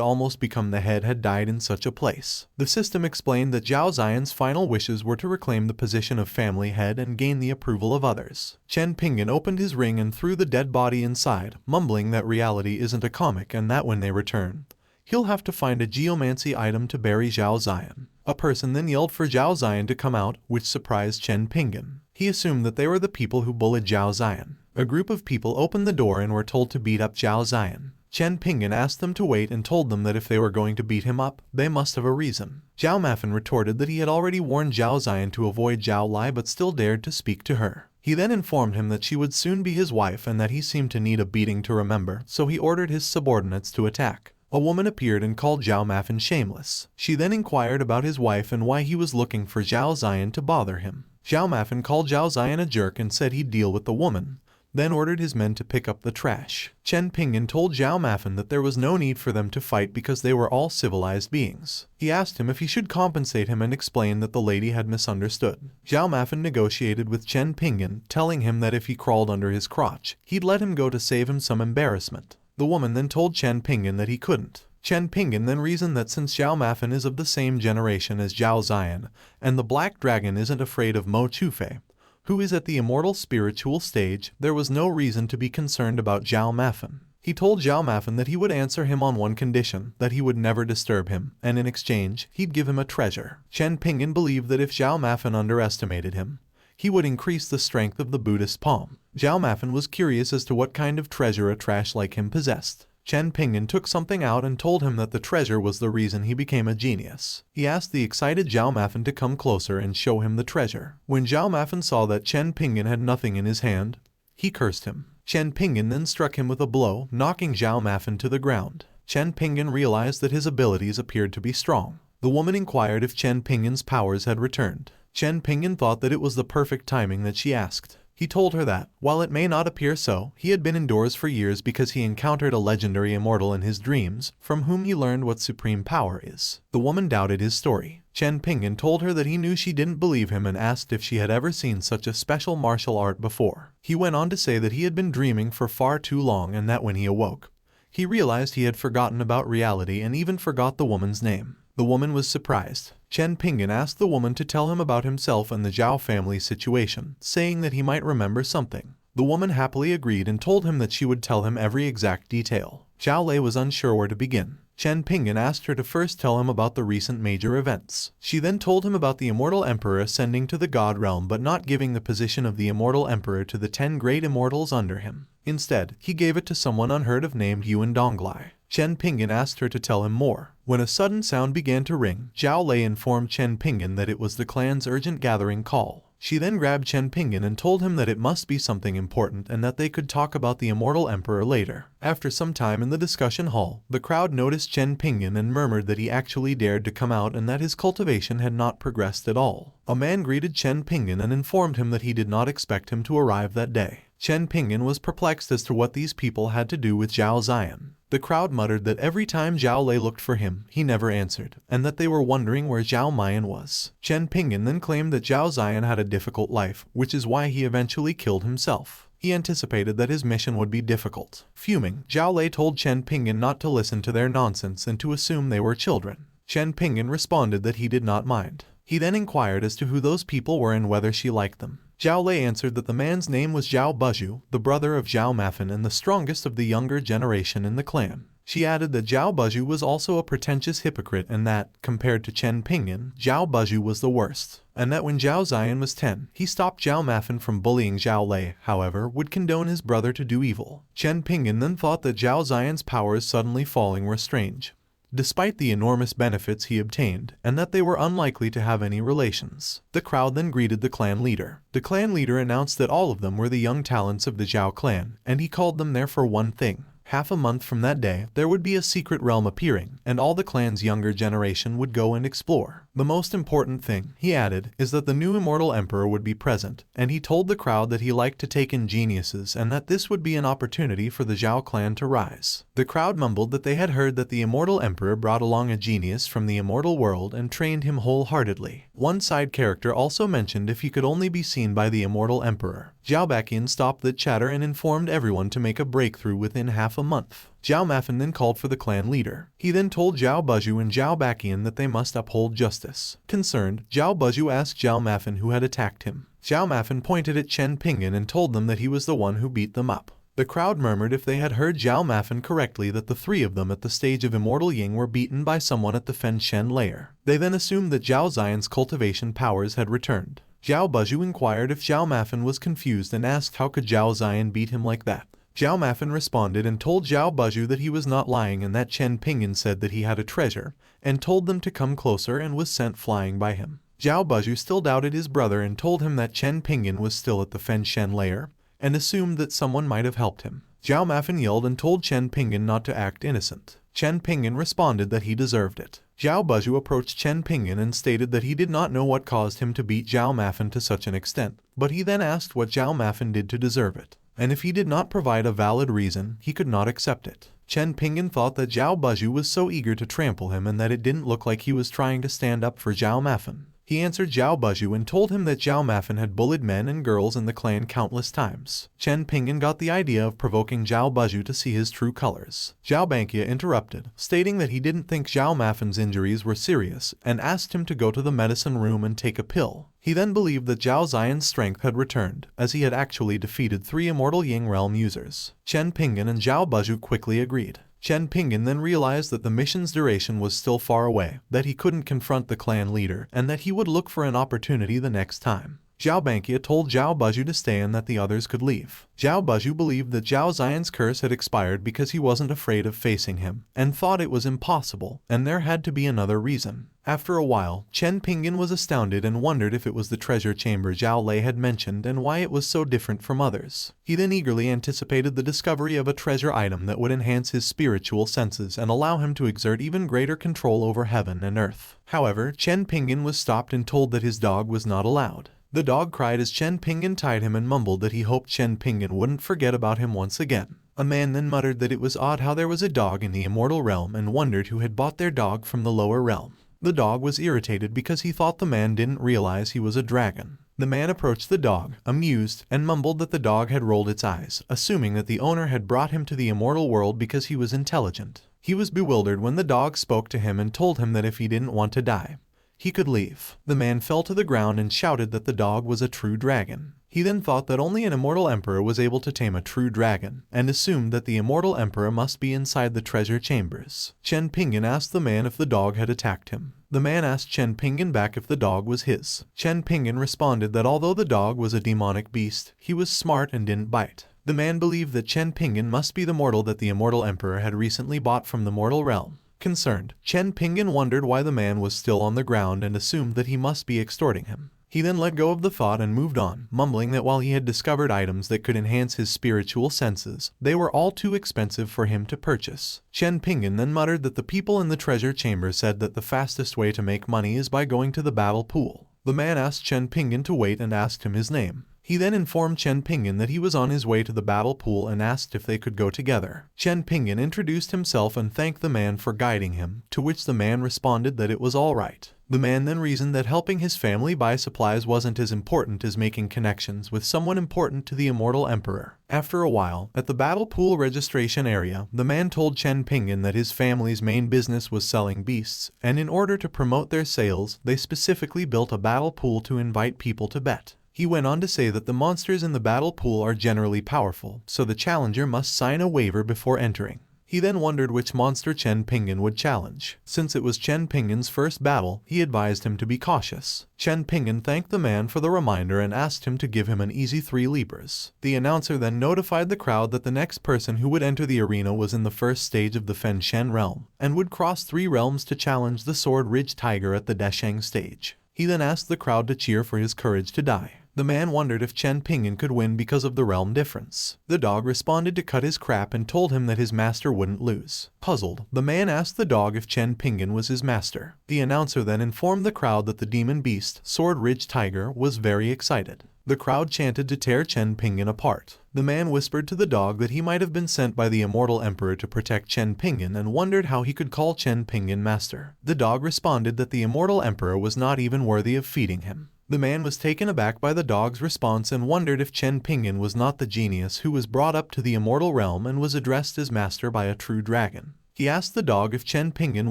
almost become the head had died in such a place. The system explained that Zhao Ziyan's final wishes were to reclaim the position of family head and gain the approval of others. Chen Pingan opened his ring and threw the dead body inside, mumbling that reality isn't a comic and that when they return, he'll have to find a geomancy item to bury Zhao Ziyan. A person then yelled for Zhao Ziyan to come out, which surprised Chen Pingan. He assumed that they were the people who bullied Zhao Ziyan. A group of people opened the door and were told to beat up Zhao Ziyan. Chen Pingan asked them to wait and told them that if they were going to beat him up, they must have a reason. Zhao Mafan retorted that he had already warned Zhao Ziyan to avoid Zhao Lai but still dared to speak to her. He then informed him that she would soon be his wife and that he seemed to need a beating to remember, so he ordered his subordinates to attack. A woman appeared and called Zhao Mafan shameless. She then inquired about his wife and why he was looking for Zhao Ziyan to bother him. Zhao Mafan called Zhao Ziyan a jerk and said he'd deal with the woman, then ordered his men to pick up the trash. Chen Pingan told Zhao Mafan that there was no need for them to fight because they were all civilized beings. He asked him if he should compensate him and explained that the lady had misunderstood. Zhao Mafan negotiated with Chen Pingan, telling him that if he crawled under his crotch, he'd let him go to save him some embarrassment. The woman then told Chen Pingan that he couldn't. Chen Pingan then reasoned that since Zhao Mafan is of the same generation as Zhao Ziyan, and the Black Dragon isn't afraid of Mo Chufei, who is at the immortal spiritual stage, there was no reason to be concerned about Zhao Mafan. He told Zhao Mafan that he would answer him on one condition, that he would never disturb him, and in exchange, he'd give him a treasure. Chen Pingan believed that if Zhao Mafan underestimated him, he would increase the strength of the Buddhist palm. Zhao Mafan was curious as to what kind of treasure a trash like him possessed. Chen Pingan took something out and told him that the treasure was the reason he became a genius. He asked the excited Zhao Mafan to come closer and show him the treasure. When Zhao Mafan saw that Chen Pingan had nothing in his hand, he cursed him. Chen Pingan then struck him with a blow, knocking Zhao Mafan to the ground. Chen Pingan realized that his abilities appeared to be strong. The woman inquired if Chen Pingan's powers had returned. Chen Pingan thought that it was the perfect timing that she asked. He told her that, while it may not appear so, he had been indoors for years because he encountered a legendary immortal in his dreams, from whom he learned what supreme power is. The woman doubted his story. Chen Pingan told her that he knew she didn't believe him and asked if she had ever seen such a special martial art before. He went on to say that he had been dreaming for far too long and that when he awoke, he realized he had forgotten about reality and even forgot the woman's name. The woman was surprised. Chen Pingan asked the woman to tell him about himself and the Zhao family situation, saying that he might remember something. The woman happily agreed and told him that she would tell him every exact detail. Zhao Lei was unsure where to begin. Chen Pingan asked her to first tell him about the recent major events. She then told him about the Immortal Emperor ascending to the God realm but not giving the position of the Immortal Emperor to the 10 great immortals under him. Instead, he gave it to someone unheard of named Yuan Donglai. Chen Pingan asked her to tell him more. When a sudden sound began to ring, Zhao Lei informed Chen Pingan that it was the clan's urgent gathering call. She then grabbed Chen Pingan and told him that it must be something important and that they could talk about the Immortal Emperor later. After some time in the discussion hall, the crowd noticed Chen Pingan and murmured that he actually dared to come out and that his cultivation had not progressed at all. A man greeted Chen Pingan and informed him that he did not expect him to arrive that day. Chen Pingan was perplexed as to what these people had to do with Zhao Ziyan. The crowd muttered that every time Zhao Lei looked for him, he never answered, and that they were wondering where Zhao Mayan was. Chen Pingan then claimed that Zhao Ziyan had a difficult life, which is why he eventually killed himself. He anticipated that his mission would be difficult. Fuming, Zhao Lei told Chen Pingan not to listen to their nonsense and to assume they were children. Chen Pingan responded that he did not mind. He then inquired as to who those people were and whether she liked them. Zhao Lei answered that the man's name was Zhao Buzhu, the brother of Zhao Mafan and the strongest of the younger generation in the clan. She added that Zhao Buzhu was also a pretentious hypocrite and that, compared to Chen Pingan, Zhao Buzhu was the worst. And that when Zhao Ziyan was 10, he stopped Zhao Mafan from bullying Zhao Lei, however, would condone his brother to do evil. Chen Pingan then thought that Zhao Ziyan's powers suddenly falling were strange, despite the enormous benefits he obtained, and that they were unlikely to have any relations. The crowd then greeted the clan leader. The clan leader announced that all of them were the young talents of the Zhao clan, and he called them there for one thing. Half a month from that day, there would be a secret realm appearing, and all the clan's younger generation would go and explore. The most important thing, he added, is that the new Immortal Emperor would be present, and he told the crowd that he liked to take in geniuses and that this would be an opportunity for the Zhao clan to rise. The crowd mumbled that they had heard that the Immortal Emperor brought along a genius from the immortal world and trained him wholeheartedly. One side character also mentioned if he could only be seen by the Immortal Emperor. Zhao Baqian stopped that chatter and informed everyone to make a breakthrough within half half a month. Zhao Mafan then called for the clan leader. He then told Zhao Buzhu and Zhao Baqian that they must uphold justice. Concerned, Zhao Buzhu asked Zhao Mafan who had attacked him. Zhao Mafan pointed at Chen Pingan and told them that he was the one who beat them up. The crowd murmured if they had heard Zhao Mafan correctly that the three of them at the stage of Immortal Ying were beaten by someone at the Fen Shen lair. They then assumed that Zhao Xian's cultivation powers had returned. Zhao Buzhu inquired if Zhao Mafan was confused and asked how could Zhao Xian beat him like that. Zhao Mafan responded and told Zhao Buzhu that he was not lying and that Chen Pingan said that he had a treasure, and told them to come closer and was sent flying by him. Zhao Buzhu still doubted his brother and told him that Chen Pingan was still at the Fen Shen lair, and assumed that someone might have helped him. Zhao Mafan yelled and told Chen Pingan not to act innocent. Chen Pingan responded that he deserved it. Zhao Buzhu approached Chen Pingan and stated that he did not know what caused him to beat Zhao Mafan to such an extent, but he then asked what Zhao Mafan did to deserve it, and if he did not provide a valid reason, he could not accept it. Chen Pingan thought that Zhao Buzhu was so eager to trample him and that it didn't look like he was trying to stand up for Zhao Mafan. He answered Zhao Buzhu and told him that Zhao Mafan had bullied men and girls in the clan countless times. Chen Pingan got the idea of provoking Zhao Buzhu to see his true colors. Zhao Bankia interrupted, stating that he didn't think Zhao Mafan's injuries were serious and asked him to go to the medicine room and take a pill. He then believed that Zhao Xian's strength had returned, as he had actually defeated 3 Immortal Ying realm users. Chen Pingan and Zhao Buzhu quickly agreed. Chen Pingan then realized that the mission's duration was still far away, that he couldn't confront the clan leader, and that he would look for an opportunity the next time. Zhao Bankia told Zhao Buzhu to stay and that the others could leave. Zhao Buzhu believed that Zhao Xian's curse had expired because he wasn't afraid of facing him, and thought it was impossible, and there had to be another reason. After a while, Chen Pingan was astounded and wondered if it was the treasure chamber Zhao Lei had mentioned and why it was so different from others. He then eagerly anticipated the discovery of a treasure item that would enhance his spiritual senses and allow him to exert even greater control over heaven and earth. However, Chen Pingan was stopped and told that his dog was not allowed. The dog cried as Chen Pingan tied him and mumbled that he hoped Chen Pingan wouldn't forget about him once again. A man then muttered that it was odd how there was a dog in the immortal realm and wondered who had bought their dog from the lower realm. The dog was irritated because he thought the man didn't realize he was a dragon. The man approached the dog, amused, and mumbled that the dog had rolled its eyes, assuming that the owner had brought him to the immortal world because he was intelligent. He was bewildered when the dog spoke to him and told him that if he didn't want to die, he could leave. The man fell to the ground and shouted that the dog was a true dragon. He then thought that only an Immortal Emperor was able to tame a true dragon, and assumed that the Immortal Emperor must be inside the treasure chambers. Chen Pingan asked the man if the dog had attacked him. The man asked Chen Pingan back if the dog was his. Chen Pingan responded that although the dog was a demonic beast, he was smart and didn't bite. The man believed that Chen Pingan must be the mortal that the Immortal Emperor had recently bought from the mortal realm. Concerned, Chen Pingan wondered why the man was still on the ground and assumed that he must be extorting him. He then let go of the thought and moved on, mumbling that while he had discovered items that could enhance his spiritual senses, they were all too expensive for him to purchase. Chen Pingan then muttered that the people in the treasure chamber said that the fastest way to make money is by going to the battle pool. The man asked Chen Pingan to wait and asked him his name. He then informed Chen Pingan that he was on his way to the battle pool and asked if they could go together. Chen Pingan introduced himself and thanked the man for guiding him, to which the man responded that it was all right. The man then reasoned that helping his family buy supplies wasn't as important as making connections with someone important to the Immortal Emperor. After a while, at the battle pool registration area, the man told Chen Pingan that his family's main business was selling beasts, and in order to promote their sales, they specifically built a battle pool to invite people to bet. He went on to say that the monsters in the battle pool are generally powerful, so the challenger must sign a waiver before entering. He then wondered which monster Chen Pingan would challenge. Since it was Chen Pingan's first battle, he advised him to be cautious. Chen Pingan thanked the man for the reminder and asked him to give him an easy 3 leapers. The announcer then notified the crowd that the next person who would enter the arena was in the first stage of the Fen Shen realm, and would cross 3 realms to challenge the Sword Ridge Tiger at the Desheng stage. He then asked the crowd to cheer for his courage to die. The man wondered if Chen Pingan could win because of the realm difference. The dog responded to cut his crap and told him that his master wouldn't lose. Puzzled, the man asked the dog if Chen Pingan was his master. The announcer then informed the crowd that the demon beast, Sword Ridge Tiger, was very excited. The crowd chanted to tear Chen Pingan apart. The man whispered to the dog that he might have been sent by the Immortal Emperor to protect Chen Pingan and wondered how he could call Chen Pingan master. The dog responded that the Immortal Emperor was not even worthy of feeding him. The man was taken aback by the dog's response and wondered if Chen Pingan was not the genius who was brought up to the immortal realm and was addressed as master by a true dragon. He asked the dog if Chen Pingan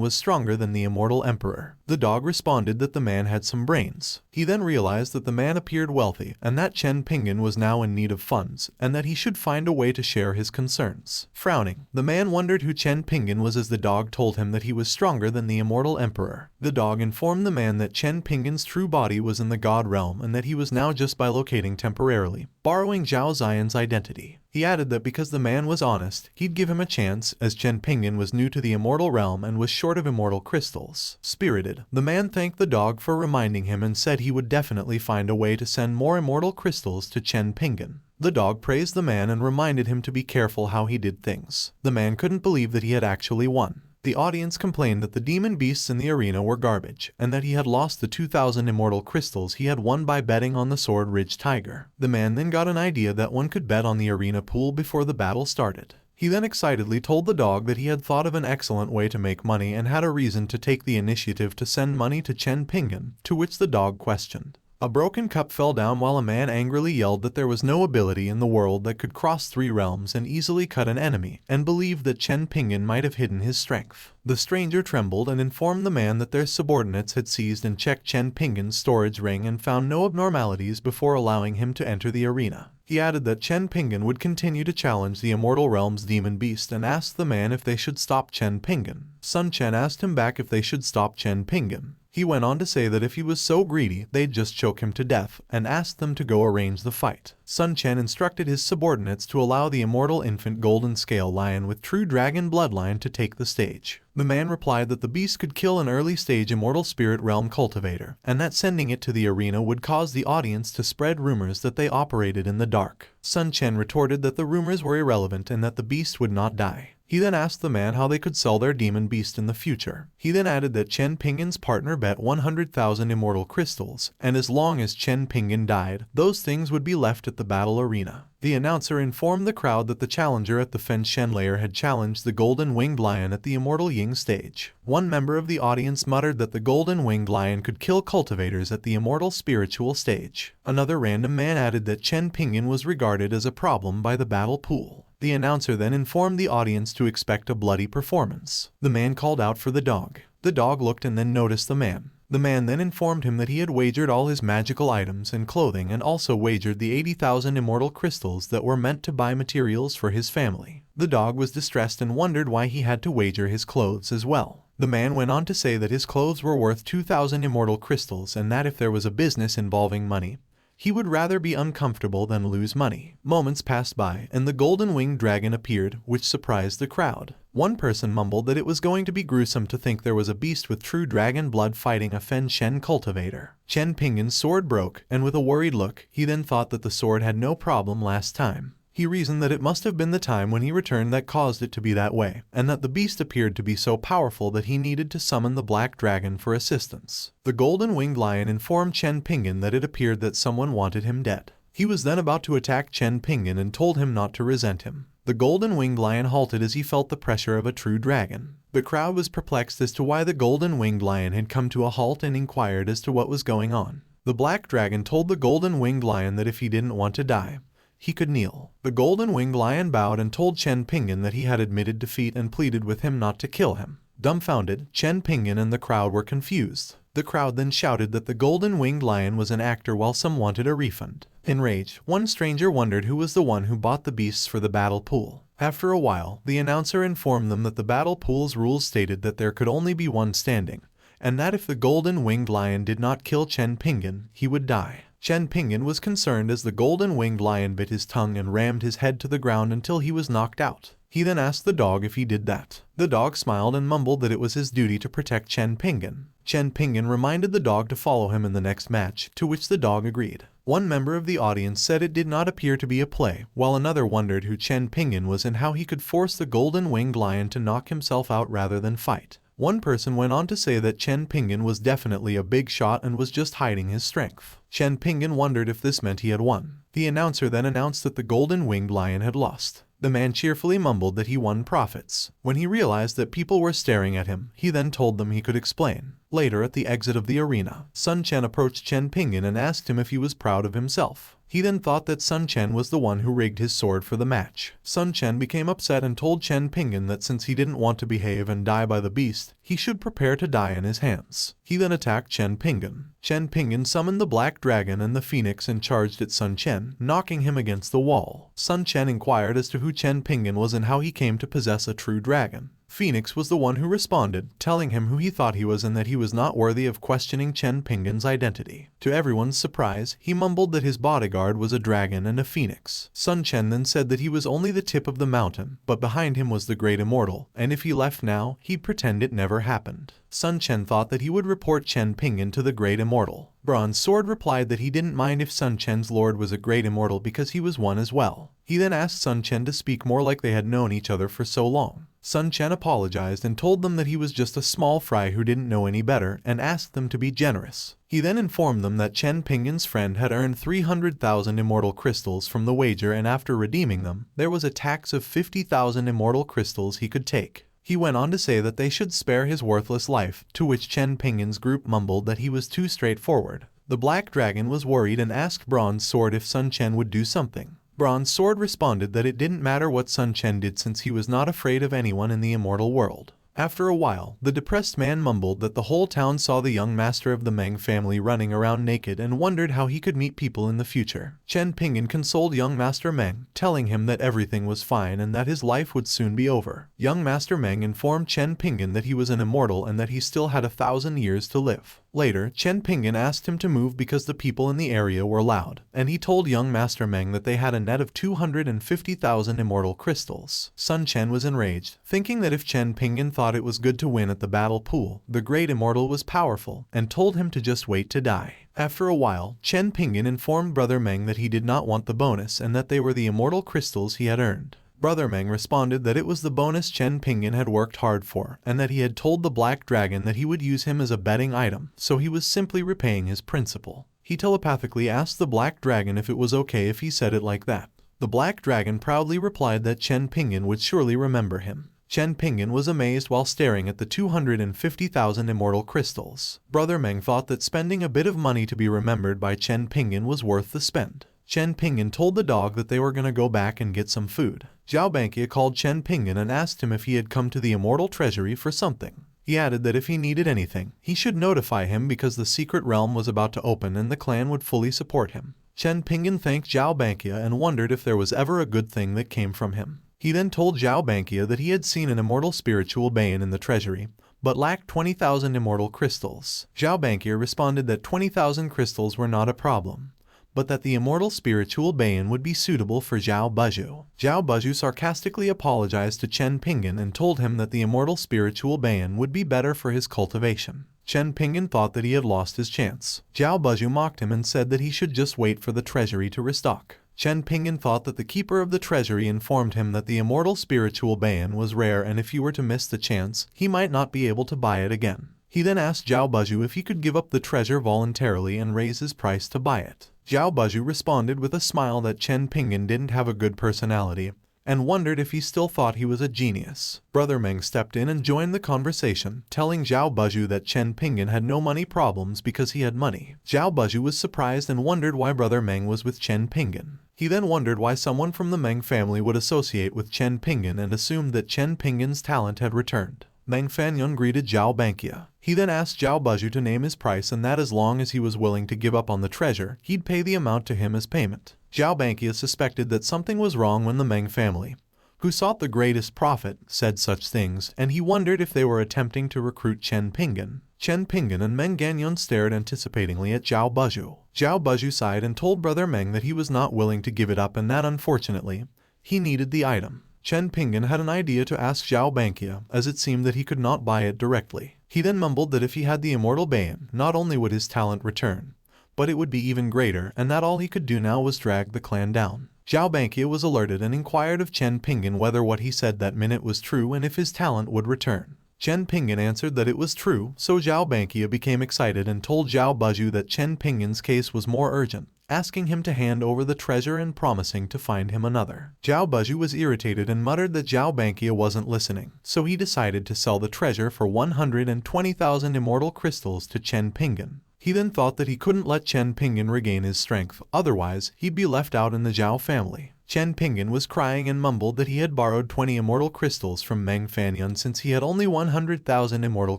was stronger than the Immortal Emperor. The dog responded that the man had some brains. He then realized that the man appeared wealthy and that Chen Pingan was now in need of funds and that he should find a way to share his concerns. Frowning, the man wondered who Chen Pingan was as the dog told him that he was stronger than the Immortal Emperor. The dog informed the man that Chen Pingan's true body was in the god realm and that he was now just bilocating temporarily, borrowing Zhao Ziyan's identity. He added that because the man was honest, he'd give him a chance, as Chen Pingan was new to the immortal realm and was short of immortal crystals. Spirited, the man thanked the dog for reminding him and said he would definitely find a way to send more immortal crystals to Chen Pingan. The dog praised the man and reminded him to be careful how he did things. The man couldn't believe that he had actually won. The audience complained that the demon beasts in the arena were garbage, and that he had lost the 2,000 immortal crystals he had won by betting on the Sword Ridge Tiger. The man then got an idea that one could bet on the arena pool before the battle started. He then excitedly told the dog that he had thought of an excellent way to make money and had a reason to take the initiative to send money to Chen Pingan, to which the dog questioned. A broken cup fell down while a man angrily yelled that there was no ability in the world that could cross 3 realms and easily cut an enemy, and believed that Chen Pingan might have hidden his strength. The stranger trembled and informed the man that their subordinates had seized and checked Chen Pingan's storage ring and found no abnormalities before allowing him to enter the arena. He added that Chen Pingan would continue to challenge the immortal realm's demon beast and asked the man if they should stop Chen Pingan. Sun Chen asked him back if they should stop Chen Pingan. He went on to say that if he was so greedy, they'd just choke him to death, and asked them to go arrange the fight. Sun Chen instructed his subordinates to allow the immortal infant golden scale lion with true dragon bloodline to take the stage. The man replied that the beast could kill an early stage immortal spirit realm cultivator, and that sending it to the arena would cause the audience to spread rumors that they operated in the dark. Sun Chen retorted that the rumors were irrelevant and that the beast would not die. He then asked the man how they could sell their demon beast in the future. He then added that Chen Pingan's partner bet 100,000 immortal crystals, and as long as Chen Pingan died, those things would be left at the battle arena. The announcer informed the crowd that the challenger at the Fen Shen lair had challenged the golden winged lion at the immortal Ying stage. One member of the audience muttered that the golden winged lion could kill cultivators at the immortal spiritual stage. Another random man added that Chen Pingan was regarded as a problem by the battle pool. The announcer then informed the audience to expect a bloody performance. The man called out for the dog. The dog looked and then noticed the man. The man then informed him that he had wagered all his magical items and clothing and also wagered the 80,000 immortal crystals that were meant to buy materials for his family. The dog was distressed and wondered why he had to wager his clothes as well. The man went on to say that his clothes were worth 2,000 immortal crystals and that if there was a business involving money, he would rather be uncomfortable than lose money. Moments passed by, and the golden-winged dragon appeared, which surprised the crowd. One person mumbled that it was going to be gruesome to think there was a beast with true dragon blood fighting a Fen Shen cultivator. Chen Pingan's sword broke, and with a worried look, he then thought that the sword had no problem last time. He reasoned that it must have been the time when he returned that caused it to be that way, and that the beast appeared to be so powerful that he needed to summon the black dragon for assistance. The golden-winged lion informed Chen Pingan that it appeared that someone wanted him dead. He was then about to attack Chen Pingan and told him not to resent him. The golden-winged lion halted as he felt the pressure of a true dragon. The crowd was perplexed as to why the golden-winged lion had come to a halt and inquired as to what was going on. The black dragon told the golden-winged lion that if he didn't want to die, he could kneel. The golden-winged lion bowed and told Chen Pingan that he had admitted defeat and pleaded with him not to kill him. Dumbfounded, Chen Pingan and the crowd were confused. The crowd then shouted that the golden-winged lion was an actor while some wanted a refund. Enraged, one stranger wondered who was the one who bought the beasts for the battle pool. After a while, the announcer informed them that the battle pool's rules stated that there could only be one standing, and that if the golden-winged lion did not kill Chen Pingan, he would die. Chen Pingan was concerned as the golden-winged lion bit his tongue and rammed his head to the ground until he was knocked out. He then asked the dog if he did that. The dog smiled and mumbled that it was his duty to protect Chen Pingan. Chen Pingan reminded the dog to follow him in the next match, to which the dog agreed. One member of the audience said it did not appear to be a play, while another wondered who Chen Pingan was and how he could force the golden-winged lion to knock himself out rather than fight. One person went on to say that Chen Pingan was definitely a big shot and was just hiding his strength. Chen Pingan wondered if this meant he had won. The announcer then announced that the golden-winged lion had lost. The man cheerfully mumbled that he won profits. When he realized that people were staring at him, he then told them he could explain. Later, at the exit of the arena, Sun Chen approached Chen Pingan and asked him if he was proud of himself. He then thought that Sun Chen was the one who rigged his sword for the match. Sun Chen became upset and told Chen Pingan that since he didn't want to behave and die by the beast, he should prepare to die in his hands. He then attacked Chen Pingan. Chen Pingan summoned the black dragon and the phoenix and charged at Sun Chen, knocking him against the wall. Sun Chen inquired as to who Chen Pingan was and how he came to possess a true dragon. Phoenix was the one who responded, telling him who he thought he was and that he was not worthy of questioning Chen Pingan's identity. To everyone's surprise, he mumbled that his bodyguard was a dragon and a phoenix. Sun Chen then said that he was only the tip of the mountain, but behind him was the great immortal, and if he left now, he'd pretend it never happened. Sun Chen thought that he would report Chen Pingan to the great immortal. Bronze Sword replied that he didn't mind if Sun Chen's lord was a great immortal because he was one as well. He then asked Sun Chen to speak more like they had known each other for so long. Sun Chen apologized and told them that he was just a small fry who didn't know any better and asked them to be generous. He then informed them that Chen Pingan's friend had earned 300,000 immortal crystals from the wager, and after redeeming them, there was a tax of 50,000 immortal crystals he could take. He went on to say that they should spare his worthless life, to which Chen Pingan's group mumbled that he was too straightforward. The Black Dragon was worried and asked Bronze Sword if Sun Chen would do something. Bronze Sword responded that it didn't matter what Sun Chen did since he was not afraid of anyone in the immortal world. After a while, the depressed man mumbled that the whole town saw the young master of the Meng family running around naked and wondered how he could meet people in the future. Chen Pingan consoled young Master Meng, telling him that everything was fine and that his life would soon be over. Young Master Meng informed Chen Pingan that he was an immortal and that he still had 1,000 years to live. Later, Chen Pingan asked him to move because the people in the area were loud, and he told young Master Meng that they had a net of 250,000 immortal crystals. Sun Chen was enraged, thinking that if Chen Pingan thought it was good to win at the battle pool, the great immortal was powerful, and told him to just wait to die. After a while, Chen Pingan informed Brother Meng that he did not want the bonus and that they were the immortal crystals he had earned. Brother Meng responded that it was the bonus Chen Pingan had worked hard for, and that he had told the Black Dragon that he would use him as a betting item, so he was simply repaying his principal. He telepathically asked the Black Dragon if it was okay if he said it like that. The Black Dragon proudly replied that Chen Pingan would surely remember him. Chen Pingan was amazed while staring at the 250,000 immortal crystals. Brother Meng thought that spending a bit of money to be remembered by Chen Pingan was worth the spend. Chen Pingan told the dog that they were going to go back and get some food. Zhao Bankia called Chen Pingan and asked him if he had come to the immortal treasury for something. He added that if he needed anything, he should notify him because the secret realm was about to open and the clan would fully support him. Chen Pingan thanked Zhao Bankia and wondered if there was ever a good thing that came from him. He then told Zhao Bankia that he had seen an immortal spiritual being in the treasury, but lacked 20,000 immortal crystals. Zhao Bankia responded that 20,000 crystals were not a problem, but that the immortal spiritual being would be suitable for Zhao Buzhu. Zhao Buzhu sarcastically apologized to Chen Pingan and told him that the immortal spiritual being would be better for his cultivation. Chen Pingan thought that he had lost his chance. Zhao Buzhu mocked him and said that he should just wait for the treasury to restock. Chen Pingan thought that the keeper of the treasury informed him that the immortal spiritual being was rare and if he were to miss the chance, he might not be able to buy it again. He then asked Zhao Buzhu if he could give up the treasure voluntarily and raise his price to buy it. Zhao Buzhu responded with a smile that Chen Pingan didn't have a good personality, and wondered if he still thought he was a genius. Brother Meng stepped in and joined the conversation, telling Zhao Buzhu that Chen Pingan had no money problems because he had money. Zhao Buzhu was surprised and wondered why Brother Meng was with Chen Pingan. He then wondered why someone from the Meng family would associate with Chen Pingan and assumed that Chen Pingan's talent had returned. Meng Fanyun greeted Zhao Bankia. He then asked Zhao Buzhu to name his price and that as long as he was willing to give up on the treasure, he'd pay the amount to him as payment. Zhao Bankia suspected that something was wrong when the Meng family, who sought the greatest profit, said such things, and he wondered if they were attempting to recruit Chen Pingan. Chen Pingan and Meng Ganyan stared anticipatingly at Zhao Buzhu. Zhao Buzhu sighed and told Brother Meng that he was not willing to give it up and that unfortunately, he needed the item. Chen Pingan had an idea to ask Zhao Bankia, as it seemed that he could not buy it directly. He then mumbled that if he had the immortal Bayan, not only would his talent return, but it would be even greater, and that all he could do now was drag the clan down. Zhao Bankia was alerted and inquired of Chen Pingan whether what he said that minute was true and if his talent would return. Chen Pingan answered that it was true, so Zhao Bankia became excited and told Zhao Buzhu that Chen Pingan's case was more urgent, asking him to hand over the treasure and promising to find him another. Zhao Buzhu was irritated and muttered that Zhao Bankia wasn't listening, so he decided to sell the treasure for 120,000 immortal crystals to Chen Pingan. He then thought that he couldn't let Chen Pingan regain his strength, otherwise he'd be left out in the Zhao family. Chen Pingan was crying and mumbled that he had borrowed 20 immortal crystals from Meng Fanyan since he had only 100,000 immortal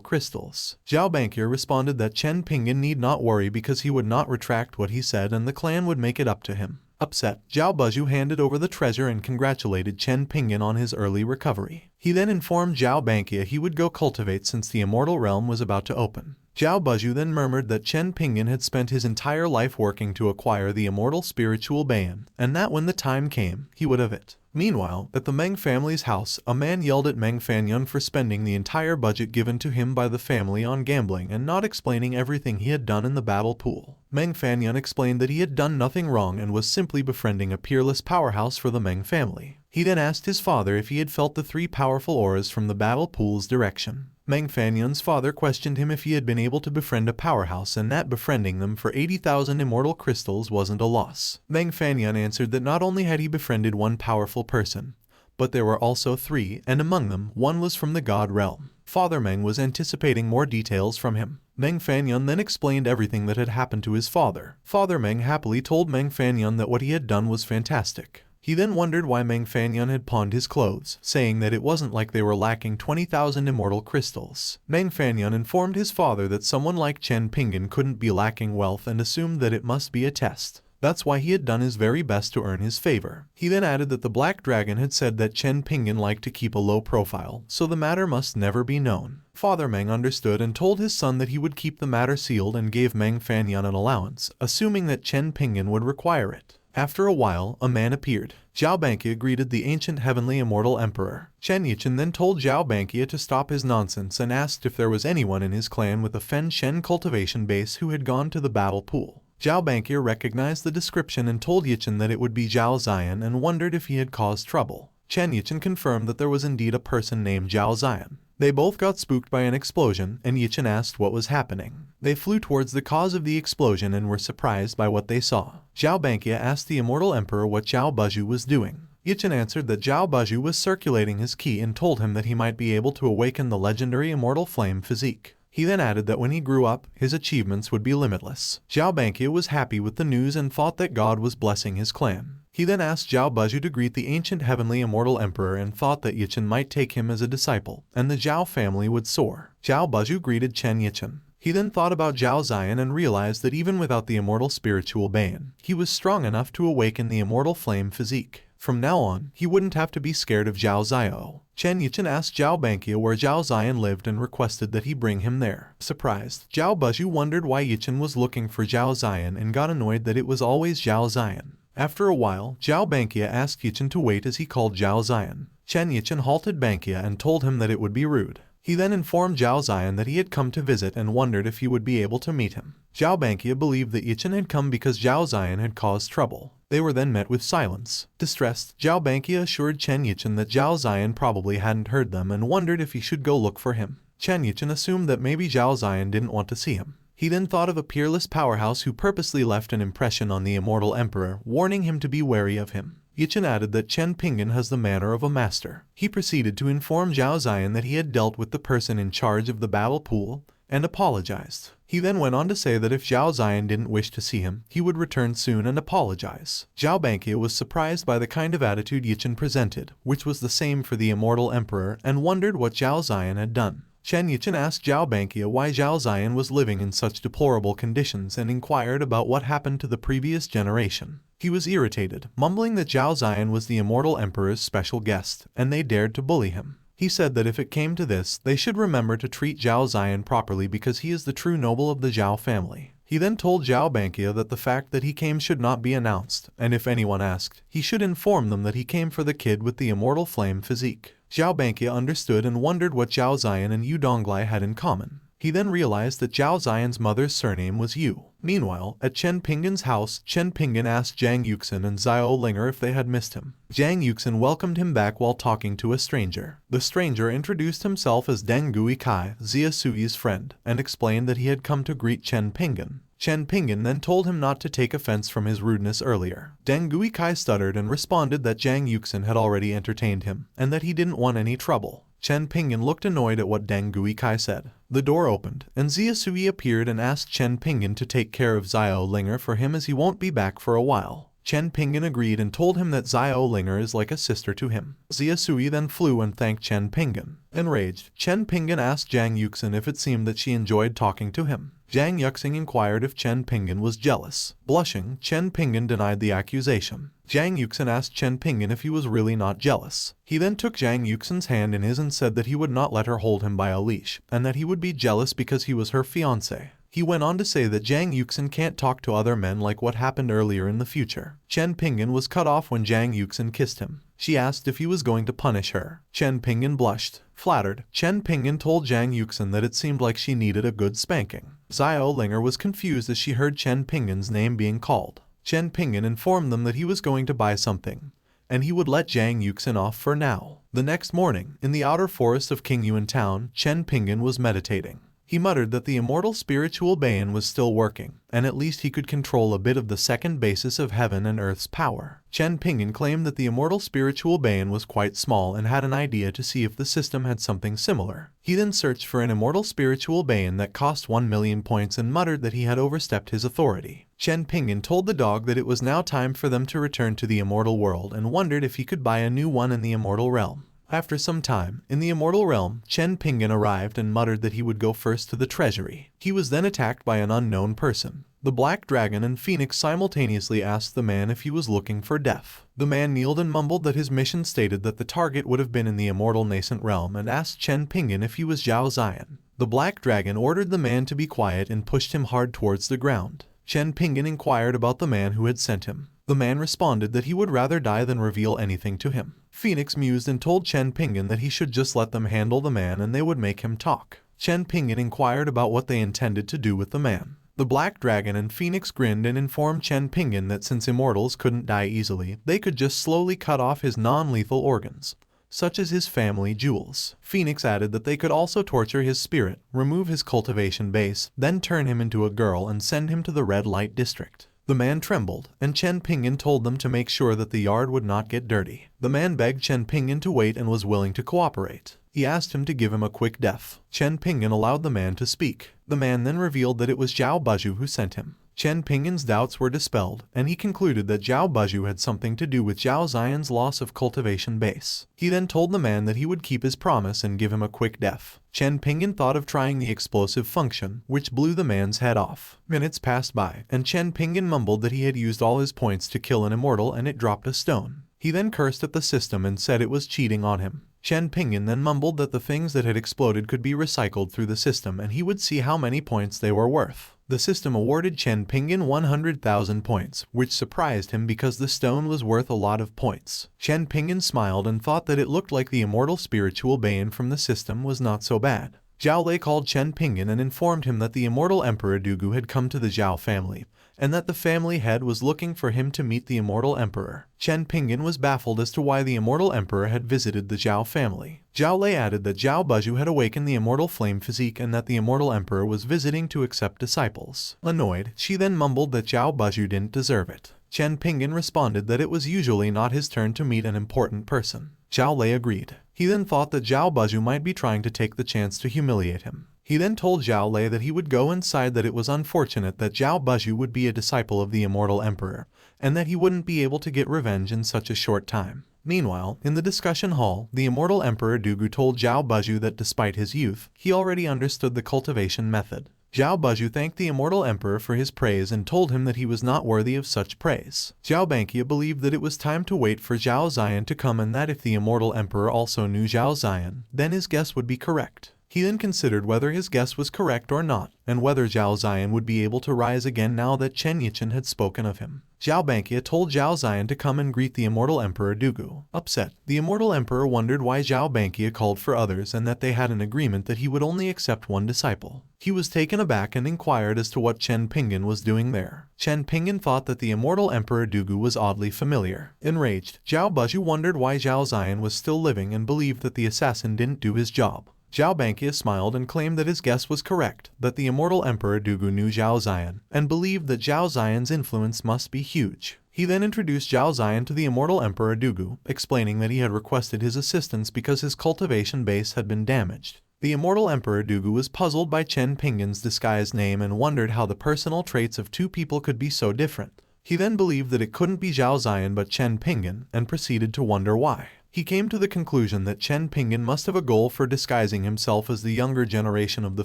crystals. Zhao Bankia responded that Chen Pingan need not worry because he would not retract what he said and the clan would make it up to him. Upset, Zhao Buzhu handed over the treasure and congratulated Chen Pingan on his early recovery. He then informed Zhao Bankia he would go cultivate since the immortal realm was about to open. Zhao Buzhu then murmured that Chen Pingan had spent his entire life working to acquire the immortal spiritual ban, and that when the time came, he would have it. Meanwhile, at the Meng family's house, a man yelled at Meng Fanyan for spending the entire budget given to him by the family on gambling and not explaining everything he had done in the battle pool. Meng Fanyan explained that he had done nothing wrong and was simply befriending a peerless powerhouse for the Meng family. He then asked his father if he had felt the 3 powerful auras from the battle pool's direction. Meng Fanyan's father questioned him if he had been able to befriend a powerhouse and that befriending them for 80,000 immortal crystals wasn't a loss. Meng Fanyan answered that not only had he befriended one powerful person, but there were also 3, and among them, one was from the God realm. Father Meng was anticipating more details from him. Meng Fanyan then explained everything that had happened to his father. Father Meng happily told Meng Fanyan that what he had done was fantastic. He then wondered why Meng Fanyan had pawned his clothes, saying that it wasn't like they were lacking 20,000 immortal crystals. Meng Fanyan informed his father that someone like Chen Pingan couldn't be lacking wealth and assumed that it must be a test. That's why he had done his very best to earn his favor. He then added that the Black Dragon had said that Chen Pingan liked to keep a low profile, so the matter must never be known. Father Meng understood and told his son that he would keep the matter sealed and gave Meng Fanyan an allowance, assuming that Chen Pingan would require it. After a while, a man appeared. Zhao Bankia greeted the ancient heavenly immortal emperor. Chen Yichen then told Zhao Bankia to stop his nonsense and asked if there was anyone in his clan with a Fen Shen cultivation base who had gone to the battle pool. Zhao Bankia recognized the description and told Yichen that it would be Zhao Ziyan and wondered if he had caused trouble. Chen Yichen confirmed that there was indeed a person named Zhao Ziyan. They both got spooked by an explosion, and Yichen asked what was happening. They flew towards the cause of the explosion and were surprised by what they saw. Zhao Bankia asked the Immortal Emperor what Zhao Buzhu was doing. Yichen answered that Zhao Buzhu was circulating his ki and told him that he might be able to awaken the legendary Immortal Flame physique. He then added that when he grew up, his achievements would be limitless. Zhao Bankia was happy with the news and thought that God was blessing his clan. He then asked Zhao Buzhu to greet the ancient heavenly immortal emperor and thought that Yichen might take him as a disciple, and the Zhao family would soar. Zhao Buzhu greeted Chen Yichen. He then thought about Zhao Ziyan and realized that even without the immortal spiritual ban, he was strong enough to awaken the immortal flame physique. From now on, he wouldn't have to be scared of Zhao Ziyo. Chen Yichen asked Zhao Bankia where Zhao Ziyan lived and requested that he bring him there. Surprised, Zhao Buzhu wondered why Yichen was looking for Zhao Ziyan and got annoyed that it was always Zhao Ziyan. After a while, Zhao Bankia asked Yichen to wait as he called Zhao Ziyan. Chen Yichen halted Bankia and told him that it would be rude. He then informed Zhao Ziyan that he had come to visit and wondered if he would be able to meet him. Zhao Bankia believed that Yichen had come because Zhao Ziyan had caused trouble. They were then met with silence. Distressed, Zhao Bankia assured Chen Yichen that Zhao Ziyan probably hadn't heard them and wondered if he should go look for him. Chen Yichen assumed that maybe Zhao Ziyan didn't want to see him. He then thought of a peerless powerhouse who purposely left an impression on the Immortal Emperor, warning him to be wary of him. Yichen added that Chen Pingan has the manner of a master. He proceeded to inform Zhao Ziyan that he had dealt with the person in charge of the battle pool and apologized. He then went on to say that if Zhao Ziyan didn't wish to see him, he would return soon and apologize. Zhao Bankia was surprised by the kind of attitude Yichen presented, which was the same for the Immortal Emperor, and wondered what Zhao Ziyan had done. Chen Yichen asked Zhao Bankia why Zhao Ziyan was living in such deplorable conditions and inquired about what happened to the previous generation. He was irritated, mumbling that Zhao Ziyan was the Immortal Emperor's special guest, and they dared to bully him. He said that if it came to this, they should remember to treat Zhao Ziyan properly because he is the true noble of the Zhao family. He then told Zhao Bankia that the fact that he came should not be announced, and if anyone asked, he should inform them that he came for the kid with the Immortal Flame physique. Zhao Bankia understood and wondered what Zhao Ziyan and Yu Donglai had in common. He then realized that Zhao Ziyan's mother's surname was Yu. Meanwhile, at Chen Pingan's house, Chen Pingan asked Zhang Yuxin and Xiao Linger if they had missed him. Zhang Yuxin welcomed him back while talking to a stranger. The stranger introduced himself as Deng Gui Kai, Xia Sui's friend, and explained that he had come to greet Chen Pingan. Chen Pingan then told him not to take offense from his rudeness earlier. Deng Gui Kai stuttered and responded that Zhang Yuxin had already entertained him, and that he didn't want any trouble. Chen Pingan looked annoyed at what Deng Gui Kai said. The door opened, and Xia Sui appeared and asked Chen Pingan to take care of Xiao Linger for him as he won't be back for a while. Chen Pingan agreed and told him that Xiao Linger is like a sister to him. Xia Sui then flew and thanked Chen Pingan. Enraged, Chen Pingan asked Zhang Yuxin if it seemed that she enjoyed talking to him. Zhang Yuxin inquired if Chen Pingan was jealous. Blushing, Chen Pingan denied the accusation. Zhang Yuxin asked Chen Pingan if he was really not jealous. He then took Zhang Yuxin's hand in his and said that he would not let her hold him by a leash, and that he would be jealous because he was her fiancé. He went on to say that Zhang Yuxin can't talk to other men like what happened earlier in the future. Chen Pingan was cut off when Zhang Yuxin kissed him. She asked if he was going to punish her. Chen Pingan blushed. Flattered, Chen Pingan told Zhang Yuxin that it seemed like she needed a good spanking. Xiao Linger was confused as she heard Chen Pingan's name being called. Chen Pingan informed them that he was going to buy something, and he would let Zhang Yuxin off for now. The next morning, in the outer forest of Qingyuan town, Chen Pingan was meditating. He muttered that the immortal spiritual being was still working, and at least he could control a bit of the second basis of heaven and earth's power. Chen Pingan claimed that the immortal spiritual being was quite small and had an idea to see if the system had something similar. He then searched for an immortal spiritual being that cost 1 million points and muttered that he had overstepped his authority. Chen Pingan told the dog that it was now time for them to return to the immortal world and wondered if he could buy a new one in the immortal realm. After some time, in the immortal realm, Chen Pingan arrived and muttered that he would go first to the treasury. He was then attacked by an unknown person. The Black Dragon and Phoenix simultaneously asked the man if he was looking for death. The man kneeled and mumbled that his mission stated that the target would have been in the immortal nascent realm and asked Chen Pingan if he was Zhao Ziyan. The Black Dragon ordered the man to be quiet and pushed him hard towards the ground. Chen Pingan inquired about the man who had sent him. The man responded that he would rather die than reveal anything to him. Phoenix mused and told Chen Pingan that he should just let them handle the man and they would make him talk. Chen Pingan inquired about what they intended to do with the man. The Black Dragon and Phoenix grinned and informed Chen Pingan that since immortals couldn't die easily, they could just slowly cut off his non-lethal organs, such as his family jewels. Phoenix added that they could also torture his spirit, remove his cultivation base, then turn him into a girl and send him to the red light district. The man trembled, and Chen Pingan told them to make sure that the yard would not get dirty. The man begged Chen Pingan to wait and was willing to cooperate. He asked him to give him a quick death. Chen Pingan allowed the man to speak. The man then revealed that it was Zhao Baju who sent him. Chen Pingan's doubts were dispelled, and he concluded that Zhao Baju had something to do with Zhao Ziyan's loss of cultivation base. He then told the man that he would keep his promise and give him a quick death. Chen Pingan thought of trying the explosive function, which blew the man's head off. Minutes passed by, and Chen Pingan mumbled that he had used all his points to kill an immortal and it dropped a stone. He then cursed at the system and said it was cheating on him. Chen Pingan then mumbled that the things that had exploded could be recycled through the system and he would see how many points they were worth. The system awarded Chen Pingan 100,000 points, which surprised him because the stone was worth a lot of points. Chen Pingan smiled and thought that it looked like the immortal spiritual being from the system was not so bad. Zhao Lei called Chen Pingan and informed him that the Immortal Emperor Dugu had come to the Zhao family, and that the family head was looking for him to meet the Immortal Emperor. Chen Pingan was baffled as to why the Immortal Emperor had visited the Zhao family. Zhao Lei added that Zhao Baju had awakened the Immortal Flame physique and that the Immortal Emperor was visiting to accept disciples. Annoyed, she then mumbled that Zhao Baju didn't deserve it. Chen Pingan responded that it was usually not his turn to meet an important person. Zhao Lei agreed. He then thought that Zhao Baju might be trying to take the chance to humiliate him. He then told Zhao Lei that he would go inside, that it was unfortunate that Zhao Baju would be a disciple of the Immortal Emperor, and that he wouldn't be able to get revenge in such a short time. Meanwhile, in the discussion hall, the Immortal Emperor Dugu told Zhao Baju that despite his youth, he already understood the cultivation method. Zhao Baju thanked the Immortal Emperor for his praise and told him that he was not worthy of such praise. Zhao Bankia believed that it was time to wait for Zhao Ziyan to come and that if the Immortal Emperor also knew Zhao Ziyan, then his guess would be correct. He then considered whether his guess was correct or not, and whether Zhao Ziyan would be able to rise again now that Chen Yichen had spoken of him. Zhao Bankia told Zhao Ziyan to come and greet the Immortal Emperor Dugu. Upset, the Immortal Emperor wondered why Zhao Bankia called for others and that they had an agreement that he would only accept one disciple. He was taken aback and inquired as to what Chen Pingan was doing there. Chen Pingan thought that the Immortal Emperor Dugu was oddly familiar. Enraged, Zhao Buzhu wondered why Zhao Ziyan was still living and believed that the assassin didn't do his job. Zhao Bankia smiled and claimed that his guess was correct, that the Immortal Emperor Dugu knew Zhao Ziyan, and believed that Zhao Ziyan's influence must be huge. He then introduced Zhao Ziyan to the Immortal Emperor Dugu, explaining that he had requested his assistance because his cultivation base had been damaged. The Immortal Emperor Dugu was puzzled by Chen Pingan's disguised name and wondered how the personal traits of two people could be so different. He then believed that it couldn't be Zhao Ziyan but Chen Pingan, and proceeded to wonder why. He came to the conclusion that Chen Pingan must have a goal for disguising himself as the younger generation of the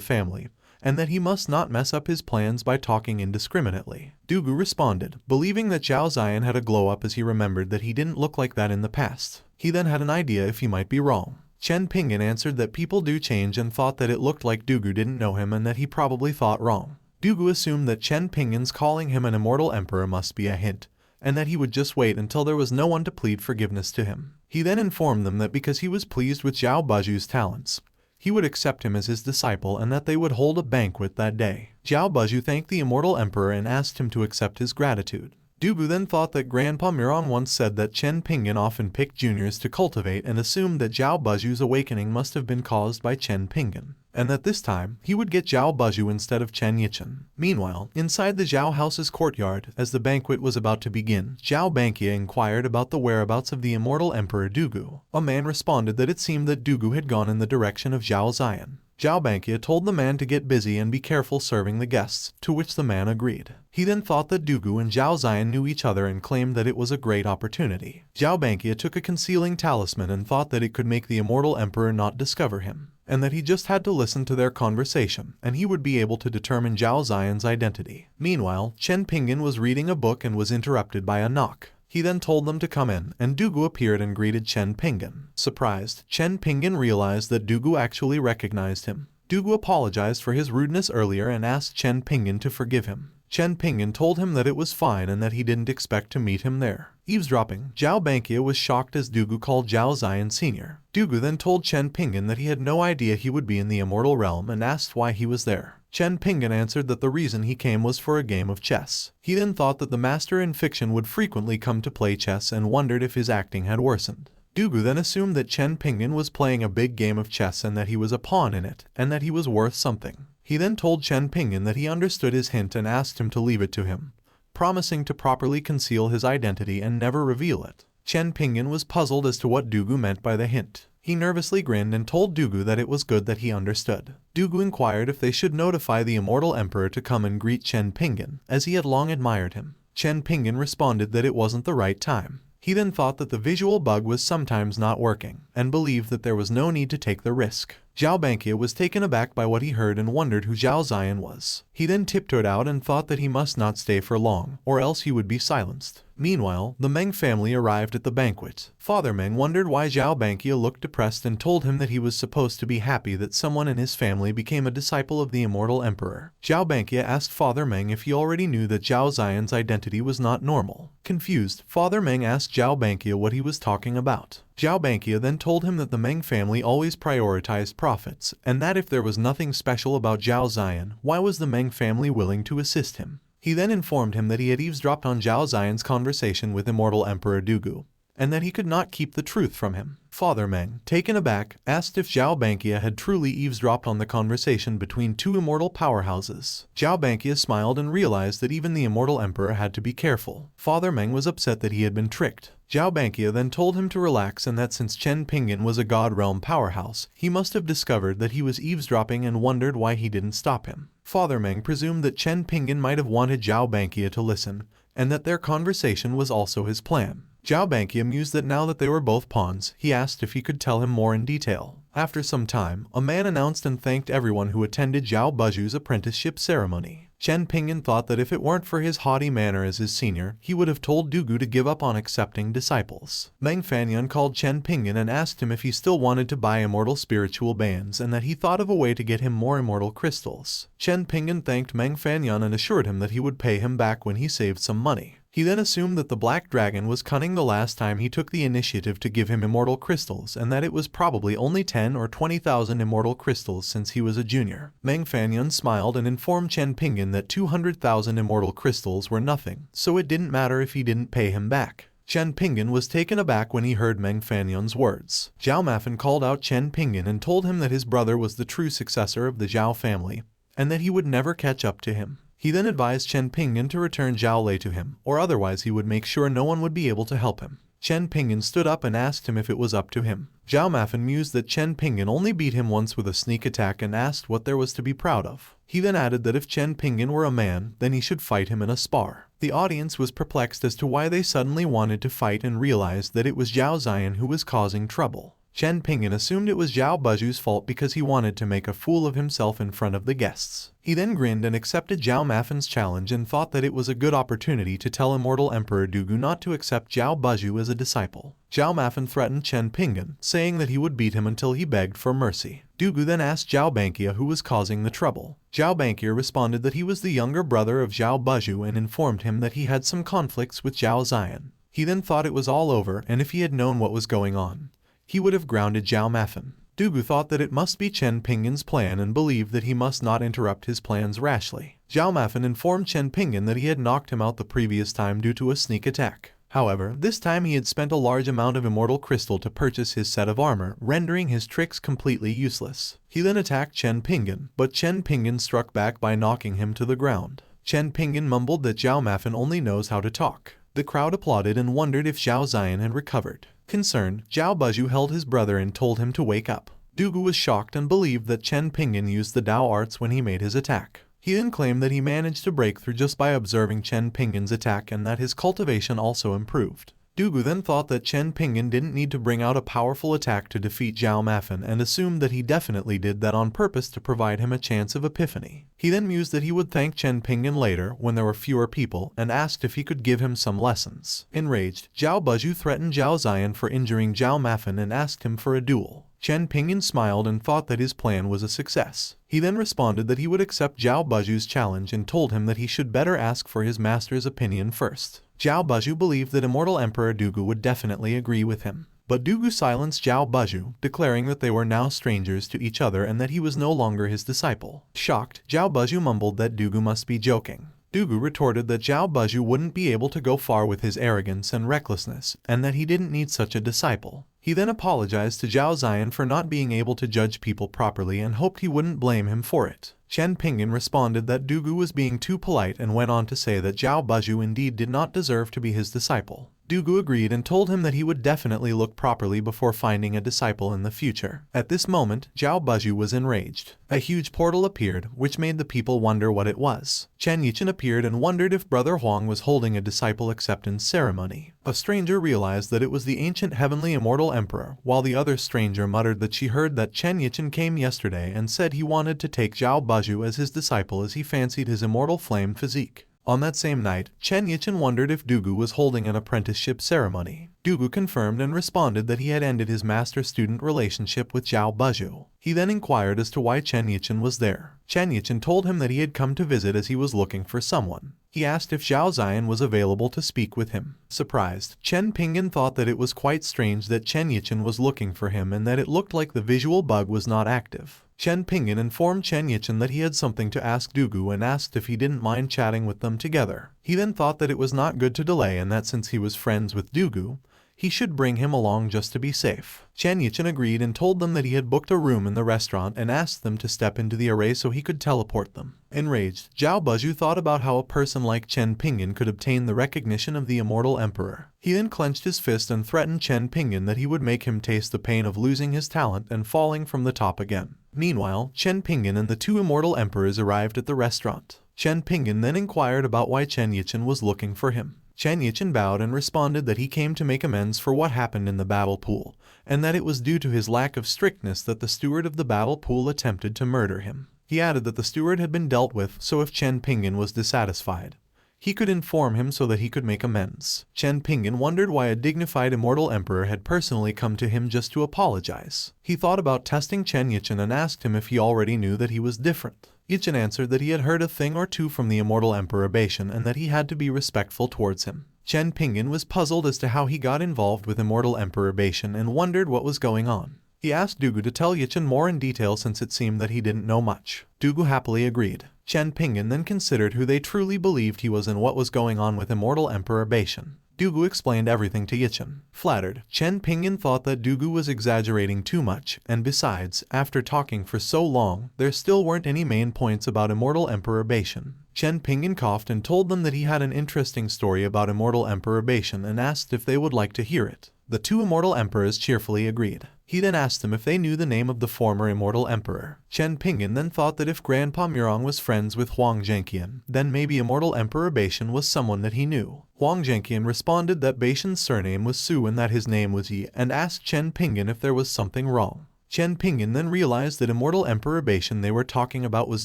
family, and that he must not mess up his plans by talking indiscriminately. Dugu responded, believing that Zhao Ziyan had a glow-up as he remembered that he didn't look like that in the past. He then had an idea if he might be wrong. Chen Pingan answered that people do change and thought that it looked like Dugu didn't know him and that he probably thought wrong. Dugu assumed that Chen Pingan's calling him an Immortal Emperor must be a hint, and that he would just wait until there was no one to plead forgiveness to him. He then informed them that because he was pleased with Zhao Buzhu's talents, he would accept him as his disciple and that they would hold a banquet that day. Zhao Buzhu thanked the Immortal Emperor and asked him to accept his gratitude. Dugu then thought that Grandpa Miron once said that Chen Pingan often picked juniors to cultivate and assumed that Zhao Buzhu's awakening must have been caused by Chen Pingan, and that this time he would get Zhao Buzhu instead of Chen Yichen. Meanwhile, inside the Zhao house's courtyard, as the banquet was about to begin, Zhao Bankia inquired about the whereabouts of the Immortal Emperor Dugu. A man responded that it seemed that Dugu had gone in the direction of Zhao Ziyan. Zhao Bankia told the man to get busy and be careful serving the guests, to which the man agreed. He then thought that Dugu and Zhao Ziyan knew each other and claimed that it was a great opportunity. Zhao Bankia took a concealing talisman and thought that it could make the Immortal Emperor not discover him, and that he just had to listen to their conversation, and he would be able to determine Zhao Ziyan's identity. Meanwhile, Chen Pingan was reading a book and was interrupted by a knock. He then told them to come in, and Dugu appeared and greeted Chen Pingan. Surprised, Chen Pingan realized that Dugu actually recognized him. Dugu apologized for his rudeness earlier and asked Chen Pingan to forgive him. Chen Pingan told him that it was fine and that he didn't expect to meet him there. Eavesdropping, Zhao Bankia was shocked as Dugu called Zhao Ziyan Sr. Dugu then told Chen Pingan that he had no idea he would be in the Immortal Realm and asked why he was there. Chen Pingan answered that the reason he came was for a game of chess. He then thought that the master in fiction would frequently come to play chess and wondered if his acting had worsened. Dugu then assumed that Chen Pingan was playing a big game of chess and that he was a pawn in it, and that he was worth something. He then told Chen Pingan that he understood his hint and asked him to leave it to him, promising to properly conceal his identity and never reveal it. Chen Pingan was puzzled as to what Dugu meant by the hint. He nervously grinned and told Dugu that it was good that he understood. Dugu inquired if they should notify the Immortal Emperor to come and greet Chen Pingan, as he had long admired him. Chen Pingan responded that it wasn't the right time. He then thought that the visual bug was sometimes not working, and believed that there was no need to take the risk. Zhao Bankia was taken aback by what he heard and wondered who Zhao Ziyan was. He then tiptoed out and thought that he must not stay for long, or else he would be silenced. Meanwhile, the Meng family arrived at the banquet. Father Meng wondered why Zhao Bankia looked depressed and told him that he was supposed to be happy that someone in his family became a disciple of the Immortal Emperor. Zhao Bankia asked Father Meng if he already knew that Zhao Ziyan's identity was not normal. Confused, Father Meng asked Zhao Bankia what he was talking about. Zhao Bankia then told him that the Meng family always prioritized profits, and that if there was nothing special about Zhao Ziyan, why was the Meng family willing to assist him? He then informed him that he had eavesdropped on Zhao Ziyan's conversation with Immortal Emperor Dugu, and that he could not keep the truth from him. Father Meng, taken aback, asked if Zhao Bankia had truly eavesdropped on the conversation between two immortal powerhouses. Zhao Bankia smiled and realized that even the Immortal Emperor had to be careful. Father Meng was upset that he had been tricked. Zhao Bankia then told him to relax and that since Chen Pingan was a God Realm powerhouse, he must have discovered that he was eavesdropping and wondered why he didn't stop him. Father Meng presumed that Chen Pingan might have wanted Zhao Bankia to listen, and that their conversation was also his plan. Zhao Banqi mused that now that they were both pawns, he asked if he could tell him more in detail. After some time, a man announced and thanked everyone who attended Zhao Baju's apprenticeship ceremony. Chen Pingan thought that if it weren't for his haughty manner as his senior, he would have told Dugu to give up on accepting disciples. Meng Fanyan called Chen Pingan and asked him if he still wanted to buy immortal spiritual bands and that he thought of a way to get him more immortal crystals. Chen Pingan thanked Meng Fanyan and assured him that he would pay him back when he saved some money. He then assumed that the Black Dragon was cunning the last time he took the initiative to give him immortal crystals and that it was probably only 10 or 20,000 immortal crystals since he was a junior. Meng Fanyan smiled and informed Chen Pingan that 200,000 immortal crystals were nothing, so it didn't matter if he didn't pay him back. Chen Pingan was taken aback when he heard Meng Fanyan's words. Zhao Mafan called out Chen Pingan and told him that his brother was the true successor of the Zhao family and that he would never catch up to him. He then advised Chen Pingan to return Zhao Lei to him, or otherwise he would make sure no one would be able to help him. Chen Pingan stood up and asked him if it was up to him. Zhao Mafan mused that Chen Pingan only beat him once with a sneak attack and asked what there was to be proud of. He then added that if Chen Pingan were a man, then he should fight him in a spar. The audience was perplexed as to why they suddenly wanted to fight and realized that it was Zhao Ziyan who was causing trouble. Chen Pingan assumed it was Zhao Baju's fault because he wanted to make a fool of himself in front of the guests. He then grinned and accepted Zhao Mafan's challenge and thought that it was a good opportunity to tell Immortal Emperor Dugu not to accept Zhao Baju as a disciple. Zhao Mafan threatened Chen Pingan, saying that he would beat him until he begged for mercy. Dugu then asked Zhao Banqi who was causing the trouble. Zhao Banqi responded that he was the younger brother of Zhao Baju and informed him that he had some conflicts with Zhao Ziyan. He then thought it was all over and if he had known what was going on, he would have grounded Zhao Mafan. Dugu thought that it must be Chen Pingan's plan and believed that he must not interrupt his plans rashly. Zhao Mafan informed Chen Pingan that he had knocked him out the previous time due to a sneak attack. However, this time he had spent a large amount of immortal crystal to purchase his set of armor, rendering his tricks completely useless. He then attacked Chen Pingan, but Chen Pingan struck back by knocking him to the ground. Chen Pingan mumbled that Zhao Mafan only knows how to talk. The crowd applauded and wondered if Zhao Ziyan had recovered. Concerned, Zhao Baju held his brother and told him to wake up. Dugu was shocked and believed that Chen Pingan used the Dao arts when he made his attack. He then claimed that he managed to break through just by observing Chen Pingan's attack and that his cultivation also improved. Dugu then thought that Chen Pingan didn't need to bring out a powerful attack to defeat Zhao Mafan and assumed that he definitely did that on purpose to provide him a chance of epiphany. He then mused that he would thank Chen Pingan later when there were fewer people and asked if he could give him some lessons. Enraged, Zhao Baju threatened Zhao Ziyan for injuring Zhao Mafan and asked him for a duel. Chen Pingan smiled and thought that his plan was a success. He then responded that he would accept Zhao Baju's challenge and told him that he should better ask for his master's opinion first. Zhao Baju believed that Immortal Emperor Dugu would definitely agree with him. But Dugu silenced Zhao Baju, declaring that they were now strangers to each other and that he was no longer his disciple. Shocked, Zhao Baju mumbled that Dugu must be joking. Dugu retorted that Zhao Baju wouldn't be able to go far with his arrogance and recklessness, and that he didn't need such a disciple. He then apologized to Zhao Ziyan for not being able to judge people properly and hoped he wouldn't blame him for it. Chen Pingan responded that Dugu was being too polite and went on to say that Zhao Baju indeed did not deserve to be his disciple. Dugu agreed and told him that he would definitely look properly before finding a disciple in the future. At this moment, Zhao Baju was enraged. A huge portal appeared, which made the people wonder what it was. Chen Yichen appeared and wondered if Brother Huang was holding a disciple acceptance ceremony. A stranger realized that it was the ancient heavenly Immortal Emperor, while the other stranger muttered that she heard that Chen Yichen came yesterday and said he wanted to take Zhao Baju as his disciple as he fancied his immortal flame physique. On that same night, Chen Yichen wondered if Dugu was holding an apprenticeship ceremony. Dugu confirmed and responded that he had ended his master-student relationship with Zhao Baju. He then inquired as to why Chen Yichen was there. Chen Yichen told him that he had come to visit as he was looking for someone. He asked if Zhao Ziyan was available to speak with him. Surprised, Chen Pingan thought that it was quite strange that Chen Yichen was looking for him and that it looked like the visual bug was not active. Chen Pingan informed Chen Yichen that he had something to ask Dugu and asked if he didn't mind chatting with them together. He then thought that it was not good to delay and that since he was friends with Dugu, he should bring him along just to be safe. Chen Yichen agreed and told them that he had booked a room in the restaurant and asked them to step into the array so he could teleport them. Enraged, Zhao Baju thought about how a person like Chen Pingan could obtain the recognition of the Immortal Emperor. He then clenched his fist and threatened Chen Pingan that he would make him taste the pain of losing his talent and falling from the top again. Meanwhile, Chen Pingan and the two Immortal Emperors arrived at the restaurant. Chen Pingan then inquired about why Chen Yichen was looking for him. Chen Yichen bowed and responded that he came to make amends for what happened in the battle pool, and that it was due to his lack of strictness that the steward of the battle pool attempted to murder him. He added that the steward had been dealt with, so if Chen Pingan was dissatisfied, he could inform him so that he could make amends. Chen Pingan wondered why a dignified Immortal Emperor had personally come to him just to apologize. He thought about testing Chen Yichen and asked him if he already knew that he was different. Yichen answered that he had heard a thing or two from the Immortal Emperor Bashan and that he had to be respectful towards him. Chen Pingan was puzzled as to how he got involved with Immortal Emperor Bashan and wondered what was going on. He asked Dugu to tell Yichen more in detail since it seemed that he didn't know much. Dugu happily agreed. Chen Pingan then considered who they truly believed he was and what was going on with Immortal Emperor Bashan. Dugu explained everything to Yichen. Flattered, Chen Pingan thought that Dugu was exaggerating too much, and besides, after talking for so long, there still weren't any main points about Immortal Emperor Bashan. Chen Pingan coughed and told them that he had an interesting story about Immortal Emperor Bashan and asked if they would like to hear it. The two Immortal Emperors cheerfully agreed. He then asked them if they knew the name of the former Immortal Emperor. Chen Pingan then thought that if Grandpa Murong was friends with Huang Zhenqian, then maybe Immortal Emperor Bashan was someone that he knew. Huang Zhenqian responded that Bashan's surname was Su and that his name was Yi, and asked Chen Pingan if there was something wrong. Chen Pingan then realized that Immortal Emperor Bashan they were talking about was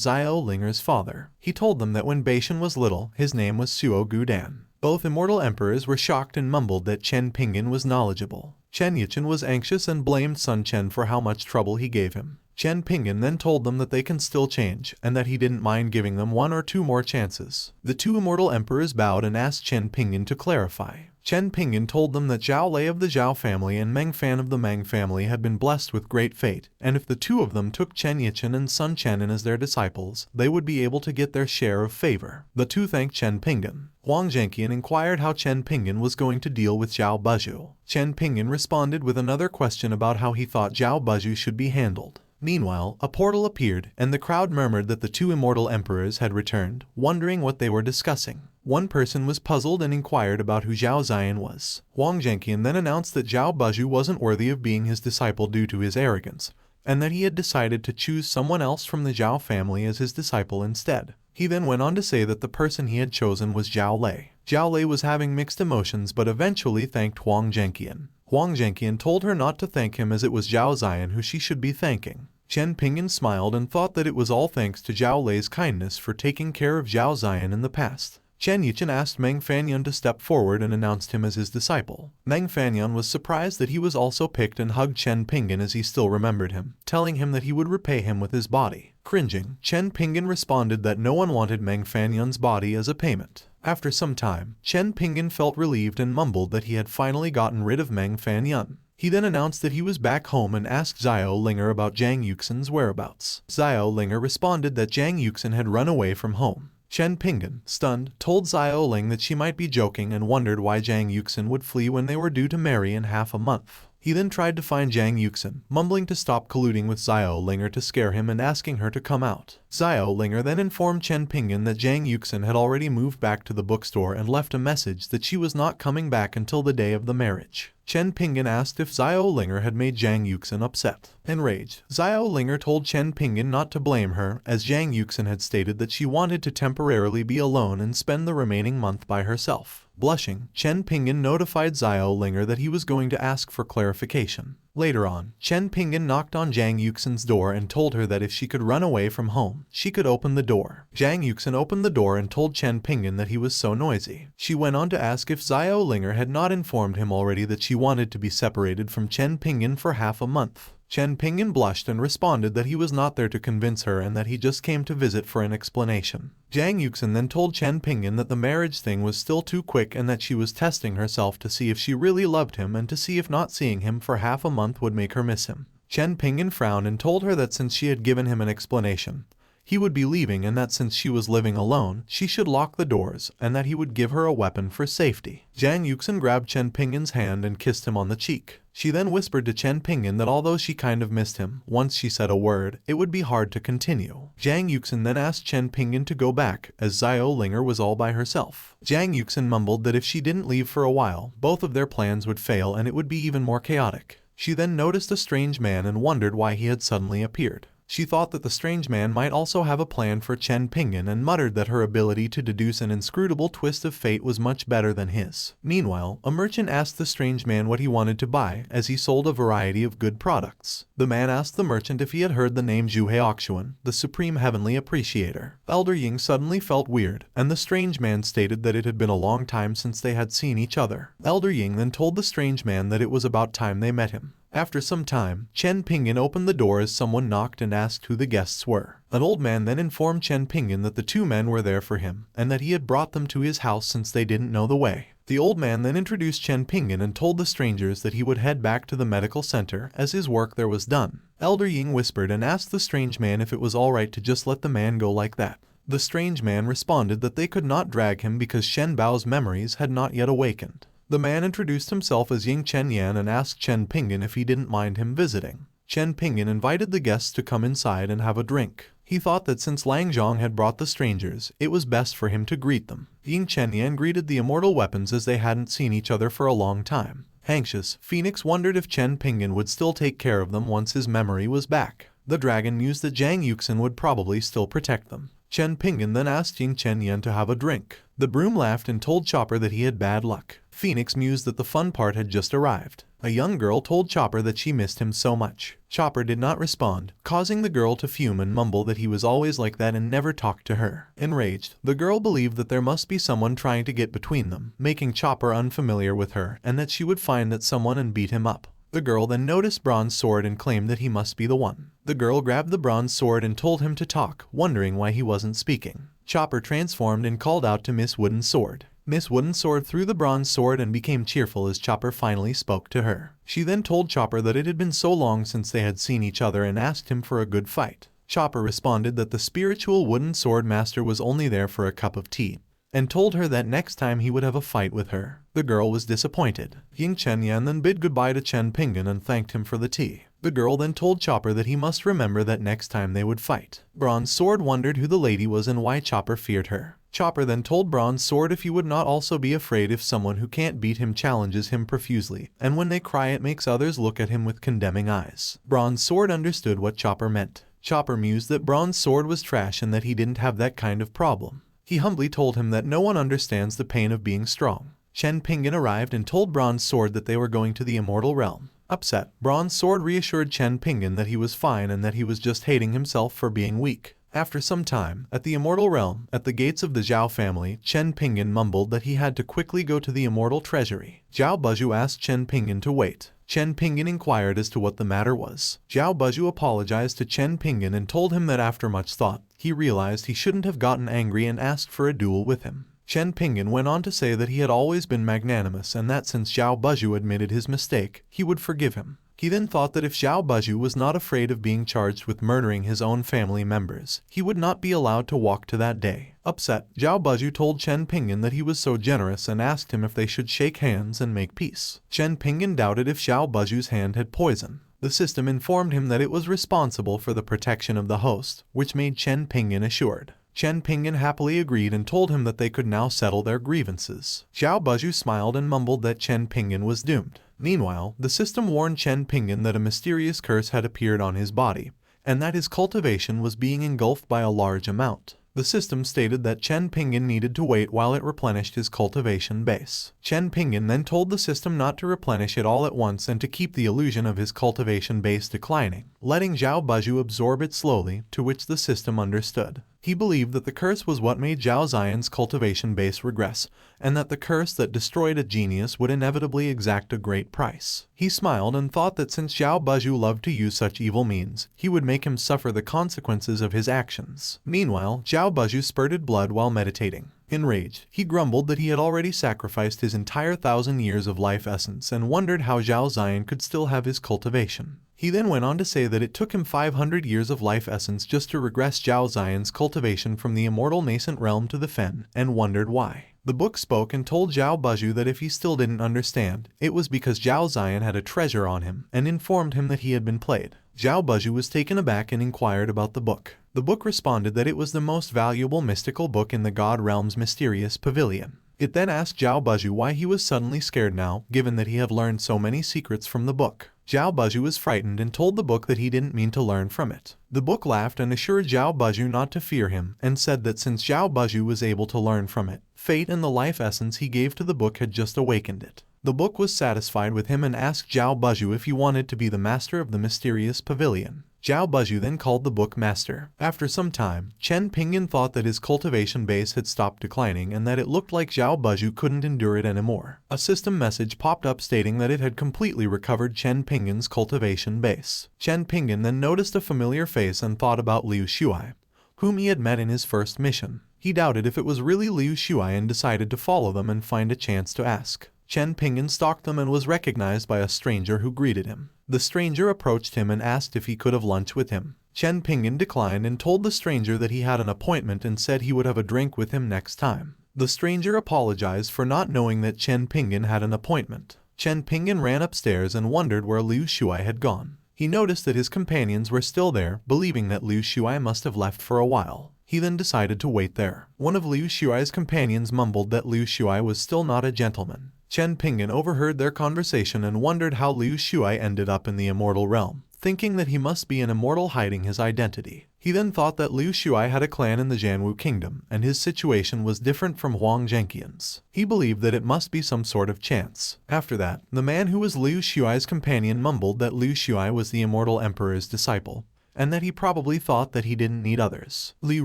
Xiao Linger's father. He told them that when Bashan was little, his name was Suo Gudan. Both Immortal Emperors were shocked and mumbled that Chen Pingan was knowledgeable. Chen Yichen was anxious and blamed Sun Chen for how much trouble he gave him. Chen Pingan then told them that they can still change, and that he didn't mind giving them 1 or 2 more chances. The two Immortal Emperors bowed and asked Chen Pingan to clarify. Chen Pingan told them that Zhao Lei of the Zhao family and Meng Fan of the Meng family had been blessed with great fate, and if the two of them took Chen Yichen and Sun Chen in as their disciples, they would be able to get their share of favor. The two thanked Chen Pingan. Huang Zhenqian inquired how Chen Pingan was going to deal with Zhao Buzhu. Chen Pingan responded with another question about how he thought Zhao Buzhu should be handled. Meanwhile, a portal appeared, and the crowd murmured that the two Immortal Emperors had returned, wondering what they were discussing. One person was puzzled and inquired about who Zhao Ziyan was. Huang Zhenqian then announced that Zhao Buzhu wasn't worthy of being his disciple due to his arrogance, and that he had decided to choose someone else from the Zhao family as his disciple instead. He then went on to say that the person he had chosen was Zhao Lei. Zhao Lei was having mixed emotions but eventually thanked Huang Zhenqian. Huang Zhenqian told her not to thank him as it was Zhao Ziyan who she should be thanking. Chen Pingan smiled and thought that it was all thanks to Zhao Lei's kindness for taking care of Zhao Ziyan in the past. Chen Yichen asked Meng Fanyan to step forward and announced him as his disciple. Meng Fanyan was surprised that he was also picked and hugged Chen Pingan as he still remembered him, telling him that he would repay him with his body. Cringing, Chen Pingan responded that no one wanted Meng Fanyan's body as a payment. After some time, Chen Pingan felt relieved and mumbled that he had finally gotten rid of Meng Fanyan. He then announced that he was back home and asked Xiao Linger about Zhang Yuxin's whereabouts. Xiao Linger responded that Zhang Yuxin had run away from home. Chen Pingan, stunned, told Xiao Ling that she might be joking and wondered why Zhang Yuxin would flee when they were due to marry in half a month. He then tried to find Zhang Yuxin, mumbling to stop colluding with Xiao Linger to scare him and asking her to come out. Xiao Linger then informed Chen Pingan that Zhang Yuxin had already moved back to the bookstore and left a message that she was not coming back until the day of the marriage. Chen Pingan asked if Xiao Linger had made Zhang Yuxin upset. Enraged, Xiao Linger told Chen Pingan not to blame her, as Zhang Yuxin had stated that she wanted to temporarily be alone and spend the remaining month by herself. Blushing, Chen Pingan notified Xiao Linger that he was going to ask for clarification. Later on, Chen Pingan knocked on Zhang Yuxin's door and told her that if she could run away from home, she could open the door. Zhang Yuxin opened the door and told Chen Pingan that he was so noisy. She went on to ask if Xiao Linger had not informed him already that she wanted to be separated from Chen Pingan for half a month. Chen Pingan blushed and responded that he was not there to convince her and that he just came to visit for an explanation. Zhang Yuxin then told Chen Pingan that the marriage thing was still too quick and that she was testing herself to see if she really loved him and to see if not seeing him for half a month would make her miss him. Chen Pingan frowned and told her that since she had given him an explanation, he would be leaving and that since she was living alone, she should lock the doors and that he would give her a weapon for safety. Zhang Yuxin grabbed Chen Pingan's hand and kissed him on the cheek. She then whispered to Chen Pingan that although she kind of missed him, once she said a word, it would be hard to continue. Zhang Yuxin then asked Chen Pingan to go back, as Xiao Linger was all by herself. Zhang Yuxin mumbled that if she didn't leave for a while, both of their plans would fail and it would be even more chaotic. She then noticed a strange man and wondered why he had suddenly appeared. She thought that the strange man might also have a plan for Chen Pingan and muttered that her ability to deduce an inscrutable twist of fate was much better than his. Meanwhile, a merchant asked the strange man what he wanted to buy, as he sold a variety of good products. The man asked the merchant if he had heard the name Zhuhe Oxuan, the supreme heavenly appreciator. Elder Ying suddenly felt weird, and the strange man stated that it had been a long time since they had seen each other. Elder Ying then told the strange man that it was about time they met him. After some time, Chen Pingan opened the door as someone knocked and asked who the guests were. An old man then informed Chen Pingan that the two men were there for him, and that he had brought them to his house since they didn't know the way. The old man then introduced Chen Pingan and told the strangers that he would head back to the medical center as his work there was done. Elder Ying whispered and asked the strange man if it was alright to just let the man go like that. The strange man responded that they could not drag him because Shen Bao's memories had not yet awakened. The man introduced himself as Ying Chen Yan and asked Chen Pingan if he didn't mind him visiting. Chen Pingan invited the guests to come inside and have a drink. He thought that since Lang Zhong had brought the strangers, it was best for him to greet them. Ying Chen Yan greeted the immortal weapons as they hadn't seen each other for a long time. Anxious, Phoenix wondered if Chen Pingan would still take care of them once his memory was back. The dragon mused that Zhang Yuxin would probably still protect them. Chen Pingan then asked Ying Chen Yan to have a drink. The broom laughed and told Chopper that he had bad luck. Phoenix mused that the fun part had just arrived. A young girl told Chopper that she missed him so much. Chopper did not respond, causing the girl to fume and mumble that he was always like that and never talked to her. Enraged, the girl believed that there must be someone trying to get between them, making Chopper unfamiliar with her, and that she would find that someone and beat him up. The girl then noticed Bronze Sword and claimed that he must be the one. The girl grabbed the Bronze Sword and told him to talk, wondering why he wasn't speaking. Chopper transformed and called out to Miss Wooden Sword. Miss Wooden Sword threw the Bronze Sword and became cheerful as Chopper finally spoke to her. She then told Chopper that it had been so long since they had seen each other and asked him for a good fight. Chopper responded that the spiritual Wooden Sword Master was only there for a cup of tea, and told her that next time he would have a fight with her. The girl was disappointed. Ying Chen Yan then bid goodbye to Chen Pingan and thanked him for the tea. The girl then told Chopper that he must remember that next time they would fight. Bronze Sword wondered who the lady was and why Chopper feared her. Chopper then told Bronze Sword if he would not also be afraid if someone who can't beat him challenges him profusely, and when they cry it makes others look at him with condemning eyes. Bronze Sword understood what Chopper meant. Chopper mused that Bronze Sword was trash and that he didn't have that kind of problem. He humbly told him that no one understands the pain of being strong. Chen Pingan arrived and told Bronze Sword that they were going to the Immortal Realm. Upset, Bronze Sword reassured Chen Pingan that he was fine and that he was just hating himself for being weak. After some time, at the Immortal Realm, at the gates of the Zhao family, Chen Pingan mumbled that he had to quickly go to the Immortal Treasury. Zhao Buzhu asked Chen Pingan to wait. Chen Pingan inquired as to what the matter was. Zhao Buzhu apologized to Chen Pingan and told him that after much thought, he realized he shouldn't have gotten angry and asked for a duel with him. Chen Pingan went on to say that he had always been magnanimous and that since Zhao Buzhu admitted his mistake, he would forgive him. He then thought that if Zhao Buzhu was not afraid of being charged with murdering his own family members, he would not be allowed to walk to that day. Upset, Zhao Buzhu told Chen Pingan that he was so generous and asked him if they should shake hands and make peace. Chen Pingan doubted if Zhao Buzhu's hand had poison. The system informed him that it was responsible for the protection of the host, which made Chen Pingan assured. Chen Pingan happily agreed and told him that they could now settle their grievances. Zhao Buzhu smiled and mumbled that Chen Pingan was doomed. Meanwhile, the system warned Chen Pingan that a mysterious curse had appeared on his body, and that his cultivation was being engulfed by a large amount. The system stated that Chen Pingan needed to wait while it replenished his cultivation base. Chen Pingan then told the system not to replenish it all at once and to keep the illusion of his cultivation base declining, letting Zhao Buzhu absorb it slowly, to which the system understood. He believed that the curse was what made Zhao Ziyan's cultivation base regress, and that the curse that destroyed a genius would inevitably exact a great price. He smiled and thought that since Zhao Buzhu loved to use such evil means, he would make him suffer the consequences of his actions. Meanwhile, Zhao Buzhu spurted blood while meditating. Enraged, he grumbled that he had already sacrificed his entire 1,000 years of life essence and wondered how Zhao Ziyan could still have his cultivation. He then went on to say that it took him 500 years of life essence just to regress Zhao Ziyan's cultivation from the immortal nascent realm to the Fen, and wondered why. The book spoke and told Zhao Buzhu that if he still didn't understand, it was because Zhao Ziyan had a treasure on him, and informed him that he had been played. Zhao Buzhu was taken aback and inquired about the book. The book responded that it was the most valuable mystical book in the God Realm's mysterious pavilion. It then asked Zhao Buzhu why he was suddenly scared now, given that he had learned so many secrets from the book. Zhao Buzhu was frightened and told the book that he didn't mean to learn from it. The book laughed and assured Zhao Buzhu not to fear him, and said that since Zhao Buzhu was able to learn from it, fate and the life essence he gave to the book had just awakened it. The book was satisfied with him and asked Zhao Buzhu if he wanted to be the master of the mysterious pavilion. Zhao Buzhu then called the book master. After some time, Chen Pingan thought that his cultivation base had stopped declining and that it looked like Zhao Buzhu couldn't endure it anymore. A system message popped up stating that it had completely recovered Chen Pingan's cultivation base. Chen Pingan then noticed a familiar face and thought about Liu Shuai, whom he had met in his first mission. He doubted if it was really Liu Shuai and decided to follow them and find a chance to ask. Chen Pingan stalked them and was recognized by a stranger who greeted him. The stranger approached him and asked if he could have lunch with him. Chen Pingan declined and told the stranger that he had an appointment and said he would have a drink with him next time. The stranger apologized for not knowing that Chen Pingan had an appointment. Chen Pingan ran upstairs and wondered where Liu Shuai had gone. He noticed that his companions were still there, believing that Liu Shuai must have left for a while. He then decided to wait there. One of Liu Shuai's companions mumbled that Liu Shuai was still not a gentleman. Chen Pingan overheard their conversation and wondered how Liu Shuai ended up in the immortal realm, thinking that he must be an immortal hiding his identity. He then thought that Liu Shuai had a clan in the Jianwu kingdom, and his situation was different from Huang Zhenqian's. He believed that it must be some sort of chance. After that, the man who was Liu Shuai's companion mumbled that Liu Shuai was the Immortal Emperor's disciple, and that he probably thought that he didn't need others. Liu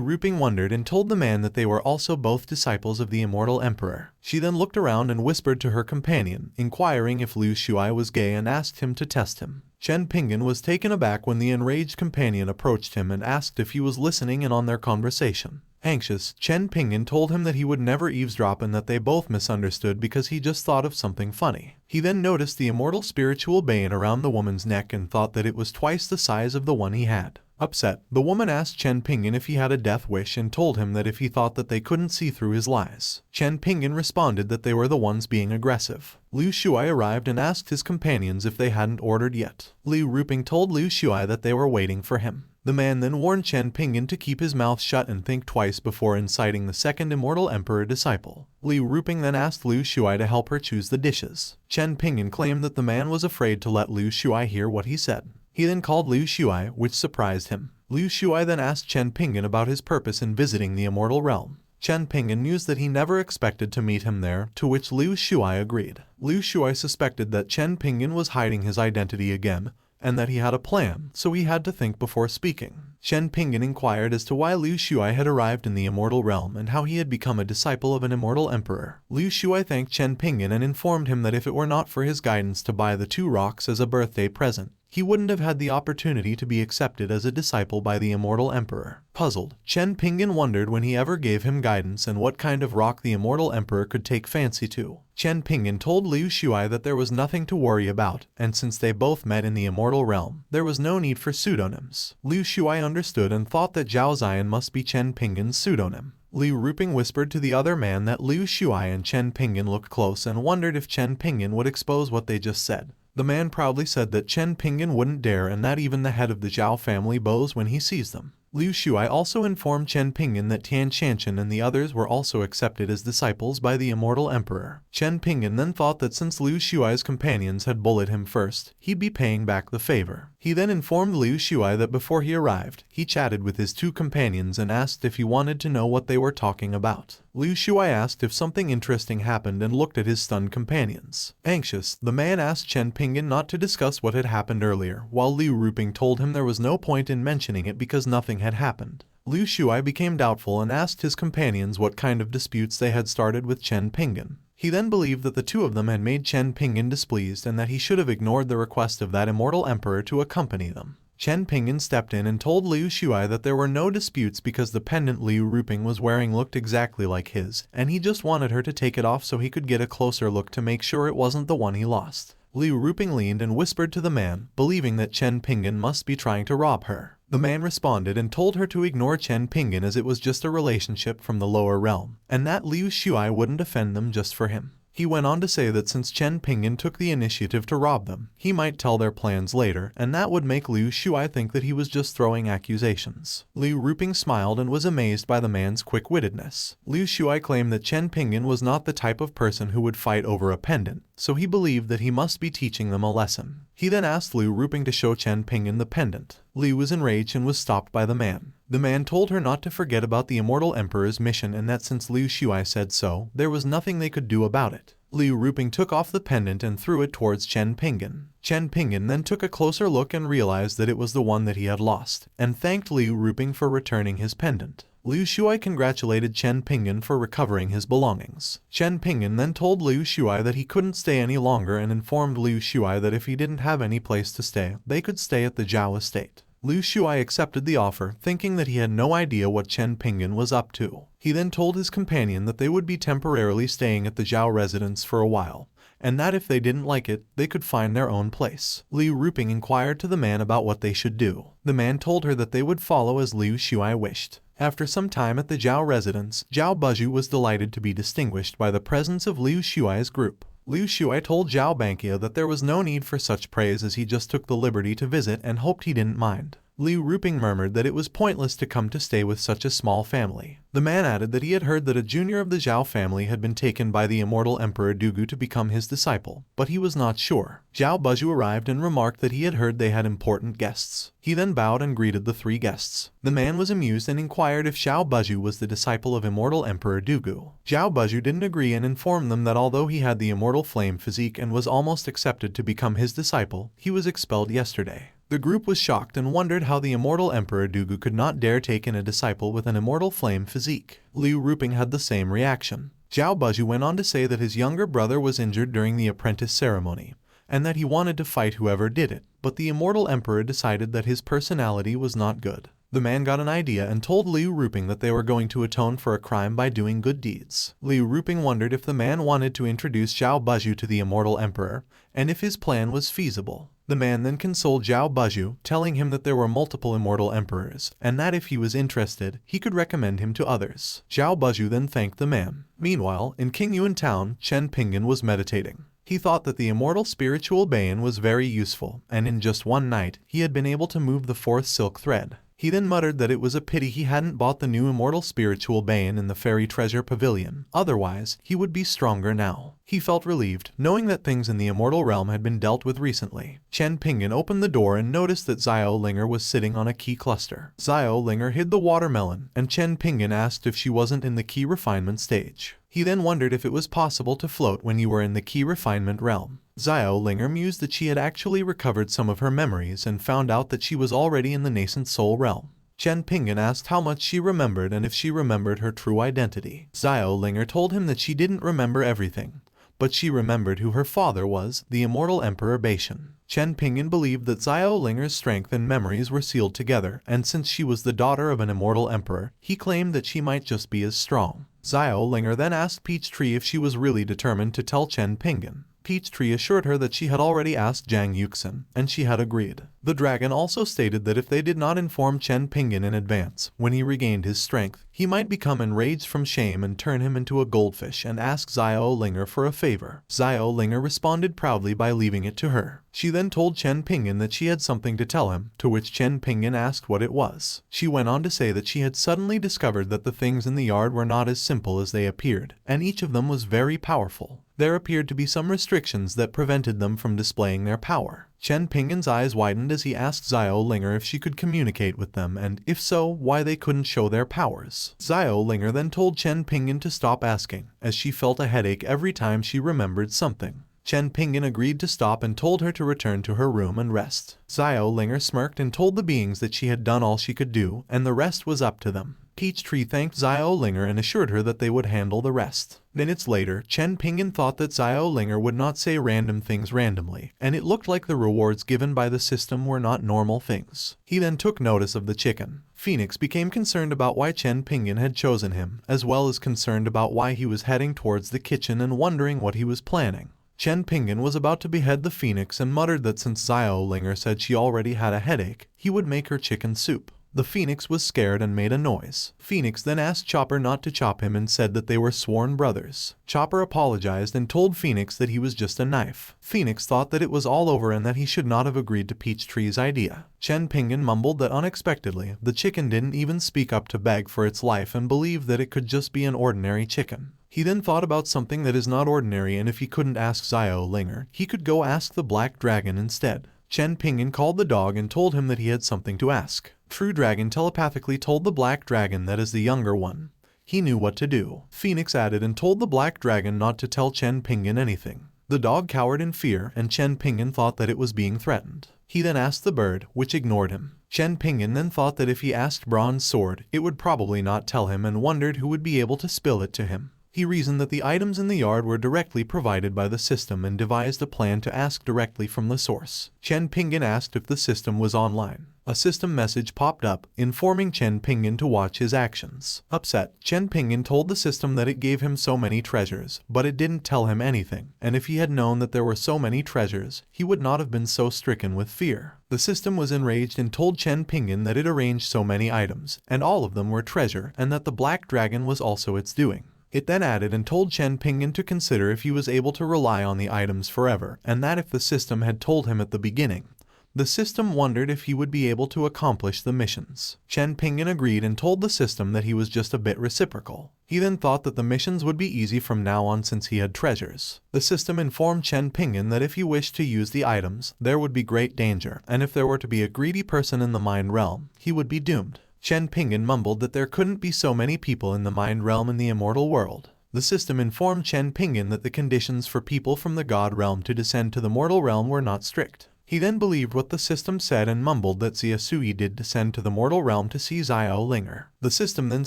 Ruping wondered and told the man that they were also both disciples of the Immortal Emperor. She then looked around and whispered to her companion, inquiring if Liu Shuai was gay and asked him to test him. Chen Pingan was taken aback when the enraged companion approached him and asked if he was listening in on their conversation. Anxious, Chen Pingan told him that he would never eavesdrop and that they both misunderstood because he just thought of something funny. He then noticed the immortal spiritual bane around the woman's neck and thought that it was twice the size of the one he had. Upset, the woman asked Chen Pingan if he had a death wish and told him that if he thought that they couldn't see through his lies. Chen Pingan responded that they were the ones being aggressive. Liu Shuai arrived and asked his companions if they hadn't ordered yet. Liu Ruping told Liu Shuai that they were waiting for him. The man then warned Chen Pingan to keep his mouth shut and think twice before inciting the second Immortal Emperor disciple. Liu Ruping then asked Liu Shuai to help her choose the dishes. Chen Pingan claimed that the man was afraid to let Liu Shuai hear what he said. He then called Liu Shuai, which surprised him. Liu Shuai then asked Chen Pingan about his purpose in visiting the immortal realm. Chen Pingan mused that he never expected to meet him there, to which Liu Shuai agreed. Liu Shuai suspected that Chen Pingan was hiding his identity again, and that he had a plan, so he had to think before speaking. Chen Pingan inquired as to why Liu Shuai had arrived in the immortal realm and how he had become a disciple of an immortal emperor. Liu Shuai thanked Chen Pingan and informed him that if it were not for his guidance to buy the 2 rocks as a birthday present, he wouldn't have had the opportunity to be accepted as a disciple by the Immortal Emperor. Puzzled, Chen Pingan wondered when he ever gave him guidance and what kind of rock the Immortal Emperor could take fancy to. Chen Pingan told Liu Shuai that there was nothing to worry about, and since they both met in the immortal realm, there was no need for pseudonyms. Liu Shuai understood and thought that Zhao Ziyan must be Chen Pingan's pseudonym. Liu Ruping whispered to the other man that Liu Shuai and Chen Pingan looked close and wondered if Chen Pingan would expose what they just said. The man proudly said that Chen Pingan wouldn't dare and that even the head of the Zhao family bows when he sees them. Liu Shuai also informed Chen Pingan that Tian Shanshan and the others were also accepted as disciples by the Immortal Emperor. Chen Pingan then thought that since Liu Shuai's companions had bullied him first, he'd be paying back the favor. He then informed Liu Shuai that before he arrived, he chatted with his 2 companions and asked if he wanted to know what they were talking about. Liu Shuai asked if something interesting happened and looked at his stunned companions. Anxious, the man asked Chen Pingan not to discuss what had happened earlier, while Liu Ruping told him there was no point in mentioning it because nothing had happened. Liu Shuai became doubtful and asked his companions what kind of disputes they had started with Chen Pingan. He then believed that the 2 of them had made Chen Pingan displeased and that he should have ignored the request of that Immortal Emperor to accompany them. Chen Pingan stepped in and told Liu Shuai that there were no disputes because the pendant Liu Ruping was wearing looked exactly like his, and he just wanted her to take it off so he could get a closer look to make sure it wasn't the one he lost. Liu Ruping leaned and whispered to the man, believing that Chen Pingan must be trying to rob her. The man responded and told her to ignore Chen Pingan as it was just a relationship from the lower realm, and that Liu Shuai wouldn't offend them just for him. He went on to say that since Chen Pingan took the initiative to rob them, he might tell their plans later, and that would make Liu Shuai think that he was just throwing accusations. Liu Ruping smiled and was amazed by the man's quick-wittedness. Liu Shuai claimed that Chen Pingan was not the type of person who would fight over a pendant, so he believed that he must be teaching them a lesson. He then asked Liu Ruping to show Chen Pingan the pendant. Liu was enraged and was stopped by the man. The man told her not to forget about the Immortal Emperor's mission and that since Liu Shuai said so, there was nothing they could do about it. Liu Ruping took off the pendant and threw it towards Chen Pingan. Chen Pingan then took a closer look and realized that it was the one that he had lost, and thanked Liu Ruping for returning his pendant. Liu Shuai congratulated Chen Pingan for recovering his belongings. Chen Pingan then told Liu Shuai that he couldn't stay any longer and informed Liu Shuai that if he didn't have any place to stay, they could stay at the Zhao estate. Liu Shuai accepted the offer, thinking that he had no idea what Chen Pingan was up to. He then told his companion that they would be temporarily staying at the Zhao residence for a while, and that if they didn't like it, they could find their own place. Liu Ruping inquired to the man about what they should do. The man told her that they would follow as Liu Shuai wished. After some time at the Zhao residence, Zhao Buzhu was delighted to be distinguished by the presence of Liu Shuai's group. Liu Shuai told Zhao Bankia that there was no need for such praise as he just took the liberty to visit and hoped he didn't mind. Liu Ruping murmured that it was pointless to come to stay with such a small family. The man added that he had heard that a junior of the Zhao family had been taken by the Immortal Emperor Dugu to become his disciple, but he was not sure. Zhao Buzhu arrived and remarked that he had heard they had important guests. He then bowed and greeted the three guests. The man was amused and inquired if Zhao Buzhu was the disciple of Immortal Emperor Dugu. Zhao Buzhu didn't agree and informed them that although he had the Immortal Flame physique and was almost accepted to become his disciple, he was expelled yesterday. The group was shocked and wondered how the Immortal Emperor Dugu could not dare take in a disciple with an Immortal Flame physique. Liu Ruping had the same reaction. Zhao Buzhu went on to say that his younger brother was injured during the apprentice ceremony, and that he wanted to fight whoever did it, but the Immortal Emperor decided that his personality was not good. The man got an idea and told Liu Ruping that they were going to atone for a crime by doing good deeds. Liu Ruping wondered if the man wanted to introduce Zhao Buzhu to the Immortal Emperor, and if his plan was feasible. The man then consoled Zhao Buzhu, telling him that there were multiple Immortal Emperors, and that if he was interested, he could recommend him to others. Zhao Buzhu then thanked the man. Meanwhile, in King Yuan Town, Chen Pingan was meditating. He thought that the Immortal Spiritual Bayan was very useful, and in just one night, he had been able to move the fourth silk thread. He then muttered that it was a pity he hadn't bought the new Immortal Spiritual Bayan in the Fairy Treasure Pavilion, otherwise, he would be stronger now. He felt relieved, knowing that things in the Immortal Realm had been dealt with recently. Chen Pingan opened the door and noticed that Xiao Linger was sitting on a key cluster. Xiao Linger hid the watermelon, and Chen Pingan asked if she wasn't in the key refinement stage. He then wondered if it was possible to float when you were in the key refinement realm. Xiao Linger mused that she had actually recovered some of her memories and found out that she was already in the nascent soul realm. Chen Pingan asked how much she remembered and if she remembered her true identity. Xiao Linger told him that she didn't remember everything, but she remembered who her father was, the Immortal Emperor Beishan. Chen Pingan believed that Xiao Linger's strength and memories were sealed together, and since she was the daughter of an Immortal Emperor, he claimed that she might just be as strong. Xiao Linger then asked Peachtree if she was really determined to tell Chen Pingan. Peachtree assured her that she had already asked Zhang Yuxin, and she had agreed. The dragon also stated that if they did not inform Chen Pingan in advance, when he regained his strength, he might become enraged from shame and turn him into a goldfish and ask Xiao Linger for a favor. Xiao Linger responded proudly by leaving it to her. She then told Chen Pingan that she had something to tell him, to which Chen Pingan asked what it was. She went on to say that she had suddenly discovered that the things in the yard were not as simple as they appeared, and each of them was very powerful. There appeared to be some restrictions that prevented them from displaying their power. Chen Pingan's eyes widened as he asked Xiao Linger if she could communicate with them and, if so, why they couldn't show their powers. Xiao Linger then told Chen Pingan to stop asking, as she felt a headache every time she remembered something. Chen Pingan agreed to stop and told her to return to her room and rest. Xiao Linger smirked and told the beings that she had done all she could do, and the rest was up to them. Peachtree thanked Xiao Linger and assured her that they would handle the rest. Minutes later, Chen Pingan thought that Xiao Linger would not say random things randomly, and it looked like the rewards given by the system were not normal things. He then took notice of the chicken. Phoenix became concerned about why Chen Pingan had chosen him, as well as concerned about why he was heading towards the kitchen and wondering what he was planning. Chen Pingan was about to behead the phoenix and muttered that since Xiao Linger said she already had a headache, he would make her chicken soup. The phoenix was scared and made a noise. Phoenix then asked Chopper not to chop him and said that they were sworn brothers. Chopper apologized and told Phoenix that he was just a knife. Phoenix thought that it was all over and that he should not have agreed to Peachtree's idea. Chen Pingan mumbled that unexpectedly, the chicken didn't even speak up to beg for its life and believed that it could just be an ordinary chicken. He then thought about something that is not ordinary, and if he couldn't ask Xiao Linger, he could go ask the Black Dragon instead. Chen Pingan called the dog and told him that he had something to ask. True Dragon telepathically told the Black Dragon that as the younger one, he knew what to do. Phoenix added and told the Black Dragon not to tell Chen Pingan anything. The dog cowered in fear, and Chen Pingan thought that it was being threatened. He then asked the bird, which ignored him. Chen Pingan then thought that if he asked Bronze Sword, it would probably not tell him and wondered who would be able to spill it to him. He reasoned that the items in the yard were directly provided by the system and devised a plan to ask directly from the source. Chen Pingan asked if the system was online. A system message popped up, informing Chen Pingan to watch his actions. Upset, Chen Pingan told the system that it gave him so many treasures, but it didn't tell him anything, and if he had known that there were so many treasures, he would not have been so stricken with fear. The system was enraged and told Chen Pingan that it arranged so many items, and all of them were treasure, and that the Black Dragon was also its doing. It then added and told Chen Pingan to consider if he was able to rely on the items forever, and that if the system had told him at the beginning, the system wondered if he would be able to accomplish the missions. Chen Pingan agreed and told the system that he was just a bit reciprocal. He then thought that the missions would be easy from now on since he had treasures. The system informed Chen Pingan that if he wished to use the items, there would be great danger, and if there were to be a greedy person in the mind realm, he would be doomed. Chen Pingan mumbled that there couldn't be so many people in the mind realm in the immortal world. The system informed Chen Pingan that the conditions for people from the god realm to descend to the mortal realm were not strict. He then believed what the system said and mumbled that Xiasui did descend to the mortal realm to see Xiao Linger. The system then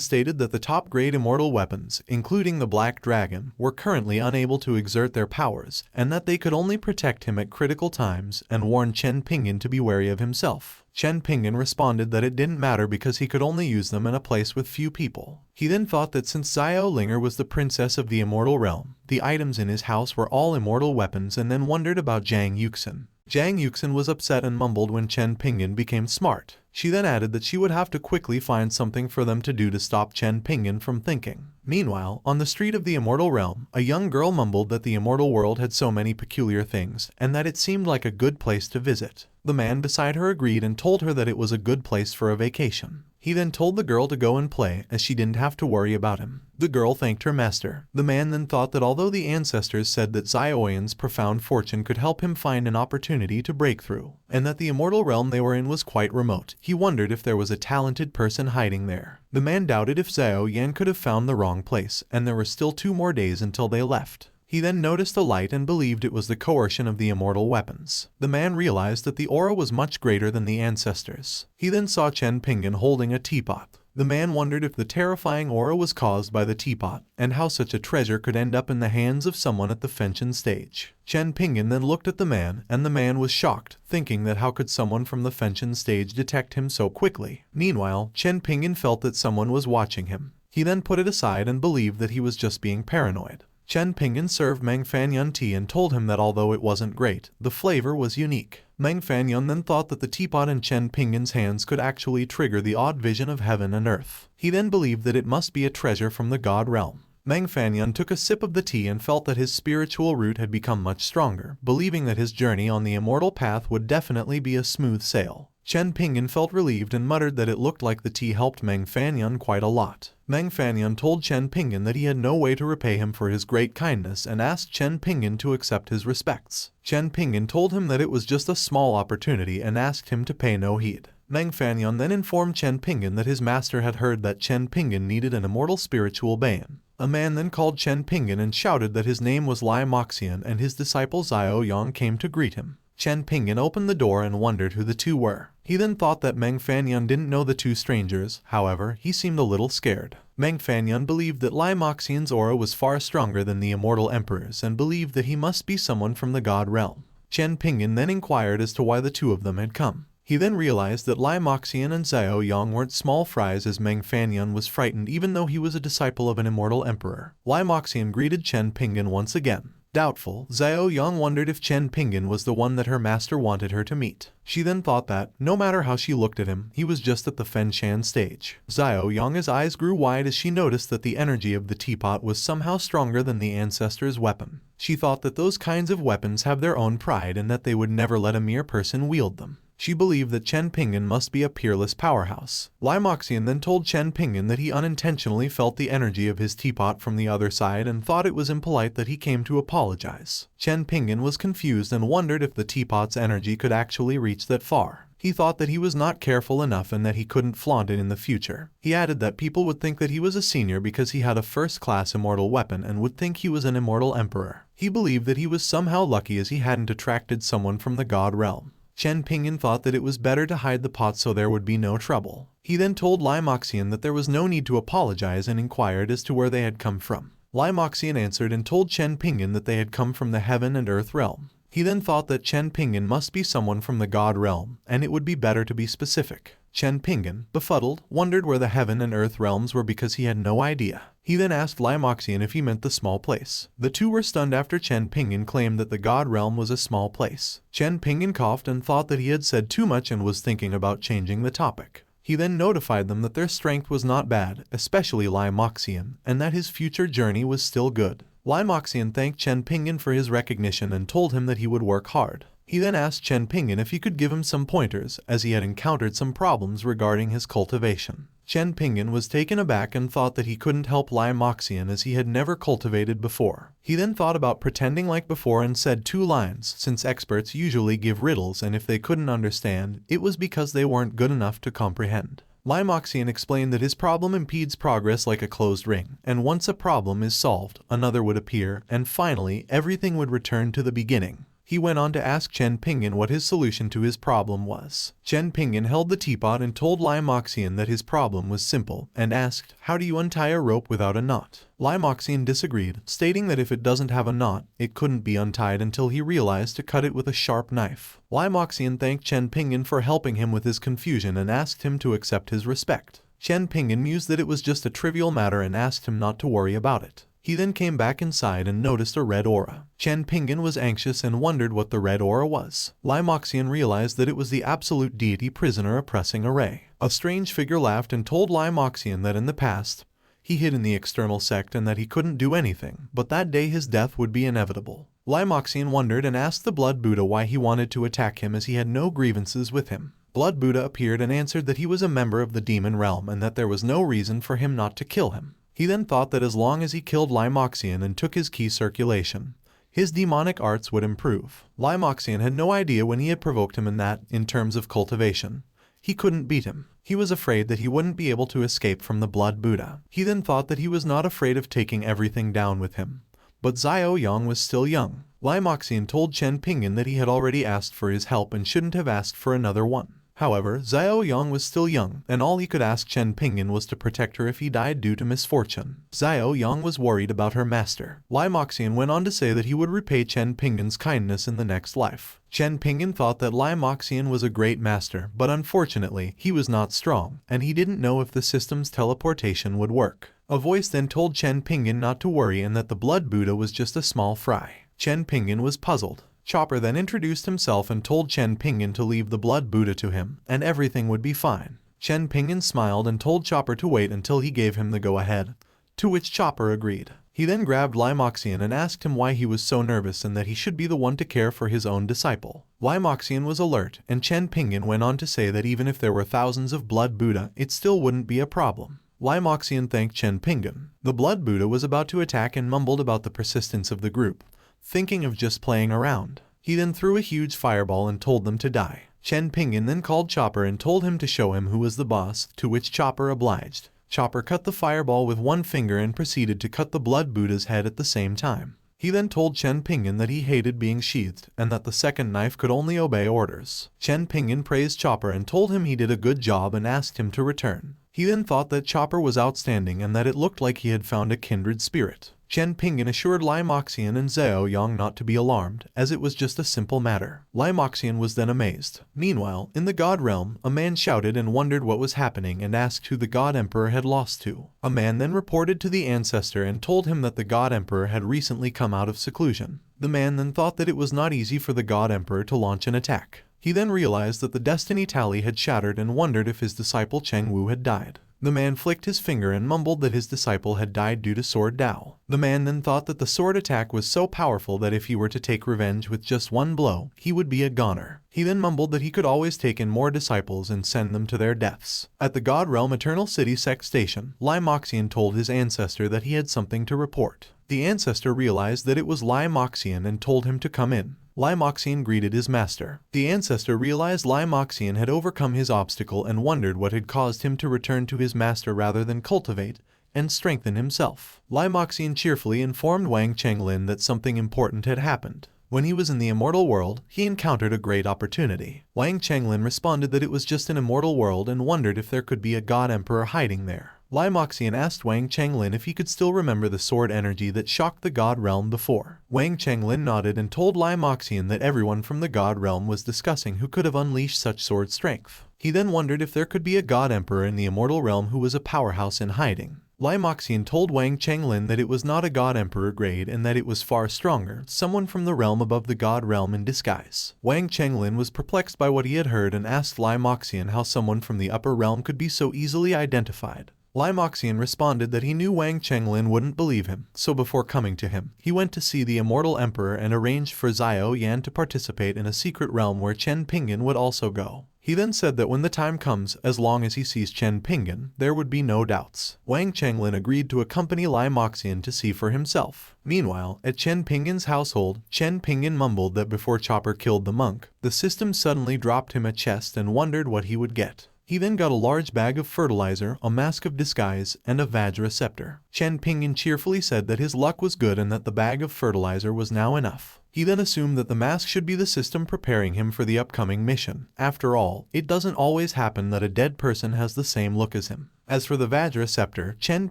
stated that the top-grade immortal weapons, including the Black Dragon, were currently unable to exert their powers, and that they could only protect him at critical times, and warned Chen Pingan to be wary of himself. Chen Pingan responded that it didn't matter because he could only use them in a place with few people. He then thought that since Xiao Linger was the princess of the immortal realm, the items in his house were all immortal weapons, and then wondered about Zhang Yuxin. Zhang Yuxin was upset and mumbled when Chen Pingan became smart. She then added that she would have to quickly find something for them to do to stop Chen Pingan from thinking. Meanwhile, on the street of the immortal realm, a young girl mumbled that the immortal world had so many peculiar things, and that it seemed like a good place to visit. The man beside her agreed and told her that it was a good place for a vacation. He then told the girl to go and play, as she didn't have to worry about him. The girl thanked her master. The man then thought that although the ancestors said that Xiaoyan's profound fortune could help him find an opportunity to break through, and that the immortal realm they were in was quite remote, he wondered if there was a talented person hiding there. The man doubted if Xiao Yan could have found the wrong place, and there were still 2 more days until they left. He then noticed a light and believed it was the coercion of the immortal weapons. The man realized that the aura was much greater than the ancestors. He then saw Chen Pingan holding a teapot. The man wondered if the terrifying aura was caused by the teapot, and how such a treasure could end up in the hands of someone at the Fenshin stage. Chen Pingan then looked at the man, and the man was shocked, thinking that how could someone from the Fenshin stage detect him so quickly. Meanwhile, Chen Pingan felt that someone was watching him. He then put it aside and believed that he was just being paranoid. Chen Pingan served Meng Fanyun tea and told him that although it wasn't great, the flavor was unique. Meng Fanyun then thought that the teapot in Chen Pingan's hands could actually trigger the odd vision of heaven and earth. He then believed that it must be a treasure from the god realm. Meng Fanyun took a sip of the tea and felt that his spiritual root had become much stronger, believing that his journey on the immortal path would definitely be a smooth sail. Chen Pingan felt relieved and muttered that it looked like the tea helped Meng Fanyun quite a lot. Meng Fanyun told Chen Pingan that he had no way to repay him for his great kindness and asked Chen Pingan to accept his respects. Chen Pingan told him that it was just a small opportunity and asked him to pay no heed. Meng Fanyun then informed Chen Pingan that his master had heard that Chen Pingan needed an immortal spiritual bane. A man then called Chen Pingan and shouted that his name was Lai Moxian and his disciple Xiao Yang came to greet him. Chen Pingan opened the door and wondered who the two were. He then thought that Meng Fanyun didn't know the 2 strangers, however, he seemed a little scared. Meng Fanyun believed that Lai Moxian's aura was far stronger than the Immortal Emperor's and believed that he must be someone from the god realm. Chen Pingan then inquired as to why the 2 of them had come. He then realized that Lai Moxian and Xiao Yang weren't small fries, as Meng Fanyun was frightened even though he was a disciple of an Immortal Emperor. Lai Moxian greeted Chen Pingan once again. Doubtful, Xiao Yang wondered if Chen Pingan was the one that her master wanted her to meet. She then thought that, no matter how she looked at him, he was just at the Fengshan stage. Xiao Yang's eyes grew wide as she noticed that the energy of the teapot was somehow stronger than the ancestor's weapon. She thought that those kinds of weapons have their own pride and that they would never let a mere person wield them. She believed that Chen Pingan must be a peerless powerhouse. Lai Moxian then told Chen Pingan that he unintentionally felt the energy of his teapot from the other side and thought it was impolite that he came to apologize. Chen Pingan was confused and wondered if the teapot's energy could actually reach that far. He thought that he was not careful enough and that he couldn't flaunt it in the future. He added that people would think that he was a senior because he had a first-class immortal weapon and would think he was an immortal emperor. He believed that he was somehow lucky as he hadn't attracted someone from the god realm. Chen Pingan thought that it was better to hide the pot so there would be no trouble. He then told Lai Moxian that there was no need to apologize and inquired as to where they had come from. Lai Moxian answered and told Chen Pingan that they had come from the heaven and earth realm. He then thought that Chen Pingan must be someone from the god realm, and it would be better to be specific. Chen Pingan, befuddled, wondered where the heaven and earth realms were because he had no idea. He then asked Lai Moxian if he meant the small place. The two were stunned after Chen Pingan claimed that the god realm was a small place. Chen Pingan coughed and thought that he had said too much and was thinking about changing the topic. He then notified them that their strength was not bad, especially Lai Moxian, and that his future journey was still good. Lai Moxian thanked Chen Pingan for his recognition and told him that he would work hard. He then asked Chen Pingan if he could give him some pointers, as he had encountered some problems regarding his cultivation. Chen Pingan was taken aback and thought that he couldn't help Lai Moxian as he had never cultivated before. He then thought about pretending like before and said 2 lines, since experts usually give riddles and if they couldn't understand, it was because they weren't good enough to comprehend. Lai Moxian explained that his problem impedes progress like a closed ring, and once a problem is solved, another would appear, and finally, everything would return to the beginning. He went on to ask Chen Pingan what his solution to his problem was. Chen Pingan held the teapot and told Lai Moxian that his problem was simple, and asked, "How do you untie a rope without a knot?" Lai Moxian disagreed, stating that if it doesn't have a knot, it couldn't be untied until he realized to cut it with a sharp knife. Lai Moxian thanked Chen Pingan for helping him with his confusion and asked him to accept his respect. Chen Pingan mused that it was just a trivial matter and asked him not to worry about it. He then came back inside and noticed a red aura. Chen Pingan was anxious and wondered what the red aura was. Lai Moxian realized that it was the absolute deity prisoner oppressing a ray. A strange figure laughed and told Lai Moxian that in the past, he hid in the external sect and that he couldn't do anything, but that day his death would be inevitable. Lai Moxian wondered and asked the Blood Buddha why he wanted to attack him as he had no grievances with him. Blood Buddha appeared and answered that he was a member of the demon realm and that there was no reason for him not to kill him. He then thought that as long as he killed Lai Moxian and took his key circulation, his demonic arts would improve. Lai Moxian had no idea when he had provoked him and that, in terms of cultivation, he couldn't beat him. He was afraid that he wouldn't be able to escape from the Blood Buddha. He then thought that he was not afraid of taking everything down with him. But Xiao Yang was still young. Lai Moxian told Chen Pingan that he had already asked for his help and shouldn't have asked for another one. However, Xiao Yang was still young, and all he could ask Chen Pingan was to protect her if he died due to misfortune. Xiao Yang was worried about her master. Lai Moxian went on to say that he would repay Chen Pingan's kindness in the next life. Chen Pingan thought that Lai Moxian was a great master, but unfortunately, he was not strong, and he didn't know if the system's teleportation would work. A voice then told Chen Pingan not to worry and that the Blood Buddha was just a small fry. Chen Pingan was puzzled. Chopper then introduced himself and told Chen Pingan to leave the Blood Buddha to him, and everything would be fine. Chen Pingan smiled and told Chopper to wait until he gave him the go-ahead, to which Chopper agreed. He then grabbed Lai Moxian and asked him why he was so nervous and that he should be the one to care for his own disciple. Lai Moxian was alert, and Chen Pingan went on to say that even if there were thousands of Blood Buddha, it still wouldn't be a problem. Lai Moxian thanked Chen Pingan. The Blood Buddha was about to attack and mumbled about the persistence of the group, thinking of just playing around. He then threw a huge fireball and told them to die. Chen Pingan then called Chopper and told him to show him who was the boss, to which Chopper obliged. Chopper cut the fireball with one finger and proceeded to cut the Blood Buddha's head at the same time. He then told Chen Pingan that he hated being sheathed and that the second knife could only obey orders. Chen Pingan praised Chopper and told him he did a good job and asked him to return. He then thought that Chopper was outstanding and that it looked like he had found a kindred spirit. Chen Pingan assured Lai Moxian and Xiao Yang not to be alarmed, as it was just a simple matter. Lai Moxian was then amazed. Meanwhile, in the God realm, a man shouted and wondered what was happening and asked who the God Emperor had lost to. A man then reported to the ancestor and told him that the God Emperor had recently come out of seclusion. The man then thought that it was not easy for the God Emperor to launch an attack. He then realized that the destiny tally had shattered and wondered if his disciple Cheng Wu had died. The man flicked his finger and mumbled that his disciple had died due to sword Dao. The man then thought that the sword attack was so powerful that if he were to take revenge with just one blow, he would be a goner. He then mumbled that he could always take in more disciples and send them to their deaths. At the God Realm Eternal City Sect Station, Lai Moxian told his ancestor that he had something to report. The ancestor realized that it was Lai Moxian and told him to come in. Lai Moxian greeted his master. The ancestor realized Lai Moxian had overcome his obstacle and wondered what had caused him to return to his master rather than cultivate and strengthen himself. Lai Moxian cheerfully informed Wang Chenglin that something important had happened. When he was in the immortal world, he encountered a great opportunity. Wang Chenglin responded that it was just an immortal world and wondered if there could be a God Emperor hiding there. Lai Moxian asked Wang Chenglin if he could still remember the sword energy that shocked the God Realm before. Wang Chenglin nodded and told Lai Moxian that everyone from the God Realm was discussing who could have unleashed such sword strength. He then wondered if there could be a God Emperor in the immortal realm who was a powerhouse in hiding. Lai Moxian told Wang Chenglin that it was not a God Emperor grade and that it was far stronger, someone from the realm above the God Realm in disguise. Wang Chenglin was perplexed by what he had heard and asked Lai Moxian how someone from the upper realm could be so easily identified. Lai Moxian responded that he knew Wang Chenglin wouldn't believe him, so before coming to him, he went to see the Immortal Emperor and arranged for Xiao Yan to participate in a secret realm where Chen Pingan would also go. He then said that when the time comes, as long as he sees Chen Pingan, there would be no doubts. Wang Chenglin agreed to accompany Lai Moxian to see for himself. Meanwhile, at Chen Pingan's household, Chen Pingan mumbled that before Chopper killed the monk, the system suddenly dropped him a chest and wondered what he would get. He then got a large bag of fertilizer, a mask of disguise, and a Vajra scepter. Chen Pingan cheerfully said that his luck was good and that the bag of fertilizer was now enough. He then assumed that the mask should be the system preparing him for the upcoming mission. After all, it doesn't always happen that a dead person has the same look as him. As for the Vajra scepter, Chen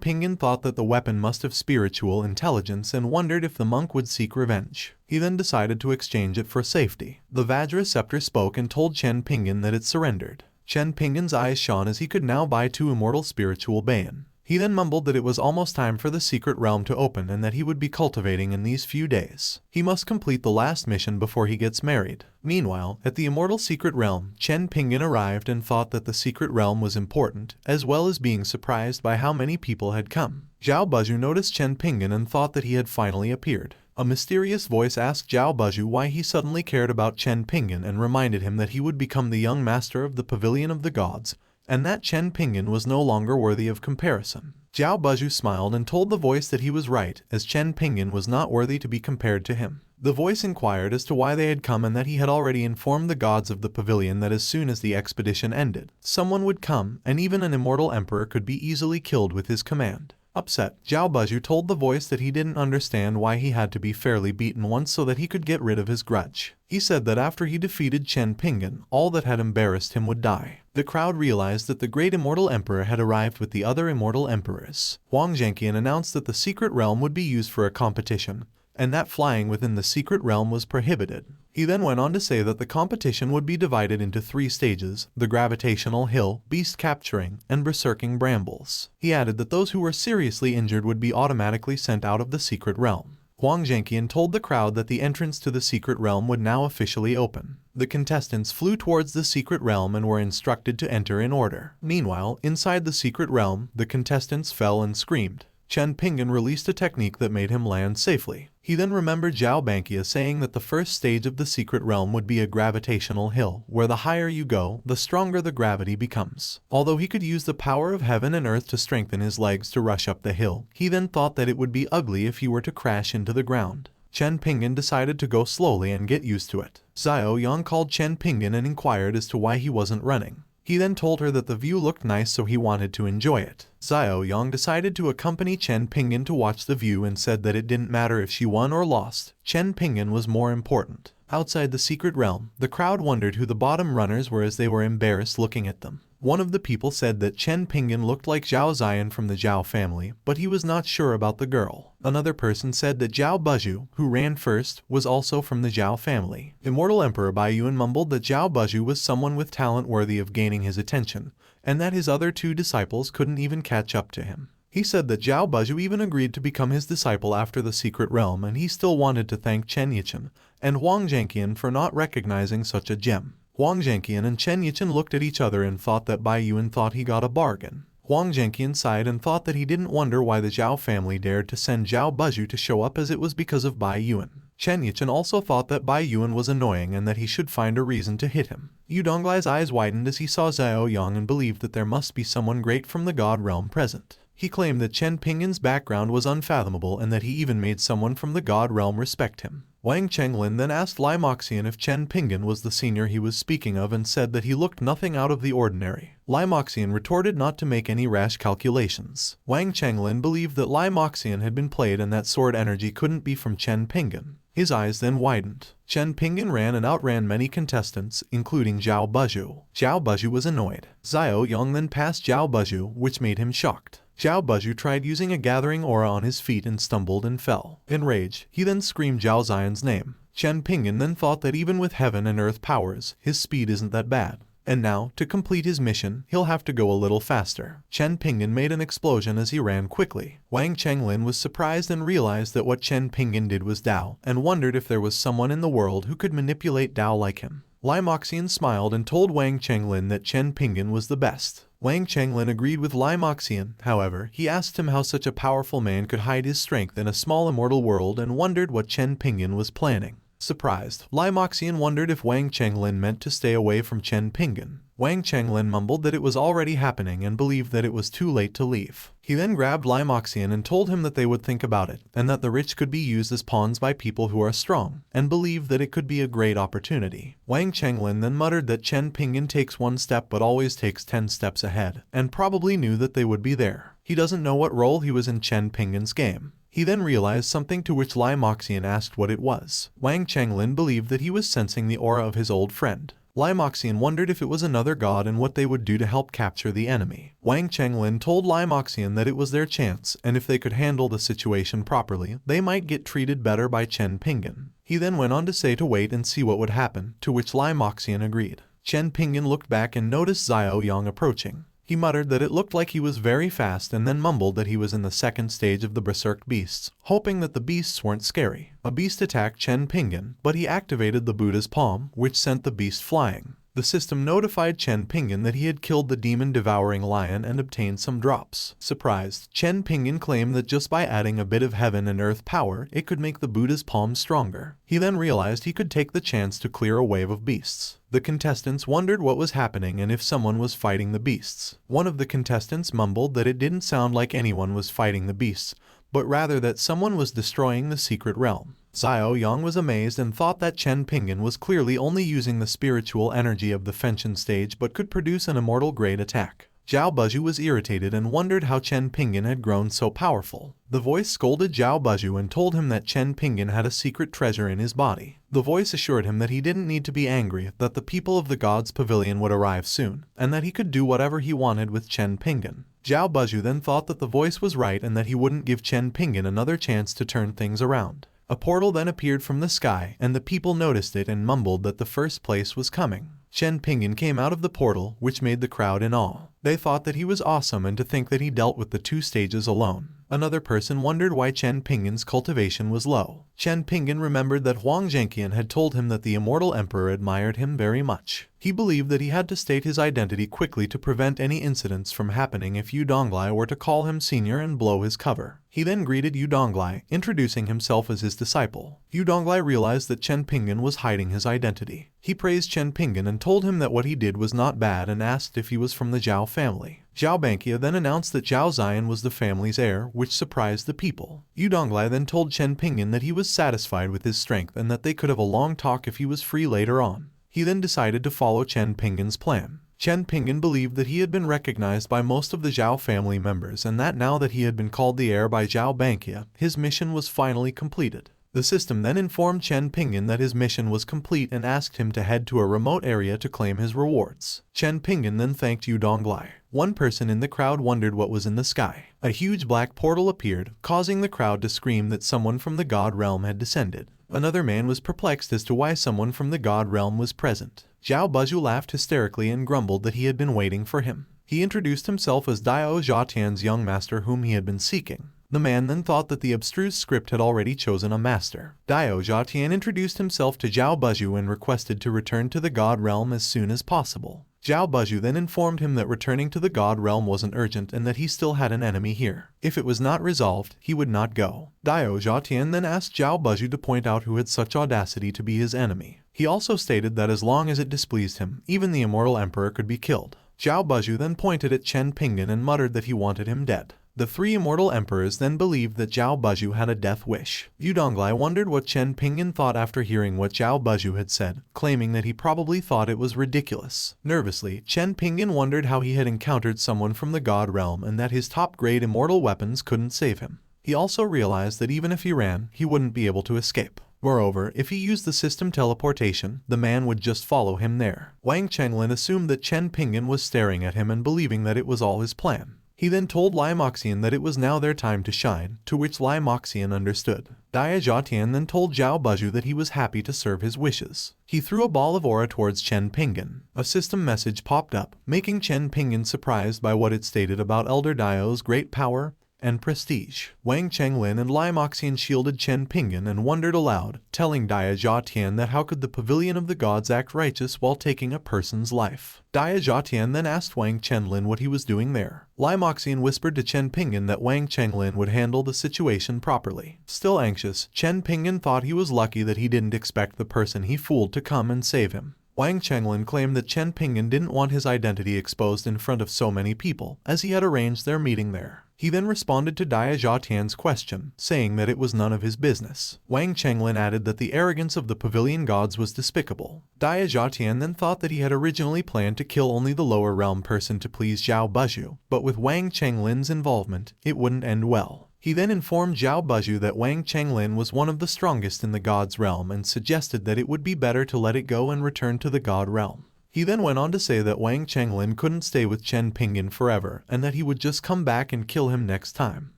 Pingan thought that the weapon must have spiritual intelligence and wondered if the monk would seek revenge. He then decided to exchange it for safety. The Vajra scepter spoke and told Chen Pingan that it surrendered. Chen Pingan's eyes shone as he could now buy 2 immortal spiritual Bayan. He then mumbled that it was almost time for the secret realm to open and that he would be cultivating in these few days. He must complete the last mission before he gets married. Meanwhile, at the immortal secret realm, Chen Pingan arrived and thought that the secret realm was important, as well as being surprised by how many people had come. Zhao Buzhu noticed Chen Pingan and thought that he had finally appeared. A mysterious voice asked Zhao Buzhu why he suddenly cared about Chen Pingan and reminded him that he would become the young master of the Pavilion of the Gods, and that Chen Pingan was no longer worthy of comparison. Zhao Buzhu smiled and told the voice that he was right, as Chen Pingan was not worthy to be compared to him. The voice inquired as to why they had come and that he had already informed the gods of the pavilion that as soon as the expedition ended, someone would come, and even an immortal emperor could be easily killed with his command. Upset, Zhao Buzhu told the voice that he didn't understand why he had to be fairly beaten once so that he could get rid of his grudge. He said that after he defeated Chen Pingan, all that had embarrassed him would die. The crowd realized that the great Immortal Emperor had arrived with the other Immortal Emperors. Wang Zhenqian announced that the secret realm would be used for a competition, and that flying within the secret realm was prohibited. He then went on to say that the competition would be divided into 3 stages: the gravitational hill, beast capturing, and berserking brambles. He added that those who were seriously injured would be automatically sent out of the secret realm. Wang Zhenqian told the crowd that the entrance to the secret realm would now officially open. The contestants flew towards the secret realm and were instructed to enter in order. Meanwhile, inside the secret realm, the contestants fell and screamed. Chen Pingan released a technique that made him land safely. He then remembered Zhao Bankia saying that the first stage of the secret realm would be a gravitational hill, where the higher you go, the stronger the gravity becomes. Although he could use the power of heaven and earth to strengthen his legs to rush up the hill, he then thought that it would be ugly if he were to crash into the ground. Chen Pingan decided to go slowly and get used to it. Xiao Yang called Chen Pingan and inquired as to why he wasn't running. He then told her that the view looked nice, so he wanted to enjoy it. Xiao Yang decided to accompany Chen Pingan to watch the view and said that it didn't matter if she won or lost, Chen Pingan was more important. Outside the secret realm, the crowd wondered who the bottom runners were as they were embarrassed looking at them. One of the people said that Chen Pingan looked like Zhao Ziyan from the Zhao family, but he was not sure about the girl. Another person said that Zhao Buzhu, who ran first, was also from the Zhao family. Immortal Emperor Baiyuan mumbled that Zhao Buzhu was someone with talent worthy of gaining his attention, and that his other 2 disciples couldn't even catch up to him. He said that Zhao Buzhu even agreed to become his disciple after the secret realm, and he still wanted to thank Chen Yichen and Huang Zhangqian for not recognizing such a gem. Huang Zhangqian and Chen Yichen looked at each other and thought that Bai Yuan thought he got a bargain. Huang Zhangqian sighed and thought that he didn't wonder why the Zhao family dared to send Zhao Buzhu to show up, as it was because of Bai Yuan. Chen Yichen also thought that Bai Yuan was annoying and that he should find a reason to hit him. Yu Donglai's eyes widened as he saw Xiao Yang and believed that there must be someone great from the god realm present. He claimed that Chen Pingan's background was unfathomable and that he even made someone from the god realm respect him. Wang Chenglin then asked Lai Moxian if Chen Pingan was the senior he was speaking of and said that he looked nothing out of the ordinary. Lai Moxian retorted not to make any rash calculations. Wang Chenglin believed that Lai Moxian had been played and that sword energy couldn't be from Chen Pingan. His eyes then widened. Chen Pingan ran and outran many contestants, including Zhao Buzhu. Zhao Buzhu was annoyed. Xiao Yang then passed Zhao Buzhu, which made him shocked. Zhao Buzhu tried using a gathering aura on his feet and stumbled and fell. In rage, he then screamed Zhao Xian's name. Chen Pingan then thought that even with heaven and earth powers, his speed isn't that bad. And now, to complete his mission, he'll have to go a little faster. Chen Pingan made an explosion as he ran quickly. Wang Chenglin was surprised and realized that what Chen Pingan did was Dao, and wondered if there was someone in the world who could manipulate Dao like him. Lai Moxian smiled and told Wang Chenglin that Chen Pingan was the best. Wang Chenglin agreed with Lai Moxian. However, he asked him how such a powerful man could hide his strength in a small immortal world and wondered what Chen Pingan was planning. Surprised, Lai Moxian wondered if Wang Chenglin meant to stay away from Chen Pingan. Wang Chenglin mumbled that it was already happening and believed that it was too late to leave. He then grabbed Lai Moxian and told him that they would think about it, and that the rich could be used as pawns by people who are strong, and believed that it could be a great opportunity. Wang Chenglin then muttered that Chen Pingan takes one step but always takes 10 steps ahead, and probably knew that they would be there. He doesn't know what role he was in Chen Pingan's game. He then realized something, to which Lai Moxian asked what it was. Wang Chenglin believed that he was sensing the aura of his old friend. Lai Moxian wondered if it was another god and what they would do to help capture the enemy. Wang Chenglin told Lai Moxian that it was their chance, and if they could handle the situation properly, they might get treated better by Chen Pingan. He then went on to say to wait and see what would happen, to which Lai Moxian agreed. Chen Pingan looked back and noticed Xiao Yang approaching. He muttered that it looked like he was very fast and then mumbled that he was in the second stage of the berserk beasts, hoping that the beasts weren't scary. A beast attacked Chen Pingan, but he activated the Buddha's palm, which sent the beast flying. The system notified Chen Pingan that he had killed the demon-devouring lion and obtained some drops. Surprised, Chen Pingan claimed that just by adding a bit of heaven and earth power, it could make the Buddha's palm stronger. He then realized he could take the chance to clear a wave of beasts. The contestants wondered what was happening and if someone was fighting the beasts. One of the contestants mumbled that it didn't sound like anyone was fighting the beasts, but rather that someone was destroying the secret realm. Xiao Yang was amazed and thought that Chen Pingan was clearly only using the spiritual energy of the Fenshin stage but could produce an immortal grade attack. Zhao Buzhu was irritated and wondered how Chen Pingan had grown so powerful. The voice scolded Zhao Buzhu and told him that Chen Pingan had a secret treasure in his body. The voice assured him that he didn't need to be angry, that the people of the God's Pavilion would arrive soon, and that he could do whatever he wanted with Chen Pingan. Zhao Buzhu then thought that the voice was right and that he wouldn't give Chen Pingan another chance to turn things around. A portal then appeared from the sky, and the people noticed it and mumbled that the first place was coming. Chen Pingan came out of the portal, which made the crowd in awe. They thought that he was awesome and to think that he dealt with the 2 stages alone. Another person wondered why Chen Pingan's cultivation was low. Chen Pingan remembered that Huang Zhangqian had told him that the Immortal Emperor admired him very much. He believed that he had to state his identity quickly to prevent any incidents from happening if Yu Donglai were to call him senior and blow his cover. He then greeted Yu Donglai, introducing himself as his disciple. Yu Donglai realized that Chen Pingan was hiding his identity. He praised Chen Pingan and told him that what he did was not bad and asked if he was from the Zhao family. Zhao Bankia then announced that Zhao Xian was the family's heir, which surprised the people. Yu Donglai then told Chen Pingan that he was satisfied with his strength and that they could have a long talk if he was free later on. He then decided to follow Chen Pingan's plan. Chen Pingan believed that he had been recognized by most of the Zhao family members and that now that he had been called the heir by Zhao Bankia, his mission was finally completed. The system then informed Chen Pingan that his mission was complete and asked him to head to a remote area to claim his rewards. Chen Pingan then thanked Yu Donglai. One person in the crowd wondered what was in the sky. A huge black portal appeared, causing the crowd to scream that someone from the god realm had descended. Another man was perplexed as to why someone from the god realm was present. Zhao Buzhu laughed hysterically and grumbled that he had been waiting for him. He introduced himself as Dao Zhatian's young master whom he had been seeking. The man then thought that the abstruse script had already chosen a master. Dao Zhatian introduced himself to Zhao Buzhu and requested to return to the God realm as soon as possible. Zhao Buzhu then informed him that returning to the God realm wasn't urgent and that he still had an enemy here. If it was not resolved, he would not go. Dao Zhatian then asked Zhao Buzhu to point out who had such audacity to be his enemy. He also stated that as long as it displeased him, even the Immortal Emperor could be killed. Zhao Buzhu then pointed at Chen Pingan and muttered that he wanted him dead. The three Immortal Emperors then believed that Zhao Buzhu had a death wish. Yu Donglai wondered what Chen Pingan thought after hearing what Zhao Buzhu had said, claiming that he probably thought it was ridiculous. Nervously, Chen Pingan wondered how he had encountered someone from the God realm and that his top-grade immortal weapons couldn't save him. He also realized that even if he ran, he wouldn't be able to escape. Moreover, if he used the system teleportation, the man would just follow him there. Wang Chenglin assumed that Chen Pingan was staring at him and believing that it was all his plan. He then told Lai Moxian that it was now their time to shine, to which Lai Moxian understood. Daya Zhatian then told Zhao Buzhu that he was happy to serve his wishes. He threw a ball of aura towards Chen Pingan. A system message popped up, making Chen Pingan surprised by what it stated about Elder Dao's great power and prestige. Wang Chenglin and Lai Moxian shielded Chen Pingan and wondered aloud, telling Daya Zhatian that how could the Pavilion of the Gods act righteous while taking a person's life. Daya Zhatian then asked Wang Chenglin what he was doing there. Lai Moxian whispered to Chen Pingan that Wang Chenglin would handle the situation properly. Still anxious, Chen Pingan thought he was lucky that he didn't expect the person he fooled to come and save him. Wang Chenglin claimed that Chen Pingan didn't want his identity exposed in front of so many people, as he had arranged their meeting there. He then responded to Daya Zhatian's question, saying that it was none of his business. Wang Chenglin added that the arrogance of the Pavilion Gods was despicable. Daya Zhatian then thought that he had originally planned to kill only the lower realm person to please Zhao Buzhu, but with Wang Chenglin's involvement, it wouldn't end well. He then informed Zhao Buzhu that Wang Chenglin was one of the strongest in the God's realm and suggested that it would be better to let it go and return to the God realm. He then went on to say that Wang Chenglin couldn't stay with Chen Pingan forever and that he would just come back and kill him next time.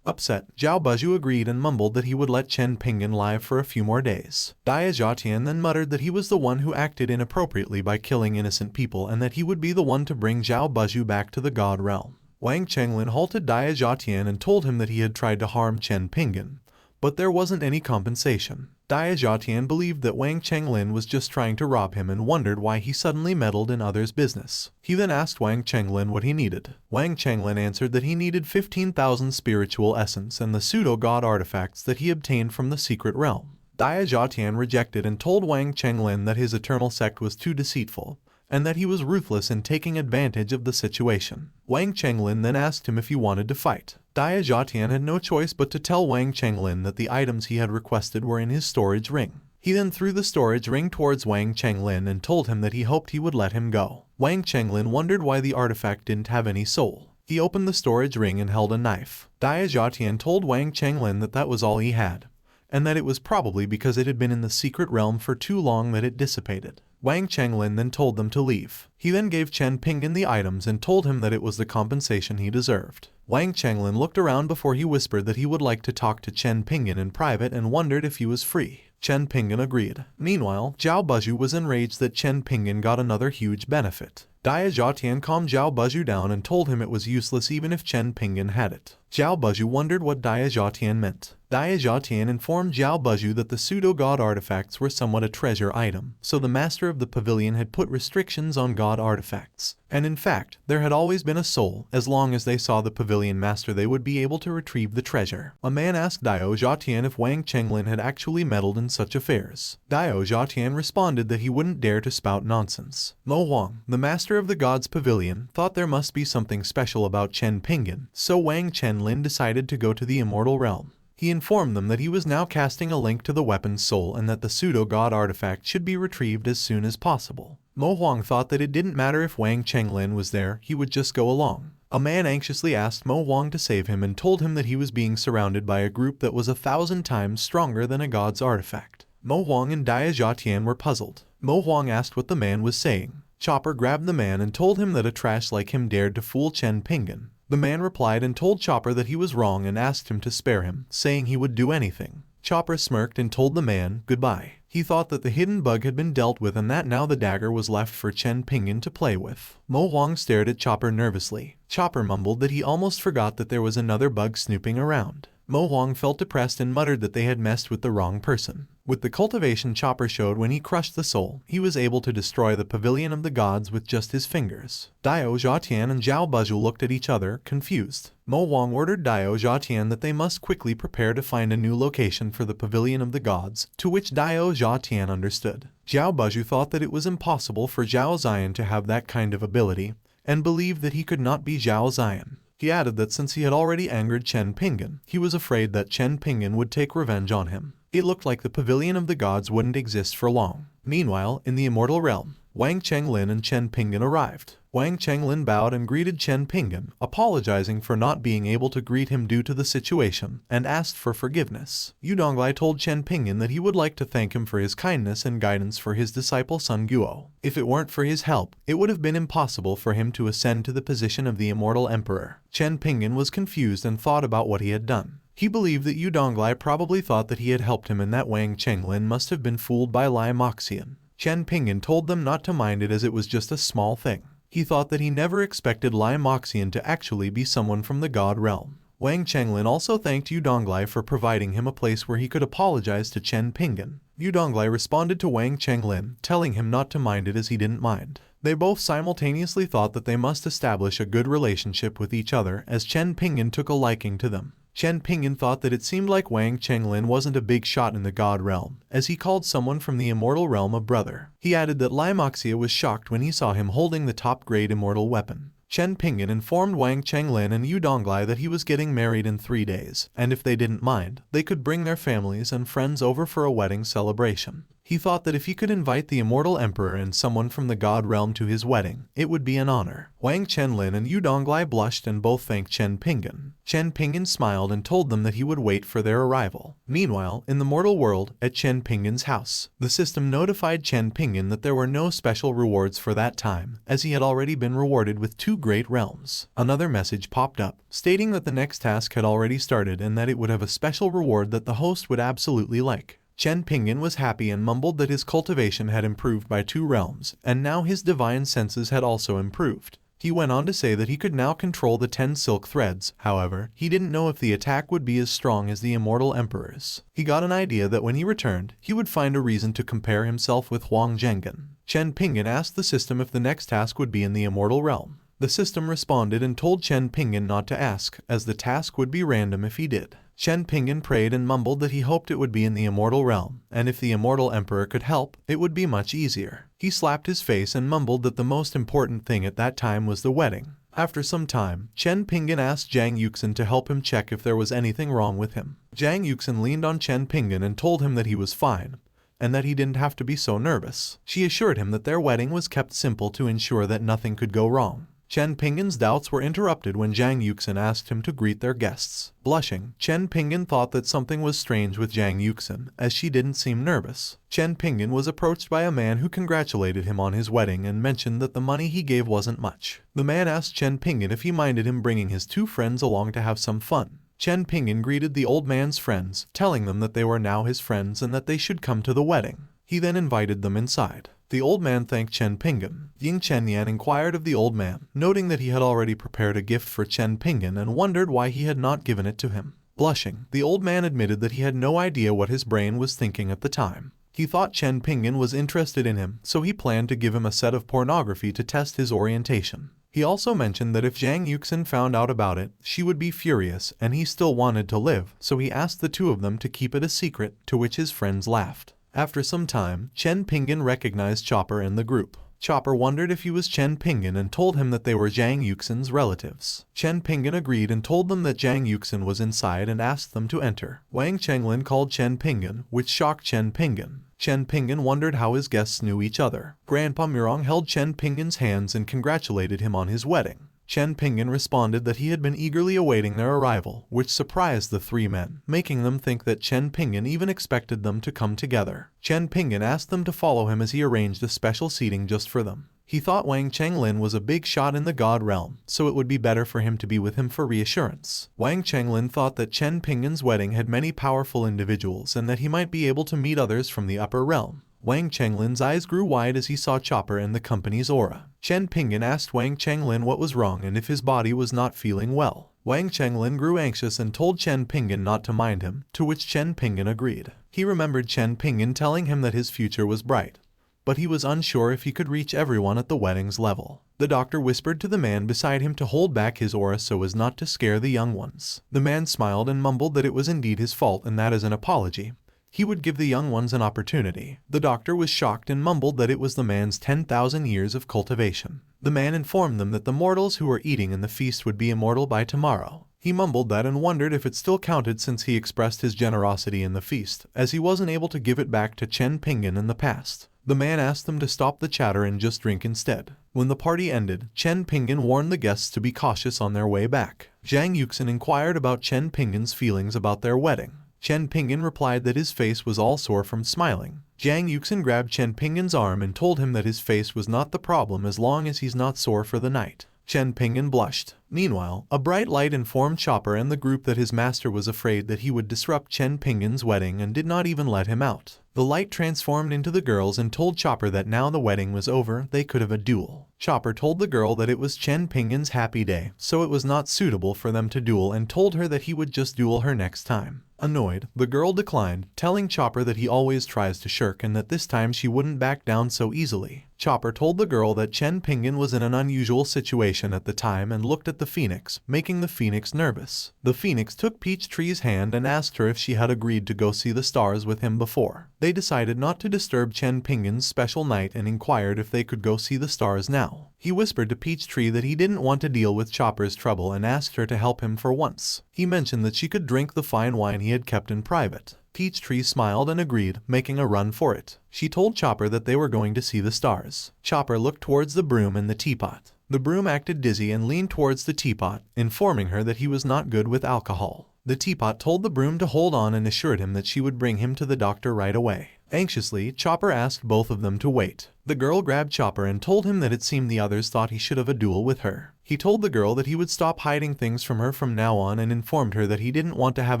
Upset, Zhao Buzhu agreed and mumbled that he would let Chen Pingan live for a few more days. Daya Zhatian then muttered that he was the one who acted inappropriately by killing innocent people and that he would be the one to bring Zhao Buzhu back to the God realm. Wang Chenglin halted Daya Zhatian and told him that he had tried to harm Chen Pingan, but there wasn't any compensation. Daya Zhatian believed that Wang Chenglin was just trying to rob him and wondered why he suddenly meddled in others' business. He then asked Wang Chenglin what he needed. Wang Chenglin answered that he needed 15,000 spiritual essence and the pseudo-god artifacts that he obtained from the secret realm. Daya Zhatian rejected and told Wang Chenglin that his eternal sect was too deceitful, and that he was ruthless in taking advantage of the situation. Wang Chenglin then asked him if he wanted to fight. Daya Zhatian had no choice but to tell Wang Chenglin that the items he had requested were in his storage ring. He then threw the storage ring towards Wang Chenglin and told him that he hoped he would let him go. Wang Chenglin wondered why the artifact didn't have any soul. He opened the storage ring and held a knife. Daya Zhatian told Wang Chenglin that that was all he had, and that it was probably because it had been in the secret realm for too long that it dissipated. Wang Chenglin then told them to leave. He then gave Chen Pingan the items and told him that it was the compensation he deserved. Wang Chenglin looked around before he whispered that he would like to talk to Chen Pingan in private and wondered if he was free. Chen Pingan agreed. Meanwhile, Zhao Buzhu was enraged that Chen Pingan got another huge benefit. Daya Zhatian calmed Zhao Buzhu down and told him it was useless even if Chen Pingan had it. Zhao Buzhu wondered what Daya Zhatian meant. Daya Zhatian informed Zhao Buzhu that the pseudo-god artifacts were somewhat a treasure item, so the master of the pavilion had put restrictions on god artifacts. And in fact, there had always been a soul. As long as they saw the pavilion master, they would be able to retrieve the treasure. A man asked Daya Zhatian if Wang Chenglin had actually meddled in such affairs. Daya Zhatian responded that he wouldn't dare to spout nonsense. Mo Huang, the master of the God's Pavilion, thought there must be something special about Chen Pingan, so Wang Chenglin decided to go to the Immortal Realm. He informed them that he was now casting a link to the weapon's soul and that the pseudo-god artifact should be retrieved as soon as possible. Mo Huang thought that it didn't matter if Wang Chenglin was there, he would just go along. A man anxiously asked Mo Huang to save him and told him that he was being surrounded by a group that was 1,000 times stronger than a god's artifact. Mo Huang and Daya Zhatian were puzzled. Mo Huang asked what the man was saying. Chopper grabbed the man and told him that a trash like him dared to fool Chen Pingan. The man replied and told Chopper that he was wrong and asked him to spare him, saying he would do anything. Chopper smirked and told the man goodbye. He thought that the hidden bug had been dealt with and that now the dagger was left for Chen Pingan to play with. Mo Huang stared at Chopper nervously. Chopper mumbled that he almost forgot that there was another bug snooping around. Mo Huang felt depressed and muttered that they had messed with the wrong person. With the cultivation Chopper showed when he crushed the soul, he was able to destroy the pavilion of the gods with just his fingers. Dio Zhatian and Zhao Buzhu looked at each other, confused. Mo Huang ordered Dio Zhatian that they must quickly prepare to find a new location for the pavilion of the gods, to which Dio Zhatian understood. Zhao Buzhu thought that it was impossible for Zhao Ziyan to have that kind of ability, and believed that he could not be Zhao Ziyan. He added that since he had already angered Chen Pingan, he was afraid that Chen Pingan would take revenge on him. It looked like the pavilion of the gods wouldn't exist for long. Meanwhile, in the immortal realm, Wang Chenglin and Chen Pingan arrived. Wang Chenglin bowed and greeted Chen Pingan, apologizing for not being able to greet him due to the situation, and asked for forgiveness. Yu Donglai told Chen Pingan that he would like to thank him for his kindness and guidance for his disciple Sun Guo. If it weren't for his help, it would have been impossible for him to ascend to the position of the Immortal Emperor. Chen Pingan was confused and thought about what he had done. He believed that Yu Donglai probably thought that he had helped him and that Wang Chenglin must have been fooled by Lai Moxian. Chen Pingan told them not to mind it as it was just a small thing. He thought that he never expected Lai Moxian to actually be someone from the god realm. Wang Chenglin also thanked Yu Donglai for providing him a place where he could apologize to Chen Pingan. Yu Donglai responded to Wang Chenglin, telling him not to mind it as he didn't mind. They both simultaneously thought that they must establish a good relationship with each other as Chen Pingan took a liking to them. Chen Pingan thought that it seemed like Wang Chenglin wasn't a big shot in the god realm, as he called someone from the immortal realm a brother. He added that Lai Moxia was shocked when he saw him holding the top-grade immortal weapon. Chen Pingan informed Wang Chenglin and Yu Donglai that he was getting married in 3 days, and if they didn't mind, they could bring their families and friends over for a wedding celebration. He thought that if he could invite the Immortal Emperor and someone from the god realm to his wedding, it would be an honor. Wang Chenglin and Yu Donglai blushed and both thanked Chen Pingan. Chen Pingan smiled and told them that he would wait for their arrival. Meanwhile, in the mortal world, at Chen Pingan's house, the system notified Chen Pingan that there were no special rewards for that time, as he had already been rewarded with 2 great realms. Another message popped up, stating that the next task had already started and that it would have a special reward that the host would absolutely like. Chen Pingan was happy and mumbled that his cultivation had improved by 2 realms, and now his divine senses had also improved. He went on to say that he could now control the 10 silk threads, however, he didn't know if the attack would be as strong as the Immortal Emperor's. He got an idea that when he returned, he would find a reason to compare himself with Huang Zhengan. Chen Pingan asked the system if the next task would be in the Immortal Realm. The system responded and told Chen Pingan not to ask, as the task would be random if he did. Chen Pingan prayed and mumbled that he hoped it would be in the Immortal Realm, and if the Immortal Emperor could help, it would be much easier. He slapped his face and mumbled that the most important thing at that time was the wedding. After some time, Chen Pingan asked Zhang Yuxin to help him check if there was anything wrong with him. Zhang Yuxin leaned on Chen Pingan and told him that he was fine, and that he didn't have to be so nervous. She assured him that their wedding was kept simple to ensure that nothing could go wrong. Chen Pingan's doubts were interrupted when Zhang Yuxin asked him to greet their guests. Blushing, Chen Pingan thought that something was strange with Zhang Yuxin, as she didn't seem nervous. Chen Pingan was approached by a man who congratulated him on his wedding and mentioned that the money he gave wasn't much. The man asked Chen Pingan if he minded him bringing his 2 friends along to have some fun. Chen Pingan greeted the old man's friends, telling them that they were now his friends and that they should come to the wedding. He then invited them inside. The old man thanked Chen Pingan. Ying Chenyan inquired of the old man, noting that he had already prepared a gift for Chen Pingan and wondered why he had not given it to him. Blushing, the old man admitted that he had no idea what his brain was thinking at the time. He thought Chen Pingan was interested in him, so he planned to give him a set of pornography to test his orientation. He also mentioned that if Zhang Yuxin found out about it, she would be furious, and he still wanted to live, so he asked the 2 of them to keep it a secret, to which his friends laughed. After some time, Chen Pingan recognized Chopper in the group. Chopper wondered if he was Chen Pingan and told him that they were Zhang Yuxin's relatives. Chen Pingan agreed and told them that Zhang Yuxin was inside and asked them to enter. Wang Chenglin called Chen Pingan, which shocked Chen Pingan. Chen Pingan wondered how his guests knew each other. Grandpa Murong held Chen Pingan's hands and congratulated him on his wedding. Chen Pingan responded that he had been eagerly awaiting their arrival, which surprised the 3 men, making them think that Chen Pingan even expected them to come together. Chen Pingan asked them to follow him as he arranged a special seating just for them. He thought Wang Chenglin was a big shot in the god realm, so it would be better for him to be with him for reassurance. Wang Chenglin thought that Chen Pingan's wedding had many powerful individuals and that he might be able to meet others from the upper realm. Wang Chenglin's eyes grew wide as he saw Chopper and the company's aura. Chen Pingan asked Wang Chenglin what was wrong and if his body was not feeling well. Wang Chenglin grew anxious and told Chen Pingan not to mind him, to which Chen Pingan agreed. He remembered Chen Pingan telling him that his future was bright, but he was unsure if he could reach everyone at the wedding's level. The doctor whispered to the man beside him to hold back his aura so as not to scare the young ones. The man smiled and mumbled that it was indeed his fault and that as an apology, he would give the young ones an opportunity. The doctor was shocked and mumbled that it was the man's 10,000 years of cultivation. The man informed them that the mortals who were eating in the feast would be immortal by tomorrow. He mumbled that and wondered if it still counted since he expressed his generosity in the feast, as he wasn't able to give it back to Chen Pingan in the past. The man asked them to stop the chatter and just drink instead. When the party ended, Chen Pingan warned the guests to be cautious on their way back. Zhang Yuxin inquired about Chen Pingan's feelings about their wedding. Chen Pingan replied that his face was all sore from smiling. Zhang Yuxin grabbed Chen Pingan's arm and told him that his face was not the problem as long as he's not sore for the night. Chen Pingan blushed. Meanwhile, a bright light informed Chopper and the group that his master was afraid that he would disrupt Chen Pingan's wedding and did not even let him out. The light transformed into the girls and told Chopper that now the wedding was over, they could have a duel. Chopper told the girl that it was Chen Pingan's happy day, so it was not suitable for them to duel and told her that he would just duel her next time. Annoyed, the girl declined, telling Chopper that he always tries to shirk and that this time she wouldn't back down so easily. Chopper told the girl that Chen Pingan was in an unusual situation at the time and looked at the phoenix, making the phoenix nervous. The phoenix took Peachtree's hand and asked her if she had agreed to go see the stars with him before. They decided not to disturb Chen Pingan's special night and inquired if they could go see the stars now. He whispered to Peachtree that he didn't want to deal with Chopper's trouble and asked her to help him for once. He mentioned that she could drink the fine wine he had kept in private. Peachtree smiled and agreed, making a run for it. She told Chopper that they were going to see the stars. Chopper looked towards the broom and the teapot. The broom acted dizzy and leaned towards the teapot, informing her that he was not good with alcohol. The teapot told the broom to hold on and assured him that she would bring him to the doctor right away. Anxiously, Chopper asked both of them to wait. The girl grabbed Chopper and told him that it seemed the others thought he should have a duel with her. He told the girl that he would stop hiding things from her from now on and informed her that he didn't want to have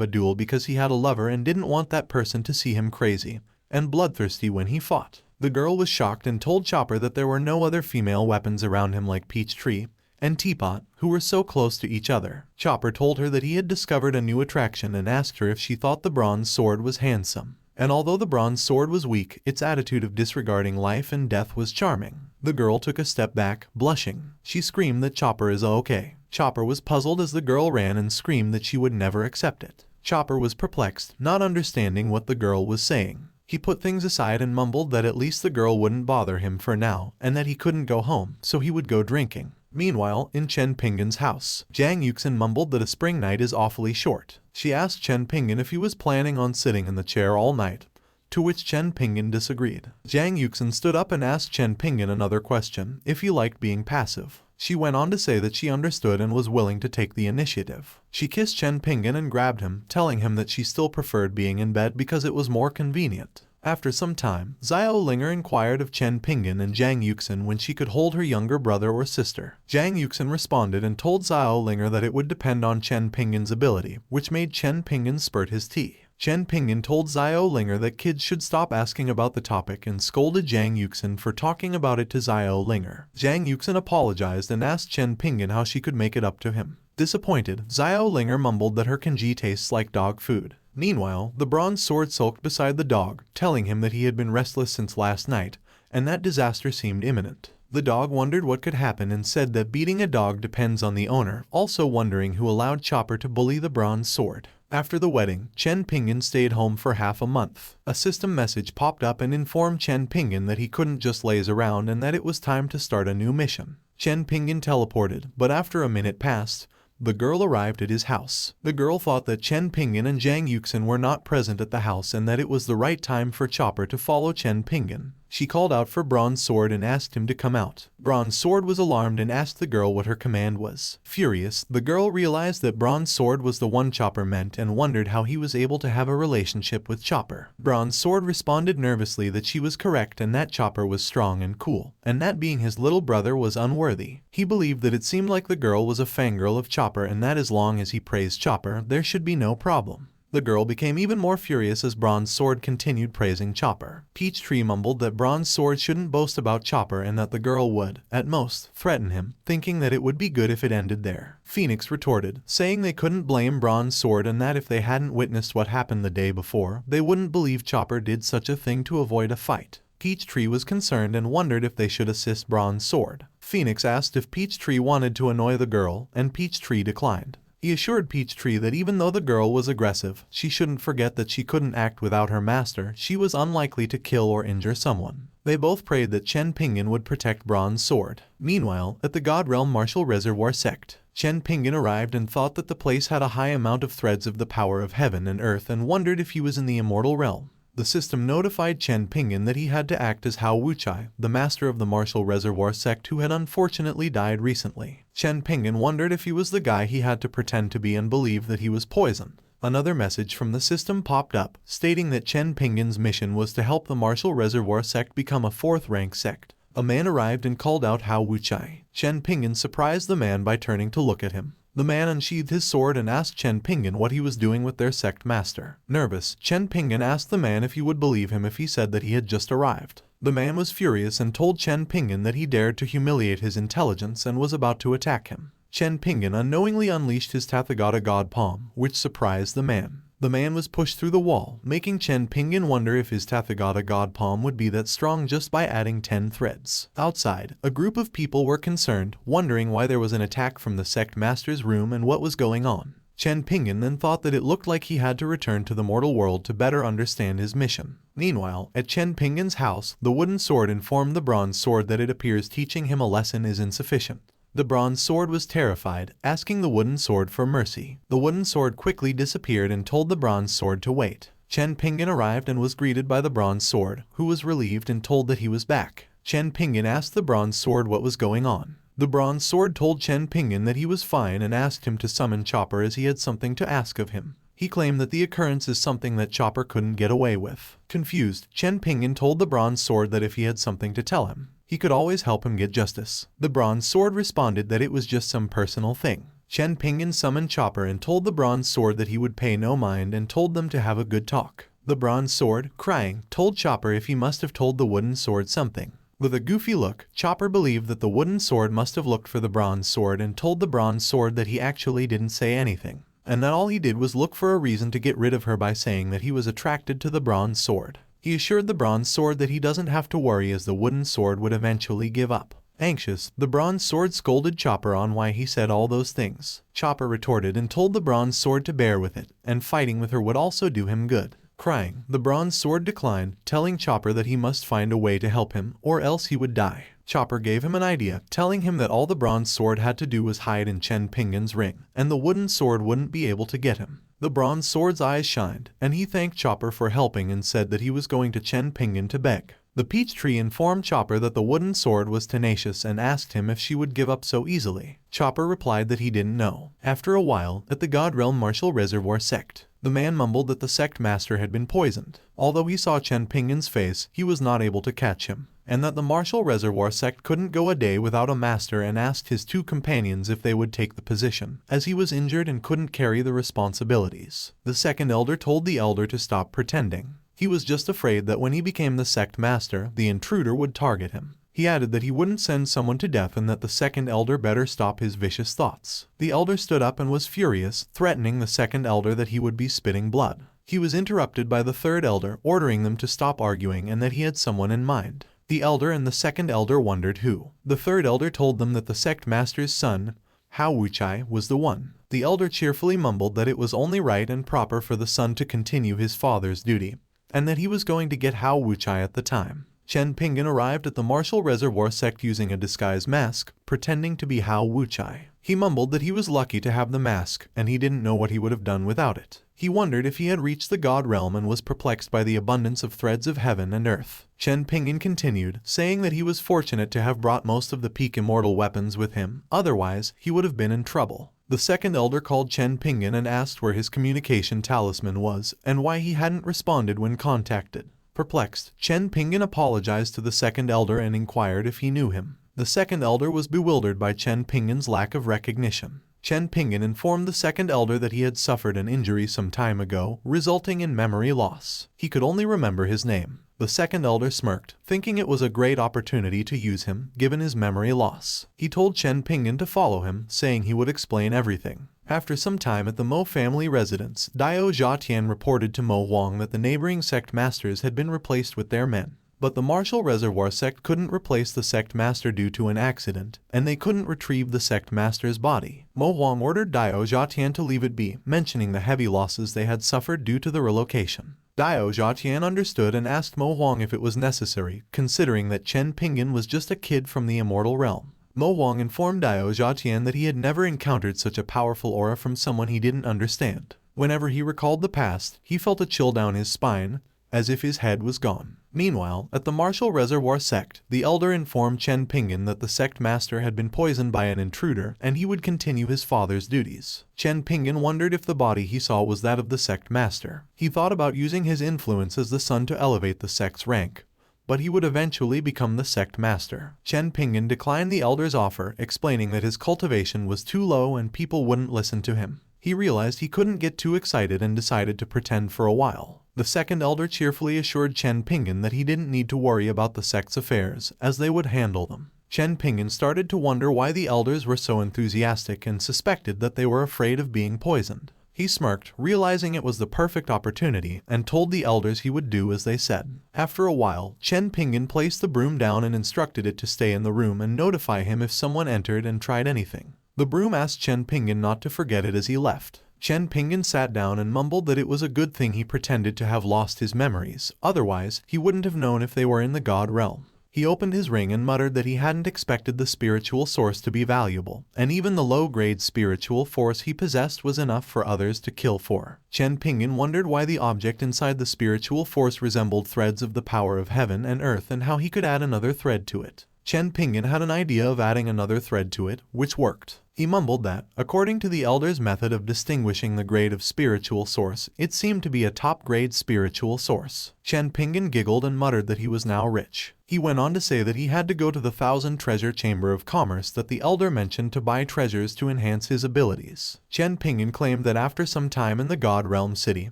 a duel because he had a lover and didn't want that person to see him crazy and bloodthirsty when he fought. The girl was shocked and told Chopper that there were no other female weapons around him like Peachtree and Teapot, who were so close to each other. Chopper told her that he had discovered a new attraction and asked her if she thought the bronze sword was handsome. And although the bronze sword was weak, its attitude of disregarding life and death was charming. The girl took a step back, blushing. She screamed that Chopper is okay. Chopper was puzzled as the girl ran and screamed that she would never accept it. Chopper was perplexed, not understanding what the girl was saying. He put things aside and mumbled that at least the girl wouldn't bother him for now, and that he couldn't go home, so he would go drinking. Meanwhile, in Chen Pingan's house, Zhang Yuxin mumbled that a spring night is awfully short. She asked Chen Pingan if he was planning on sitting in the chair all night, to which Chen Pingan disagreed. Zhang Yuxin stood up and asked Chen Pingan another question, if he liked being passive. She went on to say that she understood and was willing to take the initiative. She kissed Chen Pingan and grabbed him, telling him that she still preferred being in bed because it was more convenient. After some time, Xiao Linger inquired of Chen Pingan and Zhang Yuxin when she could hold her younger brother or sister. Zhang Yuxin responded and told Xiao Linger that it would depend on Chen Pingan's ability, which made Chen Pingan spurt his tea. Chen Pingan told Xiao Linger that kids should stop asking about the topic and scolded Zhang Yuxin for talking about it to Xiao Linger. Zhang Yuxin apologized and asked Chen Pingan how she could make it up to him. Disappointed, Xiao Linger mumbled that her kanji tastes like dog food. Meanwhile, the bronze sword sulked beside the dog, telling him that he had been restless since last night, and that disaster seemed imminent. The dog wondered what could happen and said that beating a dog depends on the owner, also wondering who allowed Chopper to bully the bronze sword. After the wedding, Chen Pingan stayed home for half a month. A system message popped up and informed Chen Pingan that he couldn't just laze around and that it was time to start a new mission. Chen Pingan teleported, but after a minute passed, the girl arrived at his house. The girl thought that Chen Pingan and Zhang Yuxin were not present at the house and that it was the right time for Chopper to follow Chen Pingan. She called out for Bronze Sword and asked him to come out. Bronze Sword was alarmed and asked the girl what her command was. Furious, the girl realized that Bronze Sword was the one Chopper meant and wondered how he was able to have a relationship with Chopper. Bronze Sword responded nervously that she was correct and that Chopper was strong and cool, and that being his little brother was unworthy. He believed that it seemed like the girl was a fangirl of Chopper and that as long as he praised Chopper, there should be no problem. The girl became even more furious as Bronze Sword continued praising Chopper. Peachtree mumbled that Bronze Sword shouldn't boast about Chopper and that the girl would, at most, threaten him, thinking that it would be good if it ended there. Phoenix retorted, saying they couldn't blame Bronze Sword and that if they hadn't witnessed what happened the day before, they wouldn't believe Chopper did such a thing to avoid a fight. Peachtree was concerned and wondered if they should assist Bronze Sword. Phoenix asked if Peachtree wanted to annoy the girl, and Peachtree declined. He assured Peachtree that even though the girl was aggressive, she shouldn't forget that she couldn't act without her master. She was unlikely to kill or injure someone. They both prayed that Chen Pingan would protect Bronze Sword. Meanwhile, at the God Realm Martial Reservoir sect, Chen Pingan arrived and thought that the place had a high amount of threads of the power of heaven and earth and wondered if he was in the immortal realm. The system notified Chen Pingan that he had to act as Hao Wuchai, the master of the Martial Reservoir sect who had unfortunately died recently. Chen Pingan wondered if he was the guy he had to pretend to be and believed that he was poisoned. Another message from the system popped up, stating that Chen Pingan's mission was to help the Martial Reservoir sect become a 4th-rank sect. A man arrived and called out Hao Wuchai. Chen Pingan surprised the man by turning to look at him. The man unsheathed his sword and asked Chen Pingan what he was doing with their sect master. Nervous, Chen Pingan asked the man if he would believe him if he said that he had just arrived. The man was furious and told Chen Pingan that he dared to humiliate his intelligence and was about to attack him. Chen Pingan unknowingly unleashed his Tathagata God Palm, which surprised the man. The man was pushed through the wall, making Chen Pingan wonder if his Tathagata God Palm would be that strong just by adding 10 threads. Outside, a group of people were concerned, wondering why there was an attack from the sect master's room and what was going on. Chen Pingan then thought that it looked like he had to return to the mortal world to better understand his mission. Meanwhile, at Chen Pingan's house, the wooden sword informed the Bronze Sword that it appears teaching him a lesson is insufficient. The Bronze Sword was terrified, asking the Wooden Sword for mercy. The Wooden Sword quickly disappeared and told the Bronze Sword to wait. Chen Pingan arrived and was greeted by the Bronze Sword, who was relieved and told that he was back. Chen Pingan asked the Bronze Sword what was going on. The Bronze Sword told Chen Pingan that he was fine and asked him to summon Chopper as he had something to ask of him. He claimed that the occurrence is something that Chopper couldn't get away with. Confused, Chen Pingan told the Bronze Sword that if he had something to tell him, he could always help him get justice. The Bronze Sword responded that it was just some personal thing. Chen Pingan summoned Chopper and told the Bronze Sword that he would pay no mind and told them to have a good talk. The Bronze Sword, crying, told Chopper if he must have told the Wooden Sword something. With a goofy look, Chopper believed that the Wooden Sword must have looked for the Bronze Sword and told the Bronze Sword that he actually didn't say anything, and that all he did was look for a reason to get rid of her by saying that he was attracted to the Bronze Sword. He assured the Bronze Sword that he doesn't have to worry as the Wooden Sword would eventually give up. Anxious, the Bronze Sword scolded Chopper on why he said all those things. Chopper retorted and told the Bronze Sword to bear with it, and fighting with her would also do him good. Crying, the Bronze Sword declined, telling Chopper that he must find a way to help him, or else he would die. Chopper gave him an idea, telling him that all the Bronze Sword had to do was hide in Chen Pingan's ring, and the Wooden Sword wouldn't be able to get him. The Bronze Sword's eyes shined, and he thanked Chopper for helping and said that he was going to Chen Pingan to beg. The Peachtree informed Chopper that the Wooden Sword was tenacious and asked him if she would give up so easily. Chopper replied that he didn't know. After a while, at the God Realm Martial Reservoir sect, the man mumbled that the sect master had been poisoned. Although he saw Chen Pingan's face, he was not able to catch him, and that the Martial Reservoir sect couldn't go a day without a master and asked his 2 companions if they would take the position, as he was injured and couldn't carry the responsibilities. The second elder told the elder to stop pretending. He was just afraid that when he became the sect master, the intruder would target him. He added that he wouldn't send someone to death and that the second elder better stop his vicious thoughts. The elder stood up and was furious, threatening the second elder that he would be spitting blood. He was interrupted by the third elder, ordering them to stop arguing and that he had someone in mind. The elder and the second elder wondered who. The third elder told them that the sect master's son, Hao Wuchai, was the one. The elder cheerfully mumbled that it was only right and proper for the son to continue his father's duty, and that he was going to get Hao Wuchai at the time. Chen Pingan arrived at the Martial Reservoir sect using a disguise mask, pretending to be Hao Wuchai. He mumbled that he was lucky to have the mask, and he didn't know what he would have done without it. He wondered if he had reached the god realm and was perplexed by the abundance of threads of heaven and earth. Chen Pingan continued, saying that he was fortunate to have brought most of the peak immortal weapons with him, otherwise he would have been in trouble. The second elder called Chen Pingan and asked where his communication talisman was and why he hadn't responded when contacted. Perplexed, Chen Pingan apologized to the second elder and inquired if he knew him. The second elder was bewildered by Chen Pingan's lack of recognition. Chen Pingan informed the second elder that he had suffered an injury some time ago, resulting in memory loss. He could only remember his name. The second elder smirked, thinking it was a great opportunity to use him, given his memory loss. He told Chen Pingan to follow him, saying he would explain everything. After some time at the Mo family residence, Dao Zhatian reported to Mo Huang that the neighboring sect masters had been replaced with their men. But the Martial Reservoir sect couldn't replace the sect master due to an accident, and they couldn't retrieve the sect master's body. Mo Huang ordered Dao Zhatian to leave it be, mentioning the heavy losses they had suffered due to the relocation. Dao Zhatian understood and asked Mo Huang if it was necessary, considering that Chen Pingan was just a kid from the immortal realm. Mo Huang informed Dao Zhatian that he had never encountered such a powerful aura from someone he didn't understand. Whenever he recalled the past, he felt a chill down his spine, as if his head was gone. Meanwhile, at the Martial Reservoir sect, the elder informed Chen Pingan that the sect master had been poisoned by an intruder and he would continue his father's duties. Chen Pingan wondered if the body he saw was that of the sect master. He thought about using his influence as the son to elevate the sect's rank, but he would eventually become the sect master. Chen Pingan declined the elder's offer, explaining that his cultivation was too low and people wouldn't listen to him. He realized he couldn't get too excited and decided to pretend for a while. The second elder cheerfully assured Chen Pingan that he didn't need to worry about the sect's affairs, as they would handle them. Chen Pingan started to wonder why the elders were so enthusiastic and suspected that they were afraid of being poisoned. He smirked, realizing it was the perfect opportunity, and told the elders he would do as they said. After a while, Chen Pingan placed the broom down and instructed it to stay in the room and notify him if someone entered and tried anything. The broom asked Chen Pingan not to forget it as he left. Chen Pingan sat down and mumbled that it was a good thing he pretended to have lost his memories, otherwise he wouldn't have known if they were in the god realm. He opened his ring and muttered that he hadn't expected the spiritual source to be valuable, and even the low-grade spiritual force he possessed was enough for others to kill for. Chen Pingan wondered why the object inside the spiritual force resembled threads of the power of heaven and earth and how he could add another thread to it. Chen Pingan had an idea of adding another thread to it, which worked. He mumbled that, according to the elder's method of distinguishing the grade of spiritual source, it seemed to be a top-grade spiritual source. Chen Pingan giggled and muttered that he was now rich. He went on to say that he had to go to the 1,000 treasure chamber of commerce that the elder mentioned to buy treasures to enhance his abilities. Chen Pingan claimed that after some time in the God Realm City,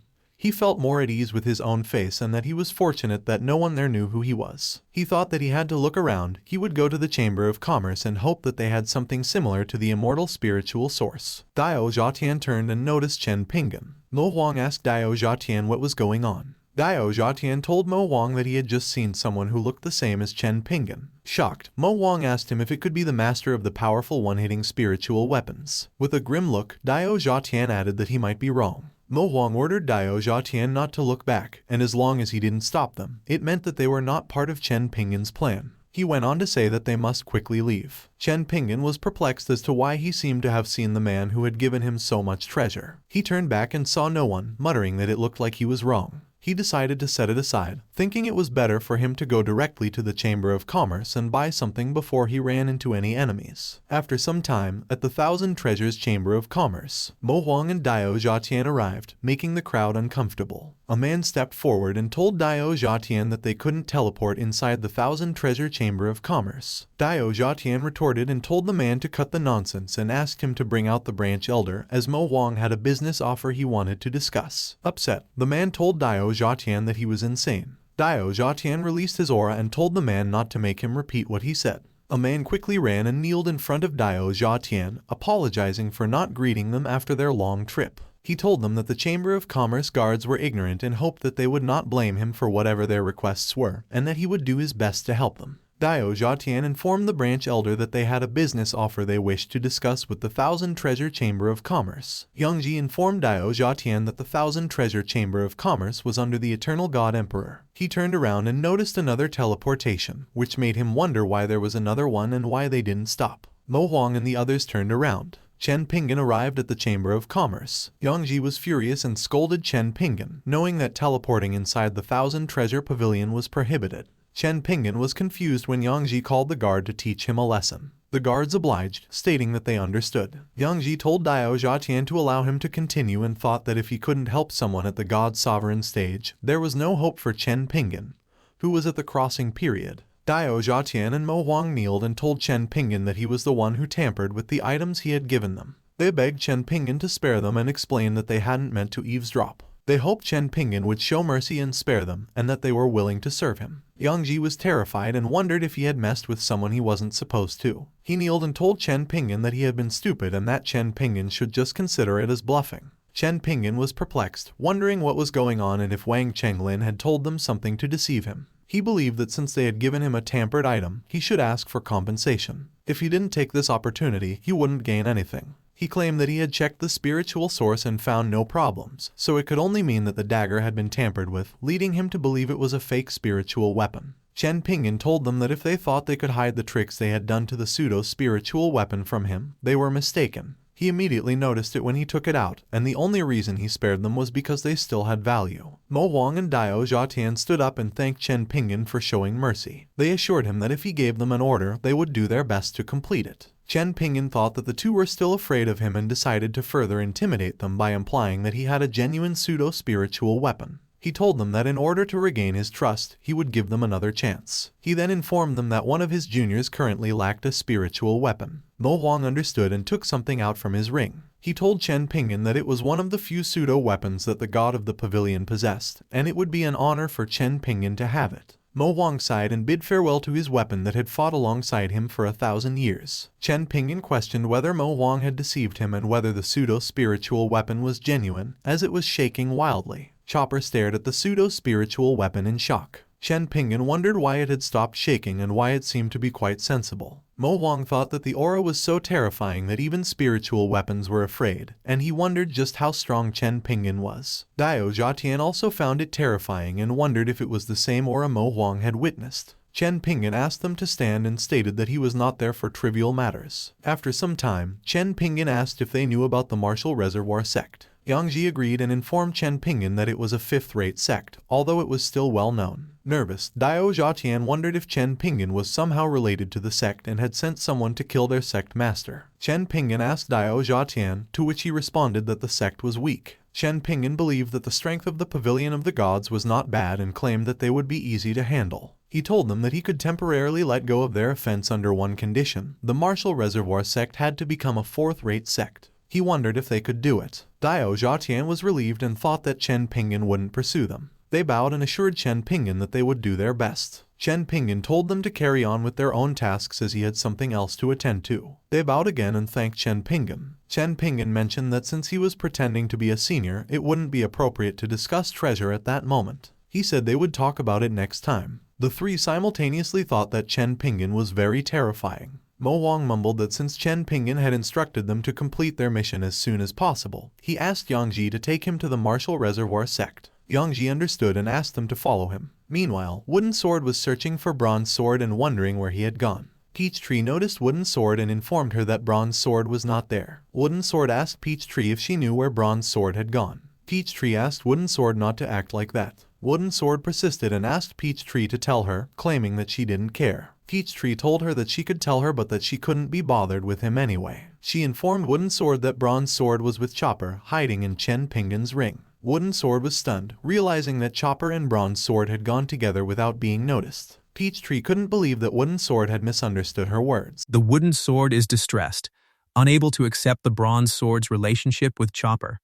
he felt more at ease with his own face and that he was fortunate that no one there knew who he was. He thought that he had to look around. He would go to the Chamber of Commerce and hope that they had something similar to the immortal spiritual source. Dao Zhatian turned and noticed Chen Pingan. Mo Huang asked Dao Zhatian what was going on. Dao Zhatian told Mo Huang that he had just seen someone who looked the same as Chen Pingan. Shocked, Mo Huang asked him if it could be the master of the powerful one-hitting spiritual weapons. With a grim look, Dao Zhatian added that he might be wrong. Mo Huang ordered Dao Zhatian not to look back, and as long as he didn't stop them, it meant that they were not part of Chen Pingan's plan. He went on to say that they must quickly leave. Chen Pingan was perplexed as to why he seemed to have seen the man who had given him so much treasure. He turned back and saw no one, muttering that it looked like he was wrong. He decided to set it aside, thinking it was better for him to go directly to the Chamber of Commerce and buy something before he ran into any enemies. After some time, at the 1,000 Treasures Chamber of Commerce, Mo Huang and Dao Zhatian arrived, making the crowd uncomfortable. A man stepped forward and told Dao Zhatian that they couldn't teleport inside the 1,000 Treasure Chamber of Commerce. Dao Zhatian retorted and told the man to cut the nonsense and asked him to bring out the branch elder, as Mo Huang had a business offer he wanted to discuss. Upset, the man told Dao Zhatian that he was insane. Dao Zhatian released his aura and told the man not to make him repeat what he said. A man quickly ran and kneeled in front of Dao Zhatian, apologizing for not greeting them after their long trip. He told them that the Chamber of Commerce guards were ignorant and hoped that they would not blame him for whatever their requests were, and that he would do his best to help them. Dao Zhatian informed the branch elder that they had a business offer they wished to discuss with the 1,000 Treasure Chamber of Commerce. Yangji informed Dao Zhatian that the 1,000 Treasure Chamber of Commerce was under the Eternal God Emperor. He turned around and noticed another teleportation, which made him wonder why there was another one and why they didn't stop. Mo Huang and the others turned around. Chen Pingan arrived at the Chamber of Commerce. Yang Ji was furious and scolded Chen Pingan, knowing that teleporting inside the 1,000 treasure pavilion was prohibited. Chen Pingan was confused when Yang Ji called the guard to teach him a lesson. The guards obliged, stating that they understood. Yang Ji told Dao Zhatian to allow him to continue and thought that if he couldn't help someone at the God Sovereign stage, there was no hope for Chen Pingan, who was at the crossing period. Dao Zhatian and Mo Huang kneeled and told Chen Pingan that he was the one who tampered with the items he had given them. They begged Chen Pingan to spare them and explained that they hadn't meant to eavesdrop. They hoped Chen Pingan would show mercy and spare them, and that they were willing to serve him. Yang Ji was terrified and wondered if he had messed with someone he wasn't supposed to. He kneeled and told Chen Pingan that he had been stupid and that Chen Pingan should just consider it as bluffing. Chen Pingan was perplexed, wondering what was going on and if Wang Chenglin had told them something to deceive him. He believed that since they had given him a tampered item, he should ask for compensation. If he didn't take this opportunity, he wouldn't gain anything. He claimed that he had checked the spiritual source and found no problems, so it could only mean that the dagger had been tampered with, leading him to believe it was a fake spiritual weapon. Chen Pingan told them that if they thought they could hide the tricks they had done to the pseudo-spiritual weapon from him, they were mistaken. He immediately noticed it when he took it out, and the only reason he spared them was because they still had value. Mo Huang and Dao Zhatian stood up and thanked Chen Pingan for showing mercy. They assured him that if he gave them an order, they would do their best to complete it. Chen Pingan thought that the two were still afraid of him and decided to further intimidate them by implying that he had a genuine pseudo-spiritual weapon. He told them that in order to regain his trust, he would give them another chance. He then informed them that one of his juniors currently lacked a spiritual weapon. Mo Huang understood and took something out from his ring. He told Chen Pingan that it was one of the few pseudo-weapons that the god of the pavilion possessed, and it would be an honor for Chen Pingan to have it. Mo Huang sighed and bid farewell to his weapon that had fought alongside him for 1,000 years. Chen Pingan questioned whether Mo Huang had deceived him and whether the pseudo-spiritual weapon was genuine, as it was shaking wildly. Chopper stared at the pseudo-spiritual weapon in shock. Chen Pingan wondered why it had stopped shaking and why it seemed to be quite sensible. Mo Huang thought that the aura was so terrifying that even spiritual weapons were afraid, and he wondered just how strong Chen Pingan was. Dao Zhatian also found it terrifying and wondered if it was the same aura Mo Huang had witnessed. Chen Pingan asked them to stand and stated that he was not there for trivial matters. After some time, Chen Pingan asked if they knew about the Martial Reservoir sect. Yang Ji agreed and informed Chen Pingan that it was a fifth-rate sect, although it was still well known. Nervous, Dao Zhatian wondered if Chen Pingan was somehow related to the sect and had sent someone to kill their sect master. Chen Pingan asked Dao Zhatian, to which he responded that the sect was weak. Chen Pingan believed that the strength of the Pavilion of the Gods was not bad and claimed that they would be easy to handle. He told them that he could temporarily let go of their offense under one condition. The Martial Reservoir sect had to become a fourth-rate sect. He wondered if they could do it. Dao Zhatian was relieved and thought that Chen Pingan wouldn't pursue them. They bowed and assured Chen Pingan that they would do their best. Chen Pingan told them to carry on with their own tasks as he had something else to attend to. They bowed again and thanked Chen Pingan. Chen Pingan mentioned that since he was pretending to be a senior, it wouldn't be appropriate to discuss treasure at that moment. He said they would talk about it next time. The three simultaneously thought that Chen Pingan was very terrifying. Mo Huang mumbled that since Chen Pingan had instructed them to complete their mission as soon as possible, he asked Yang Ji to take him to the Martial Reservoir sect. Yang Ji understood and asked them to follow him. Meanwhile, Wooden Sword was searching for Bronze Sword and wondering where he had gone. Peach Tree noticed Wooden Sword and informed her that Bronze Sword was not there. Wooden Sword asked Peach Tree if she knew where Bronze Sword had gone. Peach Tree asked Wooden Sword not to act like that. Wooden Sword persisted and asked Peach Tree to tell her, claiming that she didn't care. Peach Tree told her that she could tell her but that she couldn't be bothered with him anyway. She informed Wooden Sword that Bronze Sword was with Chopper, hiding in Chen Pingan's ring. Wooden Sword was stunned, realizing that Chopper and Bronze Sword had gone together without being noticed. Peach Tree couldn't believe that Wooden Sword had misunderstood her words. The Wooden Sword is distressed, unable to accept the Bronze Sword's relationship with Chopper.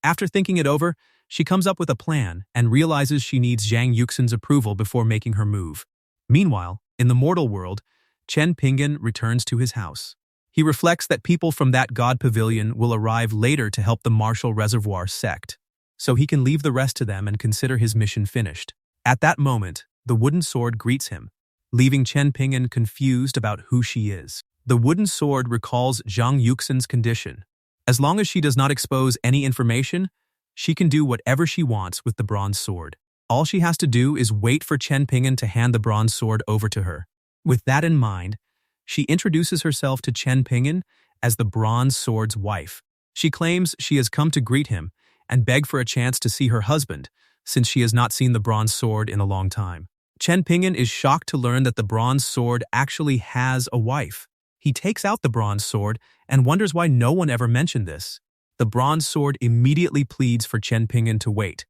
After thinking it over, she comes up with a plan and realizes she needs Zhang Yuxin's approval before making her move. Meanwhile, in the mortal world, Chen Pingan returns to his house. He reflects that people from that god pavilion will arrive later to help the Martial Reservoir sect, so he can leave the rest to them and consider his mission finished. At that moment, the Wooden Sword greets him, leaving Chen Pingan confused about who she is. The Wooden Sword recalls Zhang Yuxin's condition. As long as she does not expose any information, she can do whatever she wants with the Bronze Sword. All she has to do is wait for Chen Pingan to hand the Bronze Sword over to her. With that in mind, She introduces herself to Chen Pingan as the Bronze Sword's wife. She claims she has come to greet him and beg for a chance to see her husband, since she has not seen the Bronze Sword in a long time. Chen Pingan is shocked to learn that the Bronze Sword actually has a wife. He takes out the Bronze Sword and wonders why no one ever mentioned this. The Bronze Sword immediately pleads for Chen Pingan to wait.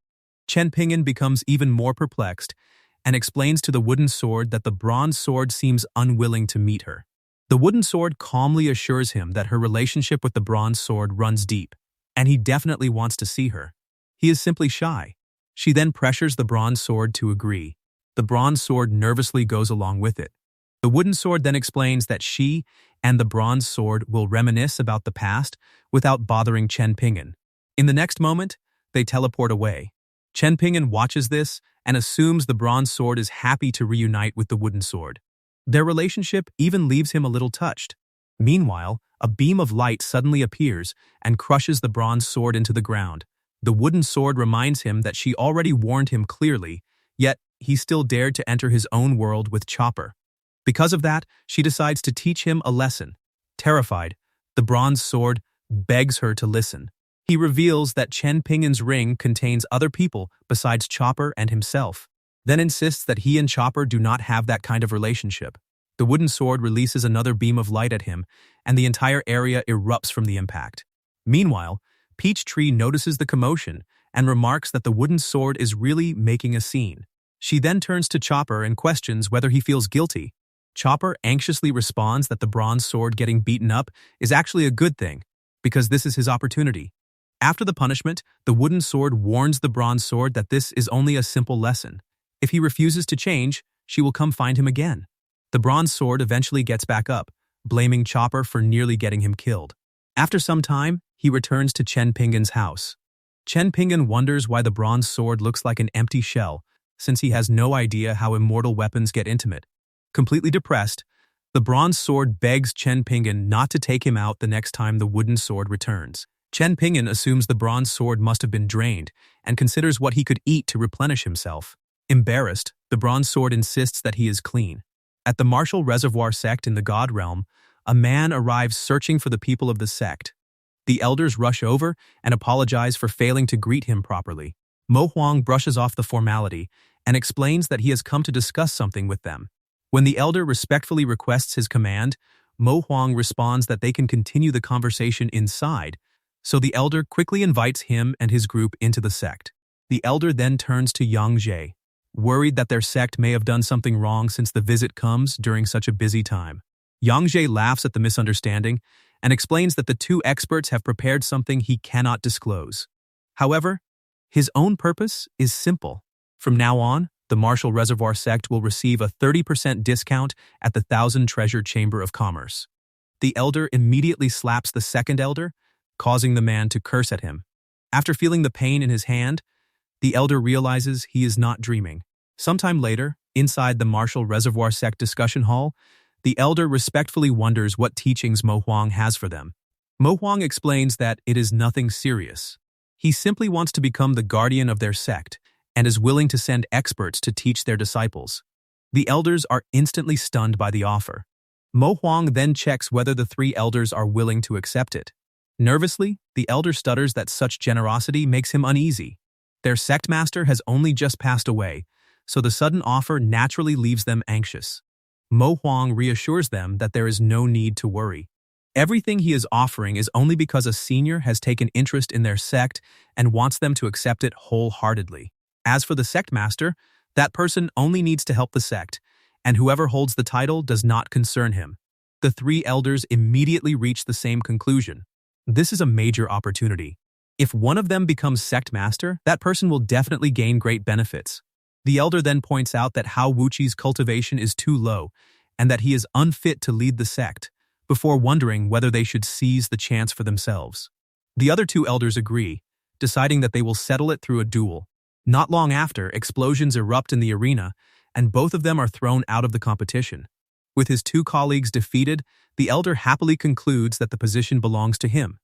Chen Pingan becomes even more perplexed and explains to the Wooden Sword that the Bronze Sword seems unwilling to meet her. The Wooden Sword calmly assures him that her relationship with the Bronze Sword runs deep, and he definitely wants to see her. He is simply shy. She then pressures the Bronze Sword to agree. The Bronze Sword nervously goes along with it. The Wooden Sword then explains that she and the Bronze Sword will reminisce about the past without bothering Chen Pingan. In the next moment, they teleport away. Chen Pingan watches this and assumes the Bronze Sword is happy to reunite with the Wooden Sword. Their relationship even leaves him a little touched. Meanwhile, a beam of light suddenly appears and crushes the Bronze Sword into the ground. The Wooden Sword reminds him that she already warned him clearly, yet he still dared to enter his own world with Chopper. Because of that, she decides to teach him a lesson. Terrified, the Bronze Sword begs her to listen. He reveals that Chen Pingan's ring contains other people besides Chopper and himself, then insists that he and Chopper do not have that kind of relationship. The Wooden Sword releases another beam of light at him, and the entire area erupts from the impact. Meanwhile, Peach Tree notices the commotion and remarks that the Wooden Sword is really making a scene. She then turns to Chopper and questions whether he feels guilty. Chopper anxiously responds that the Bronze Sword getting beaten up is actually a good thing, because this is his opportunity. After the punishment, the Wooden Sword warns the Bronze Sword that this is only a simple lesson. If he refuses to change, she will come find him again. The Bronze Sword eventually gets back up, blaming Chopper for nearly getting him killed. After some time, he returns to Chen Pingan's house. Chen Pingan wonders why the Bronze Sword looks like an empty shell, since he has no idea how immortal weapons get intimate. Completely depressed, the Bronze Sword begs Chen Pingan not to take him out the next time the Wooden Sword returns. Chen Pingan assumes the Bronze Sword must have been drained and considers what he could eat to replenish himself. Embarrassed, the Bronze Sword insists that he is clean. At the Martial Reservoir sect in the God Realm, a man arrives searching for the people of the sect. The elders rush over and apologize for failing to greet him properly. Mo Huang brushes off the formality and explains that he has come to discuss something with them. When the elder respectfully requests his command, Mo Huang responds that they can continue the conversation inside, so the elder quickly invites him and his group into the sect. The elder then turns to Yang Jie, worried that their sect may have done something wrong since the visit comes during such a busy time. Yang Jie laughs at the misunderstanding and explains that the two experts have prepared something he cannot disclose. However, his own purpose is simple. From now on, the Martial Reservoir sect will receive a 30% discount at the Thousand Treasure Chamber of Commerce. The elder immediately slaps the second elder, causing the man to curse at him. After feeling the pain in his hand, the elder realizes he is not dreaming. Sometime later, inside the Martial Reservoir sect discussion hall, the elder respectfully wonders what teachings Mo Huang has for them. Mo Huang explains that it is nothing serious. He simply wants to become the guardian of their sect and is willing to send experts to teach their disciples. The elders are instantly stunned by the offer. Mo Huang then checks whether the three elders are willing to accept it. Nervously, the elder stutters that such generosity makes him uneasy. Their sect master has only just passed away, so the sudden offer naturally leaves them anxious. Mo Huang reassures them that there is no need to worry. Everything he is offering is only because a senior has taken interest in their sect and wants them to accept it wholeheartedly. As for the sect master, that person only needs to help the sect, and whoever holds the title does not concern him. The three elders immediately reach the same conclusion. This is a major opportunity. If one of them becomes sect master, that person will definitely gain great benefits. The elder then points out that Hao Wuqi's cultivation is too low and that he is unfit to lead the sect, before wondering whether they should seize the chance for themselves. The other two elders agree, deciding that they will settle it through a duel. Not long after, explosions erupt in the arena, and both of them are thrown out of the competition. With his two colleagues defeated, the elder happily concludes that the position belongs to him.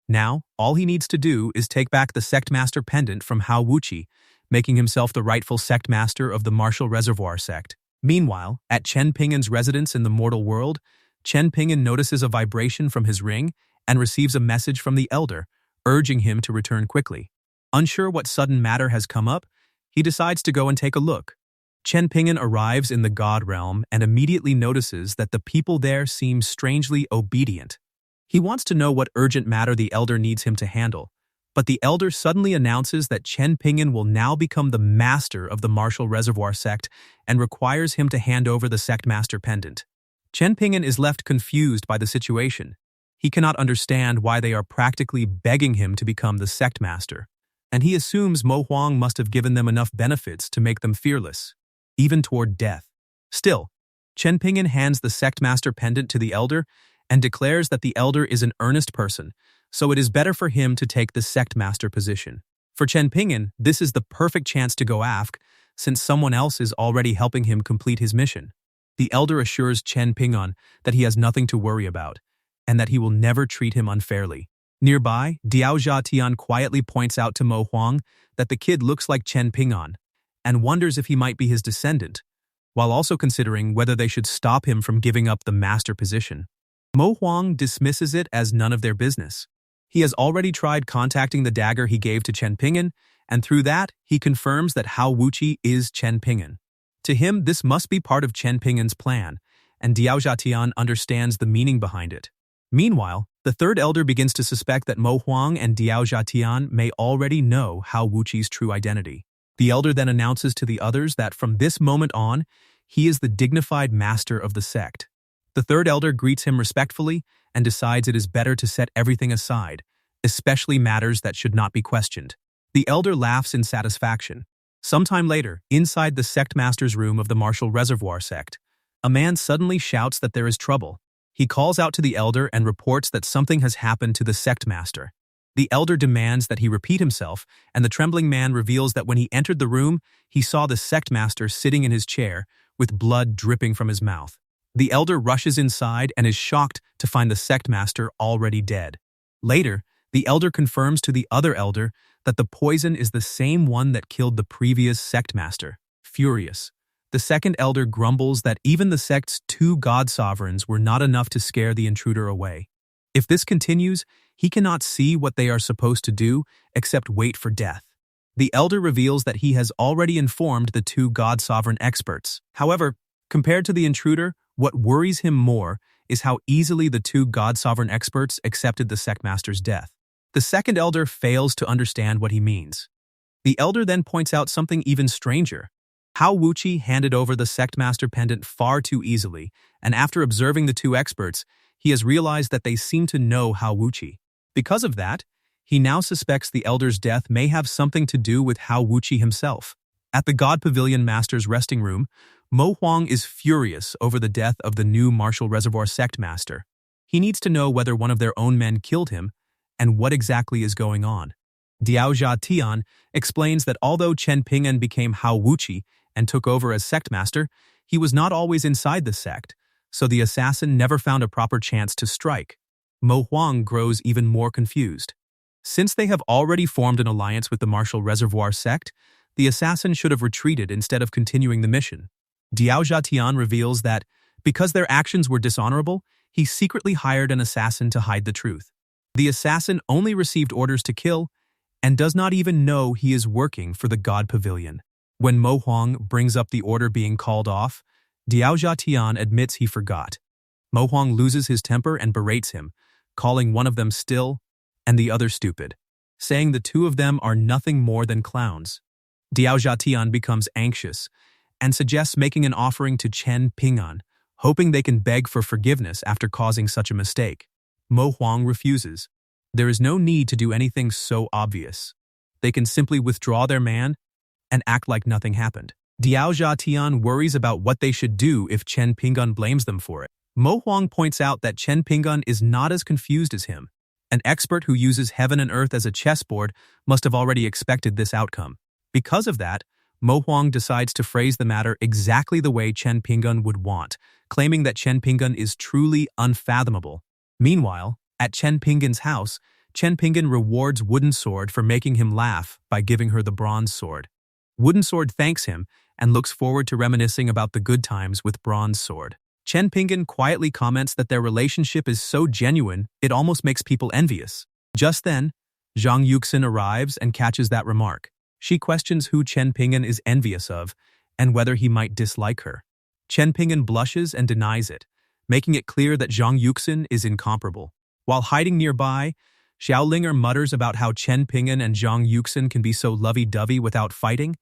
Now, all he needs to do is take back the sect master pendant from Hao Wuqi, making himself the rightful sect master of the Martial Reservoir sect. Meanwhile, at Chen Pingan's residence in the mortal world, Chen Pingan notices a vibration from his ring and receives a message from the elder, urging him to return quickly. Unsure what sudden matter has come up, he decides to go and take a look. Chen Pingan arrives in the god realm and immediately notices that the people there seem strangely obedient. He wants to know what urgent matter the elder needs him to handle, but the elder suddenly announces that Chen Pingan will now become the master of the Martial Reservoir sect and requires him to hand over the sect master pendant. Chen Pingan is left confused by the situation. He cannot understand why they are practically begging him to become the sect master, and he assumes Mo Huang must have given them enough benefits to make them fearless, even toward death. Still, Chen Pingan hands the sect master pendant to the elder and declares that the elder is an earnest person, so it is better for him to take the sect master position. For Chen Pingan, this is the perfect chance to go aft, since someone else is already helping him complete his mission. The elder assures Chen Pingan that he has nothing to worry about, and that he will never treat him unfairly. Nearby, Diao Tian quietly points out to Mo Huang that the kid looks like Chen Pingan, and wonders if he might be his descendant, while also considering whether they should stop him from giving up the master position. Mo Huang dismisses it as none of their business. He has already tried contacting the dagger he gave to Chen Pingan, and through that, he confirms that Hao Wuqi is Chen Pingan. To him, this must be part of Chen Pingan's plan, and Diao Tian understands the meaning behind it. Meanwhile, the third elder begins to suspect that Mo Huang and Diao Tian may already know Hao Wuqi's true identity. The elder then announces to the others that from this moment on, he is the dignified master of the sect. The third elder greets him respectfully and decides it is better to set everything aside, especially matters that should not be questioned. The elder laughs in satisfaction. Sometime later, inside the sect master's room of the Martial Reservoir sect, a man suddenly shouts that there is trouble. He calls out to the elder and reports that something has happened to the sect master. The elder demands that he repeat himself, and the trembling man reveals that when he entered the room, he saw the sect master sitting in his chair, with blood dripping from his mouth. The elder rushes inside and is shocked to find the sect master already dead. Later, the elder confirms to the other elder that the poison is the same one that killed the previous sect master. Furious, the second elder grumbles that even the sect's 2 god sovereigns were not enough to scare the intruder away. If this continues, he cannot see what they are supposed to do except wait for death. The elder reveals that he has already informed the 2 god sovereign experts. However, compared to the intruder, what worries him more is how easily the 2 god sovereign experts accepted the sect master's death. The second elder fails to understand what he means. The elder then points out something even stranger. Hao Wuqi handed over the sect master pendant far too easily, and after observing the 2 experts, he has realized that they seem to know Hao Wuqi. Because of that, he now suspects the elder's death may have something to do with Hao Wuqi himself. At the God Pavilion Master's resting room, Mo Huang is furious over the death of the new Martial Reservoir sect master. He needs to know whether one of their own men killed him and what exactly is going on. Diao Tian explains that although Chen Pingan became Hao Wuqi and took over as sect master, he was not always inside the sect, so the assassin never found a proper chance to strike. Mo Huang grows even more confused. Since they have already formed an alliance with the Martial Reservoir sect, the assassin should have retreated instead of continuing the mission. Diao Tian reveals that, because their actions were dishonorable, he secretly hired an assassin to hide the truth. The assassin only received orders to kill and does not even know he is working for the God Pavilion. When Mo Huang brings up the order being called off, Diao Tian admits he forgot. Mo Huang loses his temper and berates him, calling one of them still and the other stupid, saying the 2 of them are nothing more than clowns. Diao Tian becomes anxious and suggests making an offering to Chen Pingan, hoping they can beg for forgiveness after causing such a mistake. Mo Huang refuses. There is no need to do anything so obvious. They can simply withdraw their man and act like nothing happened. Diao Tian worries about what they should do if Chen Pingan blames them for it. Mo Huang points out that Chen Pingan is not as confused as him. An expert who uses heaven and earth as a chessboard must have already expected this outcome. Because of that, Mo Huang decides to phrase the matter exactly the way Chen Pingan would want, claiming that Chen Pingan is truly unfathomable. Meanwhile, at Chen Pingan's house, Chen Pingan rewards Wooden Sword for making him laugh by giving her the Bronze Sword. Wooden Sword thanks him and looks forward to reminiscing about the good times with Bronze Sword. Chen Pingan quietly comments that their relationship is so genuine, it almost makes people envious. Just then, Zhang Yuxin arrives and catches that remark. She questions who Chen Pingan is envious of and whether he might dislike her. Chen Pingan blushes and denies it, making it clear that Zhang Yuxin is incomparable. While hiding nearby, Xiaolinger mutters about how Chen Pingan and Zhang Yuxin can be so lovey-dovey without fighting,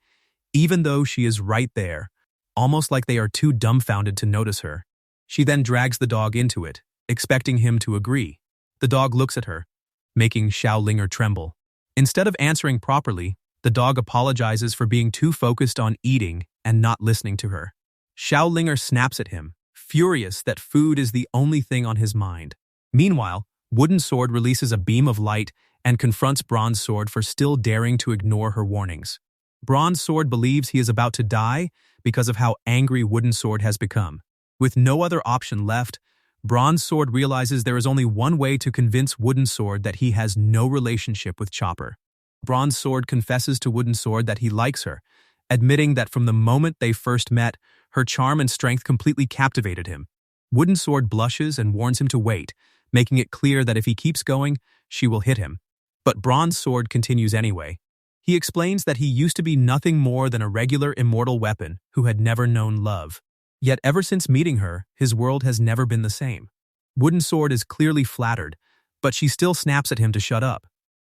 even though she is right there, almost like they are too dumbfounded to notice her. She then drags the dog into it, expecting him to agree. The dog looks at her, making Xiaolinger tremble. Instead of answering properly, the dog apologizes for being too focused on eating and not listening to her. Xiaolinger snaps at him, furious that food is the only thing on his mind. Meanwhile, Wooden Sword releases a beam of light and confronts Bronze Sword for still daring to ignore her warnings. Bronze Sword believes he is about to die because of how angry Wooden Sword has become. With no other option left, Bronze Sword realizes there is only one way to convince Wooden Sword that he has no relationship with Chopper. Bronze Sword confesses to Wooden Sword that he likes her, admitting that from the moment they first met, her charm and strength completely captivated him. Wooden Sword blushes and warns him to wait, making it clear that if he keeps going, she will hit him. But Bronze Sword continues anyway. He explains that he used to be nothing more than a regular immortal weapon who had never known love. Yet ever since meeting her, his world has never been the same. Wooden Sword is clearly flattered, but she still snaps at him to shut up.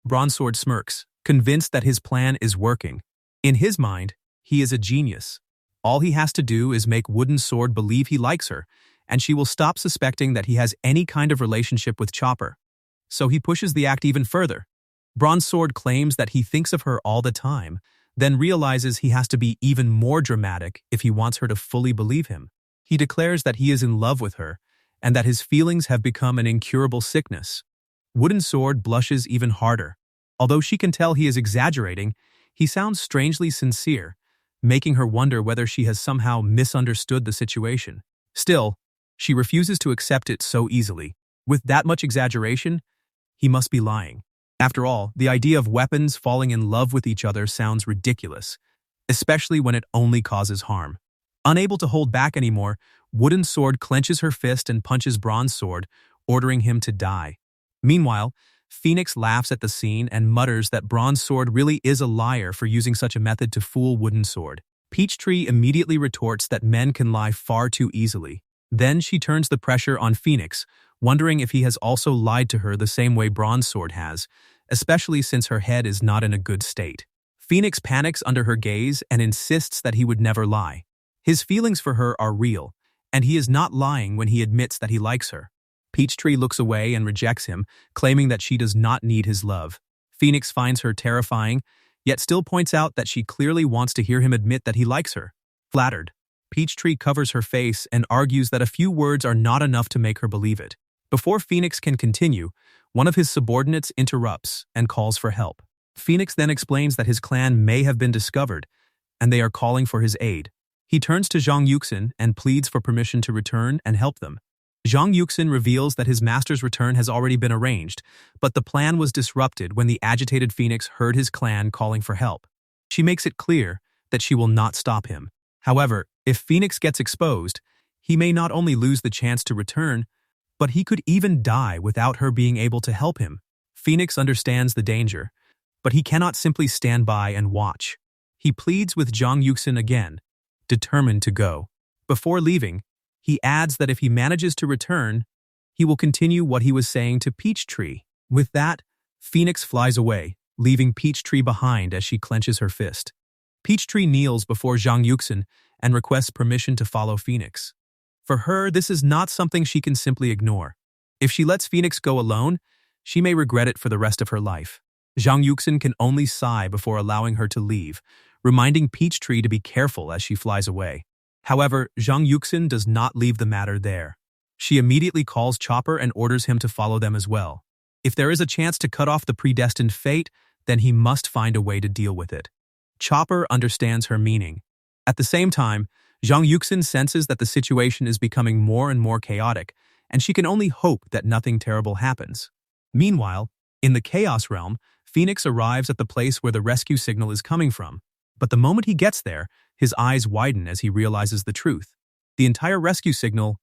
Bronze Sword smirks, convinced that his plan is working. In his mind, he is a genius. All he has to do is make Wooden Sword believe he likes her, and she will stop suspecting that he has any kind of relationship with Chopper. So he pushes the act even further. Bronze Sword claims that he thinks of her all the time, then realizes he has to be even more dramatic if he wants her to fully believe him. He declares that he is in love with her, and that his feelings have become an incurable sickness. Wooden Sword blushes even harder. Although she can tell he is exaggerating, he sounds strangely sincere, making her wonder whether she has somehow misunderstood the situation. Still, she refuses to accept it so easily. With that much exaggeration, he must be lying. After all, the idea of weapons falling in love with each other sounds ridiculous, especially when it only causes harm. Unable to hold back anymore, Wooden Sword clenches her fist and punches Bronze Sword, ordering him to die. Meanwhile, Phoenix laughs at the scene and mutters that Bronze Sword really is a liar for using such a method to fool Wooden Sword. Peachtree immediately retorts that men can lie far too easily. Then she turns the pressure on Phoenix, wondering if he has also lied to her the same way Bronze Sword has, especially since her head is not in a good state. Phoenix panics under her gaze and insists that he would never lie. His feelings for her are real, and he is not lying when he admits that he likes her. Peachtree looks away and rejects him, claiming that she does not need his love. Phoenix finds her terrifying, yet still points out that she clearly wants to hear him admit that he likes her. Flattered, Peachtree covers her face and argues that a few words are not enough to make her believe it. Before Phoenix can continue, one of his subordinates interrupts and calls for help. Phoenix then explains that his clan may have been discovered, and they are calling for his aid. He turns to Zhang Yuxin and pleads for permission to return and help them. Zhang Yuxin reveals that his master's return has already been arranged, but the plan was disrupted when the agitated Phoenix heard his clan calling for help. She makes it clear that she will not stop him. However, if Phoenix gets exposed, he may not only lose the chance to return, but he could even die without her being able to help him. Phoenix understands the danger, but he cannot simply stand by and watch. He pleads with Zhang Yuxin again, determined to go. Before leaving, he adds that if he manages to return, he will continue what he was saying to Peachtree. With that, Phoenix flies away, leaving Peachtree behind as she clenches her fist. Peachtree kneels before Zhang Yuxin and requests permission to follow Phoenix. For her, this is not something she can simply ignore. If she lets Phoenix go alone, she may regret it for the rest of her life. Zhang Yuxin can only sigh before allowing her to leave, reminding Peachtree to be careful as she flies away. However, Zhang Yuxin does not leave the matter there. She immediately calls Chopper and orders him to follow them as well. If there is a chance to cut off the predestined fate, then he must find a way to deal with it. Chopper understands her meaning. At the same time, Zhang Yuxin senses that the situation is becoming more and more chaotic, and she can only hope that nothing terrible happens. Meanwhile, in the Chaos Realm, Phoenix arrives at the place where the rescue signal is coming from. But the moment he gets there, his eyes widen as he realizes the truth. The entire rescue signal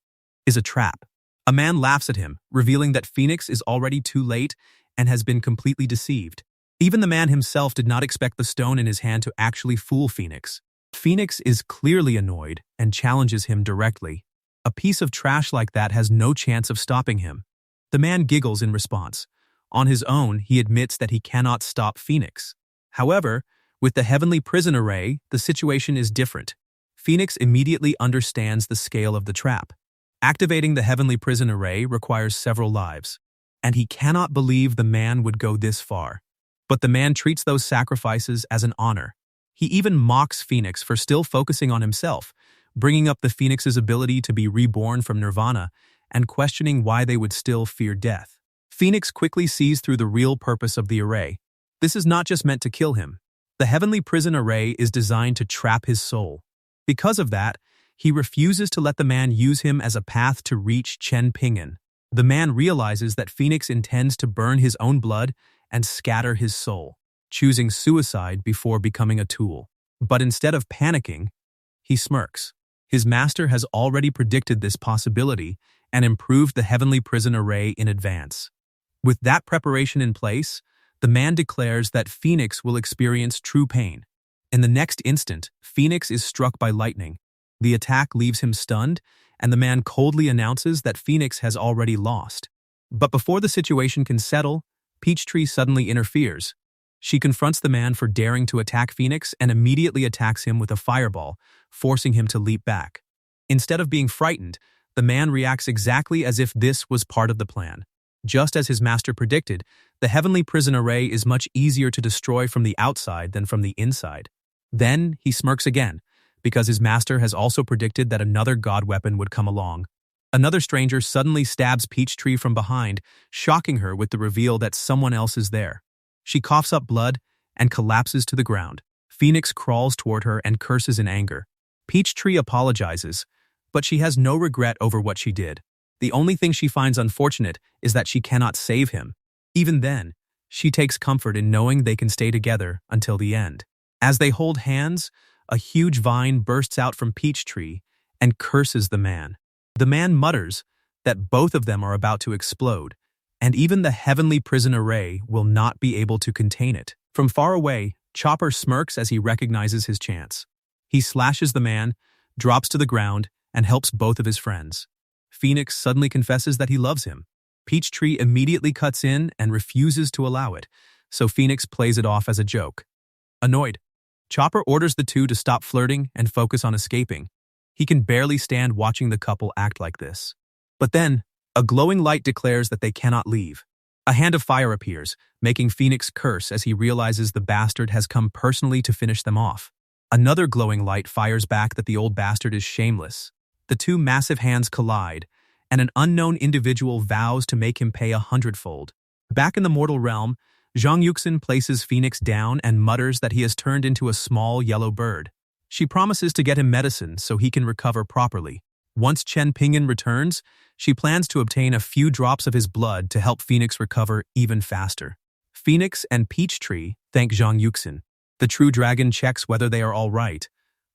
is a trap. A man laughs at him, revealing that Phoenix is already too late and has been completely deceived. Even the man himself did not expect the stone in his hand to actually fool Phoenix. Phoenix is clearly annoyed and challenges him directly. A piece of trash like that has no chance of stopping him. The man giggles in response. On his own, he admits that he cannot stop Phoenix. However, with the heavenly prison array, the situation is different. Phoenix immediately understands the scale of the trap. Activating the heavenly prison array requires several lives, and he cannot believe the man would go this far. But the man treats those sacrifices as an honor. He even mocks Phoenix for still focusing on himself, bringing up the Phoenix's ability to be reborn from nirvana and questioning why they would still fear death. Phoenix quickly sees through the real purpose of the array. This is not just meant to kill him. The heavenly prison array is designed to trap his soul. Because of that, he refuses to let the man use him as a path to reach Chen Pingan. The man realizes that Phoenix intends to burn his own blood and scatter his soul, choosing suicide before becoming a tool. But instead of panicking, he smirks. His master has already predicted this possibility and improved the heavenly prison array in advance. With that preparation in place, the man declares that Phoenix will experience true pain. In the next instant, Phoenix is struck by lightning. The attack leaves him stunned, and the man coldly announces that Phoenix has already lost. But before the situation can settle, Peachtree suddenly interferes. She confronts the man for daring to attack Phoenix and immediately attacks him with a fireball, forcing him to leap back. Instead of being frightened, the man reacts exactly as if this was part of the plan. Just as his master predicted, the heavenly prison array is much easier to destroy from the outside than from the inside. Then he smirks again, because his master has also predicted that another god weapon would come along. Another stranger suddenly stabs Peachtree from behind, shocking her with the reveal that someone else is there. She coughs up blood and collapses to the ground. Phoenix crawls toward her and curses in anger. Peachtree apologizes, but she has no regret over what she did. The only thing she finds unfortunate is that she cannot save him. Even then, she takes comfort in knowing they can stay together until the end. As they hold hands, a huge vine bursts out from Peachtree and curses the man. The man mutters that both of them are about to explode, and even the heavenly prison array will not be able to contain it. From far away, Chopper smirks as he recognizes his chance. He slashes the man, drops to the ground, and helps both of his friends. Phoenix suddenly confesses that he loves him. Peachtree immediately cuts in and refuses to allow it, so Phoenix plays it off as a joke. Annoyed, Chopper orders the two to stop flirting and focus on escaping. He can barely stand watching the couple act like this. But then, a glowing light declares that they cannot leave. A hand of fire appears, making Phoenix curse as he realizes the bastard has come personally to finish them off. Another glowing light fires back that the old bastard is shameless. The two massive hands collide, and an unknown individual vows to make him pay 100-fold. Back in the mortal realm, Zhang Yuxin places Phoenix down and mutters that he has turned into a small yellow bird. She promises to get him medicine so he can recover properly. Once Chen Pingan returns, she plans to obtain a few drops of his blood to help Phoenix recover even faster. Phoenix and Peachtree thank Zhang Yuxin. The true dragon checks whether they are all right,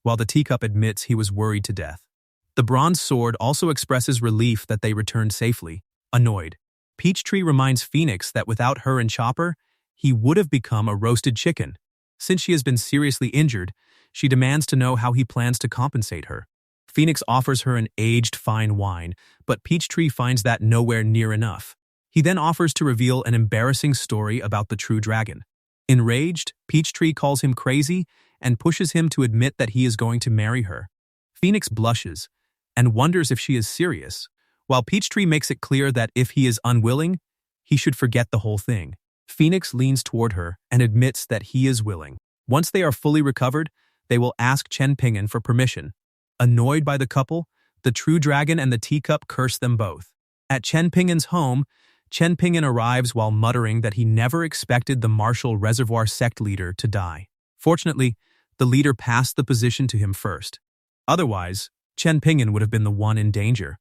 while the teacup admits he was worried to death. The bronze sword also expresses relief that they returned safely. Annoyed, Peachtree reminds Phoenix that without her and Chopper, he would have become a roasted chicken. Since she has been seriously injured, she demands to know how he plans to compensate her. Phoenix offers her an aged fine wine, but Peachtree finds that nowhere near enough. He then offers to reveal an embarrassing story about the true dragon. Enraged, Peachtree calls him crazy and pushes him to admit that he is going to marry her. Phoenix blushes and wonders if she is serious, while Peachtree makes it clear that if he is unwilling, he should forget the whole thing. Phoenix leans toward her and admits that he is willing. Once they are fully recovered, they will ask Chen Pingan for permission. Annoyed by the couple, the true dragon and the teacup curse them both. At Chen Pingan's home, Chen Pingan arrives while muttering that he never expected the martial reservoir sect leader to die. Fortunately, the leader passed the position to him first. Otherwise, Chen Pingan would have been the one in danger.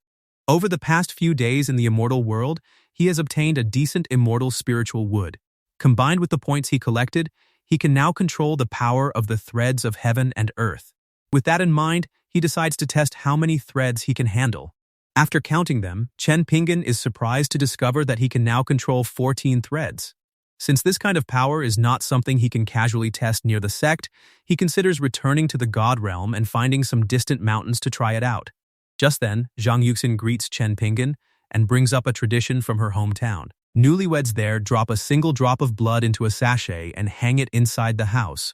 Over the past few days in the immortal world, he has obtained a decent immortal spiritual wood. Combined with the points he collected, he can now control the power of the threads of heaven and earth. With that in mind, he decides to test how many threads he can handle. After counting them, Chen Pingan is surprised to discover that he can now control 14 threads. Since this kind of power is not something he can casually test near the sect, he considers returning to the god realm and finding some distant mountains to try it out. Just then, Zhang Yuxin greets Chen Pingan and brings up a tradition from her hometown. Newlyweds there drop a single drop of blood into a sachet and hang it inside the house,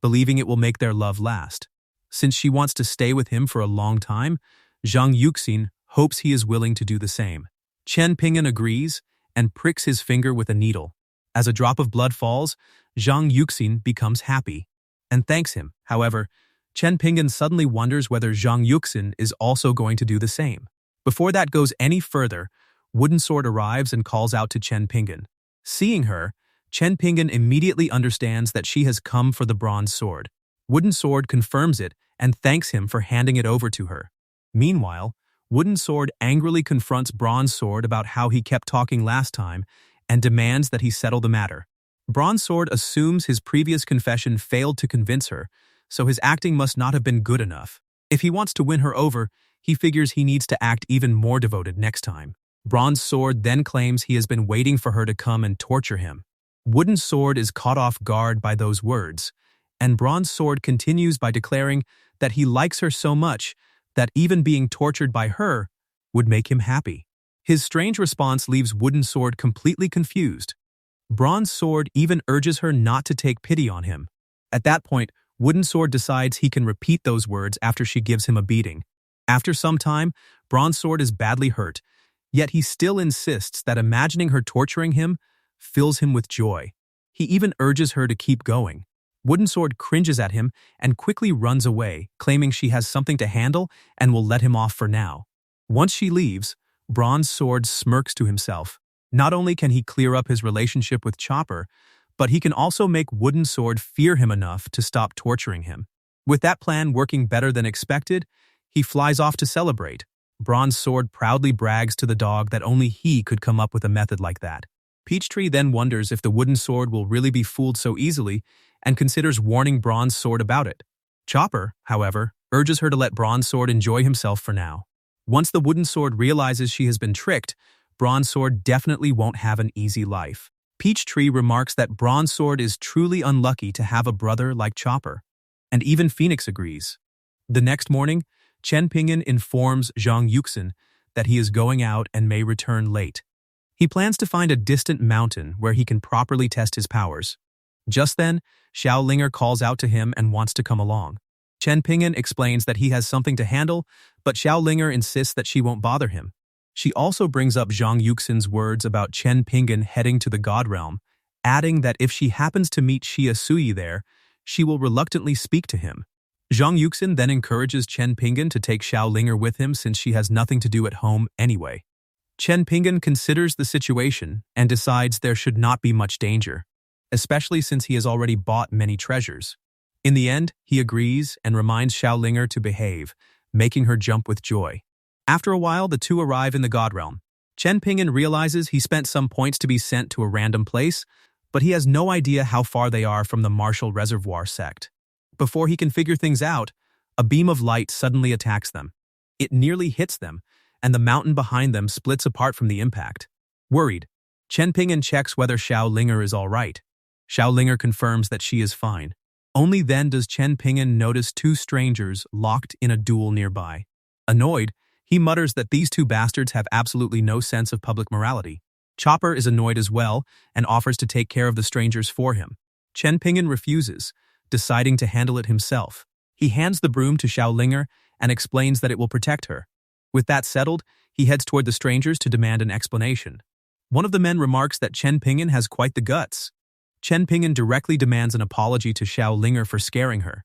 believing it will make their love last. Since she wants to stay with him for a long time, Zhang Yuxin hopes he is willing to do the same. Chen Pingan agrees and pricks his finger with a needle. As a drop of blood falls, Zhang Yuxin becomes happy and thanks him. However, Chen Pingan suddenly wonders whether Zhang Yuxin is also going to do the same. Before that goes any further, Wooden Sword arrives and calls out to Chen Pingan. Seeing her, Chen Pingan immediately understands that she has come for the bronze sword. Wooden Sword confirms it and thanks him for handing it over to her. Meanwhile, Wooden Sword angrily confronts Bronze Sword about how he kept talking last time and demands that he settle the matter. Bronze Sword assumes his previous confession failed to convince her, so his acting must not have been good enough. If he wants to win her over, he figures he needs to act even more devoted next time. Bronze Sword then claims he has been waiting for her to come and torture him. Wooden Sword is caught off guard by those words, and Bronze Sword continues by declaring that he likes her so much that even being tortured by her would make him happy. His strange response leaves Wooden Sword completely confused. Bronze Sword even urges her not to take pity on him. At that point, Wooden Sword decides he can repeat those words after she gives him a beating. After some time, Bronze Sword is badly hurt, yet he still insists that imagining her torturing him fills him with joy. He even urges her to keep going. Wooden Sword cringes at him and quickly runs away, claiming she has something to handle and will let him off for now. Once she leaves, Bronze Sword smirks to himself. Not only can he clear up his relationship with Chopper, but he can also make Wooden Sword fear him enough to stop torturing him. With that plan working better than expected, he flies off to celebrate. Bronze Sword proudly brags to the dog that only he could come up with a method like that. Peachtree then wonders if the Wooden Sword will really be fooled so easily and considers warning Bronze Sword about it. Chopper, however, urges her to let Bronze Sword enjoy himself for now. Once the Wooden Sword realizes she has been tricked, Bronze Sword definitely won't have an easy life. Peachtree remarks that Bronze Sword is truly unlucky to have a brother like Chopper. And even Phoenix agrees. The next morning, Chen Pingan informs Zhang Yuxin that he is going out and may return late. He plans to find a distant mountain where he can properly test his powers. Just then, Xiao Linger calls out to him and wants to come along. Chen Pingan explains that he has something to handle, but Xiao Linger insists that she won't bother him. She also brings up Zhang Yuxin's words about Chen Pingan heading to the God Realm, adding that if she happens to meet Xia Suyi there, she will reluctantly speak to him. Zhang Yuxin then encourages Chen Pingan to take Xiao Linger with him since she has nothing to do at home anyway. Chen Pingan considers the situation and decides there should not be much danger, especially since he has already bought many treasures. In the end, he agrees and reminds Xiao Linger to behave, making her jump with joy. After a while, the two arrive in the God Realm. Chen Pingan realizes he spent some points to be sent to a random place, but he has no idea how far they are from the Martial Reservoir sect. Before he can figure things out, a beam of light suddenly attacks them. It nearly hits them, and the mountain behind them splits apart from the impact. Worried, Chen Pingan checks whether Xiao Linger is all right. Xiao Linger confirms that she is fine. Only then does Chen Pingan notice two strangers locked in a duel nearby. Annoyed, he mutters that these two bastards have absolutely no sense of public morality. Chopper is annoyed as well and offers to take care of the strangers for him. Chen Pingan refuses, deciding to handle it himself. He hands the broom to Xiao Linger and explains that it will protect her. With that settled, he heads toward the strangers to demand an explanation. One of the men remarks that Chen Pingan has quite the guts. Chen Pingan directly demands an apology to Xiao Linger for scaring her.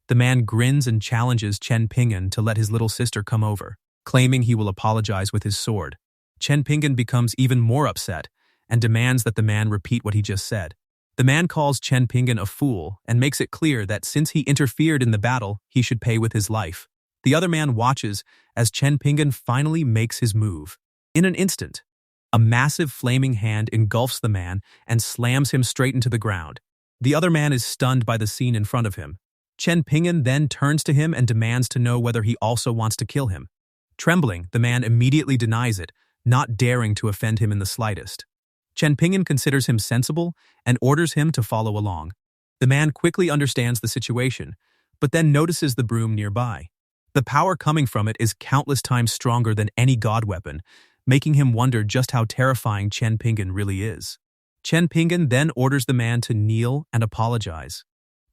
The man grins and challenges Chen Pingan to let his little sister come over, claiming he will apologize with his sword. Chen Pingan becomes even more upset and demands that the man repeat what he just said. The man calls Chen Pingan a fool and makes it clear that since he interfered in the battle, he should pay with his life. The other man watches as Chen Pingan finally makes his move. In an instant, a massive flaming hand engulfs the man and slams him straight into the ground. The other man is stunned by the scene in front of him. Chen Pingan then turns to him and demands to know whether he also wants to kill him. Trembling, the man immediately denies it, not daring to offend him in the slightest. Chen Pingan considers him sensible and orders him to follow along. The man quickly understands the situation, but then notices the broom nearby. The power coming from it is countless times stronger than any god weapon, making him wonder just how terrifying Chen Pingan really is. Chen Pingan then orders the man to kneel and apologize.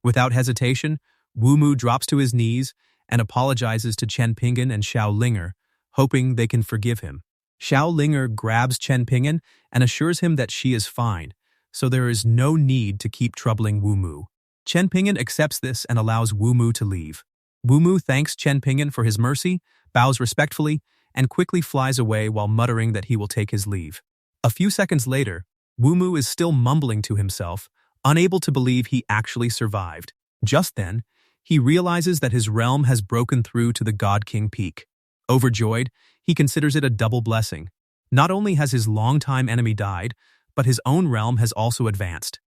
Without hesitation, Wu Mu drops to his knees and apologizes to Chen Pingan and Xiao Linger, hoping they can forgive him. Xiao Linger grabs Chen Pingan and assures him that she is fine, so there is no need to keep troubling Wu Mu. Chen Pingan accepts this and allows Wu Mu to leave. Wu Mu thanks Chen Pingan for his mercy, bows respectfully, and quickly flies away while muttering that he will take his leave. A few seconds later, Wu Mu is still mumbling to himself, unable to believe he actually survived. Just then, he realizes that his realm has broken through to the God King Peak. Overjoyed, he considers it a double blessing. Not only has his longtime enemy died, but his own realm has also advanced.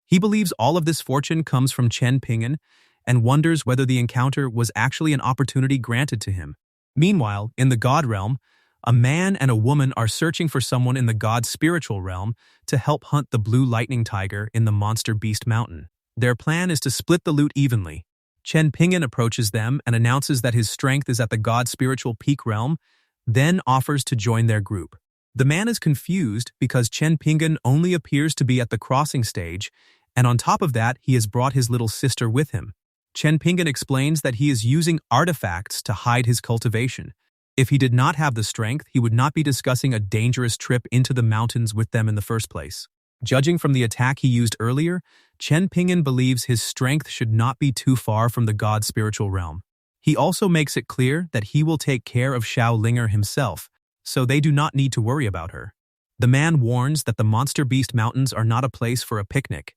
He believes all of this fortune comes from Chen Pingan and wonders whether the encounter was actually an opportunity granted to him. Meanwhile, in the God realm, a man and a woman are searching for someone in the God's spiritual realm to help hunt the blue lightning tiger in the monster beast mountain. Their plan is to split the loot evenly. Chen Pingan approaches them and announces that his strength is at the God's spiritual peak realm, then offers to join their group. The man is confused because Chen Pingan only appears to be at the crossing stage, and on top of that, he has brought his little sister with him. Chen Pingan explains that he is using artifacts to hide his cultivation. If he did not have the strength, he would not be discussing a dangerous trip into the mountains with them in the first place. Judging from the attack he used earlier, Chen Pingan believes his strength should not be too far from the God's spiritual realm. He also makes it clear that he will take care of Xiao Linger himself, so they do not need to worry about her. The man warns that the Monster Beast Mountains are not a place for a picnic.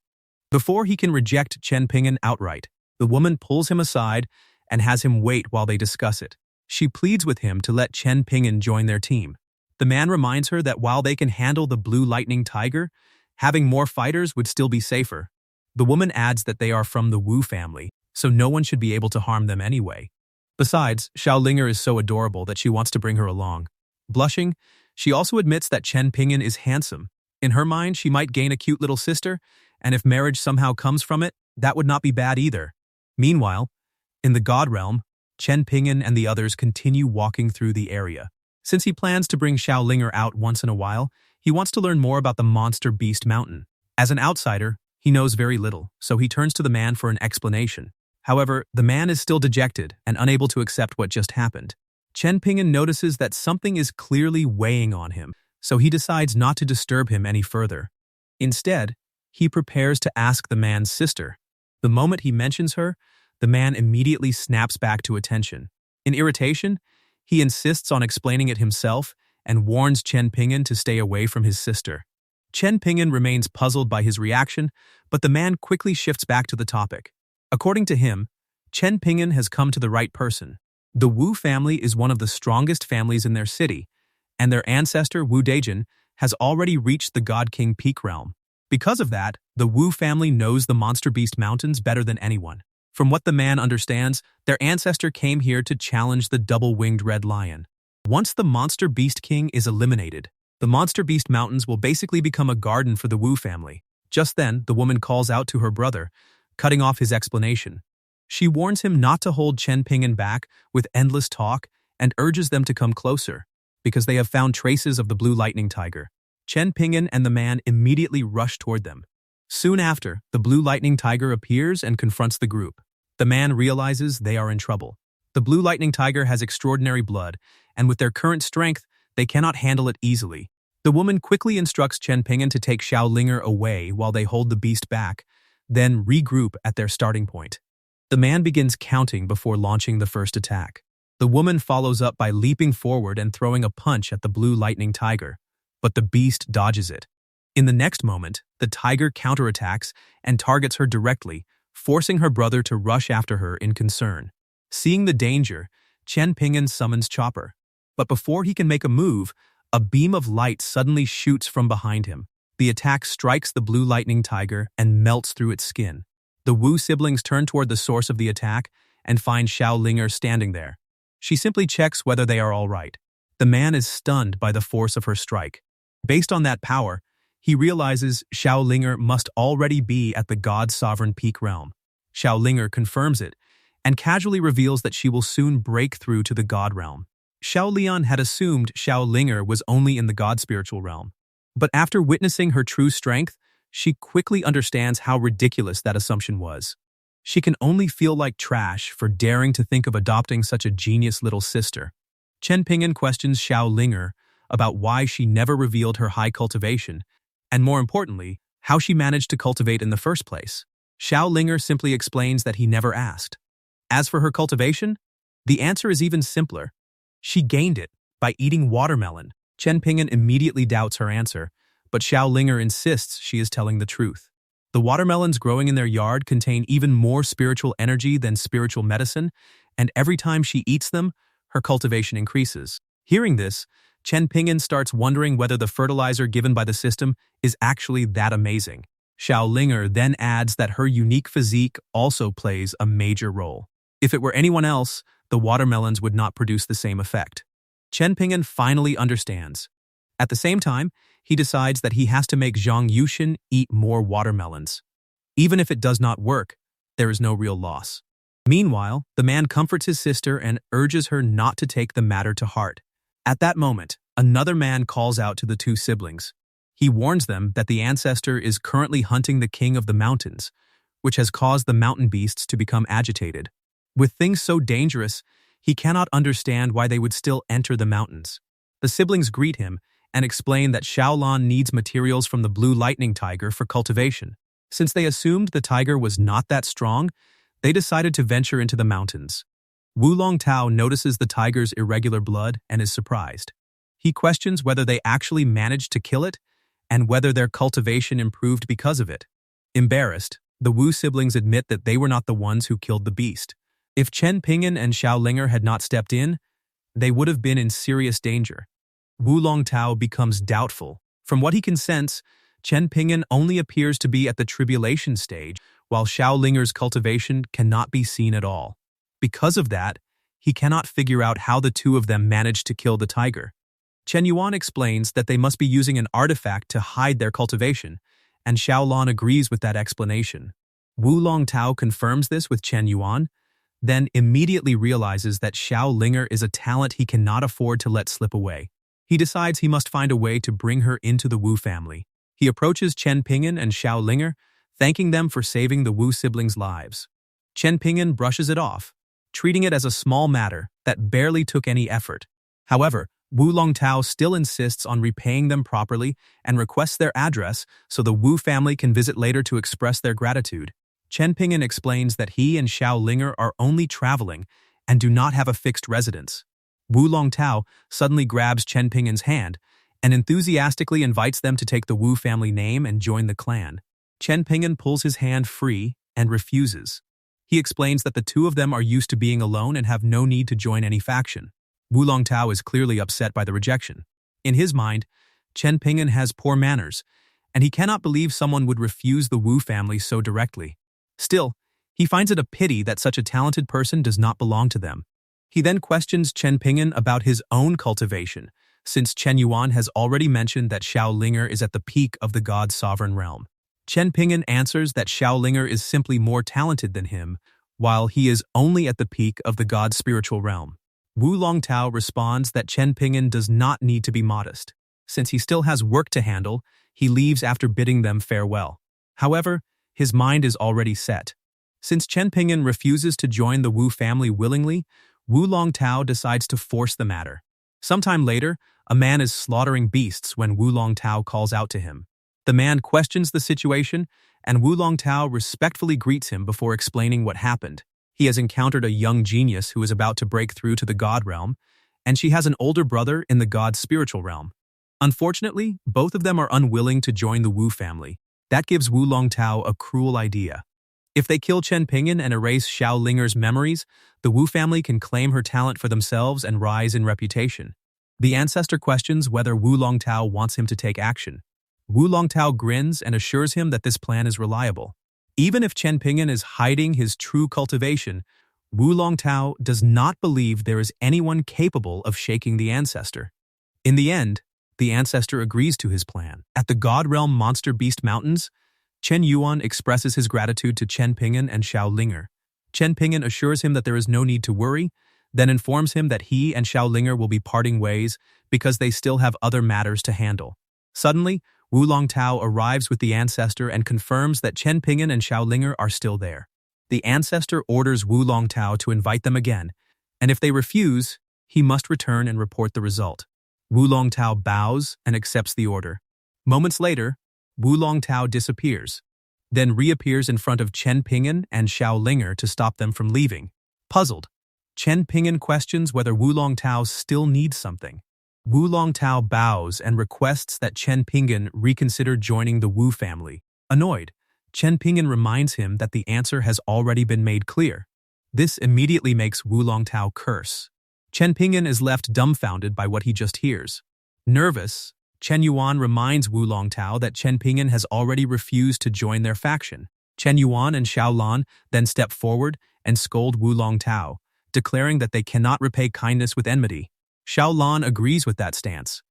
Before he can reject Chen Pingan outright, the woman pulls him aside and has him wait while they discuss it. She pleads with him to let Chen Pingan join their team. The man reminds her that while they can handle the blue lightning tiger, having more fighters would still be safer. The woman adds that they are from the Wu family, so no one should be able to harm them anyway. Besides, Xiao Linger is so adorable that she wants to bring her along. Blushing, she also admits that Chen Pingan is handsome. In her mind, she might gain a cute little sister, and if marriage somehow comes from it, that would not be bad either. Meanwhile, in the God realm, Chen Pingan and the others continue walking through the area. Since he plans to bring Xiao Linger out once in a while, he wants to learn more about the Monster Beast Mountain. As an outsider, he knows very little, so he turns to the man for an explanation. However, the man is still dejected and unable to accept what just happened. Chen Pingan notices that something is clearly weighing on him, so he decides not to disturb him any further. Instead, he prepares to ask the man's sister. The moment he mentions her, the man immediately snaps back to attention. In irritation, he insists on explaining it himself and warns Chen Pingan to stay away from his sister. Chen Pingan remains puzzled by his reaction, but the man quickly shifts back to the topic. According to him, Chen Pingan has come to the right person. The Wu family is one of the strongest families in their city, and their ancestor Wu Dejin has already reached the God King Peak realm. Because of that, the Wu family knows the Monster Beast Mountains better than anyone. From what the man understands, their ancestor came here to challenge the double-winged red lion. Once the Monster Beast King is eliminated, the Monster Beast Mountains will basically become a garden for the Wu family. Just then, the woman calls out to her brother, cutting off his explanation. She warns him not to hold Chen Pingan back with endless talk and urges them to come closer, because they have found traces of the blue lightning tiger. Chen Pingan and the man immediately rush toward them. Soon after, the blue lightning tiger appears and confronts the group. The man realizes they are in trouble. The blue lightning tiger has extraordinary blood, and with their current strength, they cannot handle it easily. The woman quickly instructs Chen Pingan to take Xiao Linger away while they hold the beast back, then regroup at their starting point. The man begins counting before launching the first attack. The woman follows up by leaping forward and throwing a punch at the blue lightning tiger, but the beast dodges it. In the next moment, the tiger counterattacks and targets her directly, forcing her brother to rush after her in concern. Seeing the danger, Chen Pingan summons Chopper. But before he can make a move, a beam of light suddenly shoots from behind him. The attack strikes the blue lightning tiger and melts through its skin. The Wu siblings turn toward the source of the attack and find Xiao Linger standing there. She simply checks whether they are all right. The man is stunned by the force of her strike. Based on that power, he realizes Xiao Linger must already be at the God's sovereign peak realm. Xiao Linger confirms it and casually reveals that she will soon break through to the God realm. Xiao Lian had assumed Xiao Linger was only in the God spiritual realm. But after witnessing her true strength, she quickly understands how ridiculous that assumption was. She can only feel like trash for daring to think of adopting such a genius little sister. Chen Pingan questions Xiao Linger about why she never revealed her high cultivation, and more importantly, how she managed to cultivate in the first place. Xiao Linger simply explains that he never asked. As for her cultivation, the answer is even simpler. She gained it by eating watermelon. Chen Pingan immediately doubts her answer, but Xiao Linger insists she is telling the truth. The watermelons growing in their yard contain even more spiritual energy than spiritual medicine, and every time she eats them, her cultivation increases. Hearing this, Chen Pingan starts wondering whether the fertilizer given by the system is actually that amazing. Xiao Linger then adds that her unique physique also plays a major role. If it were anyone else, the watermelons would not produce the same effect. Chen Pingan finally understands. At the same time, he decides that he has to make Zhang Yushin eat more watermelons. Even if it does not work, there is no real loss. Meanwhile, the man comforts his sister and urges her not to take the matter to heart. At that moment, another man calls out to the two siblings. He warns them that the ancestor is currently hunting the king of the mountains, which has caused the mountain beasts to become agitated. With things so dangerous, he cannot understand why they would still enter the mountains. The siblings greet him and explain that Xiaolan needs materials from the blue lightning tiger for cultivation. Since they assumed the tiger was not that strong, they decided to venture into the mountains. Wu Longtao notices the tiger's irregular blood and is surprised. He questions whether they actually managed to kill it and whether their cultivation improved because of it. Embarrassed, the Wu siblings admit that they were not the ones who killed the beast. If Chen Pingan and Xiao Linger had not stepped in, they would have been in serious danger. Wu Longtao becomes doubtful. From what he can sense, Chen Pingan only appears to be at the tribulation stage, while Xiao Linger's cultivation cannot be seen at all. Because of that, he cannot figure out how the two of them managed to kill the tiger. Chen Yuan explains that they must be using an artifact to hide their cultivation, and Xiaolan agrees with that explanation. Wu Longtao confirms this with Chen Yuan, then immediately realizes that Xiao Linger is a talent he cannot afford to let slip away. He decides he must find a way to bring her into the Wu family. He approaches Chen Pingan and Xiao Linger, thanking them for saving the Wu siblings' lives. Chen Pingan brushes it off, treating it as a small matter that barely took any effort. However, Wu Longtao still insists on repaying them properly and requests their address so the Wu family can visit later to express their gratitude. Chen Pingan explains that he and Xiao Linger are only traveling and do not have a fixed residence. Wu Longtao suddenly grabs Chen Pingan's hand and enthusiastically invites them to take the Wu family name and join the clan. Chen Pingan pulls his hand free and refuses. He explains that the two of them are used to being alone and have no need to join any faction. Wu Longtao is clearly upset by the rejection. In his mind, Chen Pingan has poor manners, and he cannot believe someone would refuse the Wu family so directly. Still, he finds it a pity that such a talented person does not belong to them. He then questions Chen Pingan about his own cultivation, since Chen Yuan has already mentioned that Xiao Linger is at the peak of the God's sovereign realm. Chen Pingan answers that Xiao Linger is simply more talented than him, while he is only at the peak of the God's spiritual realm. Wu Longtao responds that Chen Pingan does not need to be modest. Since he still has work to handle, he leaves after bidding them farewell. However, his mind is already set. Since Chen Pingan refuses to join the Wu family willingly, Wu Longtao decides to force the matter. Sometime later, a man is slaughtering beasts when Wu Longtao calls out to him. The man questions the situation, and Wu Longtao respectfully greets him before explaining what happened. He has encountered a young genius who is about to break through to the God realm, and she has an older brother in the God's spiritual realm. Unfortunately, both of them are unwilling to join the Wu family. That gives Wu Longtao a cruel idea. If they kill Chen Pingan and erase Xiao Linger's memories, the Wu family can claim her talent for themselves and rise in reputation. The ancestor questions whether Wu Longtao wants him to take action. Wu Longtao grins and assures him that this plan is reliable. Even if Chen Pingan is hiding his true cultivation, Wu Longtao does not believe there is anyone capable of shaking the ancestor. In the end, the ancestor agrees to his plan. At the God Realm Monster Beast Mountains, Chen Yuan expresses his gratitude to Chen Pingan and Xiao Linger. Chen Pingan assures him that there is no need to worry, then informs him that he and Xiao Linger will be parting ways because they still have other matters to handle. Suddenly, Wu Longtao arrives with the ancestor and confirms that Chen Pingan and Xiao Linger are still there. The ancestor orders Wu Longtao to invite them again, and if they refuse, he must return and report the result. Wu Longtao bows and accepts the order. Moments later, Wu Longtao disappears, then reappears in front of Chen Pingan and Xiao Linger to stop them from leaving. Puzzled, Chen Pingan questions whether Wu Longtao still needs something. Wu Longtao bows and requests that Chen Pingan reconsider joining the Wu family. Annoyed, Chen Pingan reminds him that the answer has already been made clear. This immediately makes Wu Longtao curse. Chen Pingan is left dumbfounded by what he just hears. Nervous, Chen Yuan reminds Wu Longtao that Chen Pingan has already refused to join their faction. Chen Yuan and Xiao Lan then step forward and scold Wu Longtao, declaring that they cannot repay kindness with enmity. Xiao Lan agrees with that stance.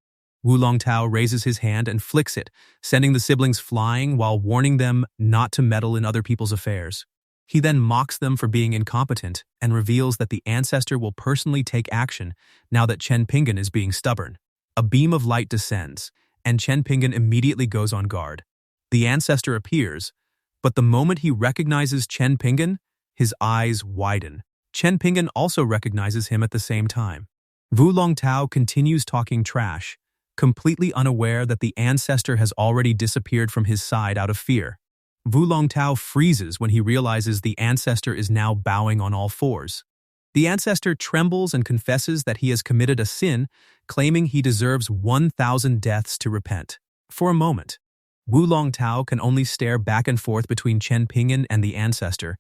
Wu Longtao raises his hand and flicks it, sending the siblings flying while warning them not to meddle in other people's affairs. He then mocks them for being incompetent and reveals that the ancestor will personally take action now that Chen Pingan is being stubborn. A beam of light descends, and Chen Pingan immediately goes on guard. The ancestor appears, but the moment he recognizes Chen Pingan, his eyes widen. Chen Pingan also recognizes him at the same time. Wu Longtao continues talking trash, completely unaware that the ancestor has already disappeared from his side out of fear. Wu Longtao freezes when he realizes the ancestor is now bowing on all fours. The ancestor trembles and confesses that he has committed a sin, claiming he deserves 1,000 deaths to repent. For a moment, Wu Longtao can only stare back and forth between Chen Pingan and the ancestor,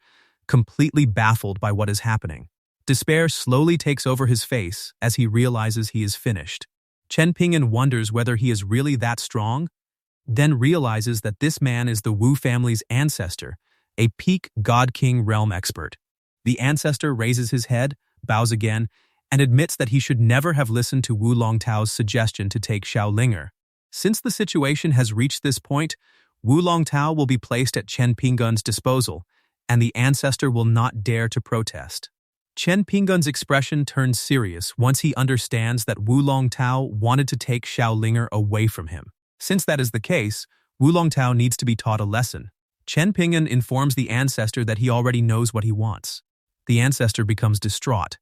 completely baffled by what is happening. Despair slowly takes over his face as he realizes he is finished. Chen Pingan wonders whether he is really that strong, then realizes that this man is the Wu family's ancestor, a peak God King realm expert. The ancestor raises his head, bows again, and admits that he should never have listened to Wu Longtao's suggestion to take Xiao Linger. Since the situation has reached this point, Wu Longtao will be placed at Chen Pingan's disposal, and the ancestor will not dare to protest. Chen Pingan's expression turns serious once he understands that Wu Longtao wanted to take Xiao Linger away from him. Since that is the case, Wu Longtao needs to be taught a lesson. Chen Pingan informs the ancestor that he already knows what he wants. The ancestor becomes distraught.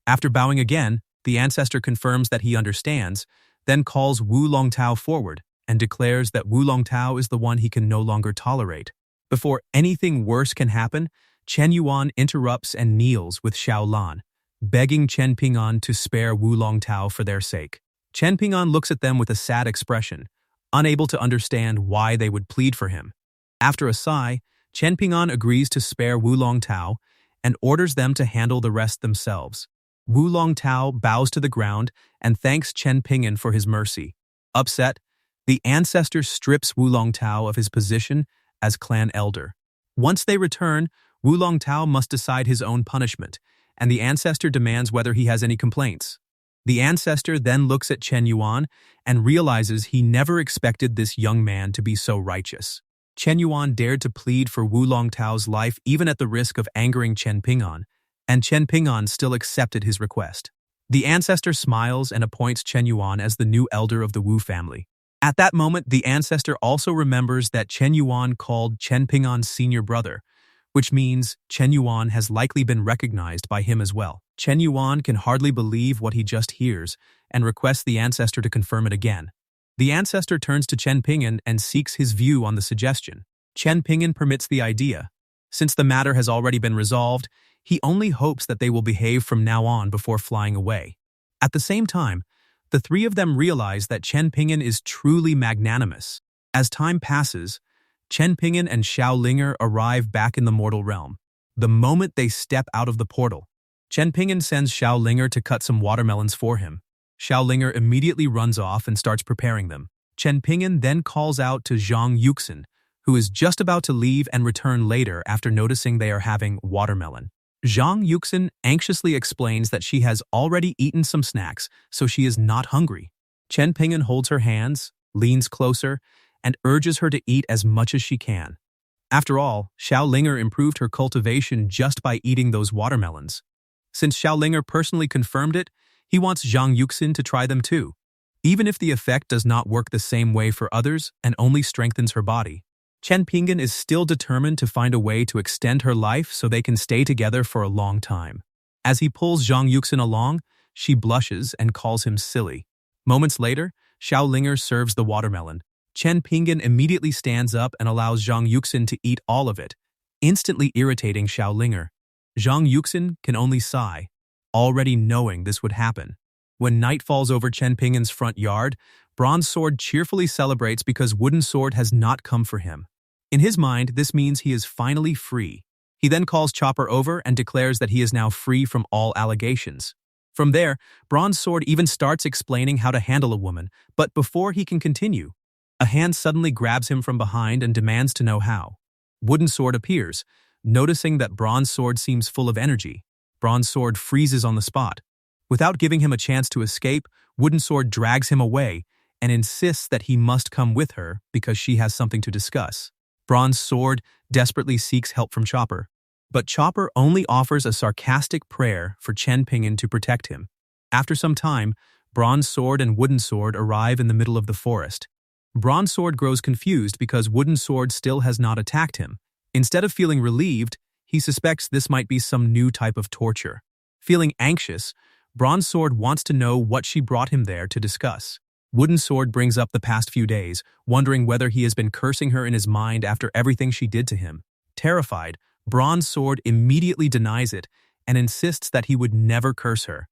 After bowing again, the ancestor confirms that he understands, then calls Wu Longtao forward and declares that Wu Longtao is the one he can no longer tolerate. Before anything worse can happen, Chen Yuan interrupts and kneels with Xiao Lan, begging Chen Pingan to spare Wu Longtao for their sake. Chen Pingan looks at them with a sad expression, unable to understand why they would plead for him. After a sigh, Chen Pingan agrees to spare Wu Longtao and orders them to handle the rest themselves. Wu Longtao bows to the ground and thanks Chen Pingan for his mercy. Upset, the ancestor strips Wu Longtao of his position as clan elder. Once they return, Wu Longtao must decide his own punishment, and the ancestor demands whether he has any complaints. The ancestor then looks at Chen Yuan and realizes he never expected this young man to be so righteous. Chen Yuan dared to plead for Wu Longtao's life even at the risk of angering Chen Pingan, and Chen Pingan still accepted his request. The ancestor smiles and appoints Chen Yuan as the new elder of the Wu family. At that moment, the ancestor also remembers that Chen Yuan called Chen Pingan's senior brother, which means Chen Yuan has likely been recognized by him as well. Chen Yuan can hardly believe what he just hears and requests the ancestor to confirm it again. The ancestor turns to Chen Pingan and seeks his view on the suggestion. Chen Pingan permits the idea. Since the matter has already been resolved, he only hopes that they will behave from now on before flying away. At the same time, the three of them realize that Chen Pingan is truly magnanimous. As time passes, Chen Pingan and Xiao Linger arrive back in the mortal realm. The moment they step out of the portal, Chen Pingan sends Xiao Linger to cut some watermelons for him. Xiao Linger immediately runs off and starts preparing them. Chen Pingan then calls out to Zhang Yuxin, who is just about to leave and return later after noticing they are having watermelon. Zhang Yuxin anxiously explains that she has already eaten some snacks, so she is not hungry. Chen Pingan holds her hands, leans closer, and urges her to eat as much as she can. After all, Xiaolinger improved her cultivation just by eating those watermelons. Since Xiaolinger personally confirmed it, he wants Zhang Yuxin to try them too, even if the effect does not work the same way for others and only strengthens her body. Chen Pingan is still determined to find a way to extend her life so they can stay together for a long time. As he pulls Zhang Yuxin along, she blushes and calls him silly. Moments later, Xiaolinger serves the watermelon. Chen Pingan immediately stands up and allows Zhang Yuxin to eat all of it, instantly irritating Xiaolinger. Zhang Yuxin can only sigh, already knowing this would happen. When night falls over Chen Pingan's front yard, Bronze Sword cheerfully celebrates because Wooden Sword has not come for him. In his mind, this means he is finally free. He then calls Chopper over and declares that he is now free from all allegations. From there, Bronze Sword even starts explaining how to handle a woman, but before he can continue, a hand suddenly grabs him from behind and demands to know how. Wooden Sword appears. Noticing that Bronze Sword seems full of energy, Bronze Sword freezes on the spot. Without giving him a chance to escape, Wooden Sword drags him away and insists that he must come with her because she has something to discuss. Bronze Sword desperately seeks help from Chopper, but Chopper only offers a sarcastic prayer for Chen Pingan to protect him. After some time, Bronze Sword and Wooden Sword arrive in the middle of the forest. Bronze Sword grows confused because Wooden Sword still has not attacked him. Instead of feeling relieved, he suspects this might be some new type of torture. Feeling anxious, Bronze Sword wants to know what she brought him there to discuss. Wooden Sword brings up the past few days, wondering whether he has been cursing her in his mind after everything she did to him. Terrified, Bronze Sword immediately denies it and insists that he would never curse her.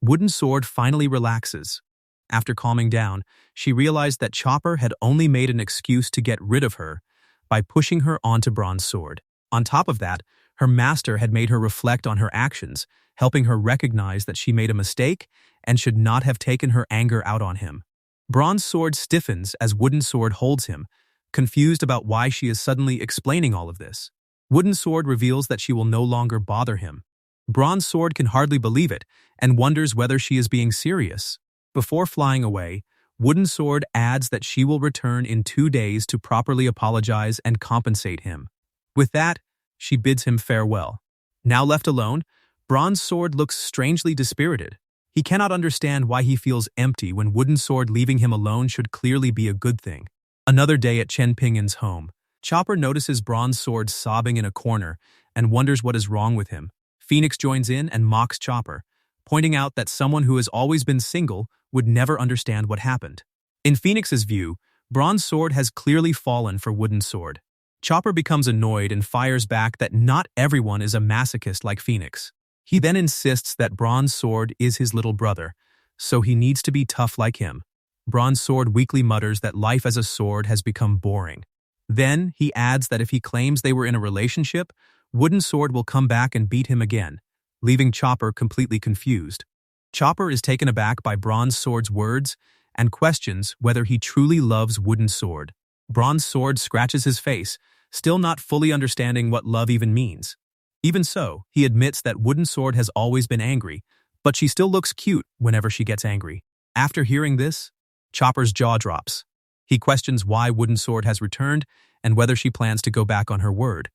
Wooden Sword finally relaxes. After calming down, she realized that Chopper had only made an excuse to get rid of her by pushing her onto Bronze Sword. On top of that, her master had made her reflect on her actions, helping her recognize that she made a mistake and should not have taken her anger out on him. Bronze Sword stiffens as Wooden Sword holds him, confused about why she is suddenly explaining all of this. Wooden Sword reveals that she will no longer bother him. Bronze Sword can hardly believe it and wonders whether she is being serious. Before flying away, Wooden Sword adds that she will return in 2 days to properly apologize and compensate him. With that, she bids him farewell. Now left alone, Bronze Sword looks strangely dispirited. He cannot understand why he feels empty when Wooden Sword leaving him alone should clearly be a good thing. Another day at Chen Pingan's home. Chopper notices Bronze Sword sobbing in a corner and wonders what is wrong with him. Phoenix joins in and mocks Chopper, pointing out that someone who has always been single would never understand what happened. In Phoenix's view, Bronze Sword has clearly fallen for Wooden Sword. Chopper becomes annoyed and fires back that not everyone is a masochist like Phoenix. He then insists that Bronze Sword is his little brother, so he needs to be tough like him. Bronze Sword weakly mutters that life as a sword has become boring. Then he adds that if he claims they were in a relationship, Wooden Sword will come back and beat him again, leaving Chopper completely confused. Chopper is taken aback by Bronze Sword's words and questions whether he truly loves Wooden Sword. Bronze Sword scratches his face, still not fully understanding what love even means. Even so, he admits that Wooden Sword has always been angry, but she still looks cute whenever she gets angry. After hearing this, Chopper's jaw drops. He questions why Wooden Sword has returned and whether she plans to go back on her word.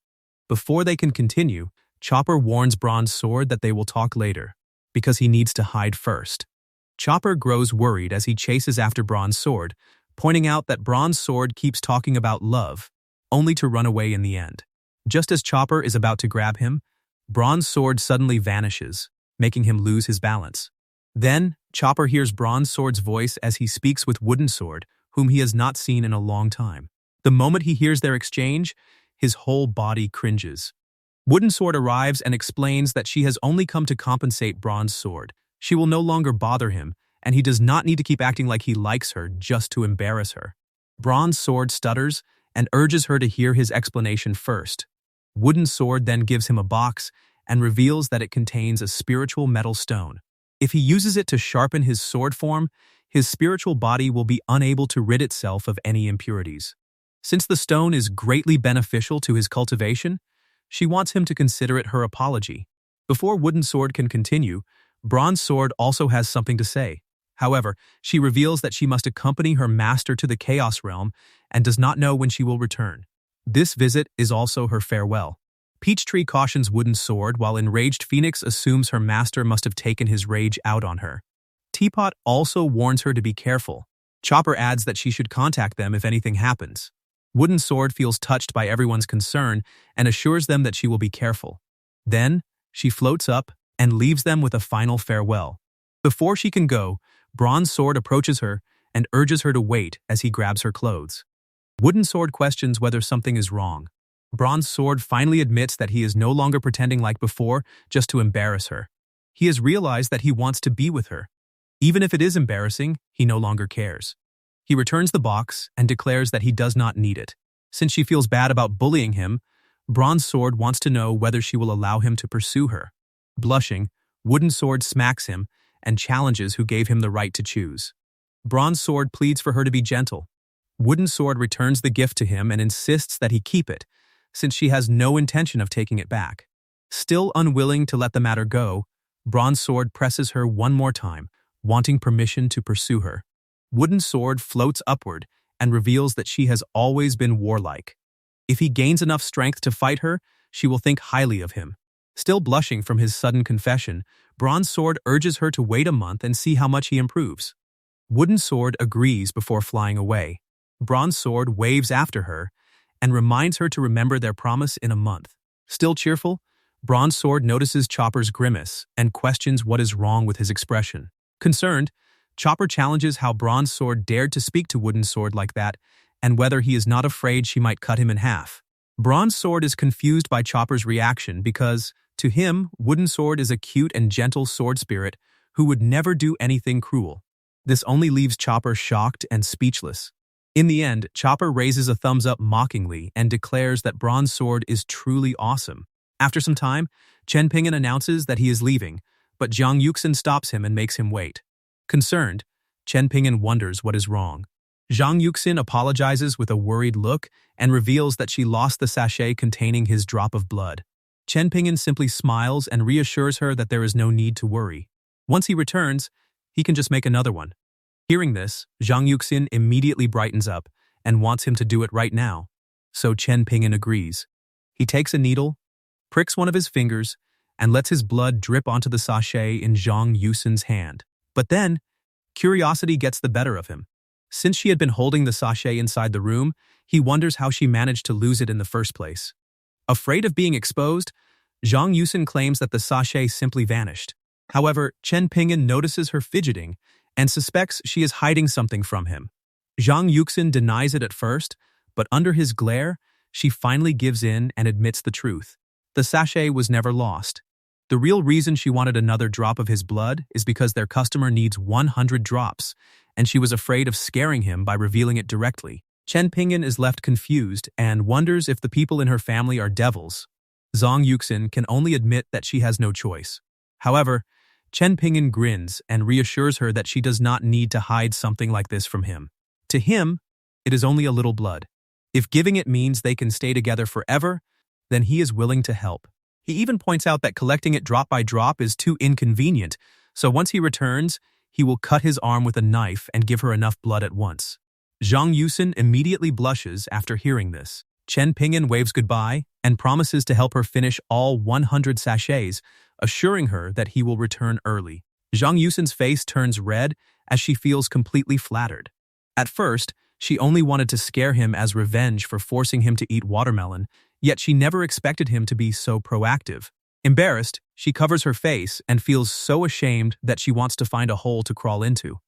Before they can continue, Chopper warns Bronze Sword that they will talk later, because he needs to hide first. Chopper grows worried as he chases after Bronze Sword, pointing out that Bronze Sword keeps talking about love, only to run away in the end. Just as Chopper is about to grab him, Bronze Sword suddenly vanishes, making him lose his balance. Then, Chopper hears Bronze Sword's voice as he speaks with Wooden Sword, whom he has not seen in a long time. The moment he hears their exchange, his whole body cringes. Wooden Sword arrives and explains that she has only come to compensate Bronze Sword. She will no longer bother him, and he does not need to keep acting like he likes her just to embarrass her. Bronze Sword stutters and urges her to hear his explanation first. Wooden Sword then gives him a box and reveals that it contains a spiritual metal stone. If he uses it to sharpen his sword form, his spiritual body will be unable to rid itself of any impurities. Since the stone is greatly beneficial to his cultivation, she wants him to consider it her apology. Before Wooden Sword can continue, Bronze Sword also has something to say. However, she reveals that she must accompany her master to the Chaos Realm and does not know when she will return. This visit is also her farewell. Peachtree cautions Wooden Sword while enraged Phoenix assumes her master must have taken his rage out on her. Teapot also warns her to be careful. Chopper adds that she should contact them if anything happens. Wooden Sword feels touched by everyone's concern and assures them that she will be careful. Then, she floats up and leaves them with a final farewell. Before she can go, Bronze Sword approaches her and urges her to wait as he grabs her clothes. Wooden Sword questions whether something is wrong. Bronze Sword finally admits that he is no longer pretending like before just to embarrass her. He has realized that he wants to be with her. Even if it is embarrassing, he no longer cares. He returns the box and declares that he does not need it. Since she feels bad about bullying him, Bronze Sword wants to know whether she will allow him to pursue her. Blushing, Wooden Sword smacks him and challenges who gave him the right to choose. Bronze Sword pleads for her to be gentle. Wooden Sword returns the gift to him and insists that he keep it, since she has no intention of taking it back. Still unwilling to let the matter go, Bronze Sword presses her one more time, wanting permission to pursue her. Wooden Sword floats upward and reveals that she has always been warlike. If he gains enough strength to fight her, she will think highly of him. Still blushing from his sudden confession, Bronze Sword urges her to wait a month and see how much he improves. Wooden Sword agrees before flying away. Bronze Sword waves after her and reminds her to remember their promise in a month. Still cheerful, Bronze Sword notices Chopper's grimace and questions what is wrong with his expression. Concerned, Chopper challenges how Bronze Sword dared to speak to Wooden Sword like that and whether he is not afraid she might cut him in half. Bronze Sword is confused by Chopper's reaction because, to him, Wooden Sword is a cute and gentle sword spirit who would never do anything cruel. This only leaves Chopper shocked and speechless. In the end, Chopper raises a thumbs up mockingly and declares that Bronze Sword is truly awesome. After some time, Chen Pingan announces that he is leaving, but Jiang Yuxin stops him and makes him wait. Concerned, Chen Pingan wonders what is wrong. Jiang Yuxin apologizes with a worried look and reveals that she lost the sachet containing his drop of blood. Chen Pingan simply smiles and reassures her that there is no need to worry. Once he returns, he can just make another one. Hearing this, Jiang Yuxin immediately brightens up and wants him to do it right now. So Chen Pingan agrees. He takes a needle, pricks one of his fingers, and lets his blood drip onto the sachet in Jiang Yuxin's hand. But then, curiosity gets the better of him. Since she had been holding the sachet inside the room, he wonders how she managed to lose it in the first place. Afraid of being exposed, Jiang Yuxin claims that the sachet simply vanished. However, Chen Pingan notices her fidgeting and suspects she is hiding something from him. Jiang Yuxin denies it at first, but under his glare, she finally gives in and admits the truth. The sachet was never lost. The real reason she wanted another drop of his blood is because their customer needs 100 drops, and she was afraid of scaring him by revealing it directly. Chen Pingan is left confused and wonders if the people in her family are devils. Jiang Yuxin can only admit that she has no choice. However, Chen Pingan grins and reassures her that she does not need to hide something like this from him. To him, it is only a little blood. If giving it means they can stay together forever, then he is willing to help. He even points out that collecting it drop by drop is too inconvenient, so once he returns, he will cut his arm with a knife and give her enough blood at once. Jiang Yuxin immediately blushes after hearing this. Chen Pingan waves goodbye and promises to help her finish all 100 sachets, assuring her that he will return early. Jiang Yuxin's face turns red as she feels completely flattered. At first, she only wanted to scare him as revenge for forcing him to eat watermelon, yet she never expected him to be so proactive. Embarrassed, she covers her face and feels so ashamed that she wants to find a hole to crawl into.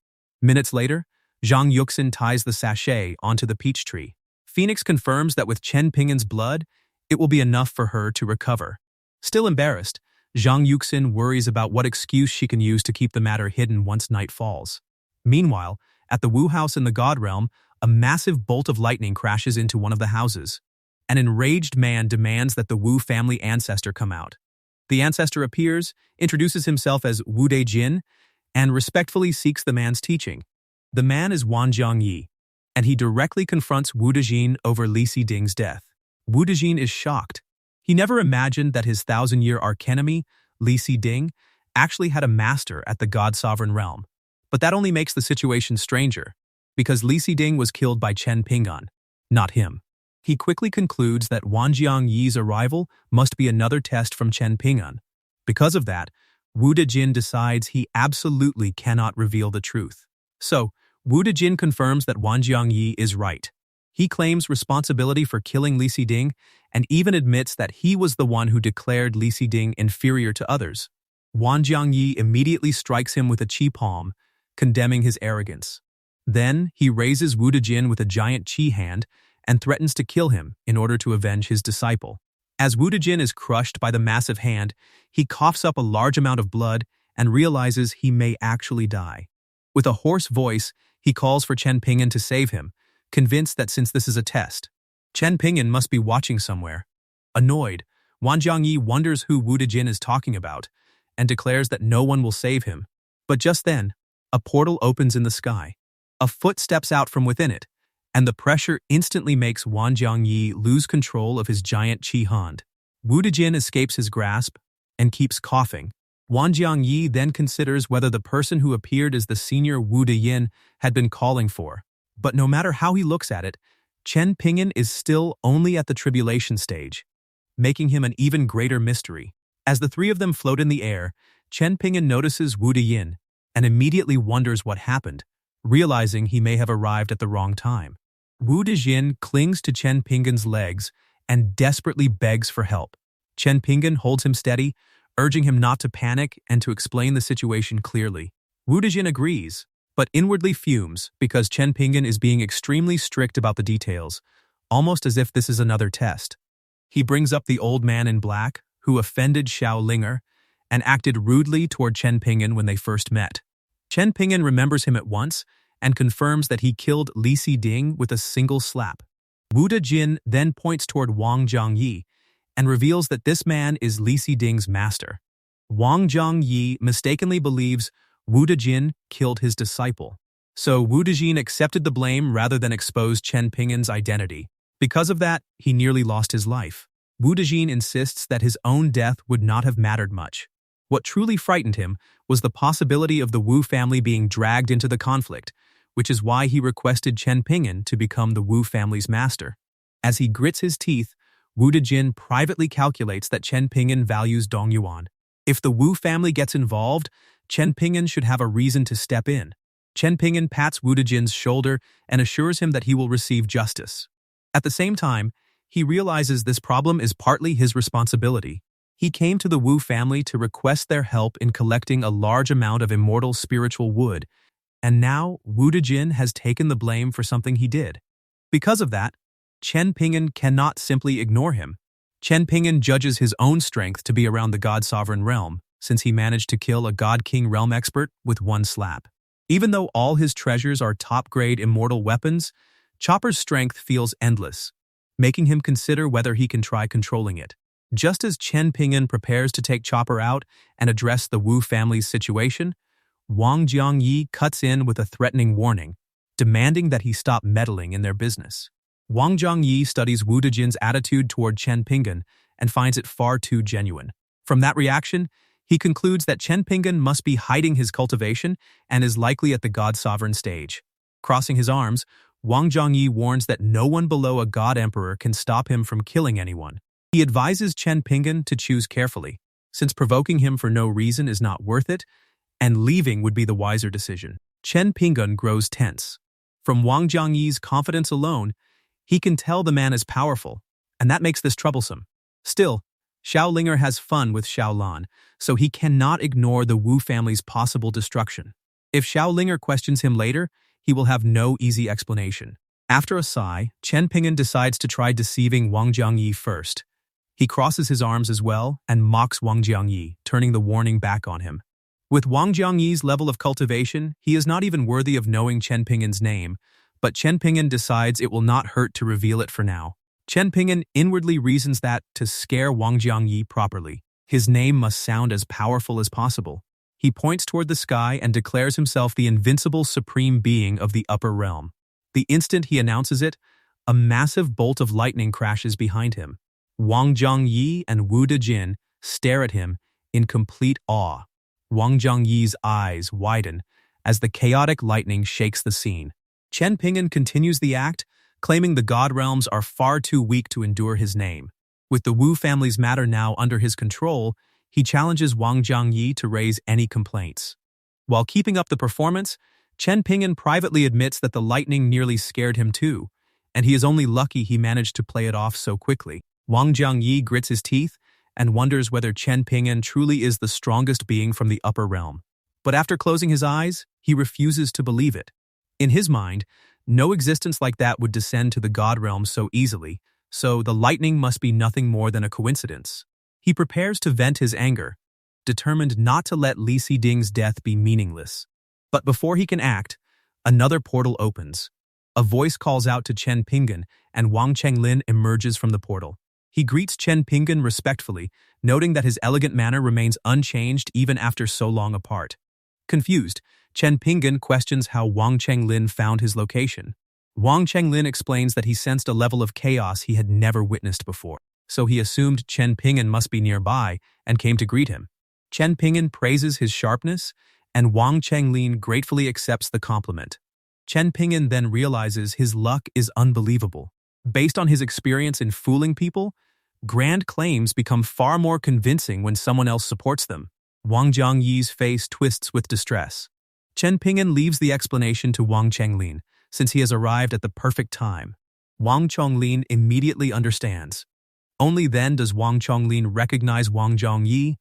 Minutes later, Jiang Yuxin ties the sachet onto the peach tree. Phoenix confirms that with Chen Pingan's blood, it will be enough for her to recover. Still embarrassed, Jiang Yuxin worries about what excuse she can use to keep the matter hidden once night falls. Meanwhile, at the Wu house in the God Realm, a massive bolt of lightning crashes into one of the houses. An enraged man demands that the Wu family ancestor come out. The ancestor appears, introduces himself as Wu Dejin, and respectfully seeks the man's teaching. The man is Wan Jiangyi, and he directly confronts Wu Dejin over Li Xiding's death. Wu Dejin is shocked. He never imagined that his 1,000-year archenemy, Li Ding, actually had a master at the God-sovereign realm. But that only makes the situation stranger, because Li Ding was killed by Chen Pingan, not him. He quickly concludes that Wang Jiangyi's arrival must be another test from Chen Pingan. Because of that, Wu Dejin decides he absolutely cannot reveal the truth. So, Wu Dejin confirms that Wang Jiangyi is right. He claims responsibility for killing Li Ding and even admits that he was the one who declared Li Ding inferior to others. Wang Jiangyi immediately strikes him with a qi palm, condemning his arrogance. Then, he raises Wu Dejin with a giant qi hand and threatens to kill him in order to avenge his disciple. As Wu Dejin is crushed by the massive hand, he coughs up a large amount of blood and realizes he may actually die. With a hoarse voice, he calls for Chen Pingan to save him, convinced that since this is a test, Chen Pingan must be watching somewhere. Annoyed, Wang Jiangyi wonders who Wu Dejin is talking about and declares that no one will save him. But just then, a portal opens in the sky. A foot steps out from within it, and the pressure instantly makes Wang Jiangyi lose control of his giant qi hand. Wu Dejin escapes his grasp and keeps coughing. Wang Jiangyi then considers whether the person who appeared as the senior Wu Deyin had been calling for. But no matter how he looks at it, Chen Pingan is still only at the tribulation stage, making him an even greater mystery. As the three of them float in the air, Chen Pingan notices Wu Deyin and immediately wonders what happened, realizing he may have arrived at the wrong time. Wu Dejin clings to Chen Pingan's legs and desperately begs for help. Chen Pingan holds him steady, urging him not to panic and to explain the situation clearly. Wu Dejin agrees, but inwardly fumes because Chen Pingan is being extremely strict about the details, almost as if this is another test. He brings up the old man in black, who offended Xiao Linger, and acted rudely toward Chen Pingan when they first met. Chen Pingan remembers him at once and confirms that he killed Li Ding with a single slap. Wu Dejin then points toward Wang Jiangyi and reveals that this man is Li Ding's master. Wang Jiangyi mistakenly believes Wu Dejin killed his disciple. So Wu Dejin accepted the blame rather than expose Chen Pingan's identity. Because of that, he nearly lost his life. Wu Dejin insists that his own death would not have mattered much. What truly frightened him was the possibility of the Wu family being dragged into the conflict, which is why he requested Chen Pingan to become the Wu family's master. As he grits his teeth, Wu Dejin privately calculates that Chen Pingan values Dongyuan. If the Wu family gets involved, Chen Pingan should have a reason to step in. Chen Pingan pats Wu Dejin's shoulder and assures him that he will receive justice. At the same time, he realizes this problem is partly his responsibility. He came to the Wu family to request their help in collecting a large amount of immortal spiritual wood, and now Wu Dejin has taken the blame for something he did. Because of that, Chen Pingan cannot simply ignore him. Chen Pingan judges his own strength to be around the God-sovereign realm, since he managed to kill a God-King realm expert with one slap. Even though all his treasures are top-grade immortal weapons, Chopper's strength feels endless, making him consider whether he can try controlling it. Just as Chen Pingan prepares to take Chopper out and address the Wu family's situation, Wang Jiangyi cuts in with a threatening warning, demanding that he stop meddling in their business. Wang Jiangyi studies Wu Dejin's attitude toward Chen Pingan and finds it far too genuine. From that reaction, he concludes that Chen Pingan must be hiding his cultivation and is likely at the God-sovereign stage. Crossing his arms, Wang Jiangyi warns that no one below a God Emperor can stop him from killing anyone. He advises Chen Pingan to choose carefully, since provoking him for no reason is not worth it, and leaving would be the wiser decision. Chen Pingan grows tense. From Wang Jiangyi's confidence alone, he can tell the man is powerful, and that makes this troublesome. Still, Xiao Linger has fun with Xiao Lan, so he cannot ignore the Wu family's possible destruction. If Xiao Linger questions him later, he will have no easy explanation. After a sigh, Chen Pingan decides to try deceiving Wang Jiangyi first. He crosses his arms as well and mocks Wang Jiangyi, turning the warning back on him. With Wang Jiangyi's level of cultivation, he is not even worthy of knowing Chen Pingan's name, but Chen Pingan decides it will not hurt to reveal it for now. Chen Pingan inwardly reasons that, to scare Wang Jiangyi properly, his name must sound as powerful as possible. He points toward the sky and declares himself the invincible supreme being of the upper realm. The instant he announces it, a massive bolt of lightning crashes behind him. Wang Jiangyi and Wu Dejin stare at him in complete awe. Wang Zhangyi's eyes widen as the chaotic lightning shakes the scene. Chen Pingan continues the act, claiming the god realms are far too weak to endure his name. With the Wu family's matter now under his control, he challenges Wang Zhangyi to raise any complaints. While keeping up the performance, Chen Pingan privately admits that the lightning nearly scared him too, and he is only lucky he managed to play it off so quickly. Wang Zhangyi grits his teeth and wonders whether Chen Pingan truly is the strongest being from the upper realm. But after closing his eyes, he refuses to believe it. In his mind, no existence like that would descend to the god realm so easily, so the lightning must be nothing more than a coincidence. He prepares to vent his anger, determined not to let Li Xiding's death be meaningless. But before he can act, another portal opens. A voice calls out to Chen Pingan, and Wang Chenglin emerges from the portal. He greets Chen Pingan respectfully, noting that his elegant manner remains unchanged even after so long apart. Confused, Chen Pingan questions how Wang Chenglin found his location. Wang Chenglin explains that he sensed a level of chaos he had never witnessed before, so he assumed Chen Pingan must be nearby and came to greet him. Chen Pingan praises his sharpness, and Wang Chenglin gratefully accepts the compliment. Chen Pingan then realizes his luck is unbelievable. Based on his experience in fooling people, grand claims become far more convincing when someone else supports them. Wang Zhangyi's face twists with distress. Chen Pingan leaves the explanation to Wang Chenglin, since he has arrived at the perfect time. Wang Chenglin immediately understands. Only then does Wang Chenglin recognize Wang Zhangyi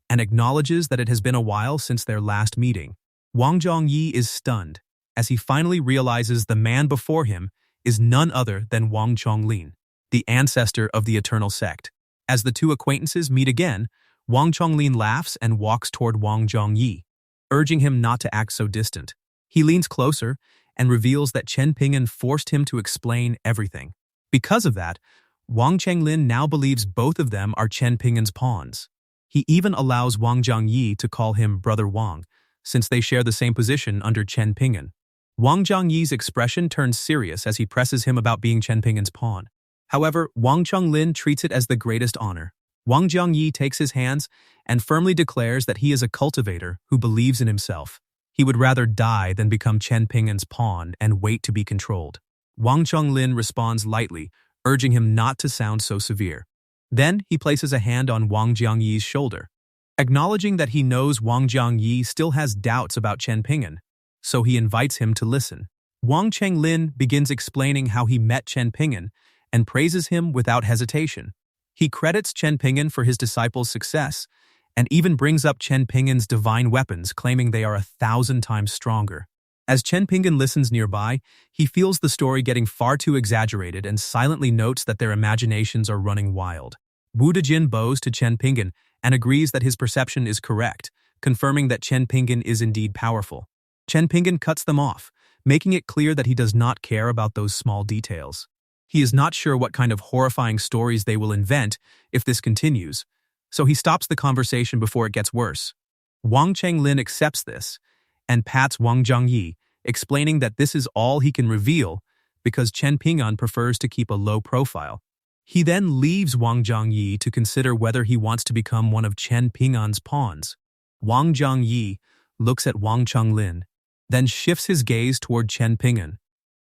and acknowledges that it has been a while since their last meeting. Wang Zhangyi is stunned, as he finally realizes the man before him is none other than Wang Chenglin, the ancestor of the Eternal Sect. As the two acquaintances meet again, Wang Chenglin laughs and walks toward Wang Zhangyi, urging him not to act so distant. He leans closer and reveals that Chen Pingan forced him to explain everything. Because of that, Wang Chenglin now believes both of them are Chen Pingan's pawns. He even allows Wang Zhangyi to call him Brother Wang, since they share the same position under Chen Pingan. Wang Zhangyi's expression turns serious as he presses him about being Chen Pingan's pawn. However, Wang Chenglin treats it as the greatest honor. Wang Zhangyi takes his hands and firmly declares that he is a cultivator who believes in himself. He would rather die than become Chen Pingan's pawn and wait to be controlled. Wang Chenglin responds lightly, urging him not to sound so severe. Then he places a hand on Wang Zhangyi's shoulder, acknowledging that he knows Wang Zhangyi still has doubts about Chen Pingan, so he invites him to listen. Wang Chenglin begins explaining how he met Chen Pingan and praises him without hesitation. He credits Chen Pingan for his disciple's success and even brings up Chen Pingan's divine weapons, claiming they are 1,000 times stronger. As Chen Pingan listens nearby, he feels the story getting far too exaggerated and silently notes that their imaginations are running wild. Wu Dejin bows to Chen Pingan and agrees that his perception is correct, confirming that Chen Pingan is indeed powerful. Chen Pingan cuts them off, making it clear that he does not care about those small details. He is not sure what kind of horrifying stories they will invent if this continues, so he stops the conversation before it gets worse. Wang Chenglin accepts this and pats Wang Zhangyi, explaining that this is all he can reveal because Chen Pingan prefers to keep a low profile. He then leaves Wang Zhangyi to consider whether he wants to become one of Chen Pingan's pawns. Wang Zhangyi looks at Wang Chenglin, then shifts his gaze toward Chen Pingan.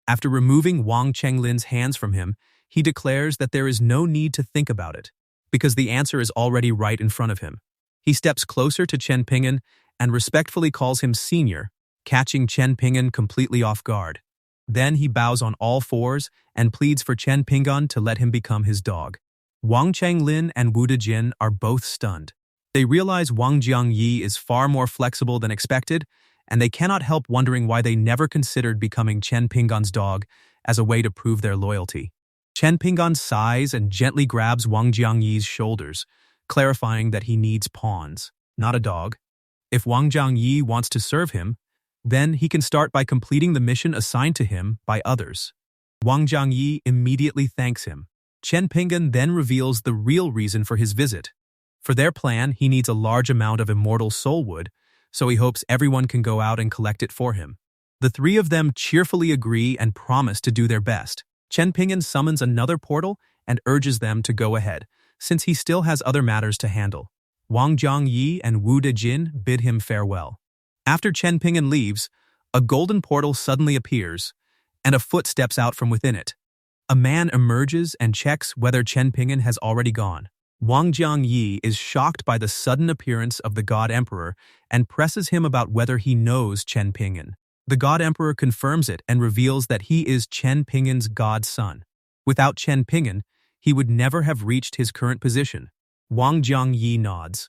After removing Wang Chenglin's hands from him, he declares that there is no need to think about it, because the answer is already right in front of him. He steps closer to Chen Pingan and respectfully calls him senior, catching Chen Pingan completely off guard. Then he bows on all fours and pleads for Chen Pingan to let him become his dog. Wang Chenglin and Wu Dejin are both stunned. They realize Wang Zhangyi is far more flexible than expected, and they cannot help wondering why they never considered becoming Chen Pingan's dog as a way to prove their loyalty. Chen Pingan sighs and gently grabs Wang Zhangyi's shoulders, clarifying that he needs pawns, not a dog. If Wang Zhangyi wants to serve him, then he can start by completing the mission assigned to him by others. Wang Zhangyi immediately thanks him. Chen Pingan then reveals the real reason for his visit. For their plan, he needs a large amount of immortal soul wood, so he hopes everyone can go out and collect it for him. The three of them cheerfully agree and promise to do their best. Chen Pingan summons another portal and urges them to go ahead, since he still has other matters to handle. Wang Jiangyi and Wu Dejin bid him farewell. After Chen Pingan leaves, a golden portal suddenly appears, and a foot steps out from within it. A man emerges and checks whether Chen Pingan has already gone. Wang Jiangyi is shocked by the sudden appearance of the God Emperor and presses him about whether he knows Chen Pingan. The God Emperor confirms it and reveals that he is Chen Pingan's godson. Without Chen Pingan, he would never have reached his current position. Wang Jiangyi nods,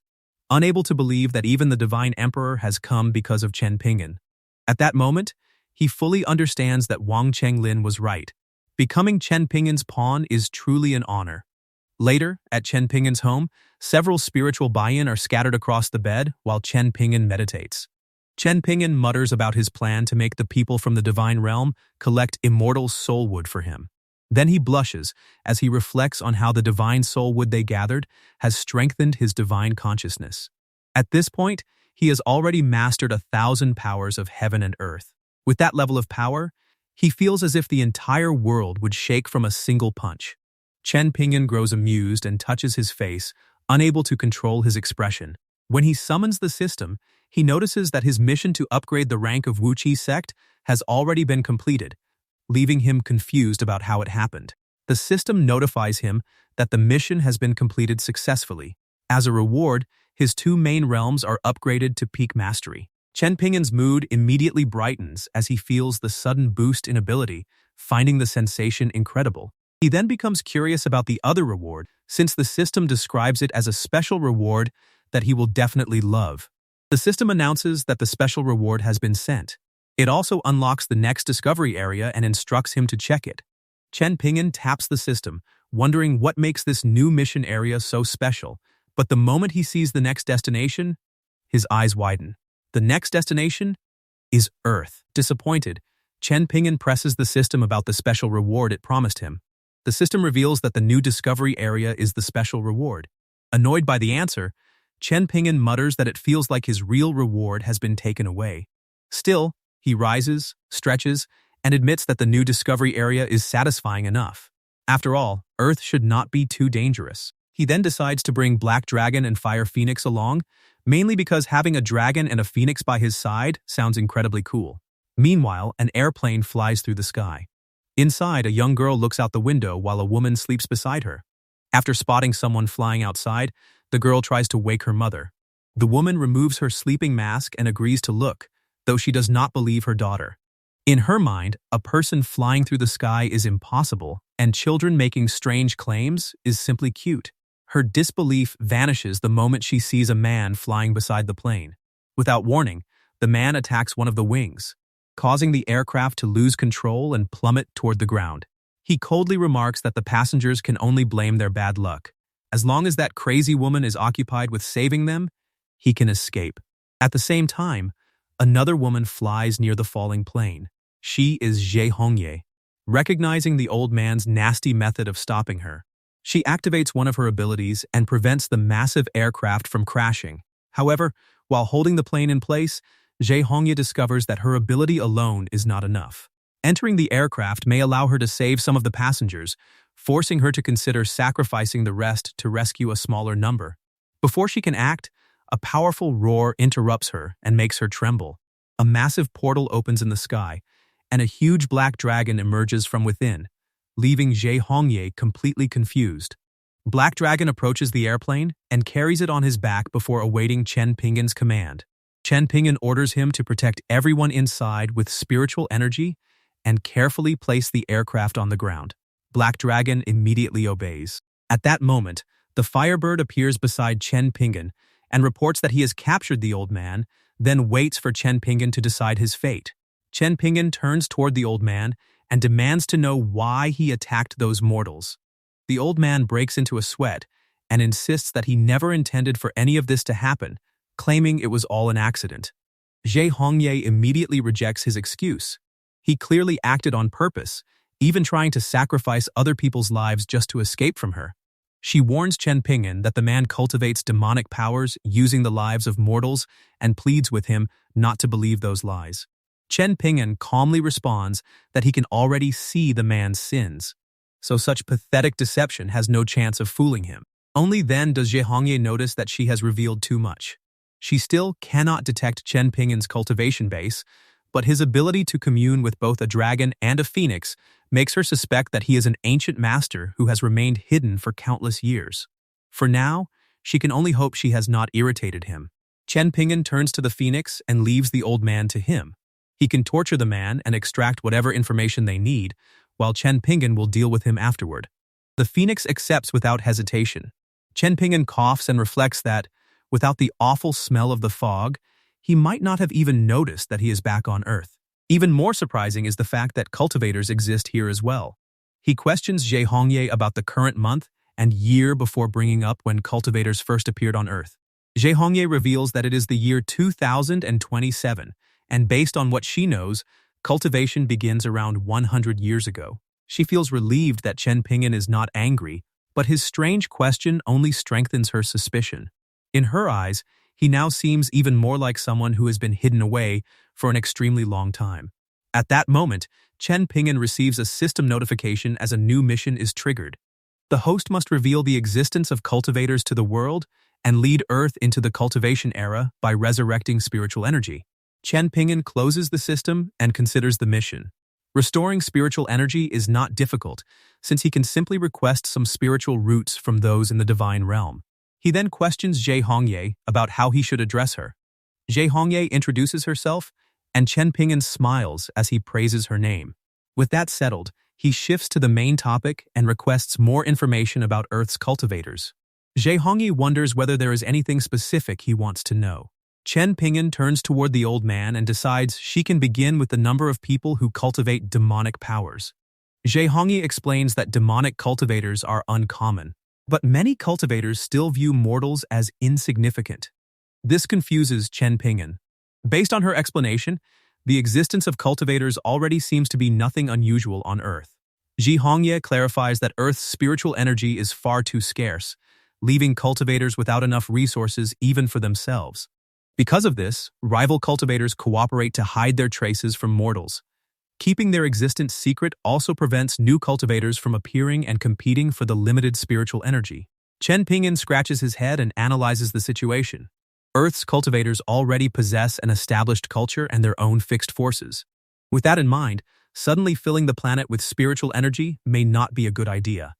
unable to believe that even the Divine Emperor has come because of Chen Pingan. At that moment, he fully understands that Wang Chenglin was right. Becoming Chen Pingan's pawn is truly an honor. Later, at Chen Pingan's home, several spiritual buy-in are scattered across the bed while Chen Pingan meditates. Chen Pingan mutters about his plan to make the people from the divine realm collect immortal soul wood for him. Then he blushes as he reflects on how the divine soul wood they gathered has strengthened his divine consciousness. At this point, he has already mastered 1,000 powers of heaven and earth. With that level of power, he feels as if the entire world would shake from a single punch. Chen Pingan grows amused and touches his face, unable to control his expression. When he summons the system, he notices that his mission to upgrade the rank of Wuqi sect has already been completed, leaving him confused about how it happened. The system notifies him that the mission has been completed successfully. As a reward, his 2 main realms are upgraded to peak mastery. Chen Pingan's mood immediately brightens as he feels the sudden boost in ability, finding the sensation incredible. He then becomes curious about the other reward, since the system describes it as a special reward that he will definitely love. The system announces that the special reward has been sent. It also unlocks the next discovery area and instructs him to check it. Chen Pingan taps the system, wondering what makes this new mission area so special, but the moment he sees the next destination, his eyes widen. The next destination is Earth. Disappointed, Chen Pingan presses the system about the special reward it promised him. The system reveals that the new discovery area is the special reward. Annoyed by the answer, Chen Pingan mutters that it feels like his real reward has been taken away. Still, he rises, stretches, and admits that the new discovery area is satisfying enough. After all, Earth should not be too dangerous. He then decides to bring Black Dragon and Fire Phoenix along, mainly because having a dragon and a phoenix by his side sounds incredibly cool. Meanwhile, an airplane flies through the sky. Inside, a young girl looks out the window while a woman sleeps beside her. After spotting someone flying outside, the girl tries to wake her mother. The woman removes her sleeping mask and agrees to look, though she does not believe her daughter. In her mind, a person flying through the sky is impossible, and children making strange claims is simply cute. Her disbelief vanishes the moment she sees a man flying beside the plane. Without warning, the man attacks one of the wings, causing the aircraft to lose control and plummet toward the ground. He coldly remarks that the passengers can only blame their bad luck. As long as that crazy woman is occupied with saving them, he can escape. At the same time, another woman flies near the falling plane. She is Zhe Hongye. Recognizing the old man's nasty method of stopping her, she activates one of her abilities and prevents the massive aircraft from crashing. However, while holding the plane in place, Zhe Hongye discovers that her ability alone is not enough. Entering the aircraft may allow her to save some of the passengers, forcing her to consider sacrificing the rest to rescue a smaller number. Before she can act, a powerful roar interrupts her and makes her tremble. A massive portal opens in the sky, and a huge black dragon emerges from within, leaving Zhe Hongye completely confused. Black Dragon approaches the airplane and carries it on his back before awaiting Chen Pingan's command. Chen Pingan orders him to protect everyone inside with spiritual energy and carefully place the aircraft on the ground. Black Dragon immediately obeys. At that moment, the Firebird appears beside Chen Pingan and reports that he has captured the old man, then waits for Chen Pingan to decide his fate. Chen Pingan turns toward the old man and demands to know why he attacked those mortals. The old man breaks into a sweat and insists that he never intended for any of this to happen, claiming it was all an accident. Zhe Hongye immediately rejects his excuse. He clearly acted on purpose, even trying to sacrifice other people's lives just to escape from her. She warns Chen Pingan that the man cultivates demonic powers using the lives of mortals and pleads with him not to believe those lies. Chen Pingan calmly responds that he can already see the man's sins, so such pathetic deception has no chance of fooling him. Only then does Zhe Hongye notice that she has revealed too much. She still cannot detect Chen Pingan's cultivation base, but his ability to commune with both a dragon and a phoenix makes her suspect that he is an ancient master who has remained hidden for countless years. For now, she can only hope she has not irritated him. Chen Pingan turns to the phoenix and leaves the old man to him. He can torture the man and extract whatever information they need, while Chen Pingan will deal with him afterward. The phoenix accepts without hesitation. Chen Pingan coughs and reflects that, without the awful smell of the fog, he might not have even noticed that he is back on Earth. Even more surprising is the fact that cultivators exist here as well. He questions Zhe Hongye about the current month and year before bringing up when cultivators first appeared on Earth. Zhe Hongye reveals that it is the year 2027, and based on what she knows, cultivation begins around 100 years ago. She feels relieved that Chen Pingan is not angry, but his strange question only strengthens her suspicion. In her eyes, he now seems even more like someone who has been hidden away for an extremely long time. At that moment, Chen Pingan receives a system notification as a new mission is triggered. The host must reveal the existence of cultivators to the world and lead Earth into the cultivation era by resurrecting spiritual energy. Chen Pingan closes the system and considers the mission. Restoring spiritual energy is not difficult, since he can simply request some spiritual roots from those in the divine realm. He then questions Zhe Hongye about how he should address her. Zhe Hongye introduces herself, and Chen Pingan smiles as he praises her name. With that settled, he shifts to the main topic and requests more information about Earth's cultivators. Zhe Hongye wonders whether there is anything specific he wants to know. Chen Pingan turns toward the old man and decides she can begin with the number of people who cultivate demonic powers. Zhe Hongye explains that demonic cultivators are uncommon, but many cultivators still view mortals as insignificant. This confuses Chen Pingan. Based on her explanation, the existence of cultivators already seems to be nothing unusual on Earth. Zhe Hongye clarifies that Earth's spiritual energy is far too scarce, leaving cultivators without enough resources even for themselves. Because of this, rival cultivators cooperate to hide their traces from mortals. Keeping their existence secret also prevents new cultivators from appearing and competing for the limited spiritual energy. Chen Pingan scratches his head and analyzes the situation. Earth's cultivators already possess an established culture and their own fixed forces. With that in mind, suddenly filling the planet with spiritual energy may not be a good idea.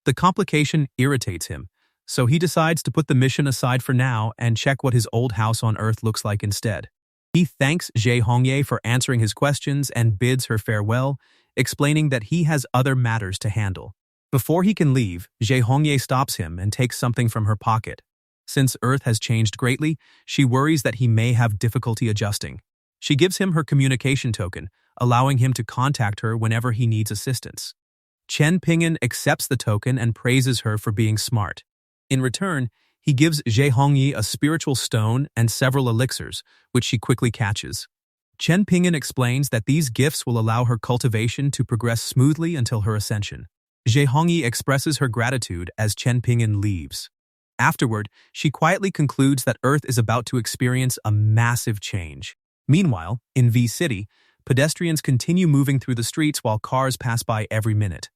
The complication irritates him, so he decides to put the mission aside for now and check what his old house on Earth looks like instead. He thanks Zhe Hongye for answering his questions and bids her farewell, explaining that he has other matters to handle. Before he can leave, Zhe Hongye stops him and takes something from her pocket. Since Earth has changed greatly, she worries that he may have difficulty adjusting. She gives him her communication token, allowing him to contact her whenever he needs assistance. Chen Pingan accepts the token and praises her for being smart. In return, he gives Zhe Hongye a spiritual stone and several elixirs, which she quickly catches. Chen Pingan explains that these gifts will allow her cultivation to progress smoothly until her ascension. Zhe Hongye expresses her gratitude as Chen Pingan leaves. Afterward, she quietly concludes that Earth is about to experience a massive change. Meanwhile, in V City, pedestrians continue moving through the streets while cars pass by every minute.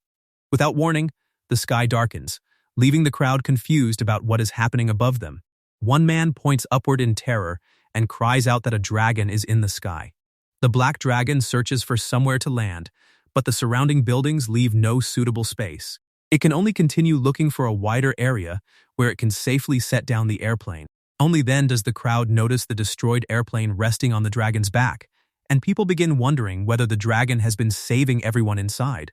Without warning, the sky darkens, leaving the crowd confused about what is happening above them. One man points upward in terror and cries out that a dragon is in the sky. The black dragon searches for somewhere to land, but the surrounding buildings leave no suitable space. It can only continue looking for a wider area where it can safely set down the airplane. Only then does the crowd notice the destroyed airplane resting on the dragon's back, and people begin wondering whether the dragon has been saving everyone inside.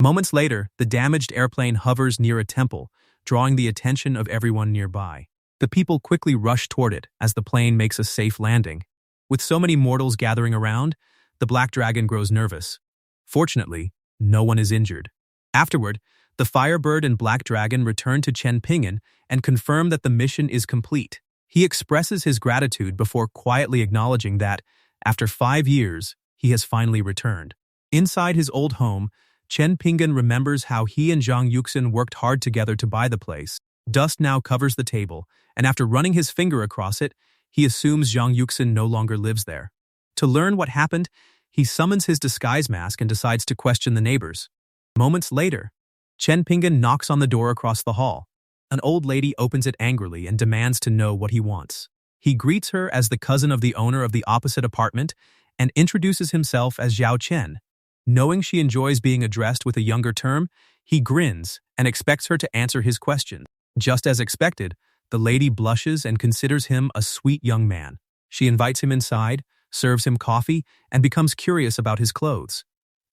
Moments later, the damaged airplane hovers near a temple, drawing the attention of everyone nearby. The people quickly rush toward it as the plane makes a safe landing. With so many mortals gathering around, the black dragon grows nervous. Fortunately, no one is injured. Afterward, the Firebird and Black Dragon return to Chen Pingan and confirm that the mission is complete. He expresses his gratitude before quietly acknowledging that, after 5 years, he has finally returned. Inside his old home, Chen Pingan remembers how he and Zhang Yuxin worked hard together to buy the place. Dust now covers the table, and after running his finger across it, he assumes Zhang Yuxin no longer lives there. To learn what happened, he summons his disguise mask and decides to question the neighbors. Moments later, Chen Pingan knocks on the door across the hall. An old lady opens it angrily and demands to know what he wants. He greets her as the cousin of the owner of the opposite apartment and introduces himself as Zhao Chen. Knowing she enjoys being addressed with a younger term, he grins and expects her to answer his questions. Just as expected, the lady blushes and considers him a sweet young man. She invites him inside, serves him coffee, and becomes curious about his clothes.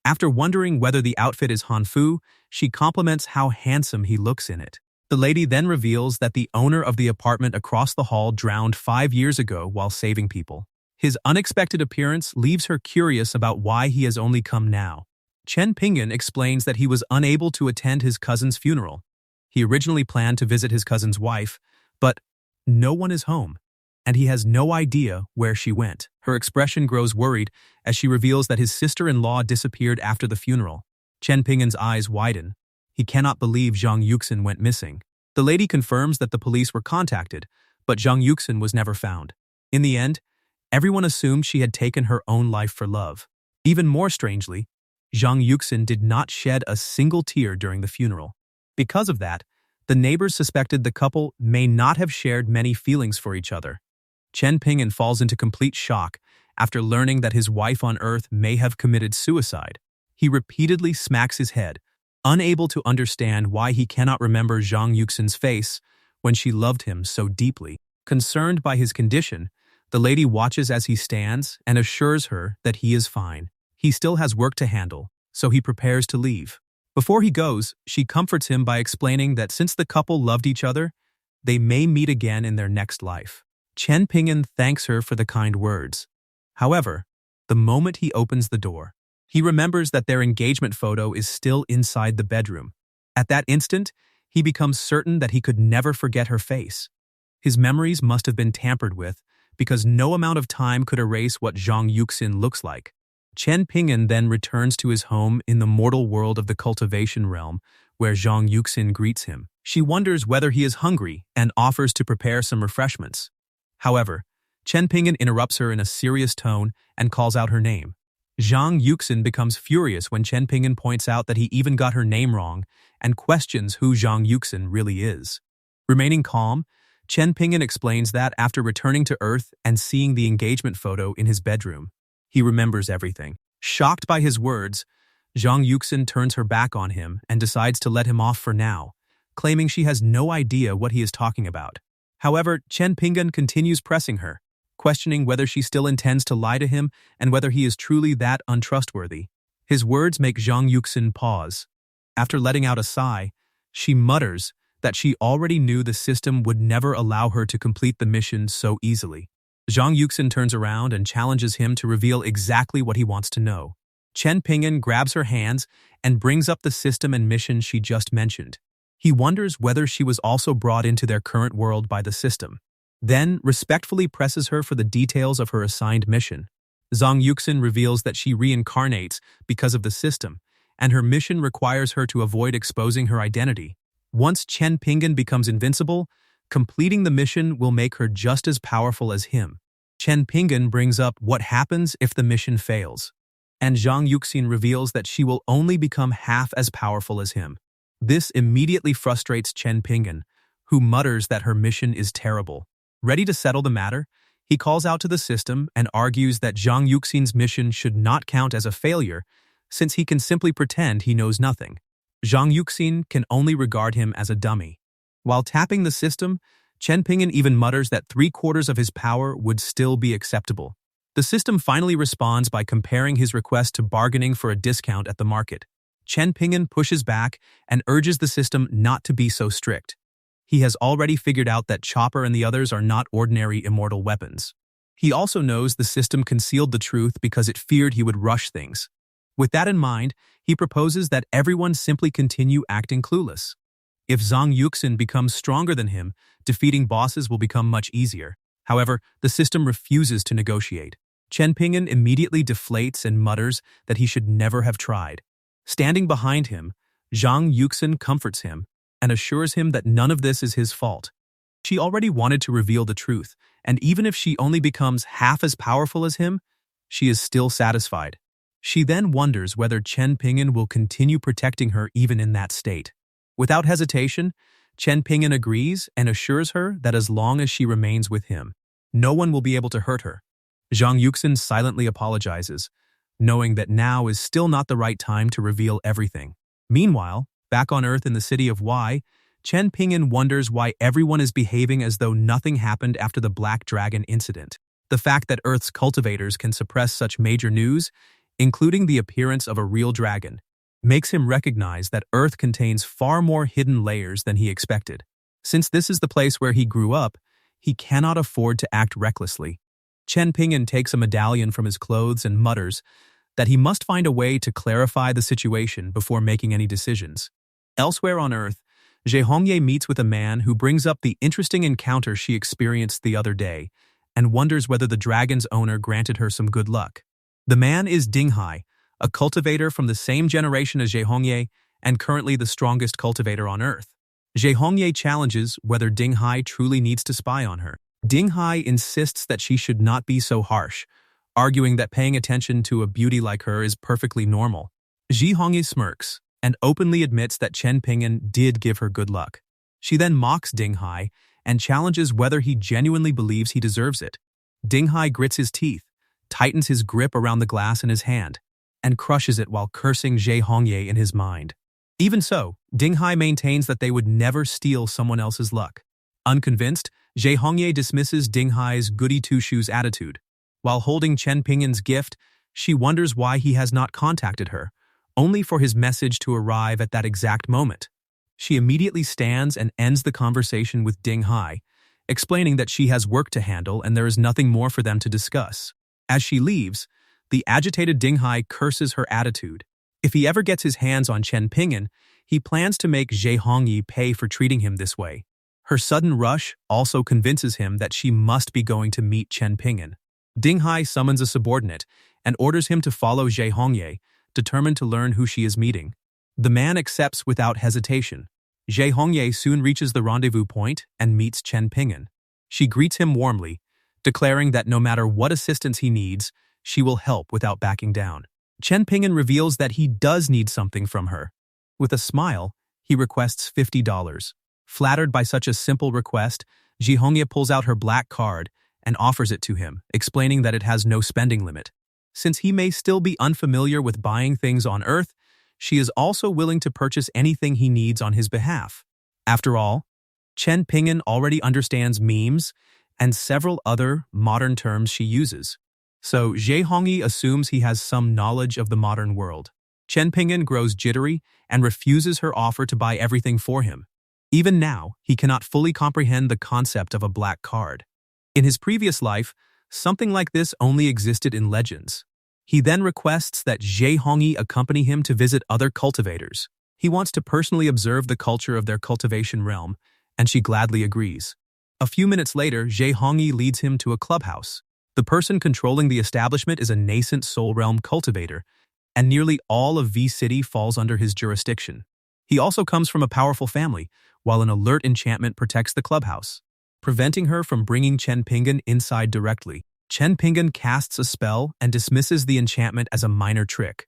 After wondering whether the outfit is Hanfu, she compliments how handsome he looks in it. The lady then reveals that the owner of the apartment across the hall drowned 5 years ago while saving people. His unexpected appearance leaves her curious about why he has only come now. Chen Pingan explains that he was unable to attend his cousin's funeral. He originally planned to visit his cousin's wife, but no one is home, and he has no idea where she went. Her expression grows worried as she reveals that his sister-in-law disappeared after the funeral. Chen Pingan's eyes widen. He cannot believe Zhang Yuxin went missing. The lady confirms that the police were contacted, but Zhang Yuxin was never found. In the end, everyone assumed she had taken her own life for love. Even more strangely, Zhang Yuxin did not shed a single tear during the funeral. Because of that, the neighbors suspected the couple may not have shared many feelings for each other. Chen Pingan falls into complete shock after learning that his wife on Earth may have committed suicide. He repeatedly smacks his head, unable to understand why he cannot remember Zhang Yuxin's face when she loved him so deeply. Concerned by his condition, the lady watches as he stands and assures her that he is fine. He still has work to handle, so he prepares to leave. Before he goes, she comforts him by explaining that since the couple loved each other, they may meet again in their next life. Chen Pingan thanks her for the kind words. However, the moment he opens the door, he remembers that their engagement photo is still inside the bedroom. At that instant, he becomes certain that he could never forget her face. His memories must have been tampered with because no amount of time could erase what Zhang Yuxin looks like. Chen Pingan then returns to his home in the mortal world of the cultivation realm, where Zhang Yuxin greets him. She wonders whether he is hungry and offers to prepare some refreshments. However, Chen Pingan interrupts her in a serious tone and calls out her name. Zhang Yuxin becomes furious when Chen Pingan points out that he even got her name wrong and questions who Zhang Yuxin really is. Remaining calm, Chen Pingan explains that after returning to Earth and seeing the engagement photo in his bedroom, he remembers everything. Shocked by his words, Zhang Yuxin turns her back on him and decides to let him off for now, claiming she has no idea what he is talking about. However, Chen Pingan continues pressing her, questioning whether she still intends to lie to him and whether he is truly that untrustworthy. His words make Zhang Yuxin pause. After letting out a sigh, she mutters that she already knew the system would never allow her to complete the mission so easily. Zhang Yuxin turns around and challenges him to reveal exactly what he wants to know. Chen Pingan grabs her hands and brings up the system and mission she just mentioned. He wonders whether she was also brought into their current world by the system, then respectfully presses her for the details of her assigned mission. Zhang Yuxin reveals that she reincarnates because of the system, and her mission requires her to avoid exposing her identity. Once Chen Pingan becomes invincible, completing the mission will make her just as powerful as him. Chen Pingan brings up what happens if the mission fails, and Zhang Yuxin reveals that she will only become half as powerful as him. This immediately frustrates Chen Pingan, who mutters that her mission is terrible. Ready to settle the matter, he calls out to the system and argues that Zhang Yuxin's mission should not count as a failure since he can simply pretend he knows nothing. Zhang Yuxin can only regard him as a dummy. While tapping the system, Chen Pingan even mutters that 3/4 of his power would still be acceptable. The system finally responds by comparing his request to bargaining for a discount at the market. Chen Pingan pushes back and urges the system not to be so strict. He has already figured out that Chopper and the others are not ordinary immortal weapons. He also knows the system concealed the truth because it feared he would rush things. With that in mind, he proposes that everyone simply continue acting clueless. If Zhang Yuxin becomes stronger than him, defeating bosses will become much easier. However, the system refuses to negotiate. Chen Pingan immediately deflates and mutters that he should never have tried. Standing behind him, Zhang Yuxin comforts him and assures him that none of this is his fault. She already wanted to reveal the truth, and even if she only becomes half as powerful as him, she is still satisfied. She then wonders whether Chen Pingan will continue protecting her even in that state. Without hesitation, Chen Pingan agrees and assures her that as long as she remains with him, no one will be able to hurt her. Zhang Yuxin silently apologizes, knowing that now is still not the right time to reveal everything. Meanwhile, back on Earth in the city of Y, Chen Pingan wonders why everyone is behaving as though nothing happened after the Black Dragon incident. The fact that Earth's cultivators can suppress such major news, including the appearance of a real dragon, makes him recognize that Earth contains far more hidden layers than he expected. Since this is the place where he grew up, he cannot afford to act recklessly. Chen Pingan takes a medallion from his clothes and mutters that he must find a way to clarify the situation before making any decisions. Elsewhere on Earth, Zhe Hongye meets with a man who brings up the interesting encounter she experienced the other day and wonders whether the dragon's owner granted her some good luck. The man is Ding Hai, a cultivator from the same generation as Zhe Hongye and currently the strongest cultivator on Earth. Zhe Hongye challenges whether Ding Hai truly needs to spy on her. Ding Hai insists that she should not be so harsh, arguing that paying attention to a beauty like her is perfectly normal. Zhe Hongye smirks and openly admits that Chen Pingan did give her good luck. She then mocks Ding Hai and challenges whether he genuinely believes he deserves it. Ding Hai grits his teeth, tightens his grip around the glass in his hand, and crushes it while cursing Zhe Hongye in his mind. Even so, Ding Hai maintains that they would never steal someone else's luck. Unconvinced, Zhe Hongye dismisses Ding Hai's goody two-shoes attitude. While holding Chen Pingan's gift, she wonders why he has not contacted her, only for his message to arrive at that exact moment. She immediately stands and ends the conversation with Ding Hai, explaining that she has work to handle and there is nothing more for them to discuss. As she leaves, the agitated Ding Hai curses her attitude. If he ever gets his hands on Chen Pingan, he plans to make Zhe Hongye pay for treating him this way. Her sudden rush also convinces him that she must be going to meet Chen Pingan. Ding Hai summons a subordinate and orders him to follow Zhe Hongye, determined to learn who she is meeting. The man accepts without hesitation. Zhe Hongye soon reaches the rendezvous point and meets Chen Pingan. She greets him warmly, declaring that no matter what assistance he needs, she will help without backing down. Chen Pingan reveals that he does need something from her. With a smile, he requests $50. Flattered by such a simple request, Zhe Hongye pulls out her black card and offers it to him, explaining that it has no spending limit. Since he may still be unfamiliar with buying things on Earth, she is also willing to purchase anything he needs on his behalf. After all, Chen Pingan already understands memes and several other modern terms she uses. So Zhe Hongye assumes he has some knowledge of the modern world. Chen Pingan grows jittery and refuses her offer to buy everything for him. Even now, he cannot fully comprehend the concept of a black card. In his previous life, something like this only existed in legends. He then requests that Zhe Hongye accompany him to visit other cultivators. He wants to personally observe the culture of their cultivation realm, and she gladly agrees. A few minutes later, Zhe Hongye leads him to a clubhouse. The person controlling the establishment is a nascent Soul Realm cultivator, and nearly all of V-City falls under his jurisdiction. He also comes from a powerful family, while an alert enchantment protects the clubhouse, preventing her from bringing Chen Pingan inside directly. Chen Pingan casts a spell and dismisses the enchantment as a minor trick.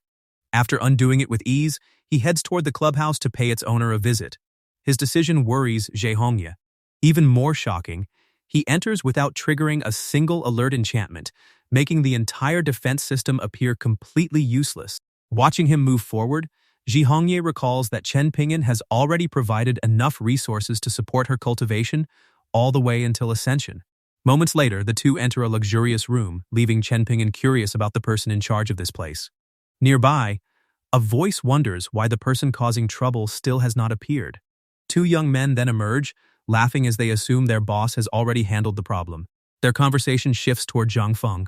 After undoing it with ease, he heads toward the clubhouse to pay its owner a visit. His decision worries Zhe Hongye. Even more shocking, he enters without triggering a single alert enchantment, making the entire defense system appear completely useless. Watching him move forward, Zhe Hongye recalls that Chen Pingan has already provided enough resources to support her cultivation all the way until ascension. Moments later, the two enter a luxurious room, leaving Chen Pingan curious about the person in charge of this place. Nearby, a voice wonders why the person causing trouble still has not appeared. Two young men then emerge, laughing as they assume their boss has already handled the problem. Their conversation shifts toward Zhang Feng.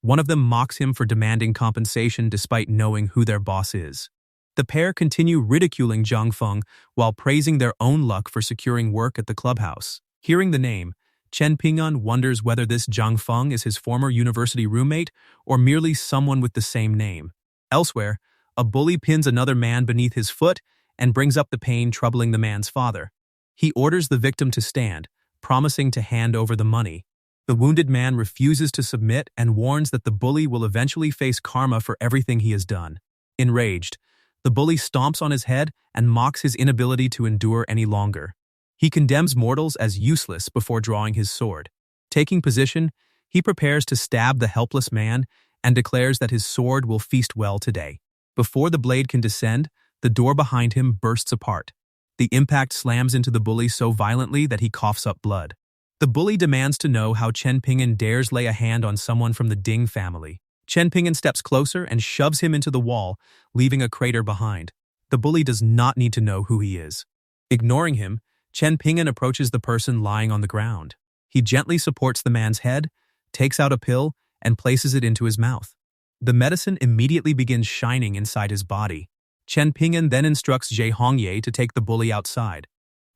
One of them mocks him for demanding compensation despite knowing who their boss is. The pair continue ridiculing Zhang Feng while praising their own luck for securing work at the clubhouse. Hearing the name, Chen Pingan wonders whether this Zhang Feng is his former university roommate or merely someone with the same name. Elsewhere, a bully pins another man beneath his foot and brings up the pain troubling the man's father. He orders the victim to stand, promising to hand over the money. The wounded man refuses to submit and warns that the bully will eventually face karma for everything he has done. Enraged, the bully stomps on his head and mocks his inability to endure any longer. He condemns mortals as useless before drawing his sword. Taking position, he prepares to stab the helpless man and declares that his sword will feast well today. Before the blade can descend, the door behind him bursts apart. The impact slams into the bully so violently that he coughs up blood. The bully demands to know how Chen Pingan dares lay a hand on someone from the Ding family. Chen Pingan steps closer and shoves him into the wall, leaving a crater behind. The bully does not need to know who he is. Ignoring him, Chen Pingan approaches the person lying on the ground. He gently supports the man's head, takes out a pill, and places it into his mouth. The medicine immediately begins shining inside his body. Chen Pingan then instructs Zhe Hongye to take the bully outside.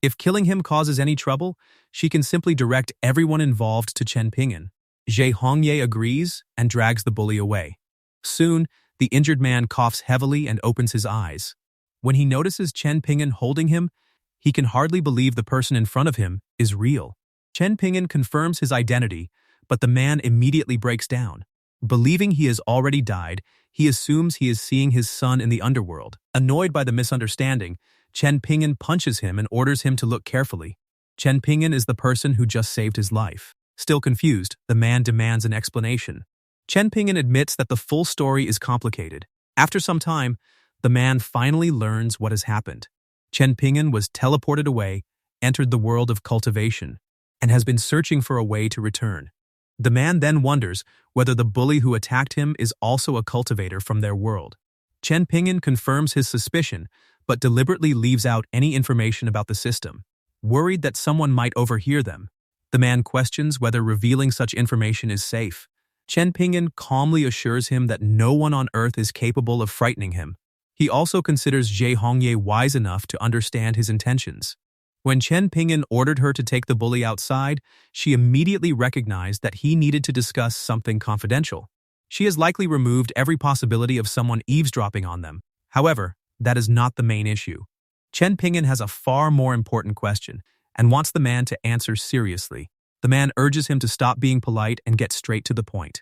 If killing him causes any trouble, she can simply direct everyone involved to Chen Pingan. Zhe Hongye agrees and drags the bully away. Soon, the injured man coughs heavily and opens his eyes. When he notices Chen Pingan holding him, he can hardly believe the person in front of him is real. Chen Pingan confirms his identity, but the man immediately breaks down. Believing he has already died, he assumes he is seeing his son in the underworld. Annoyed by the misunderstanding, Chen Pingan punches him and orders him to look carefully. Chen Pingan is the person who just saved his life. Still confused, the man demands an explanation. Chen Pingan admits that the full story is complicated. After some time, the man finally learns what has happened. Chen Pingan was teleported away, entered the world of cultivation, and has been searching for a way to return. The man then wonders whether the bully who attacked him is also a cultivator from their world. Chen Pingan confirms his suspicion, but deliberately leaves out any information about the system. Worried that someone might overhear them, the man questions whether revealing such information is safe. Chen Pingan calmly assures him that no one on Earth is capable of frightening him. He also considers Zhe Hongye wise enough to understand his intentions. When Chen Pingan ordered her to take the bully outside, she immediately recognized that he needed to discuss something confidential. She has likely removed every possibility of someone eavesdropping on them. However, that is not the main issue. Chen Pingan has a far more important question and wants the man to answer seriously. The man urges him to stop being polite and get straight to the point.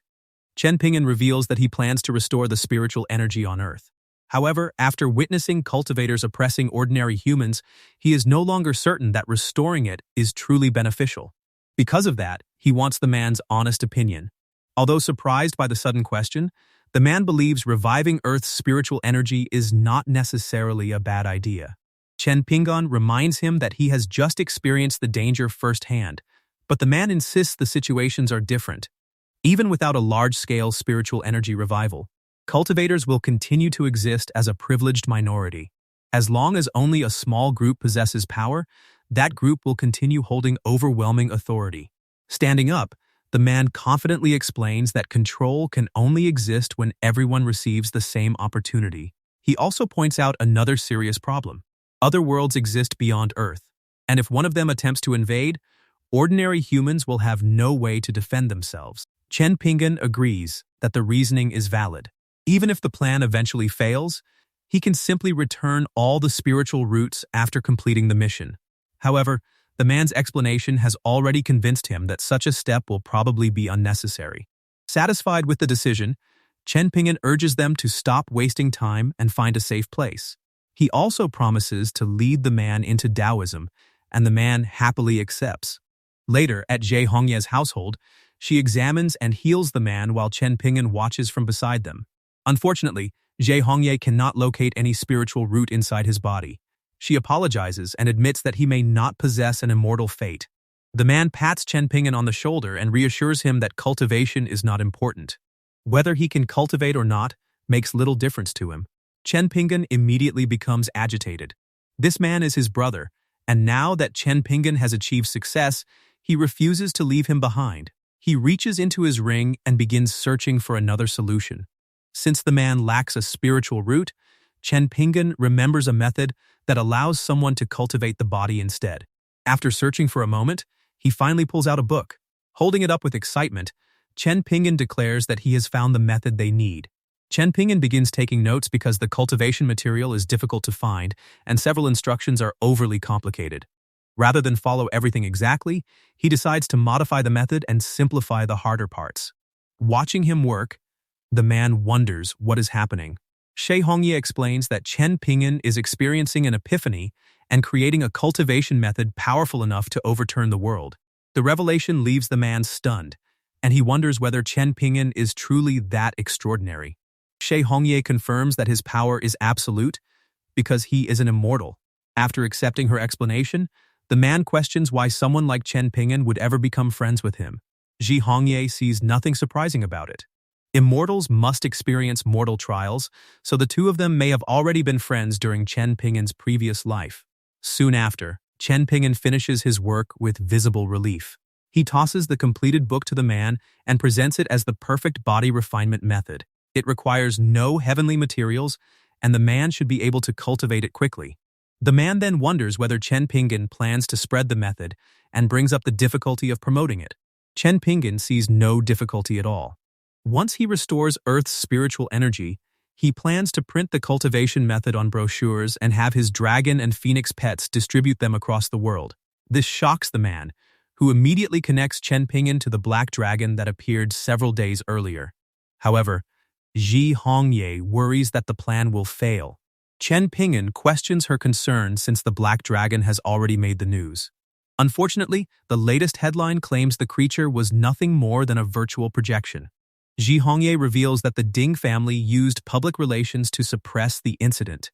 Chen Pingan reveals that he plans to restore the spiritual energy on Earth. However, after witnessing cultivators oppressing ordinary humans, he is no longer certain that restoring it is truly beneficial. Because of that, he wants the man's honest opinion. Although surprised by the sudden question, the man believes reviving Earth's spiritual energy is not necessarily a bad idea. Chen Pingan reminds him that he has just experienced the danger firsthand, but the man insists the situations are different. Even without a large-scale spiritual energy revival, cultivators will continue to exist as a privileged minority. As long as only a small group possesses power, that group will continue holding overwhelming authority. Standing up, the man confidently explains that control can only exist when everyone receives the same opportunity. He also points out another serious problem. Other worlds exist beyond Earth, and if one of them attempts to invade, ordinary humans will have no way to defend themselves. Chen Pingan agrees that the reasoning is valid. Even if the plan eventually fails, he can simply return all the spiritual roots after completing the mission. However, the man's explanation has already convinced him that such a step will probably be unnecessary. Satisfied with the decision, Chen Pingan urges them to stop wasting time and find a safe place. He also promises to lead the man into Taoism, and the man happily accepts. Later, at Zhe Hongye's household, she examines and heals the man while Chen Pingan watches from beside them. Unfortunately, Zhe Hongye cannot locate any spiritual root inside his body. She apologizes and admits that he may not possess an immortal fate. The man pats Chen Pingan on the shoulder and reassures him that cultivation is not important. Whether he can cultivate or not makes little difference to him. Chen Pingan immediately becomes agitated. This man is his brother, and now that Chen Pingan has achieved success, he refuses to leave him behind. He reaches into his ring and begins searching for another solution. Since the man lacks a spiritual root, Chen Pingan remembers a method that allows someone to cultivate the body instead. After searching for a moment, he finally pulls out a book. Holding it up with excitement, Chen Pingan declares that he has found the method they need. Chen Pingan begins taking notes because the cultivation material is difficult to find and several instructions are overly complicated. Rather than follow everything exactly, he decides to modify the method and simplify the harder parts. Watching him work, the man wonders what is happening. Shi Hongye explains that Chen Pingan is experiencing an epiphany and creating a cultivation method powerful enough to overturn the world. The revelation leaves the man stunned, and he wonders whether Chen Pingan is truly that extraordinary. Shi Hongye confirms that his power is absolute because he is an immortal. After accepting her explanation, the man questions why someone like Chen Pingan would ever become friends with him. Shi Hongye sees nothing surprising about it. Immortals must experience mortal trials, so the two of them may have already been friends during Chen Pingan's previous life. Soon after, Chen Pingan finishes his work with visible relief. He tosses the completed book to the man and presents it as the perfect body refinement method. It requires no heavenly materials, and the man should be able to cultivate it quickly. The man then wonders whether Chen Pingan plans to spread the method and brings up the difficulty of promoting it. Chen Pingan sees no difficulty at all. Once he restores Earth's spiritual energy, he plans to print the cultivation method on brochures and have his dragon and phoenix pets distribute them across the world. This shocks the man, who immediately connects Chen Pingan to the black dragon that appeared several days earlier. However, Shi Hongye worries that the plan will fail. Chen Pingan questions her concern since the black dragon has already made the news. Unfortunately, the latest headline claims the creature was nothing more than a virtual projection. Shi Hongye reveals that the Ding family used public relations to suppress the incident.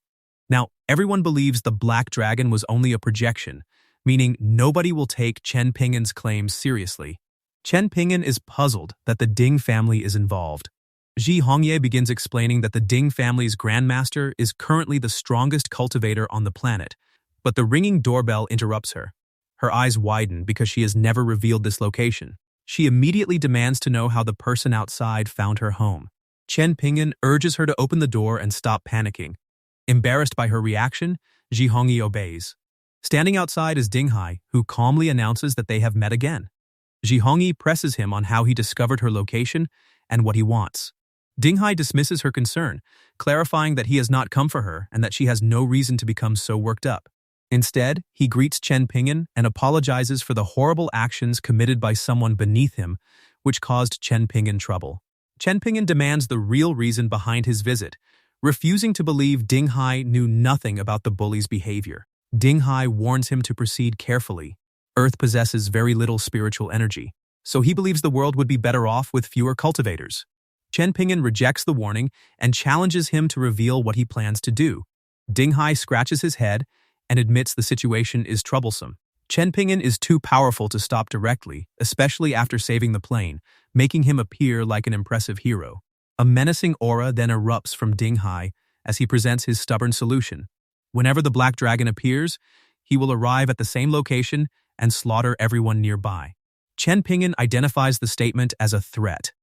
Now, everyone believes the black dragon was only a projection, meaning nobody will take Chen Pingan's claims seriously. Chen Pingan is puzzled that the Ding family is involved. Shi Hongye begins explaining that the Ding family's grandmaster is currently the strongest cultivator on the planet, but the ringing doorbell interrupts her. Her eyes widen because she has never revealed this location. She immediately demands to know how the person outside found her home. Chen Pingan urges her to open the door and stop panicking. Embarrassed by her reaction, Shi Hongye obeys. Standing outside is Dinghai, who calmly announces that they have met again. Shi Hongye presses him on how he discovered her location and what he wants. Dinghai dismisses her concern, clarifying that he has not come for her and that she has no reason to become so worked up. Instead, he greets Chen Pingan and apologizes for the horrible actions committed by someone beneath him, which caused Chen Pingan trouble. Chen Pingan demands the real reason behind his visit, refusing to believe Dinghai knew nothing about the bully's behavior. Dinghai warns him to proceed carefully. Earth possesses very little spiritual energy, so he believes the world would be better off with fewer cultivators. Chen Pingan rejects the warning and challenges him to reveal what he plans to do. Dinghai scratches his head and admits the situation is troublesome. Chen Pingan is too powerful to stop directly, especially after saving the plane, making him appear like an impressive hero. A menacing aura then erupts from Dinghai as he presents his stubborn solution. Whenever the black dragon appears, he will arrive at the same location and slaughter everyone nearby. Chen Pingan identifies the statement as a threat.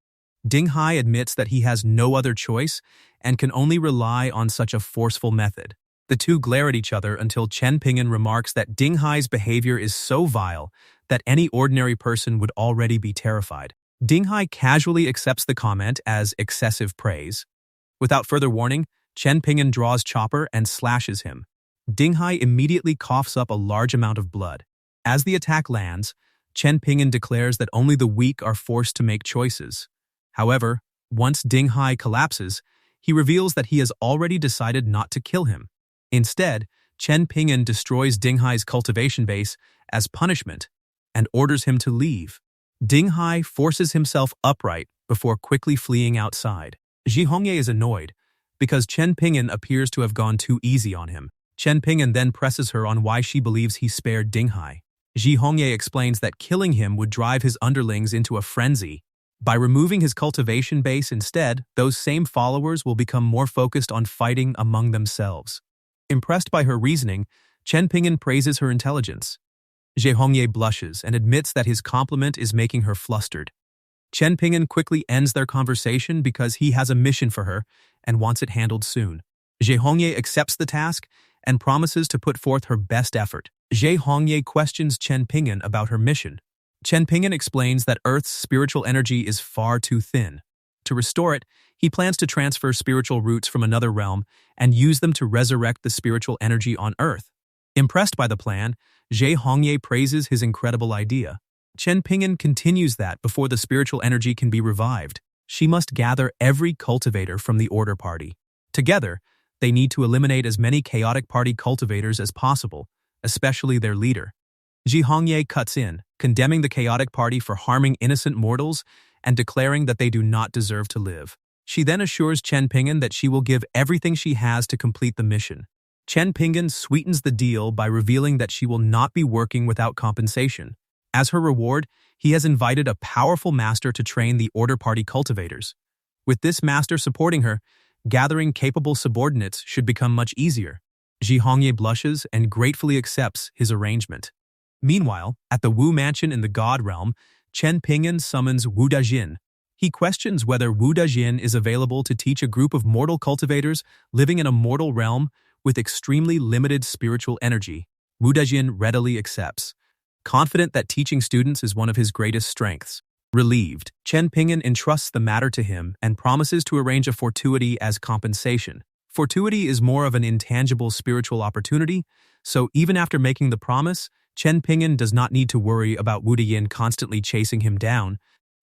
Dinghai admits that he has no other choice and can only rely on such a forceful method. The two glare at each other until Chen Pingan remarks that Dinghai's behavior is so vile that any ordinary person would already be terrified. Dinghai casually accepts the comment as excessive praise. Without further warning, Chen Pingan draws Chopper and slashes him. Dinghai immediately coughs up a large amount of blood. As the attack lands, Chen Pingan declares that only the weak are forced to make choices. However, once Dinghai collapses, he reveals that he has already decided not to kill him. Instead, Chen Pingan destroys Dinghai's cultivation base as punishment and orders him to leave. Dinghai forces himself upright before quickly fleeing outside. Shi Hongye is annoyed because Chen Pingan appears to have gone too easy on him. Chen Pingan then presses her on why she believes he spared Dinghai. Shi Hongye explains that killing him would drive his underlings into a frenzy. By removing his cultivation base instead, those same followers will become more focused on fighting among themselves. Impressed by her reasoning, Chen Pingan praises her intelligence. Shi Hongye blushes and admits that his compliment is making her flustered. Chen Pingan quickly ends their conversation because he has a mission for her and wants it handled soon. Shi Hongye accepts the task and promises to put forth her best effort. Shi Hongye questions Chen Pingan about her mission. Chen Pingan explains that Earth's spiritual energy is far too thin. To restore it, he plans to transfer spiritual roots from another realm and use them to resurrect the spiritual energy on Earth. Impressed by the plan, Shi Hongye praises his incredible idea. Chen Pingan continues that before the spiritual energy can be revived, she must gather every cultivator from the order party. Together, they need to eliminate as many chaotic party cultivators as possible, especially their leader. Ji Hongye cuts in, condemning the chaotic party for harming innocent mortals and declaring that they do not deserve to live. She then assures Chen Pingan that she will give everything she has to complete the mission. Chen Pingan sweetens the deal by revealing that she will not be working without compensation. As her reward, he has invited a powerful master to train the Order Party cultivators. With this master supporting her, gathering capable subordinates should become much easier. Ji Hongye blushes and gratefully accepts his arrangement. Meanwhile, at the Wu mansion in the God realm, Chen Pingan summons Wu Dajin. He questions whether Wu Dajin is available to teach a group of mortal cultivators living in a mortal realm with extremely limited spiritual energy. Wu Dajin readily accepts, confident that teaching students is one of his greatest strengths. Relieved, Chen Pingan entrusts the matter to him and promises to arrange a fortuity as compensation. Fortuity is more of an intangible spiritual opportunity, so even after making the promise, Chen Pingan does not need to worry about Wu Deyin constantly chasing him down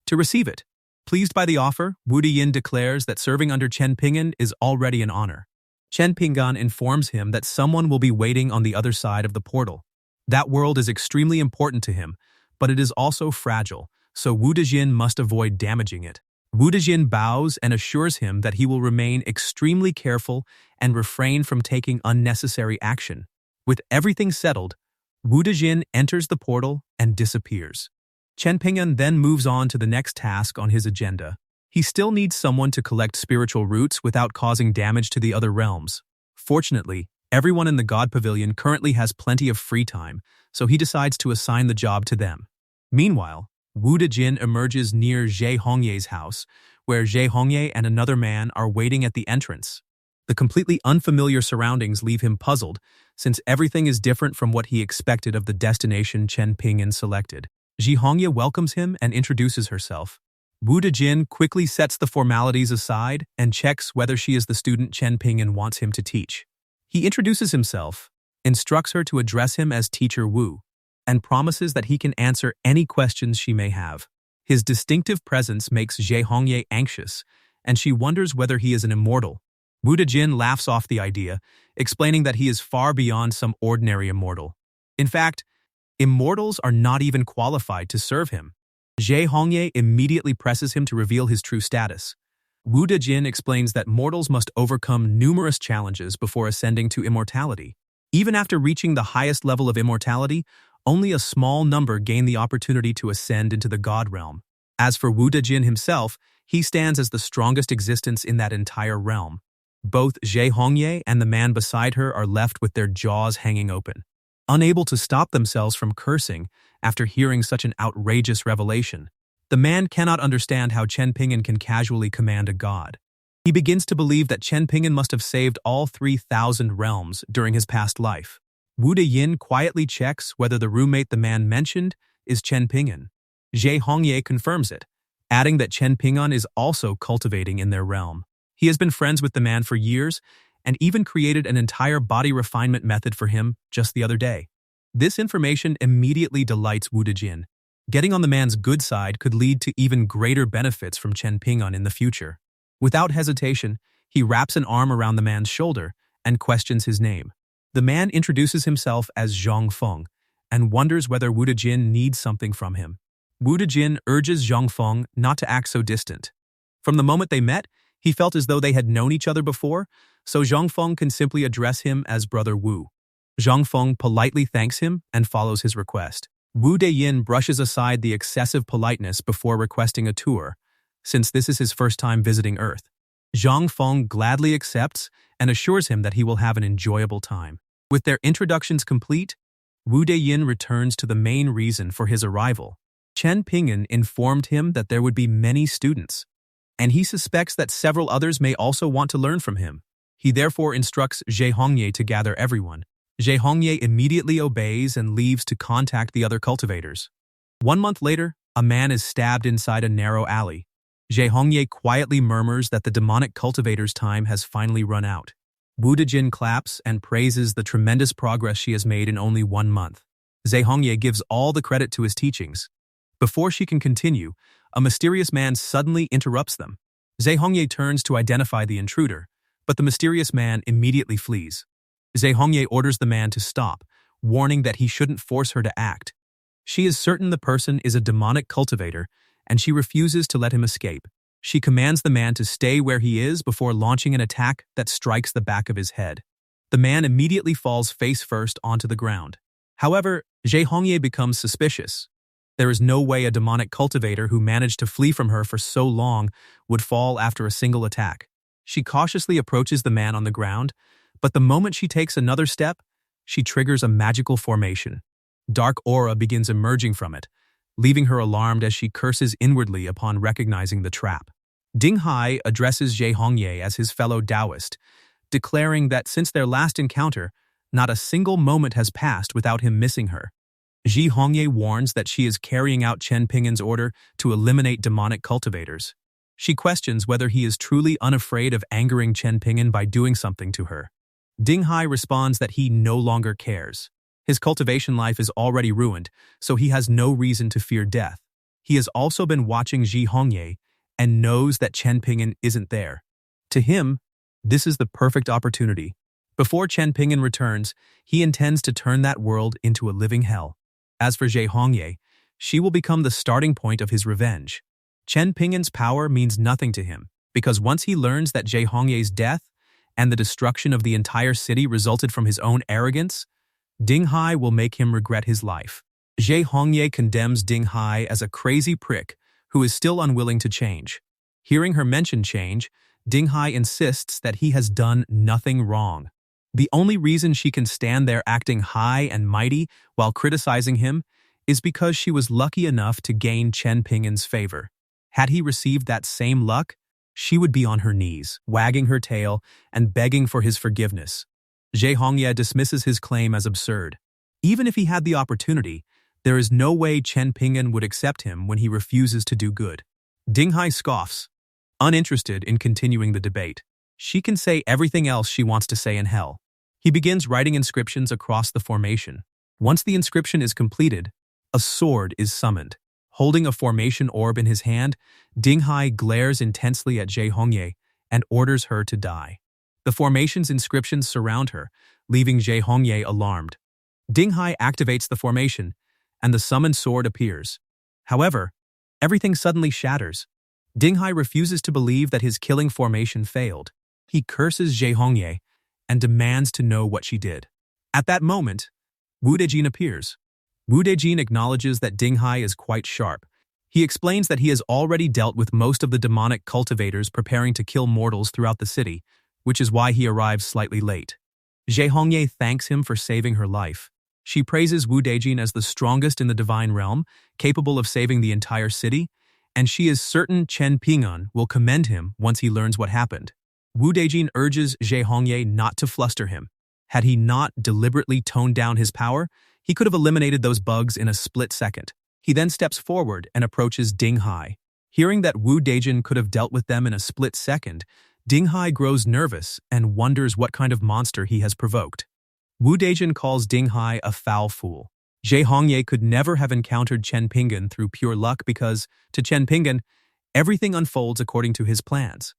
to receive it. Pleased by the offer, Wu Deyin declares that serving under Chen Pingan is already an honor. Chen Pingan informs him that someone will be waiting on the other side of the portal. That world is extremely important to him, but it is also fragile, so Wu Dejin must avoid damaging it. Wu Dejin bows and assures him that he will remain extremely careful and refrain from taking unnecessary action. With everything settled, Wu Dejin enters the portal and disappears. Chen Pingan then moves on to the next task on his agenda. He still needs someone to collect spiritual roots without causing damage to the other realms. Fortunately, everyone in the God Pavilion currently has plenty of free time, so he decides to assign the job to them. Meanwhile, Wu Dejin emerges near Zhe Hongye's house, where Zhe Hongye and another man are waiting at the entrance. The completely unfamiliar surroundings leave him puzzled, since everything is different from what he expected of the destination Chen Pingan selected. Zhe Hongye welcomes him and introduces herself. Wu Dejin quickly sets the formalities aside and checks whether she is the student Chen Pingan wants him to teach. He introduces himself, instructs her to address him as Teacher Wu, and promises that he can answer any questions she may have. His distinctive presence makes Zhe Hongye anxious, and she wonders whether he is an immortal. Wu Dejin laughs off the idea, explaining that he is far beyond some ordinary immortal. In fact, immortals are not even qualified to serve him. Zhe Hongye immediately presses him to reveal his true status. Wu Dejin explains that mortals must overcome numerous challenges before ascending to immortality. Even after reaching the highest level of immortality, only a small number gain the opportunity to ascend into the God realm. As for Wu Dejin himself, he stands as the strongest existence in that entire realm. Both Zhe Hongye and the man beside her are left with their jaws hanging open, unable to stop themselves from cursing after hearing such an outrageous revelation. The man cannot understand how Chen Pingan can casually command a god. He begins to believe that Chen Pingan must have saved all 3,000 realms during his past life. Wu Deyin quietly checks whether the roommate the man mentioned is Chen Pingan. Zhe Hongye confirms it, adding that Chen Pingan is also cultivating in their realm. He has been friends with the man for years and even created an entire body refinement method for him just the other day. This information immediately delights Wu Dejin. Getting on the man's good side could lead to even greater benefits from Chen Pingan in the future. Without hesitation, he wraps an arm around the man's shoulder and questions his name. The man introduces himself as Zhang Feng and wonders whether Wu Dejin needs something from him. Wu Dejin urges Zhang Feng not to act so distant. From the moment they met, he felt as though they had known each other before, so Zhang Feng can simply address him as Brother Wu. Zhang Feng politely thanks him and follows his request. Wu Deyin brushes aside the excessive politeness before requesting a tour, since this is his first time visiting Earth. Zhang Feng gladly accepts and assures him that he will have an enjoyable time. With their introductions complete, Wu Deyin returns to the main reason for his arrival. Chen Pingan informed him that there would be many students, and he suspects that several others may also want to learn from him. He therefore instructs Zhe Hongye to gather everyone. Zhe Hongye immediately obeys and leaves to contact the other cultivators. 1 month later, a man is stabbed inside a narrow alley. Zhe Hongye quietly murmurs that the demonic cultivator's time has finally run out. Wu Dejin claps and praises the tremendous progress she has made in only 1 month. Zhe Hongye gives all the credit to his teachings. Before she can continue, a mysterious man suddenly interrupts them. Zhe Hongye turns to identify the intruder, But the mysterious man immediately flees. Zhe Hongye orders the man to stop, warning that he shouldn't force her to act. She is certain the person is a demonic cultivator, and she refuses to let him escape. She commands the man to stay where he is before launching an attack that strikes the back of his head. The man immediately falls face first onto the ground. However, Zhe Hongye becomes suspicious. There is no way a demonic cultivator who managed to flee from her for so long would fall after a single attack. She cautiously approaches the man on the ground, but the moment she takes another step, she triggers a magical formation. Dark aura begins emerging from it, leaving her alarmed as she curses inwardly upon recognizing the trap. Ding Hai addresses Zhe Hongye as his fellow Taoist, declaring that since their last encounter, not a single moment has passed without him missing her. Zhe Hongye warns that she is carrying out Chen Pingan's order to eliminate demonic cultivators. She questions whether he is truly unafraid of angering Chen Pingan by doing something to her. Ding Hai responds that he no longer cares. His cultivation life is already ruined, so he has no reason to fear death. He has also been watching Zhe Hongye and knows that Chen Pingan isn't there. To him, this is the perfect opportunity. Before Chen Pingan returns, he intends to turn that world into a living hell. As for Zhe Hongye, she will become the starting point of his revenge. Chen Pingan's power means nothing to him, because once he learns that Zhe Hongye's death and the destruction of the entire city resulted from his own arrogance, Ding Hai will make him regret his life. Zhe Hongye condemns Ding Hai as a crazy prick who is still unwilling to change. Hearing her mention change, Ding Hai insists that he has done nothing wrong. The only reason she can stand there acting high and mighty while criticizing him is because she was lucky enough to gain Chen Pingan's favor. Had he received that same luck, she would be on her knees, wagging her tail and begging for his forgiveness. Zhe Hongye dismisses his claim as absurd. Even if he had the opportunity, there is no way Chen Pingan would accept him when he refuses to do good. Ding Hai scoffs, uninterested in continuing the debate. She can say everything else she wants to say in hell. He begins writing inscriptions across the formation. Once the inscription is completed, a sword is summoned. Holding a formation orb in his hand, Ding Hai glares intensely at Zhe Hongye and orders her to die. The formation's inscriptions surround her, leaving Zhe Hongye alarmed. Ding Hai activates the formation, and the summoned sword appears. However, everything suddenly shatters. Ding Hai refuses to believe that his killing formation failed. He curses Zhe Hongye and demands to know what she did. At that moment, Wu Dejin appears. Wu Dejin acknowledges that Ding Hai is quite sharp. He explains that he has already dealt with most of the demonic cultivators preparing to kill mortals throughout the city, which is why he arrives slightly late. Zhe Hongye thanks him for saving her life. She praises Wu Dejin as the strongest in the divine realm, capable of saving the entire city, and she is certain Chen Pingan will commend him once he learns what happened. Wu Dejin urges Zhe Hongye not to fluster him. Had he not deliberately toned down his power, he could have eliminated those bugs in a split second. He then steps forward and approaches Ding Hai. Hearing that Wu Dejin could have dealt with them in a split second, Ding Hai grows nervous and wonders what kind of monster he has provoked. Wu Dejin calls Ding Hai a foul fool. Zhe Hongye could never have encountered Chen Pingan through pure luck because, to Chen Pingan, everything unfolds according to his plans.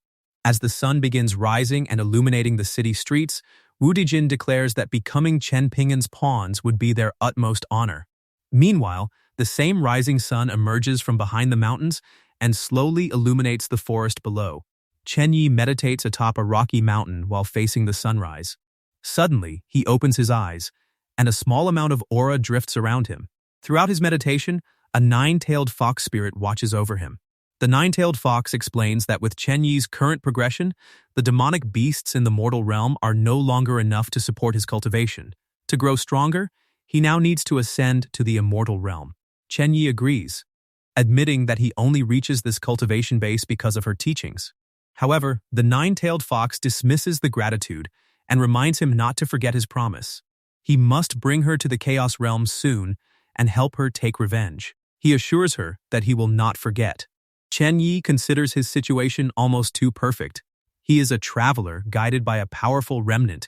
As the sun begins rising and illuminating the city streets, Wu Dejin declares that becoming Chen Pingan's pawns would be their utmost honor. Meanwhile, the same rising sun emerges from behind the mountains and slowly illuminates the forest below. Chen Yi meditates atop a rocky mountain while facing the sunrise. Suddenly, he opens his eyes, and a small amount of aura drifts around him. Throughout his meditation, a nine-tailed fox spirit watches over him. The nine-tailed fox explains that with Chen Yi's current progression, the demonic beasts in the mortal realm are no longer enough to support his cultivation. To grow stronger, he now needs to ascend to the immortal realm. Chen Yi agrees, admitting that he only reaches this cultivation base because of her teachings. However, the nine-tailed fox dismisses the gratitude and reminds him not to forget his promise. He must bring her to the Chaos Realm soon and help her take revenge. He assures her that he will not forget. Chen Yi considers his situation almost too perfect. He is a traveler guided by a powerful remnant,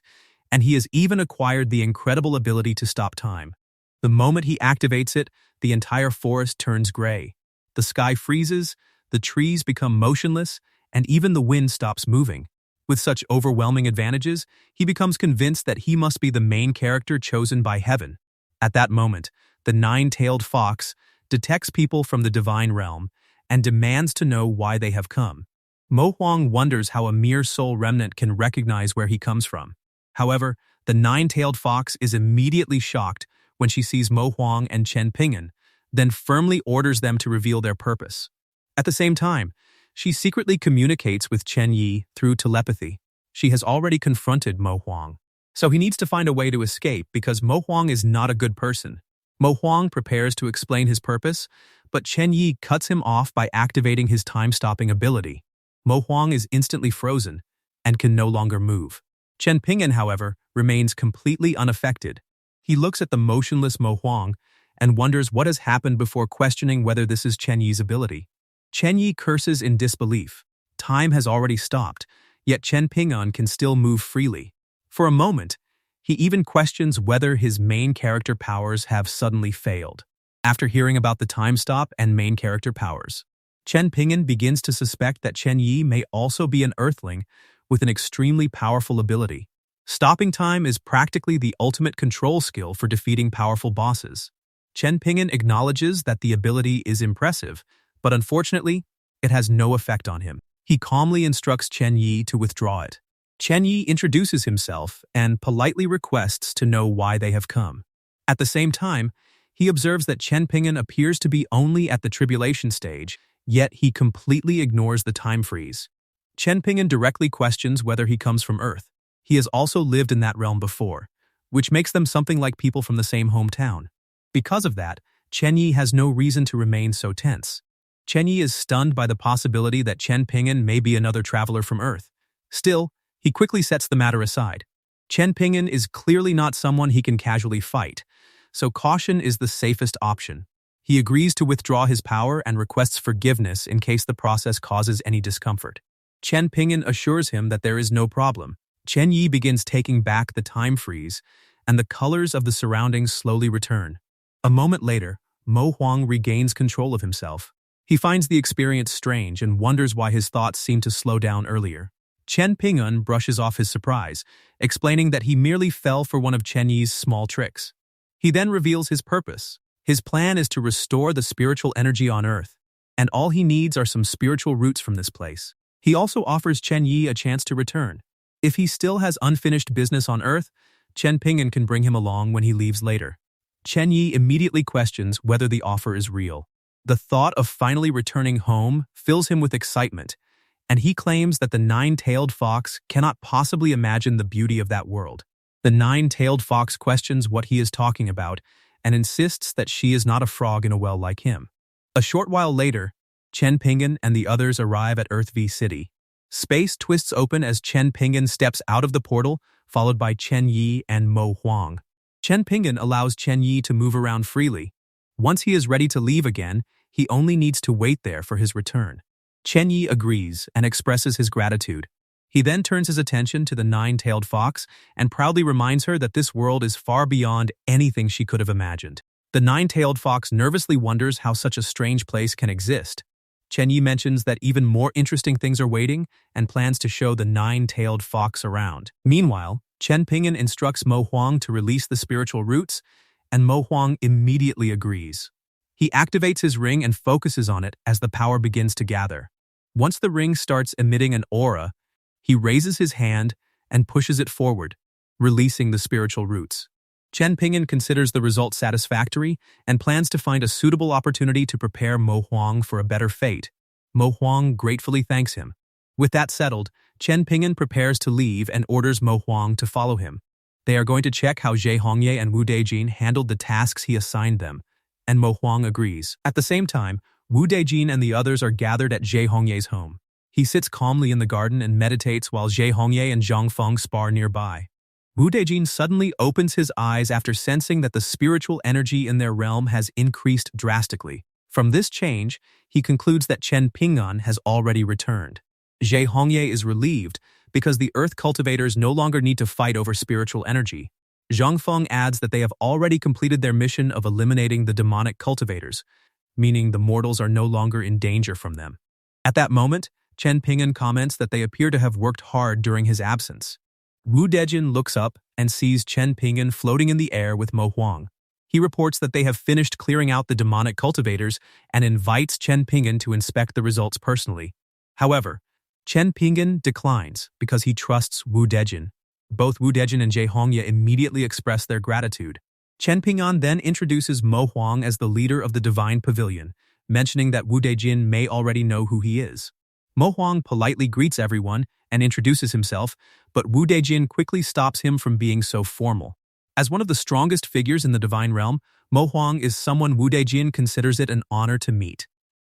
and he has even acquired the incredible ability to stop time. The moment he activates it, the entire forest turns gray. The sky freezes, the trees become motionless, and even the wind stops moving. With such overwhelming advantages, he becomes convinced that he must be the main character chosen by heaven. At that moment, the nine-tailed fox detects people from the divine realm and demands to know why they have come. Mo Huang wonders how a mere soul remnant can recognize where he comes from. However, the nine-tailed fox is immediately shocked when she sees Mo Huang and Chen Pingan, then firmly orders them to reveal their purpose. At the same time, she secretly communicates with Chen Yi through telepathy. She has already confronted Mo Huang, so he needs to find a way to escape because Mo Huang is not a good person. Mo Huang prepares to explain his purpose, but Chen Yi cuts him off by activating his time-stopping ability. Mo Huang is instantly frozen and can no longer move. Chen Pingan, however, remains completely unaffected. He looks at the motionless Mo Huang and wonders what has happened before questioning whether this is Chen Yi's ability. Chen Yi curses in disbelief. Time has already stopped, yet Chen Pingan can still move freely. For a moment, he even questions whether his main character powers have suddenly failed. After hearing about the time stop and main character powers, Chen Pingan begins to suspect that Chen Yi may also be an earthling with an extremely powerful ability. Stopping time is practically the ultimate control skill for defeating powerful bosses. Chen Pingan acknowledges that the ability is impressive, but unfortunately, it has no effect on him. He calmly instructs Chen Yi to withdraw it. Chen Yi introduces himself and politely requests to know why they have come. At the same time, he observes that Chen Pingan appears to be only at the tribulation stage, yet he completely ignores the time freeze. Chen Pingan directly questions whether he comes from Earth. He has also lived in that realm before, which makes them something like people from the same hometown. Because of that, Chen Yi has no reason to remain so tense. Chen Yi is stunned by the possibility that Chen Pingan may be another traveler from Earth. Still, he quickly sets the matter aside. Chen Pingan is clearly not someone he can casually fight, so caution is the safest option. He agrees to withdraw his power and requests forgiveness in case the process causes any discomfort. Chen Pingan assures him that there is no problem. Chen Yi begins taking back the time freeze, and the colors of the surroundings slowly return. A moment later, Mo Huang regains control of himself. He finds the experience strange and wonders why his thoughts seemed to slow down earlier. Chen Pingan brushes off his surprise, explaining that he merely fell for one of Chen Yi's small tricks. He then reveals his purpose. His plan is to restore the spiritual energy on Earth, and all he needs are some spiritual roots from this place. He also offers Chen Yi a chance to return. If he still has unfinished business on Earth, Chen Pingan can bring him along when he leaves later. Chen Yi immediately questions whether the offer is real. The thought of finally returning home fills him with excitement, and he claims that the nine-tailed fox cannot possibly imagine the beauty of that world. The nine-tailed fox questions what he is talking about and insists that she is not a frog in a well like him. A short while later, Chen Pingan and the others arrive at Earth V City. Space twists open as Chen Pingan steps out of the portal, followed by Chen Yi and Mo Huang. Chen Pingan allows Chen Yi to move around freely. Once he is ready to leave again, he only needs to wait there for his return. Chen Yi agrees and expresses his gratitude. He then turns his attention to the nine-tailed fox and proudly reminds her that this world is far beyond anything she could have imagined. The nine-tailed fox nervously wonders how such a strange place can exist. Chen Yi mentions that even more interesting things are waiting and plans to show the nine-tailed fox around. Meanwhile, Chen Pingan instructs Mo Huang to release the spiritual roots, and Mo Huang immediately agrees. He activates his ring and focuses on it as the power begins to gather. Once the ring starts emitting an aura, he raises his hand and pushes it forward, releasing the spiritual roots. Chen Pingan considers the result satisfactory and plans to find a suitable opportunity to prepare Mo Huang for a better fate. Mo Huang gratefully thanks him. With that settled, Chen Pingan prepares to leave and orders Mo Huang to follow him. They are going to check how Zhe Hongye and Wu Dejin handled the tasks he assigned them, and Mo Huang agrees. At the same time, Wu Dejin and the others are gathered at Zhe Hongye's home. He sits calmly in the garden and meditates while Zhe Hongye and Zhang Feng spar nearby. Wu Dejin suddenly opens his eyes after sensing that the spiritual energy in their realm has increased drastically. From this change, he concludes that Chen Pingan has already returned. Zhe Hongye is relieved because the earth cultivators no longer need to fight over spiritual energy. Zhang Feng adds that they have already completed their mission of eliminating the demonic cultivators, meaning the mortals are no longer in danger from them. At that moment, Chen Pingan comments that they appear to have worked hard during his absence. Wu Dejin looks up and sees Chen Pingan floating in the air with Mo Huang. He reports that they have finished clearing out the demonic cultivators and invites Chen Pingan to inspect the results personally. However, Chen Pingan declines because he trusts Wu Dejin. Both Wu Dejin and Jie Hongye immediately express their gratitude. Chen Pingan then introduces Mo Huang as the leader of the Divine Pavilion, mentioning that Wu Dejin may already know who he is. Mo Huang politely greets everyone and introduces himself, but Wu Dejin quickly stops him from being so formal. As one of the strongest figures in the divine realm, Mo Huang is someone Wu Dejin considers it an honor to meet.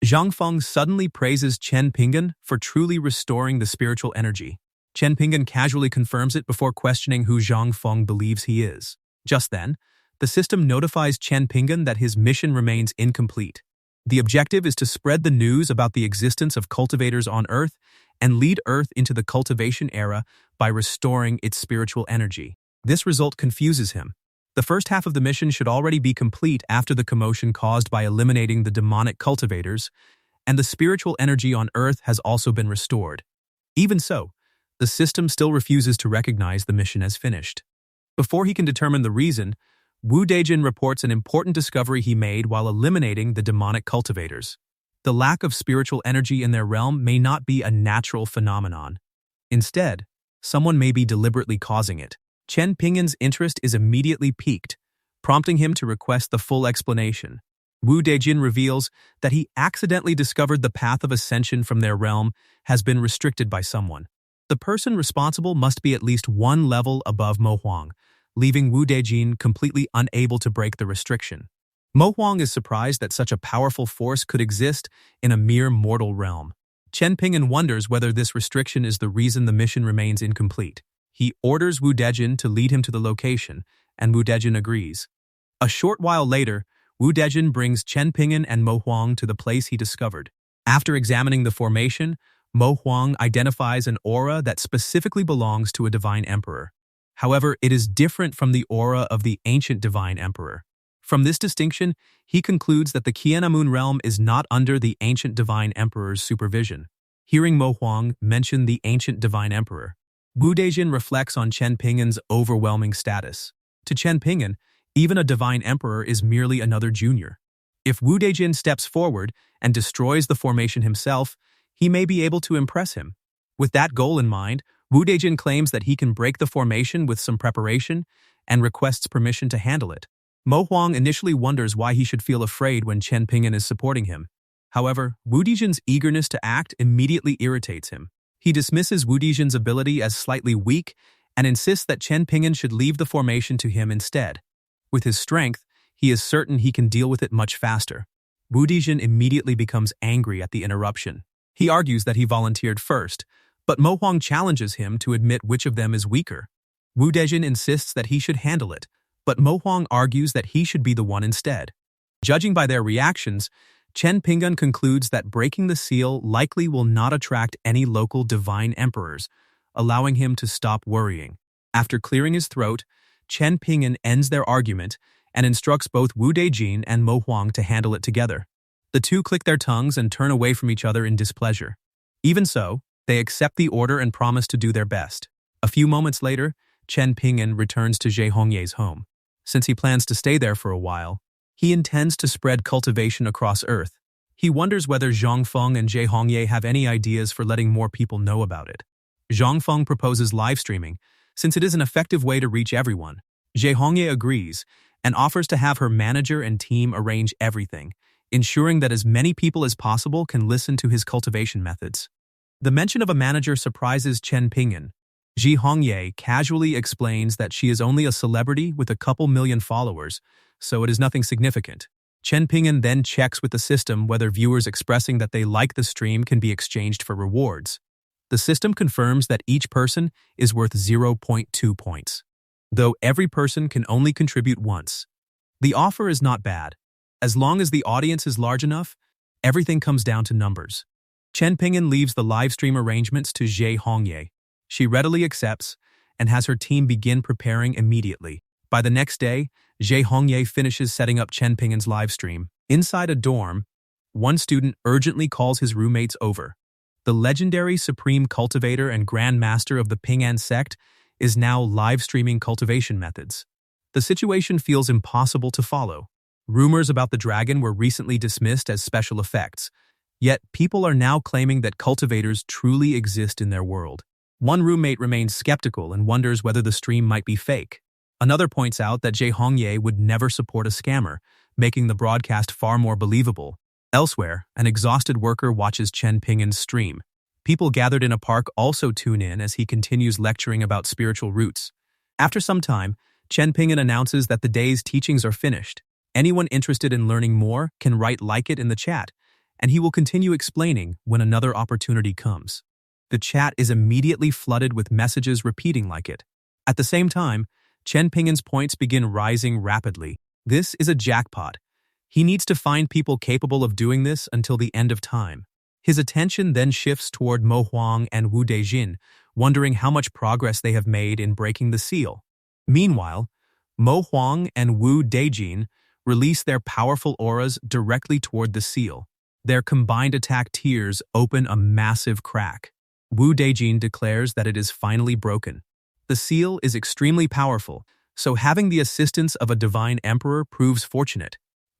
Zhang Feng suddenly praises Chen Pingan for truly restoring the spiritual energy. Chen Pingan casually confirms it before questioning who Zhang Feng believes he is. Just then, the system notifies Chen Pingan that his mission remains incomplete. The objective is to spread the news about the existence of cultivators on Earth and lead Earth into the cultivation era by restoring its spiritual energy. This result confuses him. The first half of the mission should already be complete after the commotion caused by eliminating the demonic cultivators, and the spiritual energy on Earth has also been restored. Even so, the system still refuses to recognize the mission as finished. Before he can determine the reason, Wu Dejin reports an important discovery he made while eliminating the demonic cultivators. The lack of spiritual energy in their realm may not be a natural phenomenon. Instead, someone may be deliberately causing it. Chen Pingan's interest is immediately piqued, prompting him to request the full explanation. Wu Dejin reveals that he accidentally discovered the path of ascension from their realm has been restricted by someone. The person responsible must be at least one level above Mo Huang, leaving Wu Dejin completely unable to break the restriction. Mo Huang is surprised that such a powerful force could exist in a mere mortal realm. Chen Pingan wonders whether this restriction is the reason the mission remains incomplete. He orders Wu Dejin to lead him to the location, and Wu Dejin agrees. A short while later, Wu Dejin brings Chen Pingan and Mo Huang to the place he discovered. After examining the formation, Mo Huang identifies an aura that specifically belongs to a divine emperor. However, it is different from the aura of the ancient divine emperor. From this distinction, he concludes that the Qianamun realm is not under the ancient divine emperor's supervision. Hearing Mo Huang mention the ancient divine emperor, Wu Dejin reflects on Chen Pingan's overwhelming status. To Chen Pingan, even a divine emperor is merely another junior. If Wu Dejin steps forward and destroys the formation himself, he may be able to impress him. With that goal in mind, Wu Dejin claims that he can break the formation with some preparation and requests permission to handle it. Mo Huang initially wonders why he should feel afraid when Chen Pingan is supporting him. However, Wu Dejin's eagerness to act immediately irritates him. He dismisses Wu Dejin's ability as slightly weak and insists that Chen Pingan should leave the formation to him instead. With his strength, he is certain he can deal with it much faster. Wu Dejin immediately becomes angry at the interruption. He argues that he volunteered first, but Mo Huang challenges him to admit which of them is weaker. Wu Dejin insists that he should handle it, but Mo Huang argues that he should be the one instead. Judging by their reactions, Chen Pingan concludes that breaking the seal likely will not attract any local divine emperors, allowing him to stop worrying. After clearing his throat, Chen Pingan ends their argument and instructs both Wu Dejin and Mo Huang to handle it together. The two click their tongues and turn away from each other in displeasure. Even so, they accept the order and promise to do their best. A few moments later, Chen Pingan returns to Jie Hongye's home. Since he plans to stay there for a while, he intends to spread cultivation across Earth. He wonders whether Zhang Feng and Jie Hongye have any ideas for letting more people know about it. Zhang Feng proposes live streaming, since it is an effective way to reach everyone. Jie Hongye agrees and offers to have her manager and team arrange everything, ensuring that as many people as possible can listen to his cultivation methods. The mention of a manager surprises Chen Pingan. Jie Hongye casually explains that she is only a celebrity with a couple million followers, so it is nothing significant. Chen Pingan then checks with the system whether viewers expressing that they like the stream can be exchanged for rewards. The system confirms that each person is worth 0.2 points, though every person can only contribute once. The offer is not bad. As long as the audience is large enough, everything comes down to numbers. Chen Pingan leaves the live stream arrangements to Jie Hongye. She readily accepts and has her team begin preparing immediately. By the next day, Jie Hongye finishes setting up Chen Pingan's live stream. Inside a dorm, one student urgently calls his roommates over. The legendary supreme cultivator and grand master of the Pingan sect is now live-streaming cultivation methods. The situation feels impossible to follow. Rumors about the dragon were recently dismissed as special effects, yet people are now claiming that cultivators truly exist in their world. One roommate remains skeptical and wonders whether the stream might be fake. Another points out that Jae Hongye would never support a scammer, making the broadcast far more believable. Elsewhere, an exhausted worker watches Chen Pingan's stream. People gathered in a park also tune in as he continues lecturing about spiritual roots. After some time, Chen Pingan announces that the day's teachings are finished. Anyone interested in learning more can write "like it" in the chat, and he will continue explaining when another opportunity comes. The chat is immediately flooded with messages repeating "like it." At the same time, Chen Pingan's points begin rising rapidly. This is a jackpot. He needs to find people capable of doing this until the end of time. His attention then shifts toward Mo Huang and Wu Dejin, wondering how much progress they have made in breaking the seal. Meanwhile, Mo Huang and Wu Dejin release their powerful auras directly toward the seal. Their combined attack tiers open a massive crack. Wu Dejin declares that it is finally broken. The seal is extremely powerful, so having the assistance of a divine emperor proves fortunate.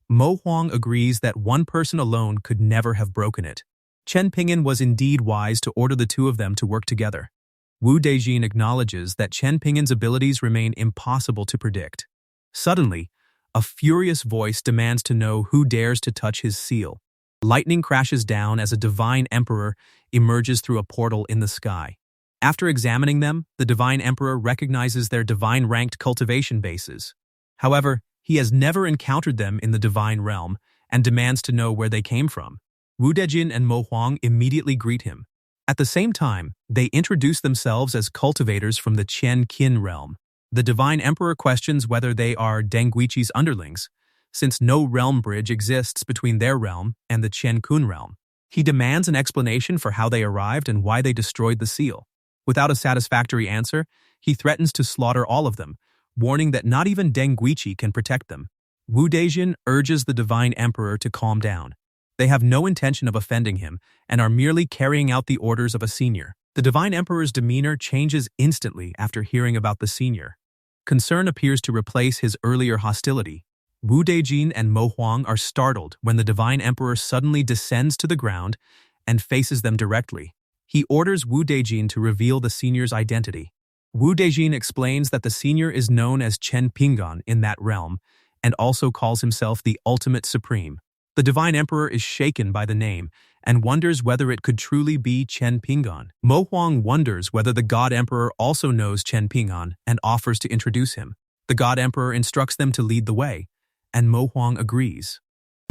Mo Huang agrees that one person alone could never have broken it. Chen Pingan was indeed wise to order the two of them to work together. Wu Dejin acknowledges that Chen Pingan's abilities remain impossible to predict. Suddenly, a furious voice demands to know who dares to touch his seal. Lightning crashes down as a divine emperor emerges through a portal in the sky. After examining them, the divine emperor recognizes their divine-ranked cultivation bases. However, he has never encountered them in the divine realm and demands to know where they came from. Wu Dejin and Mo Huang immediately greet him. At the same time, they introduce themselves as cultivators from the Chen Qin realm. The divine emperor questions whether they are Deng Guiqi's underlings, since no realm bridge exists between their realm and the Chen Kun realm. He demands an explanation for how they arrived and why they destroyed the seal. Without a satisfactory answer, he threatens to slaughter all of them, warning that not even Deng Guiqi can protect them. Wu Dejin urges the divine emperor to calm down. They have no intention of offending him and are merely carrying out the orders of a senior. The divine emperor's demeanor changes instantly after hearing about the senior. Concern appears to replace his earlier hostility. Wu Dejin and Mo Huang are startled when the divine emperor suddenly descends to the ground and faces them directly. He orders Wu Dejin to reveal the senior's identity. Wu Dejin explains that the senior is known as Chen Pingan in that realm and also calls himself the ultimate supreme. The divine emperor is shaken by the name and wonders whether it could truly be Chen Pingan. Mo Huang wonders whether the god emperor also knows Chen Pingan and offers to introduce him. The god emperor instructs them to lead the way, and Mo Huang agrees.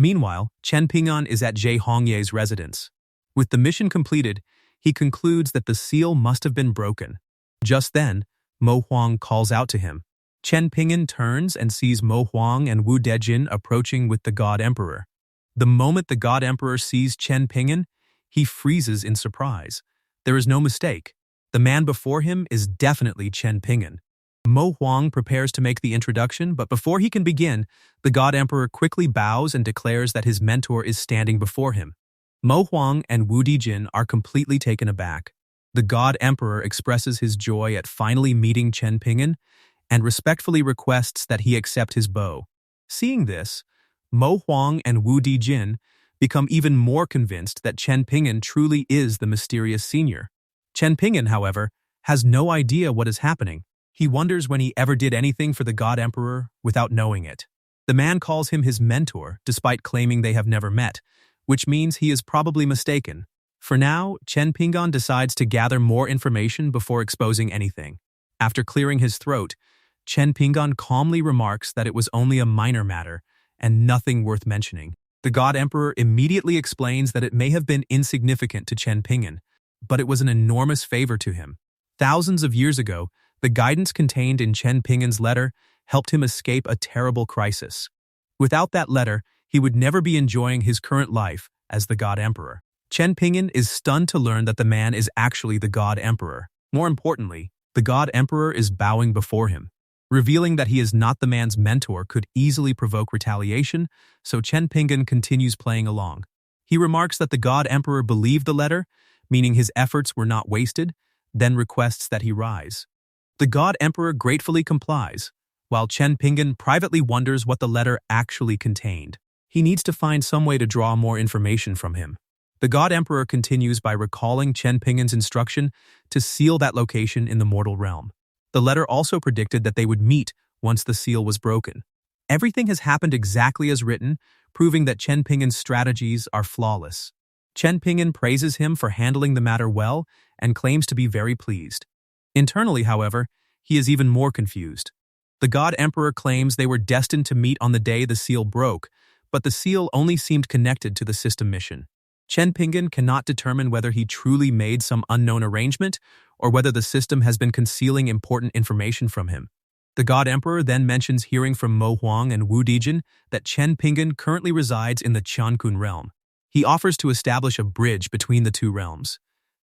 Meanwhile, Chen Pingan is at Jae Hongye's residence. With the mission completed, he concludes that the seal must have been broken. Just then, Mo Huang calls out to him. Chen Pingan turns and sees Mo Huang and Wu Dejin approaching with the god emperor. The moment the god emperor sees Chen Pingan, he freezes in surprise. There is no mistake. The man before him is definitely Chen Pingan. Mo Huang prepares to make the introduction, but before he can begin, the god emperor quickly bows and declares that his mentor is standing before him. Mo Huang and Wu Dejin are completely taken aback. The god emperor expresses his joy at finally meeting Chen Pingan and respectfully requests that he accept his bow. Seeing this, Mo Huang and Wu Dejin become even more convinced that Chen Pingan truly is the mysterious senior. Chen Pingan, however, has no idea what is happening. He wonders when he ever did anything for the god emperor without knowing it. The man calls him his mentor despite claiming they have never met, which means he is probably mistaken. For now, Chen Pingan decides to gather more information before exposing anything. After clearing his throat, Chen Pingan calmly remarks that it was only a minor matter and nothing worth mentioning. The god emperor immediately explains that it may have been insignificant to Chen Pingan, but it was an enormous favor to him. Thousands of years ago, the guidance contained in Chen Pingan's letter helped him escape a terrible crisis. Without that letter, he would never be enjoying his current life as the god emperor. Chen Pingan is stunned to learn that the man is actually the god emperor. More importantly, the god emperor is bowing before him. Revealing that he is not the man's mentor could easily provoke retaliation, so Chen Pingan continues playing along. He remarks that the god emperor believed the letter, meaning his efforts were not wasted, then requests that he rise. The God Emperor gratefully complies, while Chen Pingan privately wonders what the letter actually contained. He needs to find some way to draw more information from him. The God Emperor continues by recalling Chen Pingan's instruction to seal that location in the mortal realm. The letter also predicted that they would meet once the seal was broken. Everything has happened exactly as written, proving that Chen Pingan's strategies are flawless. Chen Pingan praises him for handling the matter well and claims to be very pleased. Internally, however, he is even more confused. The God Emperor claims they were destined to meet on the day the seal broke, but the seal only seemed connected to the system mission. Chen Pingan cannot determine whether he truly made some unknown arrangement or whether the system has been concealing important information from him. The God Emperor then mentions hearing from Mo Huang and Wu Dijin that Chen Pingan currently resides in the Qiankun realm. He offers to establish a bridge between the two realms,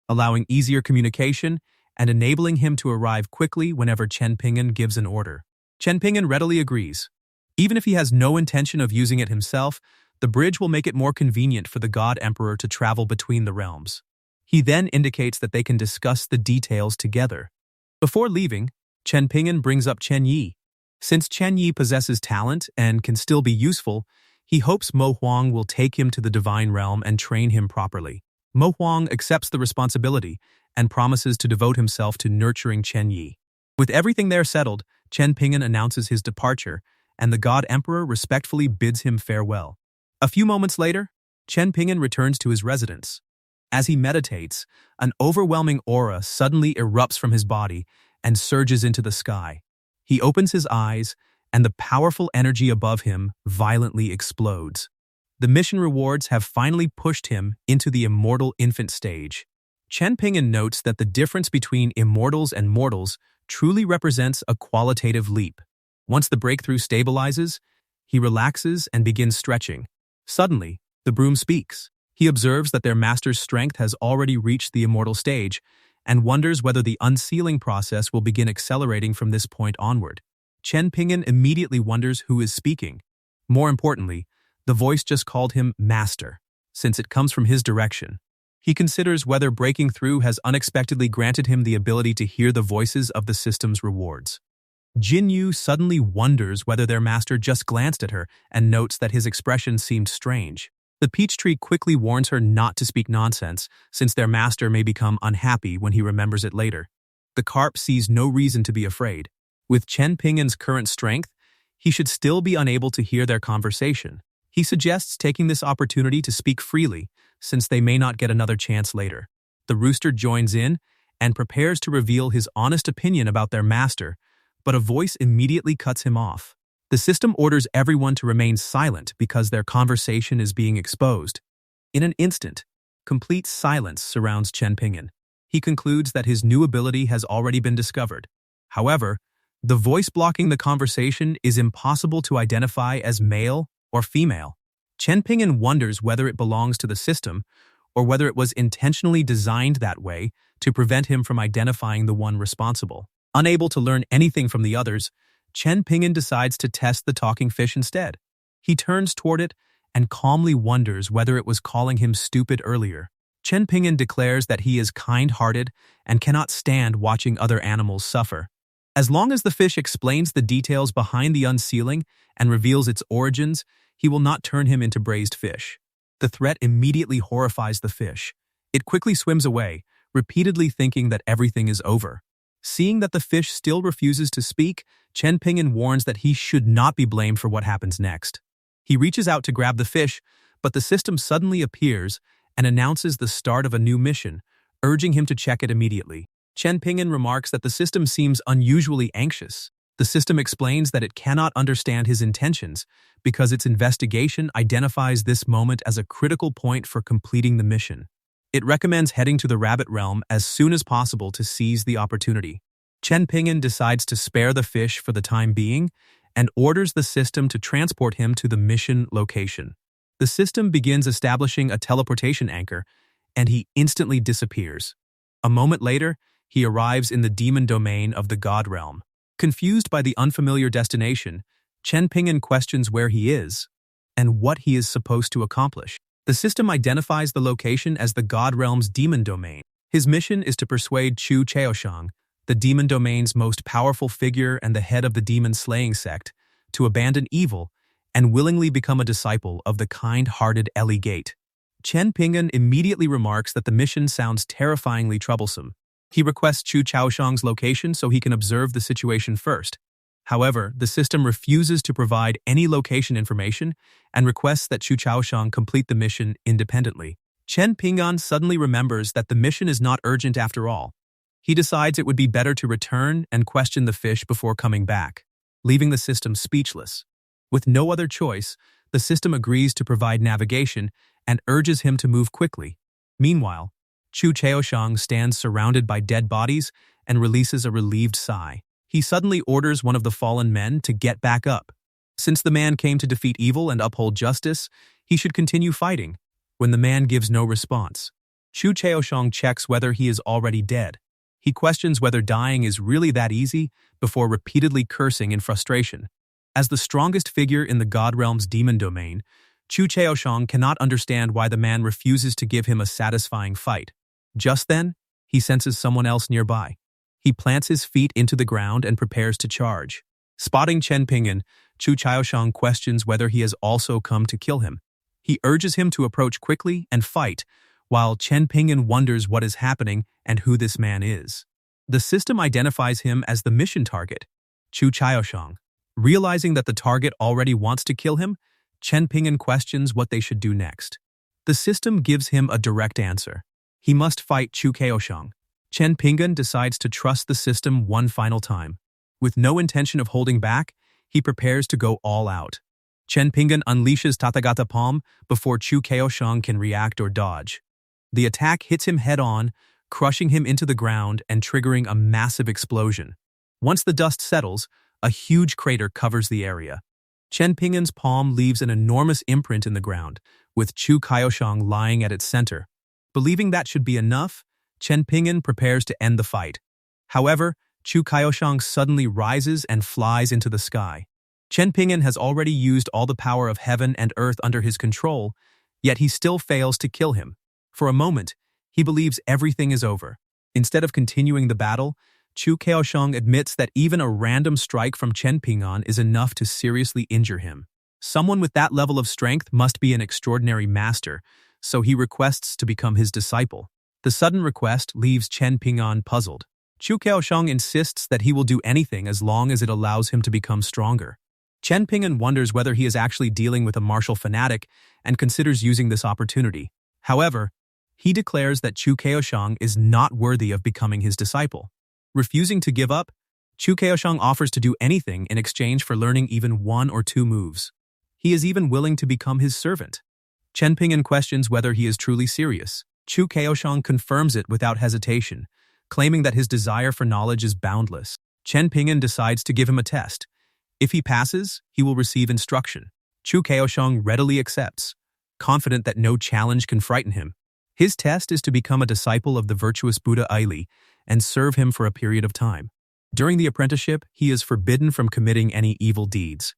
allowing easier communication and enabling him to arrive quickly whenever Chen Pingan gives an order. Chen Pingan readily agrees. Even if he has no intention of using it himself, the bridge will make it more convenient for the God Emperor to travel between the realms. He then indicates that they can discuss the details together. Before leaving, Chen Pingan brings up Chen Yi. Since Chen Yi possesses talent and can still be useful, he hopes Mo Huang will take him to the divine realm and train him properly. Mo Huang accepts the responsibility and promises to devote himself to nurturing Chen Yi. With everything there settled, Chen Pingan announces his departure, and the God Emperor respectfully bids him farewell. A few moments later, Chen Pingan returns to his residence. As he meditates, an overwhelming aura suddenly erupts from his body and surges into the sky. He opens his eyes, and the powerful energy above him violently explodes. The mission rewards have finally pushed him into the immortal infant stage. Chen Pingan notes that the difference between immortals and mortals truly represents a qualitative leap. Once the breakthrough stabilizes, he relaxes and begins stretching. Suddenly, the broom speaks. He observes that their master's strength has already reached the immortal stage and wonders whether the unsealing process will begin accelerating from this point onward. Chen Pingan immediately wonders who is speaking. More importantly, the voice just called him Master, since it comes from his direction. He considers whether breaking through has unexpectedly granted him the ability to hear the voices of the system's rewards. Jin Yu suddenly wonders whether their master just glanced at her and notes that his expression seemed strange. The peach tree quickly warns her not to speak nonsense, since their master may become unhappy when he remembers it later. The carp sees no reason to be afraid. With Chen Pingan's current strength, he should still be unable to hear their conversation. He suggests taking this opportunity to speak freely, since they may not get another chance later. The rooster joins in and prepares to reveal his honest opinion about their master, but a voice immediately cuts him off. The system orders everyone to remain silent because their conversation is being exposed. In an instant, complete silence surrounds Chen Pingan. He concludes that his new ability has already been discovered. However, the voice blocking the conversation is impossible to identify as male or female. Chen Pingan wonders whether it belongs to the system or whether it was intentionally designed that way to prevent him from identifying the one responsible. Unable to learn anything from the others, Chen Pingan decides to test the talking fish instead. He turns toward it and calmly wonders whether it was calling him stupid earlier. Chen Pingan declares that he is kind-hearted and cannot stand watching other animals suffer. As long as the fish explains the details behind the unsealing and reveals its origins, he will not turn him into braised fish. The threat immediately horrifies the fish. It quickly swims away, repeatedly thinking that everything is over. Seeing that the fish still refuses to speak, Chen Pingan warns that he should not be blamed for what happens next. He reaches out to grab the fish, but the system suddenly appears and announces the start of a new mission, urging him to check it immediately. Chen Pingan remarks that the system seems unusually anxious. The system explains that it cannot understand his intentions because its investigation identifies this moment as a critical point for completing the mission. It recommends heading to the rabbit realm as soon as possible to seize the opportunity. Chen Pingan decides to spare the fish for the time being and orders the system to transport him to the mission location. The system begins establishing a teleportation anchor, and he instantly disappears. A moment later, he arrives in the demon domain of the God realm. Confused by the unfamiliar destination, Chen Pingan questions where he is and what he is supposed to accomplish. The system identifies the location as the God Realm's demon domain. His mission is to persuade Chu Chaoshang, the demon domain's most powerful figure and the head of the demon-slaying sect, to abandon evil and willingly become a disciple of the kind-hearted Eli Gate. Chen Pingan immediately remarks that the mission sounds terrifyingly troublesome. He requests Chu Chaoshang's location so he can observe the situation first. However, the system refuses to provide any location information and requests that Chu Chaoshang complete the mission independently. Chen Pingan suddenly remembers that the mission is not urgent after all. He decides it would be better to return and question the fish before coming back, leaving the system speechless. With no other choice, the system agrees to provide navigation and urges him to move quickly. Meanwhile, Chu Chaoshang stands surrounded by dead bodies and releases a relieved sigh. He suddenly orders one of the fallen men to get back up. Since the man came to defeat evil and uphold justice, he should continue fighting. When the man gives no response, Chu Chaoshang checks whether he is already dead. He questions whether dying is really that easy before repeatedly cursing in frustration. As the strongest figure in the God Realm's demon domain, Chu Chaoshang cannot understand why the man refuses to give him a satisfying fight. Just then, he senses someone else nearby. He plants his feet into the ground and prepares to charge. Spotting Chen Pingan, Chu Chaoshang questions whether he has also come to kill him. He urges him to approach quickly and fight, while Chen Pingan wonders what is happening and who this man is. The system identifies him as the mission target, Chu Chaoshang. Realizing that the target already wants to kill him, Chen Pingan questions what they should do next. The system gives him a direct answer. He must fight Chu Chaoshang. Chen Pingan decides to trust the system one final time. With no intention of holding back, he prepares to go all out. Chen Pingan unleashes Tathagata Palm before Chu Chaoshang can react or dodge. The attack hits him head-on, crushing him into the ground and triggering a massive explosion. Once the dust settles, a huge crater covers the area. Chen Pingan's palm leaves an enormous imprint in the ground, with Chu Chaoshang lying at its center. Believing that should be enough, Chen Pingan prepares to end the fight. However, Chu Chaoshang suddenly rises and flies into the sky. Chen Pingan has already used all the power of heaven and earth under his control, yet he still fails to kill him. For a moment, he believes everything is over. Instead of continuing the battle, Chu Chaoshang admits that even a random strike from Chen Pingan is enough to seriously injure him. Someone with that level of strength must be an extraordinary master, so he requests to become his disciple. The sudden request leaves Chen Pingan puzzled. Chu Chaoshang insists that he will do anything as long as it allows him to become stronger. Chen Pingan wonders whether he is actually dealing with a martial fanatic and considers using this opportunity. However, he declares that Chu Chaoshang is not worthy of becoming his disciple. Refusing to give up, Chu Chaoshang offers to do anything in exchange for learning even one or two moves. He is even willing to become his servant. Chen Pingan questions whether he is truly serious. Chu Chaoshang confirms it without hesitation, claiming that his desire for knowledge is boundless. Chen Pingan decides to give him a test. If he passes, he will receive instruction. Chu Chaoshang readily accepts, confident that no challenge can frighten him. His test is to become a disciple of the virtuous Buddha Ili and serve him for a period of time. During the apprenticeship, he is forbidden from committing any evil deeds.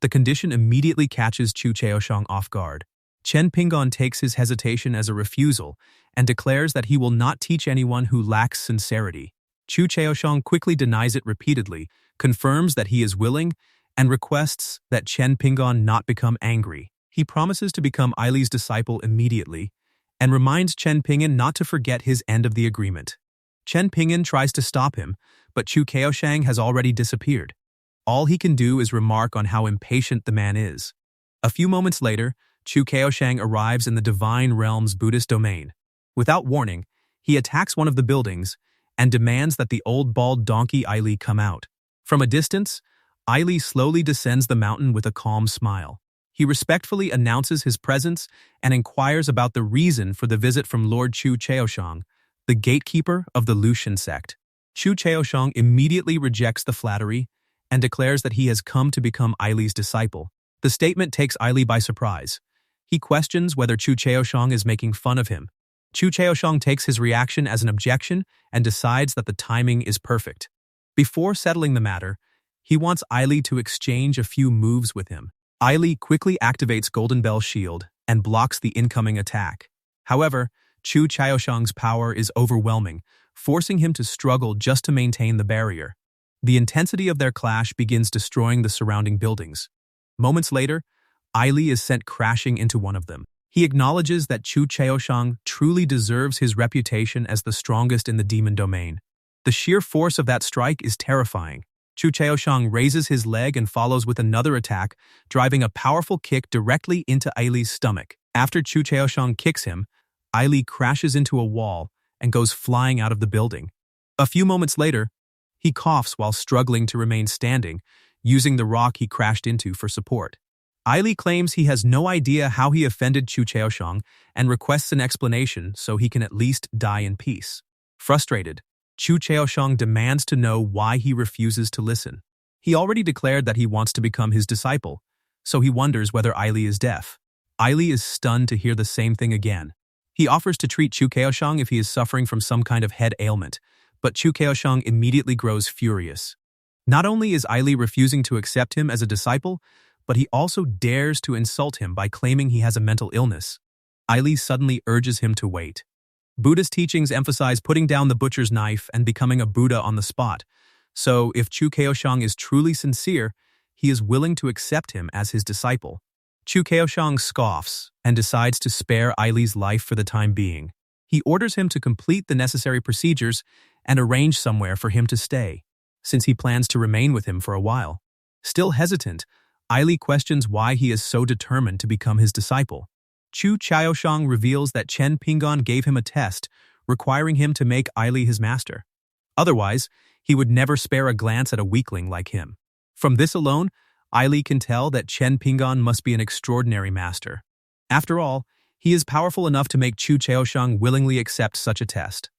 The condition immediately catches Chu Chaoshang off guard. Chen Pingan takes his hesitation as a refusal and declares that he will not teach anyone who lacks sincerity. Chu Chaoshang quickly denies it repeatedly, confirms that he is willing, and requests that Chen Pingan not become angry. He promises to become Ili's disciple immediately and reminds Chen Pingan not to forget his end of the agreement. Chen Pingan tries to stop him, but Chu Chaoshang has already disappeared. All he can do is remark on how impatient the man is. A few moments later, Chu Chaoshang arrives in the Divine Realm's Buddhist domain. Without warning, he attacks one of the buildings and demands that the old bald donkey Ili come out. From a distance, Ili slowly descends the mountain with a calm smile. He respectfully announces his presence and inquires about the reason for the visit from Lord Chu Chaoshang, the gatekeeper of the Lucian sect. Chu Chaoshang immediately rejects the flattery and declares that he has come to become Ili's disciple. The statement takes Ili by surprise. He questions whether Chu Chaoshang is making fun of him. Chu Chaoshang takes his reaction as an objection and decides that the timing is perfect. Before settling the matter, he wants Ili to exchange a few moves with him. Ili quickly activates Golden Bell Shield and blocks the incoming attack. However, Chu Chaoshang's power is overwhelming, forcing him to struggle just to maintain the barrier. The intensity of their clash begins destroying the surrounding buildings. Moments later, Aili is sent crashing into one of them. He acknowledges that Chu Chaoshang truly deserves his reputation as the strongest in the demon domain. The sheer force of that strike is terrifying. Chu Chaoshang raises his leg and follows with another attack, driving a powerful kick directly into Aili's stomach. After Chu Chaoshang kicks him, Aili crashes into a wall and goes flying out of the building. A few moments later, he coughs while struggling to remain standing, using the rock he crashed into for support. Aili claims he has no idea how he offended Chu Chaoshang and requests an explanation so he can at least die in peace. Frustrated, Chu Chaoshang demands to know why he refuses to listen. He already declared that he wants to become his disciple, so he wonders whether Aili is deaf. Aili is stunned to hear the same thing again. He offers to treat Chu Chaoshang if he is suffering from some kind of head ailment, but Chu Chaoshang immediately grows furious. Not only is Aili refusing to accept him as a disciple, but he also dares to insult him by claiming he has a mental illness. Aili suddenly urges him to wait. Buddhist teachings emphasize putting down the butcher's knife and becoming a Buddha on the spot, so if Chu Chaoshang is truly sincere, he is willing to accept him as his disciple. Chu Chaoshang scoffs and decides to spare Aili's life for the time being. He orders him to complete the necessary procedures and arrange somewhere for him to stay, since he plans to remain with him for a while. Still hesitant, Aili questions why he is so determined to become his disciple. Chu Chaoshang reveals that Chen Pingan gave him a test, requiring him to make Aili his master. Otherwise, he would never spare a glance at a weakling like him. From this alone, Aili can tell that Chen Pingan must be an extraordinary master. After all, he is powerful enough to make Chu Chaoshang willingly accept such a test.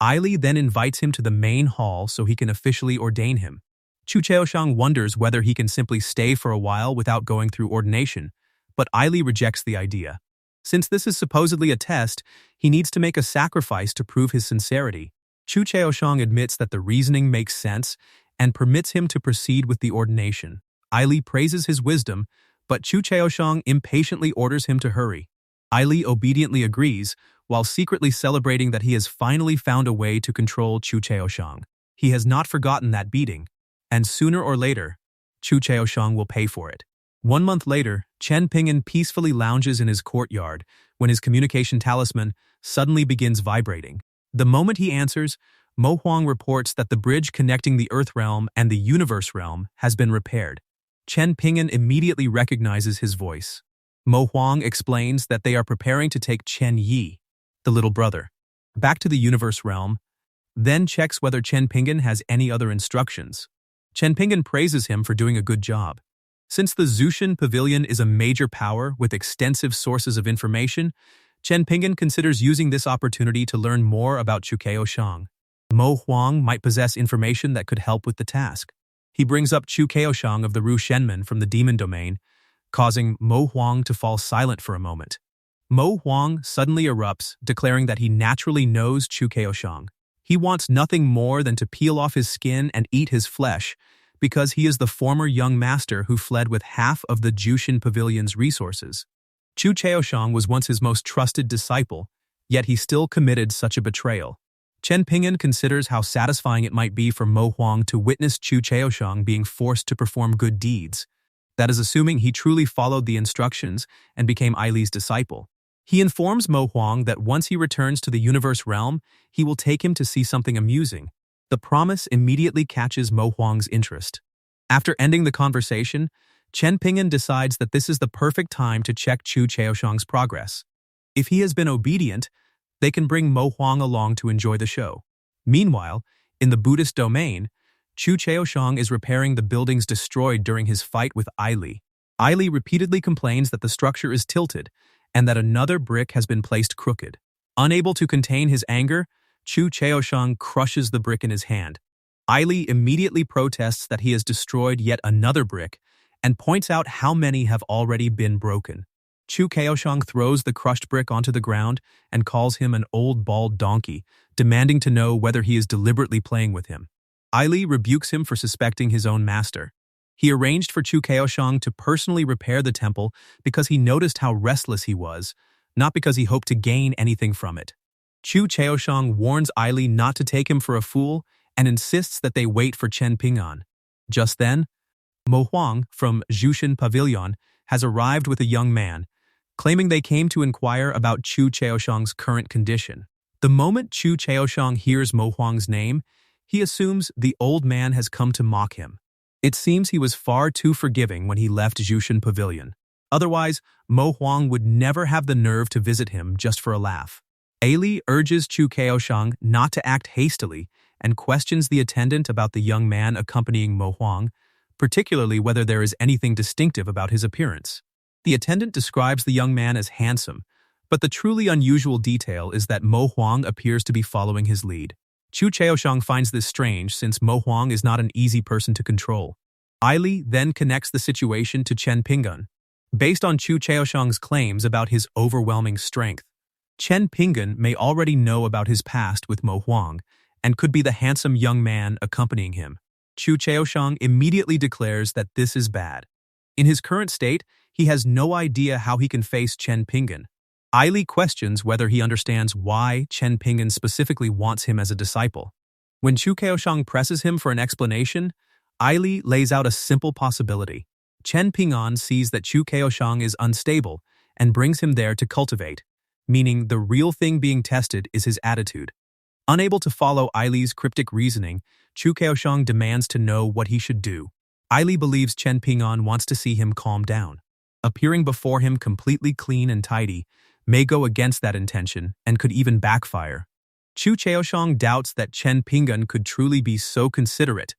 Aili then invites him to the main hall so he can officially ordain him. Chu Chaoshang wonders whether he can simply stay for a while without going through ordination, but Aili rejects the idea. Since this is supposedly a test, he needs to make a sacrifice to prove his sincerity. Chu Chaoshang admits that the reasoning makes sense and permits him to proceed with the ordination. Aili praises his wisdom, but Chu Chaoshang impatiently orders him to hurry. Aili obediently agrees, while secretly celebrating that he has finally found a way to control Chu Chaoshang. He has not forgotten that beating, and sooner or later, Chu Chaoshang will pay for it. 1 month later, Chen Pingan peacefully lounges in his courtyard when his communication talisman suddenly begins vibrating. The moment he answers, Mo Huang reports that the bridge connecting the Earth realm and the Universe realm has been repaired. Chen Pingan immediately recognizes his voice. Mo Huang explains that they are preparing to take Chen Yi, the little brother, back to the Universe realm, then checks whether Chen Pingan has any other instructions. Chen Pingan praises him for doing a good job. Since the Zushan Pavilion is a major power with extensive sources of information, Chen Pingan considers using this opportunity to learn more about Chu Chaoshang. Mo Huang might possess information that could help with the task. He brings up Chu Chaoshang of the Ru Shenmen from the demon domain, causing Mo Huang to fall silent for a moment. Mo Huang suddenly erupts, declaring that he naturally knows Chu Chaoshang. He wants nothing more than to peel off his skin and eat his flesh, because he is the former young master who fled with half of the Jushin Pavilion's resources. Chu Chaoshang was once his most trusted disciple, yet he still committed such a betrayal. Chen Pingan considers how satisfying it might be for Mo Huang to witness Chu Chaoshang being forced to perform good deeds. That is assuming he truly followed the instructions and became Aili's disciple. He informs Mo Huang that once he returns to the Universe realm, he will take him to see something amusing. The promise immediately catches Mo Huang's interest. After ending the conversation, Chen Pingan decides that this is the perfect time to check Chu Chaoshang's progress. If he has been obedient, they can bring Mo Huang along to enjoy the show. Meanwhile, in the Buddhist domain, Chu Chaoshang is repairing the buildings destroyed during his fight with Aili. Aili repeatedly complains that the structure is tilted and that another brick has been placed crooked. Unable to contain his anger, Chu Chaoshang crushes the brick in his hand. Aili immediately protests that he has destroyed yet another brick and points out how many have already been broken. Chu Chaoshang throws the crushed brick onto the ground and calls him an old bald donkey, demanding to know whether he is deliberately playing with him. Aili rebukes him for suspecting his own master. He arranged for Chu Kaoshang to personally repair the temple because he noticed how restless he was, not because he hoped to gain anything from it. Chu Kaoshang warns Ai not to take him for a fool and insists that they wait for Chen Pingan. Just then, Mo Huang from Jushin Pavilion has arrived with a young man, claiming they came to inquire about Chu Kaoshang's current condition. The moment Chu Kaoshang hears Mo Huang's name, he assumes the old man has come to mock him. It seems he was far too forgiving when he left Jushin Pavilion. Otherwise, Mo Huang would never have the nerve to visit him just for a laugh. Ai urges Chu Kaoshang not to act hastily and questions the attendant about the young man accompanying Mo Huang, particularly whether there is anything distinctive about his appearance. The attendant describes the young man as handsome, but the truly unusual detail is that Mo Huang appears to be following his lead. Chu Kaoshang finds this strange since Mo Huang is not an easy person to control. Ai then connects the situation to Chen Pingan. Based on Chu Kaoshang's claims about his overwhelming strength, Chen Pingan may already know about his past with Mo Huang and could be the handsome young man accompanying him. Chu Kaoshang immediately declares that this is bad. In his current state, he has no idea how he can face Chen Pingan. Ai questions whether he understands why Chen Pingan specifically wants him as a disciple. When Chu Kaoshang presses him for an explanation, Ai lays out a simple possibility. Chen Pingan sees that Chu Kaoshang is unstable and brings him there to cultivate, meaning the real thing being tested is his attitude. Unable to follow Ai's cryptic reasoning, Chu Kaoshang demands to know what he should do. Ai believes Chen Pingan wants to see him calm down. Appearing before him completely clean and tidy may go against that intention and could even backfire. Chu Kaoshang doubts that Chen Pingan could truly be so considerate,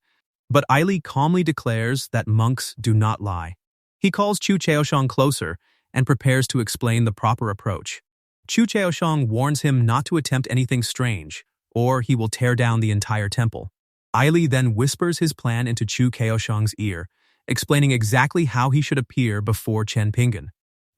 but Ai calmly declares that monks do not lie. He calls Chu Kaoshang closer and prepares to explain the proper approach. Chu Kaoshang warns him not to attempt anything strange, or he will tear down the entire temple. Ai then whispers his plan into Chu Kaoshang's ear, explaining exactly how he should appear before Chen Pingan.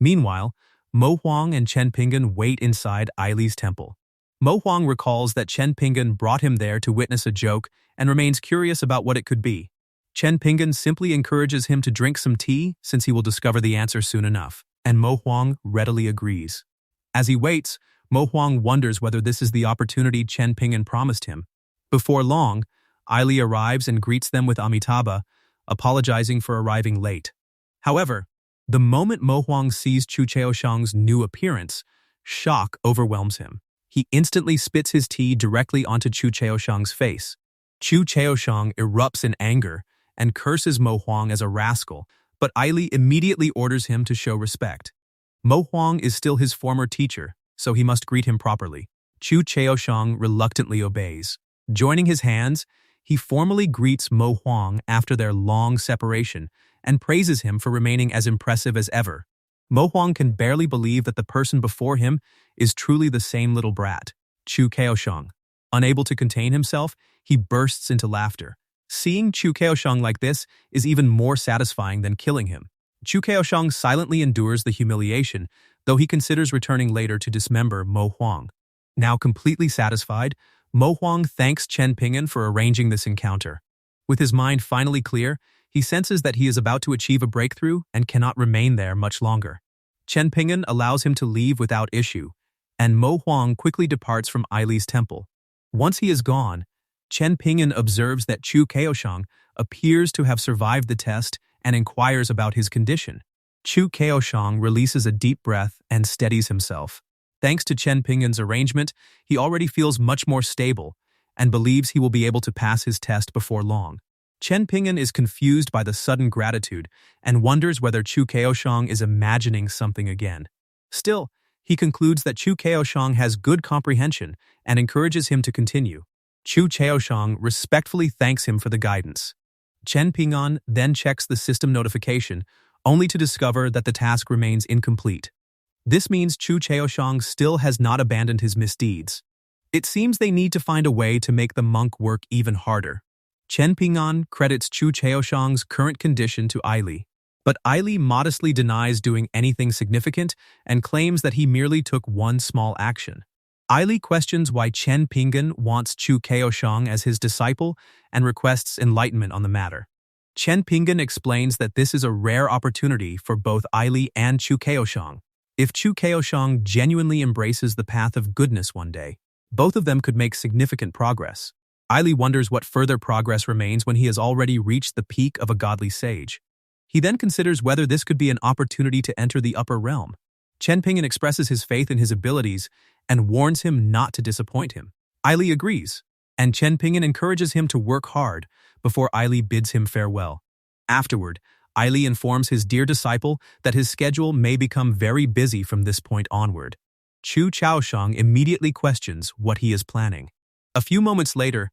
Meanwhile, Mo Huang and Chen Pingan wait inside Ai's temple. Mo Huang recalls that Chen Pingan brought him there to witness a joke and remains curious about what it could be. Chen Pingan simply encourages him to drink some tea since he will discover the answer soon enough, and Mo Huang readily agrees. As he waits, Mo Huang wonders whether this is the opportunity Chen Pingan promised him. Before long, Ai arrives and greets them with Amitabha, apologizing for arriving late. However, the moment Mo Huang sees Chu Kaoshang's new appearance, shock overwhelms him. He instantly spits his tea directly onto Chu Kaoshang's face. Chu Kaoshang erupts in anger and curses Mo Huang as a rascal, but Ai immediately orders him to show respect. Mo Huang is still his former teacher, so he must greet him properly. Chu Kaoshang reluctantly obeys. Joining his hands, he formally greets Mo Huang after their long separation and praises him for remaining as impressive as ever. Mo Huang can barely believe that the person before him is truly the same little brat, Chu Kaoshang. Unable to contain himself, he bursts into laughter. Seeing Chu Kaoshang like this is even more satisfying than killing him. Chu Kaoshang silently endures the humiliation, though he considers returning later to dismember Mo Huang. Now completely satisfied, Mo Huang thanks Chen Pingan for arranging this encounter. With his mind finally clear, he senses that he is about to achieve a breakthrough and cannot remain there much longer. Chen Pingan allows him to leave without issue, and Mo Huang quickly departs from Ai's temple. Once he is gone, Chen Pingan observes that Chu Kaoshang appears to have survived the test and inquires about his condition. Chu Kaoshang releases a deep breath and steadies himself. Thanks to Chen Pingan's arrangement, he already feels much more stable and believes he will be able to pass his test before long. Chen Pingan is confused by the sudden gratitude and wonders whether Chu Kaoshang is imagining something again. Still, he concludes that Chu Kaoshang has good comprehension and encourages him to continue. Chu Kaoshang respectfully thanks him for the guidance. Chen Pingan then checks the system notification, only to discover that the task remains incomplete. This means Chu Kaoshang still has not abandoned his misdeeds. It seems they need to find a way to make the monk work even harder. Chen Pingan credits Chu Kaoshang's current condition to Ai, but Ai modestly denies doing anything significant and claims that he merely took one small action. Ai questions why Chen Pingan wants Chu Kaoshang as his disciple and requests enlightenment on the matter. Chen Pingan explains that this is a rare opportunity for both Aili and Chu Kaoshang. If Chu Kaoshang genuinely embraces the path of goodness one day, both of them could make significant progress. Aili wonders what further progress remains when he has already reached the peak of a godly sage. He then considers whether this could be an opportunity to enter the upper realm. Chen Pingan expresses his faith in his abilities and warns him not to disappoint him. Aili agrees, and Chen Pingan encourages him to work hard before Aili bids him farewell. Afterward, Aili informs his dear disciple that his schedule may become very busy from this point onward. Chu Chaoshang immediately questions what he is planning. A few moments later,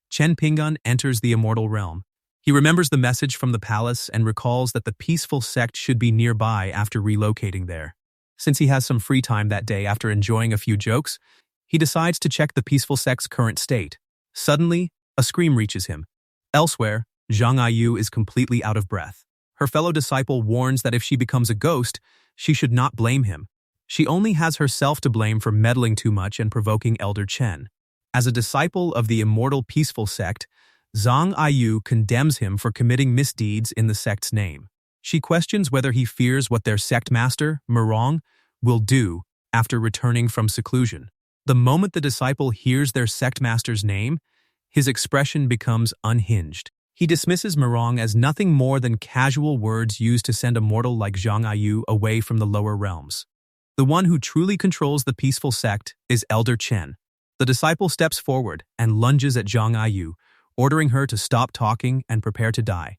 Chen Pingan enters the immortal realm. He remembers the message from the palace and recalls that the peaceful sect should be nearby after relocating there. Since he has some free time that day after enjoying a few jokes, he decides to check the peaceful sect's current state. Suddenly, a scream reaches him. Elsewhere, Zhang Ayu is completely out of breath. Her fellow disciple warns that if she becomes a ghost, she should not blame him. She only has herself to blame for meddling too much and provoking Elder Chen. As a disciple of the immortal peaceful sect, Zhang Ayu condemns him for committing misdeeds in the sect's name. She questions whether he fears what their sect master, Mirong, will do after returning from seclusion. The moment the disciple hears their sect master's name, his expression becomes unhinged. He dismisses Mirong as nothing more than casual words used to send a mortal like Zhang Ayu away from the lower realms. The one who truly controls the peaceful sect is Elder Chen. The disciple steps forward and lunges at Zhang Ayu, ordering her to stop talking and prepare to die.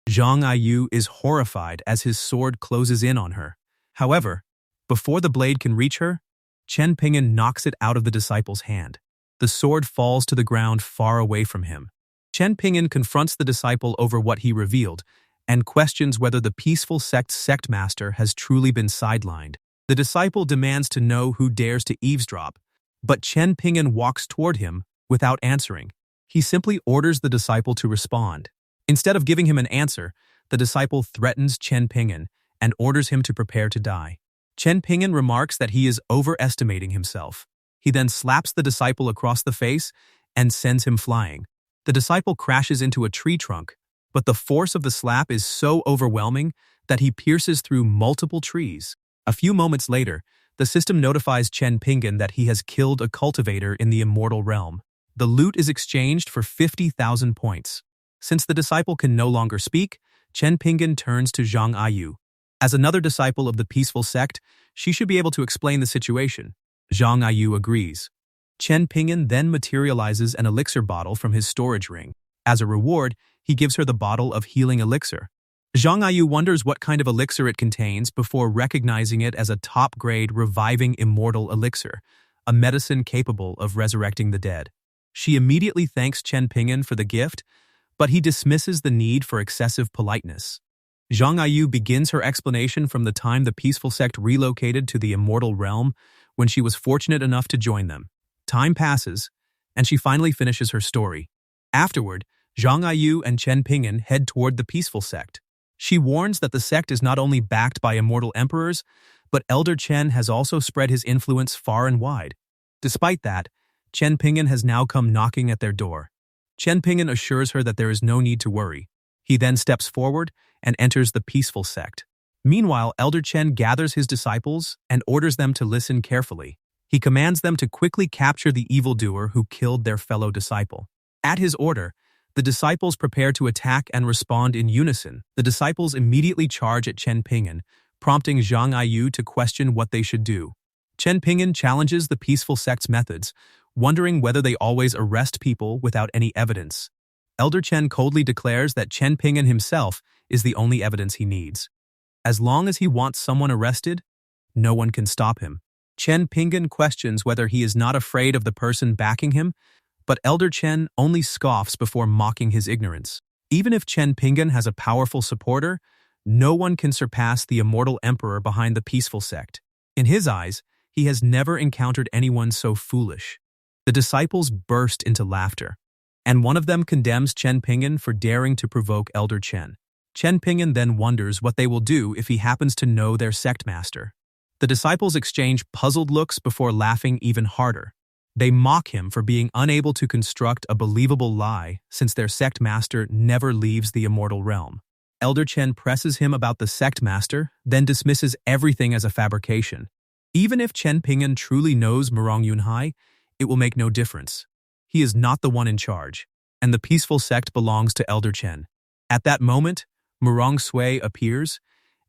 Zhang Ayu is horrified as his sword closes in on her. However, before the blade can reach her, Chen Pingan knocks it out of the disciple's hand. The sword falls to the ground far away from him. Chen Pingan confronts the disciple over what he revealed and questions whether the peaceful sect's sect master has truly been sidelined. The disciple demands to know who dares to eavesdrop, but Chen Pingan walks toward him without answering. He simply orders the disciple to respond. Instead of giving him an answer, the disciple threatens Chen Pingan and orders him to prepare to die. Chen Pingan remarks that he is overestimating himself. He then slaps the disciple across the face and sends him flying. The disciple crashes into a tree trunk, but the force of the slap is so overwhelming that he pierces through multiple trees. A few moments later, the system notifies Chen Pingan that he has killed a cultivator in the immortal realm. The loot is exchanged for 50,000 points. Since the disciple can no longer speak, Chen Pingan turns to Zhang Ayu. As another disciple of the peaceful sect, she should be able to explain the situation. Zhang Ayu agrees. Chen Pingan then materializes an elixir bottle from his storage ring. As a reward, he gives her the bottle of healing elixir. Zhang Ayu wonders what kind of elixir it contains before recognizing it as a top-grade reviving immortal elixir, a medicine capable of resurrecting the dead. She immediately thanks Chen Pingan for the gift, but he dismisses the need for excessive politeness. Zhang Ayu begins her explanation from the time the peaceful sect relocated to the immortal realm when she was fortunate enough to join them. Time passes, and she finally finishes her story. Afterward, Zhang Ayu and Chen Pingan head toward the peaceful sect. She warns that the sect is not only backed by immortal emperors, but Elder Chen has also spread his influence far and wide. Despite that, Chen Pingan has now come knocking at their door. Chen Pingan assures her that there is no need to worry. He then steps forward and enters the peaceful sect. Meanwhile, Elder Chen gathers his disciples and orders them to listen carefully. He commands them to quickly capture the evildoer who killed their fellow disciple. At his order, the disciples prepare to attack and respond in unison. The disciples immediately charge at Chen Pingan, prompting Zhang Ayu to question what they should do. Chen Pingan challenges the peaceful sect's methods, wondering whether they always arrest people without any evidence. Elder Chen coldly declares that Chen Pingan himself is the only evidence he needs. As long as he wants someone arrested, no one can stop him. Chen Pingan questions whether he is not afraid of the person backing him, but Elder Chen only scoffs before mocking his ignorance. Even if Chen Pingan has a powerful supporter, no one can surpass the Immortal Emperor behind the peaceful sect. In his eyes, he has never encountered anyone so foolish. The disciples burst into laughter, and one of them condemns Chen Pingan for daring to provoke Elder Chen. Chen Pingan then wonders what they will do if he happens to know their sect master. The disciples exchange puzzled looks before laughing even harder. They mock him for being unable to construct a believable lie since their sect master never leaves the immortal realm. Elder Chen presses him about the sect master, then dismisses everything as a fabrication. Even if Chen Pingan truly knows Murong Yunhai, it will make no difference. He is not the one in charge, and the peaceful sect belongs to Elder Chen. At that moment, Murong Sui appears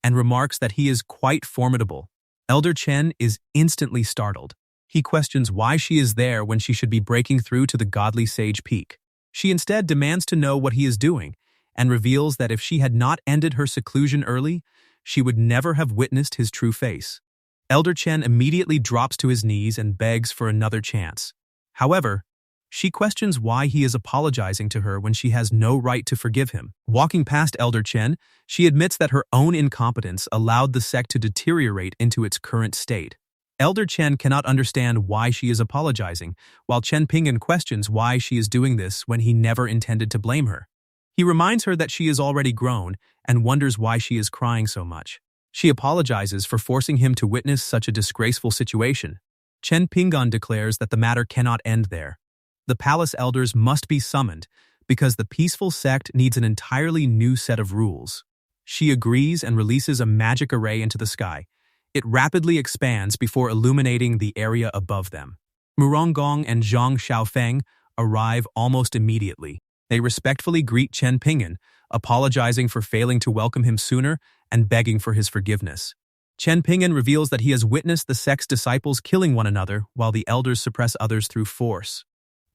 and remarks that he is quite formidable. Elder Chen is instantly startled. He questions why she is there when she should be breaking through to the godly sage peak. She instead demands to know what he is doing, and reveals that if she had not ended her seclusion early, she would never have witnessed his true face. Elder Chen immediately drops to his knees and begs for another chance. However, she questions why he is apologizing to her when she has no right to forgive him. Walking past Elder Chen, she admits that her own incompetence allowed the sect to deteriorate into its current state. Elder Chen cannot understand why she is apologizing, while Chen Pingan questions why she is doing this when he never intended to blame her. He reminds her that she is already grown and wonders why she is crying so much. She apologizes for forcing him to witness such a disgraceful situation. Chen Pingan declares that the matter cannot end there. The palace elders must be summoned because the peaceful sect needs an entirely new set of rules. She agrees and releases a magic array into the sky. It rapidly expands before illuminating the area above them. Murong Gong and Zhang Xiaofeng arrive almost immediately. They respectfully greet Chen Pingan, apologizing for failing to welcome him sooner and begging for his forgiveness. Chen Pingan reveals that he has witnessed the sect's disciples killing one another while the elders suppress others through force.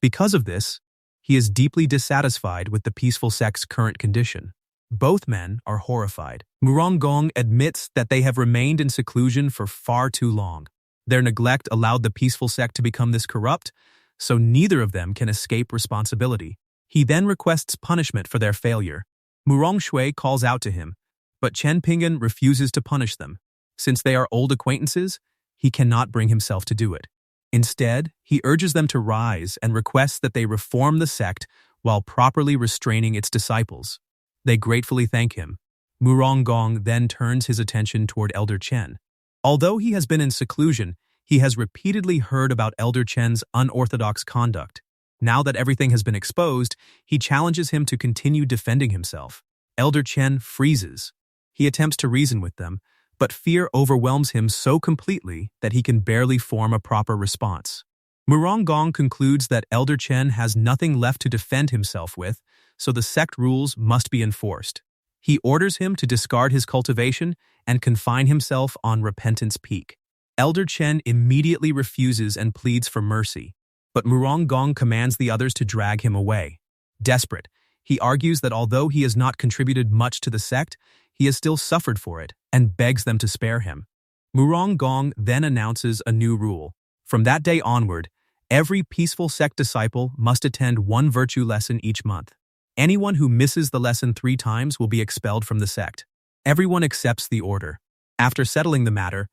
Because of this, he is deeply dissatisfied with the peaceful sect's current condition. Both men are horrified. Murong Gong admits that they have remained in seclusion for far too long. Their neglect allowed the peaceful sect to become this corrupt, so neither of them can escape responsibility. He then requests punishment for their failure. Murong Shui calls out to him, but Chen Pingan refuses to punish them. Since they are old acquaintances, he cannot bring himself to do it. Instead, he urges them to rise and requests that they reform the sect while properly restraining its disciples. They gratefully thank him. Murong Gong then turns his attention toward Elder Chen. Although he has been in seclusion, he has repeatedly heard about Elder Chen's unorthodox conduct. Now that everything has been exposed, he challenges him to continue defending himself. Elder Chen freezes. He attempts to reason with them, but fear overwhelms him so completely that he can barely form a proper response. Murong Gong concludes that Elder Chen has nothing left to defend himself with, so the sect rules must be enforced. He orders him to discard his cultivation and confine himself on Repentance Peak. Elder Chen immediately refuses and pleads for mercy, but Murong Gong commands the others to drag him away. Desperate, he argues that although he has not contributed much to the sect, he has still suffered for it and begs them to spare him. Murong Gong then announces a new rule. From that day onward, every peaceful sect disciple must attend one virtue lesson each month. Anyone who misses the lesson 3 times will be expelled from the sect. Everyone accepts the order. After settling the matter,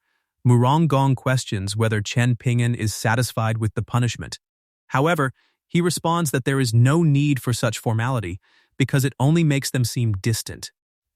Murong Gong questions whether Chen Pingan is satisfied with the punishment. However, he responds that there is no need for such formality because it only makes them seem distant.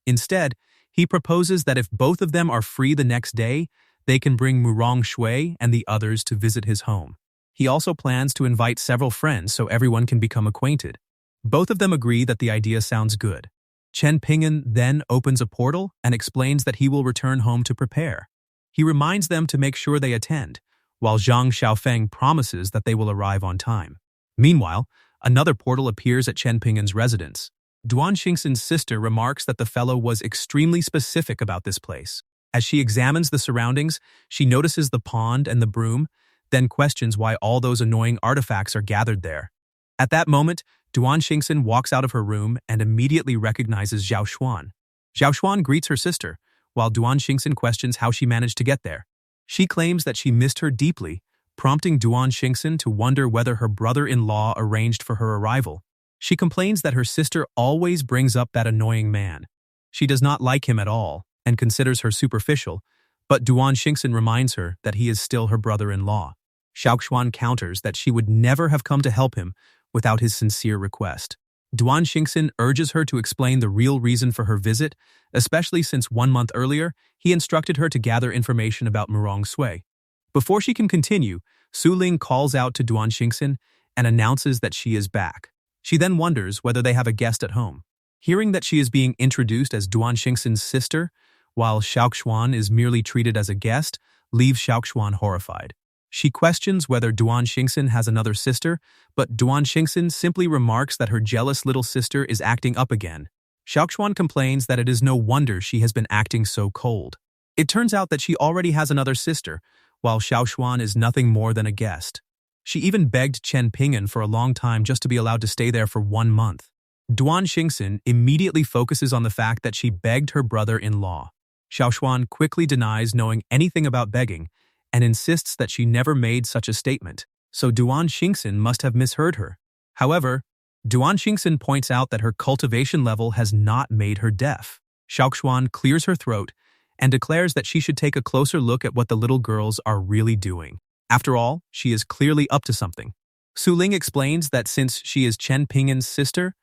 Instead, he proposes that if both of them are free the next day, they can bring Murong Shui and the others to visit his home. He also plans to invite several friends so everyone can become acquainted. Both of them agree that the idea sounds good. Chen Pingan then opens a portal and explains that he will return home to prepare. He reminds them to make sure they attend, while Zhang Xiaofeng promises that they will arrive on time. Meanwhile, another portal appears at Chen Pingan's residence. Duan Xingxin's sister remarks that the fellow was extremely specific about this place. As she examines the surroundings, she notices the pond and the broom, then questions why all those annoying artifacts are gathered there. At that moment, Duan Xingxin walks out of her room and immediately recognizes Zhao Xuan. Zhao Xuan greets her sister, while Duan Xingxin questions how she managed to get there. She claims that she missed her deeply, prompting Duan Xingxin to wonder whether her brother-in-law arranged for her arrival. She complains that her sister always brings up that annoying man. She does not like him at all and considers her superficial, but Duan Xingxin reminds her that he is still her brother-in-law. Xiaoxuan counters that she would never have come to help him without his sincere request. Duan Xingxin urges her to explain the real reason for her visit, especially since 1 month earlier, he instructed her to gather information about Murong Sui. Before she can continue, Su Ling calls out to Duan Xingxin and announces that she is back. She then wonders whether they have a guest at home. Hearing that she is being introduced as Duan Xingxin's sister, while Xiaoxuan is merely treated as a guest, leaves Xiaoxuan horrified. She questions whether Duan Xingxin has another sister, but Duan Xingxin simply remarks that her jealous little sister is acting up again. Xiaoxuan complains that it is no wonder she has been acting so cold. It turns out that she already has another sister, while Xiaoxuan is nothing more than a guest. She even begged Chen Pingan for a long time just to be allowed to stay there for 1 month. Duan Xingxin immediately focuses on the fact that she begged her brother-in-law. Xiaoxuan quickly denies knowing anything about begging and insists that she never made such a statement, so Duan Xingxin must have misheard her. However, Duan Xingxin points out that her cultivation level has not made her deaf. Xiaoxuan clears her throat and declares that she should take a closer look at what the little girls are really doing. After all, she is clearly up to something. Su Ling explains that since she is Chen Pingan's sister,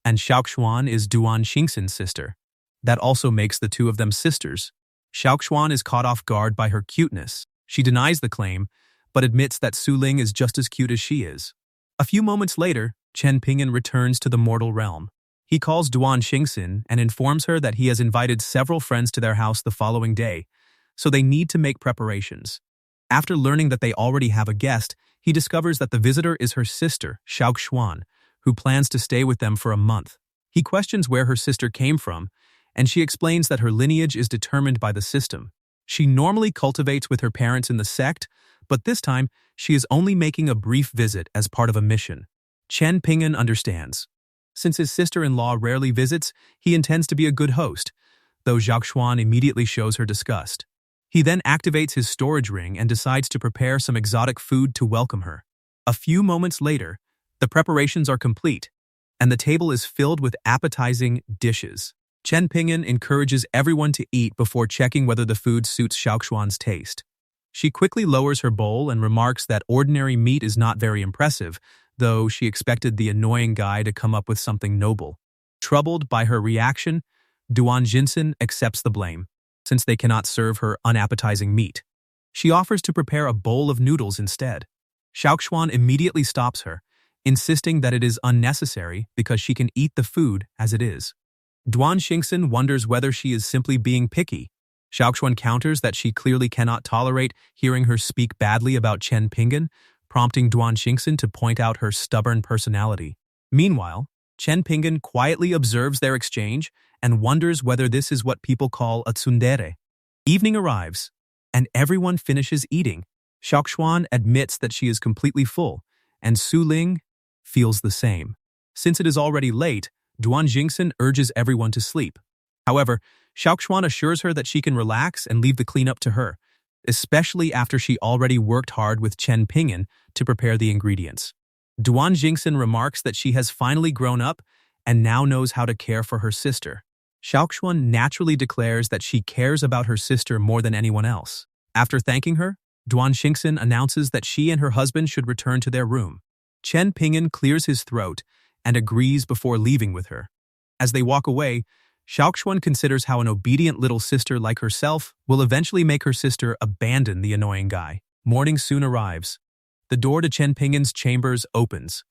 and Xiaoxuan is Duan Xingxin's sister, that also makes the two of them sisters. Xiaoxuan is caught off guard by her cuteness. She denies the claim, but admits that Su Ling is just as cute as she is. A few moments later, Chen Pingan returns to the mortal realm. He calls Duan Xingxin and informs her that he has invited several friends to their house the following day, so they need to make preparations. After learning that they already have a guest, he discovers that the visitor is her sister, Xiaoxuan, who plans to stay with them for a month. He questions where her sister came from, and she explains that her lineage is determined by the system. She normally cultivates with her parents in the sect, but this time she is only making a brief visit as part of a mission. Chen Pingan understands. Since his sister-in-law rarely visits, he intends to be a good host, though Xiaoxuan immediately shows her disgust. He then activates his storage ring and decides to prepare some exotic food to welcome her. A few moments later, the preparations are complete, and the table is filled with appetizing dishes. Chen Pingan encourages everyone to eat before checking whether the food suits Xiaoxuan's taste. She quickly lowers her bowl and remarks that ordinary meat is not very impressive, though she expected the annoying guy to come up with something noble. Troubled by her reaction, Duan Xingxin accepts the blame, since they cannot serve her unappetizing meat. She offers to prepare a bowl of noodles instead. Xiaoxuan immediately stops her, insisting that it is unnecessary because she can eat the food as it is. Duan Xingxin wonders whether she is simply being picky. Xiaoxuan counters that she clearly cannot tolerate hearing her speak badly about Chen Pingan, prompting Duan Xingxin to point out her stubborn personality. Meanwhile, Chen Pingan quietly observes their exchange and wonders whether this is what people call a tsundere. Evening arrives, and everyone finishes eating. Xiaoxuan admits that she is completely full, and Su Ling feels the same. Since it is already late, Duan Xingxin urges everyone to sleep. However, Xiaoxuan assures her that she can relax and leave the cleanup to her, especially after she already worked hard with Chen Pingan to prepare the ingredients. Duan Xingxin remarks that she has finally grown up and now knows how to care for her sister. Xiaoxuan naturally declares that she cares about her sister more than anyone else. After thanking her, Duan Xingxin announces that she and her husband should return to their room. Chen Pingan clears his throat and agrees before leaving with her. As they walk away, Xiaoxuan considers how an obedient little sister like herself will eventually make her sister abandon the annoying guy. Morning soon arrives. The door to Chen Pingan's chambers opens,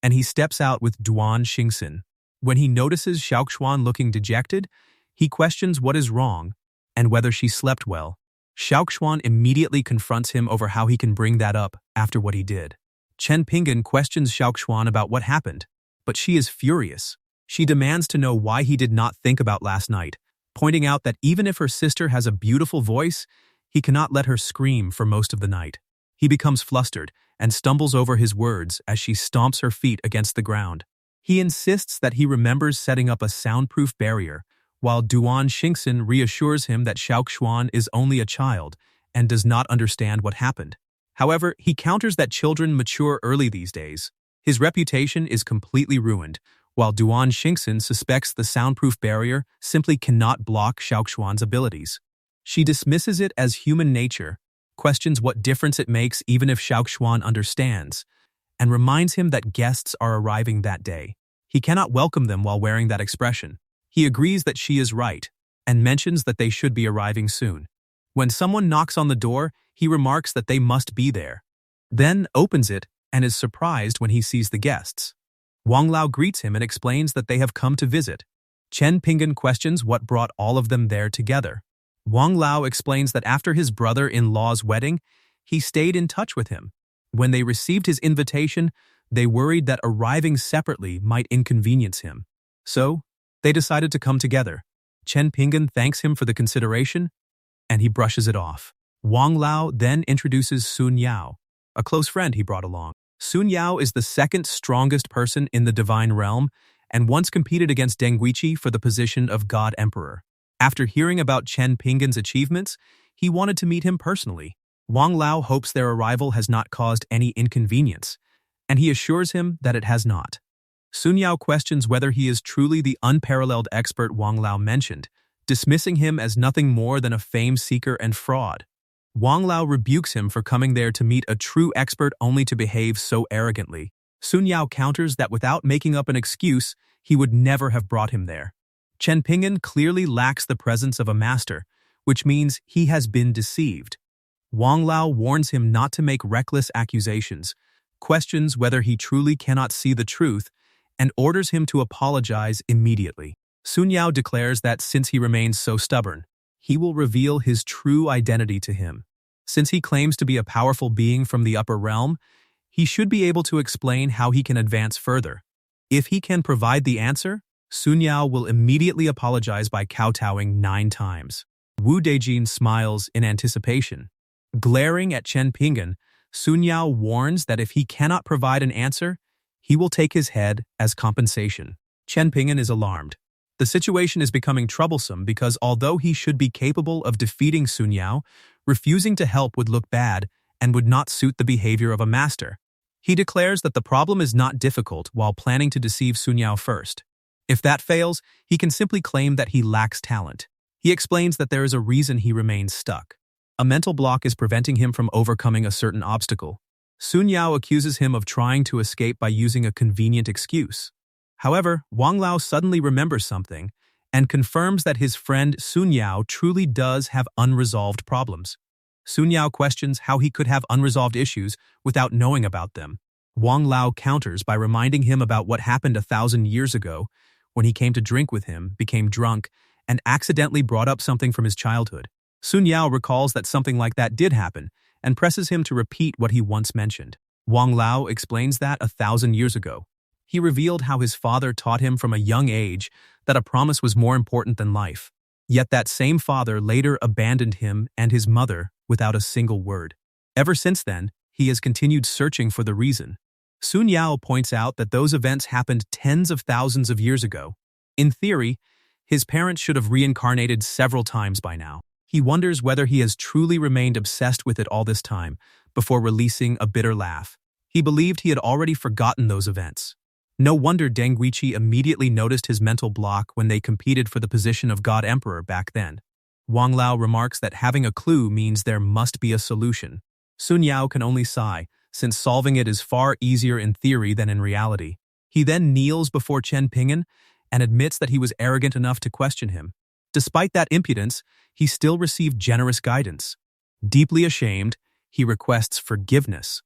and he steps out with Duan Xingxin. When he notices Xiaoxuan looking dejected, he questions what is wrong and whether she slept well. Xiaoxuan immediately confronts him over how he can bring that up after what he did. Chen Pingan questions Xiaoxuan about what happened, but she is furious. She demands to know why he did not think about last night, pointing out that even if her sister has a beautiful voice, he cannot let her scream for most of the night. He becomes flustered and stumbles over his words as she stomps her feet against the ground. He insists that he remembers setting up a soundproof barrier, while Duan Xingxin reassures him that Xiaoxuan is only a child and does not understand what happened. However, he counters that children mature early these days. His reputation is completely ruined, while Duan Xingxin suspects the soundproof barrier simply cannot block Xiaoxuan's abilities. She dismisses it as human nature, questions what difference it makes even if Xiaoxuan understands, and reminds him that guests are arriving that day. He cannot welcome them while wearing that expression. He agrees that she is right, and mentions that they should be arriving soon. When someone knocks on the door, he remarks that they must be there. then opens it and is surprised when he sees the guests. Wang Lao greets him and explains that they have come to visit. Chen Pingan questions what brought all of them there together. Wang Lao explains that after his brother-in-law's wedding, he stayed in touch with him. When they received his invitation, they worried that arriving separately might inconvenience him. So, they decided to come together. Chen Pingan thanks him for the consideration, and he brushes it off. Wang Lao then introduces Sun Yao, a close friend he brought along. Sun Yao is the second strongest person in the divine realm and once competed against Deng Guiqi for the position of God Emperor. After hearing about Chen Pingan's achievements, he wanted to meet him personally. Wang Lao hopes their arrival has not caused any inconvenience, and he assures him that it has not. Sun Yao questions whether he is truly the unparalleled expert Wang Lao mentioned, dismissing him as nothing more than a fame seeker and fraud. Wang Lao rebukes him for coming there to meet a true expert only to behave so arrogantly. Sun Yao counters that without making up an excuse, he would never have brought him there. Chen Pingan clearly lacks the presence of a master, which means he has been deceived. Wang Lao warns him not to make reckless accusations, questions whether he truly cannot see the truth, and orders him to apologize immediately. Sun Yao declares that since he remains so stubborn, he will reveal his true identity to him. Since he claims to be a powerful being from the upper realm, he should be able to explain how he can advance further. If he can provide the answer, Sun Yao will immediately apologize by kowtowing 9 times. Wu Dejin smiles in anticipation. Glaring at Chen Pingan, Sun Yao warns that if he cannot provide an answer, he will take his head as compensation. Chen Pingan is alarmed. The situation is becoming troublesome because although he should be capable of defeating Sun Yao, refusing to help would look bad and would not suit the behavior of a master. He declares that the problem is not difficult while planning to deceive Sun Yao first. If that fails, he can simply claim that he lacks talent. He explains that there is a reason he remains stuck. A mental block is preventing him from overcoming a certain obstacle. Sun Yao accuses him of trying to escape by using a convenient excuse. However, Wang Lao suddenly remembers something and confirms that his friend Sun Yao truly does have unresolved problems. Sun Yao questions how he could have unresolved issues without knowing about them. Wang Lao counters by reminding him about what happened 1,000 years ago when he came to drink with him, became drunk, and accidentally brought up something from his childhood. Sun Yao recalls that something like that did happen and presses him to repeat what he once mentioned. Wang Lao explains that 1,000 years ago, he revealed how his father taught him from a young age that a promise was more important than life. Yet that same father later abandoned him and his mother without a single word. Ever since then, he has continued searching for the reason. Sun Yao points out that those events happened tens of thousands of years ago. In theory, his parents should have reincarnated several times by now. He wonders whether he has truly remained obsessed with it all this time, before releasing a bitter laugh. He believed he had already forgotten those events. No wonder Deng Guiqi immediately noticed his mental block when they competed for the position of God Emperor back then. Wang Lao remarks that having a clue means there must be a solution. Sun Yao can only sigh, since solving it is far easier in theory than in reality. He then kneels before Chen Pingan and admits that he was arrogant enough to question him. Despite that impudence, he still received generous guidance. Deeply ashamed, he requests forgiveness.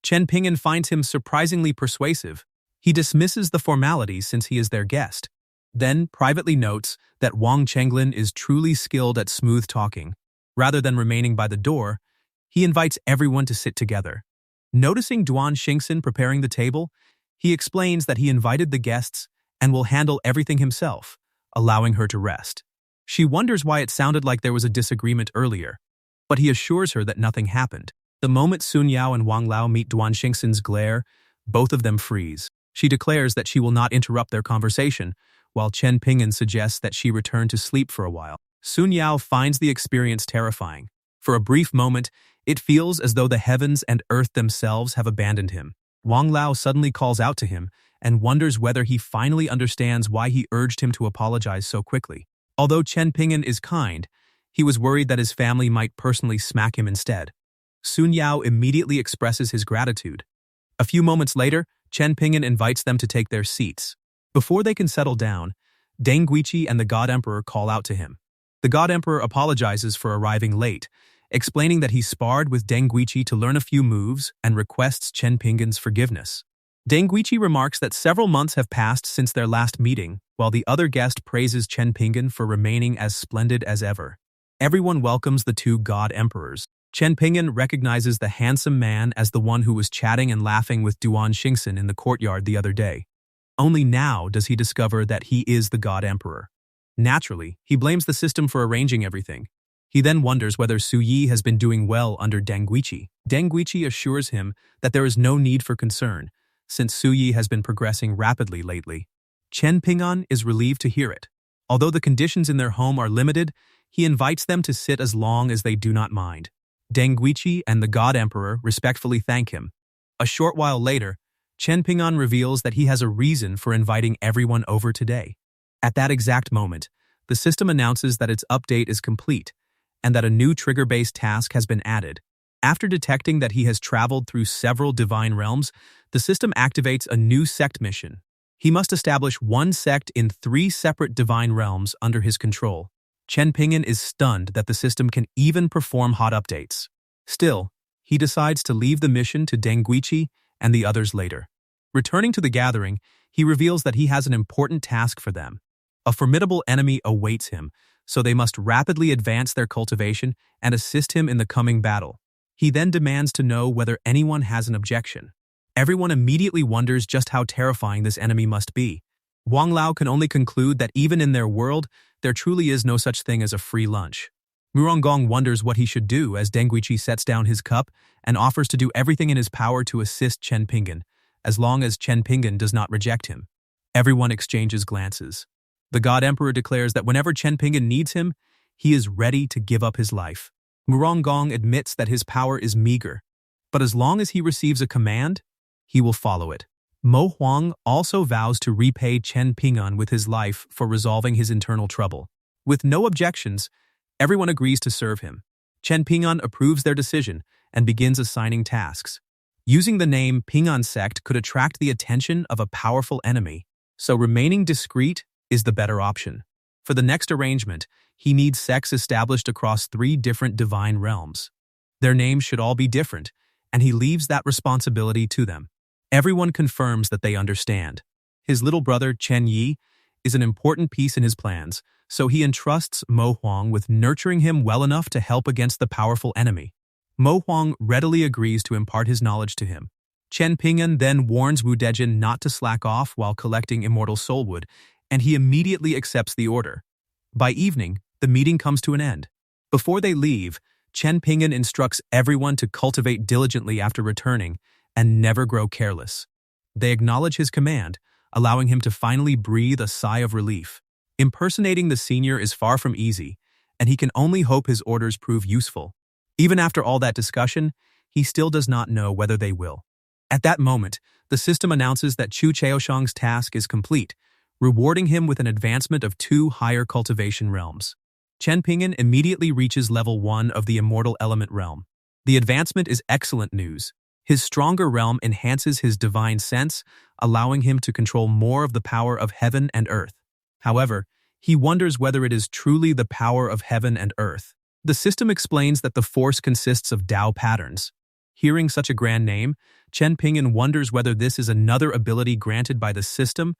Chen Pingan finds him surprisingly persuasive. He dismisses the formalities since he is their guest, then privately notes that Wang Chenglin is truly skilled at smooth talking. Rather than remaining by the door, he invites everyone to sit together. Noticing Duan Xingxin preparing the table, he explains that he invited the guests and will handle everything himself, allowing her to rest. She wonders why it sounded like there was a disagreement earlier, but he assures her that nothing happened. The moment Sun Yao and Wang Lao meet Duan Xingxin's glare, both of them freeze. She declares that she will not interrupt their conversation, while Chen Pingan suggests that she return to sleep for a while. Sun Yao finds the experience terrifying. For a brief moment, it feels as though the heavens and earth themselves have abandoned him. Wang Lao suddenly calls out to him and wonders whether he finally understands why he urged him to apologize so quickly. Although Chen Pingan is kind, he was worried that his family might personally smack him instead. Sun Yao immediately expresses his gratitude. A few moments later, Chen Pingan invites them to take their seats. Before they can settle down, Deng Guiqi and the God Emperor call out to him. The God Emperor apologizes for arriving late, explaining that he sparred with Deng Guiqi to learn a few moves and requests Chen Pingan's forgiveness. Deng Guiqi remarks that several months have passed since their last meeting, while the other guest praises Chen Pingan for remaining as splendid as ever. Everyone welcomes the two god emperors. Chen Pingan recognizes the handsome man as the one who was chatting and laughing with Duan Xingxin in the courtyard the other day. Only now does he discover that he is the god emperor. Naturally, he blames the system for arranging everything. He then wonders whether Su Yi has been doing well under Deng Guiqi. Deng Guiqi assures him that there is no need for concern, since Su Yi has been progressing rapidly lately. Chen Pingan is relieved to hear it. Although the conditions in their home are limited, he invites them to sit as long as they do not mind. Deng Guiqi and the god emperor respectfully thank him. A short while later, Chen Pingan reveals that he has a reason for inviting everyone over today. At that exact moment, the system announces that its update is complete and that a new trigger-based task has been added. After detecting that he has traveled through several divine realms, the system activates a new sect mission. He must establish one sect in 3 separate divine realms under his control. Chen Pingan is stunned that the system can even perform hot updates. Still, he decides to leave the mission to Deng Guiqi and the others later. Returning to the gathering, he reveals that he has an important task for them. A formidable enemy awaits him, so they must rapidly advance their cultivation and assist him in the coming battle. He then demands to know whether anyone has an objection. Everyone immediately wonders just how terrifying this enemy must be. Wang Lao can only conclude that even in their world, there truly is no such thing as a free lunch. Murongong wonders what he should do as Deng Guiqi sets down his cup and offers to do everything in his power to assist Chen Pingan, as long as Chen Pingan does not reject him. Everyone exchanges glances. The god emperor declares that whenever Chen Pingan needs him, he is ready to give up his life. Murongong admits that his power is meager, but as long as he receives a command, he will follow it. Mo Huang also vows to repay Chen Pingan with his life for resolving his internal trouble. With no objections, everyone agrees to serve him. Chen Pingan approves their decision and begins assigning tasks. Using the name Pingan Sect could attract the attention of a powerful enemy, so remaining discreet is the better option. For the next arrangement, he needs sects established across 3 different divine realms. Their names should all be different, and he leaves that responsibility to them. Everyone confirms that they understand. His little brother, Chen Yi, is an important piece in his plans, so he entrusts Mo Huang with nurturing him well enough to help against the powerful enemy. Mo Huang readily agrees to impart his knowledge to him. Chen Pingan then warns Wu Dejin not to slack off while collecting immortal soulwood, and he immediately accepts the order. By evening, the meeting comes to an end. Before they leave, Chen Pingan instructs everyone to cultivate diligently after returning and never grow careless. They acknowledge his command, allowing him to finally breathe a sigh of relief. Impersonating the senior is far from easy, and he can only hope his orders prove useful. Even after all that discussion, he still does not know whether they will. At that moment, the system announces that Chu Chaoshang's task is complete, rewarding him with an advancement of 2 higher cultivation realms. Chen Pingan immediately reaches level 1 of the Immortal Element realm. The advancement is excellent news. His stronger realm enhances his divine sense, allowing him to control more of the power of heaven and earth. However, he wonders whether it is truly the power of heaven and earth. The system explains that the force consists of Dao patterns. Hearing such a grand name, Chen Pingan wonders whether this is another ability granted by the system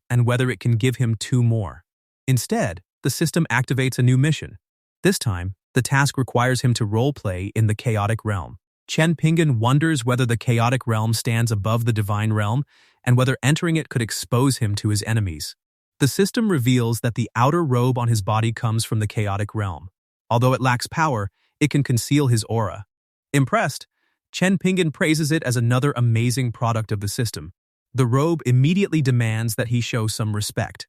and whether it can give him 2 more. Instead, the system activates a new mission. This time, the task requires him to role-play in the chaotic realm. Chen Pingan wonders whether the chaotic realm stands above the divine realm and whether entering it could expose him to his enemies. The system reveals that the outer robe on his body comes from the chaotic realm. Although it lacks power, it can conceal his aura. Impressed, Chen Pingan praises it as another amazing product of the system. The robe immediately demands that he show some respect.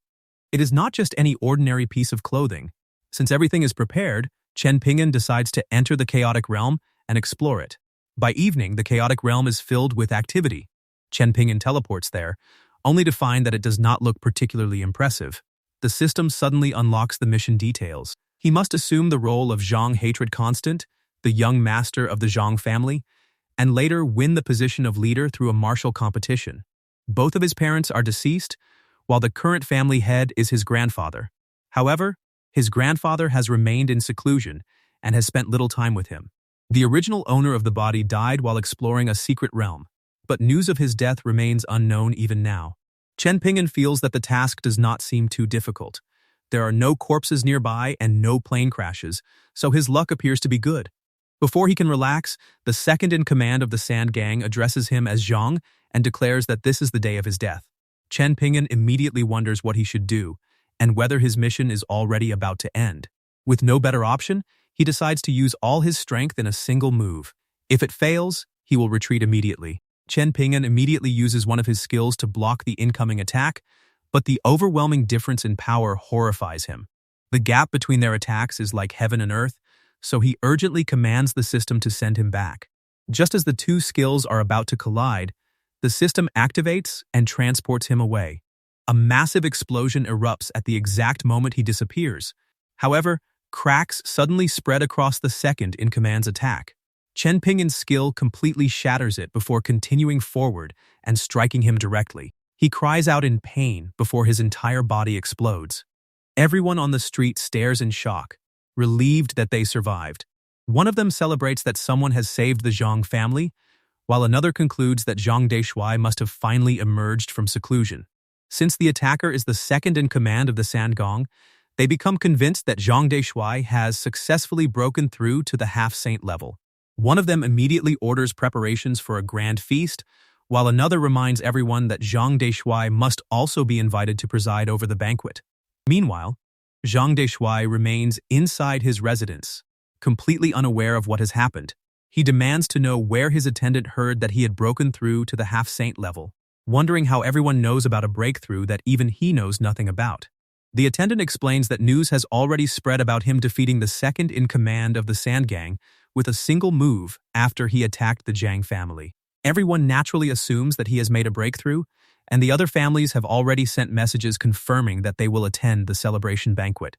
It is not just any ordinary piece of clothing. Since everything is prepared, Chen Pingan decides to enter the chaotic realm and explore it. By evening, the chaotic realm is filled with activity. Chen Pingan teleports there, only to find that it does not look particularly impressive. The system suddenly unlocks the mission details. He must assume the role of Zhang Hatred Constant, the young master of the Zhang family, and later win the position of leader through a martial competition. Both of his parents are deceased, while the current family head is his grandfather. However, his grandfather has remained in seclusion and has spent little time with him. The original owner of the body died while exploring a secret realm, but news of his death remains unknown even now. Chen Pingan feels that the task does not seem too difficult. There are no corpses nearby and no plane crashes, so his luck appears to be good. Before he can relax, the second in command of the Sand Gang addresses him as Zhang and declares that this is the day of his death. Chen Pingan immediately wonders what he should do and whether his mission is already about to end. With no better option, he decides to use all his strength in a single move. If it fails, he will retreat immediately. Chen Pingan immediately uses one of his skills to block the incoming attack, but the overwhelming difference in power horrifies him. The gap between their attacks is like heaven and earth, so he urgently commands the system to send him back. Just as the two skills are about to collide, the system activates and transports him away. A massive explosion erupts at the exact moment he disappears. However, cracks suddenly spread across the second in command's attack. Chen Pingan's skill completely shatters it before continuing forward and striking him directly. He cries out in pain before his entire body explodes. Everyone on the street stares in shock, relieved that they survived. One of them celebrates that someone has saved the Zhang family, while another concludes that Zhang Deshuai must have finally emerged from seclusion. Since the attacker is the second in command of the Sand Gang, they become convinced that Zhang Deshuai has successfully broken through to the half-saint level. One of them immediately orders preparations for a grand feast, while another reminds everyone that Zhang Deshuai must also be invited to preside over the banquet. Meanwhile, Zhang Deshuai remains inside his residence, completely unaware of what has happened. He demands to know where his attendant heard that he had broken through to the half-saint level, wondering how everyone knows about a breakthrough that even he knows nothing about. The attendant explains that news has already spread about him defeating the second in command of the Sand Gang with a single move after he attacked the Zhang family. Everyone naturally assumes that he has made a breakthrough, and the other families have already sent messages confirming that they will attend the celebration banquet.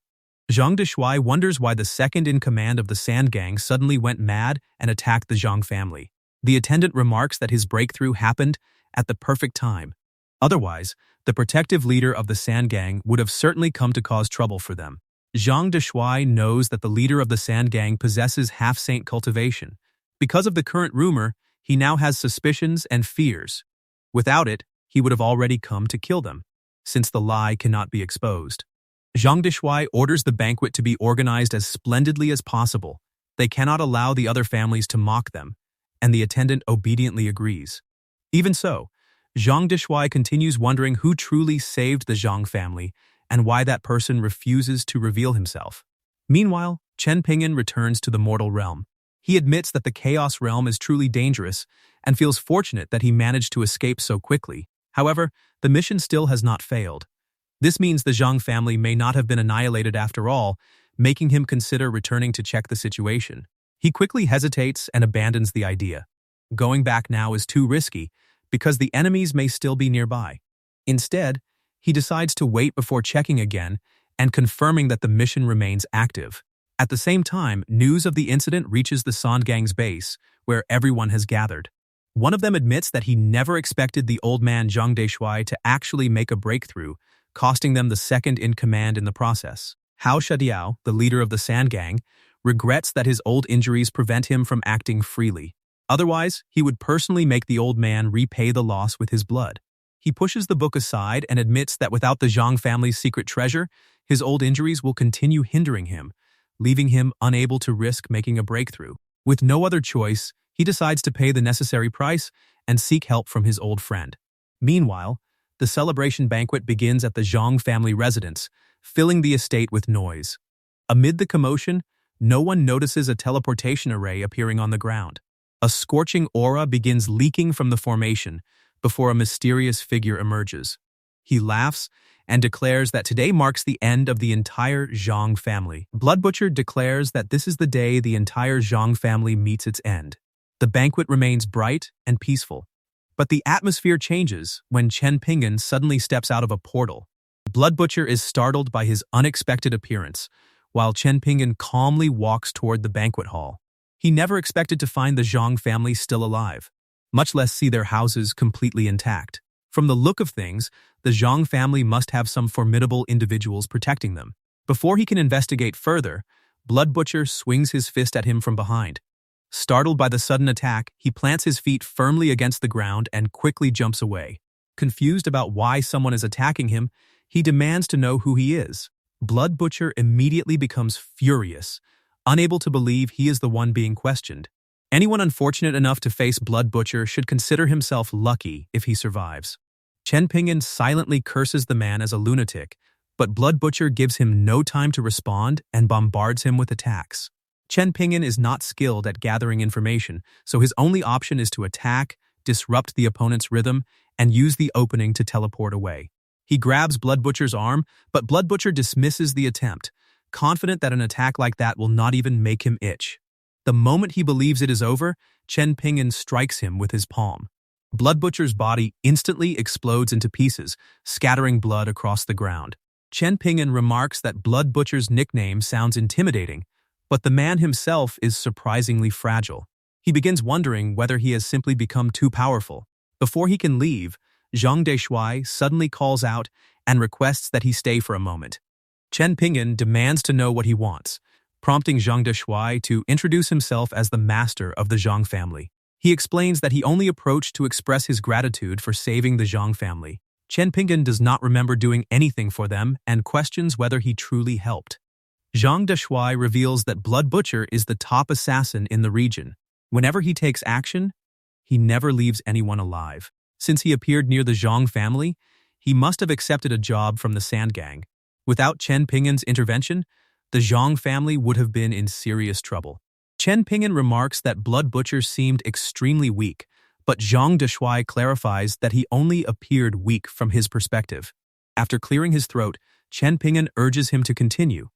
Zhang Deshuai wonders why the second in command of the Sand Gang suddenly went mad and attacked the Zhang family. The attendant remarks that his breakthrough happened at the perfect time. Otherwise, the protective leader of the Sand Gang would have certainly come to cause trouble for them. Zhang Deshuai knows that the leader of the Sand Gang possesses half-saint cultivation. Because of the current rumor, he now has suspicions and fears. Without it, he would have already come to kill them, since the lie cannot be exposed. Zhang Deshuai orders the banquet to be organized as splendidly as possible. They cannot allow the other families to mock them, and the attendant obediently agrees. Even so, Zhang Deshuai continues wondering who truly saved the Zhang family and why that person refuses to reveal himself. Meanwhile, Chen Pingan returns to the mortal realm. He admits that the Chaos realm is truly dangerous and feels fortunate that he managed to escape so quickly. However, the mission still has not failed. This means the Zhang family may not have been annihilated after all, making him consider returning to check the situation. He quickly hesitates and abandons the idea. Going back now is too risky, because the enemies may still be nearby. Instead, he decides to wait before checking again and confirming that the mission remains active. At the same time, news of the incident reaches the Sand Gang's base, where everyone has gathered. One of them admits that he never expected the old man Zhang Deshuai to actually make a breakthrough, costing them the second in command in the process. Hao Shadiao, the leader of the Sand Gang, regrets that his old injuries prevent him from acting freely. Otherwise, he would personally make the old man repay the loss with his blood. He pushes the book aside and admits that without the Zhang family's secret treasure, his old injuries will continue hindering him, leaving him unable to risk making a breakthrough. With no other choice, he decides to pay the necessary price and seek help from his old friend. Meanwhile, the celebration banquet begins at the Zhang family residence, filling the estate with noise. Amid the commotion, no one notices a teleportation array appearing on the ground. A scorching aura begins leaking from the formation before a mysterious figure emerges. He laughs and declares that today marks the end of the entire Zhang family. Blood Butcher declares that this is the day the entire Zhang family meets its end. The banquet remains bright and peaceful, but the atmosphere changes when Chen Pingan suddenly steps out of a portal. Blood Butcher is startled by his unexpected appearance, while Chen Pingan calmly walks toward the banquet hall. He never expected to find the Zhang family still alive, much less see their houses completely intact. From the look of things, the Zhang family must have some formidable individuals protecting them. Before he can investigate further, Blood Butcher swings his fist at him from behind. Startled by the sudden attack, he plants his feet firmly against the ground and quickly jumps away. Confused about why someone is attacking him, he demands to know who he is. Blood Butcher immediately becomes furious, unable to believe he is the one being questioned. Anyone unfortunate enough to face Blood Butcher should consider himself lucky if he survives. Chen Pingan silently curses the man as a lunatic, but Blood Butcher gives him no time to respond and bombards him with attacks. Chen Pingan is not skilled at gathering information, so his only option is to attack, disrupt the opponent's rhythm, and use the opening to teleport away. He grabs Blood Butcher's arm, but Blood Butcher dismisses the attempt, confident that an attack like that will not even make him itch. The moment he believes it is over, Chen Pingan strikes him with his palm. Blood Butcher's body instantly explodes into pieces, scattering blood across the ground. Chen Pingan remarks that Blood Butcher's nickname sounds intimidating, but the man himself is surprisingly fragile. He begins wondering whether he has simply become too powerful. Before he can leave, Zhang Deshuai suddenly calls out and requests that he stay for a moment. Chen Pingan demands to know what he wants, prompting Zhang Deshuai to introduce himself as the master of the Zhang family. He explains that he only approached to express his gratitude for saving the Zhang family. Chen Pingan does not remember doing anything for them and questions whether he truly helped. Zhang Deshuai reveals that Blood Butcher is the top assassin in the region. Whenever he takes action, he never leaves anyone alive. Since he appeared near the Zhang family, he must have accepted a job from the Sand Gang. Without Chen Pingan's intervention, the Zhang family would have been in serious trouble. Chen Pingan remarks that Blood Butcher seemed extremely weak, but Zhang Deshuai clarifies that he only appeared weak from his perspective. After clearing his throat, Chen Pingan urges him to continue.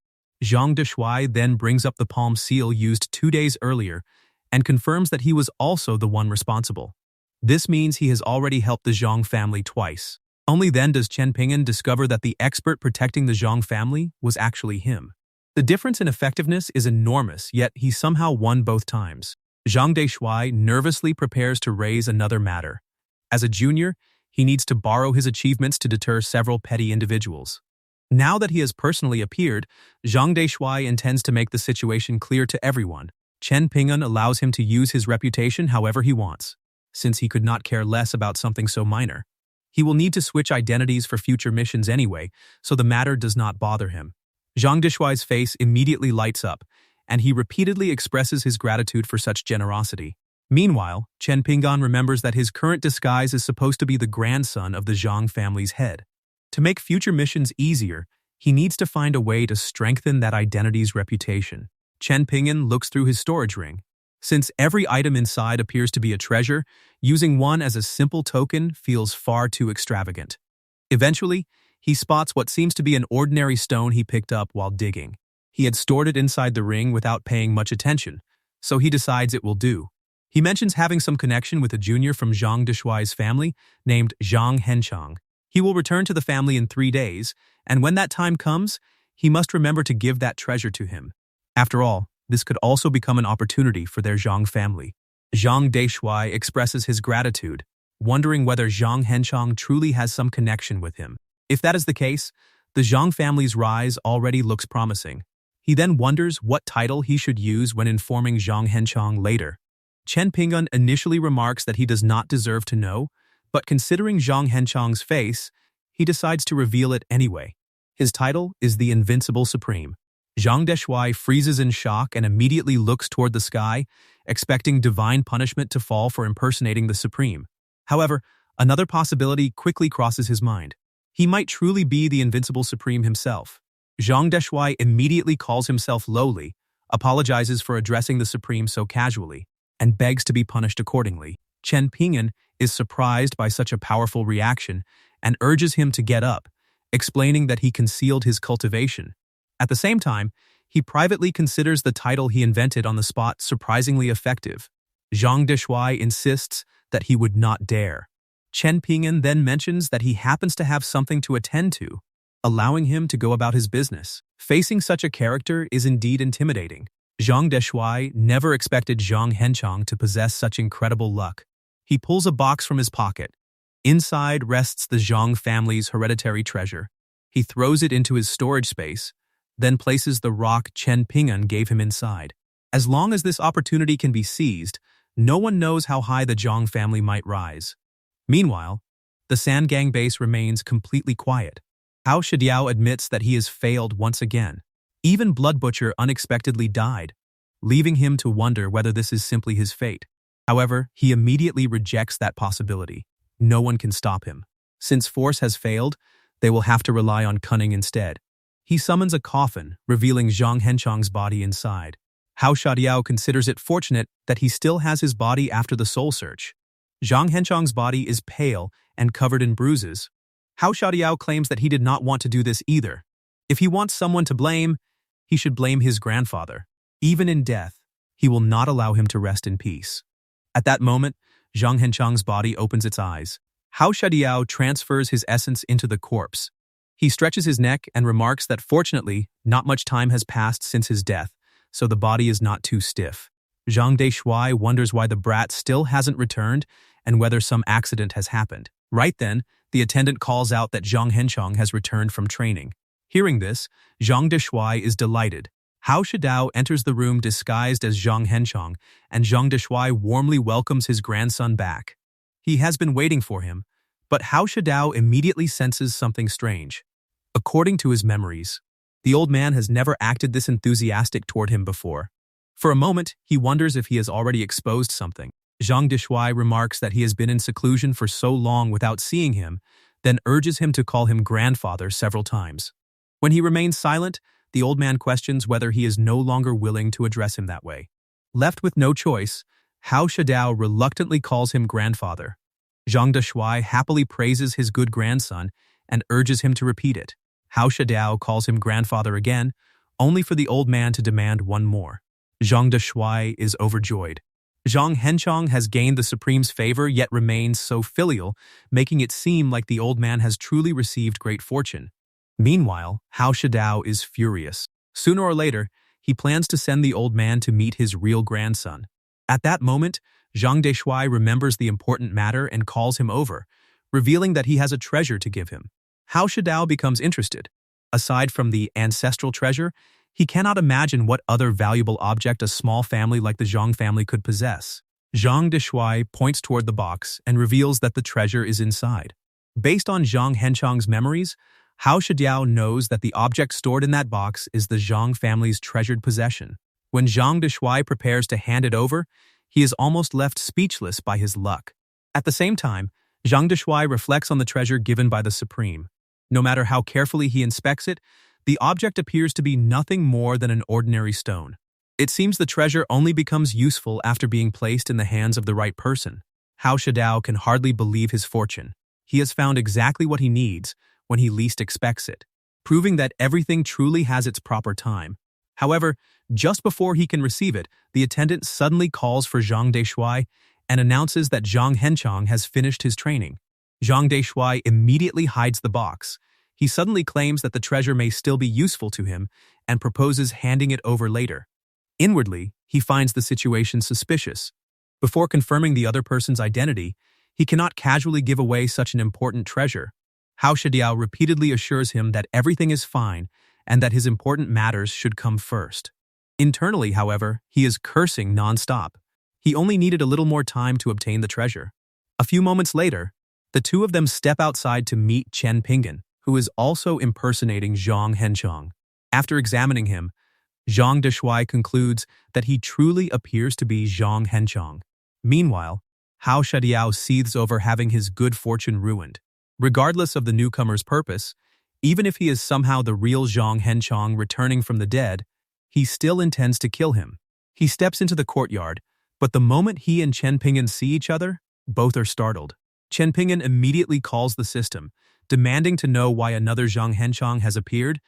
Zhang Deshuai then brings up the palm seal used 2 days earlier and confirms that he was also the one responsible. This means he has already helped the Zhang family twice. Only then does Chen Pingan discover that the expert protecting the Zhang family was actually him. The difference in effectiveness is enormous, yet he somehow won both times. Zhang Deshuai nervously prepares to raise another matter. As a junior, he needs to borrow his achievements to deter several petty individuals. Now that he has personally appeared, Zhang Deshuai intends to make the situation clear to everyone. Chen Pingan allows him to use his reputation however he wants, since he could not care less about something so minor. He will need to switch identities for future missions anyway, so the matter does not bother him. Zhang Deshuai's face immediately lights up, and he repeatedly expresses his gratitude for such generosity. Meanwhile, Chen Pingan remembers that his current disguise is supposed to be the grandson of the Zhang family's head. To make future missions easier, he needs to find a way to strengthen that identity's reputation. Chen Pingan looks through his storage ring. Since every item inside appears to be a treasure, using one as a simple token feels far too extravagant. Eventually, he spots what seems to be an ordinary stone he picked up while digging. He had stored it inside the ring without paying much attention, so he decides it will do. He mentions having some connection with a junior from Zhang Deshuai's family named Zhang Henchang. He will return to the family in 3 days, and when that time comes, he must remember to give that treasure to him. After all, this could also become an opportunity for their Zhang family. Zhang Deshuai expresses his gratitude, wondering whether Zhang Henchang truly has some connection with him. If that is the case, the Zhang family's rise already looks promising. He then wonders what title he should use when informing Zhang Henchang later. Chen Pingan initially remarks that he does not deserve to know, but considering Zhang Henchang's face, he decides to reveal it anyway. His title is the Invincible Supreme. Zhang Deshuai freezes in shock and immediately looks toward the sky, expecting divine punishment to fall for impersonating the Supreme. However, another possibility quickly crosses his mind. He might truly be the Invincible Supreme himself. Zhang Deshuai immediately calls himself lowly, apologizes for addressing the Supreme so casually, and begs to be punished accordingly. Chen Pingan is surprised by such a powerful reaction and urges him to get up, explaining that he concealed his cultivation. At the same time, he privately considers the title he invented on the spot surprisingly effective. Zhang Deshuai insists that he would not dare. Chen Pingan then mentions that he happens to have something to attend to, allowing him to go about his business. Facing such a character is indeed intimidating. Zhang Deshuai never expected Zhang Henchang to possess such incredible luck. He pulls a box from his pocket. Inside rests the Zhang family's hereditary treasure. He throws it into his storage space, then places the rock Chen Pingan gave him inside. As long as this opportunity can be seized, no one knows how high the Zhang family might rise. Meanwhile, the Sangang base remains completely quiet. Hao Shidiao admits that he has failed once again. Even Blood Butcher unexpectedly died, leaving him to wonder whether this is simply his fate. However, he immediately rejects that possibility. No one can stop him. Since force has failed, they will have to rely on cunning instead. He summons a coffin, revealing Zhang Henchang's body inside. Hao Shidiao considers it fortunate that he still has his body after the soul search. Zhang Henchang's body is pale and covered in bruises. Hao Shidiao claims that he did not want to do this either. If he wants someone to blame, he should blame his grandfather. Even in death, he will not allow him to rest in peace. At that moment, Zhang Henchang's body opens its eyes. Hao Shidiao transfers his essence into the corpse. He stretches his neck and remarks that fortunately, not much time has passed since his death, so the body is not too stiff. Zhang Deshuai wonders why the brat still hasn't returned and whether some accident has happened. Right then, the attendant calls out that Zhang Henchang has returned from training. Hearing this, Zhang Deshuai is delighted. Hao Shidiao enters the room disguised as Zhang Henchang, and Zhang Deshuai warmly welcomes his grandson back. He has been waiting for him, but Hao Shidiao immediately senses something strange. According to his memories, the old man has never acted this enthusiastic toward him before. For a moment, he wonders if he has already exposed something. Zhang Deshuai remarks that he has been in seclusion for so long without seeing him, then urges him to call him grandfather several times. When he remains silent, the old man questions whether he is no longer willing to address him that way. Left with no choice, Hao Shidiao reluctantly calls him grandfather. Zhang Deshuai happily praises his good grandson and urges him to repeat it. Hao Shidiao calls him grandfather again, only for the old man to demand one more. Zhang Deshuai is overjoyed. Zhang Henchang has gained the Supreme's favor yet remains so filial, making it seem like the old man has truly received great fortune. Meanwhile, Hao Shidiao is furious. Sooner or later, he plans to send the old man to meet his real grandson. At that moment, Zhang Deshuai remembers the important matter and calls him over, revealing that he has a treasure to give him. Hao Shidiao becomes interested. Aside from the ancestral treasure, he cannot imagine what other valuable object a small family like the Zhang family could possess. Zhang Deshuai points toward the box and reveals that the treasure is inside. Based on Zhang Henchang's memories, Hao Shidiao knows that the object stored in that box is the Zhang family's treasured possession. When Zhang Deshuai prepares to hand it over, he is almost left speechless by his luck. At the same time, Zhang Deshuai reflects on the treasure given by the Supreme. No matter how carefully he inspects it, the object appears to be nothing more than an ordinary stone. It seems the treasure only becomes useful after being placed in the hands of the right person. Hao Shidiao can hardly believe his fortune. He has found exactly what he needs when he least expects it, proving that everything truly has its proper time. However, just before he can receive it, the attendant suddenly calls for Zhang Deshuai and announces that Zhang Henchang has finished his training. Zhang Deshuai immediately hides the box. He suddenly claims that the treasure may still be useful to him and proposes handing it over later. Inwardly, he finds the situation suspicious. Before confirming the other person's identity, he cannot casually give away such an important treasure. Hao Shidiao repeatedly assures him that everything is fine and that his important matters should come first. Internally, however, he is cursing non-stop. He only needed a little more time to obtain the treasure. A few moments later, the two of them step outside to meet Chen Pingan, who is also impersonating Zhang Henchang. After examining him, Zhang Deshuai concludes that he truly appears to be Zhang Henchang. Meanwhile, Hao Shidiao seethes over having his good fortune ruined. Regardless of the newcomer's purpose, even if he is somehow the real Zhang Henchang returning from the dead, he still intends to kill him. He steps into the courtyard, but the moment he and Chen Pingan see each other, both are startled. Chen Pingan immediately calls the system, demanding to know why another Zhang Henchang has appeared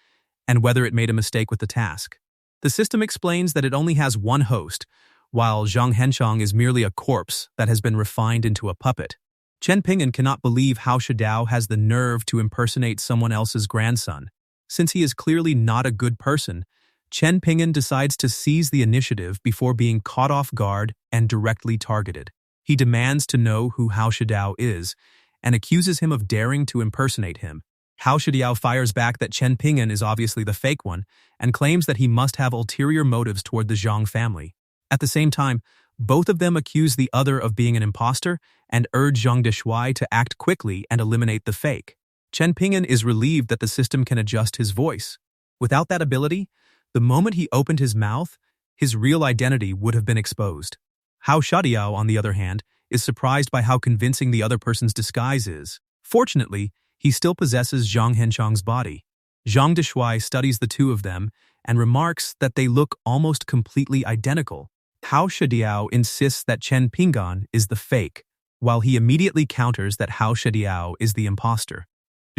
and whether it made a mistake with the task. The system explains that it only has one host, while Zhang Henchang is merely a corpse that has been refined into a puppet. Chen Pingan cannot believe Hao Shidiao has the nerve to impersonate someone else's grandson. Since he is clearly not a good person, Chen Pingan decides to seize the initiative before being caught off guard and directly targeted. He demands to know who Hao Shidiao is and accuses him of daring to impersonate him. Hao Shidiao fires back that Chen Pingan is obviously the fake one and claims that he must have ulterior motives toward the Zhang family. At the same time, both of them accuse the other of being an imposter and urge Zhang Deshuai to act quickly and eliminate the fake. Chen Pingan is relieved that the system can adjust his voice. Without that ability, the moment he opened his mouth, his real identity would have been exposed. Hao Shidiao, on the other hand, is surprised by how convincing the other person's disguise is. Fortunately, he still possesses Zhang Henchang's body. Zhang Deshuai studies the two of them and remarks that they look almost completely identical. Hao Shidiao insists that Chen Pingan is the fake, while he immediately counters that Hao Shidiao is the imposter.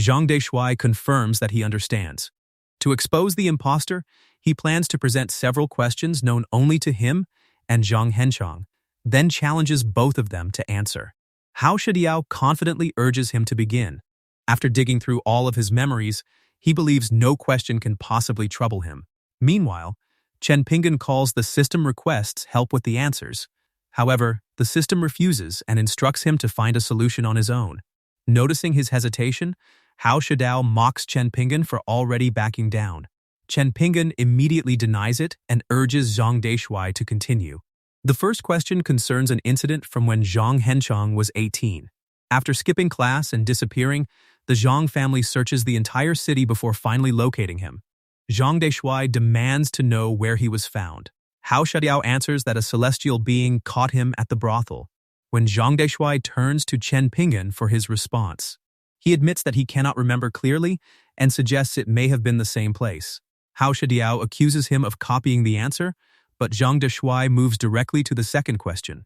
Zhang Deshuai confirms that he understands. To expose the imposter, he plans to present several questions known only to him and Zhang Henchang, then challenges both of them to answer. Hao Shidiao confidently urges him to begin. After digging through all of his memories, he believes no question can possibly trouble him. Meanwhile, Chen Pingan calls the system requests help with the answers. However, the system refuses and instructs him to find a solution on his own. Noticing his hesitation, Hao Shidiao mocks Chen Pingan for already backing down. Chen Pingan immediately denies it and urges Zhang Deshuai to continue. The first question concerns an incident from when Zhang Henchang was 18. After skipping class and disappearing, the Zhang family searches the entire city before finally locating him. Zhang Deshuai demands to know where he was found. Hao Shidiao answers that a celestial being caught him at the brothel. When Zhang Deshuai turns to Chen Pingan for his response, he admits that he cannot remember clearly and suggests it may have been the same place. Hao Shidiao accuses him of copying the answer, but Zhang Deshuai moves directly to the second question.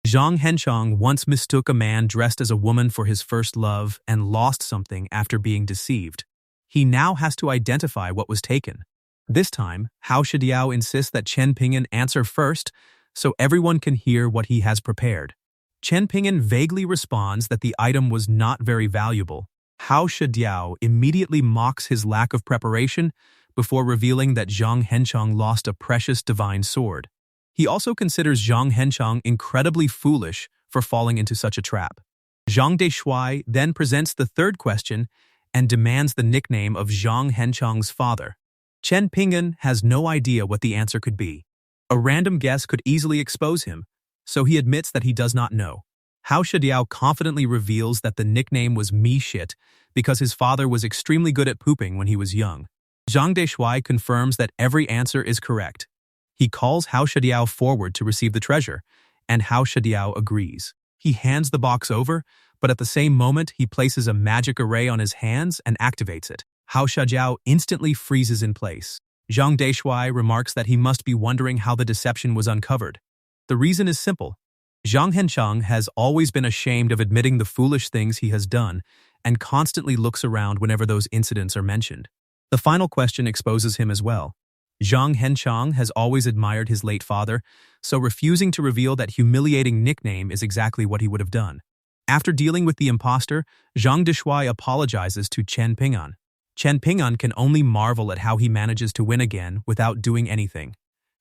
Zhang Henchang once mistook a man dressed as a woman for his first love and lost something after being deceived. He now has to identify what was taken. This time, Hao Shidiao insists that Chen Pingan answer first so everyone can hear what he has prepared. Chen Pingan vaguely responds that the item was not very valuable. Hao Shidiao immediately mocks his lack of preparation before revealing that Zhang Henchang lost a precious divine sword. He also considers Zhang Henchang incredibly foolish for falling into such a trap. Zhang Deshuai then presents the third question and demands the nickname of Zhang Henchang's father. Chen Pingan has no idea what the answer could be. A random guess could easily expose him, so he admits that he does not know. Hao Shidiao confidently reveals that the nickname was Me Shit because his father was extremely good at pooping when he was young. Zhang Deshuai confirms that every answer is correct. He calls Hao Shidiao forward to receive the treasure, and Hao Shidiao agrees. He hands the box over, but at the same moment he places a magic array on his hands and activates it. Hao Shidiao instantly freezes in place. Zhang Deshuai remarks that he must be wondering how the deception was uncovered. The reason is simple. Zhang Henchang has always been ashamed of admitting the foolish things he has done and constantly looks around whenever those incidents are mentioned. The final question exposes him as well. Zhang Henchang has always admired his late father, so refusing to reveal that humiliating nickname is exactly what he would have done. After dealing with the imposter, Zhang Deshuai apologizes to Chen Pingan. Chen Pingan can only marvel at how he manages to win again without doing anything.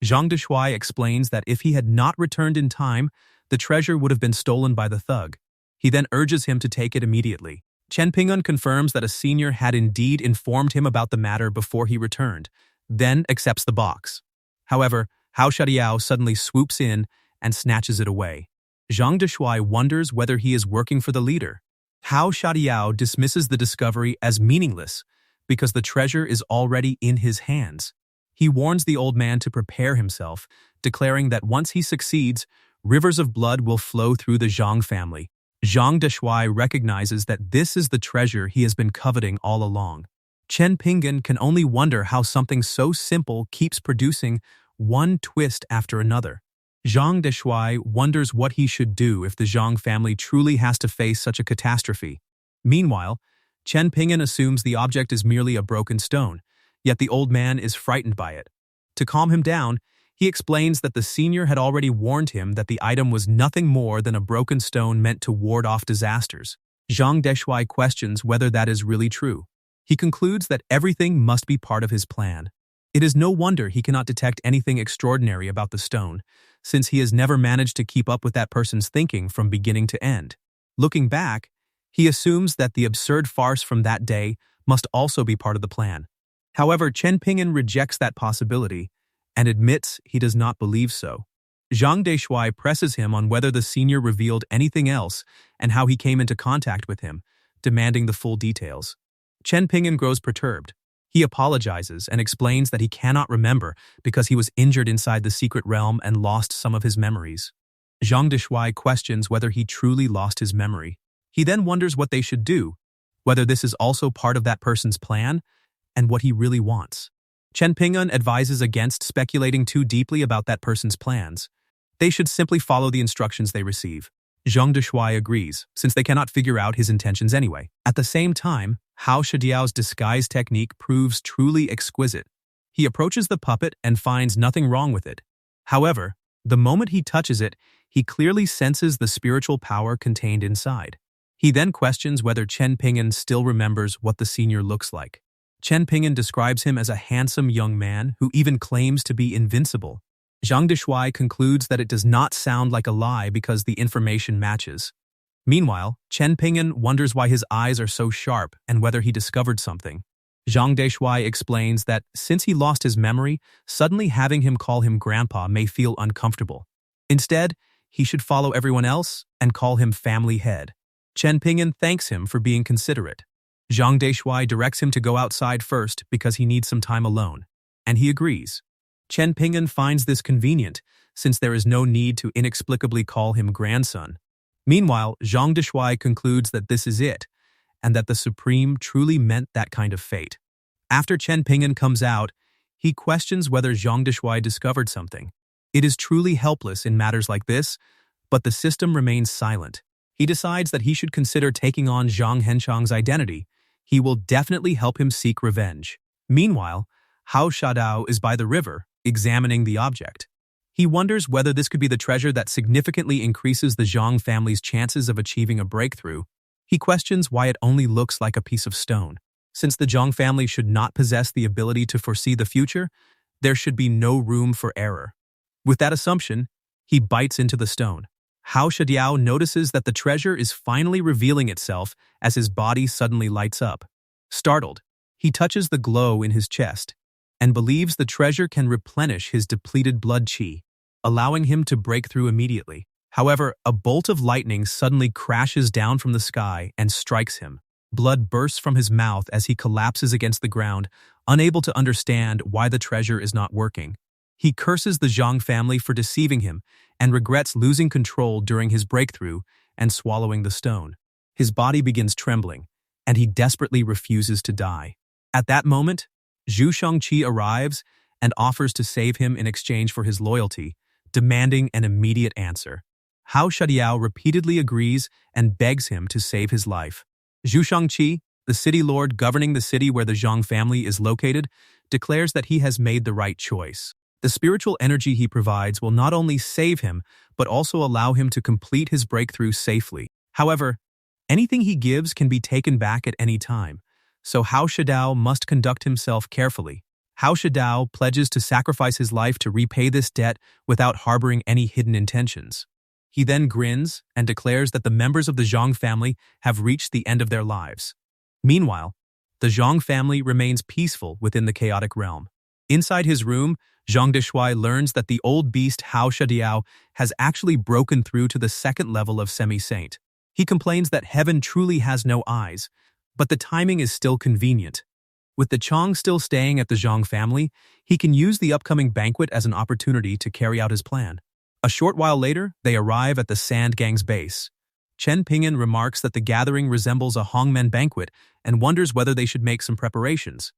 Zhang Deshuai explains that if he had not returned in time, the treasure would have been stolen by the thug. He then urges him to take it immediately. Chen Pingan confirms that a senior had indeed informed him about the matter before he returned, then accepts the box. However, Hao Shidiao suddenly swoops in and snatches it away. Zhang Deshuai wonders whether he is working for the leader. Hao Shidiao dismisses the discovery as meaningless because the treasure is already in his hands. He warns the old man to prepare himself, declaring that once he succeeds, rivers of blood will flow through the Zhang family. Zhang Deshuai recognizes that this is the treasure he has been coveting all along. Chen Pingan can only wonder how something so simple keeps producing one twist after another. Zhang Deshuai wonders what he should do if the Zhang family truly has to face such a catastrophe. Meanwhile, Chen Pingan assumes the object is merely a broken stone, yet the old man is frightened by it. To calm him down, he explains that the senior had already warned him that the item was nothing more than a broken stone meant to ward off disasters. Zhang Deshuai questions whether that is really true. He concludes that everything must be part of his plan. It is no wonder he cannot detect anything extraordinary about the stone, since he has never managed to keep up with that person's thinking from beginning to end. Looking back, he assumes that the absurd farce from that day must also be part of the plan. However, Chen Pingan rejects that possibility and admits he does not believe so. Zhang Deshuai presses him on whether the senior revealed anything else and how he came into contact with him, demanding the full details. Chen Pingan grows perturbed. He apologizes and explains that he cannot remember because he was injured inside the secret realm and lost some of his memories. Zhang Deshuai questions whether he truly lost his memory. He then wonders what they should do, whether this is also part of that person's plan, and what he really wants. Chen Pingan advises against speculating too deeply about that person's plans. They should simply follow the instructions they receive. Zhang Deshuai agrees, since they cannot figure out his intentions anyway. At the same time, Hao Shidiao's disguise technique proves truly exquisite. He approaches the puppet and finds nothing wrong with it. However, the moment he touches it, he clearly senses the spiritual power contained inside. He then questions whether Chen Pingan still remembers what the senior looks like. Chen Pingan describes him as a handsome young man who even claims to be invincible. Zhang Deshuai concludes that it does not sound like a lie because the information matches. Meanwhile, Chen Pingan wonders why his eyes are so sharp and whether he discovered something. Zhang Deshuai explains that since he lost his memory, suddenly having him call him grandpa may feel uncomfortable. Instead, he should follow everyone else and call him family head. Chen Pingan thanks him for being considerate. Zhang Deshuai directs him to go outside first because he needs some time alone, and he agrees. Chen Pingan finds this convenient, since there is no need to inexplicably call him grandson. Meanwhile, Zhang Deshuai concludes that this is it, and that the Supreme truly meant that kind of fate. After Chen Pingan comes out, he questions whether Zhang Deshuai discovered something. It is truly helpless in matters like this, but the system remains silent. He decides that he should consider taking on Zhang Henchang's identity. He will definitely help him seek revenge. Meanwhile, Hao Shadao is by the river, examining the object. He wonders whether this could be the treasure that significantly increases the Zhang family's chances of achieving a breakthrough. He questions why it only looks like a piece of stone. Since the Zhang family should not possess the ability to foresee the future, there should be no room for error. With that assumption, he bites into the stone. Hao Shadiao notices that the treasure is finally revealing itself as his body suddenly lights up. Startled, he touches the glow in his chest and believes the treasure can replenish his depleted blood qi, allowing him to break through immediately. However, a bolt of lightning suddenly crashes down from the sky and strikes him. Blood bursts from his mouth as he collapses against the ground, unable to understand why the treasure is not working. He curses the Zhang family for deceiving him and regrets losing control during his breakthrough and swallowing the stone. His body begins trembling, and he desperately refuses to die. At that moment, Zhu Shangqi arrives and offers to save him in exchange for his loyalty, demanding an immediate answer. Hao Shadiao repeatedly agrees and begs him to save his life. Zhu Shangqi, the city lord governing the city where the Zhang family is located, declares that he has made the right choice. The spiritual energy he provides will not only save him, but also allow him to complete his breakthrough safely. However, anything he gives can be taken back at any time, so Hao Shadao must conduct himself carefully. Hao Shadao pledges to sacrifice his life to repay this debt without harboring any hidden intentions. He then grins and declares that the members of the Zhang family have reached the end of their lives. Meanwhile, the Zhang family remains peaceful within the chaotic realm. Inside his room, Zhang Deshuai learns that the old beast Hao Shadiao has actually broken through to the second level of semi-saint. He complains that heaven truly has no eyes, but the timing is still convenient. With the Chong still staying at the Zhang family, he can use the upcoming banquet as an opportunity to carry out his plan. A short while later, they arrive at the Sand Gang's base. Chen Pingan remarks that the gathering resembles a Hongmen banquet and wonders whether they should make some preparations.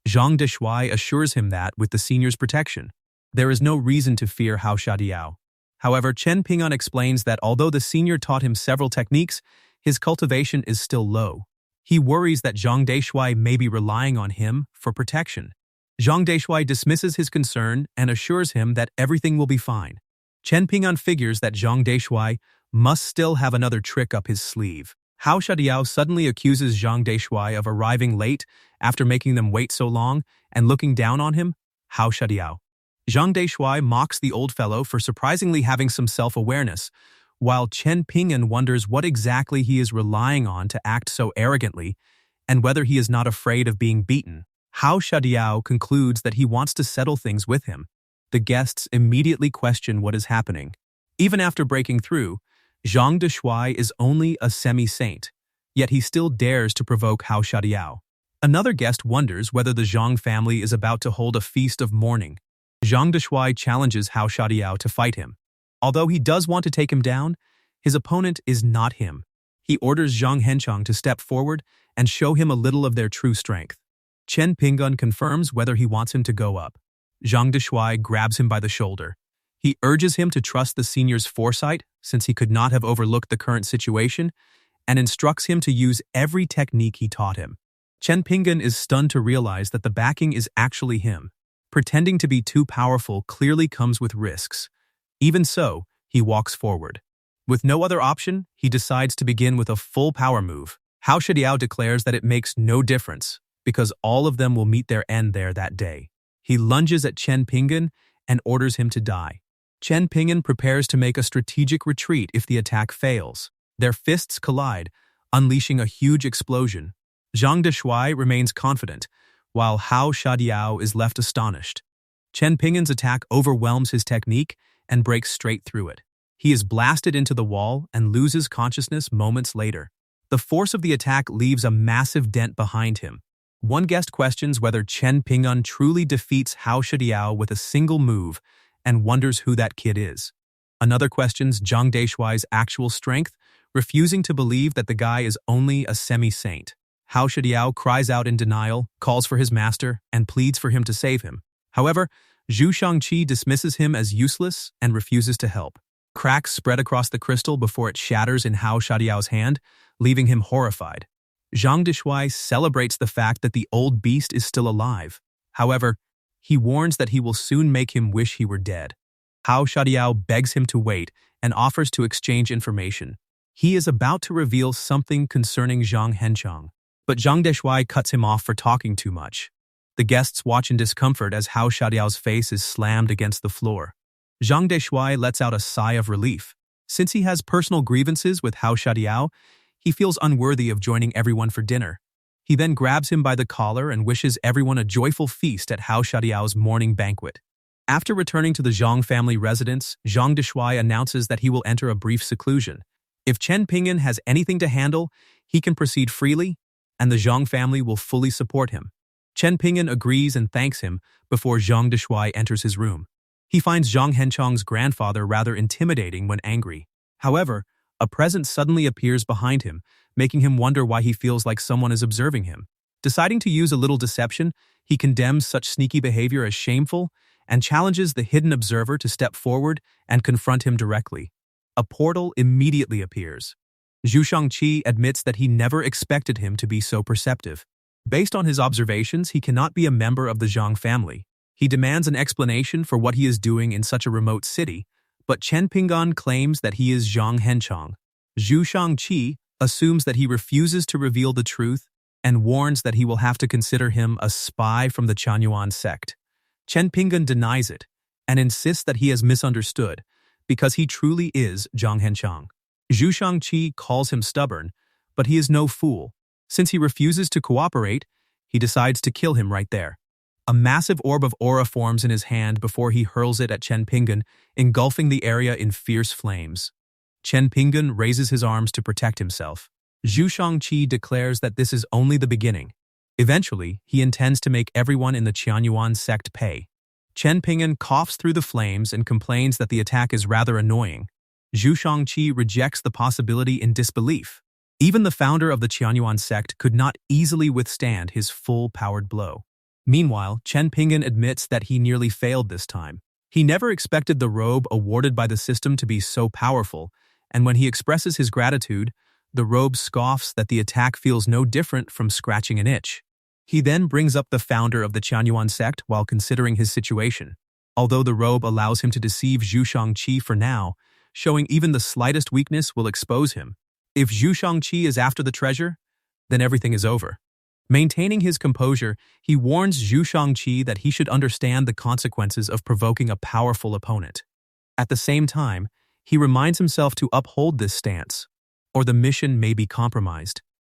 Zhang Deshuai assures him that, with the senior's protection, there is no reason to fear Hao Shadiao. However, Chen Pingan explains that although the senior taught him several techniques, his cultivation is still low. He worries that Zhang Deshuai may be relying on him for protection. Zhang Deshuai dismisses his concern and assures him that everything will be fine. Chen Pingan figures that Zhang Deshuai must still have another trick up his sleeve. Hao Shadiao suddenly accuses Zhang Deshuai of arriving late after making them wait so long and looking down on him. Hao Shadiao. Zhang Deshuai mocks the old fellow for surprisingly having some self-awareness, while Chen Pingan wonders what exactly he is relying on to act so arrogantly and whether he is not afraid of being beaten. Hao Shadiao concludes that he wants to settle things with him. The guests immediately question what is happening. Even after breaking through, Zhang Deshuai is only a semi-saint, yet he still dares to provoke Hao Shadiao. Another guest wonders whether the Zhang family is about to hold a feast of mourning. Zhang Deshuai challenges Hao Shadiao to fight him. Although he does want to take him down, his opponent is not him. He orders Zhang Henchang to step forward and show him a little of their true strength. Chen Pingan confirms whether he wants him to go up. Zhang Deshuai grabs him by the shoulder. He urges him to trust the senior's foresight, since he could not have overlooked the current situation, and instructs him to use every technique he taught him. Chen Pingan is stunned to realize that the backing is actually him. Pretending to be too powerful clearly comes with risks. Even so, he walks forward. With no other option, he decides to begin with a full power move. Hao Shadiao declares that it makes no difference, because all of them will meet their end there that day. He lunges at Chen Pingan and orders him to die. Chen Pingan prepares to make a strategic retreat if the attack fails. Their fists collide, unleashing a huge explosion. Zhang Deshuai remains confident, while Hao Shadiao is left astonished. Chen Pingan's attack overwhelms his technique and breaks straight through it. He is blasted into the wall and loses consciousness moments later. The force of the attack leaves a massive dent behind him. One guest questions whether Chen Pingan truly defeats Hao Shadiao with a single move and wonders who that kid is. Another questions Zhang Deshuai's actual strength, refusing to believe that the guy is only a semi-saint. Hao Shadiao cries out in denial, calls for his master, and pleads for him to save him. However, Zhu Shangqi dismisses him as useless and refuses to help. Cracks spread across the crystal before it shatters in Hao Shadiao's hand, leaving him horrified. Zhang Deshuai celebrates the fact that the old beast is still alive. However, he warns that he will soon make him wish he were dead. Hao Shadiao begs him to wait and offers to exchange information. He is about to reveal something concerning Zhang Henchang, but Zhang Deshuai cuts him off for talking too much. The guests watch in discomfort as Hao Shadiao's face is slammed against the floor. Zhang Deshuai lets out a sigh of relief. Since he has personal grievances with Hao Shadiao, he feels unworthy of joining everyone for dinner. He then grabs him by the collar and wishes everyone a joyful feast at Hao Shadiao's morning banquet. After returning to the Zhang family residence, Zhang Deshuai announces that he will enter a brief seclusion. If Chen Pingan has anything to handle, he can proceed freely, and the Zhang family will fully support him. Chen Pingan agrees and thanks him before Zhang Deshuai enters his room. He finds Zhang Henchang's grandfather rather intimidating when angry. However, a presence suddenly appears behind him, making him wonder why he feels like someone is observing him. Deciding to use a little deception, he condemns such sneaky behavior as shameful and challenges the hidden observer to step forward and confront him directly. A portal immediately appears. Zhu Shangqi admits that he never expected him to be so perceptive. Based on his observations, he cannot be a member of the Zhang family. He demands an explanation for what he is doing in such a remote city, but Chen Pingan claims that he is Zhang Henchang. Zhu Shangqi assumes that he refuses to reveal the truth and warns that he will have to consider him a spy from the Chanyuan sect. Chen Pingan denies it and insists that he has misunderstood because he truly is Zhang Henchang. Zhu Shangqi calls him stubborn, but he is no fool. Since he refuses to cooperate, he decides to kill him right there. A massive orb of aura forms in his hand before he hurls it at Chen Pingan, engulfing the area in fierce flames. Chen Pingan raises his arms to protect himself. Zhu Shangqi declares that this is only the beginning. Eventually, he intends to make everyone in the Qianyuan sect pay. Chen Pingan coughs through the flames and complains that the attack is rather annoying. Zhu Shangqi rejects the possibility in disbelief. Even the founder of the Qianyuan sect could not easily withstand his full-powered blow. Meanwhile, Chen Pingan admits that he nearly failed this time. He never expected the robe awarded by the system to be so powerful, and when he expresses his gratitude, the robe scoffs that the attack feels no different from scratching an itch. He then brings up the founder of the Qianyuan sect while considering his situation. Although the robe allows him to deceive Zhu Shangqi for now, showing even the slightest weakness will expose him. If Zhu Shangqi is after the treasure, then everything is over. Maintaining his composure, he warns Zhu Shangqi that he should understand the consequences of provoking a powerful opponent. At the same time, he reminds himself to uphold this stance, or the mission may be compromised.